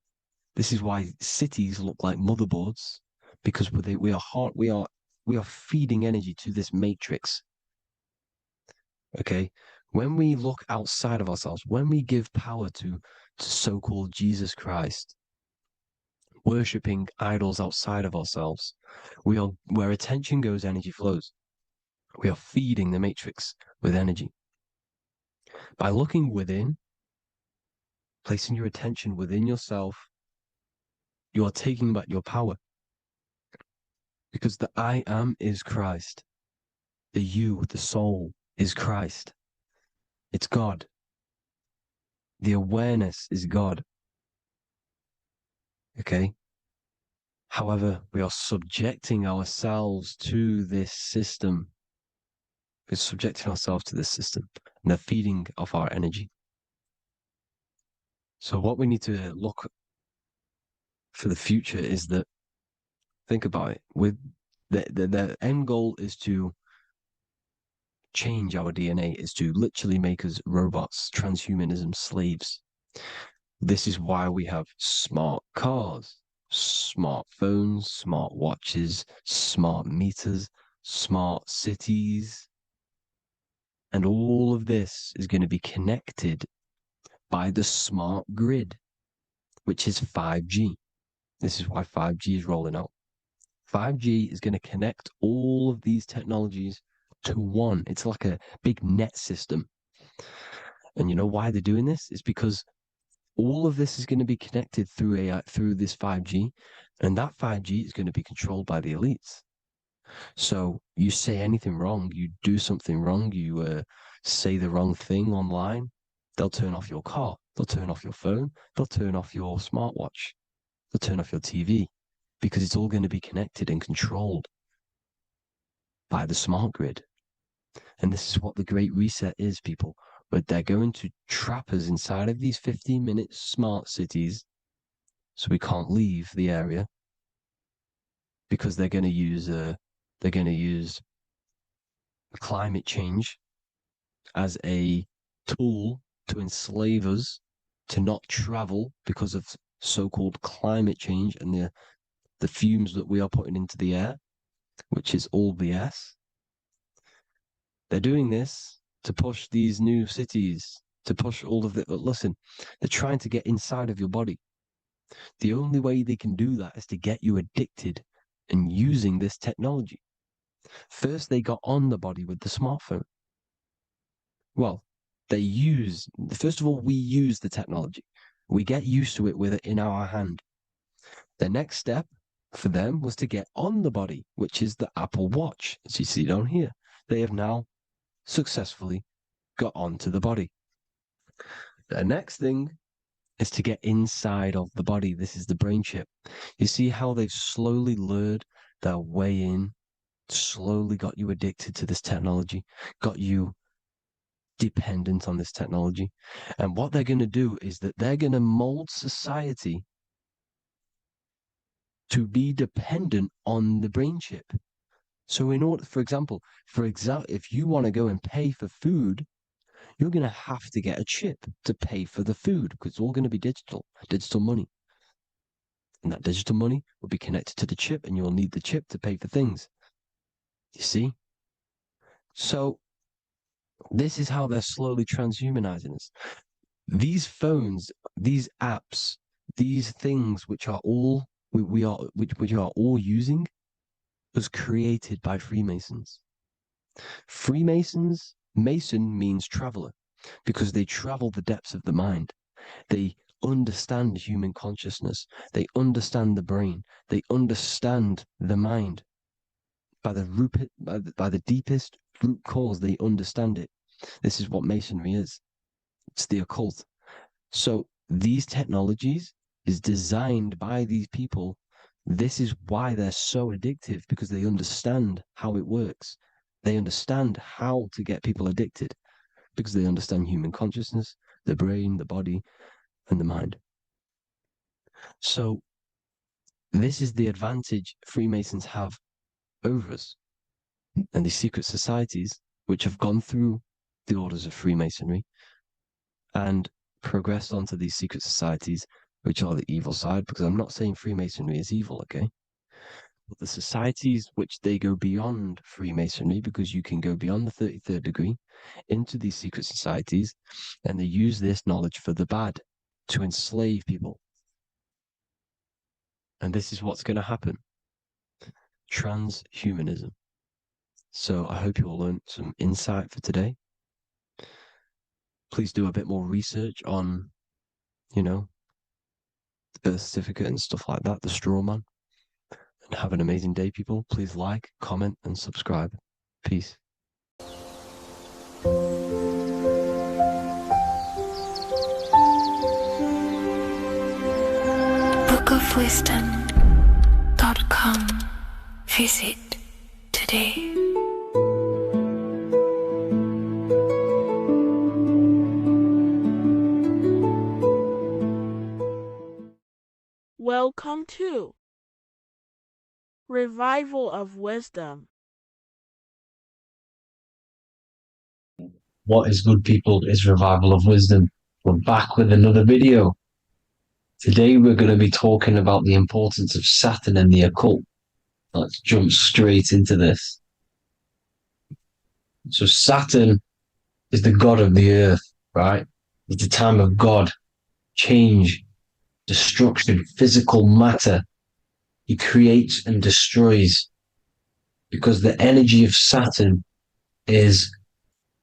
This is why cities look like motherboards, because we are feeding energy to this matrix. Okay, when we look outside of ourselves, when we give power to so-called Jesus Christ, worshipping idols outside of ourselves, where attention goes, energy flows. We are feeding the matrix with energy. By looking within, placing your attention within yourself, you are taking back your power. Because the I am is Christ. The you, the soul, is Christ. It's God. The awareness is God. Okay? However, we are subjecting ourselves to this system. We're subjecting ourselves to this system and the feeding of our energy. So what we need to look for the future is that, think about it, with the end goal is to change our DNA, is to literally make us robots, transhumanism, slaves. This is why we have smart cars, smartphones, smart watches, smart meters, smart cities. And all of this is going to be connected by the smart grid, which is 5G. This is why 5G is rolling out. 5G is going to connect all of these technologies to one. It's like a big net system. And you know why they're doing this? It's because all of this is going to be connected through AI, through this 5G, and that 5G is going to be controlled by the elites. So you say anything wrong, you do something wrong, you say the wrong thing online, they'll turn off your car, they'll turn off your phone, they'll turn off your smartwatch, they'll turn off your TV, because it's all going to be connected and controlled by the smart grid. And this is what the Great Reset is, people. But they're going to trap us inside of these 15-minute smart cities so we can't leave the area, because they're going to use climate change as a tool to enslave us to not travel because of so-called climate change and the fumes that we are putting into the air, which is all BS. They're doing this to push these new cities, to push all of it. But listen, they're trying to get inside of your body. The only way they can do that is to get you addicted and using this technology. First, they got on the body with the smartphone. Well, first of all, we use the technology. We get used to it with it in our hand. The next step for them was to get on the body, which is the Apple Watch, as you see down here. They have now successfully got onto the body. The next thing is to get inside of the body. This is the brain chip. You see how they've slowly lured their way in, slowly got you addicted to this technology, got you dependent on this technology. And what they're going to do is that they're going to mold society to be dependent on the brain chip. So in order, for example, if you want to go and pay for food, you're going to have to get a chip to pay for the food, because it's all going to be digital money. And that digital money will be connected to the chip, and you'll need the chip to pay for things. You see? So this is how they're slowly transhumanizing us. These phones, these apps, these things which are all we are all using was created by Freemasons. Mason means traveler, because they travel the depths of the mind. They understand human consciousness. They understand the brain. They understand the mind. By the deepest root cause, they understand it. This is what Masonry is. It's the occult. So these technologies is designed by these people. This is why they're so addictive, because they understand how it works. They understand how to get people addicted, because they understand human consciousness, the brain, the body, and the mind. So this is the advantage Freemasons have over us. And these secret societies, which have gone through the orders of Freemasonry and progressed onto these secret societies, which are the evil side, because I'm not saying Freemasonry is evil, okay? But the societies which they go beyond Freemasonry, because you can go beyond the 33rd degree into these secret societies, and they use this knowledge for the bad, to enslave people. And this is what's going to happen. Transhumanism. So I hope you all learned some insight for today. Please do a bit more research on, the birth certificate and stuff like that, the straw man. And have an amazing day, people. Please like, comment, and subscribe. Peace. bookofwisdom.com. Visit today. Welcome to Revival of Wisdom. What is good, people? Is Revival of Wisdom. We're back with another video. Today we're going to be talking about the importance of Saturn and the occult. Let's jump straight into this. So Saturn is the god of the earth, right? It's the time of God, change, destruction, physical matter. He creates and destroys, because the energy of Saturn is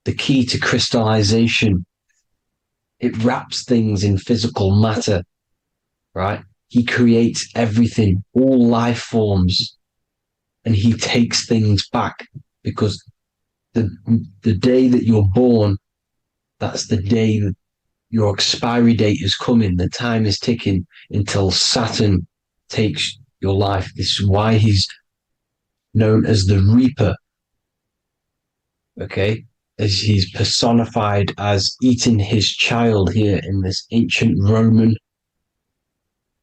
the key to crystallization. It wraps things in physical matter, right? He creates everything, all life forms. and he takes things back, because the day that you're born, that's the day that your expiry date is coming. The time is ticking until Saturn takes your life. This is why he's known as the Reaper. Okay, as he's personified as eating his child here in this ancient Roman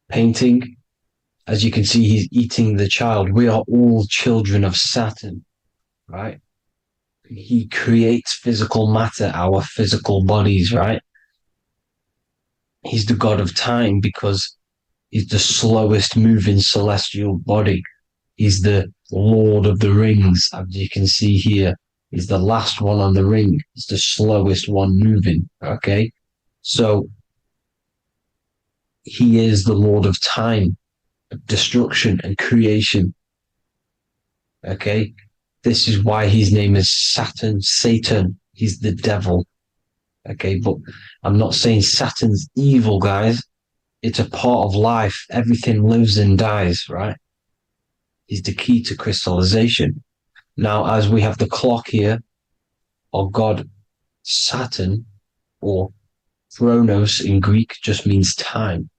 painting. As you can see, he's eating the child. We are all children of Saturn, right? He creates physical matter, our physical bodies, right? He's the god of time because he's the slowest moving celestial body. He's the Lord of the Rings, as you can see here. He's the last one on the ring. He's the slowest one moving, okay? So he is the Lord of time, destruction and creation, okay? This is why his name is Satan. He's the devil, okay? But I'm not saying Saturn's evil, guys. It's a part of life. Everything lives and dies, right? He's the key to crystallization. Now, as we have the clock here, our god Saturn, or Chronos in Greek, just means time.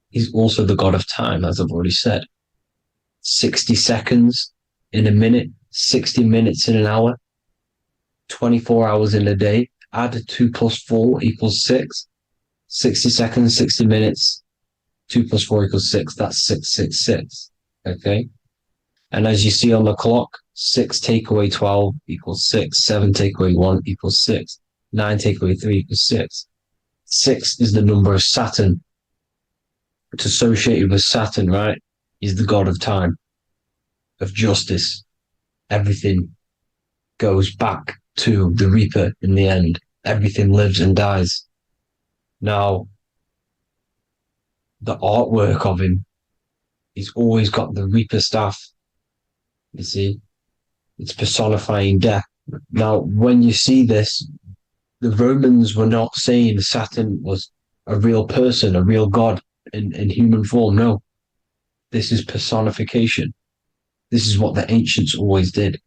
He's also the god of time, as I've already said. 60 seconds in a minute, 60 minutes in an hour, 24 hours in a day. Add 2 plus 4 equals 6. 60 seconds, 60 minutes, 2 plus 4 equals 6. That's 666. Okay? And as you see on the clock, 6 take away 12 equals 6. 7 take away 1 equals 6. 9 take away 3 equals 6. 6 is the number of Saturn. It's associated with Saturn, right? He's the god of time, of justice. Everything goes back to the Reaper in the end. Everything lives and dies. Now, the artwork of him, he's always got the Reaper staff. You see, it's personifying death. Now, when you see this, the Romans were not saying Saturn was a real person, a real god in human form. No, this is personification. This is what the ancients always did.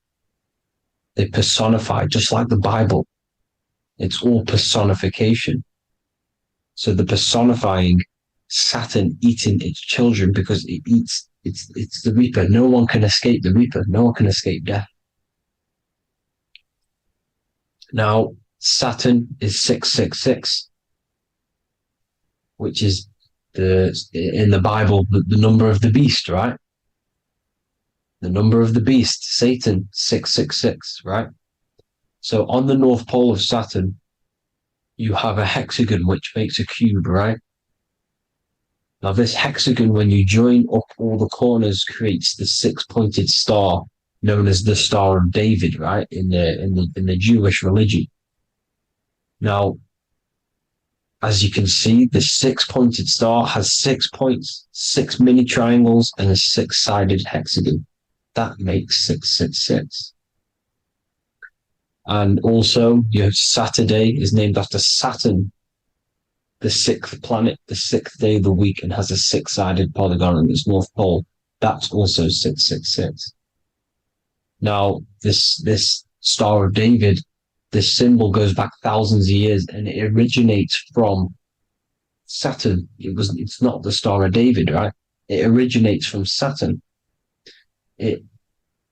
They personified, just like the Bible. It's all personification. So the personifying Saturn eating its children because it eats, it's the Reaper. No one can escape the Reaper. No one can escape death. Now, Saturn is 666, which is in the Bible, the number of the beast, right? The number of the beast, Satan, 666, right? So on the North Pole of Saturn, you have a hexagon, which makes a cube, right? Now this hexagon, when you join up all the corners, creates the 6-pointed star, known as the Star of David, right? In the Jewish religion. Now, as you can see, the 6-pointed star has 6 points, 6 mini triangles, and a 6-sided hexagon. That makes 666. And also, you have Saturday is named after Saturn, the 6th planet, the 6th day of the week, and has a 6-sided polygon in its north pole. That's also 666. Now, this Star of David, this symbol goes back thousands of years, and it originates from Saturn. It's not the Star of David, right? It originates from Saturn. It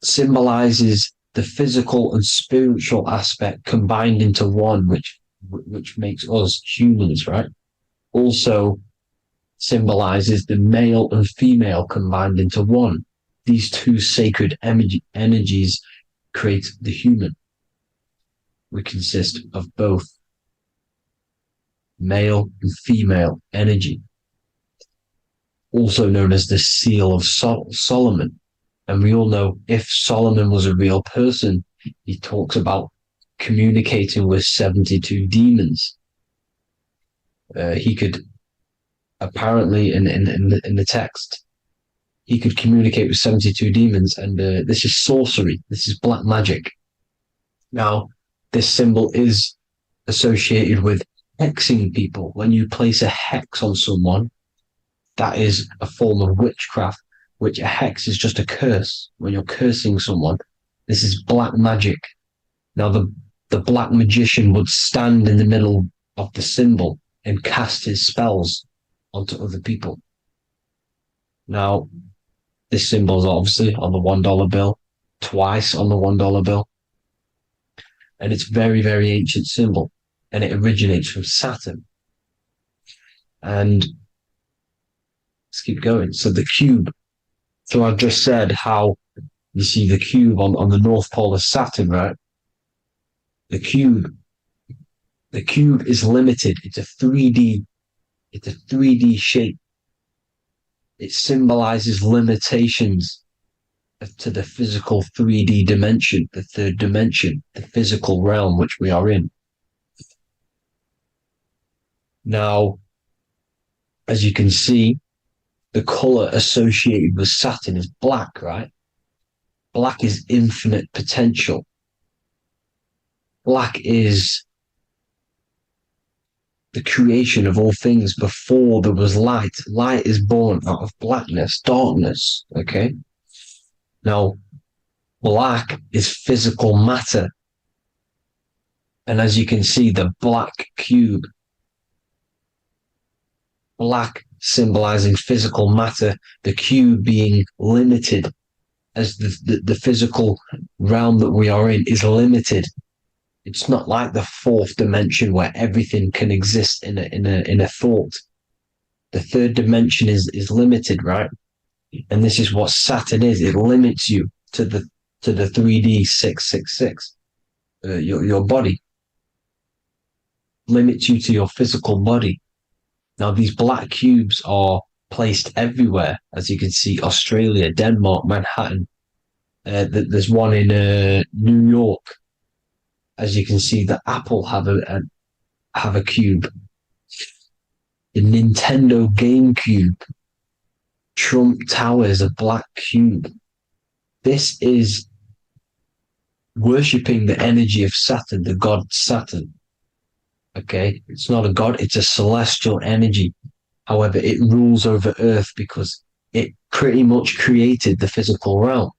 symbolizes the physical and spiritual aspect combined into one, which makes us humans, right? Also symbolizes the male and female combined into one. These two sacred energies create the human. We consist of both male and female energy, also known as the Seal of Solomon. And we all know if Solomon was a real person, he talks about communicating with 72 demons. He could apparently, in the text, he could communicate with 72 demons, and this is sorcery. This is black magic. Now, this symbol is associated with hexing people. When you place a hex on someone, that is a form of witchcraft. which a hex is just a curse. When you're cursing someone, this is black magic. Now, the black magician would stand in the middle of the symbol and cast his spells onto other people. Now, this symbol is obviously on the $1 bill, twice on the $1 bill. And it's very, very ancient symbol. And it originates from Saturn. And let's keep going. So the cube. So I just said how you see the cube on the North Pole of Saturn, right? The cube is limited. It's a 3D shape. It symbolizes limitations to the physical 3D dimension, the third dimension, the physical realm which we are in. Now, as you can see, the color associated with Saturn is black, right? Black is infinite potential. Black is the creation of all things before there was light. Light is born out of blackness, darkness, okay? Now, black is physical matter. And as you can see, the black cube, black symbolizing physical matter, the cube being limited, as the physical realm that we are in is limited. It's not like the fourth dimension where everything can exist in a thought. The third dimension is limited, right? And this is what Saturn is. It limits you to the 3D 666. Your body limits you to your physical body. Now, these black cubes are placed everywhere. As you can see, Australia, Denmark, Manhattan. There's one in New York. As you can see, the Apple have a cube. The Nintendo GameCube. Trump Tower is a black cube. This is worshipping the energy of Saturn, the god Saturn. Okay, it's not a god, it's a celestial energy. However, it rules over Earth because it pretty much created the physical realm.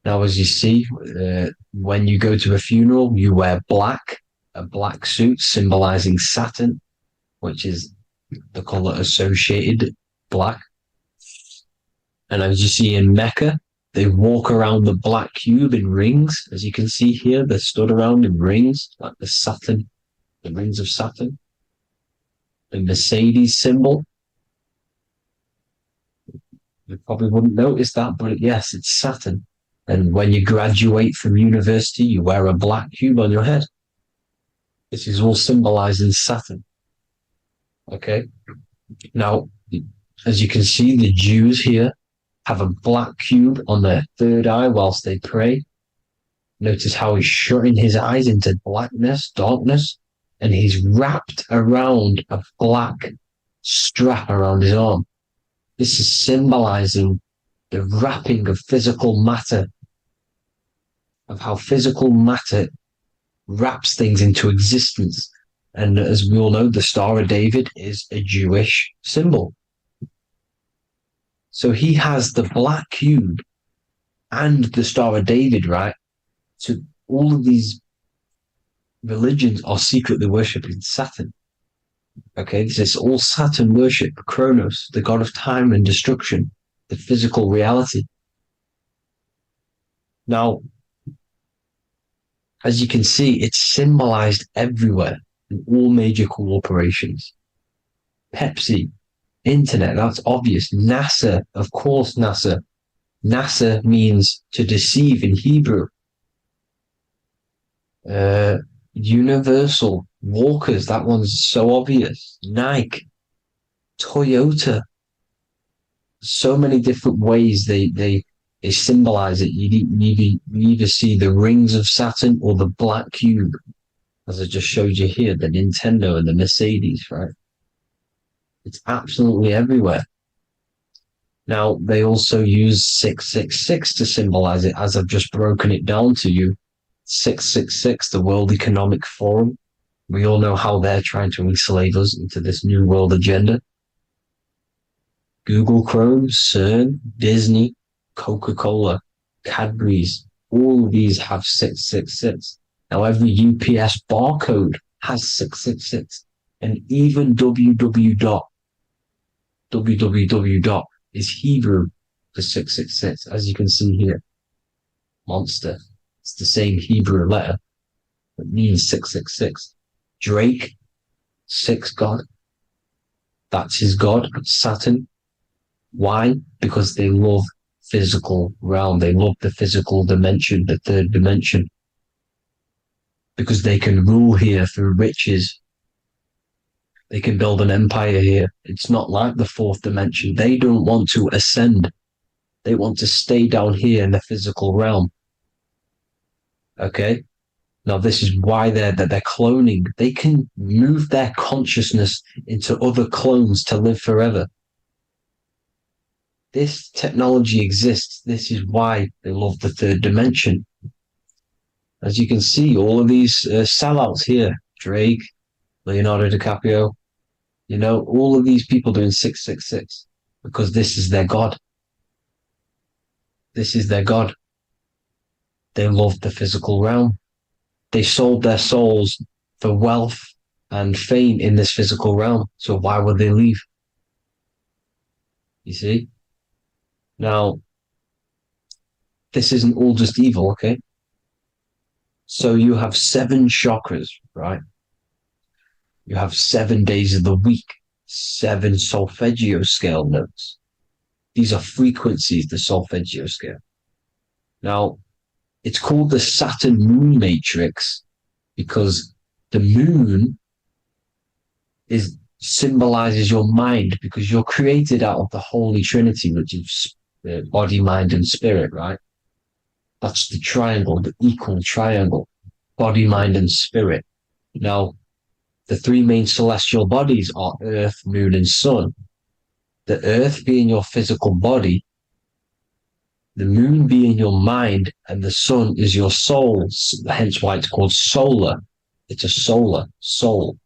Now, as you see, when you go to a funeral, you wear black, a black suit symbolizing Saturn, which is the color associated, black. And as you see in Mecca, they walk around the black cube in rings. As you can see here, they're stood around in rings, like the rings of Saturn. The Mercedes symbol. You probably wouldn't notice that, but yes, it's Saturn. And when you graduate from university, you wear a black cube on your head. This is all symbolizing Saturn. Okay. Now, as you can see, the Jews here have a black cube on their third eye whilst they pray. Notice how he's shutting his eyes into blackness, darkness, and he's wrapped around a black strap around his arm. This is symbolizing the wrapping of physical matter, of how physical matter wraps things into existence. And as we all know, the Star of David is a Jewish symbol. So he has the black cube and the Star of David, right? So all of these religions are secretly worshipping Saturn. Okay, this is all Saturn worship, Kronos, the god of time and destruction, the physical reality. Now, as you can see, it's symbolized everywhere in all major corporations. Pepsi, internet, that's obvious. NASA, of course, NASA. NASA means to deceive in Hebrew. Universal, Walkers, that one's so obvious. Nike, Toyota. So many different ways they symbolize it. You either see the rings of Saturn or the black cube, as I just showed you here, the Nintendo and the Mercedes, right? It's absolutely everywhere. Now, they also use 666 to symbolize it, as I've just broken it down to you. 666, the World Economic Forum. We all know how they're trying to enslave us into this new world agenda. Google Chrome, CERN, Disney, Coca-Cola, Cadbury's, all of these have 666. Now every UPS barcode has 666. And even www. Is Hebrew for 666, as you can see here. Monster. It's the same Hebrew letter. It means 666. Drake, 6 God. That's his God, Saturn. Why? Because they love physical realm. They love the physical dimension, the third dimension. Because they can rule here through riches. They can build an empire here. It's not like the fourth dimension. They don't want to ascend. They want to stay down here in the physical realm. Okay? Now, this is why they're cloning. They can move their consciousness into other clones to live forever. This technology exists. This is why they love the third dimension. As you can see, all of these sellouts here, Drake, Leonardo DiCaprio, you know, all of these people doing 666 because this is their God. This is their God. They love the physical realm. They sold their souls for wealth and fame in this physical realm. So why would they leave? You see? Now, this isn't all just evil, okay? So you have 7 chakras, right? You have 7 days of the week, 7 solfeggio scale notes. These are frequencies, the solfeggio scale. Now, it's called the Saturn moon matrix because the moon symbolizes your mind because you're created out of the Holy Trinity, which is body, mind, and spirit, right? That's the triangle, the equal triangle, body, mind, and spirit. Now, the 3 main celestial bodies are Earth, Moon, and Sun. The Earth being your physical body, the Moon being your mind, and the Sun is your soul, hence why it's called solar. It's a solar soul.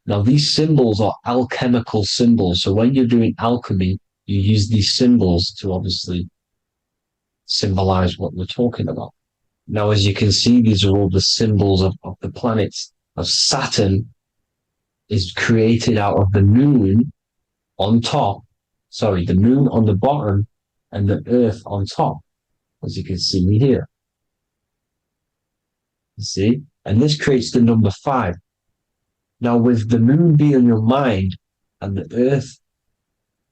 Now, these symbols are alchemical symbols. So when you're doing alchemy, you use these symbols to obviously symbolize what we're talking about. Now, as you can see, these are all the symbols of the planets. Of Saturn is created out of the moon on top, the moon on the bottom and the earth on top, as you can see here. You see? And this creates the number 5. Now, with the moon being your mind and the earth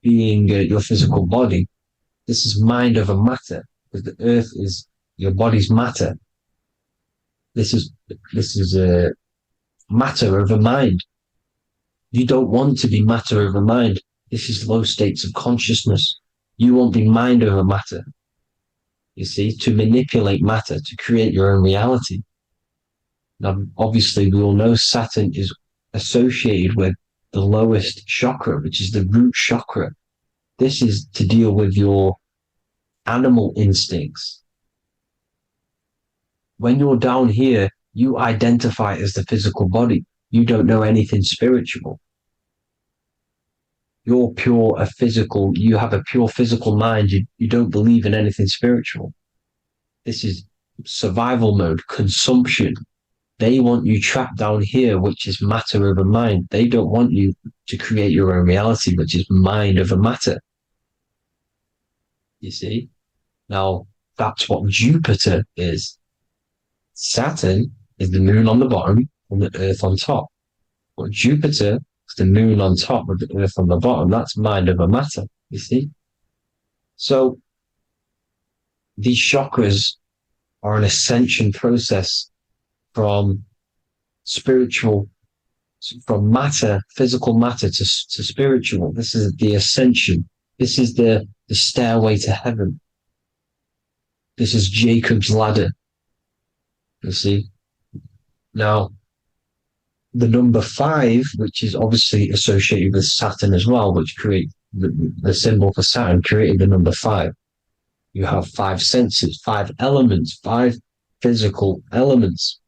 being your physical body, this is mind over matter, because the earth is your body's matter. This is matter over mind. You don't want to be matter over mind. This is low states of consciousness. You won't be mind over matter. You see, to manipulate matter, to create your own reality. Now, obviously, we all know Saturn is associated with the lowest chakra, which is the root chakra. This is to deal with your animal instincts. When you're down here, you identify as the physical body. You don't know anything spiritual. You're pure a physical, you have a pure physical mind. You don't believe in anything spiritual. This is survival mode, consumption. They want you trapped down here, which is matter over mind. They don't want you to create your own reality, which is mind over matter. You see? Now, that's what Jupiter is. Saturn is the moon on the bottom and the earth on top. But Jupiter is the moon on top with the earth on the bottom. That's mind over matter, you see? So, these chakras are an ascension process from spiritual, from matter, physical matter to spiritual. This is the ascension. This is the stairway to heaven. This is Jacob's ladder. You see? Now, the number 5, which is obviously associated with Saturn as well, which create the symbol for Saturn, created the number 5. You have 5 senses, 5 elements, 5 physical elements.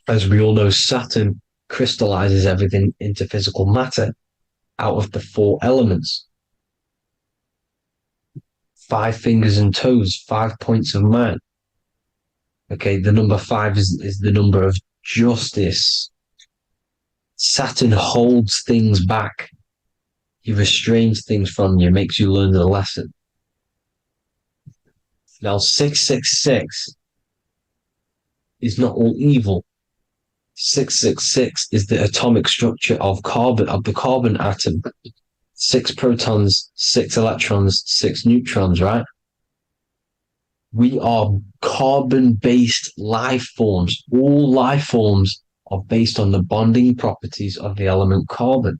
As we all know, Saturn crystallizes everything into physical matter out of the 4 elements. 5 fingers and toes, 5 points of man. Okay, the number 5 is the number of justice. Saturn holds things back. He restrains things from you, makes you learn the lesson. Now, 666 is not all evil. 666 is the atomic structure of the carbon atom. 6 protons, 6 electrons, 6 neutrons, right? We are carbon-based life forms. All life forms are based on the bonding properties of the element carbon.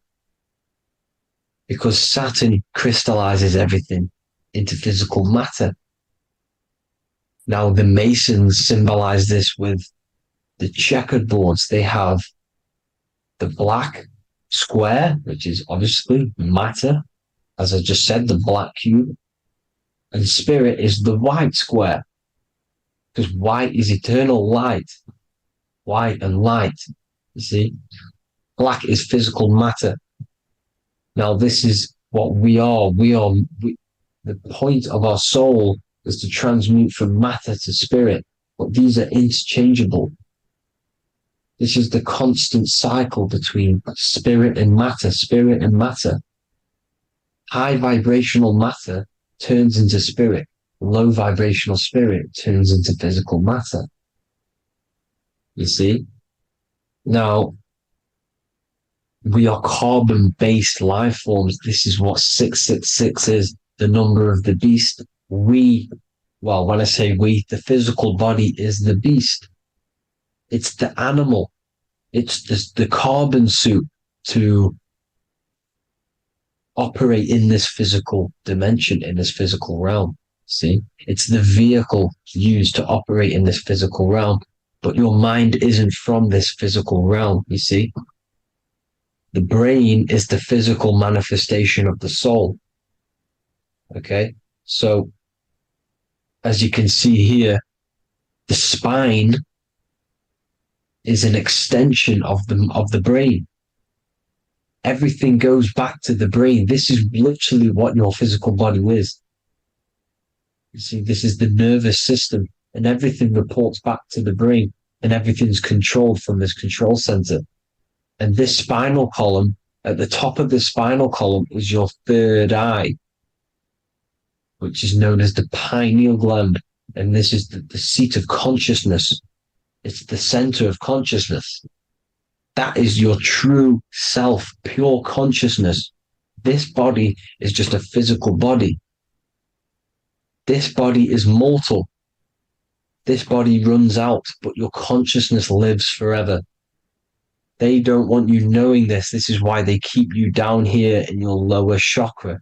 Because Saturn crystallizes everything into physical matter. Now, the Masons symbolize this with the checkered boards. They have the black square, which is obviously matter, as I just said, the black cube. And spirit is the white square, because white is eternal light. White and light, you see. Black is physical matter. Now, this is what we are. The point of our soul is to transmute from matter to spirit, but these are interchangeable. This is the constant cycle between spirit and matter, spirit and matter. High vibrational matter turns into spirit. Low vibrational spirit turns into physical matter. You see? Now, we are carbon-based life forms. This is what 666 is, the number of the beast. When I say we, the physical body is the beast. It's the animal. It's the carbon suit to operate in this physical dimension, in this physical realm. See? It's the vehicle used to operate in this physical realm. But your mind isn't from this physical realm, you see? The brain is the physical manifestation of the soul. Okay? So, as you can see here, the spine is an extension of the brain. Everything goes back to the brain. This is literally what your physical body is. You see, this is the nervous system, and everything reports back to the brain, and everything's controlled from this control center. And this spinal column, at the top of the spinal column, is your third eye, which is known as the pineal gland. And this is the seat of consciousness. It's the center of consciousness. That is your true self, pure consciousness. This body is just a physical body. This body is mortal. This body runs out, but your consciousness lives forever. They don't want you knowing this. This is why they keep you down here in your lower chakra.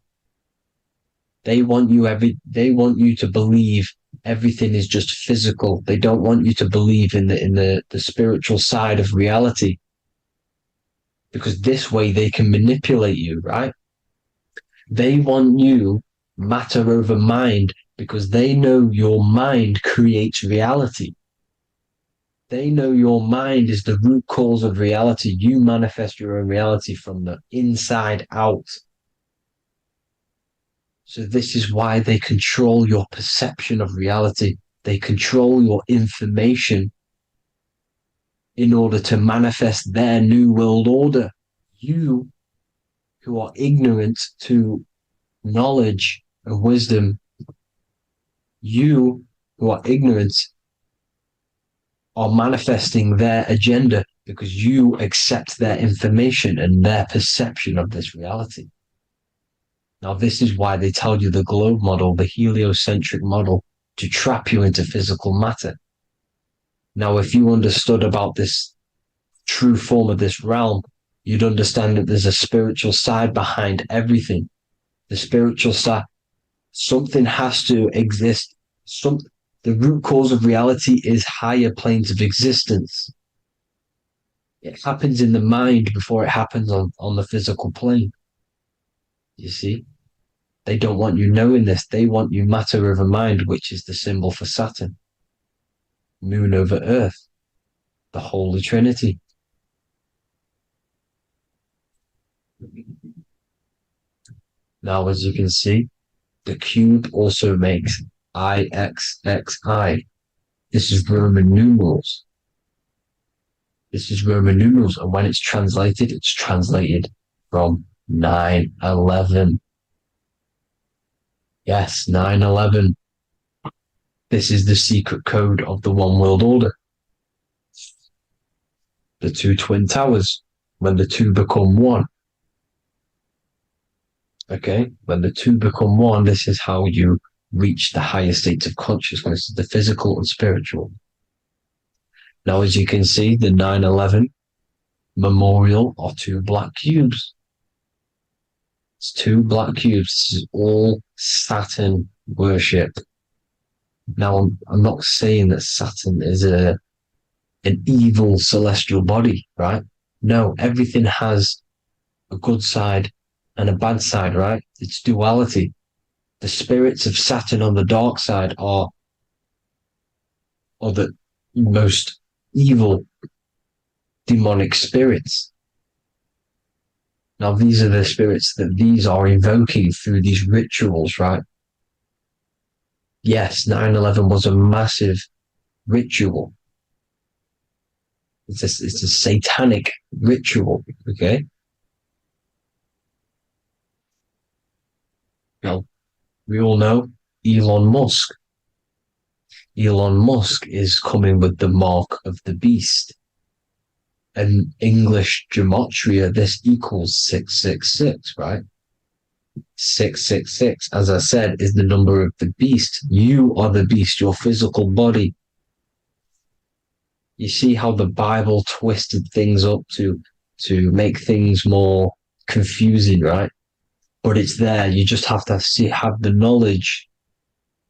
They want you to believe everything is just physical. They don't want you to believe in the spiritual side of reality. Because this way they can manipulate you, right? They want you matter over mind because they know your mind creates reality. They know your mind is the root cause of reality. You manifest your own reality from the inside out. So this is why they control your perception of reality. They control your information in order to manifest their new world order. You, who are ignorant to knowledge and wisdom, you who are ignorant are manifesting their agenda because you accept their information and their perception of this reality. Now, this is why they tell you the globe model, the heliocentric model, to trap you into physical matter. Now, if you understood about this true form of this realm, you'd understand that there's a spiritual side behind everything. The spiritual side, something has to exist. The root cause of reality is higher planes of existence. It happens in the mind before it happens on the physical plane. You see? They don't want you knowing this. They want you matter over mind, which is the symbol for Saturn. Moon over Earth. The Holy Trinity. Now, as you can see, The cube also makes IXXI. This is Roman numerals. This is Roman numerals, and when it's translated from 911. Yes, 911. This is the secret code of the One World Order. The two twin towers, when the two become one. Okay, when the two become one, this is how you reach the higher states of consciousness, the physical and spiritual. Now, as you can see, the 9/11 memorial are two black cubes. It's two black cubes. This is all Saturn worship. Now, I'm not saying that Saturn is an evil celestial body, right? No, everything has a good side and a bad side, right? It's duality. The spirits of Saturn on the dark side are the most evil demonic spirits. Now, these are the spirits that these are invoking through these rituals, right? Yes, 9/11 was a massive ritual. It's a satanic ritual, okay? Now, we all know Elon Musk. Elon Musk is coming with the mark of the beast. In English gematria, this equals 666, right? 666, as I said, is the number of the beast. You are the beast, your physical body. You see how the Bible twisted things up to make things more confusing, right? But it's there. You just have to have the knowledge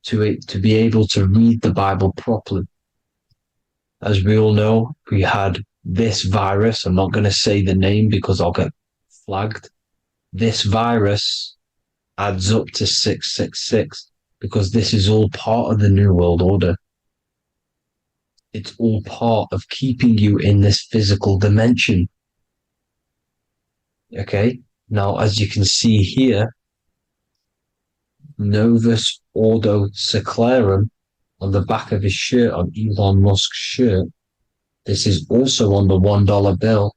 to be able to read the Bible properly. As we all know, we had this virus. I'm not going to say the name because I'll get flagged. This virus adds up to 666 because this is all part of the New World Order. It's all part of keeping you in this physical dimension. Okay? Now, as you can see here, Novus Ordo Secularum on the back of his shirt, on Elon Musk's shirt, this is also on the $1 bill,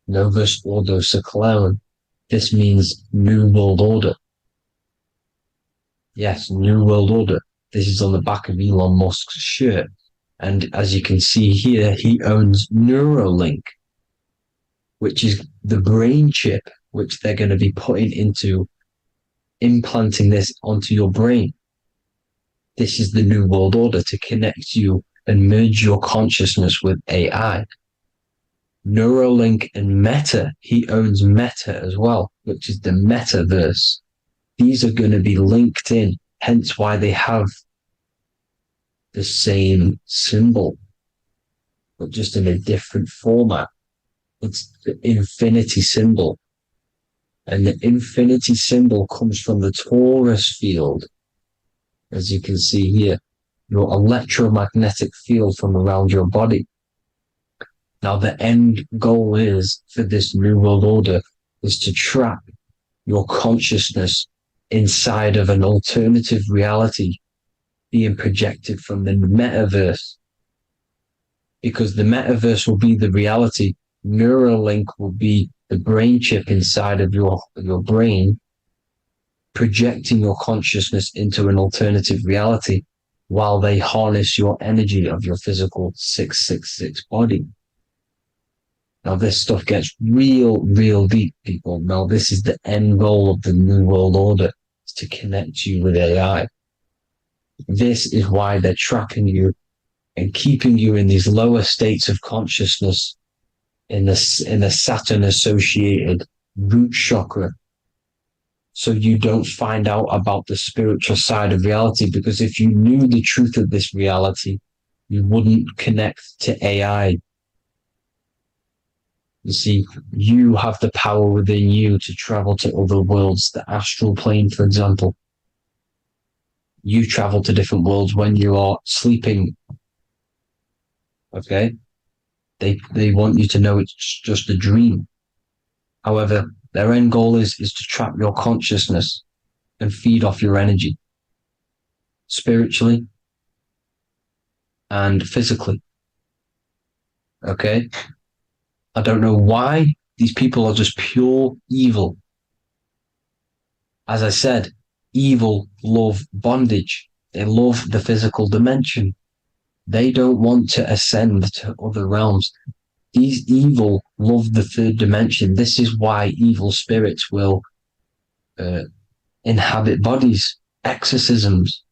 Novus Ordo Secularum. This means New World Order. Yes, New World Order. This is on the back of Elon Musk's shirt. And as you can see here, he owns Neuralink, which is the brain chip which they're going to be putting into implanting this onto your brain. This is the New World Order to connect you and merge your consciousness with AI. Neuralink and Meta, he owns Meta as well, which is the metaverse. These are going to be linked in, hence why they have the same symbol, but just in a different format. It's the infinity symbol. And the infinity symbol comes from the torus field, as you can see here, your electromagnetic field from around your body. Now, the end goal is for this New World Order is to trap your consciousness inside of an alternative reality being projected from the metaverse. Because the metaverse will be the reality. Neuralink will be the brain chip inside of your brain, projecting your consciousness into an alternative reality while they harness your energy of your physical 666 body. Now, this stuff gets real deep, people. Now, this is the end goal of the New World Order, is to connect you with AI. This is why they're trapping you and keeping you in these lower states of consciousness in a Saturn-associated root chakra, so you don't find out about the spiritual side of reality. Because if you knew the truth of this reality, you wouldn't connect to AI. You see, you have the power within you to travel to other worlds, the astral plane, for example. You travel to different worlds when you are sleeping. Okay? They want you to know it's just a dream. However, their end goal is to trap your consciousness and feed off your energy, spiritually and physically. Okay? I don't know why these people are just pure evil. As I said, evil love bondage. They love the physical dimension. They don't want to ascend to other realms. These evil love the third dimension. This is why evil spirits will inhabit bodies, exorcisms,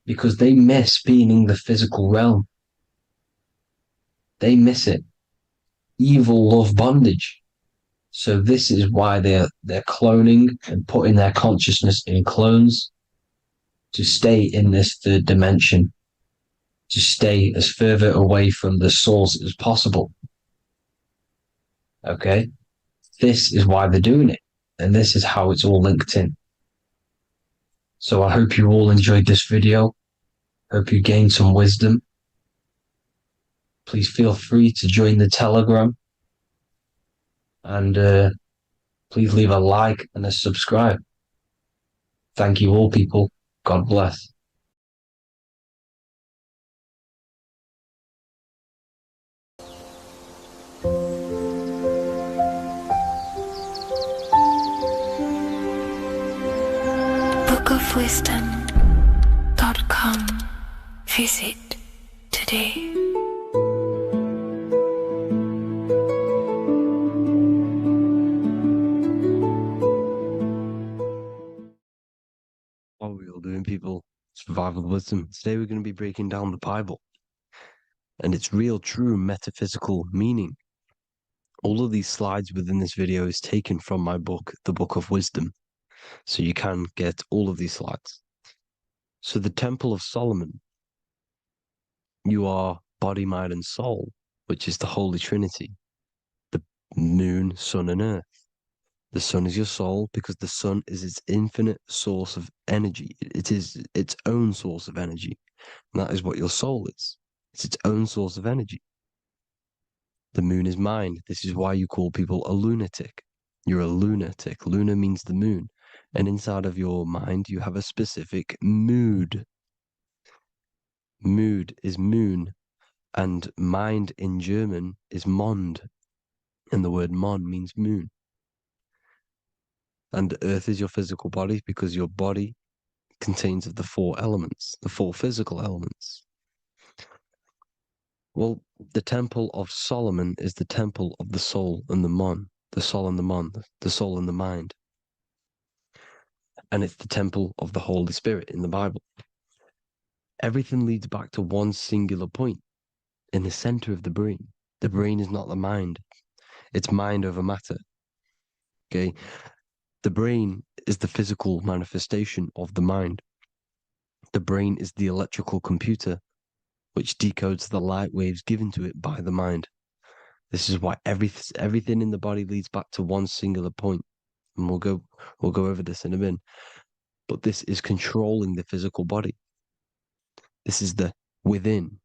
because they miss being in the physical realm. They miss it. Evil love bondage. So this is why they're cloning and putting their consciousness in clones to stay in this third dimension, to stay as further away from the source as possible. Okay? This is why they're doing it. And this is how it's all linked in. So I hope you all enjoyed this video. Hope you gained some wisdom. Please feel free to join the Telegram. And please leave a like and a subscribe. Thank you all, people. God bless. bookofwisdom.com. Visit today. What are we all doing, people? Survival wisdom. Today we're going to be breaking down the Bible and its real, true metaphysical meaning. All of these slides within this video is taken from my book, The Book of Wisdom. So you can get all of these slides. So the Temple of Solomon, you are body, mind, and soul, which is the Holy Trinity. The moon, sun, and earth. The sun is your soul because the sun is its infinite source of energy. It is its own source of energy. And that is what your soul is. It's its own source of energy. The moon is mind. This is why you call people a lunatic. You're a lunatic. Luna means the moon. And inside of your mind, you have a specific mood. Mood is moon. And mind in German is Mond. And the word Mon means moon. And earth is your physical body because your body contains of the four elements, the four physical elements. Well, the Temple of Solomon is the temple of the soul and the Mon, the soul and the Mon, the soul and the mind. And it's the temple of the Holy Spirit in the Bible. Everything leads back to one singular point in the center of the brain. The brain is not the mind. It's mind over matter. Okay? The brain is the physical manifestation of the mind. The brain is the electrical computer which decodes the light waves given to it by the mind. This is why everything in the body leads back to one singular point. And we'll go over this in a minute. But this is controlling the physical body. This is the within.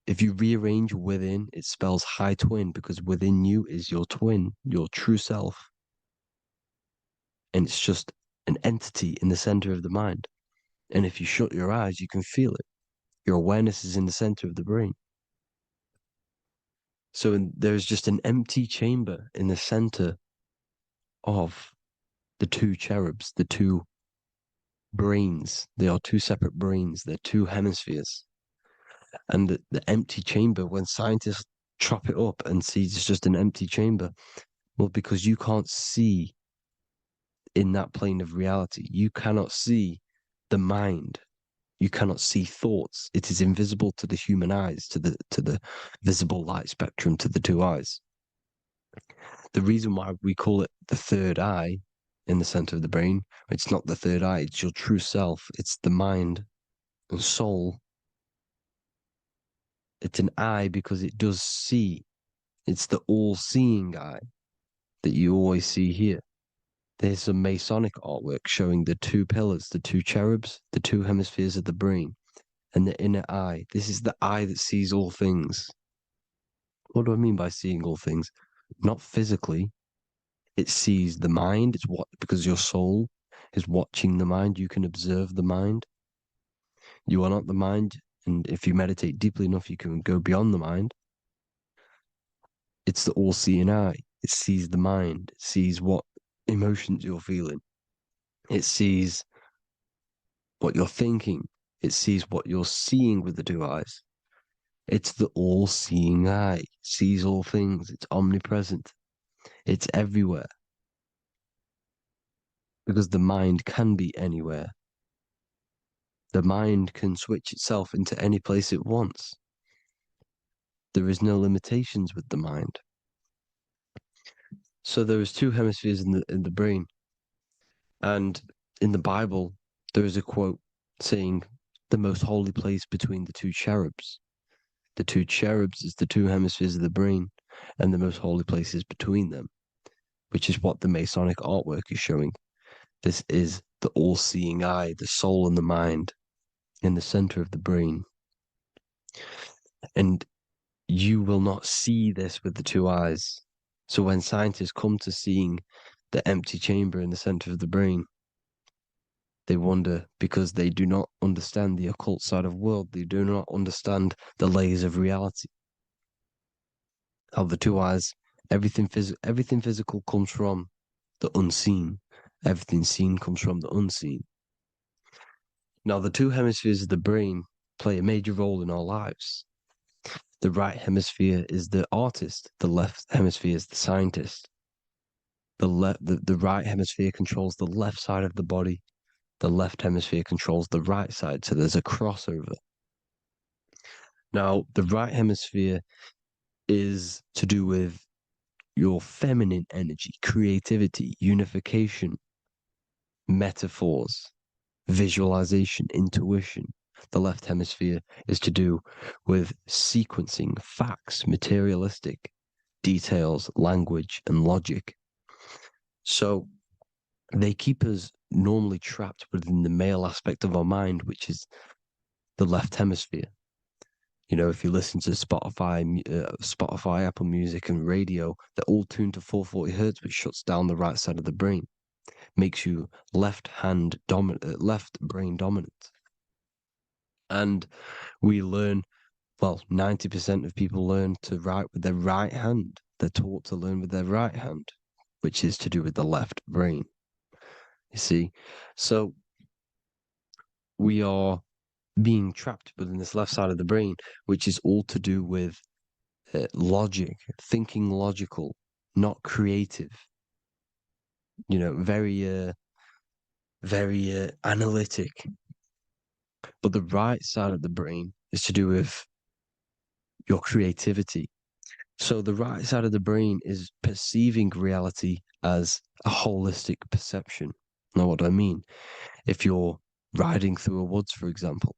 If you rearrange within, it spells high twin because within you is your twin, your true self. And it's just an entity in the center of the mind. And if you shut your eyes, you can feel it. Your awareness is in the center of the brain. So there's just an empty chamber in the center of the two cherubs, the two brains. They are two separate brains. They're two hemispheres. And the empty chamber, when scientists chop it up and see it's just an empty chamber, well, because you can't see in that plane of reality. You cannot see the mind. You cannot see thoughts. It is invisible to the human eyes, to the visible light spectrum, to the two eyes. The reason why we call it the third eye in the center of the brain, it's not the third eye, it's your true self. It's the mind and soul. It's an eye because it does see. It's the all-seeing eye that you always see here. There's some Masonic artwork showing the two pillars, the two cherubs, the two hemispheres of the brain, and the inner eye. This is the eye that sees all things. What do I mean by seeing all things? Not physically, It sees the mind. It's what, because your soul is watching the mind. You can observe the mind. You are not the mind. And if you meditate deeply enough, you can go beyond the mind. It's the all-seeing eye. It sees the mind. It sees what emotions you're feeling. It sees what you're thinking. It sees what you're seeing with the two eyes. It's the all-seeing eye. It sees all things. It's omnipresent. It's everywhere. Because the mind can be anywhere. The mind can switch itself into any place it wants. There is no limitations with the mind. So there is two hemispheres in the brain. And in the Bible, there is a quote saying, the most holy place between the two cherubs. The two cherubs is the two hemispheres of the brain, and the most holy place is between them, which is what the Masonic artwork is showing. This is the all-seeing eye, the soul and the mind, in the center of the brain. And you will not see this with the two eyes. So when scientists come to seeing the empty chamber in the center of the brain, they wonder because they do not understand the occult side of the world. They do not understand the layers of reality. How the two eyes, everything physical comes from the unseen. Everything seen comes from the unseen. Now, the two hemispheres of the brain play a major role in our lives. The right hemisphere is the artist. The left hemisphere is the scientist. The right hemisphere controls the left side of the body. The left hemisphere controls the right side. So there's a crossover. Now, the right hemisphere is to do with your feminine energy, creativity, unification, metaphors, visualization, intuition. The left hemisphere is to do with sequencing, facts, materialistic details, language, and logic. So they keep us normally trapped within the male aspect of our mind, which is the left hemisphere. You know, if you listen to Spotify, Apple Music, and radio, they're all tuned to 440 hertz, which shuts down the right side of the brain, makes you left brain dominant. And we learn, well, 90% of people learn to write with their right hand. They're taught to learn with their right hand, which is to do with the left brain. You see, so we are being trapped within this left side of the brain, which is all to do with logic, thinking logical, not creative. You know, very analytic. But the right side of the brain is to do with your creativity. So the right side of the brain is perceiving reality as a holistic perception. Now, what do I mean? If you're riding through a woods, for example,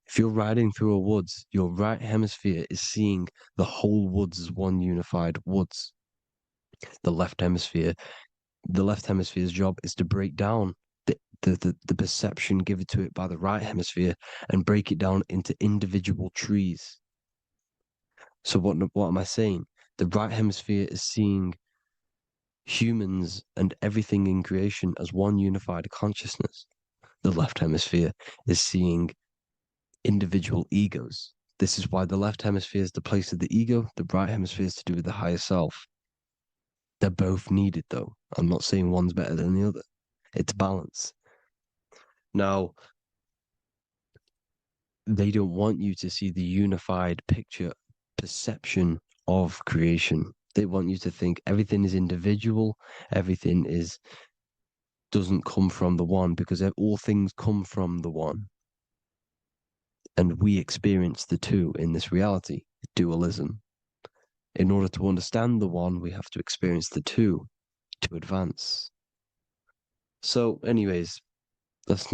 if you're riding through a woods, your right hemisphere is seeing the whole woods as one unified woods. The left hemisphere's job is to break down the perception given to it by the right hemisphere and break it down into individual trees. So what am I saying? The right hemisphere is seeing humans and everything in creation as one unified consciousness. The left hemisphere is seeing individual egos. This is why the left hemisphere is the place of the ego, the right hemisphere is to do with the higher self. They're both needed, though. I'm not saying one's better than the other. It's balance. Now, they don't want you to see the unified picture, perception of creation. They want you to think everything is individual, everything doesn't come from the one, because all things come from the one. And we experience the two in this reality, dualism. In order to understand the one, we have to experience the two to advance. So, anyways, let's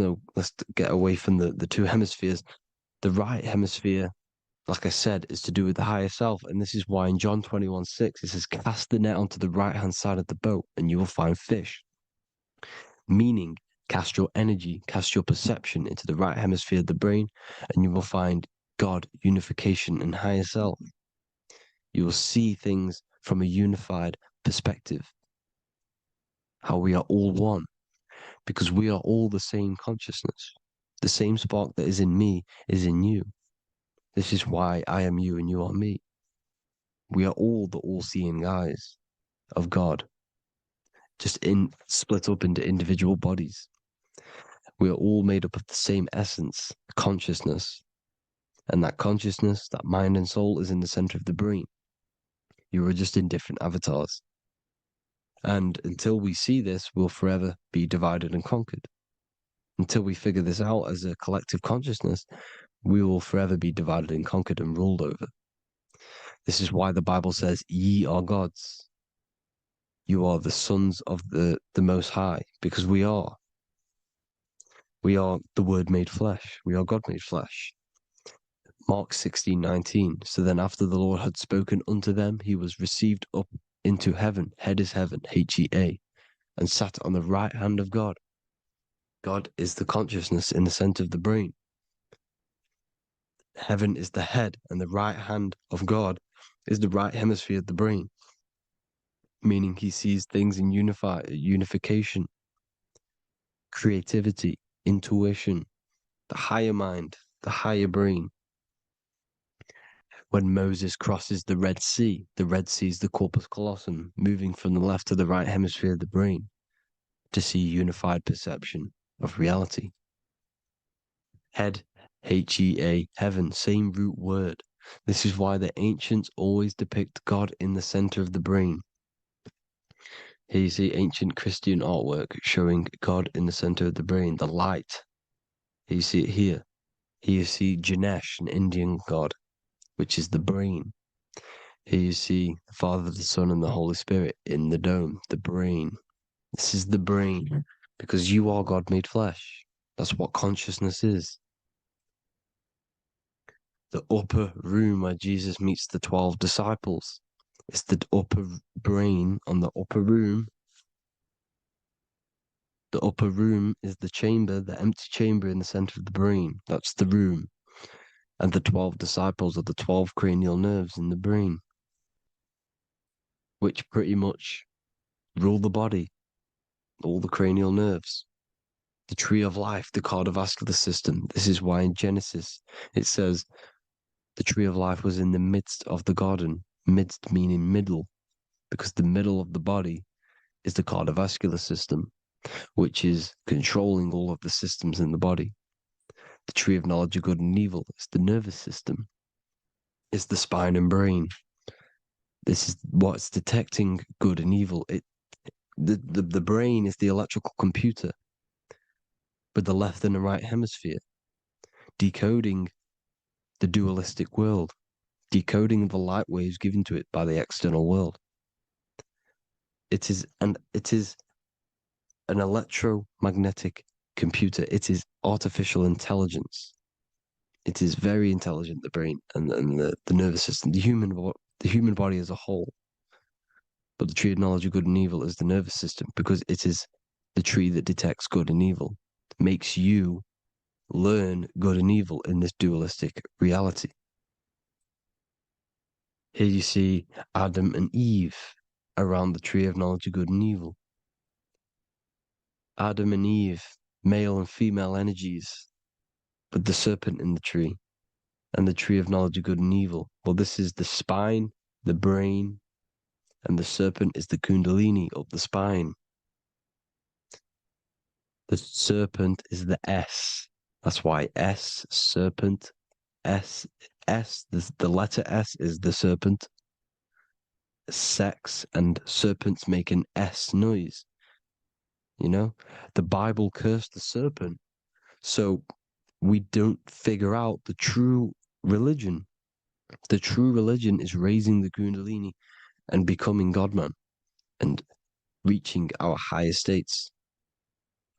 get away from the two hemispheres. The right hemisphere, like I said, is to do with the higher self. And this is why in John 21:6, it says, cast the net onto the right-hand side of the boat and you will find fish. Meaning, cast your energy, cast your perception into the right hemisphere of the brain and you will find God, unification, and higher self. You will see things from a unified perspective. how we are all one, because we are all the same consciousness. The same spark that is in me is in you. This is why I am you and you are me. We are all the all-seeing eyes of God, just split up into individual bodies. We are all made up of the same essence, consciousness. And that consciousness, that mind and soul, is in the center of the brain. You are just in different avatars. And until we see this, we'll forever be divided and conquered. Until we figure this out as a collective consciousness, we will forever be divided and conquered and ruled over. This is why the Bible says, ye are gods. You are the sons of the Most High, because we are. We are the Word made flesh. We are God made flesh. Mark 16:19. So then after the Lord had spoken unto them, he was received up into heaven, head is heaven, H-E-A, and sat on the right hand of God. God is the consciousness in the center of the brain. Heaven is the head, and the right hand of God is the right hemisphere of the brain, meaning he sees things in unification, creativity, intuition, the higher mind, the higher brain. When Moses crosses the Red Sea is the corpus callosum, moving from the left to the right hemisphere of the brain to see unified perception of reality. Head, H-E-A, heaven, same root word. This is why the ancients always depict God in the center of the brain. Here you see ancient Christian artwork showing God in the center of the brain, the light. Here you see it here. Here you see Ganesh, an Indian god, which is the brain. Here you see the Father, the Son, and the Holy Spirit in the dome, the brain. This is the brain, because you are God made flesh. That's what consciousness is. The upper room where Jesus meets the 12 disciples. It's the upper brain on the upper room. The upper room is the chamber, the empty chamber in the center of the brain. That's the room. And the 12 disciples are the 12 cranial nerves in the brain, which pretty much rule the body, all the cranial nerves. The tree of life, the cardiovascular system. This is why in Genesis it says the tree of life was in the midst of the garden. Midst meaning middle, because the middle of the body is the cardiovascular system, which is controlling all of the systems in the body. The tree of knowledge of good and evil is the nervous system. It's the spine and brain. This is what's detecting good and evil. The brain is the electrical computer with the left and the right hemisphere, decoding the dualistic world, decoding the light waves given to it by the external world. It is an electromagnetic computer. It is artificial intelligence. It is very intelligent, the brain and the nervous system, the human body as a whole. But the tree of knowledge of good and evil is the nervous system, because it is the tree that detects good and evil, makes you learn good and evil in this dualistic reality. Here you see Adam and Eve around the tree of knowledge of good and evil. Adam and Eve, male and female energies, with the serpent in the tree, and the tree of knowledge of good and evil. Well, this is the spine, the brain, and the serpent is the kundalini up the spine. The serpent is the S. That's why S, serpent, the letter S is the serpent. Sex and serpents make an S noise. You know, the Bible cursed the serpent. So we don't figure out the true religion. The true religion is raising the kundalini and becoming God-man and reaching our higher states,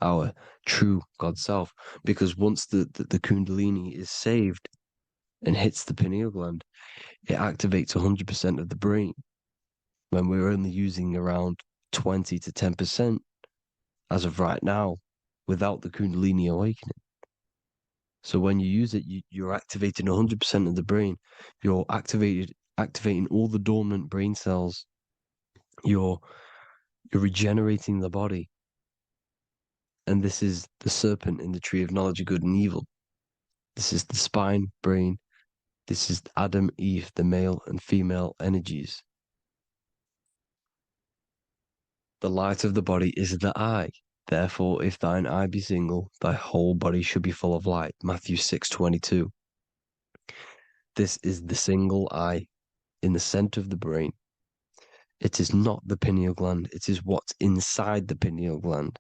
our true God self. Because once the kundalini is saved and hits the pineal gland, it activates 100% of the brain, when we're only using around 20 to 10% as of right now without the kundalini awakening. So when you use it, you're activating 100% of the brain. You're activating all the dormant brain cells. You're You're regenerating the body. And this is the serpent in the tree of knowledge of good and evil. This is the spine, brain. This is Adam, Eve, the male and female energies. The light of the body is the eye. Therefore, if thine eye be single, thy whole body should be full of light. Matthew 6:22. This is the single eye in the center of the brain. It is not the pineal gland. It is what's inside the pineal gland.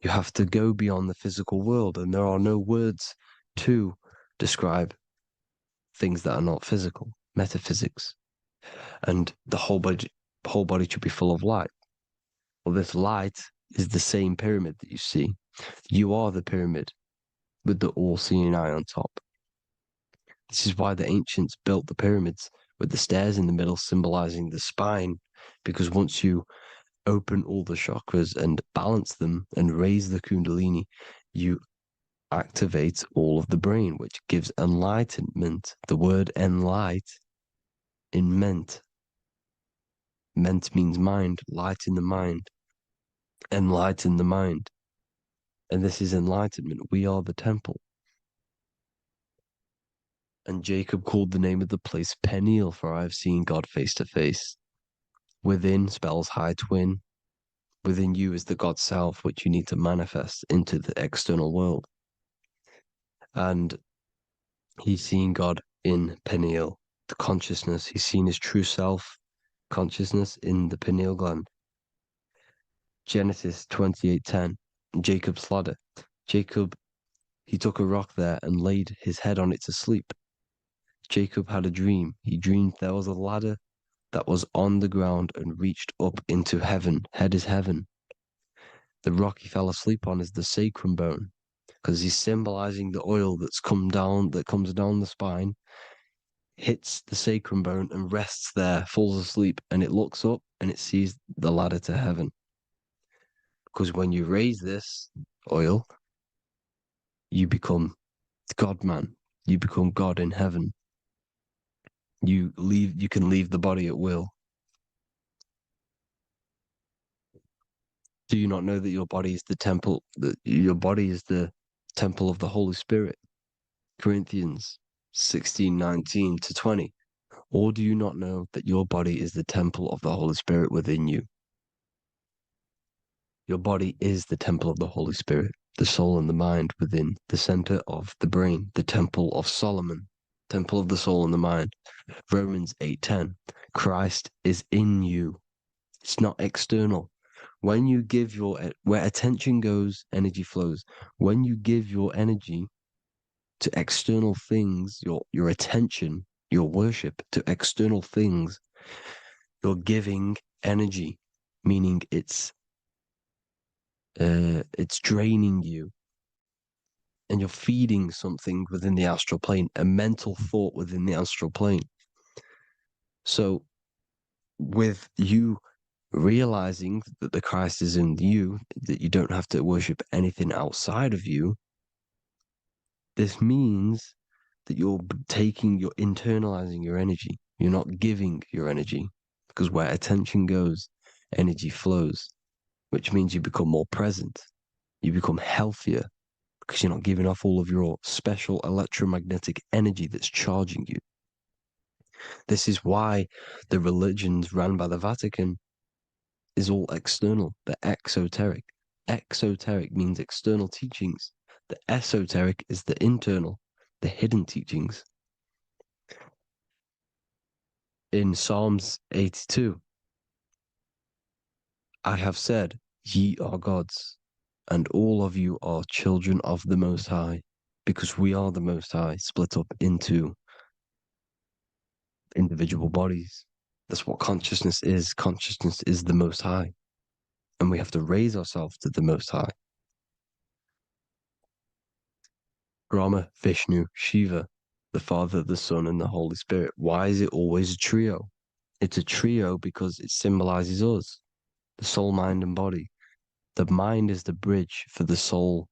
You have to go beyond the physical world, and there are no words to describe things that are not physical, metaphysics. And the whole body should be full of light. Well, this light is the same pyramid that you see. You are the pyramid with the all-seeing eye on top. This is why the ancients built the pyramids with the stairs in the middle symbolizing the spine, because once you open all the chakras and balance them and raise the kundalini, you activate all of the brain, which gives enlightenment. The word enlight in ment. Ment means mind, light in the mind. Enlighten the mind. And this is enlightenment. We are the temple. And Jacob called the name of the place Peniel, for I have seen God face to face. Within spells high twin. Within you is the God self, which you need to manifest into the external world. And he's seen God in Peniel, the consciousness. He's seen his true self, consciousness in the pineal gland. Genesis 28:10, Jacob's ladder. Jacob, he took a rock there and laid his head on it to sleep. Jacob had a dream. He dreamed there was a ladder that was on the ground and reached up into heaven. Head is heaven. The rock he fell asleep on is the sacrum bone, because he's symbolizing the oil that comes down the spine, hits the sacrum bone and rests there, falls asleep, and it looks up and it sees the ladder to heaven. Because when you raise this oil, you become God-man. You become God in heaven. You can leave the body at will. Do you not know that your body is the temple, that your body is the temple of the Holy Spirit? Corinthians 16:19-20. Or do you not know that your body is the temple of the Holy Spirit within you? Your body is the temple of the Holy Spirit, the soul and the mind within the center of the brain, the temple of Solomon, temple of the soul and the mind. Romans 8:10. Christ is in you. It's not external. When you give where attention goes, energy flows. When you give your energy to external things, your attention, your worship to external things, you're giving energy, meaning it's draining you, and you're feeding something within the astral plane, a mental thought within the astral plane. So with you realizing that the Christ is in you, that you don't have to worship anything outside of you, this means that you're internalizing your energy. You're not giving your energy, because where attention goes, energy flows, which means you become more present. You become healthier, because you're not giving off all of your special electromagnetic energy that's charging you. This is why the religions run by the Vatican is all external. They're exoteric. Exoteric means external teachings. The esoteric is the internal, the hidden teachings. In Psalms 82, I have said, ye are gods, and all of you are children of the Most High, because we are the Most High, split up into individual bodies. That's what consciousness is. Consciousness is the Most High, and we have to raise ourselves to the Most High. Brahma, Vishnu, Shiva, the Father, the Son, and the Holy Spirit. Why is it always a trio? It's a trio because it symbolizes us, the soul, mind, and body. The mind is the bridge for the soul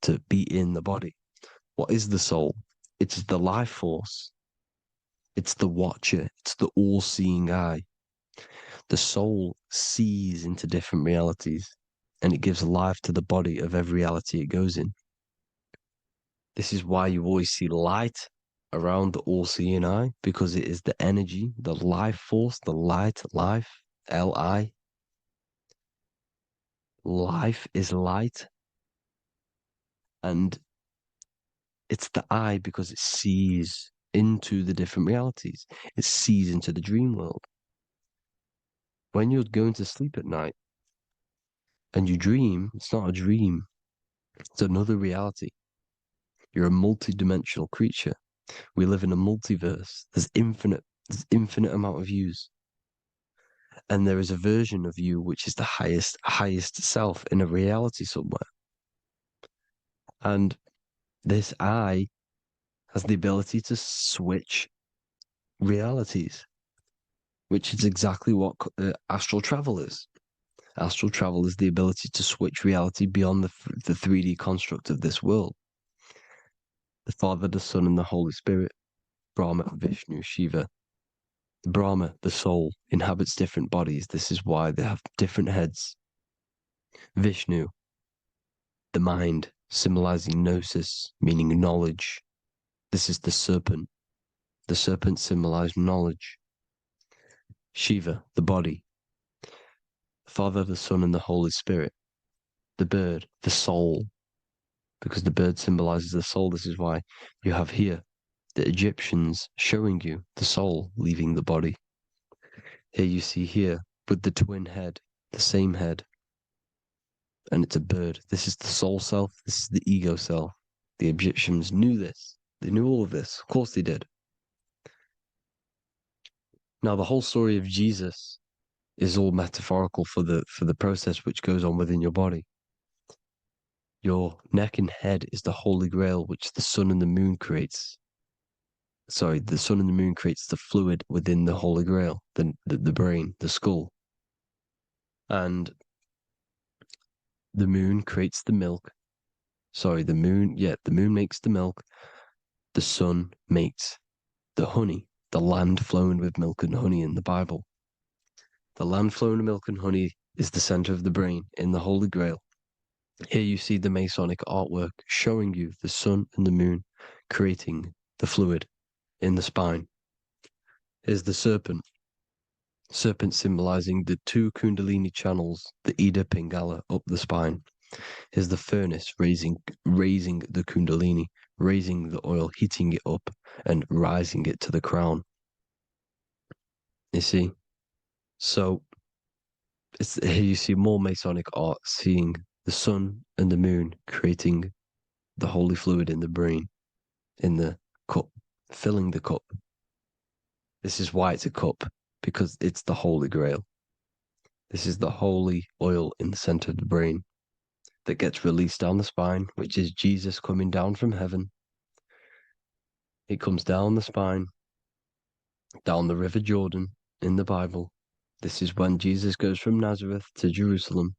to be in the body. What is the soul? It's the life force. It's the watcher. It's the all-seeing eye. The soul sees into different realities, and it gives life to the body of every reality it goes in. This is why you always see light around the all-seeing eye, because it is the energy, the life force, the light, life, Li. Life is light, and it's the eye because it sees into the different realities. It sees into the dream world. When you're going to sleep at night and you dream, it's not a dream. It's another reality. You're a multi-dimensional creature. We live in a multiverse. There's infinite amount of yous. And there is a version of you which is the highest self in a reality somewhere. And this I has the ability to switch realities, which is exactly what astral travel is. Astral travel is the ability to switch reality beyond the 3D construct of this world. The Father, the Son, and the Holy Spirit, Brahma, Vishnu, Shiva. Brahma, the soul, inhabits different bodies. This is why they have different heads. Vishnu, the mind, symbolizing gnosis, meaning knowledge. This is the serpent. The serpent symbolized knowledge. Shiva, the body. Father, the Son, and the Holy Spirit. The bird, the soul, because the bird symbolizes the soul. This is why you have here the Egyptians showing you the soul leaving the body. Here you see here with the twin head, the same head, and it's a bird. This is the soul self. This is the ego self. The Egyptians knew this. They knew all of this. Of course they did. Now the whole story of Jesus is all metaphorical for the process which goes on within your body. Your neck and head is the Holy Grail, which the sun and the moon creates. Sorry, the sun and the moon creates the fluid within the Holy Grail, the brain, the skull. And the moon creates the milk. Sorry, the moon makes the milk. The sun makes the honey, the land flowing with milk and honey in the Bible. The land flowing with milk and honey is the center of the brain in the Holy Grail. Here you see the Masonic artwork showing you the sun and the moon creating the fluid in the spine. Here's the serpent. Serpent symbolizing the two Kundalini channels, the Ida Pingala up the spine. Here's the furnace raising the Kundalini, raising the oil, heating it up, and rising it to the crown. You see? So here you see more Masonic art, seeing the sun and the moon creating the holy fluid in the brain, in the cup, filling the cup. This is why it's a cup, because it's the Holy Grail. This is the holy oil in the center of the brain that gets released down the spine, which is Jesus coming down from heaven. It comes down the spine, down the River Jordan in the Bible. This is when Jesus goes from Nazareth to Jerusalem.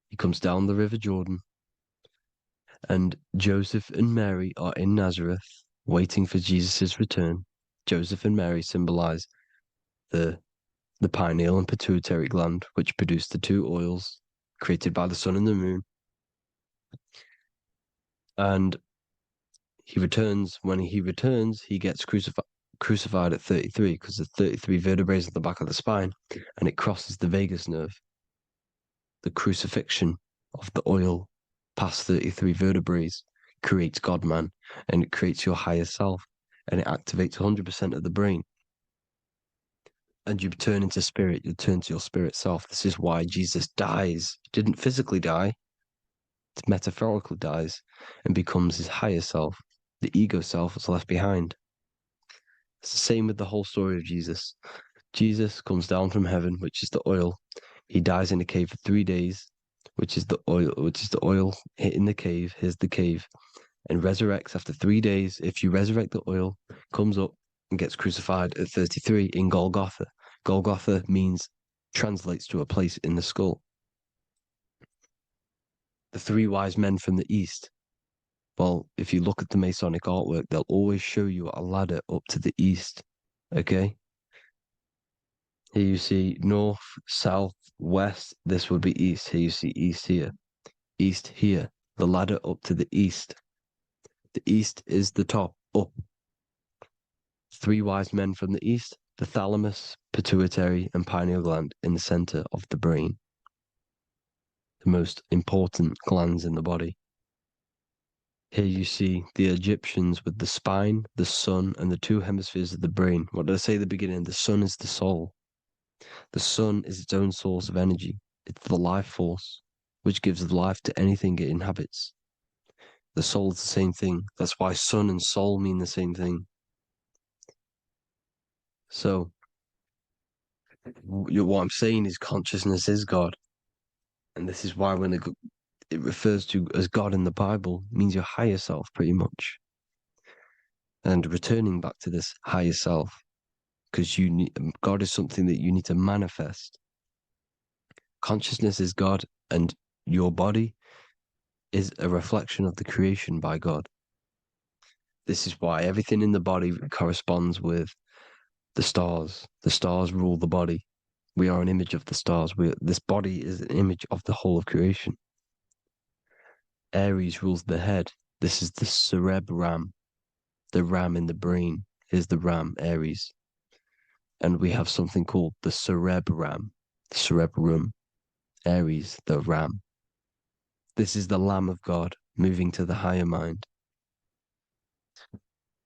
He comes down the River Jordan, and Joseph and Mary are in Nazareth waiting for Jesus' return. Joseph and Mary symbolize the pineal and pituitary gland, which produce the two oils created by the sun and the moon. And he returns. When he returns, he gets crucified at 33, because there's 33 vertebrae at the back of the spine, and it crosses the vagus nerve. The crucifixion of the oil past 33 vertebrae creates God-man, and it creates your higher self, and it activates 100% of the brain. And you turn into spirit, you turn to your spirit self. This is why Jesus dies. He didn't physically die, it metaphorically dies, and becomes his higher self. The ego self is left behind. It's the same with the whole story of Jesus. Jesus comes down from heaven, which is the oil. He dies in a cave for 3 days, which is the oil hitting the cave. Here's the cave, and resurrects after 3 days. If you resurrect the oil, comes up and gets crucified at 33 in Golgotha. Golgotha translates to a place in the skull. The three wise men from the east. Well, if you look at the Masonic artwork, they'll always show you a ladder up to the east. Okay? Here you see north, south, west. This would be east. Here you see east here. East here. The ladder up to the east. The east is the top, up. 3 wise men from the east. The thalamus, pituitary, and pineal gland in the center of the brain. The most important glands in the body. Here you see the Egyptians with the spine, the sun, and the 2 hemispheres of the brain. What did I say at the beginning? The sun is the soul. The sun is its own source of energy. It's the life force, which gives life to anything it inhabits. The soul is the same thing. That's why sun and soul mean the same thing. So, what I'm saying is consciousness is God. And this is why when it refers to as God in the Bible, means your higher self, pretty much. And returning back to this higher self, because God is something that you need to manifest. Consciousness is God, and your body is a reflection of the creation by God. This is why everything in the body corresponds with the stars. The stars rule the body. We are an image of the stars. This body is an image of the whole of creation. Aries rules the head. This is the cerebrum, the ram in the brain is the ram, Aries. And we have something called the cerebrum, Aries, the ram. This is the Lamb of God moving to the higher mind.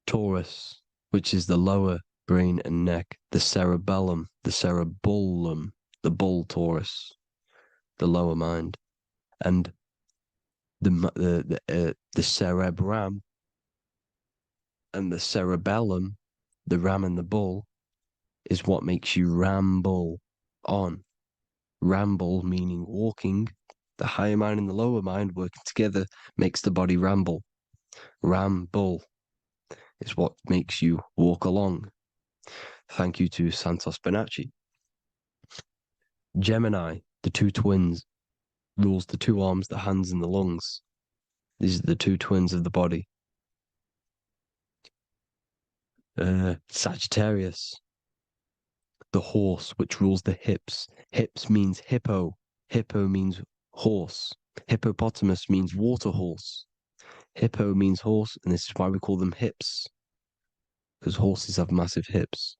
Taurus, which is the lower brain and neck, the cerebellum, the bull Taurus, the lower mind, and the cerebrum and the cerebellum, the ram and the bull, is what makes you ramble on. Ramble meaning walking. The higher mind and the lower mind working together makes the body ramble. Ramble is what makes you walk along. Thank you to Santos Bonacci. Gemini, the 2 twins, rules the 2 arms, the hands, and the lungs. These are the 2 twins of the body. Sagittarius, the horse, which rules the hips. Hips means hippo. Hippo means horse. Hippopotamus means water horse. Hippo means horse, and this is why we call them hips, because horses have massive hips.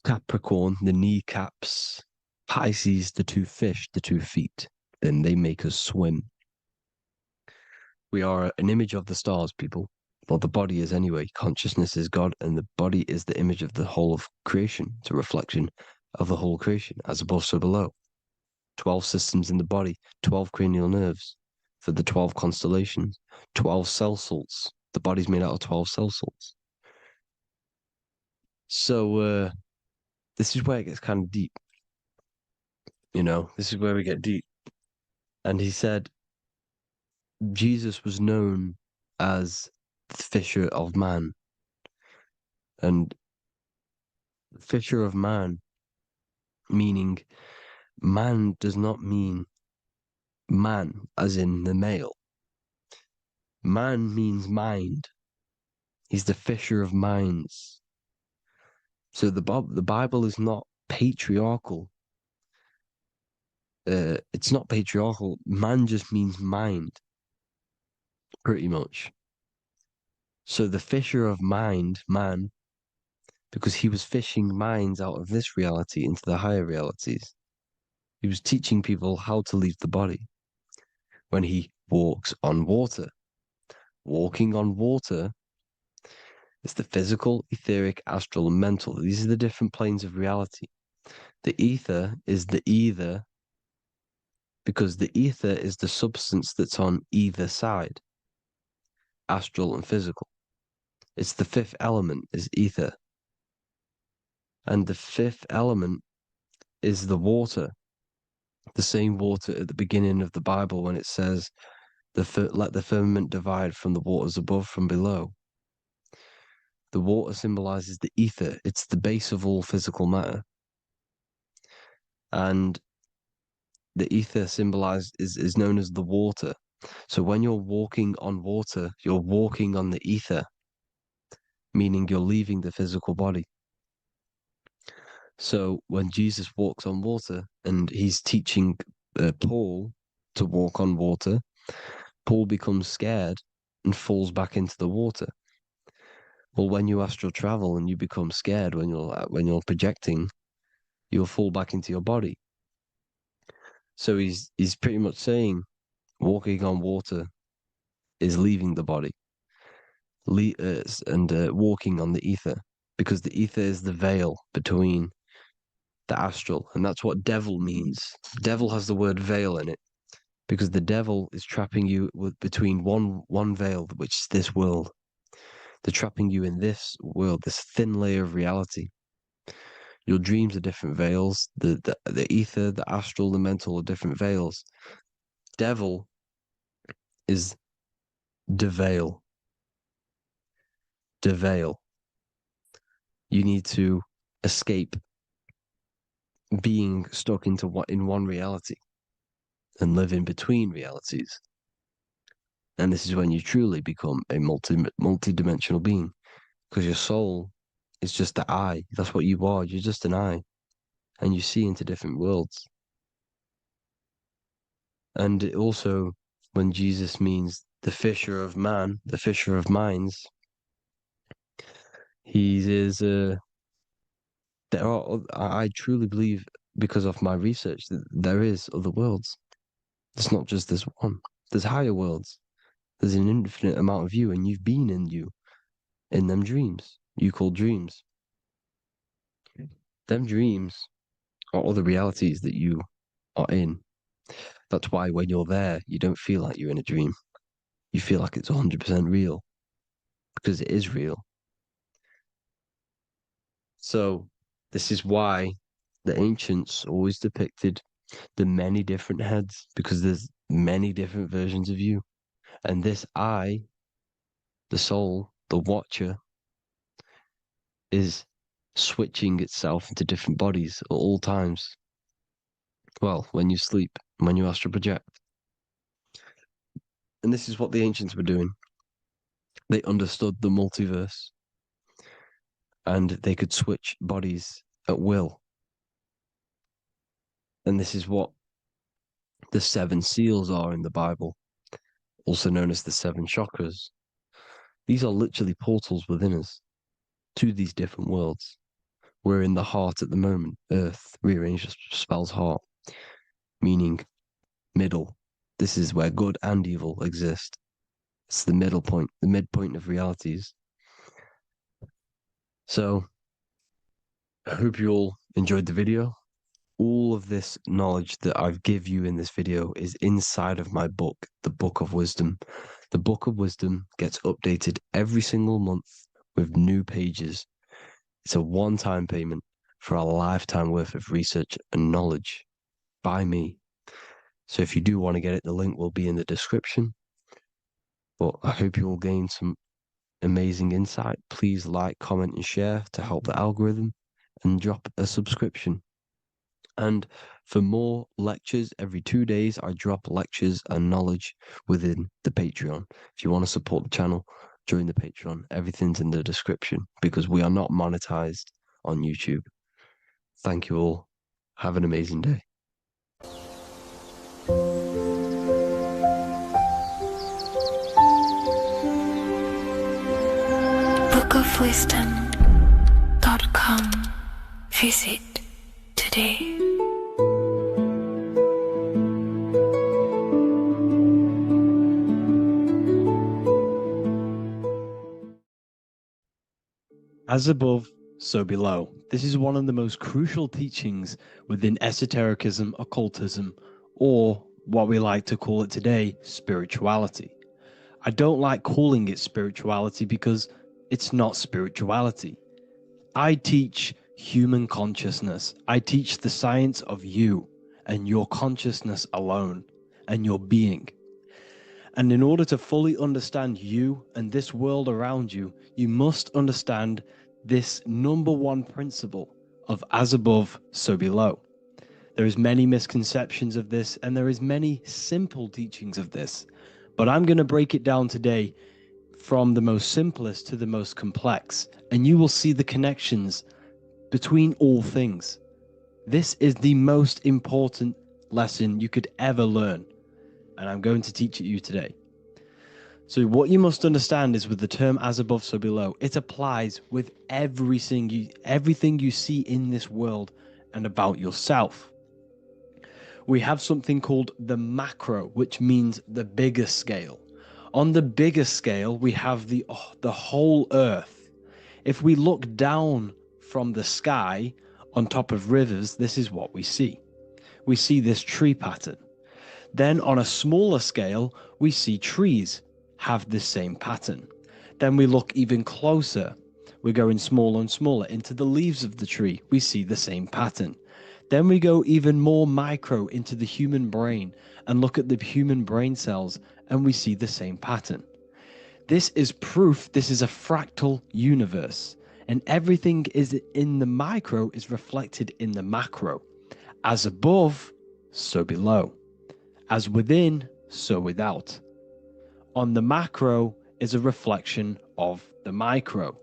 Capricorn, the kneecaps. Pisces, the 2 fish, the 2 feet. Then they make us swim. We are an image of the stars, people. Well, the body is anyway. Consciousness is God, and the body is the image of the whole of creation. It's a reflection of the whole creation, as above, so below. 12 systems in the body, 12 cranial nerves for the 12 constellations, 12 cell salts. The body's made out of 12 cell salts. So, this is where it gets kind of deep. This is where we get deep. And he said, Jesus was known as the fisher of man. And fisher of man, meaning man does not mean man as in the male. Man means mind. He's the fisher of minds. So the Bible is not patriarchal. It's not patriarchal. Man just means mind, pretty much. So the fisher of mind, man, because he was fishing minds out of this reality into the higher realities. He was teaching people how to leave the body when he walks on water. Walking on water is the physical, etheric, astral, and mental. These are the different planes of reality. The ether is the either, because the ether is the substance that's on either side, astral and physical. It's the 5th element, is ether. And the 5th element is the water. The same water at the beginning of the Bible when it says, let the firmament divide from the waters above from below. The water symbolizes the ether. It's the base of all physical matter. And the ether symbolized is known as the water. So when you're walking on water, you're walking on the ether, meaning you're leaving the physical body. So when Jesus walks on water and he's teaching Paul to walk on water, Paul becomes scared and falls back into the water. Well, when you astral travel and you become scared when you're projecting, you'll fall back into your body. So he's pretty much saying walking on water is leaving the body, and walking on the ether, because the ether is the veil between the astral, and that's what devil means. Devil has the word veil in it, because the devil is trapping you between one veil, which is this world. They're trapping you in this world, this thin layer of reality. Your dreams are different veils. The ether, the astral, the mental are different veils. Devil is deveil. Deveil. You need to escape being stuck in one reality and live in between realities. And this is when you truly become a multi-dimensional being, because your soul is just the eye. That's what you are. You're just an eye, and you see into different worlds. And it also, when Jesus means the fisher of man, the fisher of minds, he is. I truly believe, because of my research, that there is other worlds. It's not just this one. There's higher worlds. There's an infinite amount of you, and you've been in them dreams you call dreams. Them dreams are other realities that you are in. That's why when you're there, you don't feel like you're in a dream. You feel like it's 100% real, because it is real. So this is why the ancients always depicted the many different heads, because there's many different versions of you. And this I, the soul, the watcher, is switching itself into different bodies at all times. Well, when you sleep, when you astral project. And this is what the ancients were doing. They understood the multiverse, and they could switch bodies at will. And this is what the 7 seals are in the Bible, also known as the 7 chakras. These are literally portals within us to these different worlds. We're in the heart at the moment. Earth rearranged spells heart, meaning middle. This is where good and evil exist. It's the middle point, the midpoint of realities. So I hope you all enjoyed the video. All of this knowledge that I've give you in this video is inside of my book, the Book of Wisdom. The Book of Wisdom gets updated every single month with new pages. It's a one-time payment for a lifetime worth of research and knowledge by me. So if you do want to get it, the link will be in the description. But I hope you will gain some amazing insight. Please like, comment, and share to help the algorithm, and drop a subscription. And for more lectures, every 2 days, I drop lectures and knowledge within the Patreon. If you want to support the channel, join the Patreon. Everything's in the description, because we are not monetized on YouTube. Thank you all. Have an amazing day. bookofwisdom.com. Visit today. As above, so below. This is one of the most crucial teachings within esotericism, occultism, or what we like to call it today, spirituality. I don't like calling it spirituality because it's not spirituality. I teach human consciousness. I teach the science of you and your consciousness alone and your being. And in order to fully understand you and this world around you, you must understand this number one principle of as above, so below. There is many misconceptions of this, and there is many simple teachings of this, but I'm going to break it down today from the most simplest to the most complex, and you will see the connections between all things. This is the most important lesson you could ever learn, and I'm going to teach it you today. So what you must understand is with the term as above, so below, it applies with everything you see in this world and about yourself. We have something called the macro, which means the bigger scale. On the bigger scale, we have the whole earth. If we look down from the sky on top of rivers, this is what we see. We see this tree pattern. Then on a smaller scale, we see trees have the same pattern. Then we look even closer. We're going smaller and smaller into the leaves of the tree. We see the same pattern. Then we go even more micro into the human brain and look at the human brain cells, and we see the same pattern. This is proof this is a fractal universe, and everything is in the micro is reflected in the macro. As above, so below. As within, so without. On the macro is a reflection of the micro.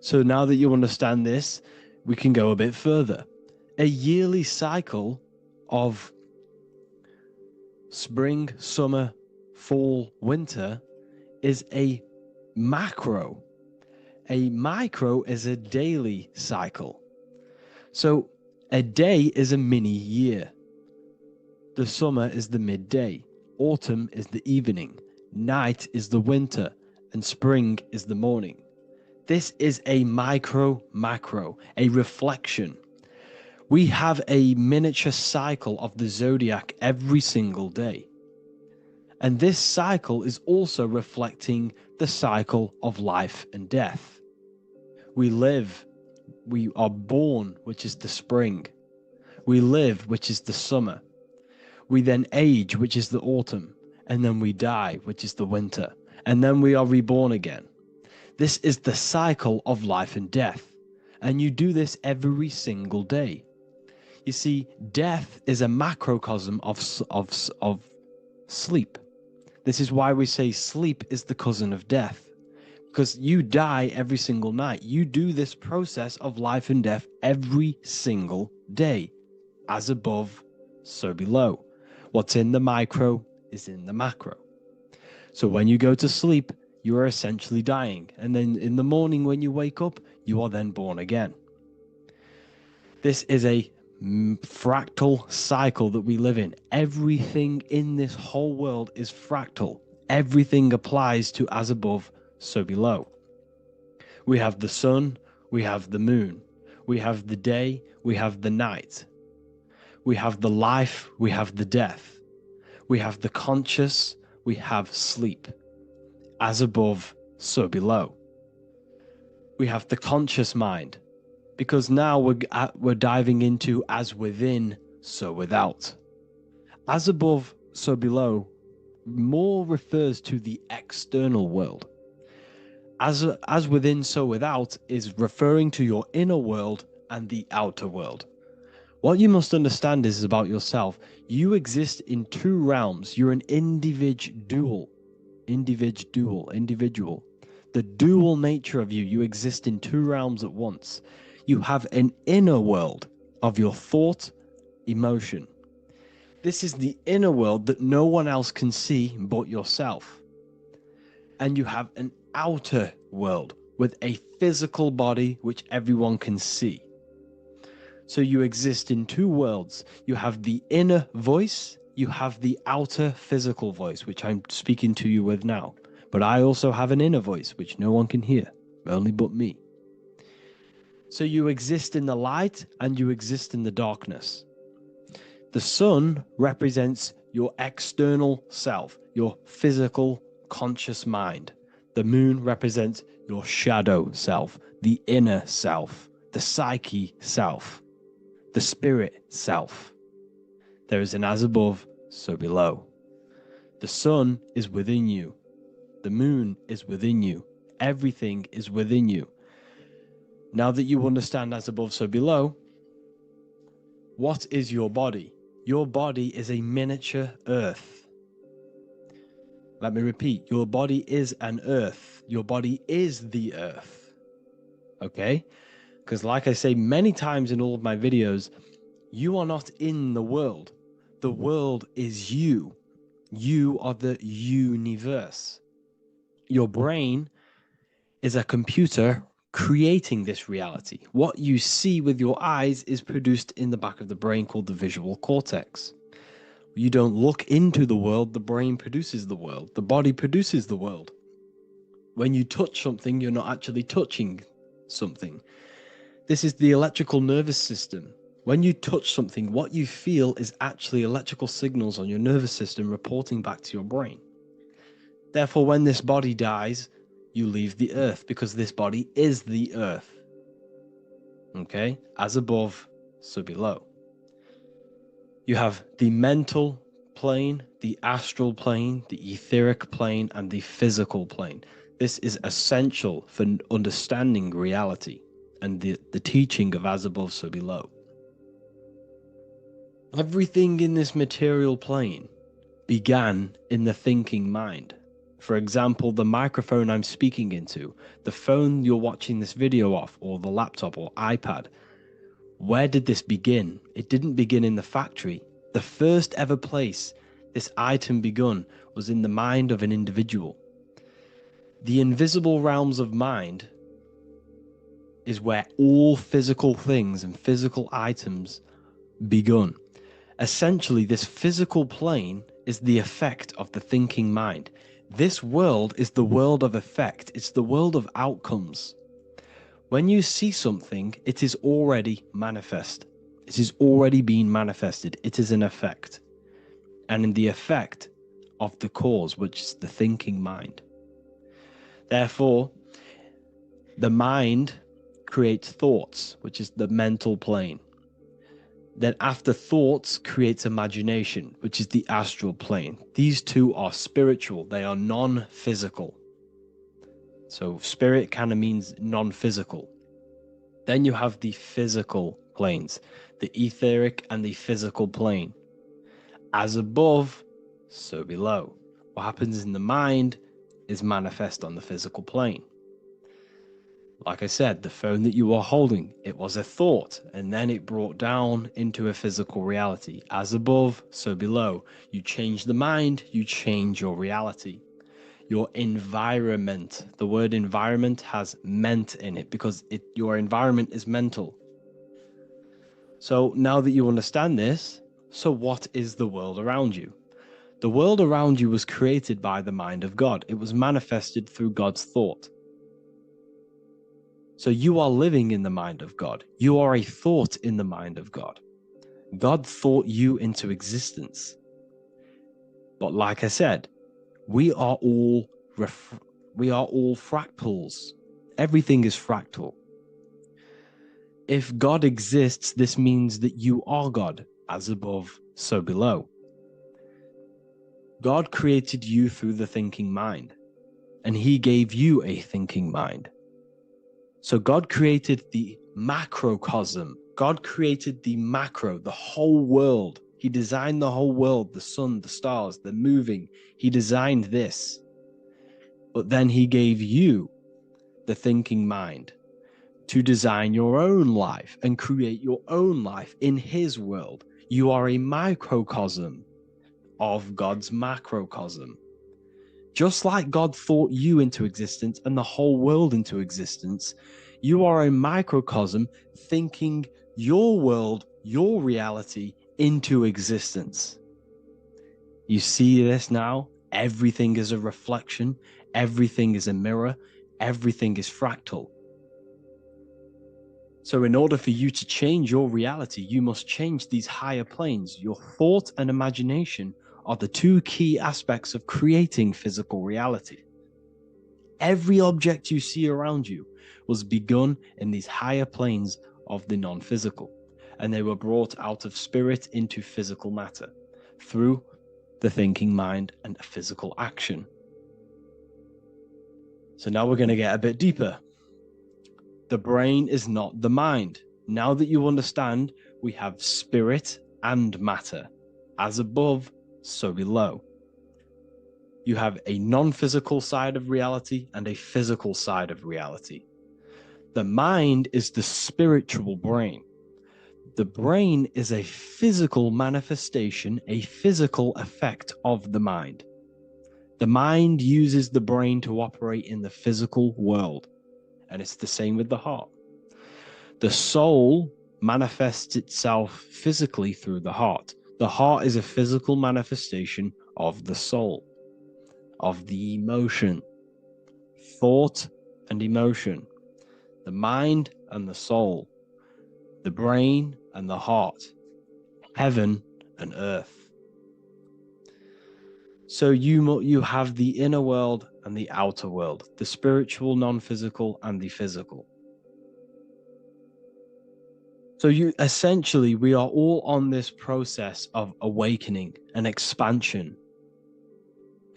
So now that you understand this, we can go a bit further. A yearly cycle of spring, summer, fall, winter is a macro. A micro is a daily cycle. So a day is a mini year. The summer is the midday. Autumn is the evening. Night is the winter. And spring is the morning. This is a macro, a reflection. We have a miniature cycle of the zodiac every single day. And this cycle is also reflecting the cycle of life and death. We live, we are born, which is the spring. We live, which is the summer. We then age, which is the autumn. And then we die, which is the winter. And then we are reborn again. This is the cycle of life and death. And you do this every single day. You see, death is a macrocosm of sleep. This is why we say sleep is the cousin of death. Because you die every single night. You do this process of life and death every single day. As above, so below. What's in the micro is in the macro. So when you go to sleep, you are essentially dying. And then in the morning when you wake up, you are then born again. This is a fractal cycle that we live in. Everything in this whole world is fractal. Everything applies to as above, so below. We have the sun, we have the moon, we have the day, we have the night. We have the life, we have the death. We have the conscious, we have sleep. As above, so below. We have the conscious mind, because now we're diving into as within, so without. As above, so below more refers to the external world. As within, so without is referring to your inner world and the outer world. What you must understand is about yourself. You exist in two realms. You're an individual. The dual nature of you. You exist in two realms at once. You have an inner world of your thought, emotion. This is the inner world that no one else can see but yourself. And you have an outer world with a physical body which everyone can see. So you exist in two worlds. You have the inner voice, you have the outer physical voice, which I'm speaking to you with now. But I also have an inner voice, which no one can hear, only but me. So you exist in the light and you exist in the darkness. The sun represents your external self, your physical conscious mind. The moon represents your shadow self, the inner self, the psyche self, the spirit self. There is an as above, so below. The sun is within you. The moon is within you. Everything is within you. Now that you understand as above, so below, what is your body? Your body is a miniature earth. Let me repeat, your body is an earth. Your body is the earth. Okay? Because like I say many times in all of my videos, you are not in the world. The world is you. You are the universe. Your brain is a computer creating this reality. What you see with your eyes is produced in the back of the brain called the visual cortex. You don't look into the world, the brain produces the world. The body produces the world. When you touch something, you're not actually touching something. This is the electrical nervous system. When you touch something, what you feel is actually electrical signals on your nervous system reporting back to your brain. Therefore, when this body dies, you leave the earth because this body is the earth. Okay? As above, so below. You have the mental plane, the astral plane, the etheric plane, and the physical plane. This is essential for understanding reality and the teaching of as above, so below. Everything in this material plane began in the thinking mind. For example, the microphone I'm speaking into, the phone you're watching this video off, or the laptop or iPad. Where did this begin? It didn't begin in the factory. The first ever place this item begun was in the mind of an individual. The invisible realms of mind is where all physical things and physical items begun. Essentially, this physical plane is the effect of the thinking mind. This world is the world of effect. It's the world of outcomes. When you see something, it is already manifest. It is already being manifested. It is an effect. And in the effect of the cause, which is the thinking mind. Therefore, the mind creates thoughts, which is the mental plane. Then after thoughts creates imagination, which is the astral plane. These two are spiritual. They are non-physical. So spirit kind of means non-physical. Then you have the physical planes, the etheric and the physical plane. As above, so below. What happens in the mind is manifest on the physical plane. Like I said, the phone that you are holding, it was a thought, and then it brought down into a physical reality. As above, so below. You change the mind, you change your reality. Your environment. The word environment has ment in it because your environment is mental. So now that you understand this, so what is the world around you? The world around you was created by the mind of God. It was manifested through God's thought. So you are living in the mind of God. You are a thought in the mind of God. God thought you into existence. But like I said, we are all fractals. Everything is fractal. If God exists, this means that you are God, as above, so below. God created you through the thinking mind, and he gave you a thinking mind. So God created the macrocosm. God created the macro, the whole world. He designed the whole world, the sun, the stars, the moving. He designed this. But then he gave you the thinking mind to design your own life and create your own life in his world. You are a microcosm of God's macrocosm. Just like God thought you into existence and the whole world into existence, you are a microcosm thinking your world, your reality into existence. You see this now? Everything is a reflection. Everything is a mirror. Everything is fractal. So in order for you to change your reality, you must change these higher planes. Your thought and imagination are the two key aspects of creating physical reality. Every object you see around you was begun in these higher planes of the non-physical, and they were brought out of spirit into physical matter through the thinking mind and physical action. So now we're going to get a bit deeper. The brain is not the mind. Now that you understand, we have spirit and matter. As above, so below. You have a non-physical side of reality and a physical side of reality. The mind is the spiritual brain. The brain is a physical manifestation, a physical effect of the mind. The mind uses the brain to operate in the physical world, and it's the same with the heart. The soul manifests itself physically through the heart. The heart is a physical manifestation of the soul, of the emotion, thought and emotion, the mind and the soul, the brain and the heart, heaven and earth. So you have the inner world and the outer world, the spiritual, non-physical, and the physical. So we are all on this process of awakening, an expansion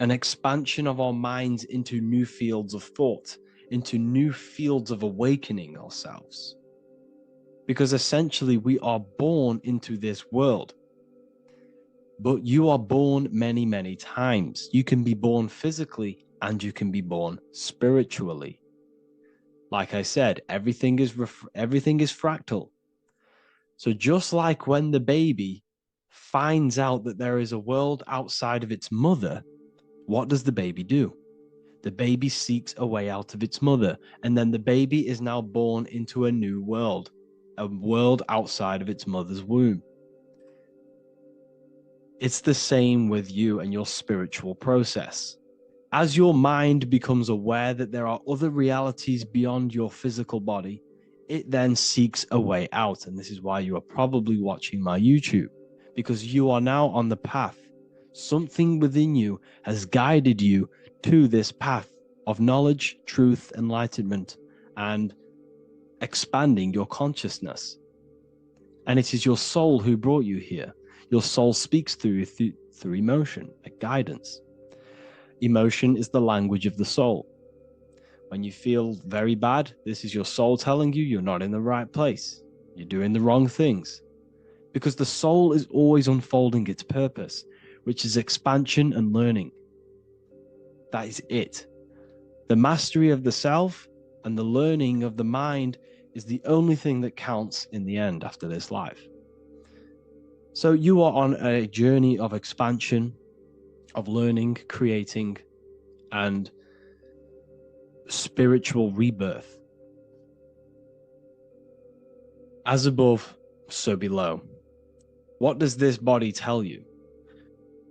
of our minds into new fields of thought, into new fields of awakening ourselves. Because essentially we are born into this world, but you are born many, many times. You can be born physically and you can be born spiritually. Like I said, everything is fractal. So just like when the baby finds out that there is a world outside of its mother, what does the baby do? The baby seeks a way out of its mother, and then the baby is now born into a new world, a world outside of its mother's womb. It's the same with you and your spiritual process. As your mind becomes aware that there are other realities beyond your physical body, it then seeks a way out. And this is why you are probably watching my YouTube, because you are now on the path. Something within you has guided you to this path of knowledge, truth, enlightenment, and expanding your consciousness. And it is your soul who brought you here. Your soul speaks through emotion, a guidance. Emotion is the language of the soul. When you feel very bad, this is your soul telling you you're not in the right place. You're doing the wrong things. Because the soul is always unfolding its purpose, which is expansion and learning. That is it. The mastery of the self and the learning of the mind is the only thing that counts in the end after this life. So you are on a journey of expansion, of learning, creating, and spiritual rebirth. As above, so below. What does this body tell you?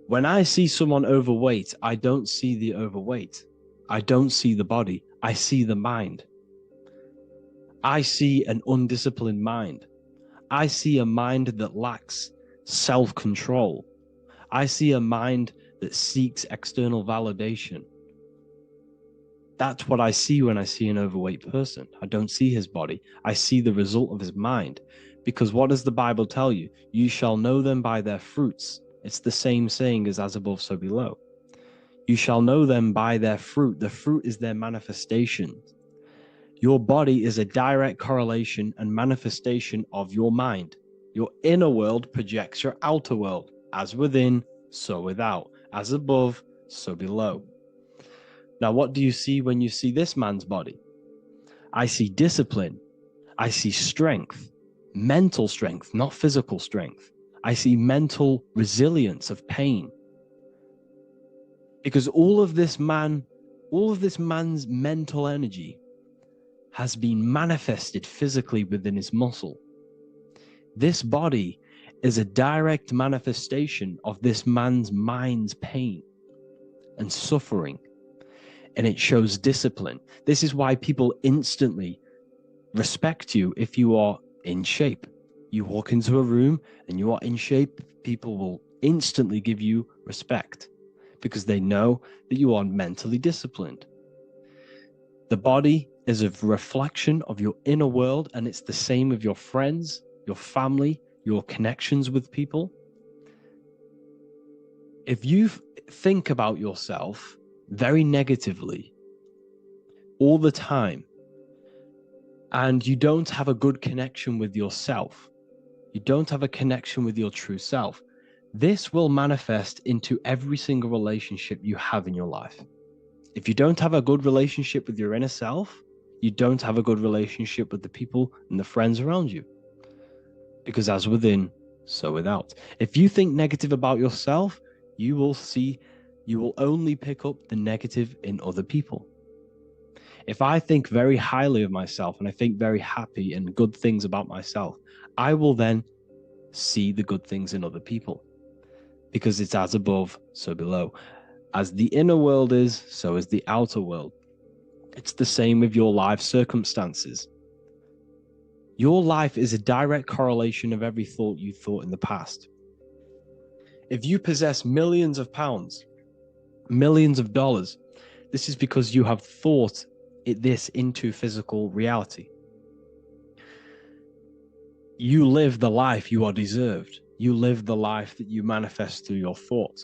When I see someone overweight, I don't see the overweight. I don't see the body. I see the mind. I see an undisciplined mind. I see a mind that lacks self-control. I see a mind that seeks external validation. That's what I see when I see an overweight person. I don't see his body. I see the result of his mind. Because what does the Bible tell you? You shall know them by their fruits. It's the same saying as above, so below. You shall know them by their fruit. The fruit is their manifestation. Your body is a direct correlation and manifestation of your mind. Your inner world projects your outer world. As within, so without. As above, so below. Now, what do you see when you see this man's body? I see discipline. I see strength. Mental strength, not physical strength. I see mental resilience of pain. Because all of this man's mental energy has been manifested physically within his muscle. This body is a direct manifestation of this man's mind's pain and suffering. And it shows discipline. This is why people instantly respect you if you are in shape. You walk into a room and you are in shape, people will instantly give you respect because they know that you are mentally disciplined. The body is a reflection of your inner world, and it's the same with your friends, your family, your connections with people. If you think about yourself very negatively all the time, and you don't have a good connection with yourself, you don't have a connection with your true self, this will manifest into every single relationship you have in your life. If you don't have a good relationship with your inner self, You don't have a good relationship with the people and the friends around you. Because as within, so without. If you think negative about yourself, you will only pick up the negative in other people. If I think very highly of myself and I think very happy and good things about myself, I will then see the good things in other people. Because it's as above, so below. As the inner world is, so is the outer world. It's the same with your life circumstances. Your life is a direct correlation of every thought you thought in the past. If you possess millions of pounds, millions of dollars, this is because you have thought this into physical reality. You live the life you are deserved. You live the life that you manifest through your thought.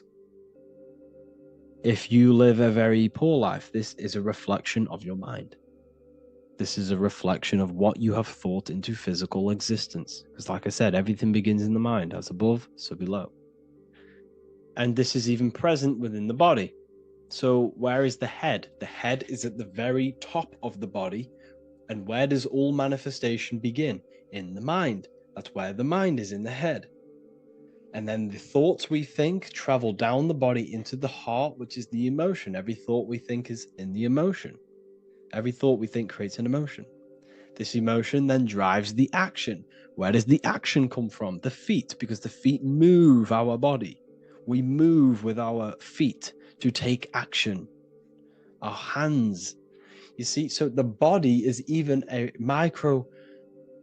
If you live a very poor life, this is a reflection of your mind. This is a reflection of what you have thought into physical existence. Because like I said, everything begins in the mind, as above, so below. And this is even present within the body. So where is the head? The head is at the very top of the body. And where does all manifestation begin? In the mind. That's where the mind is, in the head. And then the thoughts we think travel down the body into the heart, which is the emotion. Every thought we think is in the emotion. Every thought we think creates an emotion. This emotion then drives the action. Where does the action come from? The feet, because the feet move our body. We move with our feet to take action. Our hands. You see, so the body is even a micro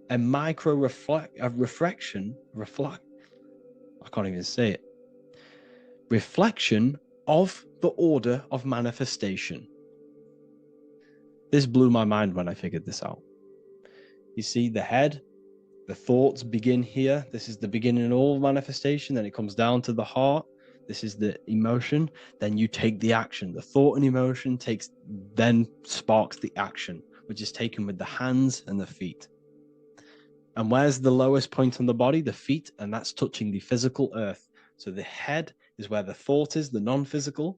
reflection. I can't even say it. Reflection of the order of manifestation. This blew my mind when I figured this out. You see, the head, the thoughts begin here. This is the beginning of all manifestation. Then it comes down to the heart. This is the emotion. Then you take the action. The thought and emotion then sparks the action, which is taken with the hands and the feet. And where's the lowest point on the body? The feet, and that's touching the physical earth. So the head is where the thought is, the non-physical,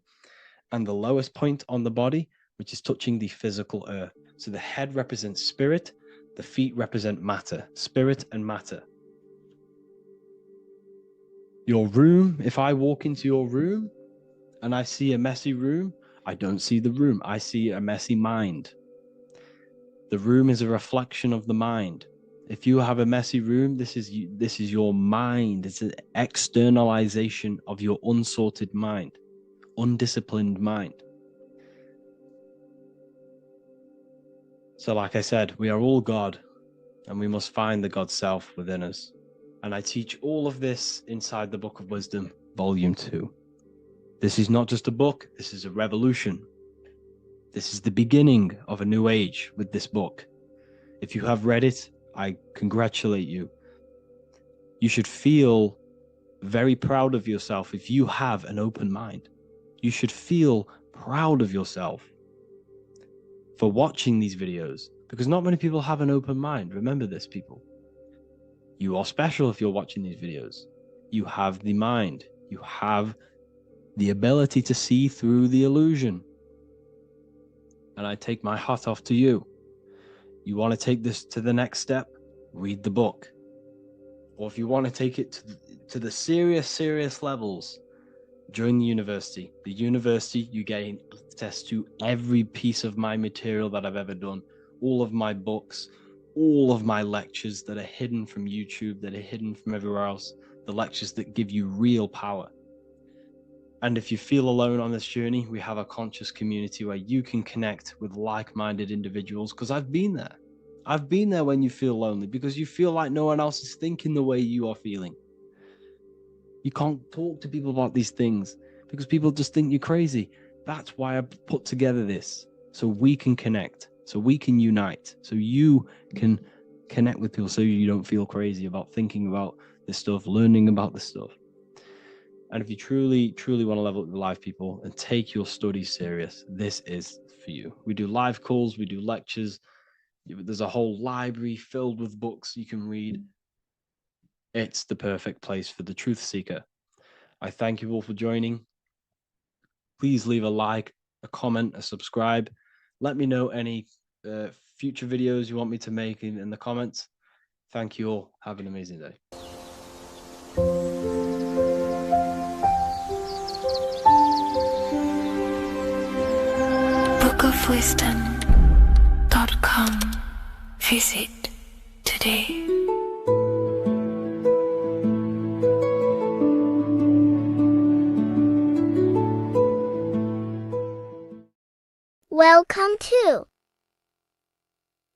and the lowest point on the body, which is touching the physical earth. So the head represents spirit, the feet represent matter, spirit and matter. Your room, if I walk into your room and I see a messy room, I don't see the room, I see a messy mind. The room is a reflection of the mind. If you have a messy room, this is your mind. It's an externalization of your unsorted mind, undisciplined mind. So like I said, we are all God, and we must find the God self within us. And I teach all of this inside the Book of Wisdom, Volume 2. This is not just a book, this is a revolution. This is the beginning of a new age with this book. If you have read it, I congratulate you. You should feel very proud of yourself if you have an open mind. You should feel proud of yourself for watching these videos, because not many people have an open mind. Remember this, people. You are special if you're watching these videos. You have the mind. You have the ability to see through the illusion. And I take my hat off to you. You want to take this to the next step? Read the book. Or if you want to take it to the serious levels, join the university. The university, you gain access to every piece of my material that I've ever done, all of my books, all of my lectures that are hidden from YouTube, that are hidden from everywhere else, the lectures that give you real power. And if you feel alone on this journey, we have a conscious community where you can connect with like-minded individuals, because I've been there. I've been there when you feel lonely, because you feel like no one else is thinking the way you are feeling. You can't talk to people about these things because people just think you're crazy. That's why I put together this, so we can connect, so we can unite, so you can connect with people, so you don't feel crazy about thinking about this stuff, learning about this stuff. And if you truly want to level up your life, people, and take your studies serious, this is for you. We do live calls, we do lectures. There's a whole library filled with books you can read. It's the perfect place for the truth seeker. I thank you all for joining. Please leave a like, a comment, a subscribe. Let me know any future videos you want me to make in the comments. Thank you all. Have an amazing day. bookofwisdom.com. Visit today. Welcome to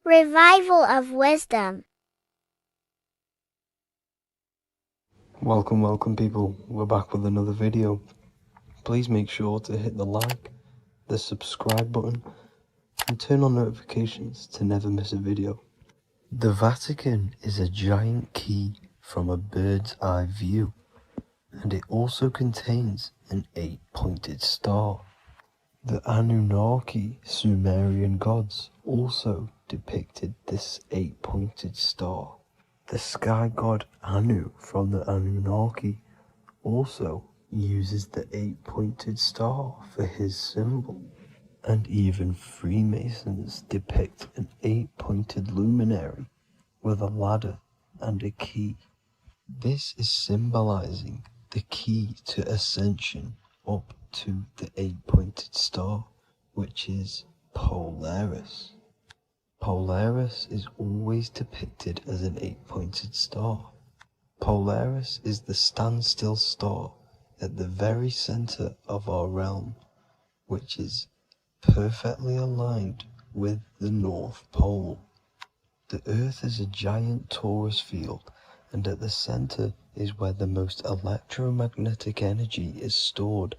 Revival of Wisdom. Welcome people, we're back with another video. Please make sure to hit the like, the subscribe button, and turn on notifications to never miss a video. The Vatican is a giant key from a bird's eye view, and it also contains an 8-pointed star. The Anunnaki Sumerian gods also depicted this 8-pointed star. The sky god Anu from the Anunnaki also uses the 8-pointed star for his symbol. And even Freemasons depict an 8-pointed luminary with a ladder and a key. This is symbolizing the key to ascension up to the 8-pointed star, which is Polaris. Polaris is always depicted as an 8-pointed star. Polaris is the standstill star at the very center of our realm, which is perfectly aligned with the North Pole. The Earth is a giant torus field, and at the center is where the most electromagnetic energy is stored.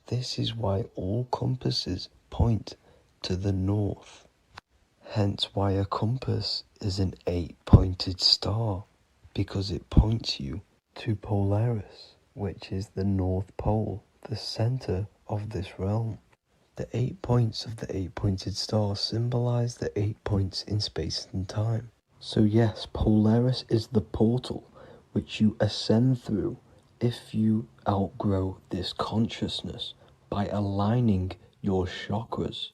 This is why all compasses point to the north. Hence why a compass is an 8-pointed star, because it points you to Polaris, which is the North Pole, the center of this realm. The 8 points of the 8-pointed star symbolize the 8 points in space and time. So yes, Polaris is the portal which you ascend through if you outgrow this consciousness by aligning your chakras.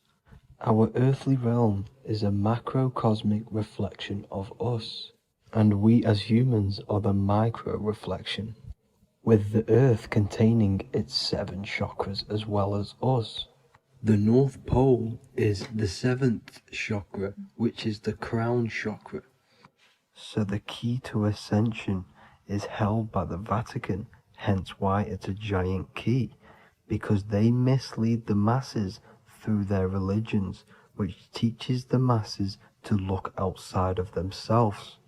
Our earthly realm is a macrocosmic reflection of us, and we as humans are the micro reflection, with the earth containing its 7 chakras as well as us. The North Pole is the 7th chakra, which is the crown chakra. So the key to ascension is held by the Vatican, hence why it's a giant key, because they mislead the masses through their religions, which teaches the masses to look outside of themselves.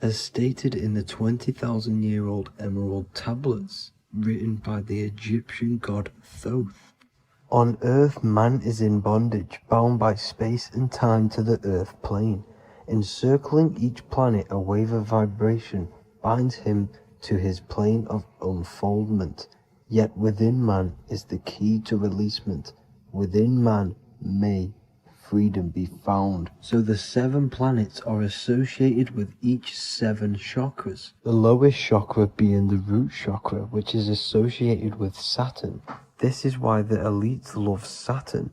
As stated in the 20,000-year-old emerald tablets, written by the Egyptian god Thoth. On Earth, man is in bondage, bound by space and time to the Earth plane. Encircling each planet, a wave of vibration binds him to his plane of unfoldment. Yet within man is the key to releasement. Within man may freedom be found. So the 7 planets are associated with each 7 chakras. The lowest chakra being the root chakra, which is associated with Saturn. This is why the elites love Saturn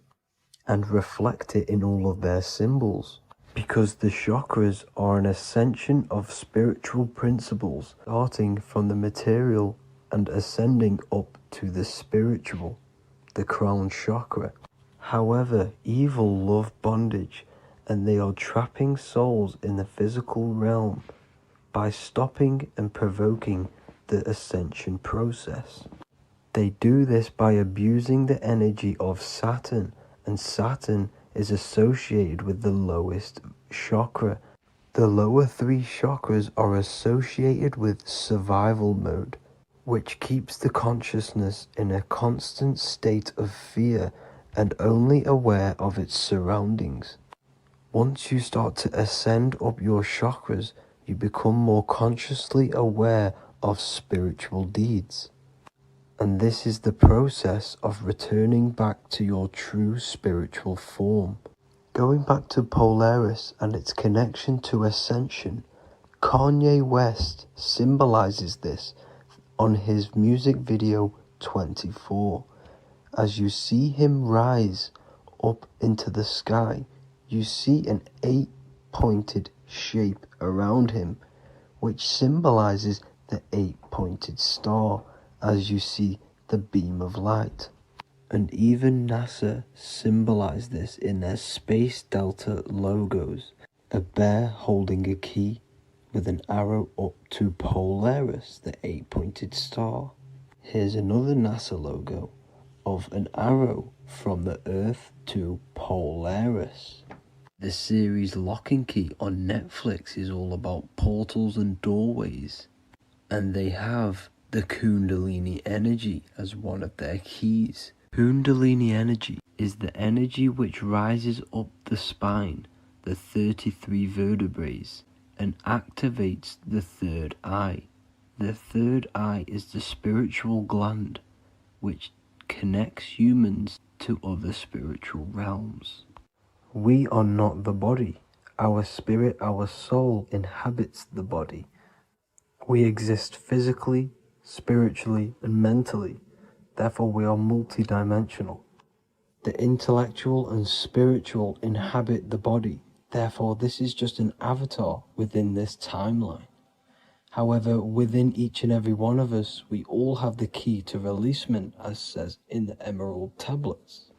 and reflect it in all of their symbols, because the chakras are an ascension of spiritual principles, starting from the material and ascending up to the spiritual, the crown chakra. However, evil love bondage, and they are trapping souls in the physical realm by stopping and provoking the ascension process. They do this by abusing the energy of Saturn, and Saturn is associated with the lowest chakra. The lower 3 chakras are associated with survival mode, which keeps the consciousness in a constant state of fear and only aware of its surroundings. Once you start to ascend up your chakras, you become more consciously aware of spiritual deeds. And this is the process of returning back to your true spiritual form. Going back to Polaris and its connection to ascension, Kanye West symbolizes this on his music video 24. As you see him rise up into the sky, you see an pointed shape around him, which symbolizes the 8-pointed star as you see the beam of light. And even NASA symbolize this in their Space Delta logos, a bear holding a key with an arrow up to Polaris, the 8-pointed star. Here's another NASA logo of an arrow from the Earth to Polaris. The series Lock and Key on Netflix is all about portals and doorways, and they have the Kundalini energy as one of their keys. Kundalini energy is the energy which rises up the spine, the 33 vertebrae, and activates the third eye. The third eye is the spiritual gland which connects humans to other spiritual realms. We are not the body. Our spirit, our soul inhabits the body. We exist physically, spiritually, and mentally. Therefore, we are multidimensional. The intellectual and spiritual inhabit the body. Therefore, this is just an avatar within this timeline. However, within each and every one of us, we all have the key to releasement, as says in the Emerald tablets.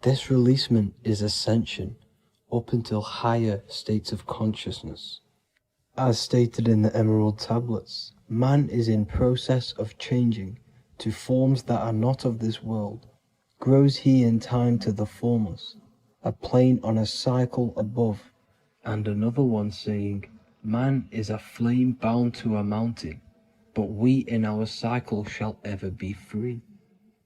This releasement is ascension up until higher states of consciousness. As stated in the Emerald tablets, man is in process of changing to forms that are not of this world. Grows he in time to the formless, a plane on a cycle above, and another one saying, man is a flame bound to a mountain, but we in our cycle shall ever be free.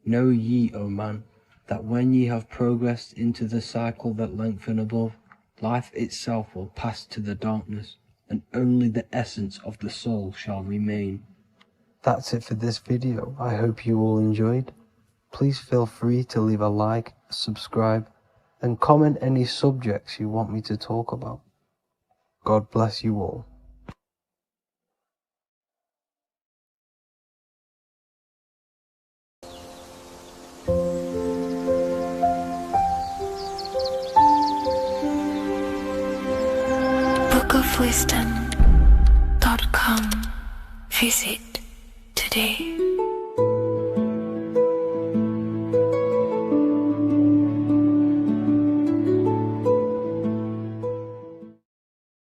Know ye, O man, that when ye have progressed into the cycle that lengthen above, life itself will pass to the darkness, and only the essence of the soul shall remain. That's it for this video. I hope you all enjoyed. Please feel free to leave a like, subscribe, and comment any subjects you want me to talk about. God bless you all. bookofwisdom.com. Visit today.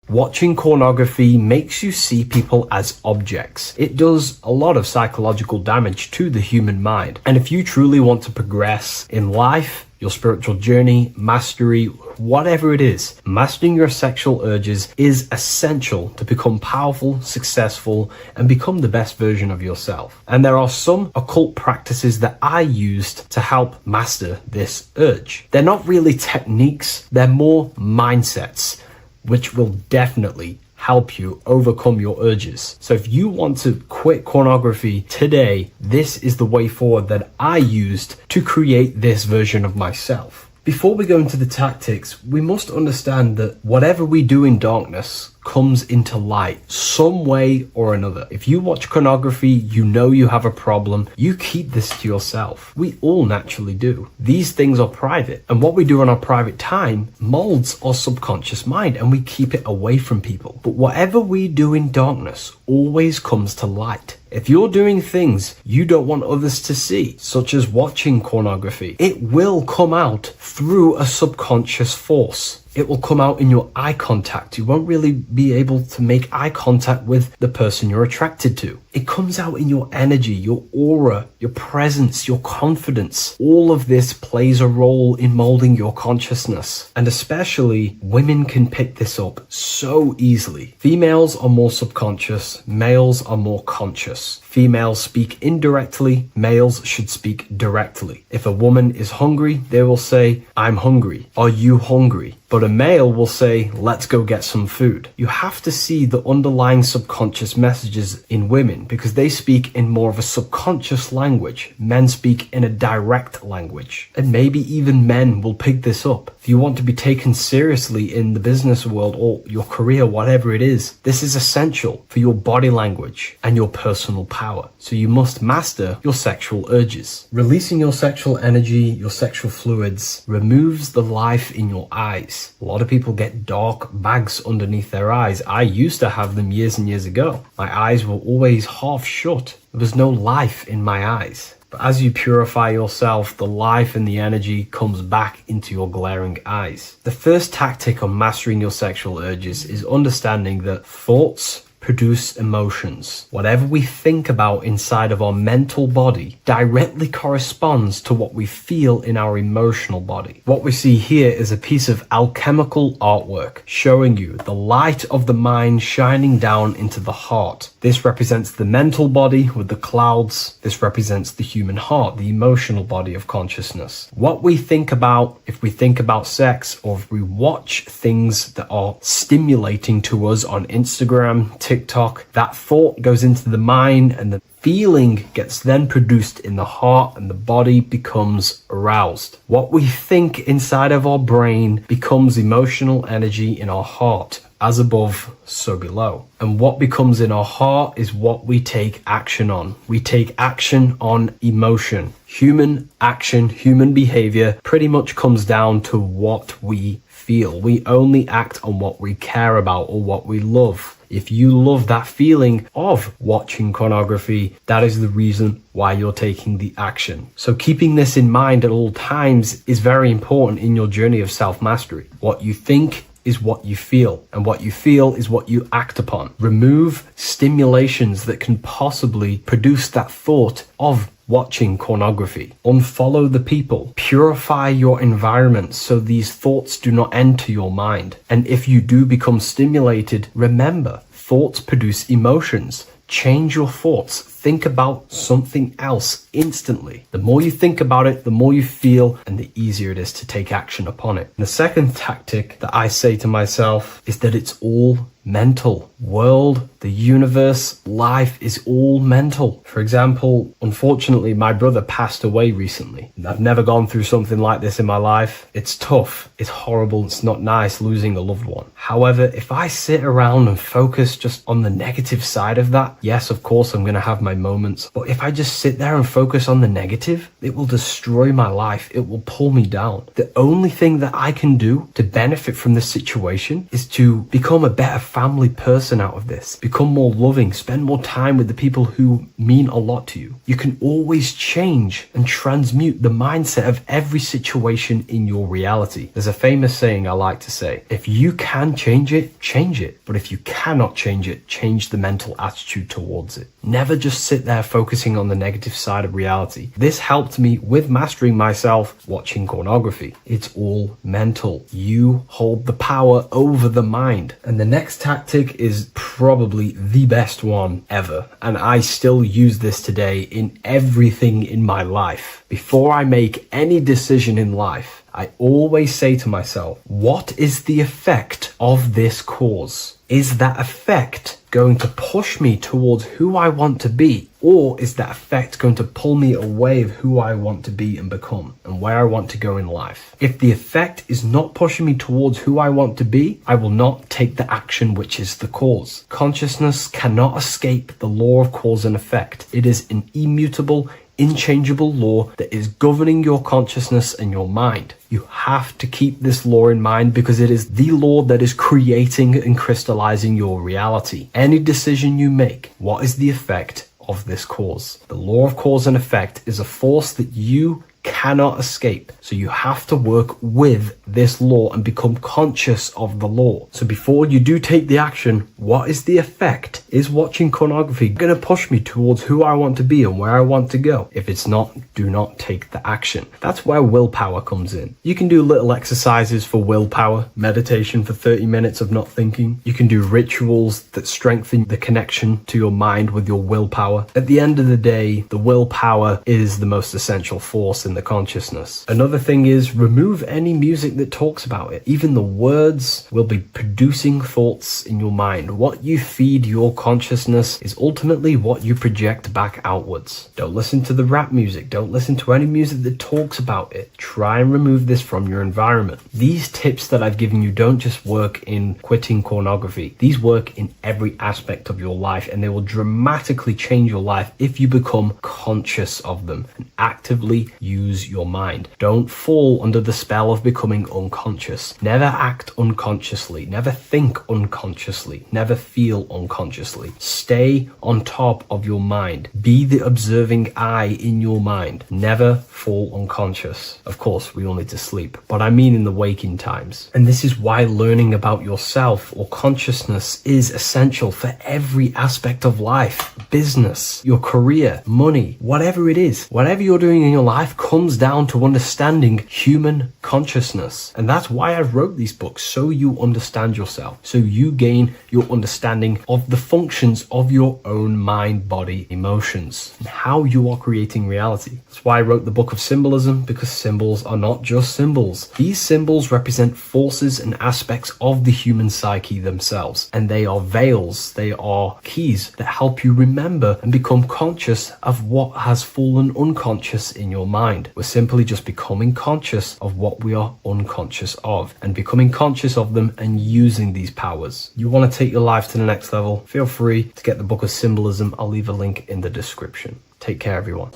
Watching pornography makes you see people as objects. It does a lot of psychological damage to the human mind. And if you truly want to progress in life, your spiritual journey, mastery, whatever it is, mastering your sexual urges is essential to become powerful, successful, and become the best version of yourself. And there are some occult practices that I used to help master this urge. They're not really techniques, they're more mindsets, which will definitely help you overcome your urges. So if you want to quit pornography today, this is the way forward that I used to create this version of myself. Before we go into the tactics, we must understand that whatever we do in darkness comes into light some way or another. If you watch pornography, you know you have a problem, you keep this to yourself. We all naturally do. These things are private, and what we do in our private time molds our subconscious mind, and we keep it away from people. But whatever we do in darkness always comes to light. If you're doing things you don't want others to see, such as watching pornography, it will come out through a subconscious force. It will come out in your eye contact. You won't really be able to make eye contact with the person you're attracted to. It comes out in your energy, your aura, your presence, your confidence. All of this plays a role in molding your consciousness. And especially women can pick this up so easily. Females are more subconscious, males are more conscious. Females speak indirectly, males should speak directly. If a woman is hungry, they will say, I'm hungry. Are you hungry? But a male will say, let's go get some food. You have to see the underlying subconscious messages in women women because they speak in more of a subconscious language. Men speak in a direct language. And maybe even men will pick this up. If you want to be taken seriously in the business world or your career, whatever it is, this is essential for your body language and your personal power. So you must master your sexual urges. Releasing your sexual energy, your sexual fluids, removes the life in your eyes. A lot of people get dark bags underneath their eyes. I used to have them years and years ago. My eyes were always half shut. There was no life in my eyes. But as you purify yourself, the life and the energy comes back into your glaring eyes. The first tactic on mastering your sexual urges is understanding that thoughts produce emotions. Whatever we think about inside of our mental body directly corresponds to what we feel in our emotional body. What we see here is a piece of alchemical artwork showing you the light of the mind shining down into the heart. This represents the mental body with the clouds. This represents the human heart, the emotional body of consciousness. What we think about, if we think about sex, or if we watch things that are stimulating to us on Instagram, TikTok, that thought goes into the mind and the feeling gets then produced in the heart and the body becomes aroused. What we think inside of our brain becomes emotional energy in our heart. As above, so below. And what becomes in our heart is what we take action on. We take action on emotion. Human action, human behavior pretty much comes down to what we feel. We only act on what we care about or what we love. If you love that feeling of watching pornography, that is the reason why you're taking the action. So keeping this in mind at all times is very important in your journey of self-mastery. What you think is what you feel, and what you feel is what you act upon. Remove stimulations that can possibly produce that thought of watching pornography. Unfollow the people. Purify your environment so these thoughts do not enter your mind. And if you do become stimulated, remember, thoughts produce emotions. Change your thoughts. Think about something else instantly. The more you think about it, the more you feel, and the easier it is to take action upon it. And the second tactic that I say to myself is that it's all mental. World, the universe, life is all mental. For example, unfortunately, my brother passed away recently. I've never gone through something like this in my life. It's tough. It's horrible. It's not nice losing a loved one. However, if I sit around and focus just on the negative side of that, yes, of course, I'm going to have my moments. But if I just sit there and focus on the negative, it will destroy my life. It will pull me down. The only thing that I can do to benefit from this situation is to become a better family person out of this. Become more loving. Spend more time with the people who mean a lot to you. You can always change and transmute the mindset of every situation in your reality. There's a famous saying I like to say, if you can change it, change it. But if you cannot change it, change the mental attitude towards it. Never just sit there focusing on the negative side of reality. This helped me with mastering myself watching pornography. It's all mental. You hold the power over the mind. And the next tactic is probably the best one ever. And I still use this today in everything in my life. Before I make any decision in life, I always say to myself, what is the effect of this cause? Is that effect going to push me towards who I want to be? Or is that effect going to pull me away of who I want to be and become and where I want to go in life? If the effect is not pushing me towards who I want to be, I will not take the action which is the cause. Consciousness cannot escape the law of cause and effect. It is an immutable, inchangeable law that is governing your consciousness and your mind. You have to keep this law in mind because it is the law that is creating and crystallizing your reality. Any decision you make, what is the effect of this cause? The law of cause and effect is a force that you cannot escape. So you have to work with this law and become conscious of the law. So before you do take the action, what is the effect? Is watching pornography going to push me towards who I want to be and where I want to go? If it's not, do not take the action. That's where willpower comes in. You can do little exercises for willpower, meditation for 30 minutes of not thinking. You can do rituals that strengthen the connection to your mind with your willpower. At the end of the day, the willpower is the most essential force in the consciousness. Another thing is remove any music that talks about it. Even the words will be producing thoughts in your mind. What you feed your consciousness is ultimately what you project back outwards. Don't listen to the rap music. Don't listen to any music that talks about it. Try and remove this from your environment. These tips that I've given you don't just work in quitting pornography. These work in every aspect of your life, and they will dramatically change your life if you become conscious of them and actively use your mind. Don't fall under the spell of becoming unconscious. Never act unconsciously. Never think unconsciously. Never feel unconsciously. Stay on top of your mind. Be the observing eye in your mind. Never fall unconscious. Of course, we all need to sleep, but I mean in the waking times. And this is why learning about yourself or consciousness is essential for every aspect of life. Business, your career, money, whatever it is. Whatever you're doing in your life comes down to understanding human consciousness. And that's why I wrote these books, so you understand yourself, so you gain your understanding of the functions of your own mind, body, emotions, and how you are creating reality. That's why I wrote the book of symbolism, because symbols are not just symbols. These symbols represent forces and aspects of the human psyche themselves, and they are veils, they are keys that help you remember and become conscious of what has fallen unconscious in your mind. We're simply just becoming conscious of what we are unconscious of, and becoming conscious of them and using these powers. You want to take your life to the next level? Feel free to get the book of symbolism. I'll leave a link in the description. Take care, everyone.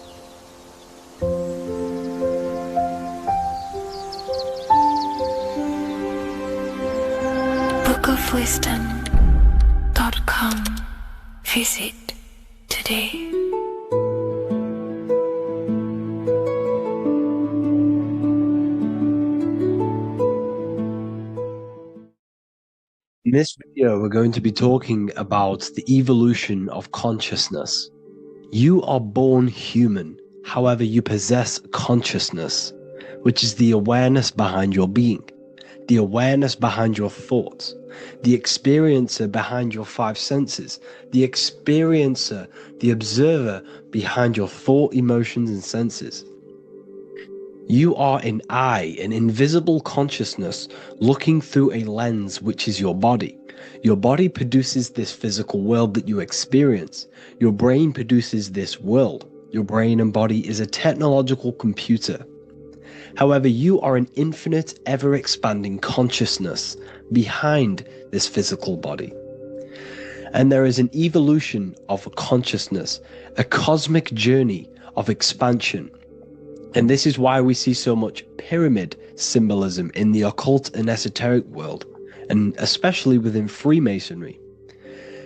bookofwisdom.com. Visit today. In this video, we're going to be talking about the evolution of consciousness. You are born human, however, you possess consciousness, which is the awareness behind your being, the awareness behind your thoughts, the experiencer behind your five senses, the experiencer, the observer behind your thought, emotions, and senses. You are an eye, an invisible consciousness looking through a lens, which is your body. Your body produces this physical world that you experience. Your brain produces this world. Your brain and body is a technological computer. However, you are an infinite, ever-expanding consciousness behind this physical body. And there is an evolution of consciousness, a cosmic journey of expansion. And this is why we see so much pyramid symbolism in the occult and esoteric world, and especially within Freemasonry.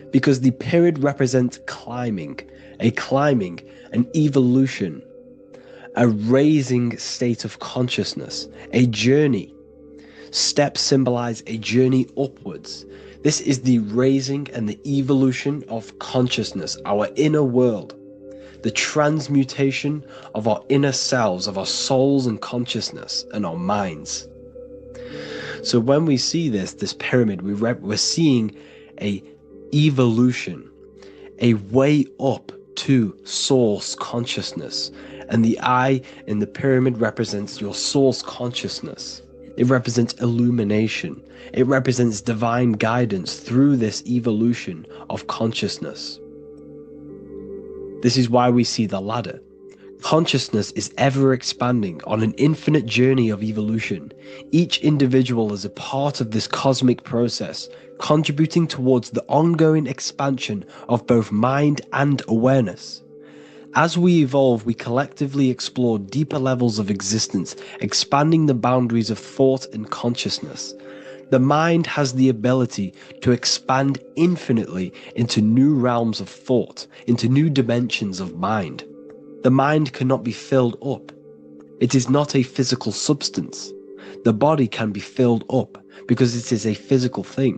Because the pyramid represents climbing, an evolution, a raising state of consciousness, a journey. Steps symbolize a journey upwards. This is the raising and the evolution of consciousness, our inner world. The transmutation of our inner selves, of our souls and consciousness and our minds. So when we see this pyramid, we're seeing a evolution, a way up to source consciousness. And the eye in the pyramid represents your source consciousness. It represents illumination. It represents divine guidance through this evolution of consciousness. This is why we see the ladder. Consciousness is ever expanding on an infinite journey of evolution. Each individual is a part of this cosmic process, contributing towards the ongoing expansion of both mind and awareness. As we evolve, we collectively explore deeper levels of existence, expanding the boundaries of thought and consciousness. The mind has the ability to expand infinitely into new realms of thought, into new dimensions of mind. The mind cannot be filled up. It is not a physical substance. The body can be filled up because it is a physical thing,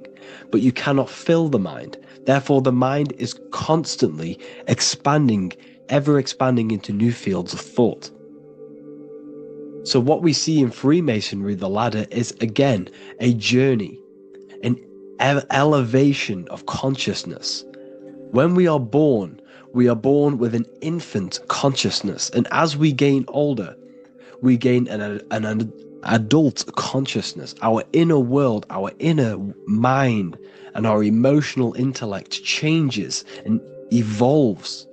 but you cannot fill the mind. Therefore, the mind is constantly expanding, ever expanding into new fields of thought. So what we see in Freemasonry, the ladder, is again a journey, an elevation of consciousness. When we are born with an infant consciousness, and as we gain older, we gain an adult consciousness. Our inner world, our inner mind, and our emotional intellect changes and evolves.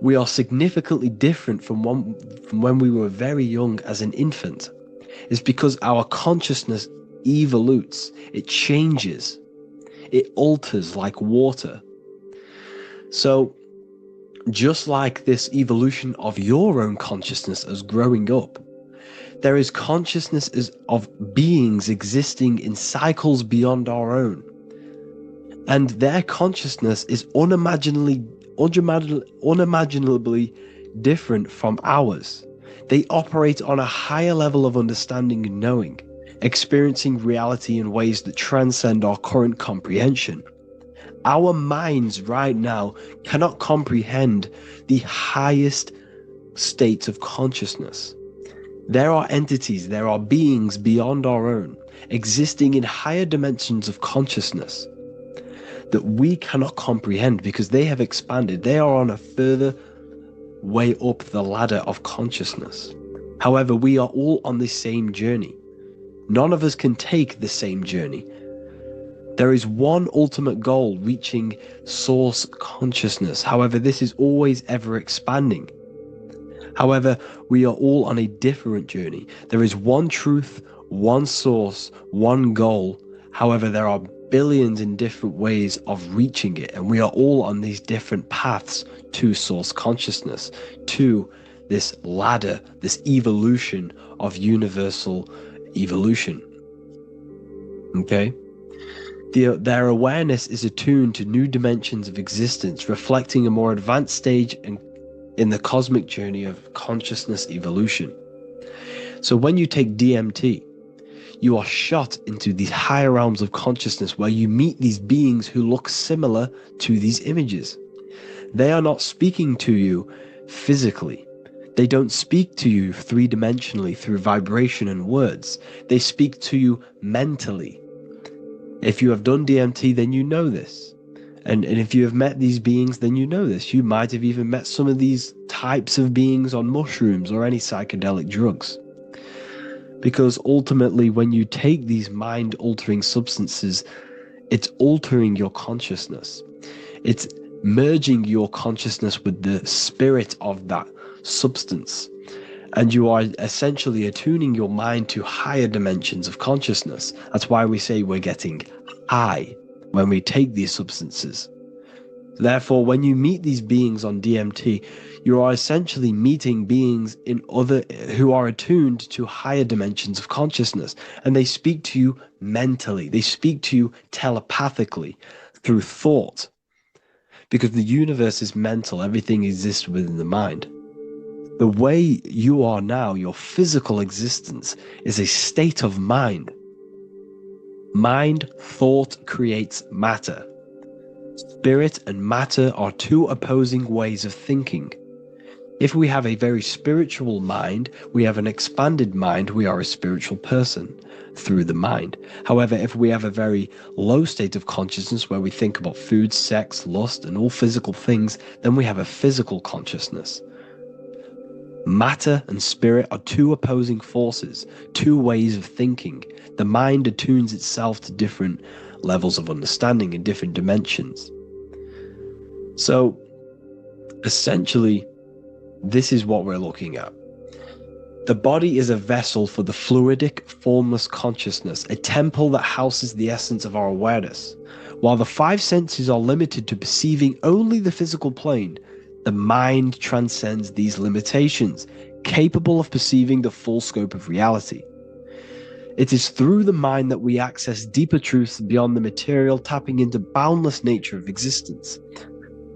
We are significantly different from when we were very young as an infant. It's because our consciousness evolutes, it changes, it alters like water. So, just like this evolution of your own consciousness as growing up, there is consciousness of beings existing in cycles beyond our own. And their consciousness is unimaginably different from ours. They operate on a higher level of understanding and knowing, experiencing reality in ways that transcend our current comprehension. Our minds right now cannot comprehend the highest states of consciousness. There are entities, there are beings beyond our own, existing in higher dimensions of consciousness that we cannot comprehend because they have expanded. They are on a further way up the ladder of consciousness. However, we are all on the same journey. None of us can take the same journey. There is one ultimate goal, reaching source consciousness. However, this is always ever expanding. However, we are all on a different journey. There is one truth, one source, one goal. However, there are billions in different ways of reaching it, and we are all on these different paths to source consciousness, to this ladder, this evolution of universal evolution. Okay? Their awareness is attuned to new dimensions of existence, reflecting a more advanced stage in the cosmic journey of consciousness evolution. So when you take DMT, you are shot into these higher realms of consciousness where you meet these beings who look similar to these images. They are not speaking to you physically. They don't speak to you three-dimensionally through vibration and words. They speak to you mentally. If you have done DMT, then you know this. And if you have met these beings, then you know this. You might have even met some of these types of beings on mushrooms or any psychedelic drugs. Because ultimately, when you take these mind-altering substances, it's altering your consciousness. It's merging your consciousness with the spirit of that substance. And you are essentially attuning your mind to higher dimensions of consciousness. That's why we say we're getting high when we take these substances. Therefore, when you meet these beings on DMT, you are essentially meeting beings who are attuned to higher dimensions of consciousness, and they speak to you mentally. They speak to you telepathically through thought, because the universe is mental. Everything exists within the mind. The way you are now, your physical existence, is a state of mind. Mind, thought creates matter. Spirit and matter are two opposing ways of thinking. If we have a very spiritual mind, we have an expanded mind, we are a spiritual person through the mind. However, if we have a very low state of consciousness where we think about food, sex, lust, and all physical things, then we have a physical consciousness. Matter and spirit are two opposing forces, two ways of thinking. The mind attunes itself to different levels of understanding in different dimensions. So, essentially, this is what we're looking at. The body is a vessel for the fluidic, formless consciousness, a temple that houses the essence of our awareness. While the five senses are limited to perceiving only the physical plane, the mind transcends these limitations, capable of perceiving the full scope of reality. It is through the mind that we access deeper truths beyond the material, tapping into boundless nature of existence.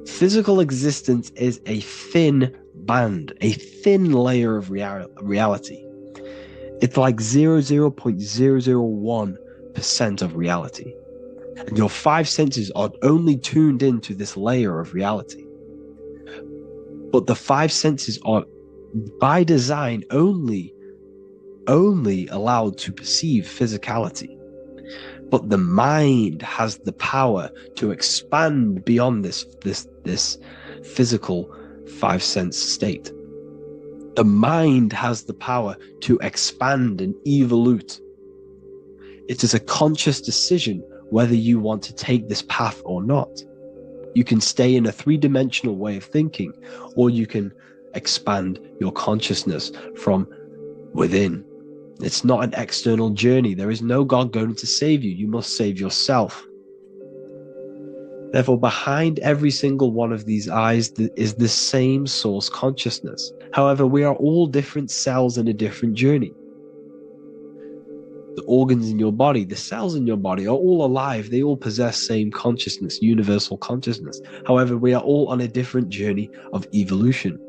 Physical existence is a thin band, a thin layer of reality. It's like 0.001% of reality. And your five senses are only tuned into this layer of reality. But the five senses are, by design, only allowed to perceive physicality. But the mind has the power to expand beyond this physical five sense state. The mind has the power to expand and evolute. It is a conscious decision whether you want to take this path or not. You can stay in a three-dimensional way of thinking, or you can expand your consciousness from within. It's not an external journey. There is no God going to save you. You must save yourself. Therefore, behind every single one of these eyes is the same source consciousness. However, we are all different cells in a different journey. The organs in your body, the cells in your body are all alive. They all possess same consciousness, universal consciousness. However, we are all on a different journey of evolution.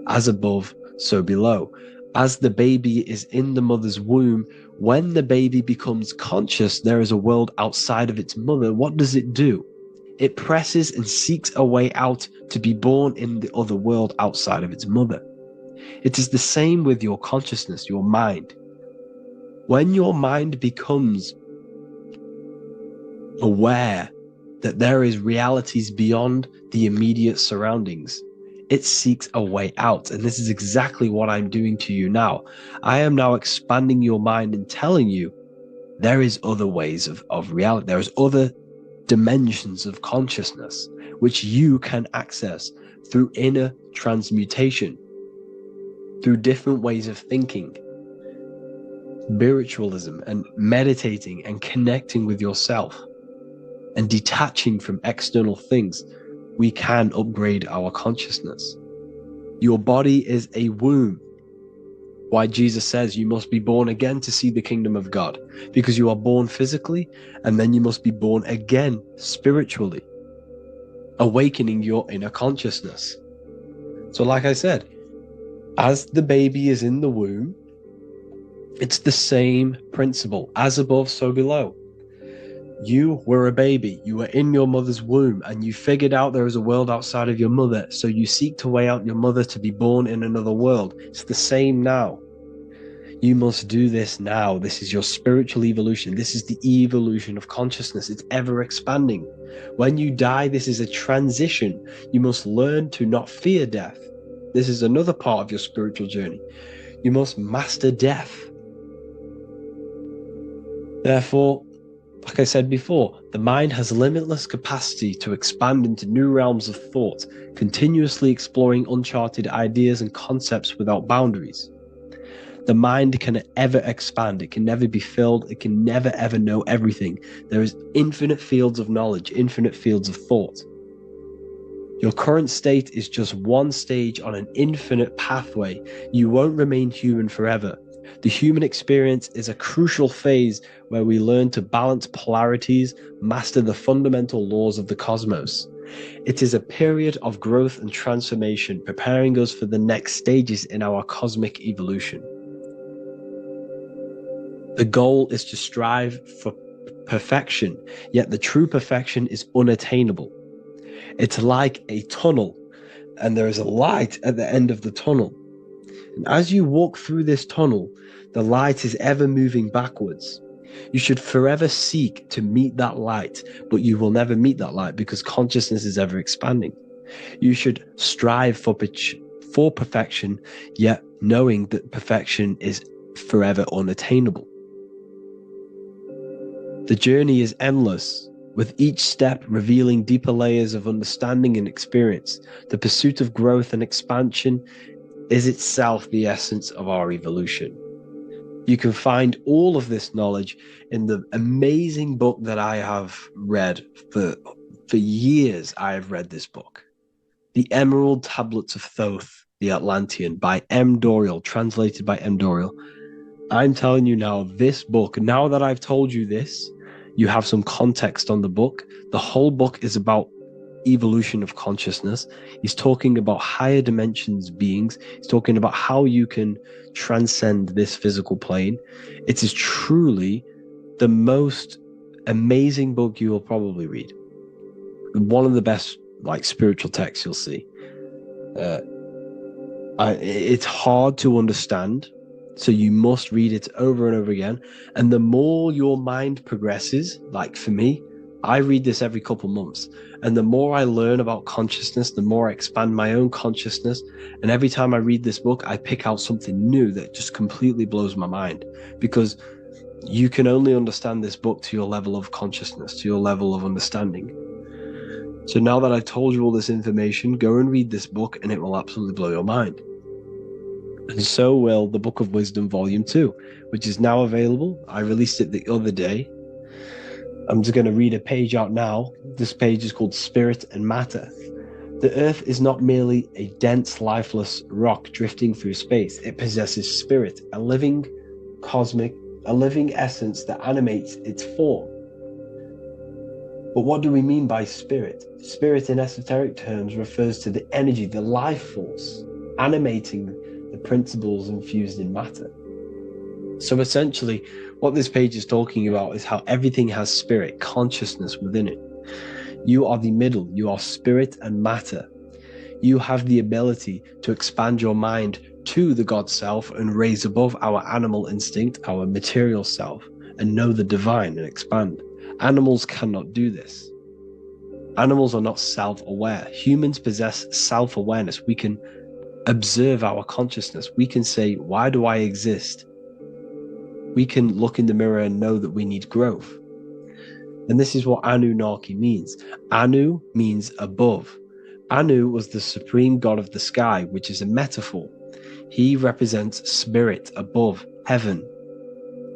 As above, so below. As the baby is in the mother's womb, when the baby becomes conscious, there is a world outside of its mother. What does it do? It presses and seeks a way out to be born in the other world outside of its mother. It is the same with your consciousness, your mind. When your mind becomes aware that there is realities beyond the immediate surroundings, it seeks a way out. And this is exactly what I'm doing to you now. I am now expanding your mind and telling you there is other ways of reality. There is other dimensions of consciousness which you can access through inner transmutation, through different ways of thinking, spiritualism and meditating and connecting with yourself and detaching from external things. We can upgrade our consciousness. Your body is a womb. Why Jesus says you must be born again to see the kingdom of God, because you are born physically and then you must be born again spiritually, awakening your inner consciousness. So like I said, as the baby is in the womb, it's the same principle. As above, so below. You were a baby, you were in your mother's womb, and you figured out there is a world outside of your mother, so you seek to weigh out your mother to be born in another world. It's the same now. You must do this now. This is your spiritual evolution. This is the evolution of consciousness. It's ever expanding. When you die, this is a transition. You must learn to not fear death. This is another part of your spiritual journey. You must master death. Therefore, like I said before, the mind has limitless capacity to expand into new realms of thought, continuously exploring uncharted ideas and concepts without boundaries. The mind can ever expand. It can never be filled. It can never ever know everything. There is infinite fields of knowledge, infinite fields of thought. Your current state is just one stage on an infinite pathway. You won't remain human forever. The human experience is a crucial phase where we learn to balance polarities, master the fundamental laws of the cosmos. It is a period of growth and transformation, preparing us for the next stages in our cosmic evolution. The goal is to strive for perfection, yet the true perfection is unattainable. It's like a tunnel, and there is a light at the end of the tunnel. And as you walk through this tunnel, the light is ever moving backwards. You should forever seek to meet that light, but you will never meet that light because consciousness is ever expanding. You should strive for perfection, yet knowing that perfection is forever unattainable. The journey is endless, with each step revealing deeper layers of understanding and experience. The pursuit of growth and expansion is itself the essence of our evolution. You can find all of this knowledge in the amazing book that I have read for years. I have read this book, The Emerald Tablets of Thoth, the Atlantean, by M. Dorial, translated by M. Dorial. I'm telling you now, this book, now that I've told you this, you have some context on the book. The whole book is about evolution of consciousness. He's talking about higher dimensions beings. He's talking about how you can transcend this physical plane. It is truly the most amazing book you will probably read. One of the best spiritual texts you'll see. It's hard to understand, so you must read it over and over again. And the more your mind progresses, like for me, I read this every couple months, and the more I learn about consciousness, the more I expand my own consciousness. And every time I read this book, I pick out something new that just completely blows my mind, because you can only understand this book to your level of consciousness, to your level of understanding. So now that I've told you all this information, go and read this book and it will absolutely blow your mind. And so will the Book of Wisdom Volume 2, which is now available. I released it the other day. I'm just going to read a page out now. This page is called Spirit and Matter. The Earth is not merely a dense, lifeless rock drifting through space. It possesses spirit, a living essence that animates its form. But what do we mean by spirit? Spirit in esoteric terms refers to the energy, the life force, animating the principles infused in matter. So essentially, what this page is talking about is how everything has spirit, consciousness within it. You are the middle, you are spirit and matter. You have the ability to expand your mind to the God self and raise above our animal instinct, our material self, and know the divine and expand. Animals cannot do this. Animals are not self-aware. Humans possess self-awareness. We can observe our consciousness. We can say, why do I exist? We can look in the mirror and know that we need growth. And this is what Anunnaki means. Anu means above. Anu was the supreme god of the sky, which is a metaphor. He represents spirit above, heaven.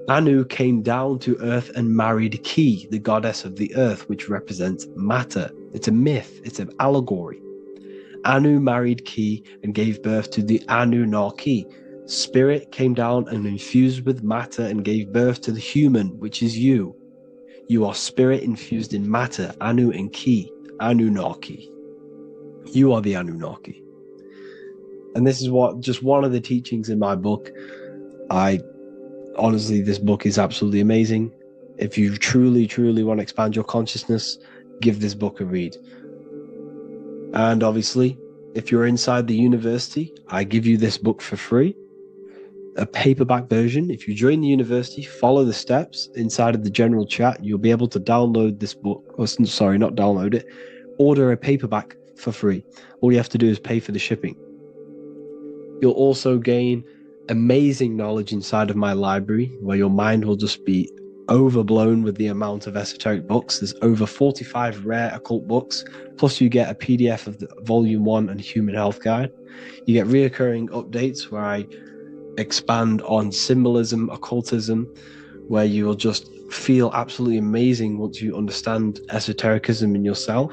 Anu came down to earth and married Ki, the goddess of the earth, which represents matter. It's a myth, it's an allegory. Anu married Ki and gave birth to the Anunnaki. Spirit came down and infused with matter and gave birth to the human, which is you. You are spirit infused in matter, Anu and Ki, Anunnaki. You are the Anunnaki. And this is just one of the teachings in my book. Honestly, this book is absolutely amazing. If you truly, truly want to expand your consciousness, give this book a read. And obviously, if you're inside the university, I give you this book for free. A paperback version. If you join the university, follow the steps inside of the general chat, you'll be able to download this book, or sorry, not download it, order a paperback for free. All you have to do is pay for the shipping. You'll also gain amazing knowledge inside of my library, where your mind will just be overblown with the amount of esoteric books. There's over 45 rare occult books, plus you get a PDF of the Volume 1 and Human Health Guide. You get reoccurring updates where I expand on symbolism, occultism, where you will just feel absolutely amazing once you understand esotericism in yourself.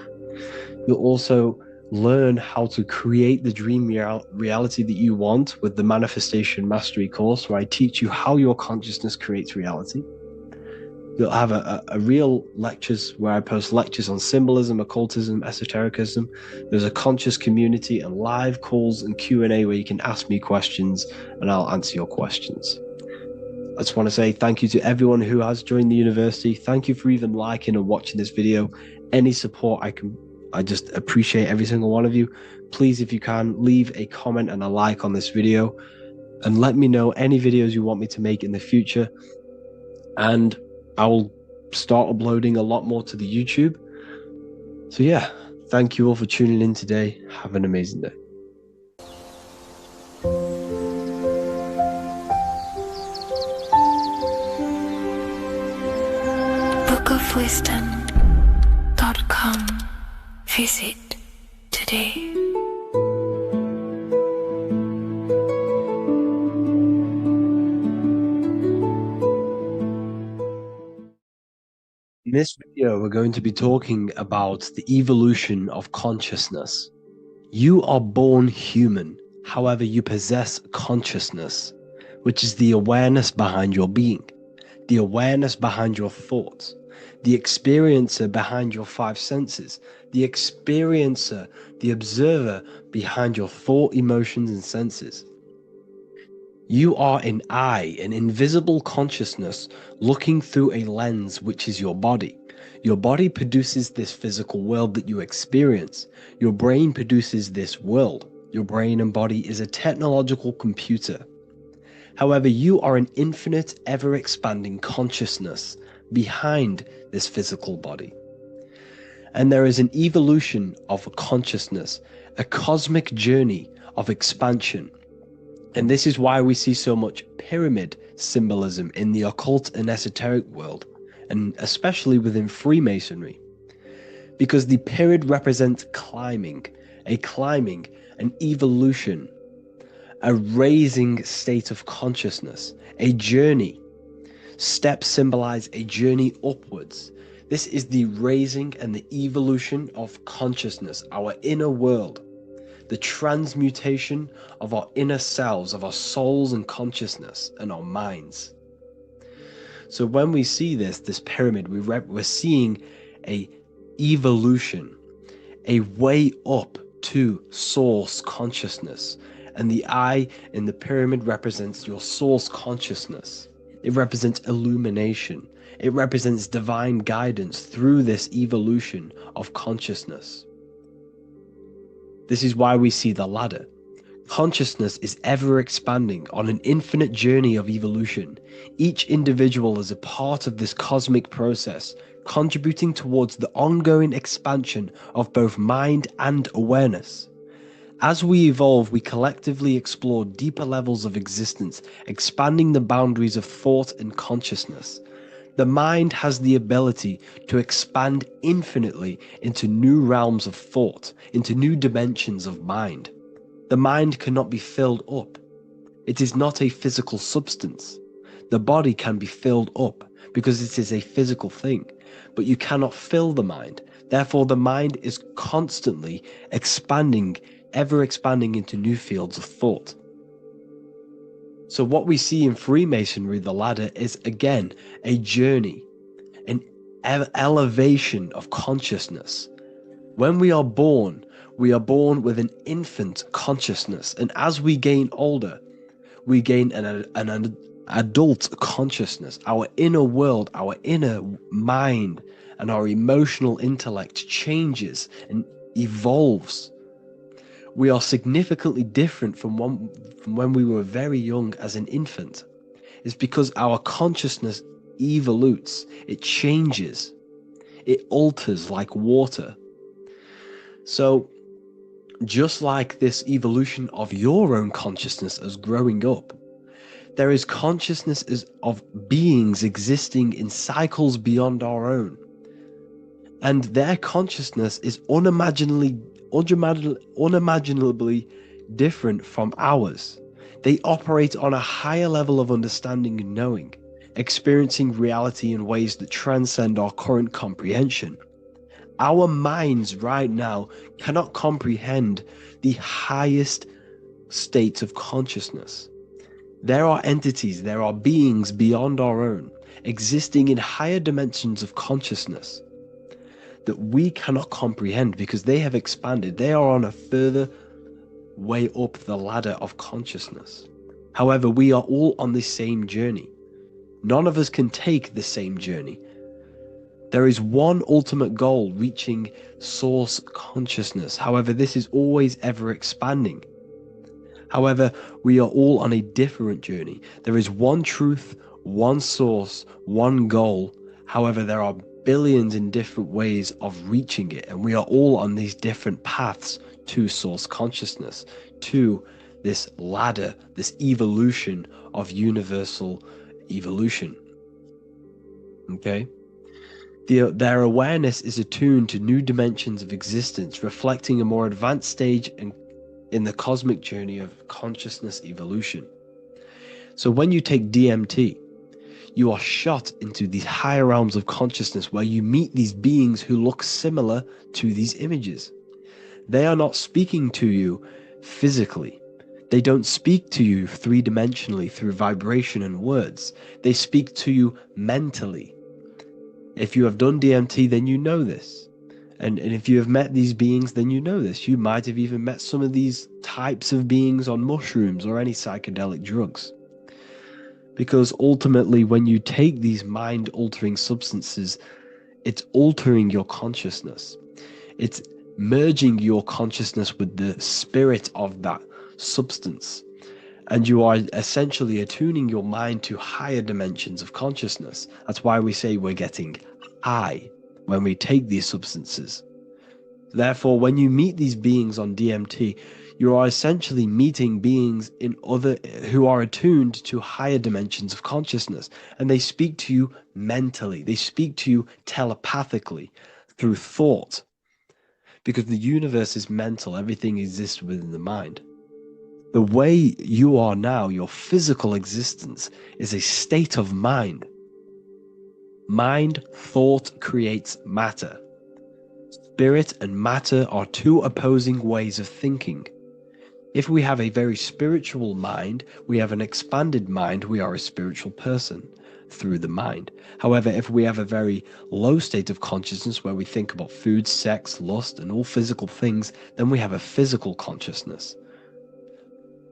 You'll also learn how to create the dream reality that you want with the Manifestation Mastery course, where I teach you how your consciousness creates reality. You'll have a real lectures where I post lectures on symbolism, occultism, esotericism. There's a conscious community and live calls and Q&A where you can ask me questions and I'll answer your questions. I just want to say thank you to everyone who has joined the university. Thank you for even liking and watching this video. Any support I just appreciate every single one of you. Please, if you can, leave a comment and a like on this video and let me know any videos you want me to make in the future. And I will start uploading a lot more to the YouTube. So yeah, thank you all for tuning in today. Have an amazing day. bookofwisdom.com. Visit today. In this video, we're going to be talking about the evolution of consciousness. You are born human, however, you possess consciousness, which is the awareness behind your being, the awareness behind your thoughts, the experiencer behind your five senses, the experiencer, the observer behind your thought, emotions, and senses. You are an eye, an invisible consciousness looking through a lens, which is your body. Your body produces this physical world that you experience. Your brain produces this world. Your brain and body is a technological computer. However, you are an infinite, ever-expanding consciousness behind this physical body. And there is an evolution of consciousness, a cosmic journey of expansion. And this is why we see so much pyramid symbolism in the occult and esoteric world, and especially within Freemasonry. Because the pyramid represents climbing, an evolution, a raising state of consciousness, a journey. Steps symbolize a journey upwards. This is the raising and the evolution of consciousness, our inner world, the transmutation of our inner selves, of our souls and consciousness and our minds. So when we see this pyramid, we're seeing a evolution, a way up to source consciousness. And the eye in the pyramid represents your source consciousness. It represents illumination. It represents divine guidance through this evolution of consciousness. This is why we see the ladder. Consciousness is ever expanding on an infinite journey of evolution. Each individual is a part of this cosmic process, contributing towards the ongoing expansion of both mind and awareness. As we evolve, we collectively explore deeper levels of existence, expanding the boundaries of thought and consciousness. The mind has the ability to expand infinitely into new realms of thought, into new dimensions of mind. The mind cannot be filled up. It is not a physical substance. The body can be filled up because it is a physical thing, but you cannot fill the mind. Therefore, the mind is constantly expanding, ever expanding into new fields of thought. So what we see in Freemasonry, the ladder, is again a journey, an elevation of consciousness. When we are born with an infant consciousness, and as we gain older, we gain an adult consciousness. Our inner world, our inner mind, and our emotional intellect changes and evolves. We are significantly different from when we were very young as an infant. It's because our consciousness evolutes, it changes, it alters like water. So, just like this evolution of your own consciousness as growing up, there is consciousness of beings existing in cycles beyond our own. And their consciousness is unimaginably different from ours. They operate on a higher level of understanding and knowing, experiencing reality in ways that transcend our current comprehension. Our minds right now cannot comprehend the highest states of consciousness. There are entities, there are beings beyond our own, existing in higher dimensions of consciousness that we cannot comprehend because they have expanded. They are on a further way up the ladder of consciousness. However, we are all on the same journey. None of us can take the same journey. There is one ultimate goal, reaching source consciousness. However, this is always ever expanding. However, we are all on a different journey. There is one truth, one source, one goal. However, there are billions in different ways of reaching it, and we are all on these different paths to source consciousness, to this ladder, this evolution of universal evolution. Okay? Their awareness is attuned to new dimensions of existence, reflecting a more advanced stage in the cosmic journey of consciousness evolution. So when you take DMT, you are shot into these higher realms of consciousness where you meet these beings who look similar to these images. They are not speaking to you physically. They don't speak to you three-dimensionally through vibration and words. They speak to you mentally. If you have done DMT, then you know this. And if you have met these beings, then you know this. You might have even met some of these types of beings on mushrooms or any psychedelic drugs. Because ultimately, when you take these mind-altering substances, it's altering your consciousness. It's merging your consciousness with the spirit of that substance. And you are essentially attuning your mind to higher dimensions of consciousness. That's why we say we're getting high. when we take these substances. Therefore, when you meet these beings on DMT, you are essentially meeting beings who are attuned to higher dimensions of consciousness, and they speak to you mentally. They speak to you telepathically through thought, because the universe is mental. Everything exists within the mind. The way you are now, your physical existence, is a state of mind. Mind, thought creates matter. Spirit and matter are two opposing ways of thinking. If we have a very spiritual mind, we have an expanded mind, we are a spiritual person through the mind. However, if we have a very low state of consciousness where we think about food, sex, lust, and all physical things, then we have a physical consciousness.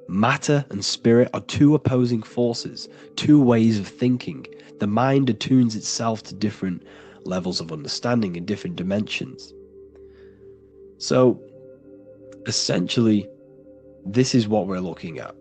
Matter and spirit are two opposing forces, two ways of thinking. The mind attunes itself to different levels of understanding in different dimensions. So, essentially, this is what we're looking at.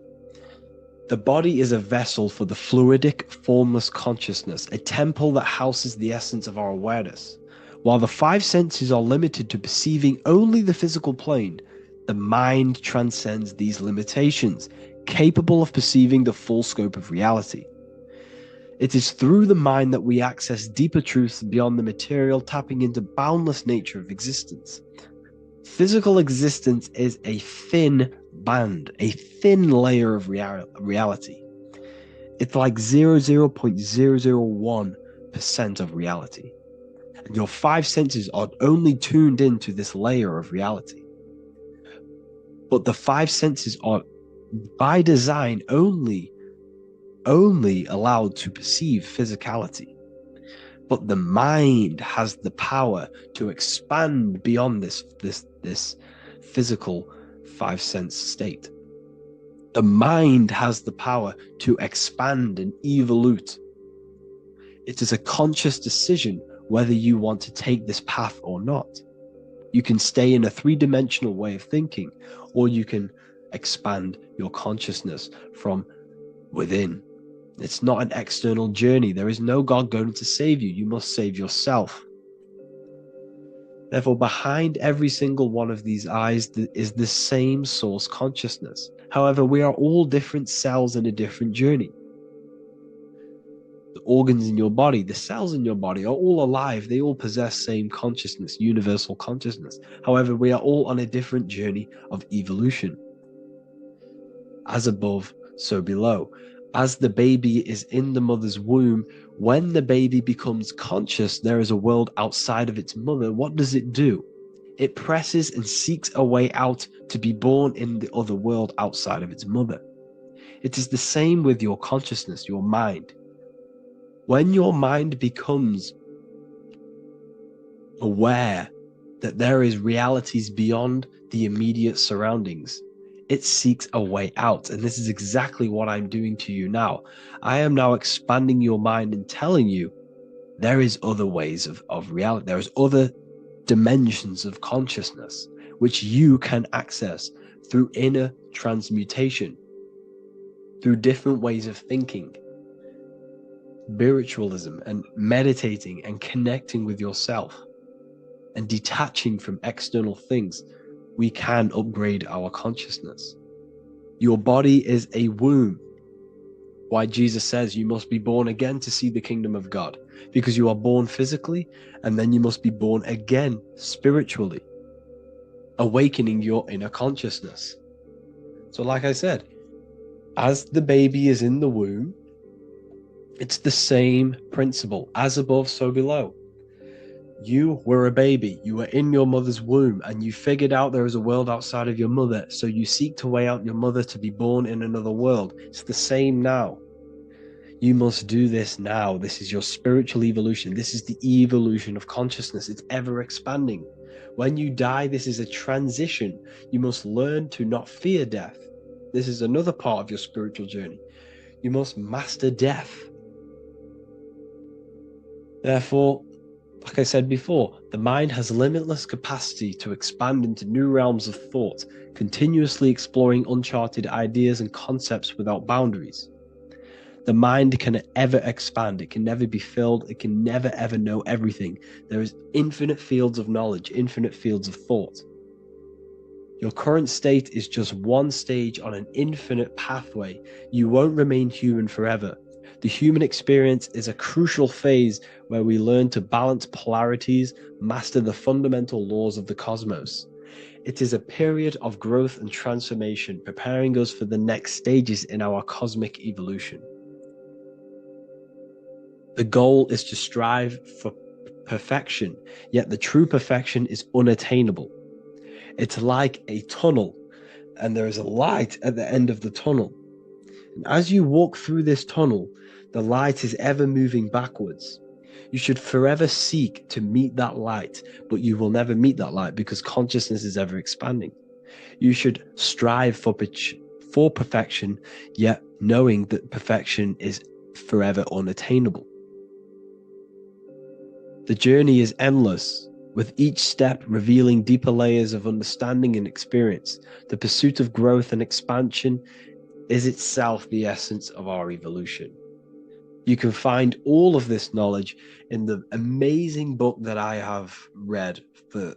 The body is a vessel for the fluidic, formless consciousness, a temple that houses the essence of our awareness. While the five senses are limited to perceiving only the physical plane, the mind transcends these limitations, capable of perceiving the full scope of reality. It is through the mind that we access deeper truths beyond the material, tapping into boundless nature of existence. Physical existence is a thin band, a thin layer of reality. It's like 0.001% of reality. And your five senses are only tuned into this layer of reality. But the five senses are, by design, only allowed to perceive physicality. But the mind has the power to expand beyond this physical five sense state. The mind has the power to expand and evolute. It is a conscious decision whether you want to take this path or not. You can stay in a three-dimensional way of thinking, or you can expand your consciousness from within. It's not an external journey. There is no God going to save you. You must save yourself. Therefore, behind every single one of these eyes is the same source consciousness. However, we are all different cells in a different journey. The organs in your body, the cells in your body are all alive. They all possess same consciousness, universal consciousness. However, we are all on a different journey of evolution. As above, so below. As the baby is in the mother's womb, when the baby becomes conscious, there is a world outside of its mother. What does it do? It presses and seeks a way out to be born in the other world outside of its mother. It is the same with your consciousness, your mind. When your mind becomes aware that there is realities beyond the immediate surroundings, it seeks a way out. And this is exactly what I'm doing to you now. I am now expanding your mind and telling you there is other ways of reality. There is other dimensions of consciousness which you can access through inner transmutation, through different ways of thinking, spiritualism, and meditating and connecting with yourself and detaching from external things. We can upgrade our consciousness. Your body is a womb. Why Jesus says you must be born again to see the kingdom of God, because you are born physically and then you must be born again spiritually, awakening your inner consciousness. So like I said, as the baby is in the womb, it's the same principle. As above, so below. You were a baby, you were in your mother's womb, and you figured out there is a world outside of your mother, so you seek to weigh out your mother to be born in another world. It's the same now. You must do this now. This is your spiritual evolution. This is the evolution of consciousness. It's ever expanding. When you die, this is a transition. You must learn to not fear death. This is another part of your spiritual journey. You must master death. Therefore, like I said before, the mind has limitless capacity to expand into new realms of thought, continuously exploring uncharted ideas and concepts without boundaries. The mind can ever expand. It can never be filled. It can never ever know everything. There is infinite fields of knowledge, infinite fields of thought. Your current state is just one stage on an infinite pathway. You won't remain human forever. The human experience is a crucial phase where we learn to balance polarities, master the fundamental laws of the cosmos. It is a period of growth and transformation, preparing us for the next stages in our cosmic evolution. The goal is to strive for perfection, yet the true perfection is unattainable. It's like a tunnel, and there is a light at the end of the tunnel. And as you walk through this tunnel, the light is ever moving backwards. You should forever seek to meet that light, but you will never meet that light because consciousness is ever expanding. You should strive for perfection, yet knowing that perfection is forever unattainable. The journey is endless, with each step revealing deeper layers of understanding and experience. The pursuit of growth and expansion is itself the essence of our evolution. You can find all of this knowledge in the amazing book that I have read for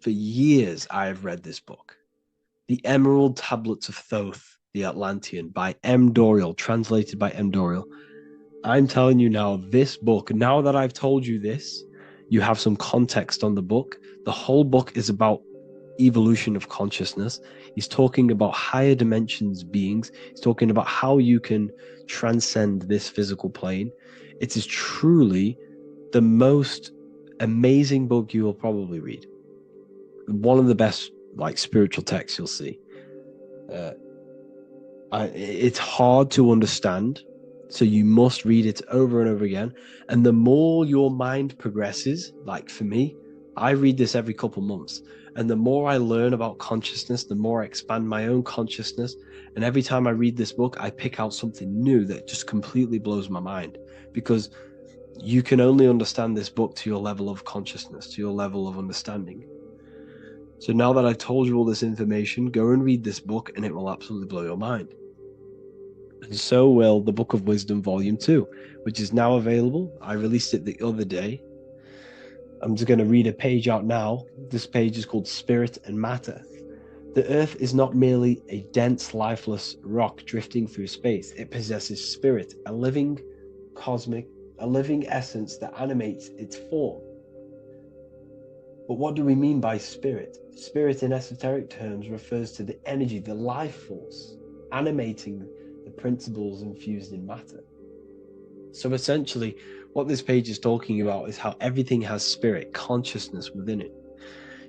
years. I have read this book, The Emerald Tablets of Thoth, the Atlantean, by M. Dorial, translated by M. Dorial. I'm telling you now, this book, now that I've told you this, you have some context on the book. The whole book is about evolution of consciousness. He's talking about higher dimensions beings. He's talking about how you can transcend this physical plane. It is truly the most amazing book you will probably read. One of the best spiritual texts you'll see. It's hard to understand, so you must read it over and over again. And the more your mind progresses, like for me, I read this every couple months. And the more I learn about consciousness, the more I expand my own consciousness. And every time I read this book, I pick out something new that just completely blows my mind. Because you can only understand this book to your level of consciousness, to your level of understanding. So now that I've told you all this information, go and read this book and it will absolutely blow your mind. And so will the Book of Wisdom Volume 2, which is now available. I released it the other day. I'm just going to read a page out now. This page is called Spirit and Matter. The Earth is not merely a dense, lifeless rock drifting through space. It possesses spirit, a living essence that animates its form. But what do we mean by spirit? Spirit in esoteric terms refers to the energy, the life force, animating the principles infused in matter. So essentially, what this page is talking about is how everything has spirit, consciousness within it.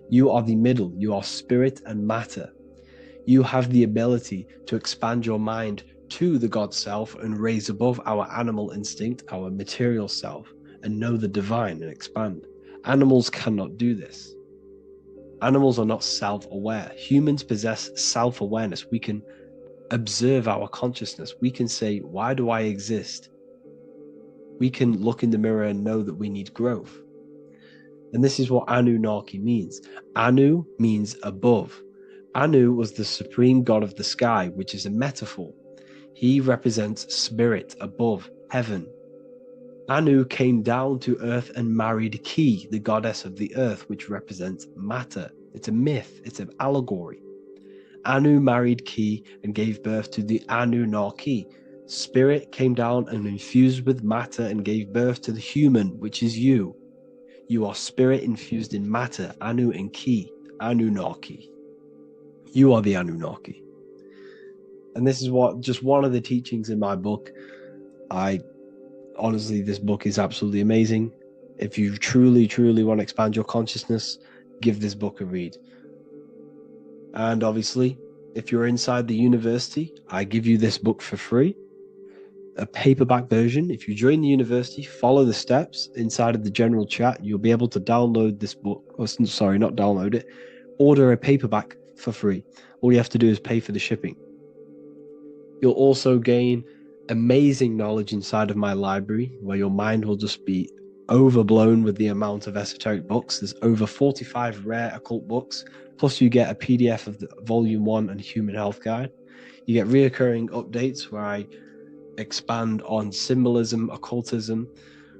You are the middle, you are spirit and matter. You have the ability to expand your mind to the God self and raise above our animal instinct, our material self, and know the divine and expand. Animals cannot do this. Animals are not self-aware. Humans possess self-awareness. We can observe our consciousness. We can say, why do I exist? We can look in the mirror and know that we need growth. And this is what Anunnaki means. Anu means above. Anu was the supreme god of the sky, which is a metaphor. He represents spirit above, heaven. Anu came down to earth and married Ki, the goddess of the earth, which represents matter. It's a myth, it's an allegory. Anu married Ki and gave birth to the Anunnaki. Spirit came down and infused with matter and gave birth to the human, which is you. You are spirit infused in matter, Anu and Ki, Anunnaki. You are the Anunnaki. And this is just one of the teachings in my book. Honestly, this book is absolutely amazing. If you truly, truly want to expand your consciousness, give this book a read. And obviously, if you're inside the university, I give you this book for free. A paperback version. If you join the university, follow the steps inside of the general chat, you'll be able to download this book. Sorry, not download it. Order a paperback for free. All you have to do is pay for the shipping. You'll also gain amazing knowledge inside of my library, where your mind will just be overblown with the amount of esoteric books. There's over 45 rare occult books, plus you get a PDF of the Volume 1 and Human Health Guide. You get reoccurring updates where I expand on symbolism, occultism,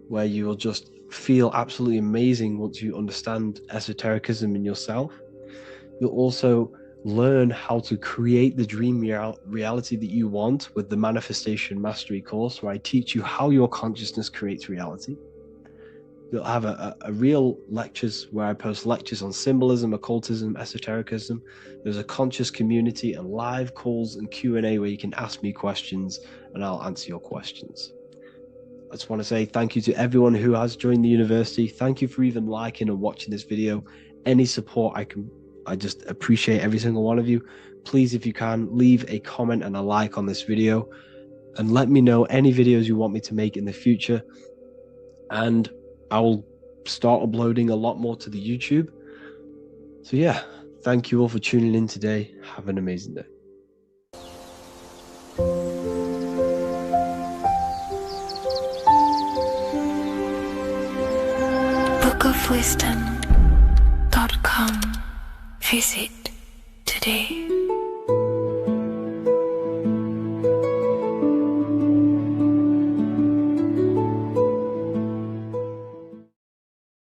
where you will just feel absolutely amazing once you understand esotericism in yourself. You'll also learn how to create the dream reality that you want with the Manifestation Mastery course, where I teach you how your consciousness creates reality. You'll have a real lectures where I post lectures on symbolism, occultism, esotericism. There's a conscious community and live calls and Q&A where you can ask me questions and I'll answer your questions. I just want to say thank you to everyone who has joined the university. Thank you for even liking and watching this video. Any support I just appreciate every single one of you. Please, if you can, leave a comment and a like on this video and let me know any videos you want me to make in the future. And I will start uploading a lot more to the YouTube. So yeah, thank you all for tuning in today. Have an amazing day. bookofwisdom.com. Visit today.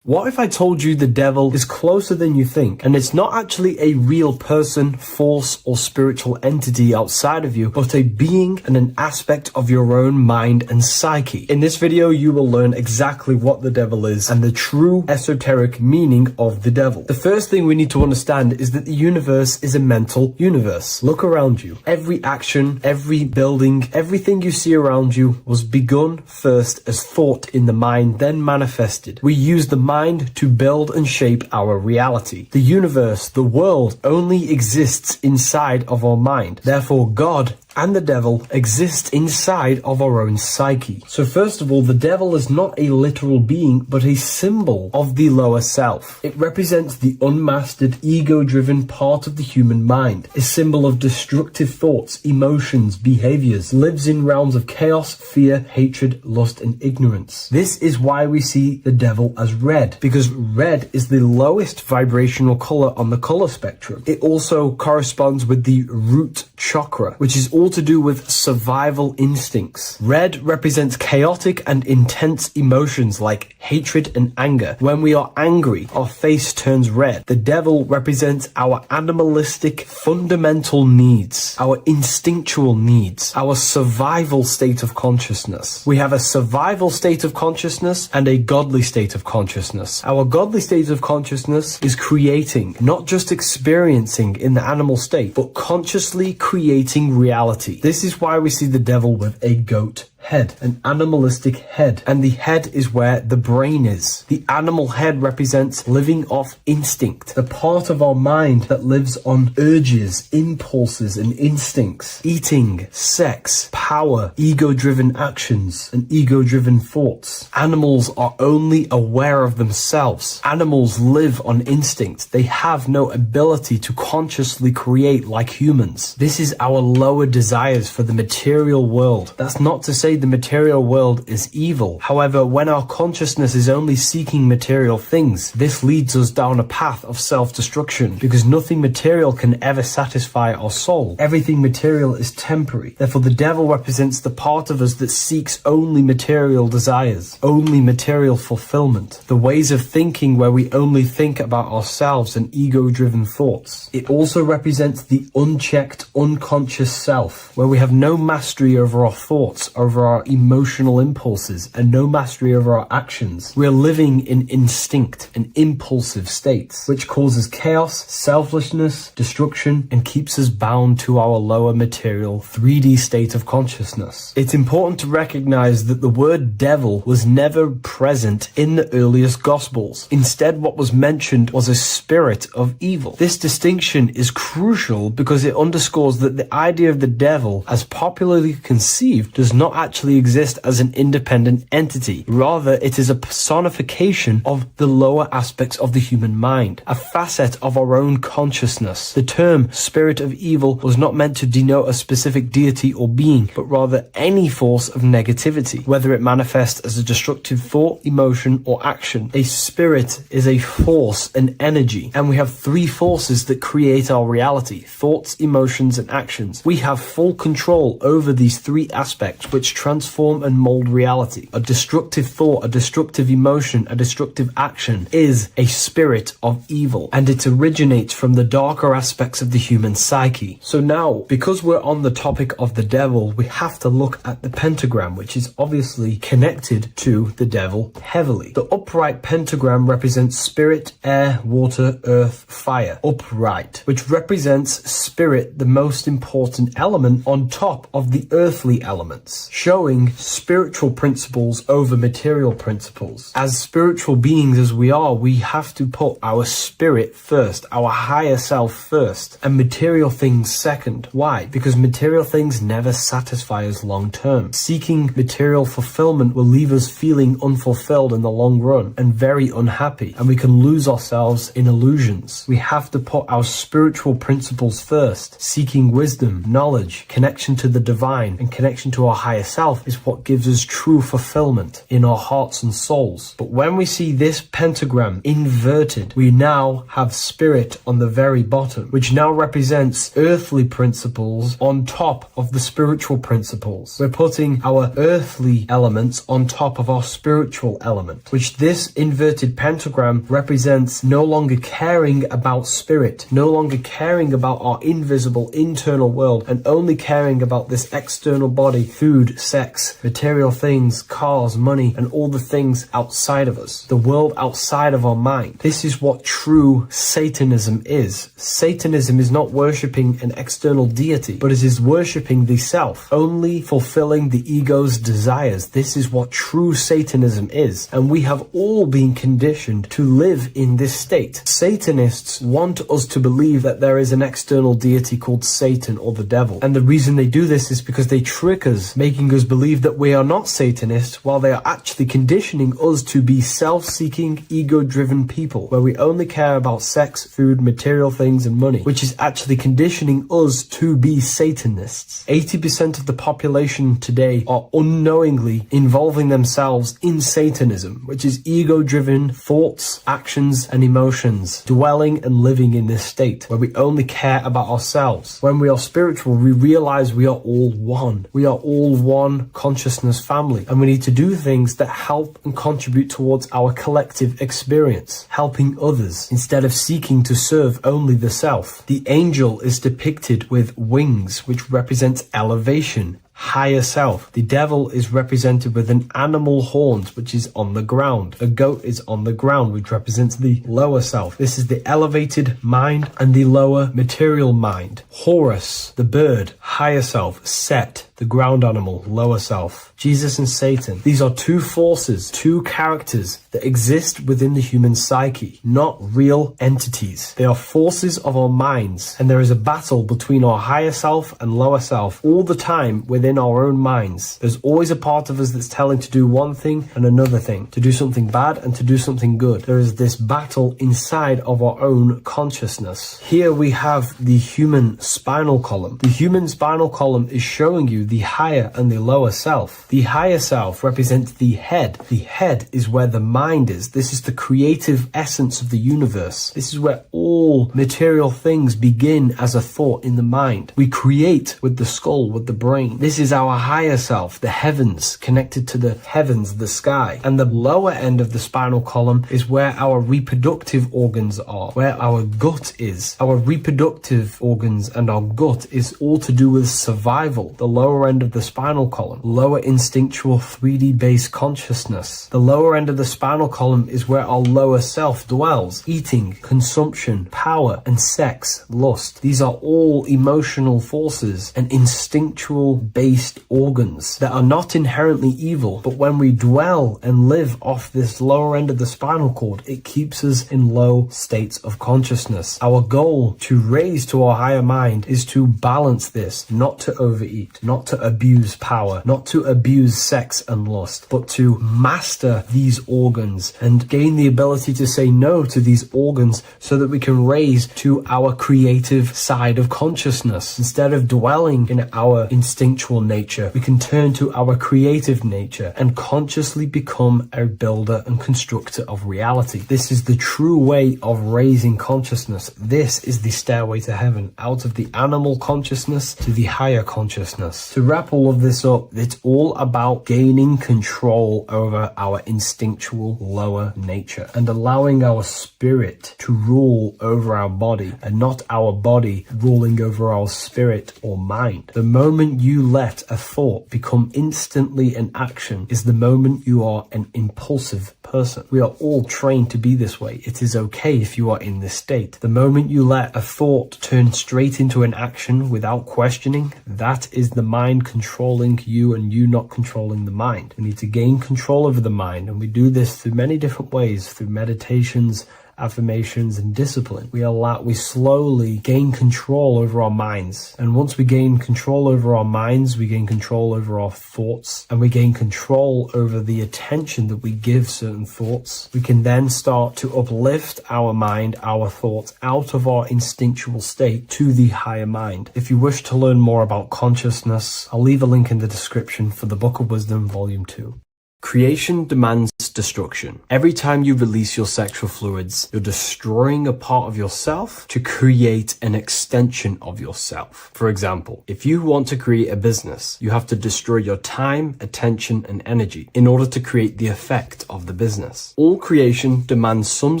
What if I told you the devil is closer than you think, and it's not actually a real person, force, or spiritual entity outside of you, but a being and an aspect of your own mind and psyche? In this video, you will learn exactly what the devil is and the true esoteric meaning of the devil. The first thing we need to understand is that the universe is a mental universe. Look around you. Every action, every building, everything you see around you was begun first as thought in the mind, then manifested. We use the mind to build and shape our reality. The universe, the world, only exists inside of our mind. Therefore, God and the devil exist inside of our own psyche. So first of all, the devil is not a literal being, but a symbol of the lower self. It represents the unmastered, ego-driven part of the human mind, a symbol of destructive thoughts, emotions, behaviors, lives in realms of chaos, fear, hatred, lust, and ignorance. This is why we see the devil as red, because red is the lowest vibrational color on the color spectrum. It also corresponds with the root chakra, which is all to do with survival instincts. Red represents chaotic and intense emotions like hatred and anger. When we are angry, our face turns red. The devil represents our animalistic fundamental needs, our instinctual needs, our survival state of consciousness. We have a survival state of consciousness and a godly state of consciousness. Our godly state of consciousness is creating, not just experiencing in the animal state, but consciously creating reality. This is why we see the devil with a goat head, an animalistic head, and the head is where the brain is. The animal head represents living off instinct, the part of our mind that lives on urges, impulses, and instincts. Eating, sex, power, ego-driven actions, and ego-driven thoughts. Animals are only aware of themselves. Animals live on instinct. They have no ability to consciously create like humans. This is our lower desires for the material world. That's not to say the material world is evil. However, when our consciousness is only seeking material things, this leads us down a path of self-destruction, because nothing material can ever satisfy our soul. Everything material is temporary. Therefore, the devil represents the part of us that seeks only material desires, only material fulfillment, the ways of thinking where we only think about ourselves and ego-driven thoughts. It also represents the unchecked, unconscious self, where we have no mastery over our thoughts, over our emotional impulses, and no mastery over our actions. We are living in instinct and impulsive states, which causes chaos, selflessness, destruction, and keeps us bound to our lower material 3D state of consciousness. It's important to recognize that the word devil was never present in the earliest Gospels. Instead, what was mentioned was a spirit of evil. This distinction is crucial because it underscores that the idea of the devil, as popularly conceived, does not actually exist as an independent entity. Rather, it is a personification of the lower aspects of the human mind, a facet of our own consciousness. The term spirit of evil was not meant to denote a specific deity or being, but rather any force of negativity, whether it manifests as a destructive thought, emotion, or action. A spirit is a force, an energy, and we have three forces that create our reality: thoughts, emotions, and actions. We have full control over these three aspects, which transform and mold reality. A destructive thought, a destructive emotion, a destructive action is a spirit of evil, and it originates from the darker aspects of the human psyche. So now, because we're on the topic of the devil, we have to look at the pentagram, which is obviously connected to the devil heavily. The upright pentagram represents spirit, air, water, earth, fire. Upright, which represents spirit, the most important element on top of the earthly elements, showing spiritual principles over material principles. As spiritual beings as we are, we have to put our spirit first, our higher self first, and material things second. Why? Because material things never satisfy us long term. Seeking material fulfillment will leave us feeling unfulfilled in the long run and very unhappy, and we can lose ourselves in illusions. We have to put our spiritual principles first. Seeking wisdom, knowledge, connection to the divine, and connection to our higher self is what gives us true fulfillment in our hearts and souls. But when we see this pentagram inverted, we now have spirit on the very bottom, which now represents earthly principles on top of the spiritual principles. We're putting our earthly elements on top of our spiritual element, which this inverted pentagram represents no longer caring about spirit, no longer caring about our invisible internal world, and only caring about this external body, food, sex, material things, cars, money, and all the things outside of us, the world outside of our mind. This is what true Satanism is. Satanism is not worshipping an external deity, but it is worshipping the self, only fulfilling the ego's desires. This is what true Satanism is, and we have all been conditioned to live in this state. Satanists want us to believe that there is an external deity called Satan or the devil, and the reason they do this is because they trick us, making us believe that we are not Satanists, while they are actually conditioning us to be self-seeking, ego-driven people, where we only care about sex, food, material things, and money, which is actually conditioning us to be Satanists. 80% of the population today are unknowingly involving themselves in Satanism, which is ego-driven thoughts, actions, and emotions, dwelling and living in this state, where we only care about ourselves. When we are spiritual, we realize we are all one. We are all one consciousness family, and we need to do things that help and contribute towards our collective experience, helping others, instead of seeking to serve only the self. The angel is depicted with wings, which represents elevation, higher self. The devil is represented with an animal horns, which is on the ground. A goat is on the ground, which represents the lower self. This is the elevated mind and the lower material mind. Horus, the bird, higher self. Set, the ground animal, lower self. Jesus and Satan. These are two forces, two characters that exist within the human psyche, not real entities. They are forces of our minds, and there is a battle between our higher self and lower self all the time within our own minds. There's always a part of us that's telling to do one thing and another thing, to do something bad and to do something good. There is this battle inside of our own consciousness. Here we have the human spinal column. The human spinal column is showing you the higher and the lower self. The higher self represents the head. The head is where the mind is. This is the creative essence of the universe. This is where all material things begin as a thought in the mind. We create with the skull, with the brain. This is our higher self, the heavens, connected to the heavens, the sky. And the lower end of the spinal column is where our reproductive organs are, where our gut is. Our reproductive organs and our gut is all to do with survival. The lower end of the spinal column, lower instinctual 3D based consciousness. The lower end of the spinal column is where our lower self dwells. Eating, consumption, power, and sex, lust. These are all emotional forces and instinctual based organs that are not inherently evil, but when we dwell and live off this lower end of the spinal cord, it keeps us in low states of consciousness. Our goal to raise to our higher mind is to balance this, not to overeat, not to abuse power, not to abuse sex and lust, but to master these organs and gain the ability to say no to these organs so that we can raise to our creative side of consciousness. Instead of dwelling in our instinctual nature, we can turn to our creative nature and consciously become a builder and constructor of reality. This is the true way of raising consciousness. This is the stairway to heaven, out of the animal consciousness to the higher consciousness. To wrap all of this up, it's all about gaining control over our instinctual lower nature and allowing our spirit to rule over our body and not our body ruling over our spirit or mind. The moment you let a thought become instantly an action is the moment you are an impulsive person. We are all trained to be this way. It is okay if you are in this state. The moment you let a thought turn straight into an action without questioning, that is the mind controlling you and you not controlling the mind. We need to gain control over the mind, and we do this through many different ways, through meditations, affirmations, and discipline. We slowly gain control over our minds. And once we gain control over our minds, we gain control over our thoughts, and we gain control over the attention that we give certain thoughts. We can then start to uplift our mind, our thoughts, out of our instinctual state to the higher mind. If you wish to learn more about consciousness, I'll leave a link in the description for the Book of Wisdom, Volume 2. Creation demands destruction. Every time you release your sexual fluids, you're destroying a part of yourself to create an extension of yourself. For example, if you want to create a business, you have to destroy your time, attention, and energy in order to create the effect of the business. All creation demands some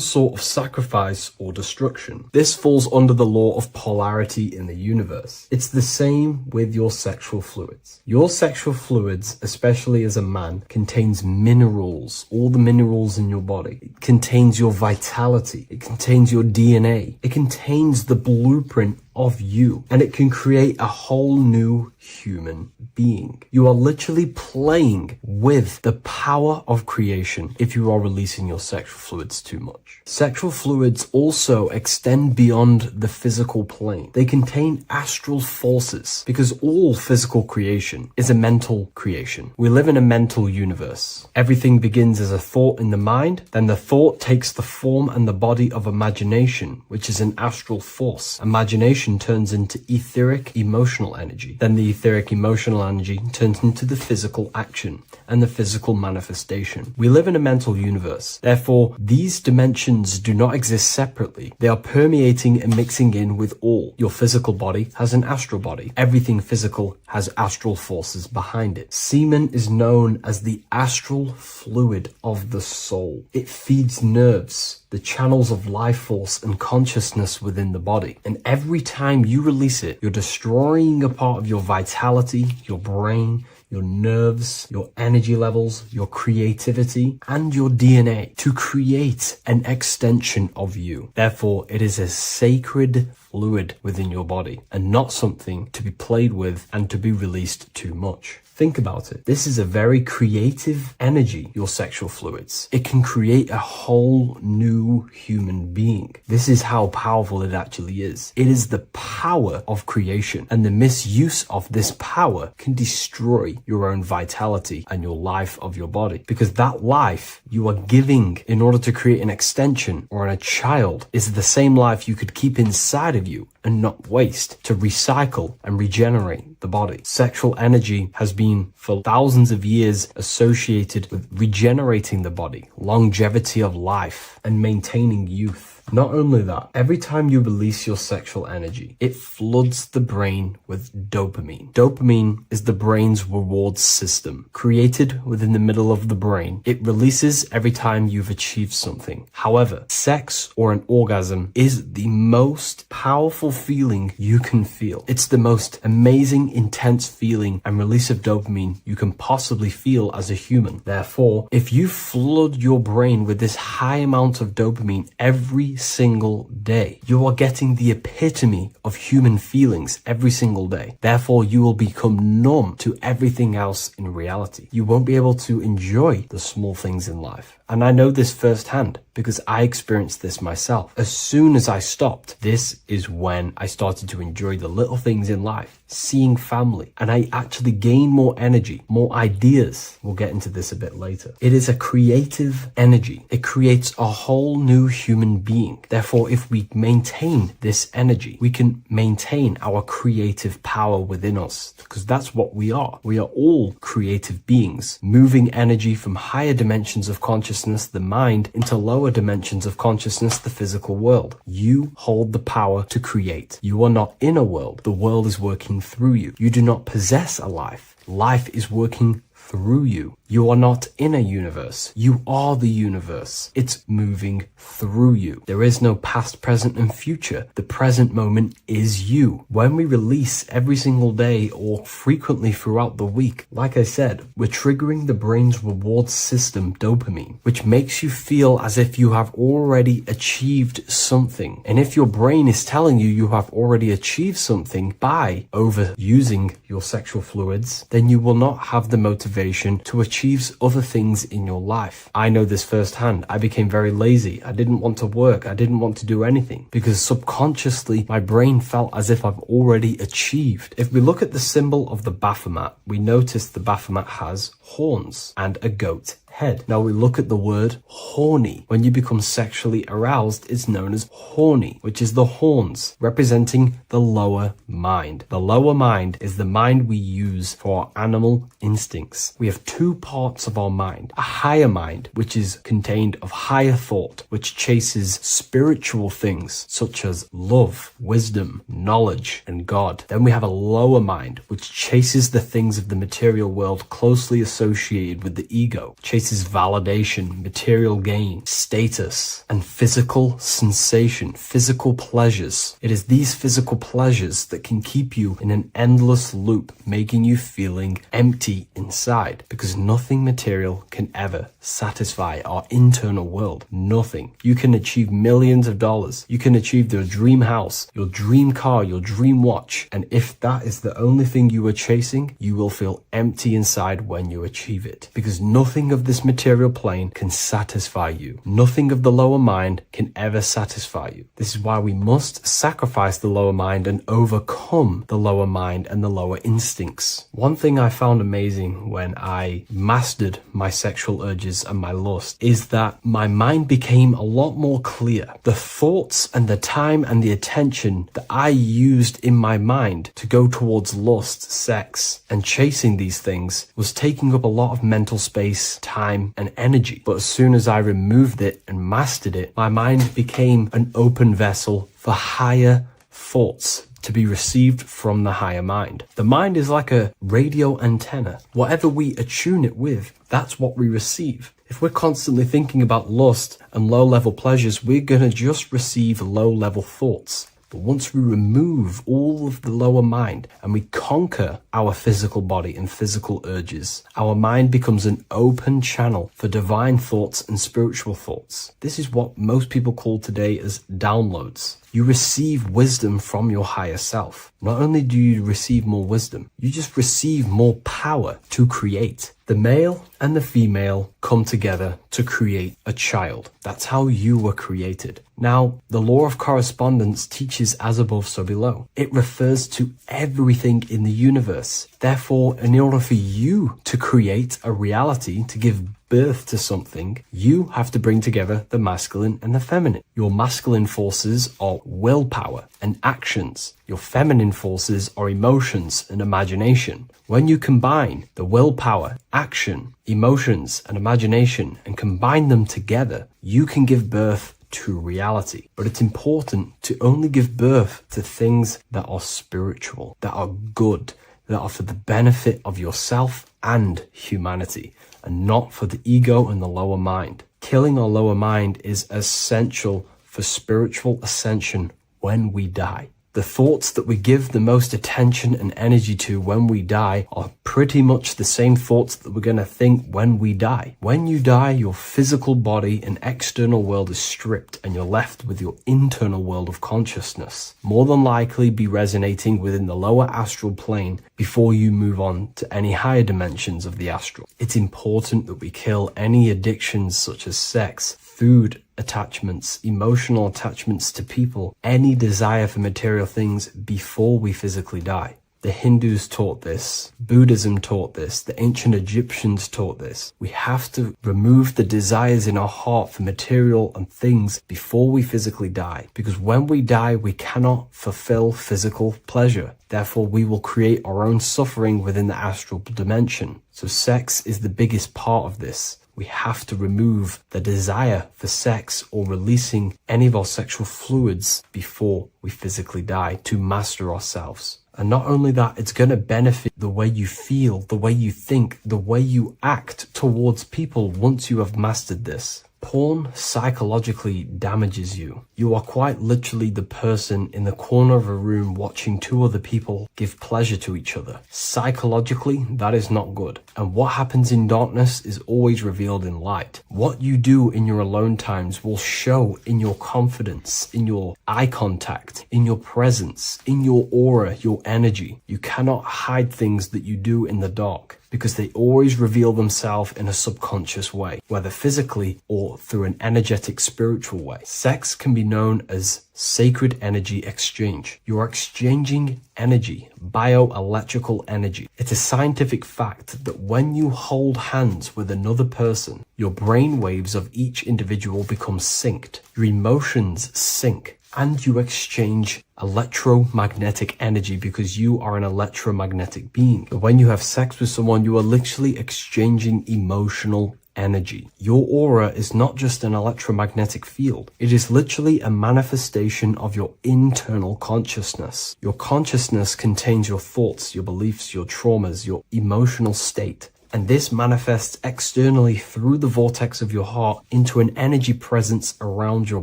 sort of sacrifice or destruction. This falls under the law of polarity in the universe. It's the same with your sexual fluids. Your sexual fluids, especially as a man, contain minerals, all the minerals in your body. It contains your vitality. It contains your DNA. It contains the blueprint of you, and it can create a whole new human being. You are literally playing with the power of creation if you are releasing your sexual fluids too much. Sexual fluids also extend beyond the physical plane. They contain astral forces because all physical creation is a mental creation. We live in a mental universe. Everything begins as a thought in the mind, then the thought takes the form and the body of imagination, which is an astral force. Imagination turns into etheric emotional energy. Then the etheric emotional energy turns into the physical action and the physical manifestation. We live in a mental universe. Therefore, these dimensions do not exist separately. They are permeating and mixing in with all. Your physical body has an astral body. Everything physical has astral forces behind it. Semen is known as the astral fluid of the soul. It feeds nerves, the channels of life force and consciousness within the body. And every time you release it, you're destroying a part of your vitality, your brain, your nerves, your energy levels, your creativity, and your DNA to create an extension of you. Therefore, it is a sacred fluid within your body and not something to be played with and to be released too much. Think about it. This is a very creative energy, your sexual fluids. It can create a whole new human being. This is how powerful it actually is. It is the power of creation, and the misuse of this power can destroy your own vitality and your life of your body, because that life you are giving in order to create an extension or a child is the same life you could keep inside of you and not waste to recycle and regenerate the body. Sexual energy has been for thousands of years associated with regenerating the body, longevity of life, and maintaining youth. Not only that, every time you release your sexual energy, it floods the brain with dopamine. Dopamine is the brain's reward system, created within the middle of the brain. It releases every time you've achieved something. However, sex or an orgasm is the most powerful feeling you can feel. It's the most amazing, intense feeling and release of dopamine you can possibly feel as a human. Therefore, if you flood your brain with this high amount of dopamine every single day, you are getting the epitome of human feelings every single day. Therefore, you will become numb to everything else in reality. You won't be able to enjoy the small things in life. And I know this firsthand because I experienced this myself. As soon as I stopped, this is when I started to enjoy the little things in life, seeing family, and I actually gained more energy, more ideas. We'll get into this a bit later. It is a creative energy. It creates a whole new human being. Therefore, if we maintain this energy, we can maintain our creative power within us, because that's what we are. We are all creative beings, moving energy from higher dimensions of consciousness, the mind, into lower dimensions of consciousness, the physical world. You hold the power to create. You are not in a world. The world is working working through you. You do not possess a life. Life is working through you. You are not in a universe. You are the universe. It's moving through you. There is no past, present, and future. The present moment is you. When we release every single day or frequently throughout the week, like I said, we're triggering the brain's reward system, dopamine, which makes you feel as if you have already achieved something. And if your brain is telling you you have already achieved something by overusing your sexual fluids, then you will not have the motivation to achieve other things in your life. I know this firsthand. I became very lazy. I didn't want to work. I didn't want to do anything because subconsciously my brain felt as if I've already achieved. If we look at the symbol of the Baphomet, we notice the Baphomet has horns and a goat head. Now we look at the word horny. When you become sexually aroused, it's known as horny, which is the horns, representing the lower mind. The lower mind is the mind we use for our animal instincts. We have two parts of our mind. A higher mind, which is contained of higher thought, which chases spiritual things such as love, wisdom, knowledge, and God. Then we have a lower mind, which chases the things of the material world closely associated with the ego, chases validation, material gain, status, and physical sensation, physical pleasures. It is these physical pleasures that can keep you in an endless loop, making you feeling empty inside, because nothing material can ever satisfy our internal world. Nothing. You can achieve millions of dollars. You can achieve your dream house, your dream car, your dream watch. And if that is the only thing you are chasing, you will feel empty inside when you achieve it, because nothing of this material plane can satisfy you. Nothing of the lower mind can ever satisfy you. This is why we must sacrifice the lower mind and overcome the lower mind and the lower instincts. One thing I found amazing when I mastered my sexual urges and my lust is that my mind became a lot more clear. The thoughts and the time and the attention that I used in my mind to go towards lust, sex, and chasing these things was taking up a lot of mental space, time, and energy. But as soon as I removed it and mastered it, my mind became an open vessel for higher thoughts to be received from the higher mind. The mind is like a radio antenna. Whatever we attune it with, that's what we receive. If we're constantly thinking about lust and low-level pleasures, we're going to just receive low-level thoughts. But once we remove all of the lower mind and we conquer our physical body and physical urges, our mind becomes an open channel for divine thoughts and spiritual thoughts. This is what most people call today as downloads. You receive wisdom from your higher self. Not only do you receive more wisdom, you just receive more power to create. The male and the female come together to create a child. That's how you were created. Now, the law of correspondence teaches as above, so below. It refers to everything in the universe. Therefore, in order for you to create a reality, to give birth to something, you have to bring together the masculine and the feminine. Your masculine forces are willpower and actions. Your feminine forces are emotions and imagination. When you combine the willpower, action, emotions, and imagination and combine them together, you can give birth to reality. But it's important to only give birth to things that are spiritual, that are good, that are for the benefit of yourself and humanity, and not for the ego and the lower mind. Killing our lower mind is essential for spiritual ascension when we die. The thoughts that we give the most attention and energy to when we die are pretty much the same thoughts that we're going to think when we die. When you die, your physical body and external world is stripped and you're left with your internal world of consciousness, more than likely be resonating within the lower astral plane before you move on to any higher dimensions of the astral. It's important that we kill any addictions such as sex, food, attachments, emotional attachments to people, any desire for material things before we physically die. The Hindus taught this, Buddhism taught this, the ancient Egyptians taught this. We have to remove the desires in our heart for material and things before we physically die, because when we die, we cannot fulfill physical pleasure. Therefore, we will create our own suffering within the astral dimension. So sex is the biggest part of this. We have to remove the desire for sex or releasing any of our sexual fluids before we physically die to master ourselves. And not only that, it's going to benefit the way you feel, the way you think, the way you act towards people once you have mastered this. Porn psychologically damages you. You are quite literally the person in the corner of a room watching two other people give pleasure to each other. Psychologically, that is not good. And what happens in darkness is always revealed in light. What you do in your alone times will show in your confidence, in your eye contact, in your presence, in your aura, your energy. You cannot hide things that you do in the dark, because they always reveal themselves in a subconscious way, whether physically or through an energetic spiritual way. Sex can be known as sacred energy exchange. You are exchanging energy, bioelectrical energy. It's a scientific fact that when you hold hands with another person, your brain waves of each individual become synced. Your emotions sync. And you exchange electromagnetic energy because you are an electromagnetic being. But when you have sex with someone, you are literally exchanging emotional energy. Your aura is not just an electromagnetic field. It is literally a manifestation of your internal consciousness. Your consciousness contains your thoughts, your beliefs, your traumas, your emotional state. And this manifests externally through the vortex of your heart into an energy presence around your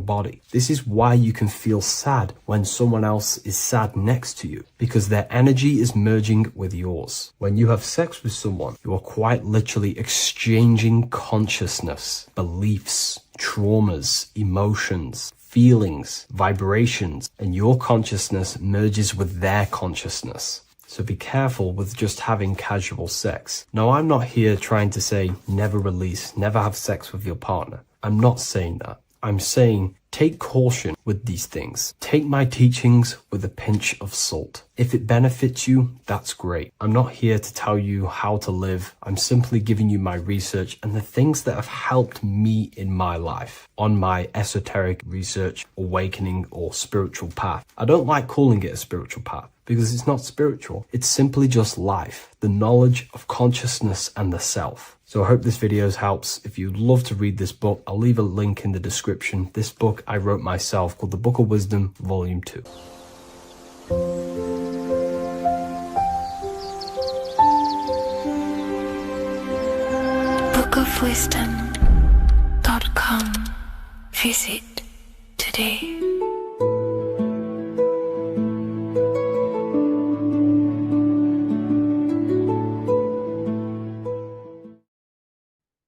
body. This is why you can feel sad when someone else is sad next to you, because their energy is merging with yours. When you have sex with someone, you are quite literally exchanging consciousness, beliefs, traumas, emotions, feelings, vibrations, and your consciousness merges with their consciousness. So be careful with just having casual sex. Now, I'm not here trying to say never release, never have sex with your partner. I'm not saying that. I'm saying take caution with these things. Take my teachings with a pinch of salt. If it benefits you, that's great. I'm not here to tell you how to live. I'm simply giving you my research and the things that have helped me in my life on my esoteric research, awakening, or spiritual path. I don't like calling it a spiritual path, because it's not spiritual. It's simply just life, the knowledge of consciousness and the self. So I hope this video helps. If you'd love to read this book, I'll leave a link in the description. This book I wrote myself called The Book of Wisdom, Volume 2. bookofwisdom.com. Visit today.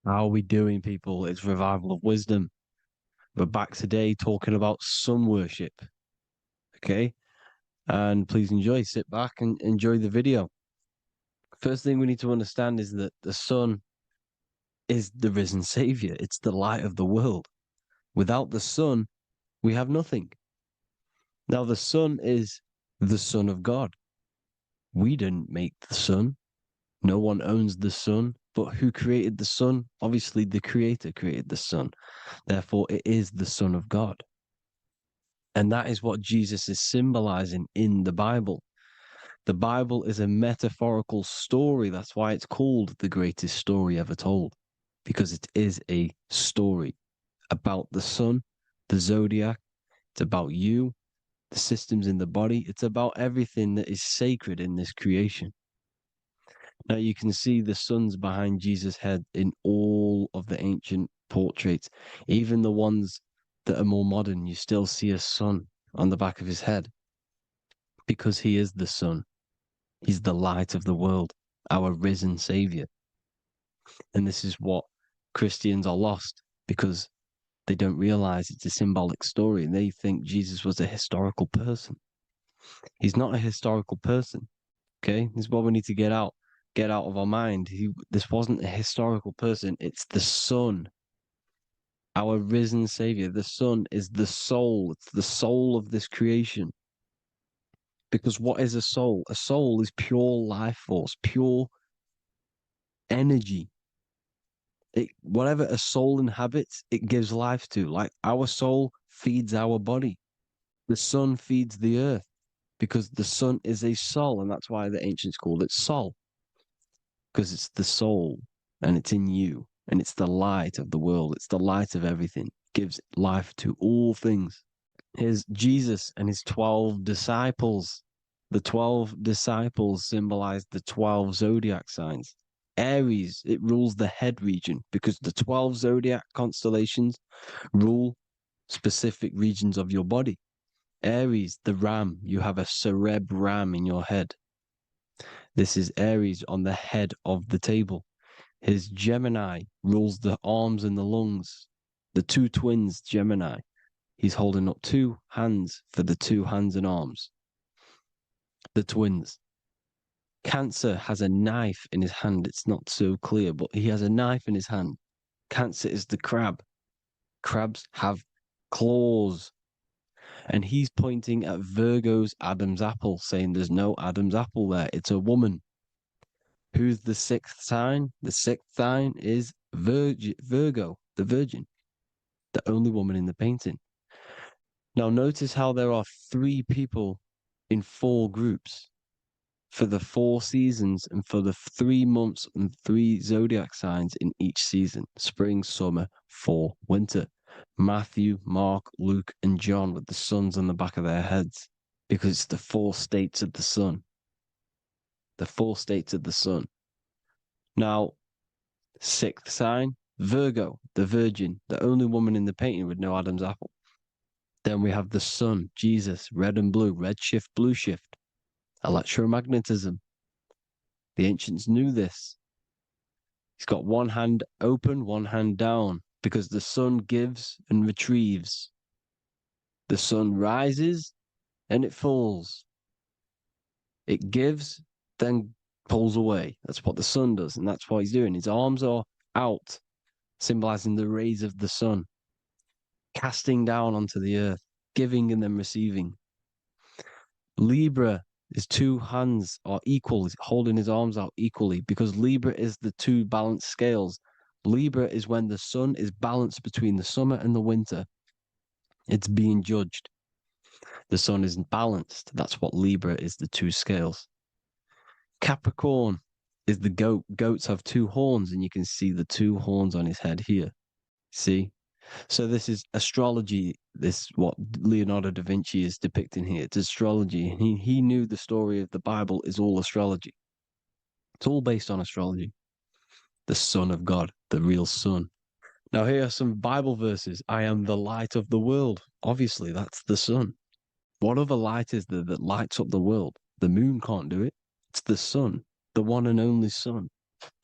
How are we doing, people? It's Revival of Wisdom. We're back today talking about sun worship. Okay? And please enjoy, sit back and enjoy the video. First thing we need to understand is that the sun is the risen savior. It's the light of the world. Without the sun, we have nothing. Now, the sun is the Son of God. We didn't make the sun. No one owns the sun. But who created the sun? Obviously, the Creator created the sun. Therefore, it is the Son of God. And that is what Jesus is symbolizing in the Bible. The Bible is a metaphorical story. That's why it's called the greatest story ever told, because it is a story about the sun, the zodiac. It's about you, the systems in the body. It's about everything that is sacred in this creation. Now you can see the suns behind Jesus' head in all of the ancient portraits, even the ones that are more modern. You still see a sun on the back of his head because he is the sun. He's the light of the world, our risen savior. And this is what Christians are lost because they don't realize it's a symbolic story and they think Jesus was a historical person. He's not a historical person. Okay, this is what we need to get out of our mind. This wasn't a historical person. It's the Son, our risen Savior. The Son is the soul. It's the soul of this creation. Because what is a soul? A soul is pure life force, pure energy. Whatever a soul inhabits, it gives life to. Like our soul feeds our body. The sun feeds the earth because the sun is a soul, and that's why the ancients called it Sol. Because it's the soul and it's in you and it's the light of the world. It's the light of everything. It gives life to all things. Here's Jesus and his 12 disciples. The 12 disciples symbolize the 12 zodiac signs. Aries, it rules the head region because the 12 zodiac constellations rule specific regions of your body. Aries, the ram, you have a cerebrum in your head. This is Aries on the head of the table. His Gemini rules the arms and the lungs. The two twins, Gemini. He's holding up two hands for the two hands and arms. The twins. Cancer has a knife in his hand. It's not so clear, but he has a knife in his hand. Cancer is the crab. Crabs have claws. And he's pointing at Virgo's Adam's apple, saying there's no Adam's apple there. It's a woman. Who's the sixth sign? The sixth sign is Virgo, the Virgin, the only woman in the painting. Now notice how there are 3 people in 4 groups for the 4 seasons and for the 3 months and 3 zodiac signs in each season: spring, summer, fall, winter. Matthew, Mark, Luke, and John with the suns on the back of their heads, because it's the 4 states of the sun. The 4 states of the sun. Now, 6th sign, Virgo, the Virgin, the only woman in the painting with no Adam's apple. Then we have the sun, Jesus, red and blue, red shift, blue shift. Electromagnetism. The ancients knew this. He's got one hand open, one hand down, because the sun gives and retrieves. The sun rises and it falls. It gives, then pulls away. That's what the sun does, and that's what he's doing. His arms are out, symbolizing the rays of the sun, casting down onto the earth, giving and then receiving. Libra, his 2 hands are equal, he's holding his arms out equally, because Libra is the 2 balanced scales. Libra is when the sun is balanced between the summer and the winter. It's being judged. The sun isn't balanced. That's what Libra is, the 2 scales. Capricorn is the goat. Goats have 2 horns, and you can see the 2 horns on his head here. See? So this is astrology. This is what Leonardo da Vinci is depicting here. It's astrology. He knew the story of the Bible is all astrology. It's all based on astrology. The Son of God, the real sun. Now here are some Bible verses. I am the light of the world. Obviously, that's the sun. What other light is there that lights up the world? The moon can't do it. It's the sun, the one and only sun,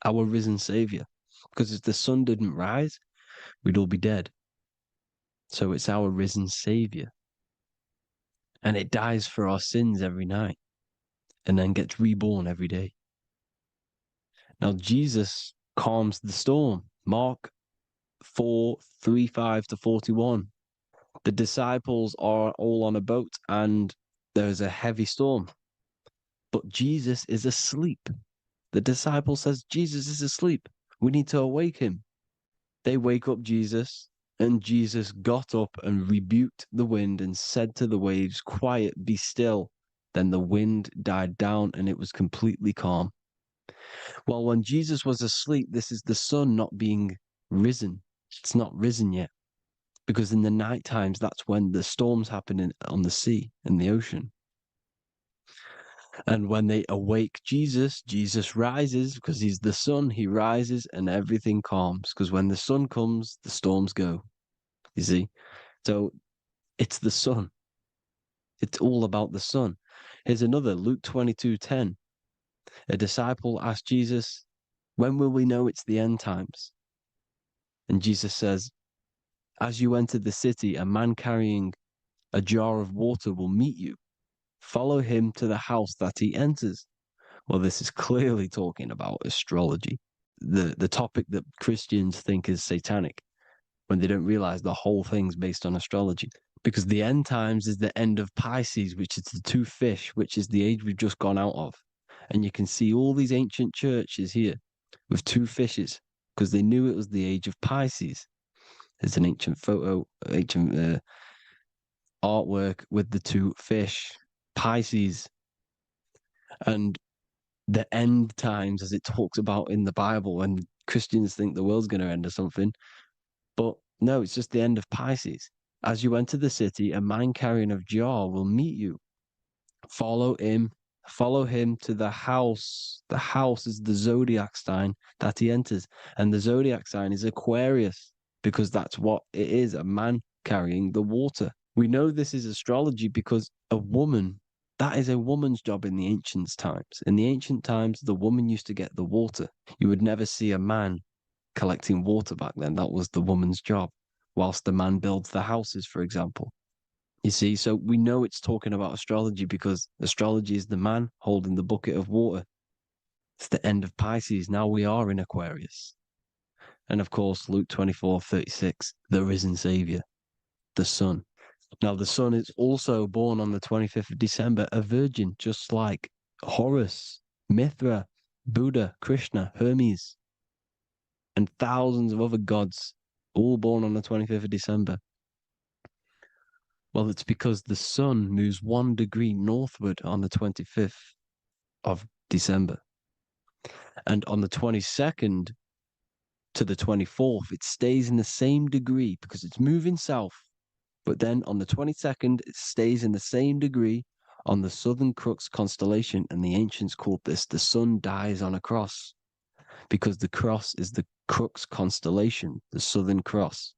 our risen Savior. Because if the sun didn't rise, we'd all be dead. So it's our risen Savior. And it dies for our sins every night and then gets reborn every day. Now Jesus calms the storm. Mark 4:35-41. The disciples are all on a boat and there's a heavy storm. But Jesus is asleep. The disciple says, Jesus is asleep. We need to awake him. They wake up Jesus, and Jesus got up and rebuked the wind and said to the waves, quiet, be still. Then the wind died down and it was completely calm. Well, when Jesus was asleep, this is the sun not being risen. It's not risen yet. Because in the night times, that's when the storms happen on the sea, in the ocean. And when they awake Jesus, Jesus rises because he's the sun. He rises and everything calms. Because when the sun comes, the storms go. You see? So it's the sun. It's all about the sun. Here's another, Luke 22:10. A disciple asked Jesus, when will we know it's the end times? And Jesus says, as you enter the city, a man carrying a jar of water will meet you. Follow him to the house that he enters. Well, this is clearly talking about astrology, the topic that Christians think is satanic, when they don't realize the whole thing's based on astrology. Because the end times is the end of Pisces, which is the 2 fish, which is the age we've just gone out of. And you can see all these ancient churches here with 2 fishes, because they knew it was the age of Pisces. There's an ancient photo, ancient artwork with the 2 fish, Pisces. And the end times, as it talks about in the Bible, and Christians think the world's going to end or something. But no, it's just the end of Pisces. As you enter the city, a man carrying a jar will meet you. Follow him Follow him to the house. The house is the zodiac sign that he enters. And the zodiac sign is Aquarius, because that's what it is, a man carrying the water. We know this is astrology because a woman, that is a woman's job in the ancient times. In the ancient times, the woman used to get the water. You would never see a man collecting water back then. That was the woman's job, whilst the man builds the houses, for example. You see, so we know it's talking about astrology because astrology is the man holding the bucket of water. It's the end of Pisces. Now we are in Aquarius. And of course, Luke 24:36, the risen Savior, the Son. Now, the Son is also born on the 25th of December, a virgin, just like Horus, Mithra, Buddha, Krishna, Hermes, and thousands of other gods, all born on the 25th of December. Well, it's because the sun moves 1 degree northward on the 25th of December. And on the 22nd to the 24th, it stays in the same degree because it's moving south. But then on the 22nd, it stays in the same degree on the Southern Crux constellation. And the ancients called this the sun dies on a cross because the cross is the Crux constellation, the Southern Cross.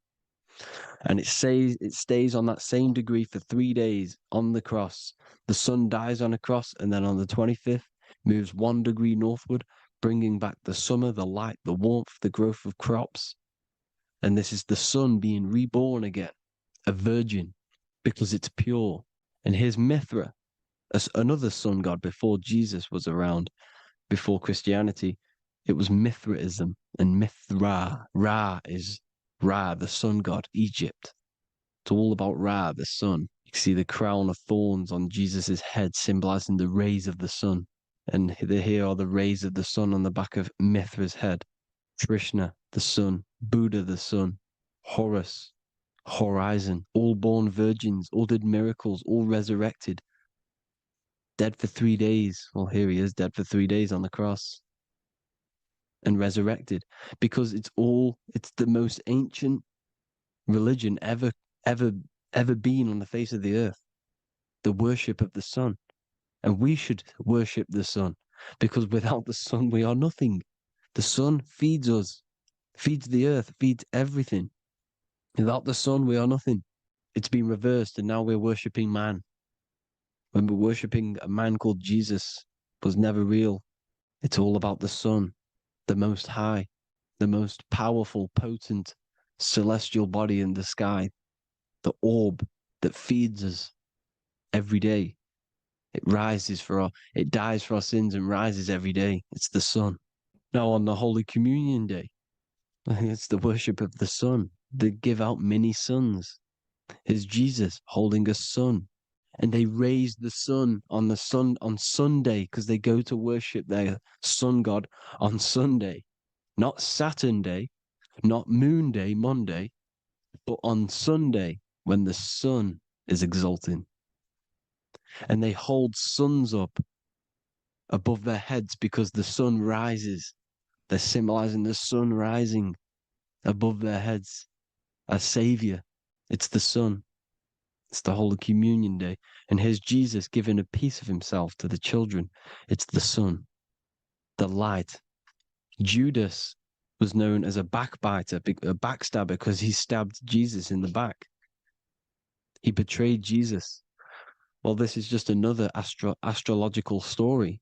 And it stays on that same degree for 3 days on the cross. The sun dies on a cross, and then on the 25th, moves 1 degree northward, bringing back the summer, the light, the warmth, the growth of crops. And this is the sun being reborn again, a virgin, because it's pure. And here's Mithra, another sun god before Jesus was around, before Christianity. It was Mithraism, and Mithra, Ra is Ra, the sun god, Egypt. It's all about Ra, the sun. You can see the crown of thorns on Jesus' head, symbolizing the rays of the sun. And here are the rays of the sun on the back of Mithra's head. Krishna, the sun. Buddha, the sun. Horus, horizon. All born virgins, all did miracles, all resurrected. Dead for 3 days. Well, here he is, dead for 3 days on the cross. And resurrected, because it's the most ancient religion ever been on the face of the earth, the worship of the sun. And we should worship the sun, because without the sun we are nothing. The sun feeds us, feeds the earth, feeds everything. Without the sun we are nothing. It's been reversed, and now we're worshipping man. When we're worshipping a man called Jesus, was never real. It's all about the sun, the most high, the most powerful, potent, celestial body in the sky, the orb that feeds us every day. It dies for our sins and rises every day. It's the sun. Now on the Holy Communion Day, it's the worship of the sun. They give out many suns. It's Jesus holding a sun. And they raise the sun on Sunday because they go to worship their sun god on Sunday. Not Saturn Day, not Moon Day, Monday, but on Sunday when the sun is exalting. And they hold suns up above their heads because the sun rises. They're symbolizing the sun rising above their heads as Savior. It's the sun. It's the Holy Communion Day. And here's Jesus giving a piece of himself to the children. It's the sun, the light. Judas was known as a backbiter, a backstabber, because he stabbed Jesus in the back. He betrayed Jesus. Well, this is just another astrological story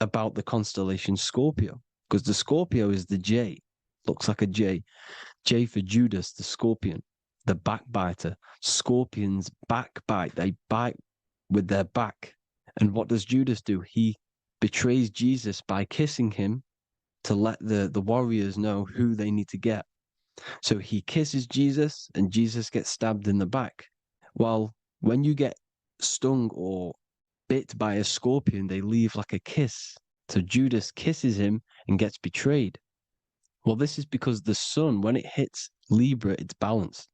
about the constellation Scorpio, because the Scorpio is the J, looks like a J. J for Judas, the scorpion, the backbiter. Scorpions backbite, they bite with their back. And what does Judas do? He betrays Jesus by kissing him to let the warriors know who they need to get. So he kisses Jesus and Jesus gets stabbed in the back. Well, when you get stung or bit by a scorpion, they leave like a kiss. So Judas kisses him and gets betrayed. Well, this is because the sun, when it hits Libra, it's balanced.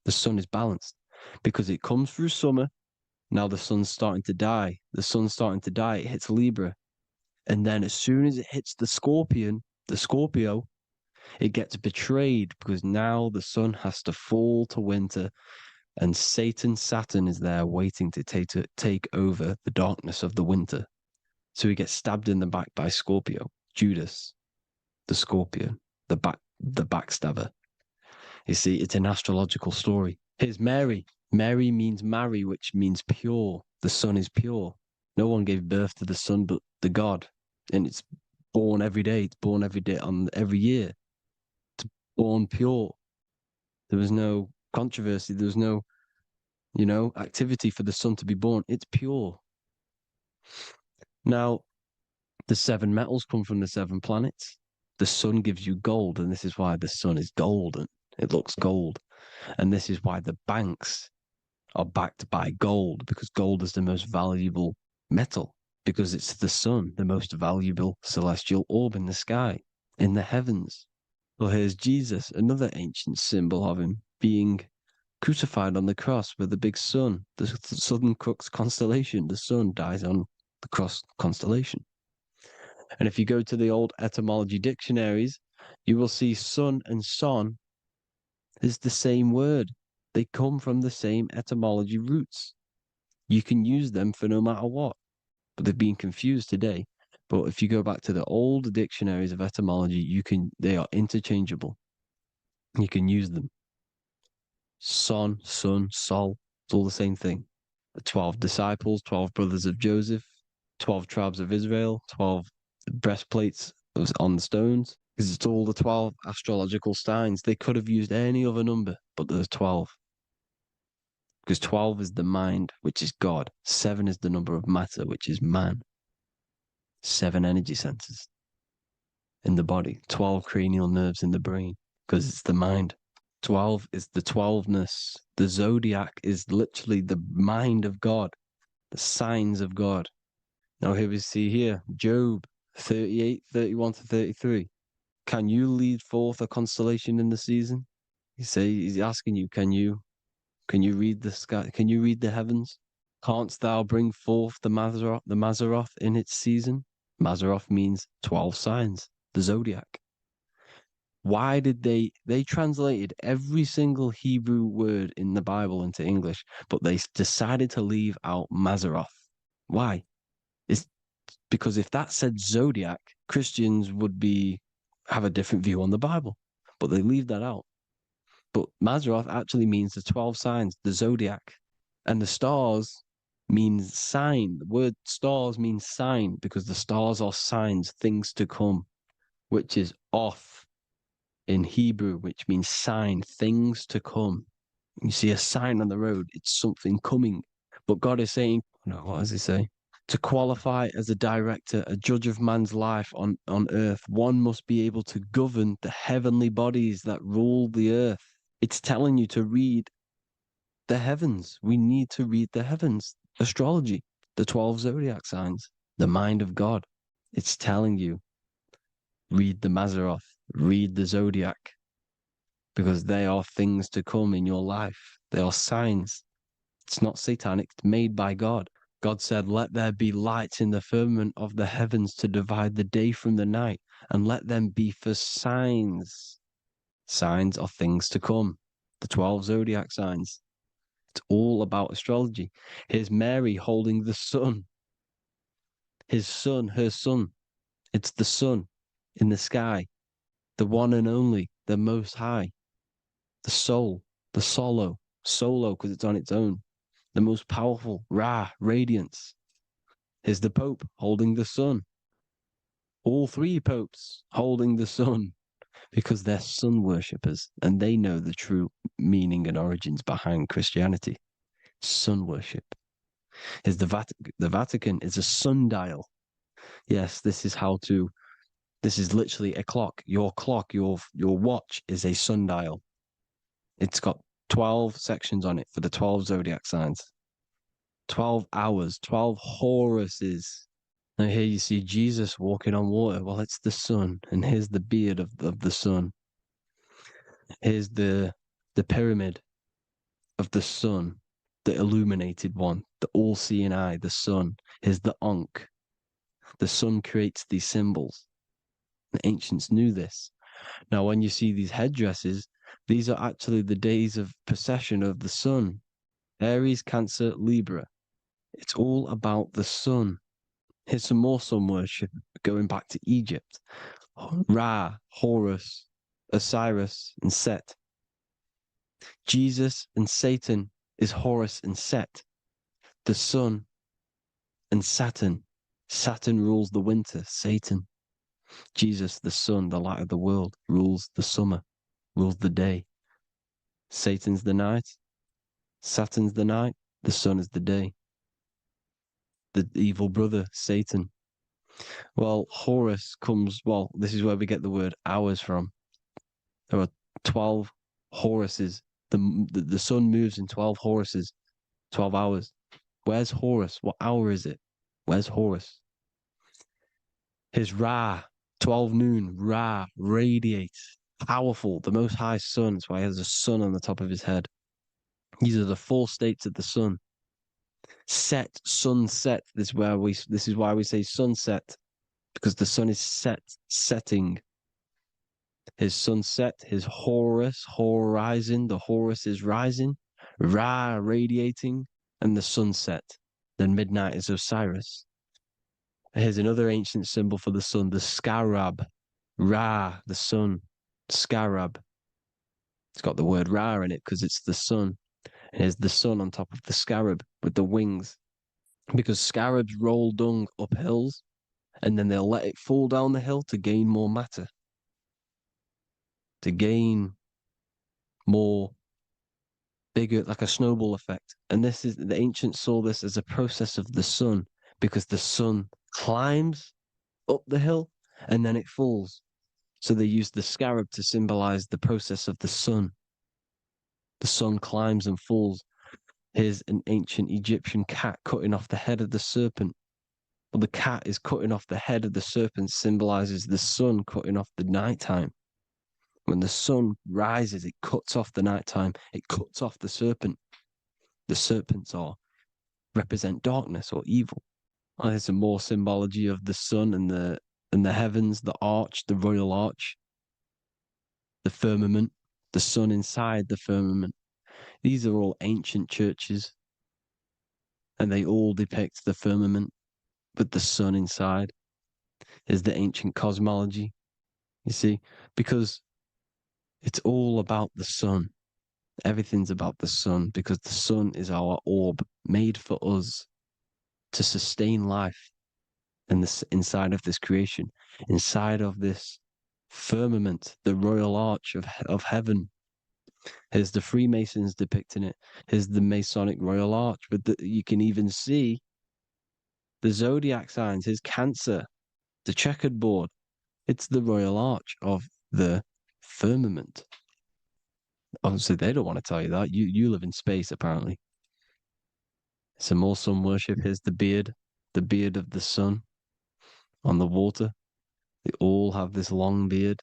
The sun is balanced because it comes through summer. Now the sun's starting to die. The sun's starting to die. It hits Libra. And then as soon as it hits the Scorpio, it gets betrayed because now the sun has to fall to winter and Saturn is there waiting to take over the darkness of the winter. So he gets stabbed in the back by Scorpio, Judas, the scorpion, the backstabber. You see, it's an astrological story. Here's Mary. Mary means marry, which means pure. The sun is pure. No one gave birth to the sun but the God. And it's born every day. It's born every day on every year. It's born pure. There was no controversy. There was no, activity for the sun to be born. It's pure. Now, the 7 metals come from the 7 planets. The sun gives you gold, and this is why the sun is golden. It looks gold. And this is why the banks are backed by gold, because gold is the most valuable metal, because it's the sun, the most valuable celestial orb in the sky, in the heavens. Well, here's Jesus, another ancient symbol of him being crucified on the cross with the big sun, the Southern Crux constellation. The sun dies on the cross constellation. And if you go to the old etymology dictionaries, you will see sun and son is the same word. They come from the same etymology roots. You can use them for no matter what, but they've been confused today. But if you go back to the old dictionaries of etymology, they are interchangeable. You can use them. Son, sun, sol, it's all the same thing. The 12 disciples, 12 brothers of Joseph, 12 tribes of Israel, 12 breastplates on the stones, because it's all the 12 astrological signs. They could have used any other number, but there's 12. Because 12 is the mind, which is God. 7 is the number of matter, which is man. 7 energy centers in the body. 12 cranial nerves in the brain, because it's the mind. 12 is the 12ness. The zodiac is literally the mind of God, the signs of God. Now here we see here, Job 38, 31 to 33. Can you lead forth a constellation in the season? He's asking you, can you read the sky? Can you read the heavens? Canst thou bring forth the Mazzaroth in its season? Mazzaroth means 12 signs, the zodiac. Why did they translated every single Hebrew word in the Bible into English, but they decided to leave out Mazzaroth? Why? It's because if that said zodiac, Christians would have a different view on the Bible, but they leave that out. But Mazzaroth actually means the 12 signs, the zodiac, and the stars means sign. The word stars means sign because the stars are signs, things to come, which is off in Hebrew, which means sign, things to come. You see a sign on the road, it's something coming. But God is saying, what does he say? To qualify as a director, a judge of man's life on earth, one must be able to govern the heavenly bodies that rule the earth. It's telling you to read the heavens. We need to read the heavens. Astrology, the 12 zodiac signs, the mind of God. It's telling you, read the Mazzaroth, read the zodiac, because they are things to come in your life. They are signs. It's not satanic, it's made by God. God said, let there be lights in the firmament of the heavens to divide the day from the night, and let them be for signs. Signs are things to come. The 12 zodiac signs. It's all about astrology. Here's Mary holding the sun. His son, her son. It's the sun in the sky. The one and only, the most high. The soul, the solo because it's on its own. The most powerful, Ra, radiance. Here's the Pope holding the sun. All 3 popes holding the sun because they're sun worshippers and they know the true meaning and origins behind Christianity. Sun worship. Here's the Vatican is a sundial. Yes, this is literally a clock. Your watch is a sundial. It's got 12 sections on it for the 12 zodiac signs. 12 hours, 12 Horuses. Now here you see Jesus walking on water. Well, it's the sun, and here's the beard of the sun. Here's the pyramid of the sun, the illuminated one, the all-seeing eye, the sun. Here's the Ankh. The sun creates these symbols. The ancients knew this. Now, when you see these headdresses, these are actually the days of precession of the sun. Aries, Cancer, Libra. It's all about the sun. Here's some more sun worship going back to Egypt. Ra, Horus, Osiris, and Set. Jesus and Satan is Horus and Set. The sun and Saturn. Saturn rules the winter, Satan. Jesus, the sun, the light of the world, rules the summer, rules the day. Satan's the night, Saturn's the night, the sun is the day. The evil brother, Satan. Well, Horus comes, well, this is where we get the word hours from. There are 12 Horuses. The sun moves in 12 Horuses, 12 hours. Where's Horus? What hour is it? Where's Horus? His Ra, 12 noon, Ra, radiates, powerful, the most high sun. That's why he has a sun on the top of his head. These are the four states of the sun. Set, sunset. This is why we say sunset, because the sun is setting. His sunset, his Horus, horizon, the Horus is rising, Ra radiating, and the sunset. Then midnight is Osiris. Here's another ancient symbol for the sun, the scarab. Ra, the sun, scarab. It's got the word Ra in it because it's the sun. And here's the sun on top of the scarab with the wings. Because scarabs roll dung up hills, and then they'll let it fall down the hill to gain more matter. To gain more bigger, like a snowball effect. And this is, the ancients saw this as a process of the sun, because the sun climbs up the hill and then it falls. So they used the scarab to symbolize the process of the sun. The sun climbs and falls. Here's an ancient Egyptian cat cutting off the head of the serpent. Well, the cat is cutting off the head of the serpent, symbolizes the sun cutting off the nighttime. When the sun rises, it cuts off the nighttime. It cuts off the serpent. The serpents represent darkness or evil. Oh, there's some more symbology of the sun and the heavens, the arch, the royal arch, the firmament, the sun inside the firmament. These are all ancient churches, and they all depict the firmament with the sun inside. Is the ancient cosmology, you see, because it's all about the sun. Everything's about the sun, because the sun is our orb made for us to sustain life in this, inside of this creation, inside of this firmament, the royal arch of heaven. Here's the Freemasons depicting it. Here's the Masonic royal arch. But you can even see the zodiac signs. Here's Cancer, the checkered board. It's the royal arch of the firmament. Obviously, they don't want to tell you that. You live in space, apparently. Some more sun worship. Here's the beard of the sun on the water. They all have this long beard.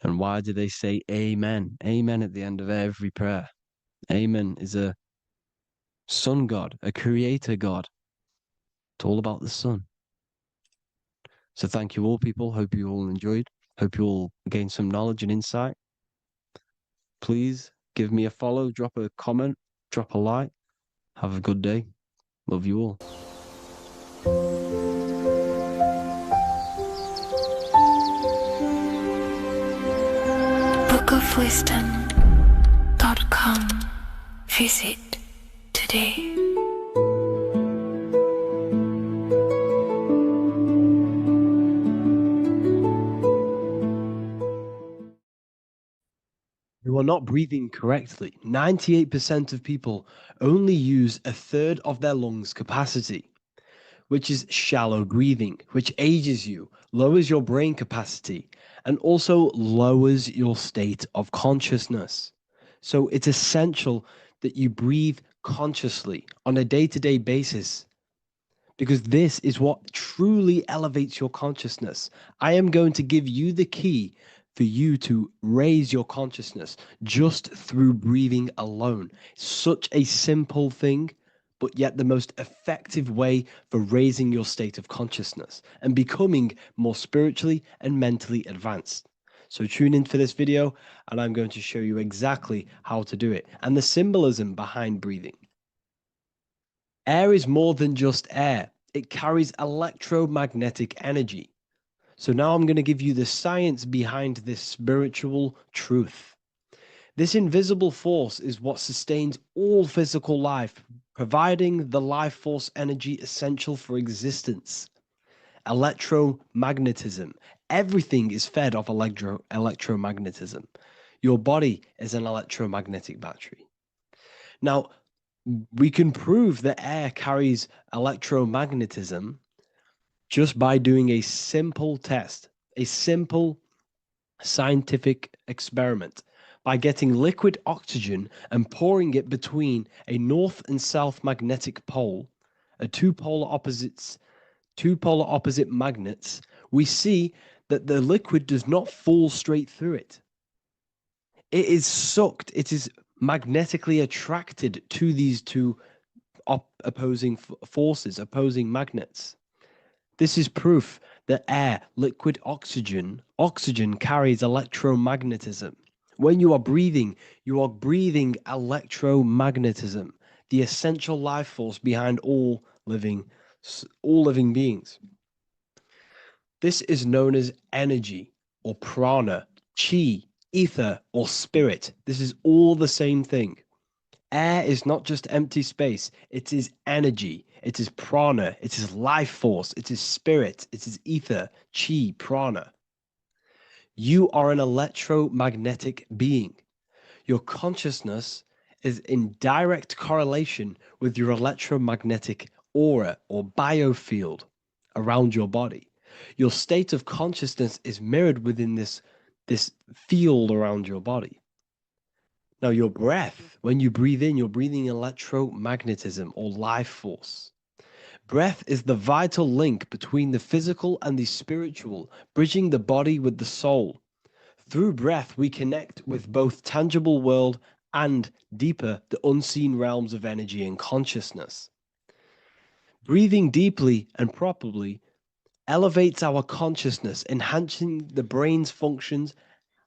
And why do they say amen? Amen at the end of every prayer. Amen is a sun god, a creator god. It's all about the sun. So thank you all, people. Hope you all enjoyed. Hope you all gained some knowledge and insight. Please give me a follow, drop a comment, drop a like. Have a good day. Love you all. bookofwisdom.com. Visit today. You are not breathing correctly. 98% of people only use a third of their lungs capacity, which is shallow breathing, which ages you, lowers your brain capacity, and also lowers your state of consciousness. So it's essential that you breathe consciously on a day-to-day basis, because this is what truly elevates your consciousness. I am going to give you the key for you to raise your consciousness just through breathing alone. Such a simple thing, but yet the most effective way for raising your state of consciousness and becoming more spiritually and mentally advanced. So tune in for this video, and I'm going to show you exactly how to do it and the symbolism behind breathing. Air is more than just air. It carries electromagnetic energy. So now I'm going to give you the science behind this spiritual truth. This invisible force is what sustains all physical life, providing the life force energy essential for existence. Electromagnetism. Everything is fed off electromagnetism. Your body is an electromagnetic battery. Now, we can prove that air carries electromagnetism just by doing a simple test, a simple scientific experiment, by getting liquid oxygen and pouring it between a north and south magnetic pole, two polar opposite magnets. We see that the liquid does not fall straight through it. It is sucked, it is magnetically attracted to these two opposing forces, opposing magnets. This is proof that air, liquid oxygen carries electromagnetism. When you are breathing electromagnetism, the essential life force behind all living beings. This is known as energy or prana, chi, ether, or spirit. This is all the same thing. Air is not just empty space, it is energy, it is prana, it is life force, it is spirit, it is ether, chi, prana. You are an electromagnetic being. Your consciousness is in direct correlation with your electromagnetic aura or biofield around your body. Your state of consciousness is mirrored within this field around your body. Now, your breath, when you breathe in, you're breathing electromagnetism or life force. Breath is the vital link between the physical and the spiritual, bridging the body with the soul. Through breath, we connect with both tangible world and deeper, the unseen realms of energy and consciousness. Breathing deeply and properly elevates our consciousness, enhancing the brain's functions,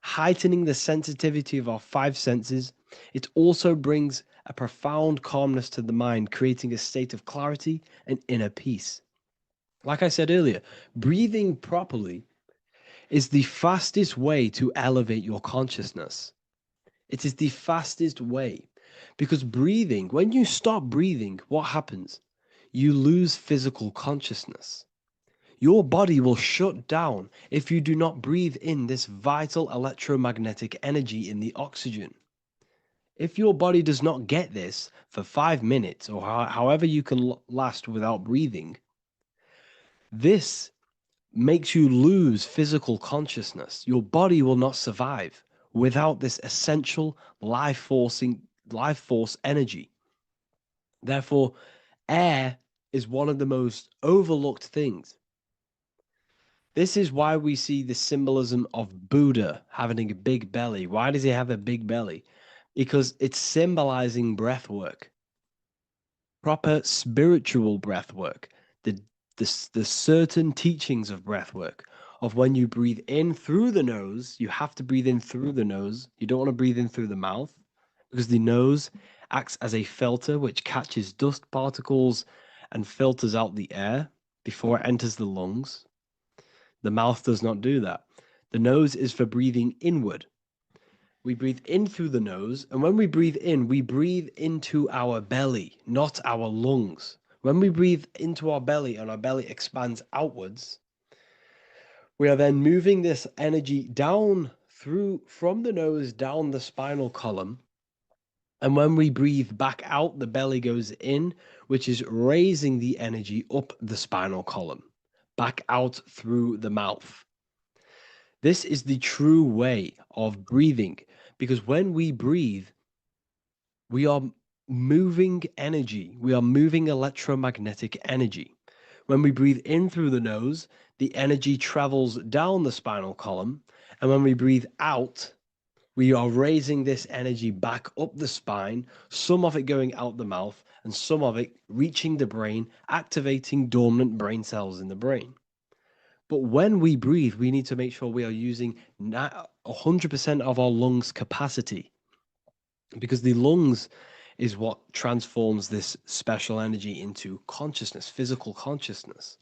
heightening the sensitivity of our five senses. It also brings a profound calmness to the mind, creating a state of clarity and inner peace. Like I said earlier, breathing properly is the fastest way to elevate your consciousness. It is the fastest way because breathing, when you stop breathing, what happens? You lose physical consciousness. Your body will shut down if you do not breathe in this vital electromagnetic energy in the oxygen. If your body does not get this for 5 minutes or however you can last without breathing, this makes you lose physical consciousness. Your body will not survive without this essential life force energy. Therefore, air is one of the most overlooked things. This is why we see the symbolism of Buddha having a big belly. Why does he have a big belly? Because it's symbolizing breath work, proper spiritual breath work, the certain teachings of breath work, of when you breathe in through the nose, you have to breathe in through the nose. You don't want to breathe in through the mouth because the nose acts as a filter which catches dust particles and filters out the air before it enters the lungs. The mouth does not do that. The nose is for breathing inward. We breathe in through the nose, and when we breathe in, we breathe into our belly, not our lungs. When we breathe into our belly and our belly expands outwards, we are then moving this energy down from the nose down the spinal column. And when we breathe back out, the belly goes in, which is raising the energy up the spinal column, back out through the mouth. This is the true way of breathing, because when we breathe, we are moving energy. We are moving electromagnetic energy. When we breathe in through the nose, the energy travels down the spinal column. And when we breathe out, we are raising this energy back up the spine, some of it going out the mouth and some of it reaching the brain, activating dormant brain cells in the brain. But when we breathe, we need to make sure we are using 100% of our lungs capacity, because the lungs is what transforms this special energy into consciousness, physical consciousness.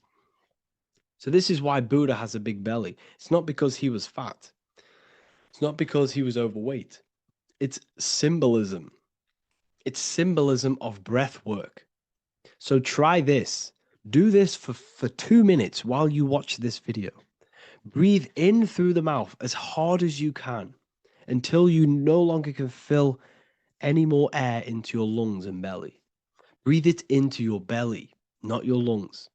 So this is why Buddha has a big belly. It's not because he was fat. It's not because he was overweight. It's symbolism. It's symbolism of breath work. So try this. Do this for 2 minutes while you watch this video. Breathe in through the mouth as hard as you can until you no longer can fill any more air into your lungs and belly. Breathe it into your belly, not your lungs.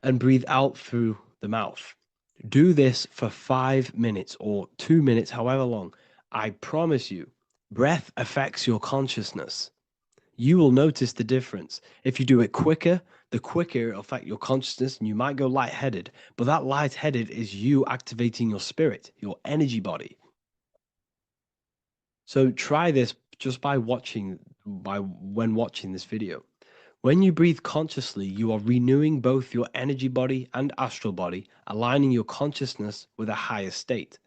And breathe out through the mouth. Do this for 5 minutes or 2 minutes, however long. I promise you, breath affects your consciousness. You will notice the difference. If you do it quicker, the quicker it'll affect your consciousness and you might go lightheaded. But that lightheaded is you activating your spirit, your energy body. So try this just when watching this video. When you breathe consciously, you are renewing both your energy body and astral body, aligning your consciousness with a higher state.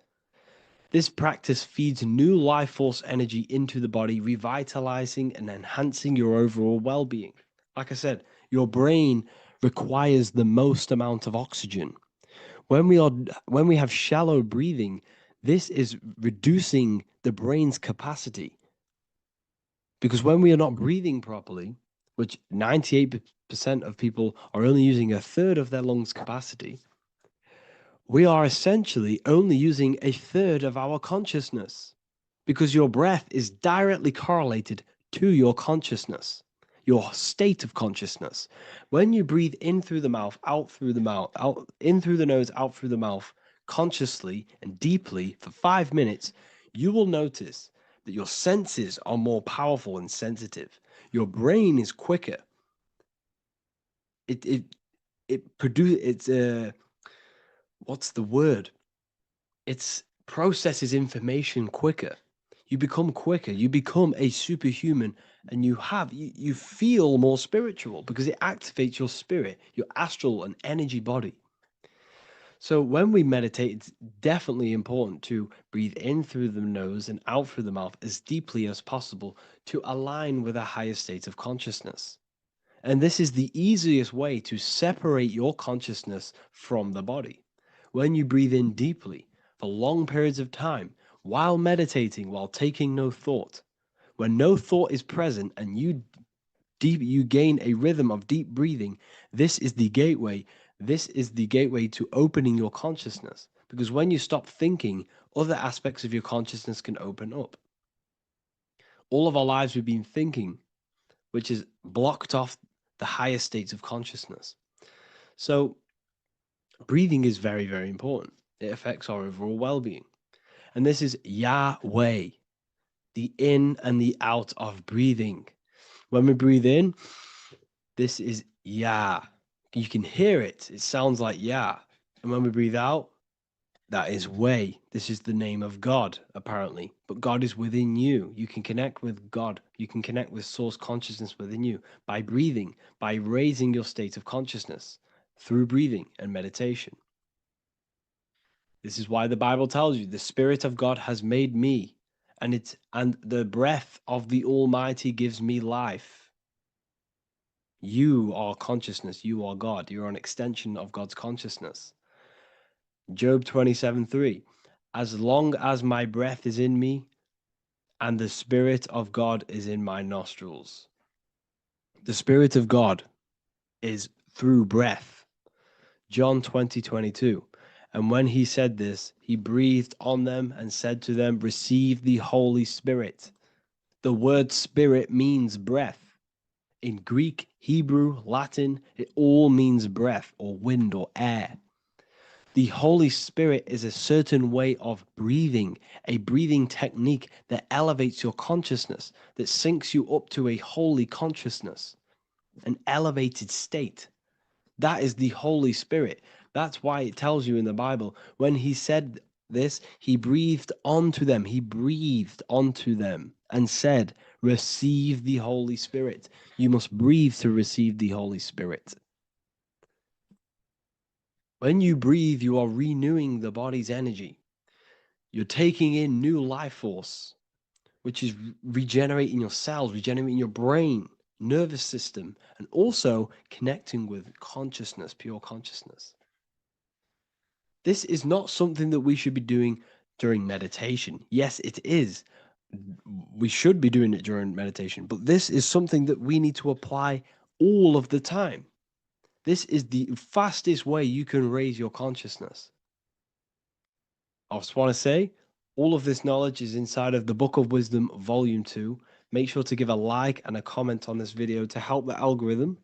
This practice feeds new life force energy into the body, revitalizing and enhancing your overall well-being. Like I said, your brain requires the most amount of oxygen. When we have shallow breathing, this is reducing the brain's capacity. Because when we are not breathing properly, which 98% of people are only using a third of their lungs capacity, we are essentially only using a third of our consciousness, because your breath is directly correlated to your consciousness, your state of consciousness. When you breathe in through the mouth, out through the mouth, out in through the nose, out through the mouth, consciously and deeply for 5 minutes, you will notice that your senses are more powerful and sensitive. Your brain is quicker. What's the word? It processes information quicker. You become quicker. You become a superhuman, and you feel more spiritual because it activates your spirit, your astral and energy body. So when we meditate, it's definitely important to breathe in through the nose and out through the mouth as deeply as possible to align with a higher state of consciousness. And this is the easiest way to separate your consciousness from the body. When you breathe in deeply for long periods of time, while meditating, while taking no thought, when no thought is present and you gain a rhythm of deep breathing, this is the gateway. This is the gateway to opening your consciousness. Because when you stop thinking, other aspects of your consciousness can open up. All of our lives we've been thinking, which has blocked off the higher states of consciousness. So breathing is very, very important. It affects our overall well-being. And this is Yahweh, the in and the out of breathing. When we breathe in, this is Yah. You can hear it. It sounds like Yah. And when we breathe out, that is Way. This is the name of God, apparently. But God is within you. You can connect with God. You can connect with source consciousness within you by breathing, by raising your state of consciousness through breathing and meditation. This is why the Bible tells you the Spirit of God has made me, and the breath of the Almighty gives me life. You are consciousness. You are God. You're an extension of God's consciousness. Job 27:3. As long as my breath is in me and the Spirit of God is in my nostrils. The Spirit of God is through breath. John 20:22. And when he said this, he breathed on them and said to them, receive the Holy Spirit. The word spirit means breath. In Greek, Hebrew, Latin, it all means breath or wind or air. The Holy Spirit is a certain way of breathing, a breathing technique that elevates your consciousness, that syncs you up to a holy consciousness, an elevated state. That is the Holy Spirit. That's why it tells you in the Bible, when he said this, he breathed onto them. He breathed onto them and said, receive the Holy Spirit. You must breathe to receive the Holy Spirit. When you breathe, you are renewing the body's energy. You're taking in new life force. which is regenerating your cells, regenerating your brain, nervous system, and also connecting with consciousness, pure consciousness. This is not something that we should be doing during meditation. Yes, it is. We should be doing it during meditation, but this is something that we need to apply all of the time. This is the fastest way you can raise your consciousness. I just want to say, all of this knowledge is inside of the Book of Wisdom, Volume 2. Make sure to give a like and a comment on this video to help the algorithm.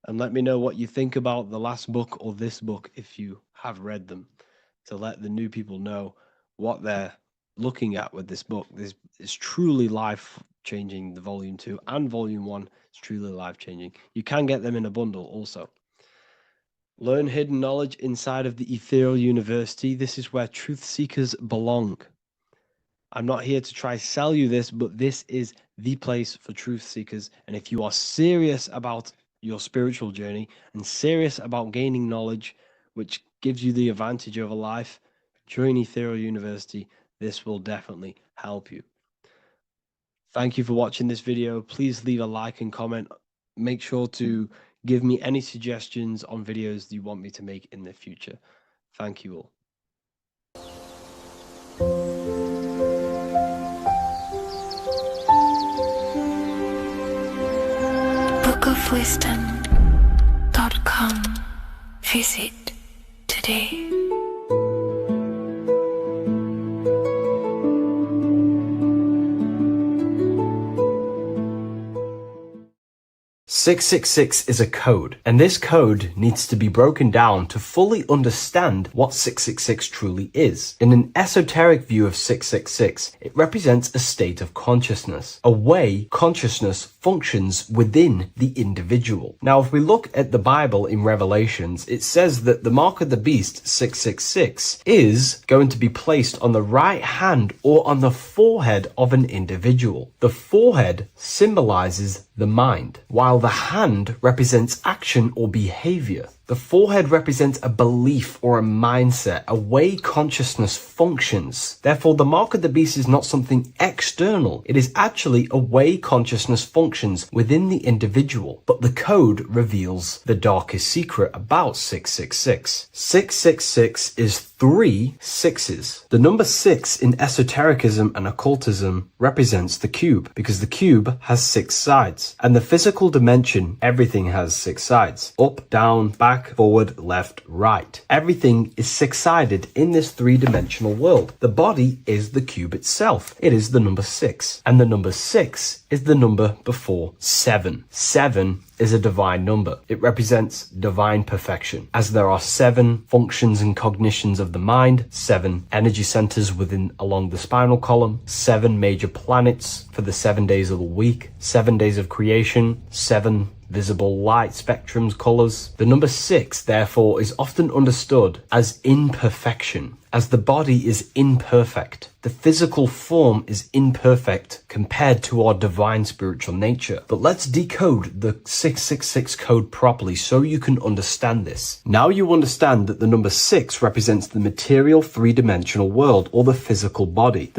And let me know what you think about the last book or this book if you have read them, to let the new people know what they're looking at with this book. This is truly life-changing. The Volume 2 and Volume 1 is truly life-changing. You can get them in a bundle also. Learn hidden knowledge inside of the Ethereal University. This is where truth seekers belong. I'm not here to try sell you this, but this is the place for truth seekers. And if you are serious about your spiritual journey and serious about gaining knowledge, which gives you the advantage over life, join Ethereal University. This will definitely help you. Thank you for watching this video. Please leave a like and comment. Make sure to give me any suggestions on videos you want me to make in the future. Thank you all. bookofwisdom.com. Visit today. 666 is a code, and this code needs to be broken down to fully understand what 666 truly is. In an esoteric view of 666, it represents a state of consciousness, a way consciousness functions within the individual. Now, if we look at the Bible in Revelations, it says that the mark of the beast, 666, is going to be placed on the right hand or on the forehead of an individual. The forehead symbolizes the mind, while the hand represents action or behavior. The forehead represents a belief or a mindset, a way consciousness functions. Therefore, the mark of the beast is not something external. It is actually a way consciousness functions within the individual. But the code reveals the darkest secret about 666. 666 is 3 sixes. The number 6 in esotericism and occultism represents the cube, because the cube has 6 sides. And the physical dimension, everything has 6 sides. Up, down, back, forward, left, right. Everything is 6-sided in this 3-dimensional world. The body is the cube itself. It is the number 6. And the number 6 is the number before 7. 7 is a divine number. It represents divine perfection, as there are 7 functions and cognitions of the mind, 7 energy centers along the spinal column, 7 major planets for the 7 days of the week, 7 days of creation, 7 visible light spectrums, colors. The number 6, therefore, is often understood as imperfection, as the body is imperfect. The physical form is imperfect compared to our divine spiritual nature. But let's decode the 666 code properly so you can understand this. Now you understand that the number 6 represents the material 3-dimensional world, or the physical body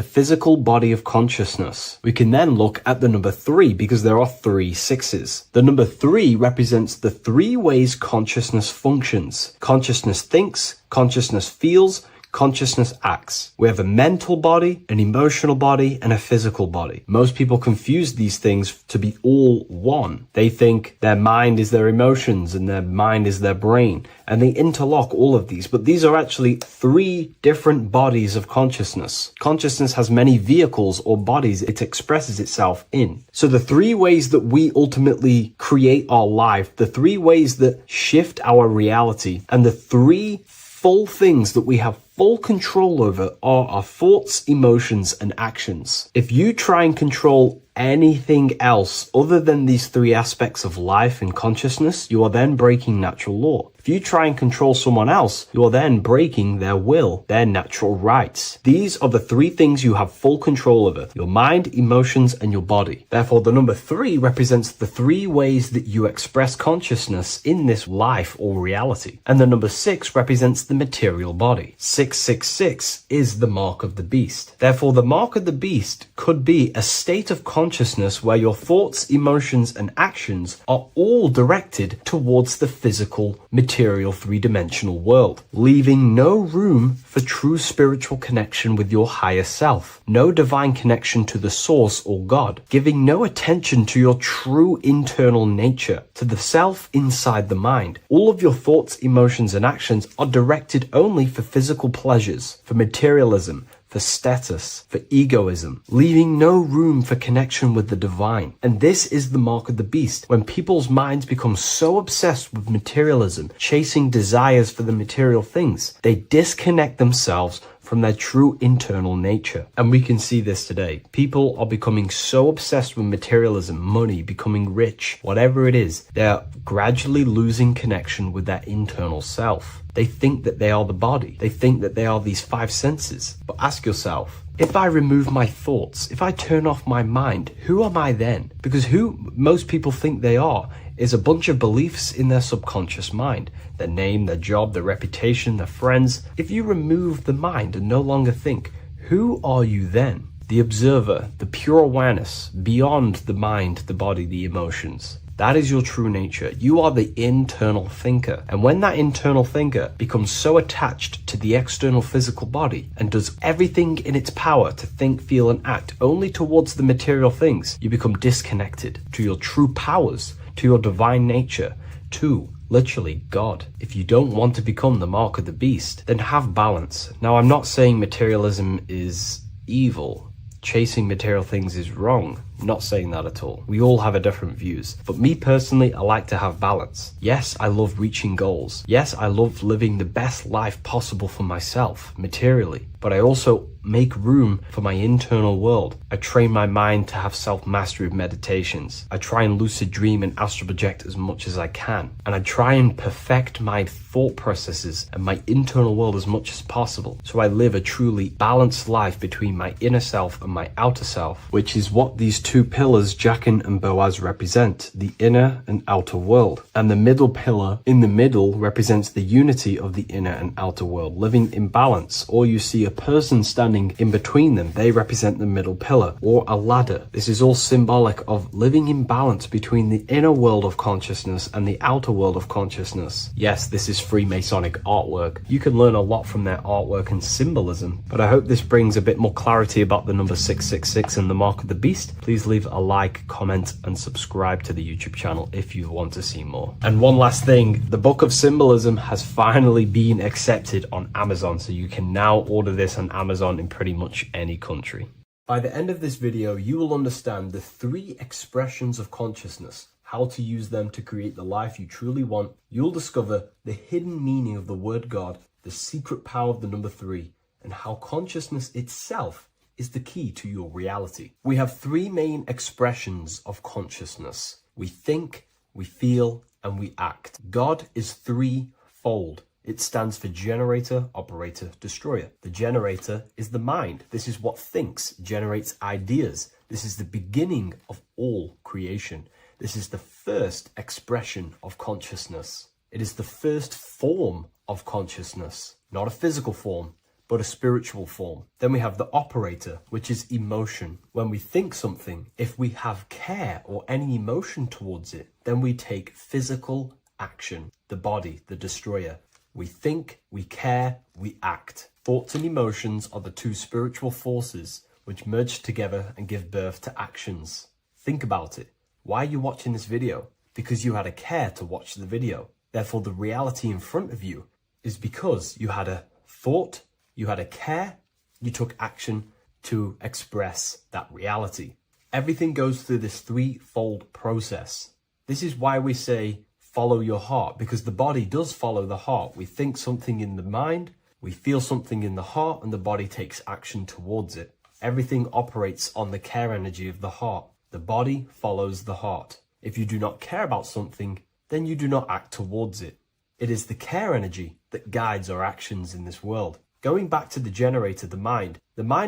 of consciousness. We can then look at the number 3 because there are 3 sixes. The number 3 represents the 3 ways consciousness functions. Consciousness thinks, consciousness feels, consciousness acts. We have a mental body, an emotional body, and a physical body. Most people confuse these things to be all one. They think their mind is their emotions and their mind is their brain, and they interlock all of these, but these are actually 3 different bodies of consciousness. Consciousness has many vehicles or bodies it expresses itself in. So the 3 ways that we ultimately create our life, the 3 ways that shift our reality, and the 3 full things that we have full control over are our thoughts, emotions, and actions. If you try and control anything else other than these 3 aspects of life and consciousness, you are then breaking natural law. If If you try and control someone else, you're then breaking their will, their natural rights. These are the three things you have full control over: your mind, emotions, and your body. Therefore, the number 3 represents the 3 ways that you express consciousness in this life or reality. And the number 6 represents the material body. 666 is the mark of the beast. Therefore, the mark of the beast could be a state of consciousness where your thoughts, emotions, and actions are all directed towards the physical, material, three-dimensional world, leaving no room for true spiritual connection with your higher self, no divine connection to the source or God, giving no attention to your true internal nature, to the self inside the mind. All of your thoughts, emotions, and actions are directed only for physical pleasures, for materialism, for status, for egoism, leaving no room for connection with the divine. And this is the mark of the beast. When people's minds become so obsessed with materialism, chasing desires for the material things, they disconnect themselves from their true internal nature. And we can see this today. People are becoming so obsessed with materialism, money, becoming rich, whatever it is, they're gradually losing connection with their internal self. They think that they are the body. They think that they are these 5 senses. But ask yourself, if I remove my thoughts, if I turn off my mind, who am I then? Because who most people think they are is a bunch of beliefs in their subconscious mind. Their name, their job, their reputation, their friends. If you remove the mind and no longer think, who are you then? The observer, the pure awareness, beyond the mind, the body, the emotions. That is your true nature. You are the internal thinker. And when that internal thinker becomes so attached to the external physical body and does everything in its power to think, feel, and act only towards the material things, you become disconnected to your true powers, to your divine nature, to literally God. If you don't want to become the mark of the beast, then have balance. Now, I'm not saying materialism is evil. Chasing material things is wrong. I'm not saying that at all. We all have a different views. But me personally, I like to have balance. Yes, I love reaching goals. Yes, I love living the best life possible for myself, materially. But I also make room for my internal world. I train my mind to have self-mastery of meditations. I try and lucid dream and astral project as much as I can. And I try and perfect my thought processes and my internal world as much as possible. So I live a truly balanced life between my inner self and my outer self, which is what these 2 pillars, Jachin and Boaz, represent, the inner and outer world. And the middle pillar in the middle represents the unity of the inner and outer world, living in balance. Or you see a person standing in between them, they represent the middle pillar, or a ladder. This is all symbolic of living in balance between the inner world of consciousness and the outer world of consciousness. Yes, this is Freemasonic artwork. You can learn a lot from their artwork and symbolism, but I hope this brings a bit more clarity about the number 666 and the mark of the beast. Please leave a like, comment, and subscribe to the YouTube channel if you want to see more. And one last thing, the Book of Symbolism has finally been accepted on Amazon, so you can now order this on Amazon in pretty much any country. By the end of this video, you will understand the 3 expressions of consciousness, how to use them to create the life you truly want. You'll discover the hidden meaning of the word God, the secret power of the number 3, and how consciousness itself is the key to your reality. We have 3 main expressions of consciousness. We think, we feel, and we act. God is 3-fold. It stands for generator, operator, destroyer. The generator is the mind. This is what thinks, generates ideas. This is the beginning of all creation. This is the first expression of consciousness. It is the first form of consciousness, not a physical form, but a spiritual form. Then we have the operator, which is emotion. When we think something, if we have care or any emotion towards it, then we take physical action. The body, the destroyer. We think, we care, we act. Thoughts and emotions are the 2 spiritual forces which merge together and give birth to actions. Think about it. Why are you watching this video? Because you had a care to watch the video. Therefore, the reality in front of you is because you had a thought, you had a care, you took action to express that reality. Everything goes through this 3-fold process. This is why we say, follow your heart, because the body does follow the heart. We think something in the mind, we feel something in the heart, and the body takes action towards it. Everything operates on the care energy of the heart. The body follows the heart. If you do not care about something, then you do not act towards it. It is the care energy that guides our actions in this world. Going back to the generator, the mind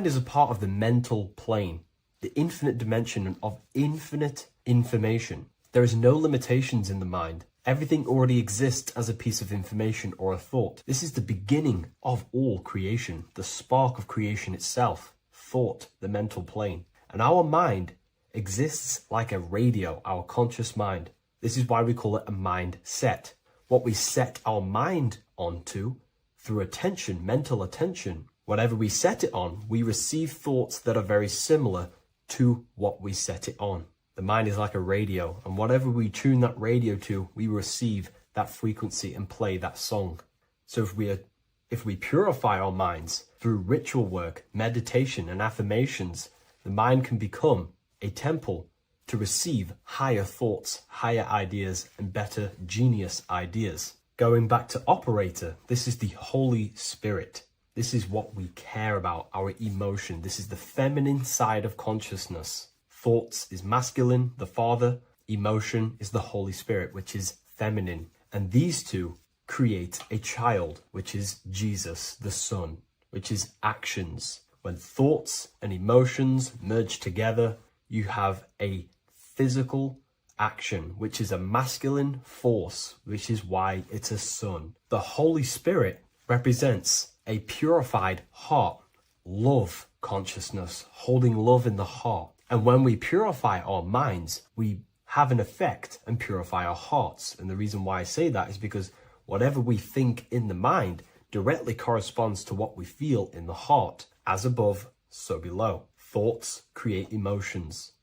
is a part of the mental plane, the infinite dimension of infinite information. There is no limitations in the mind. Everything already exists as a piece of information or a thought. This is the beginning of all creation, the spark of creation itself, thought, the mental plane. And our mind exists like a radio, our conscious mind. This is why we call it a mindset. What we set our mind onto through attention, mental attention, whatever we set it on, we receive thoughts that are very similar to what we set it on. The mind is like a radio, and whatever we tune that radio to, we receive that frequency and play that song. So if we purify our minds through ritual work, meditation, and affirmations, the mind can become a temple to receive higher thoughts, higher ideas, and better genius ideas. Going back to operator, this is the Holy Spirit. This is what we care about, our emotion. This is the feminine side of consciousness. Thoughts is masculine, the Father. Emotion is the Holy Spirit, which is feminine. And these two create a child, which is Jesus, the Son, which is actions. When thoughts and emotions merge together, you have a physical action, which is a masculine force, which is why it's a son. The Holy Spirit represents a purified heart, love consciousness, holding love in the heart. And when we purify our minds, we have an effect and purify our hearts. And the reason why I say that is because whatever we think in the mind directly corresponds to what we feel in the heart. As above, so below. Thoughts create emotions.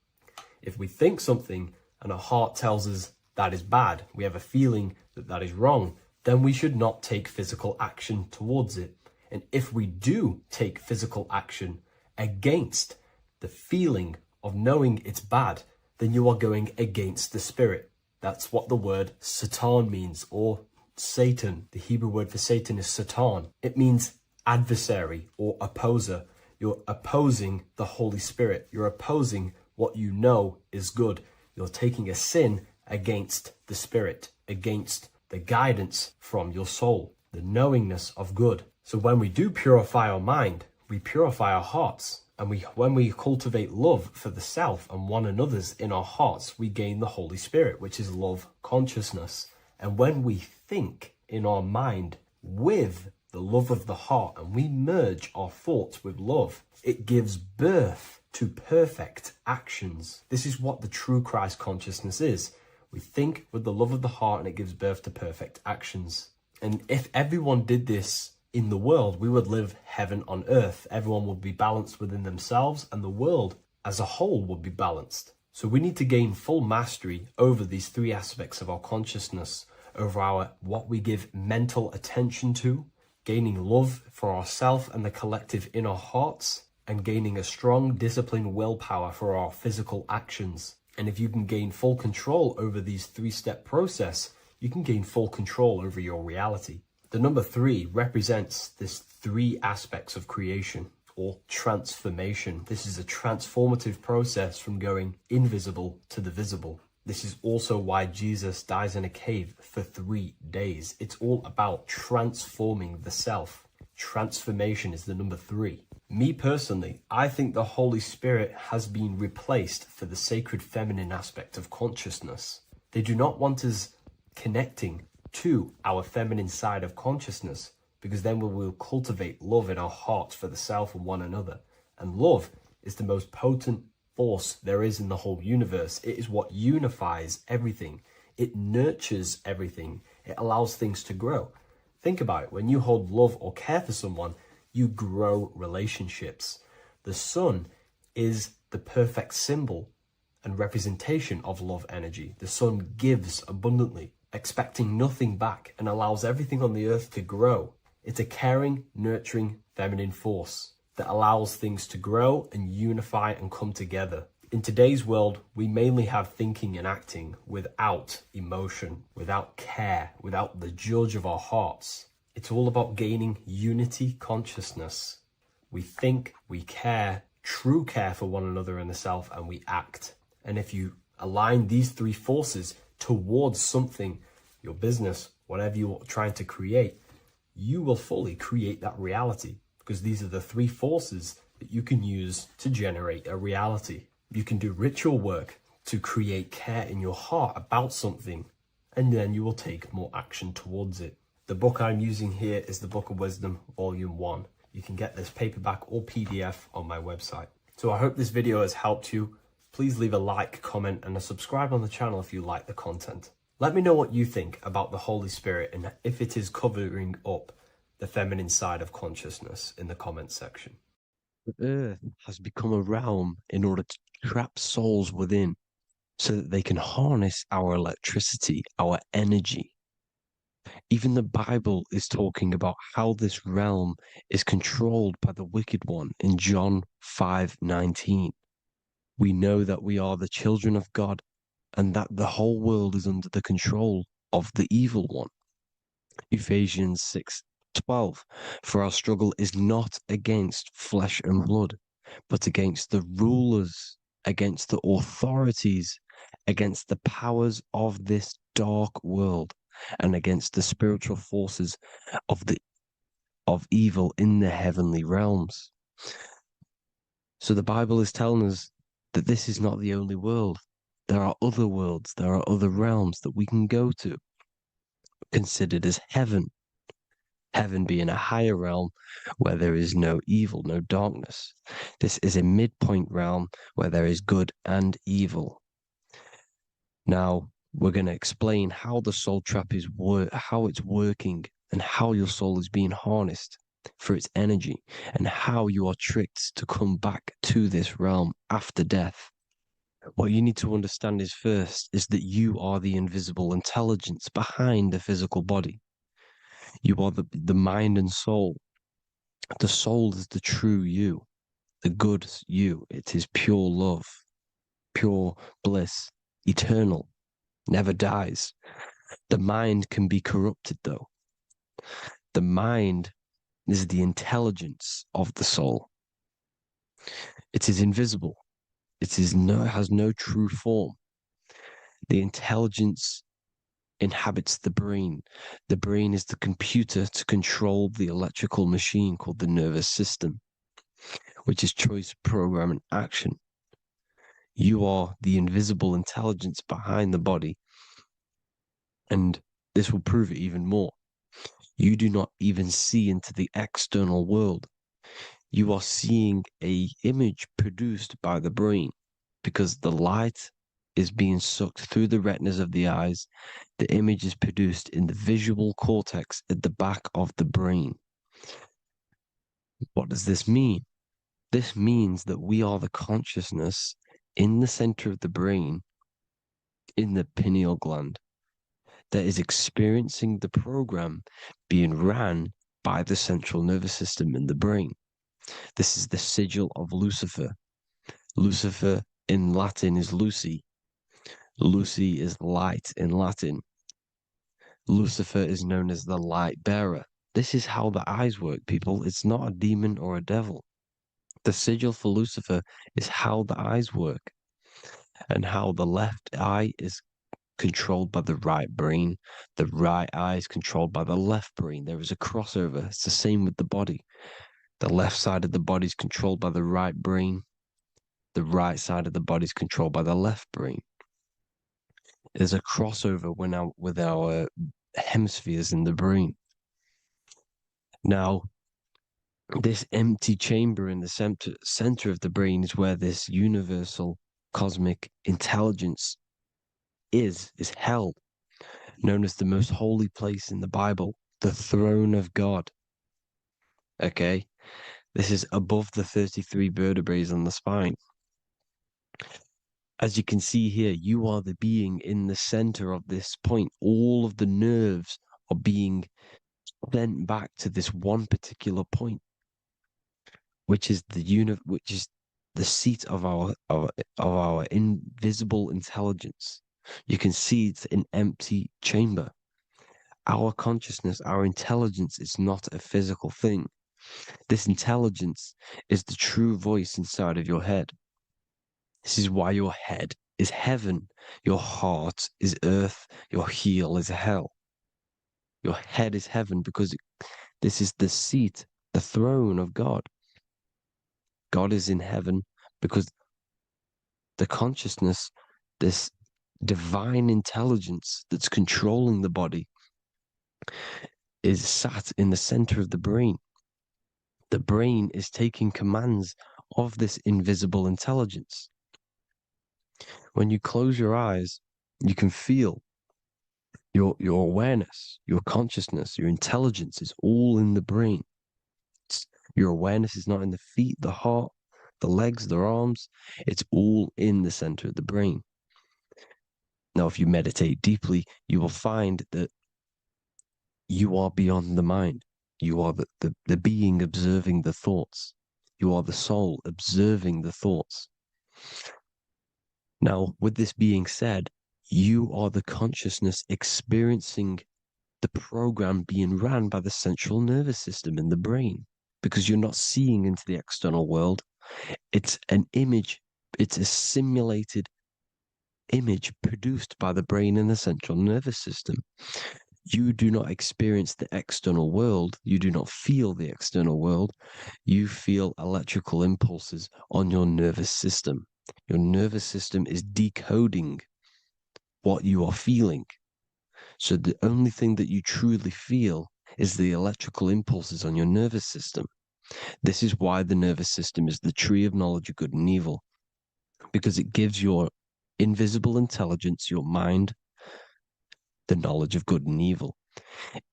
If we think something and our heart tells us that is bad, we have a feeling that that is wrong, then we should not take physical action towards it. And if we do take physical action against the feeling of knowing it's bad, then you are going against the spirit. That's what the word Satan means, or Satan. The Hebrew word for Satan is Satan. It means adversary or opposer. You're opposing the Holy Spirit. You're opposing what you know is good. You're taking a sin against the Spirit, against the guidance from your soul, the knowingness of good. So when we do purify our mind, we purify our hearts. And when we cultivate love for the self and one another's in our hearts, we gain the Holy Spirit, which is love consciousness. And when we think in our mind with the love of the heart, and we merge our thoughts with love, it gives birth to perfect actions. This is what the true Christ consciousness is. We think with the love of the heart, and it gives birth to perfect actions. And if everyone did this in the world, we would live heaven on earth. Everyone would be balanced within themselves, and the world as a whole would be balanced. So we need to gain full mastery over these three aspects of our consciousness, over our what we give mental attention to, gaining love for ourselves and the collective in our hearts, and gaining a strong disciplined willpower for our physical actions. And if you can gain full control over these three-step process, you can gain full control over your reality. The number 3 represents this 3 aspects of creation, or transformation. This is a transformative process from going invisible to the visible. This is also why Jesus dies in a cave for 3 days. It's all about transforming the self. Transformation is the number 3. Me personally, I think the Holy Spirit has been replaced for the sacred feminine aspect of consciousness. They do not want us connecting to our feminine side of consciousness, because then we will cultivate love in our hearts for the self and one another. And love is the most potent force there is in the whole universe. It is what unifies everything. It nurtures everything. It allows things to grow. Think about it. When you hold love or care for someone, you grow relationships. The sun is the perfect symbol and representation of love energy. The sun gives abundantly, expecting nothing back, and allows everything on the earth to grow. It's a caring, nurturing, feminine force that allows things to grow and unify and come together. In today's world, we mainly have thinking and acting without emotion, without care, without the judge of our hearts. It's all about gaining unity consciousness. We think, we care, true care for one another and the self, and we act. And if you align these 3 forces towards something, your business, whatever you're trying to create, you will fully create that reality, because these are the three forces that you can use to generate a reality. You can do ritual work to create care in your heart about something, and then you will take more action towards it. The book I'm using here is the Book of Wisdom, Volume 1. You can get this paperback or PDF on my website. So I hope this video has helped you. Please leave a like, comment, and a subscribe on the channel if you like the content. Let me know what you think about the Holy Spirit and if it is covering up the feminine side of consciousness in the comments section. The earth has become a realm in order to trap souls within so that they can harness our electricity, our energy. Even the Bible is talking about how this realm is controlled by the wicked one in John 5:19. We know that we are the children of God and that the whole world is under the control of the evil one. Ephesians 6:12. For our struggle is not against flesh and blood, but against the rulers, against the authorities, against the powers of this dark world, and against the spiritual forces of evil in the heavenly realms. So the Bible is telling us that this is not the only world. There are other worlds, there are other realms that we can go to, considered as heaven. Heaven being a higher realm where there is no evil, no darkness. This is a midpoint realm where there is good and evil. Now, we're going to explain how the soul trap is how it's working and how your soul is being harnessed for its energy and how you are tricked to come back to this realm after death. What you need to understand is first is that you are the invisible intelligence behind the physical body. You are the mind and soul. The soul is the true you, the good you. It is pure love, pure bliss, eternal, never dies. The mind can be corrupted though. The mind is the intelligence of the soul. It is invisible. It has no true form. The intelligence inhabits the brain. The brain is the computer to control the electrical machine called the nervous system, which is choice, program, and action. You are the invisible intelligence behind the body, and this will prove it even more. You do not even see into the external world. You are seeing an image produced by the brain because the light is being sucked through the retinas of the eyes. The image is produced in the visual cortex at the back of the brain. What does this mean? This means that we are the consciousness in the center of the brain, in the pineal gland, that is experiencing the program being ran by the central nervous system in the brain. This is the sigil of Lucifer. Lucifer in Latin is Lucy. Lucy is light in Latin. Lucifer is known as the light bearer. This is how the eyes work, people. It's not a demon or a devil. The sigil for Lucifer is how the eyes work and how the left eye is controlled by the right brain. The right eye is controlled by the left brain. There is a crossover. It's the same with the body. The left side of the body is controlled by the right brain. The right side of the body is controlled by the left brain. There's a crossover with our hemispheres in the brain. Now, this empty chamber in the center of the brain is where this universal cosmic intelligence is held, known as the most holy place in the Bible, the throne of God. Okay? This is above the 33 vertebrae on the spine. As you can see here, you are the being in the center of this point. All of the nerves are being sent back to this one particular point, which is the seat of our invisible intelligence. You can see it's an empty chamber. Our consciousness, our intelligence is not a physical thing. This intelligence is the true voice inside of your head. This is why your head is heaven, your heart is earth, your heel is hell. Your head is heaven because this is the seat, the throne of God. God is in heaven because the consciousness, this divine intelligence that's controlling the body, is sat in the center of the brain. The brain is taking commands of this invisible intelligence. When you close your eyes, you can feel your awareness, your consciousness, your intelligence is all in the brain. Your awareness is not in the feet, the heart, the legs, the arms. It's all in the center of the brain. Now, if you meditate deeply, you will find that you are beyond the mind. You are the being observing the thoughts. You are the soul observing the thoughts. Now, with this being said, you are the consciousness experiencing the program being ran by the central nervous system in the brain, because you're not seeing into the external world. It's an image, it's a simulated image produced by the brain and the central nervous system. You do not experience the external world. You do not feel the external world. You feel electrical impulses on your nervous system. Your nervous system is decoding what you are feeling. So the only thing that you truly feel is the electrical impulses on your nervous system. This is why the nervous system is the tree of knowledge of good and evil, because it gives your invisible intelligence, your mind, the knowledge of good and evil.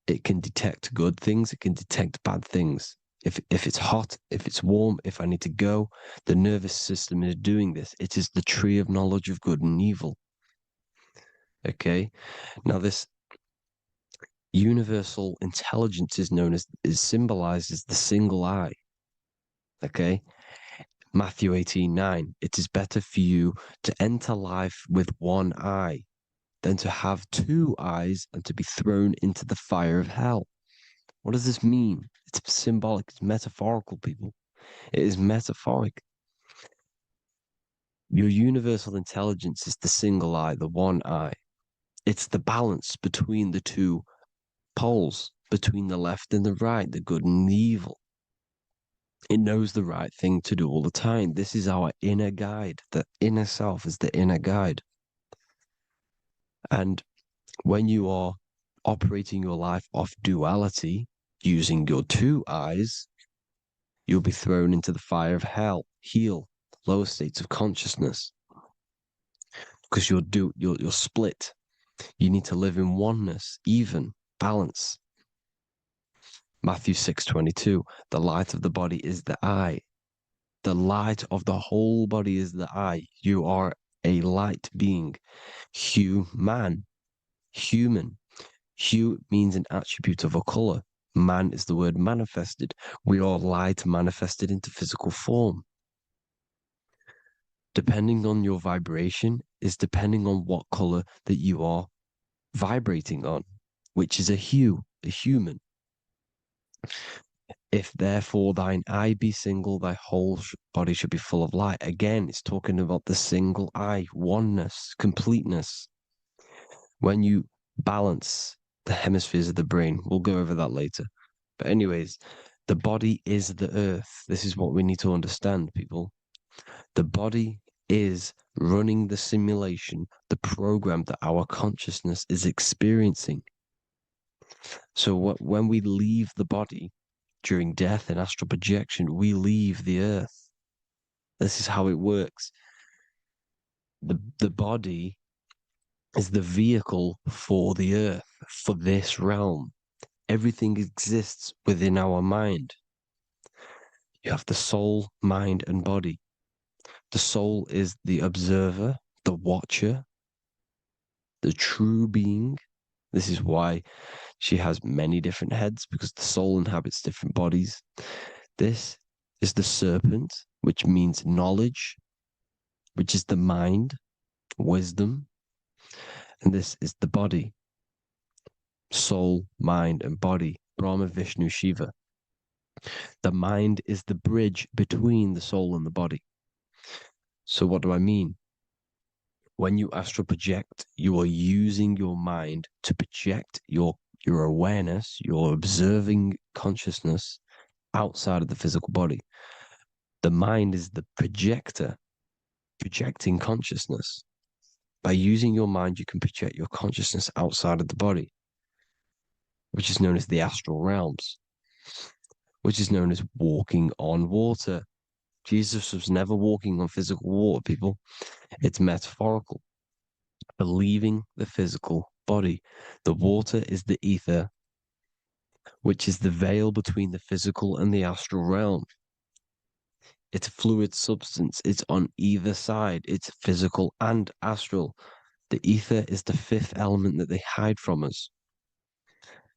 It can detect good things, it can detect bad things. If it's hot, if it's warm, if I need to go, the nervous system is doing this. It is the tree of knowledge of good and evil. Okay? Now this universal intelligence is symbolized as the single eye. Okay? Matthew 18:9. It is better for you to enter life with one eye than to have two eyes and to be thrown into the fire of hell. What does this mean? It's symbolic, it's metaphorical, people. It is metaphoric. Your universal intelligence is the single eye, the one eye. It's the balance between the two poles, between the left and the right, the good and the evil. It knows the right thing to do all the time. This is our inner guide. The inner self is the inner guide. And when you are operating your life off duality, using your two eyes, you'll be thrown into the fire of hell, lower states of consciousness, because you're split. You need to live in oneness, even, balance. Matthew 6:22, the light of the body is the eye. The light of the whole body is the eye. You are a light being. Human. Hue means an attribute of a color. Man is the word manifested. We are light manifested into physical form. Depending on your vibration is depending on what color that you are vibrating on, which is a hue, a human. If therefore thine eye be single, thy whole body should be full of light. Again, it's talking about the single eye, oneness, completeness. When you balance the hemispheres of the brain, we'll go over that later. But anyways, the body is the earth. This is what we need to understand, people. The body is running the simulation, the program that our consciousness is experiencing. So when we leave the body during death and astral projection, we leave the earth. This is how it works. The body is the vehicle for the earth, for this realm. Everything exists within our mind. You have the soul, mind, and body. The soul is the observer, the watcher, the true being. This is why she has many different heads, because the soul inhabits different bodies. This is the serpent, which means knowledge, which is the mind, wisdom. And this is the body, soul, mind, and body, Brahma, Vishnu, Shiva. The mind is the bridge between the soul and the body. So what do I mean? When you astral project, you are using your mind to project your your awareness, your observing consciousness outside of the physical body. The mind is the projector, projecting consciousness. By using your mind, you can project your consciousness outside of the body, which is known as the astral realms, which is known as walking on water. Jesus was never walking on physical water, people. It's metaphorical. Believing the physical body. The water is the ether, which is the veil between the physical and the astral realm. It's a fluid substance. It's on either side. It's physical and astral. The ether is the fifth element that they hide from us.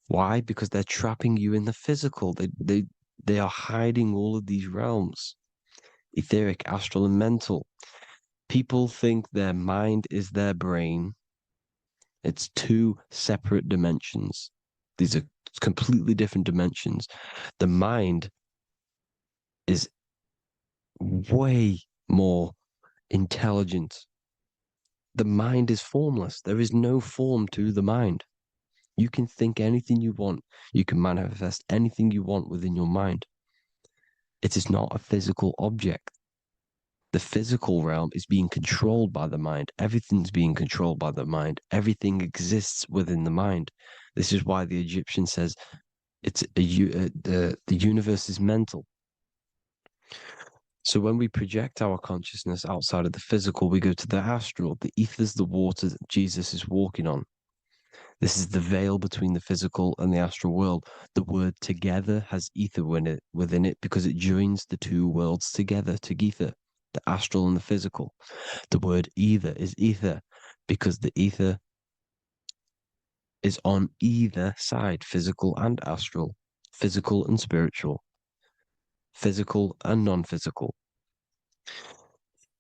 Why? Because they're trapping you in the physical. They are hiding all of these realms. Etheric, astral, and mental. People think their mind is their brain. It's two separate dimensions. These are completely different dimensions. The mind is way more intelligent. The mind is formless. There is no form to the mind. You can think anything you want. You can manifest anything you want within your mind. It is not a physical object. The physical realm is being controlled by the mind. Everything's being controlled by the mind. Everything exists within the mind. This is why the Egyptian says the universe is mental. So when we project our consciousness outside of the physical, we go to the astral. The ether is the water that Jesus is walking on. This is the veil between the physical and the astral world. The word together has ether within it because it joins the two worlds together, the astral and the physical. The word either is ether because the ether is on either side, physical and astral, physical and spiritual, physical and non-physical.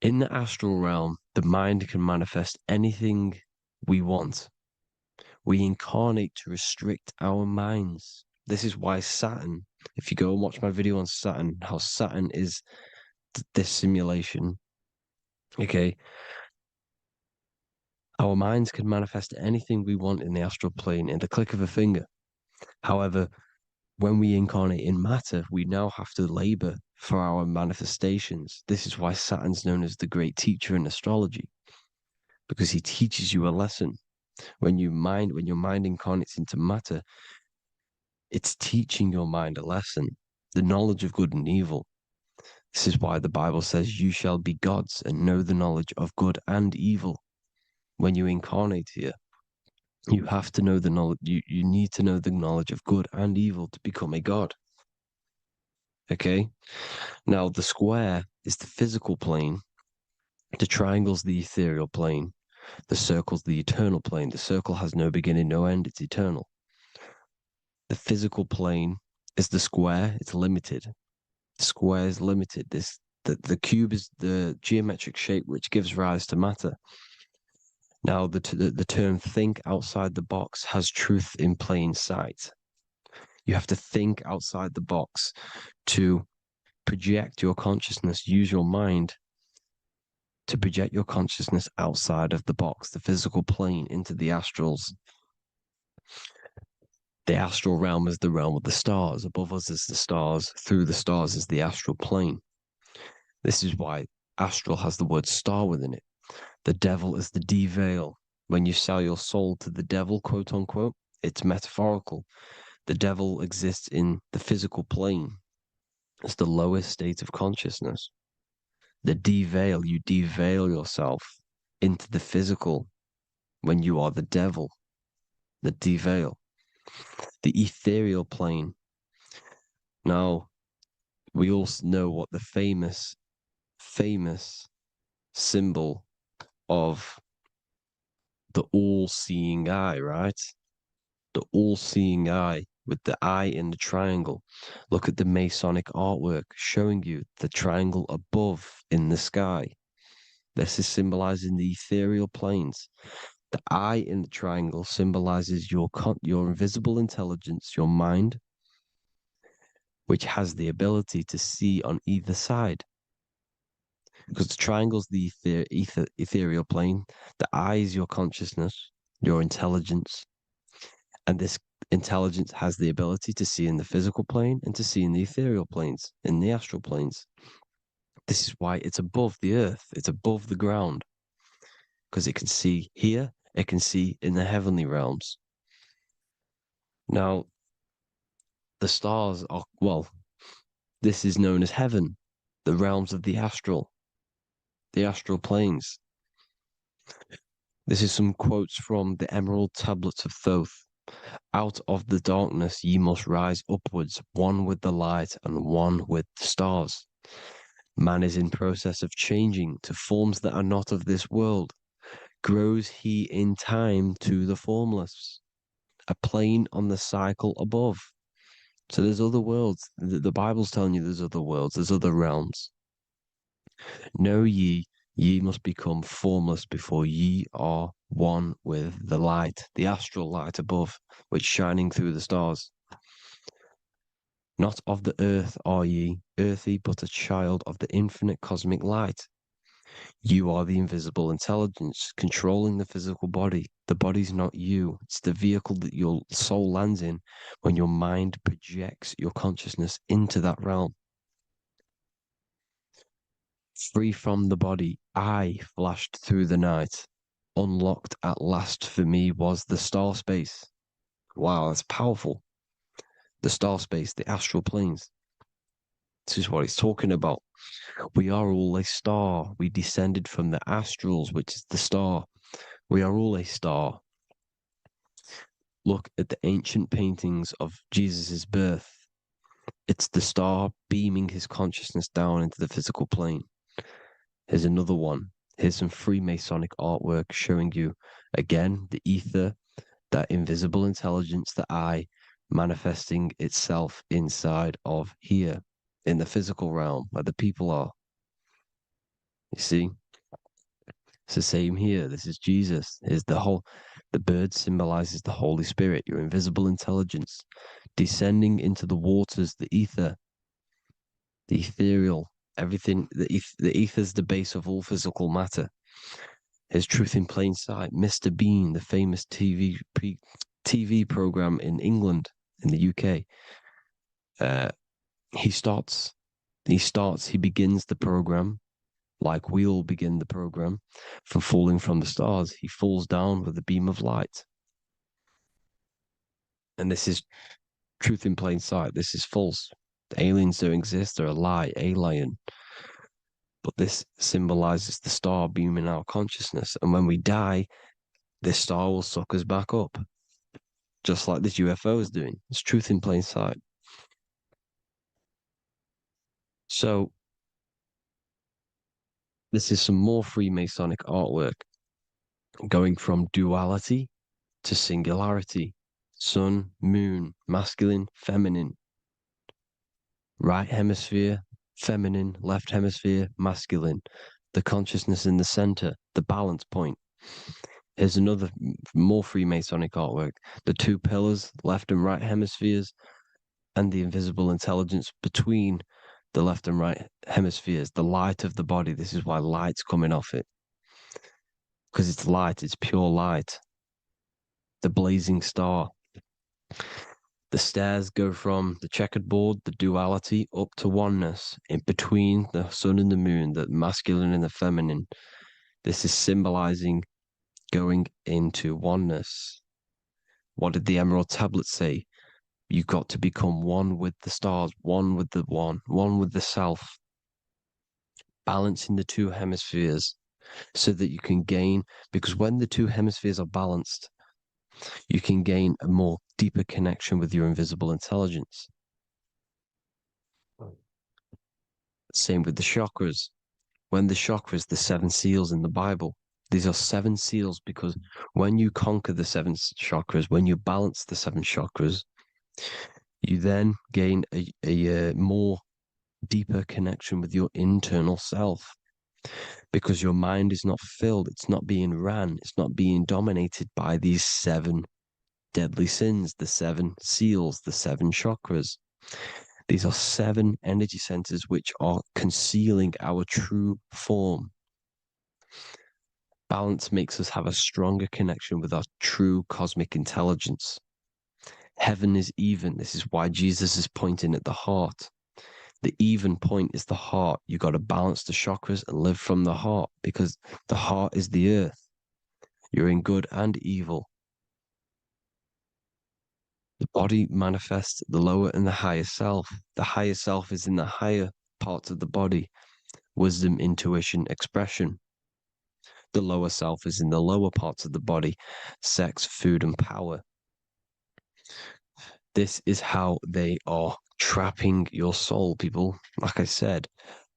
In the astral realm, the mind can manifest anything we want. We incarnate to restrict our minds. This is why Saturn, if you go and watch my video on Saturn, how Saturn is this simulation, okay? Our minds can manifest anything we want in the astral plane in the click of a finger. However, when we incarnate in matter, we now have to labor for our manifestations. This is why Saturn's known as the great teacher in astrology, because he teaches you a lesson. When your mind incarnates into matter, it's teaching your mind a lesson, the knowledge of good and evil. This is why the Bible says, you shall be gods and know the knowledge of good and evil. When you incarnate here, you have to know the knowledge, you need to know the knowledge of good and evil to become a god. Okay? Now, the square is the physical plane, the triangle's the ethereal plane, the circle's the eternal plane. The circle has no beginning, no end, it's eternal. The physical plane is the square, it's limited. The square is limited. The cube is the geometric shape which gives rise to matter. Now, the term think outside the box has truth in plain sight. You have to think outside the box to project your consciousness, use your mind to project your consciousness outside of the box, the physical plane, into the astrals. The astral realm is the realm of the stars. Above us is the stars. Through the stars is the astral plane. This is why astral has the word star within it. The devil is the deveil. When you sell your soul to the devil, quote unquote, it's metaphorical. The devil exists in the physical plane. It's the lowest state of consciousness. The deveil, you deveil yourself into the physical when you are the devil. The deveil. The ethereal plane. Now, we all know what the famous symbol of the all-seeing eye, right? The all-seeing eye with the eye in the triangle. Look at the Masonic artwork showing you the triangle above in the sky. This is symbolizing the ethereal planes. The eye in the triangle symbolizes your invisible intelligence, your mind, which has the ability to see on either side. Because the triangle's the ethereal plane. The eye is your consciousness, your intelligence. And this Intelligence has the ability to see in the physical plane and to see in the ethereal planes, in the astral planes. This is why it's above the earth, it's above the ground, because it can see here, it can see in the heavenly realms. Now, the stars are, well, this is known as heaven, the realms of the astral planes. This is some quotes from the Emerald Tablets of Thoth. Out of the darkness ye must rise upwards, one with the light and one with the stars. Man is in process of changing to forms that are not of this world. Grows he in time to the formless, a plane on the cycle above. So there's other worlds. The Bible's telling you there's other worlds, there's other realms. Know ye must become formless before ye are one with the light, the astral light above, which shining through the stars. Not of the earth are ye, earthy, but a child of the infinite cosmic light. You are the invisible intelligence controlling the physical body. The body's not you. It's the vehicle that your soul lands in when your mind projects your consciousness into that realm. Free from the body, I flashed through the night. Unlocked at last for me was the star space. Wow, that's powerful. The star space, the astral planes. This is what it's talking about. We are all a star. We descended from the astrals, which is the star. We are all a star. Look at the ancient paintings of Jesus' birth. It's the star beaming his consciousness down into the physical plane. Here's another one. Here's some Freemasonic artwork showing you, again, the ether, that invisible intelligence, the I, manifesting itself inside of here, in the physical realm, where the people are. You see? It's the same here. This is Jesus. Here's the bird symbolizes the Holy Spirit, your invisible intelligence, descending into the waters, the ether, the ethereal, everything. The ether's the base of all physical matter. Here's Truth in Plain Sight. Mr. Bean, the famous TV program in England, in the UK. He begins the program like we all begin the program from falling from the stars. He falls down with a beam of light. And this is Truth in Plain Sight. This is false. The aliens don't exist. They're a lie, alien. But this symbolizes the star beaming our consciousness. And when we die, this star will suck us back up. Just like this UFO is doing. It's Truth in Plain Sight. So, this is some more Freemasonic artwork. Going from duality to singularity. Sun, moon, masculine, feminine. Right hemisphere, feminine, left hemisphere, masculine. The consciousness in the center, the balance point. Here's another more Freemasonic artwork. The two pillars, left and right hemispheres, and the invisible intelligence between the left and right hemispheres, the light of the body. This is why light's coming off it. Because it's light, it's pure light. The blazing star. The stairs go from the checkered board, the duality, up to oneness, in between the sun and the moon, the masculine and the feminine. This is symbolizing going into oneness. What did the Emerald Tablets say? You've got to become one with the stars, one with the one with the self. Balancing the two hemispheres so that you can gain, because when the two hemispheres are balanced, you can gain a more deeper connection with your invisible intelligence. Same with the chakras. When the chakras, the 7 seals in the Bible, these are 7 seals because when you conquer the 7 chakras, when you balance the 7 chakras, you then gain a more deeper connection with your internal self because your mind is not filled, it's not being ran, it's not being dominated by these 7 deadly sins, the 7 seals, the 7 chakras. These are 7 energy centers which are concealing our true form. Balance makes us have a stronger connection with our true cosmic intelligence. Heaven is even. This is why Jesus is pointing at the heart. The even point is the heart. You got to balance the chakras and live from the heart, because the heart is the earth. You're in good and evil. The body manifests the lower and the higher self. The higher self is in the higher parts of the body: wisdom, intuition, expression. The lower self is in the lower parts of the body: sex, food, and power. This is how they are trapping your soul, people. Like I said,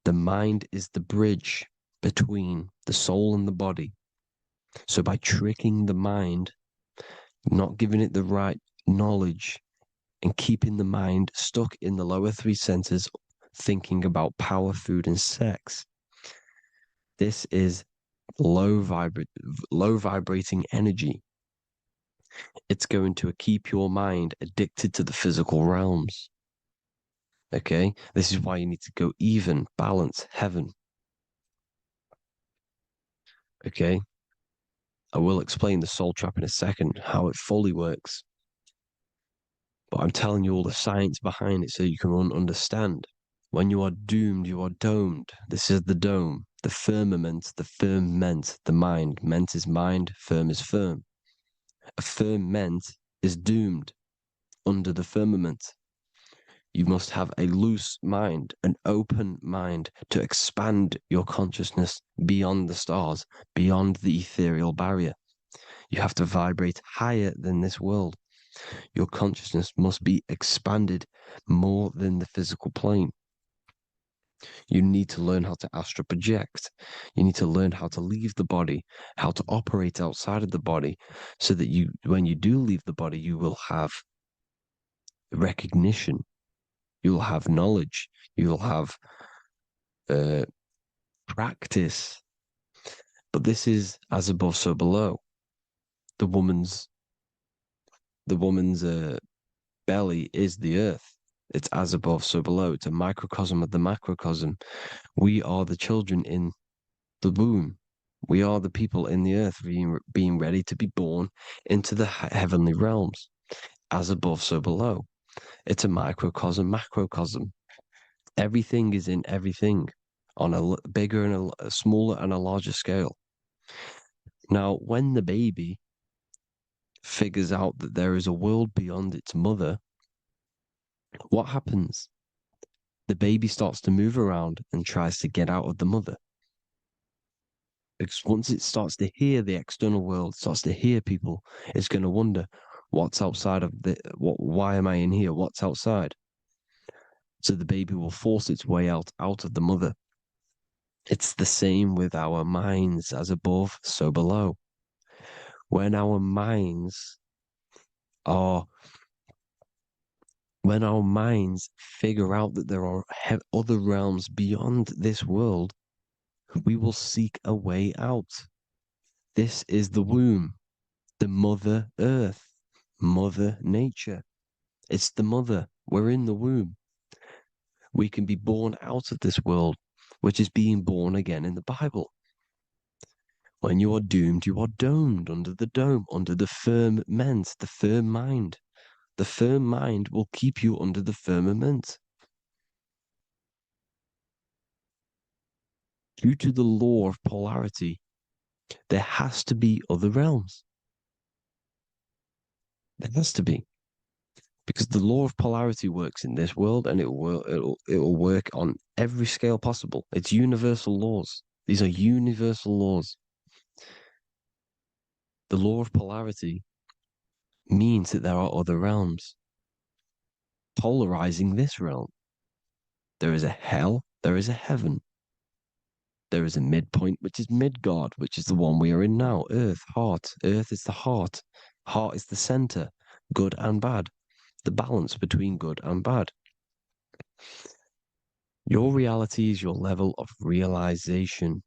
the mind is the bridge between the soul and the body. So by tricking the mind, not giving it the right knowledge, and keeping the mind stuck in the lower three centers, thinking about power, food, and sex, this is low vibrating energy. It's going to keep your mind addicted to the physical realms. Okay, this is why you need to go even, balance, heaven. Okay, I will explain the soul trap in a second, how it fully works. But I'm telling you all the science behind it so you can understand. When you are doomed, you are domed. This is the dome, the firmament, the firmament, the mind. Ment is mind, firm is firm. A firmament is doomed under the firmament. You must have a loose mind, an open mind, to expand your consciousness beyond the stars, beyond the ethereal barrier. You have to vibrate higher than this world. Your consciousness must be expanded more than the physical plane. You need to learn how to astral project. You need to learn how to leave the body, how to operate outside of the body, so that you, when you do leave the body, you will have recognition. You'll have knowledge. You'll have practice. But this is as above, so below. The woman's belly is the earth. It's as above, so below. It's a microcosm of the macrocosm. We are the children in the womb. We are the people in the earth being ready to be born into the heavenly realms. As above, so below. It's a microcosm, macrocosm. Everything is in everything on a bigger and a smaller and a larger scale. Now, when the baby figures out that there is a world beyond its mother, what happens? The baby starts to move around and tries to get out of the mother. Because once it starts to hear the external world, starts to hear people, it's going to wonder, what's outside of why am I in here? What's outside? So the baby will force its way out of the mother. It's the same with our minds, as above, so below. When our minds figure out that there are other realms beyond this world, we will seek a way out. This is the womb, the mother earth, mother nature. It's the mother. We're in the womb. We can be born out of this world, which is being born again in the Bible. When you are doomed, you are domed under the dome, under the firmament, the firm mind. The firm mind will keep you under the firmament. Due to the law of polarity, there has to be other realms. There has to be. Because the law of polarity works in this world, and it will work on every scale possible. It's universal laws. These are universal laws. The law of polarity means that there are other realms polarizing this realm. There is a hell, there is a heaven. There is a midpoint, which is Midgard, which is the one we are in now. Earth, heart. Earth is the heart. Heart is the center, good and bad. The balance between good and bad. Your reality is your level of realization.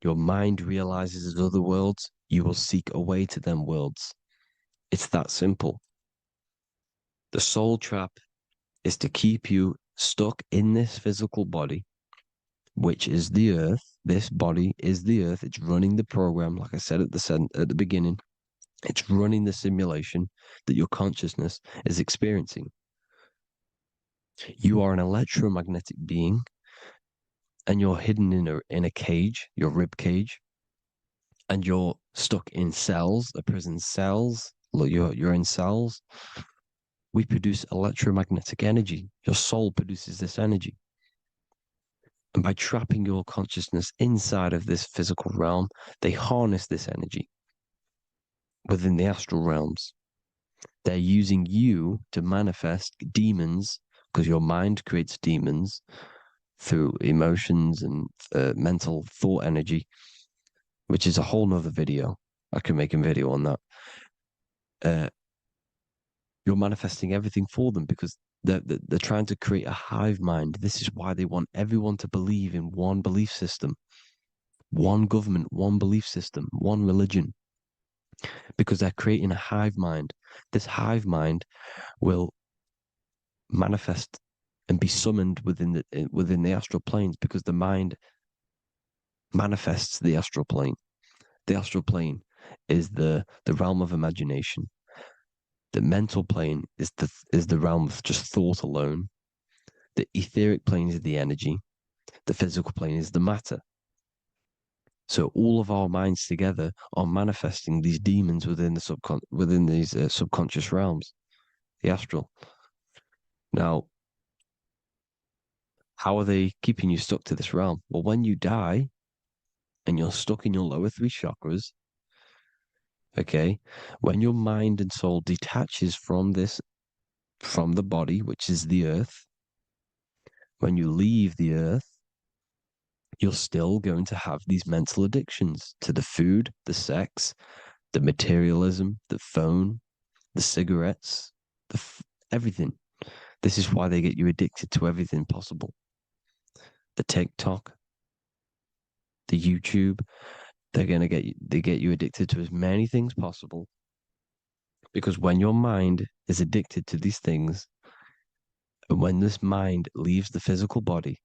Your mind realizes other worlds, you will seek a way to them worlds. It's that simple. The soul trap is to keep you stuck in this physical body, which is the earth. This body is the earth. It's running the program, like I said at the beginning. It's running the simulation that your consciousness is experiencing. You are an electromagnetic being, and you're hidden in a cage, your rib cage, and you're stuck in cells, a prison cells. Look, you're in cells. We produce electromagnetic energy. Your soul produces this energy. And by trapping your consciousness inside of this physical realm, they harness this energy within the astral realms. They're using you to manifest demons, because your mind creates demons through emotions and mental thought energy, which is a whole nother video. I can make a video on that. You're manifesting everything for them because they're trying to create a hive mind. This is why they want everyone to believe in one belief system, one government, one belief system, one religion, because they're creating a hive mind. This hive mind will manifest and be summoned within the astral planes, because the mind manifests the astral plane. The astral plane is the realm of imagination. The mental plane is the realm of just thought alone. The etheric plane is the energy. The physical plane is the matter. So all of our minds together are manifesting these demons within these subconscious realms, the astral. Now, how are they keeping you stuck to this realm? Well, when you die and you're stuck in your lower three chakras, okay, when your mind and soul detaches from the body, which is the earth, when you leave the earth, you're still going to have these mental addictions to the food, the sex, the materialism, the phone, the cigarettes, everything. This is why they get you addicted to everything possible. The TikTok, the YouTube, they get you addicted to as many things possible. Because when your mind is addicted to these things, and when this mind leaves the physical body,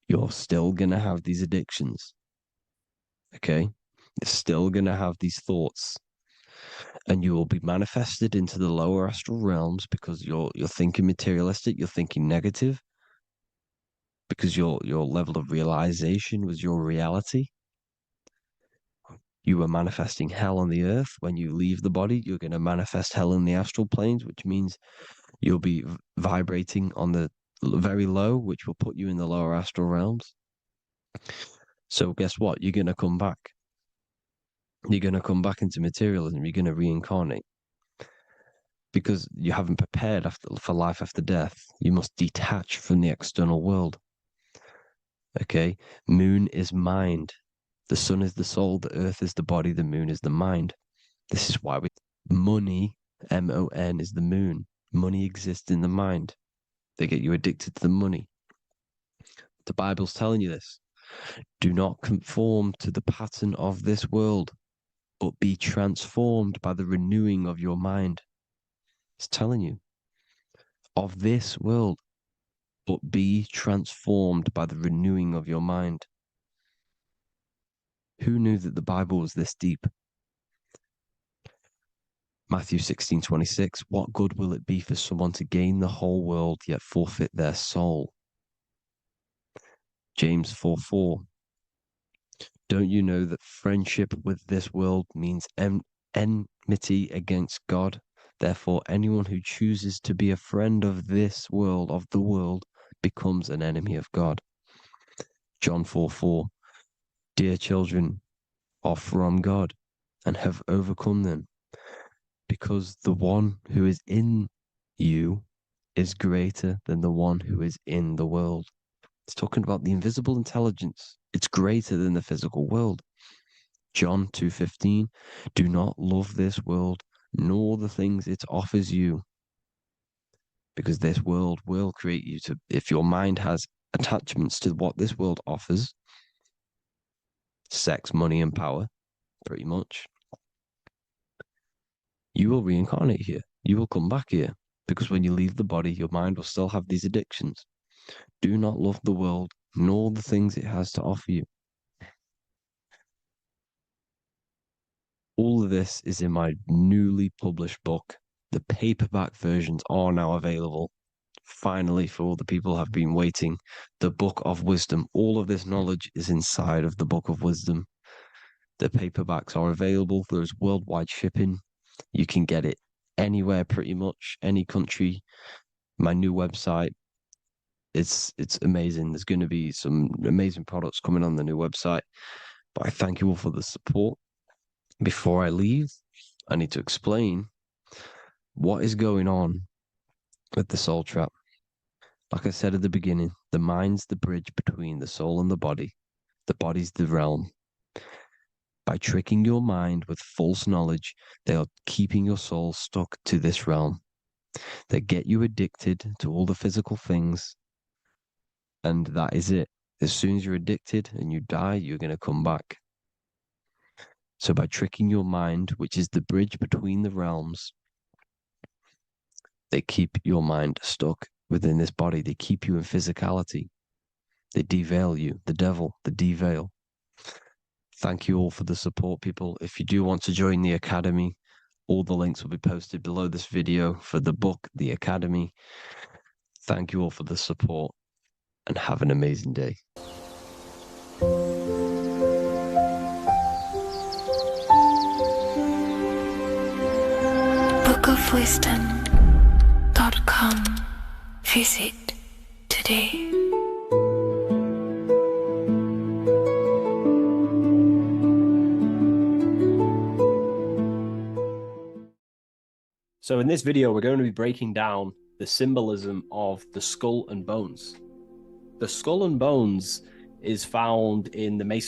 you're still going to have these addictions. Okay? You're still going to have these thoughts. And you will be manifested into the lower astral realms because you're thinking materialistic, you're thinking negative, because your level of realization was your reality. You were manifesting hell on the earth. When you leave the body, you're going to manifest hell in the astral planes, which means you'll be vibrating on the very low, which will put you in the lower astral realms. So guess what? You're going to come back. You're going to come back into materialism. You're going to reincarnate. Because you haven't prepared for life after death. You must detach from the external world. Okay? Moon is mind. The sun is the soul. The earth is the body. The moon is the mind. This is why money, M-O-N, is the moon. Money exists in the mind. They get you addicted to the money. The Bible's telling you this. Do not conform to the pattern of this world, but be transformed by the renewing of your mind. It's telling you. Of this world, but be transformed by the renewing of your mind. Who knew that the Bible was this deep? Matthew 16:26, what good will it be for someone to gain the whole world yet forfeit their soul? James 4:4, don't you know that friendship with this world means enmity against God? Therefore, anyone who chooses to be a friend of this world, of the world, becomes an enemy of God. John 4:4, dear children, are from God and have overcome them, because the one who is in you is greater than the one who is in the world. It's talking about the invisible intelligence. It's greater than the physical world. John 2:15, do not love this world, nor the things it offers you, because this world will create you to, if your mind has attachments to what this world offers, sex, money, and power, pretty much, you will reincarnate here. You will come back here, because when you leave the body, your mind will still have these addictions. Do not love the world, nor the things it has to offer you. All of this is in my newly published book. The paperback versions are now available. Finally, for all the people who have been waiting, the Book of Wisdom. All of this knowledge is inside of the Book of Wisdom. The paperbacks are available. There's worldwide shipping. You can get it anywhere, pretty much, any country. My new website, it's amazing. There's going to be some amazing products coming on the new website. But I thank you all for the support. Before I leave, I need to explain what is going on with the soul trap. Like I said at the beginning, the mind's the bridge between the soul and the body. The body's the realm. By tricking your mind with false knowledge, they are keeping your soul stuck to this realm. They get you addicted to all the physical things, and that is it. As soon as you're addicted and you die, you're going to come back. So by tricking your mind, which is the bridge between the realms, they keep your mind stuck within this body. They keep you in physicality. They deveil you, the devil, the deveil. Thank you all for the support, people. If you do want to join the Academy, all the links will be posted below this video for the book, The Academy. Thank you all for the support and have an amazing day. bookofwisdom.com. Visit today. So in this video, we're going to be breaking down the symbolism of the skull and bones. The skull and bones is found in the Masonic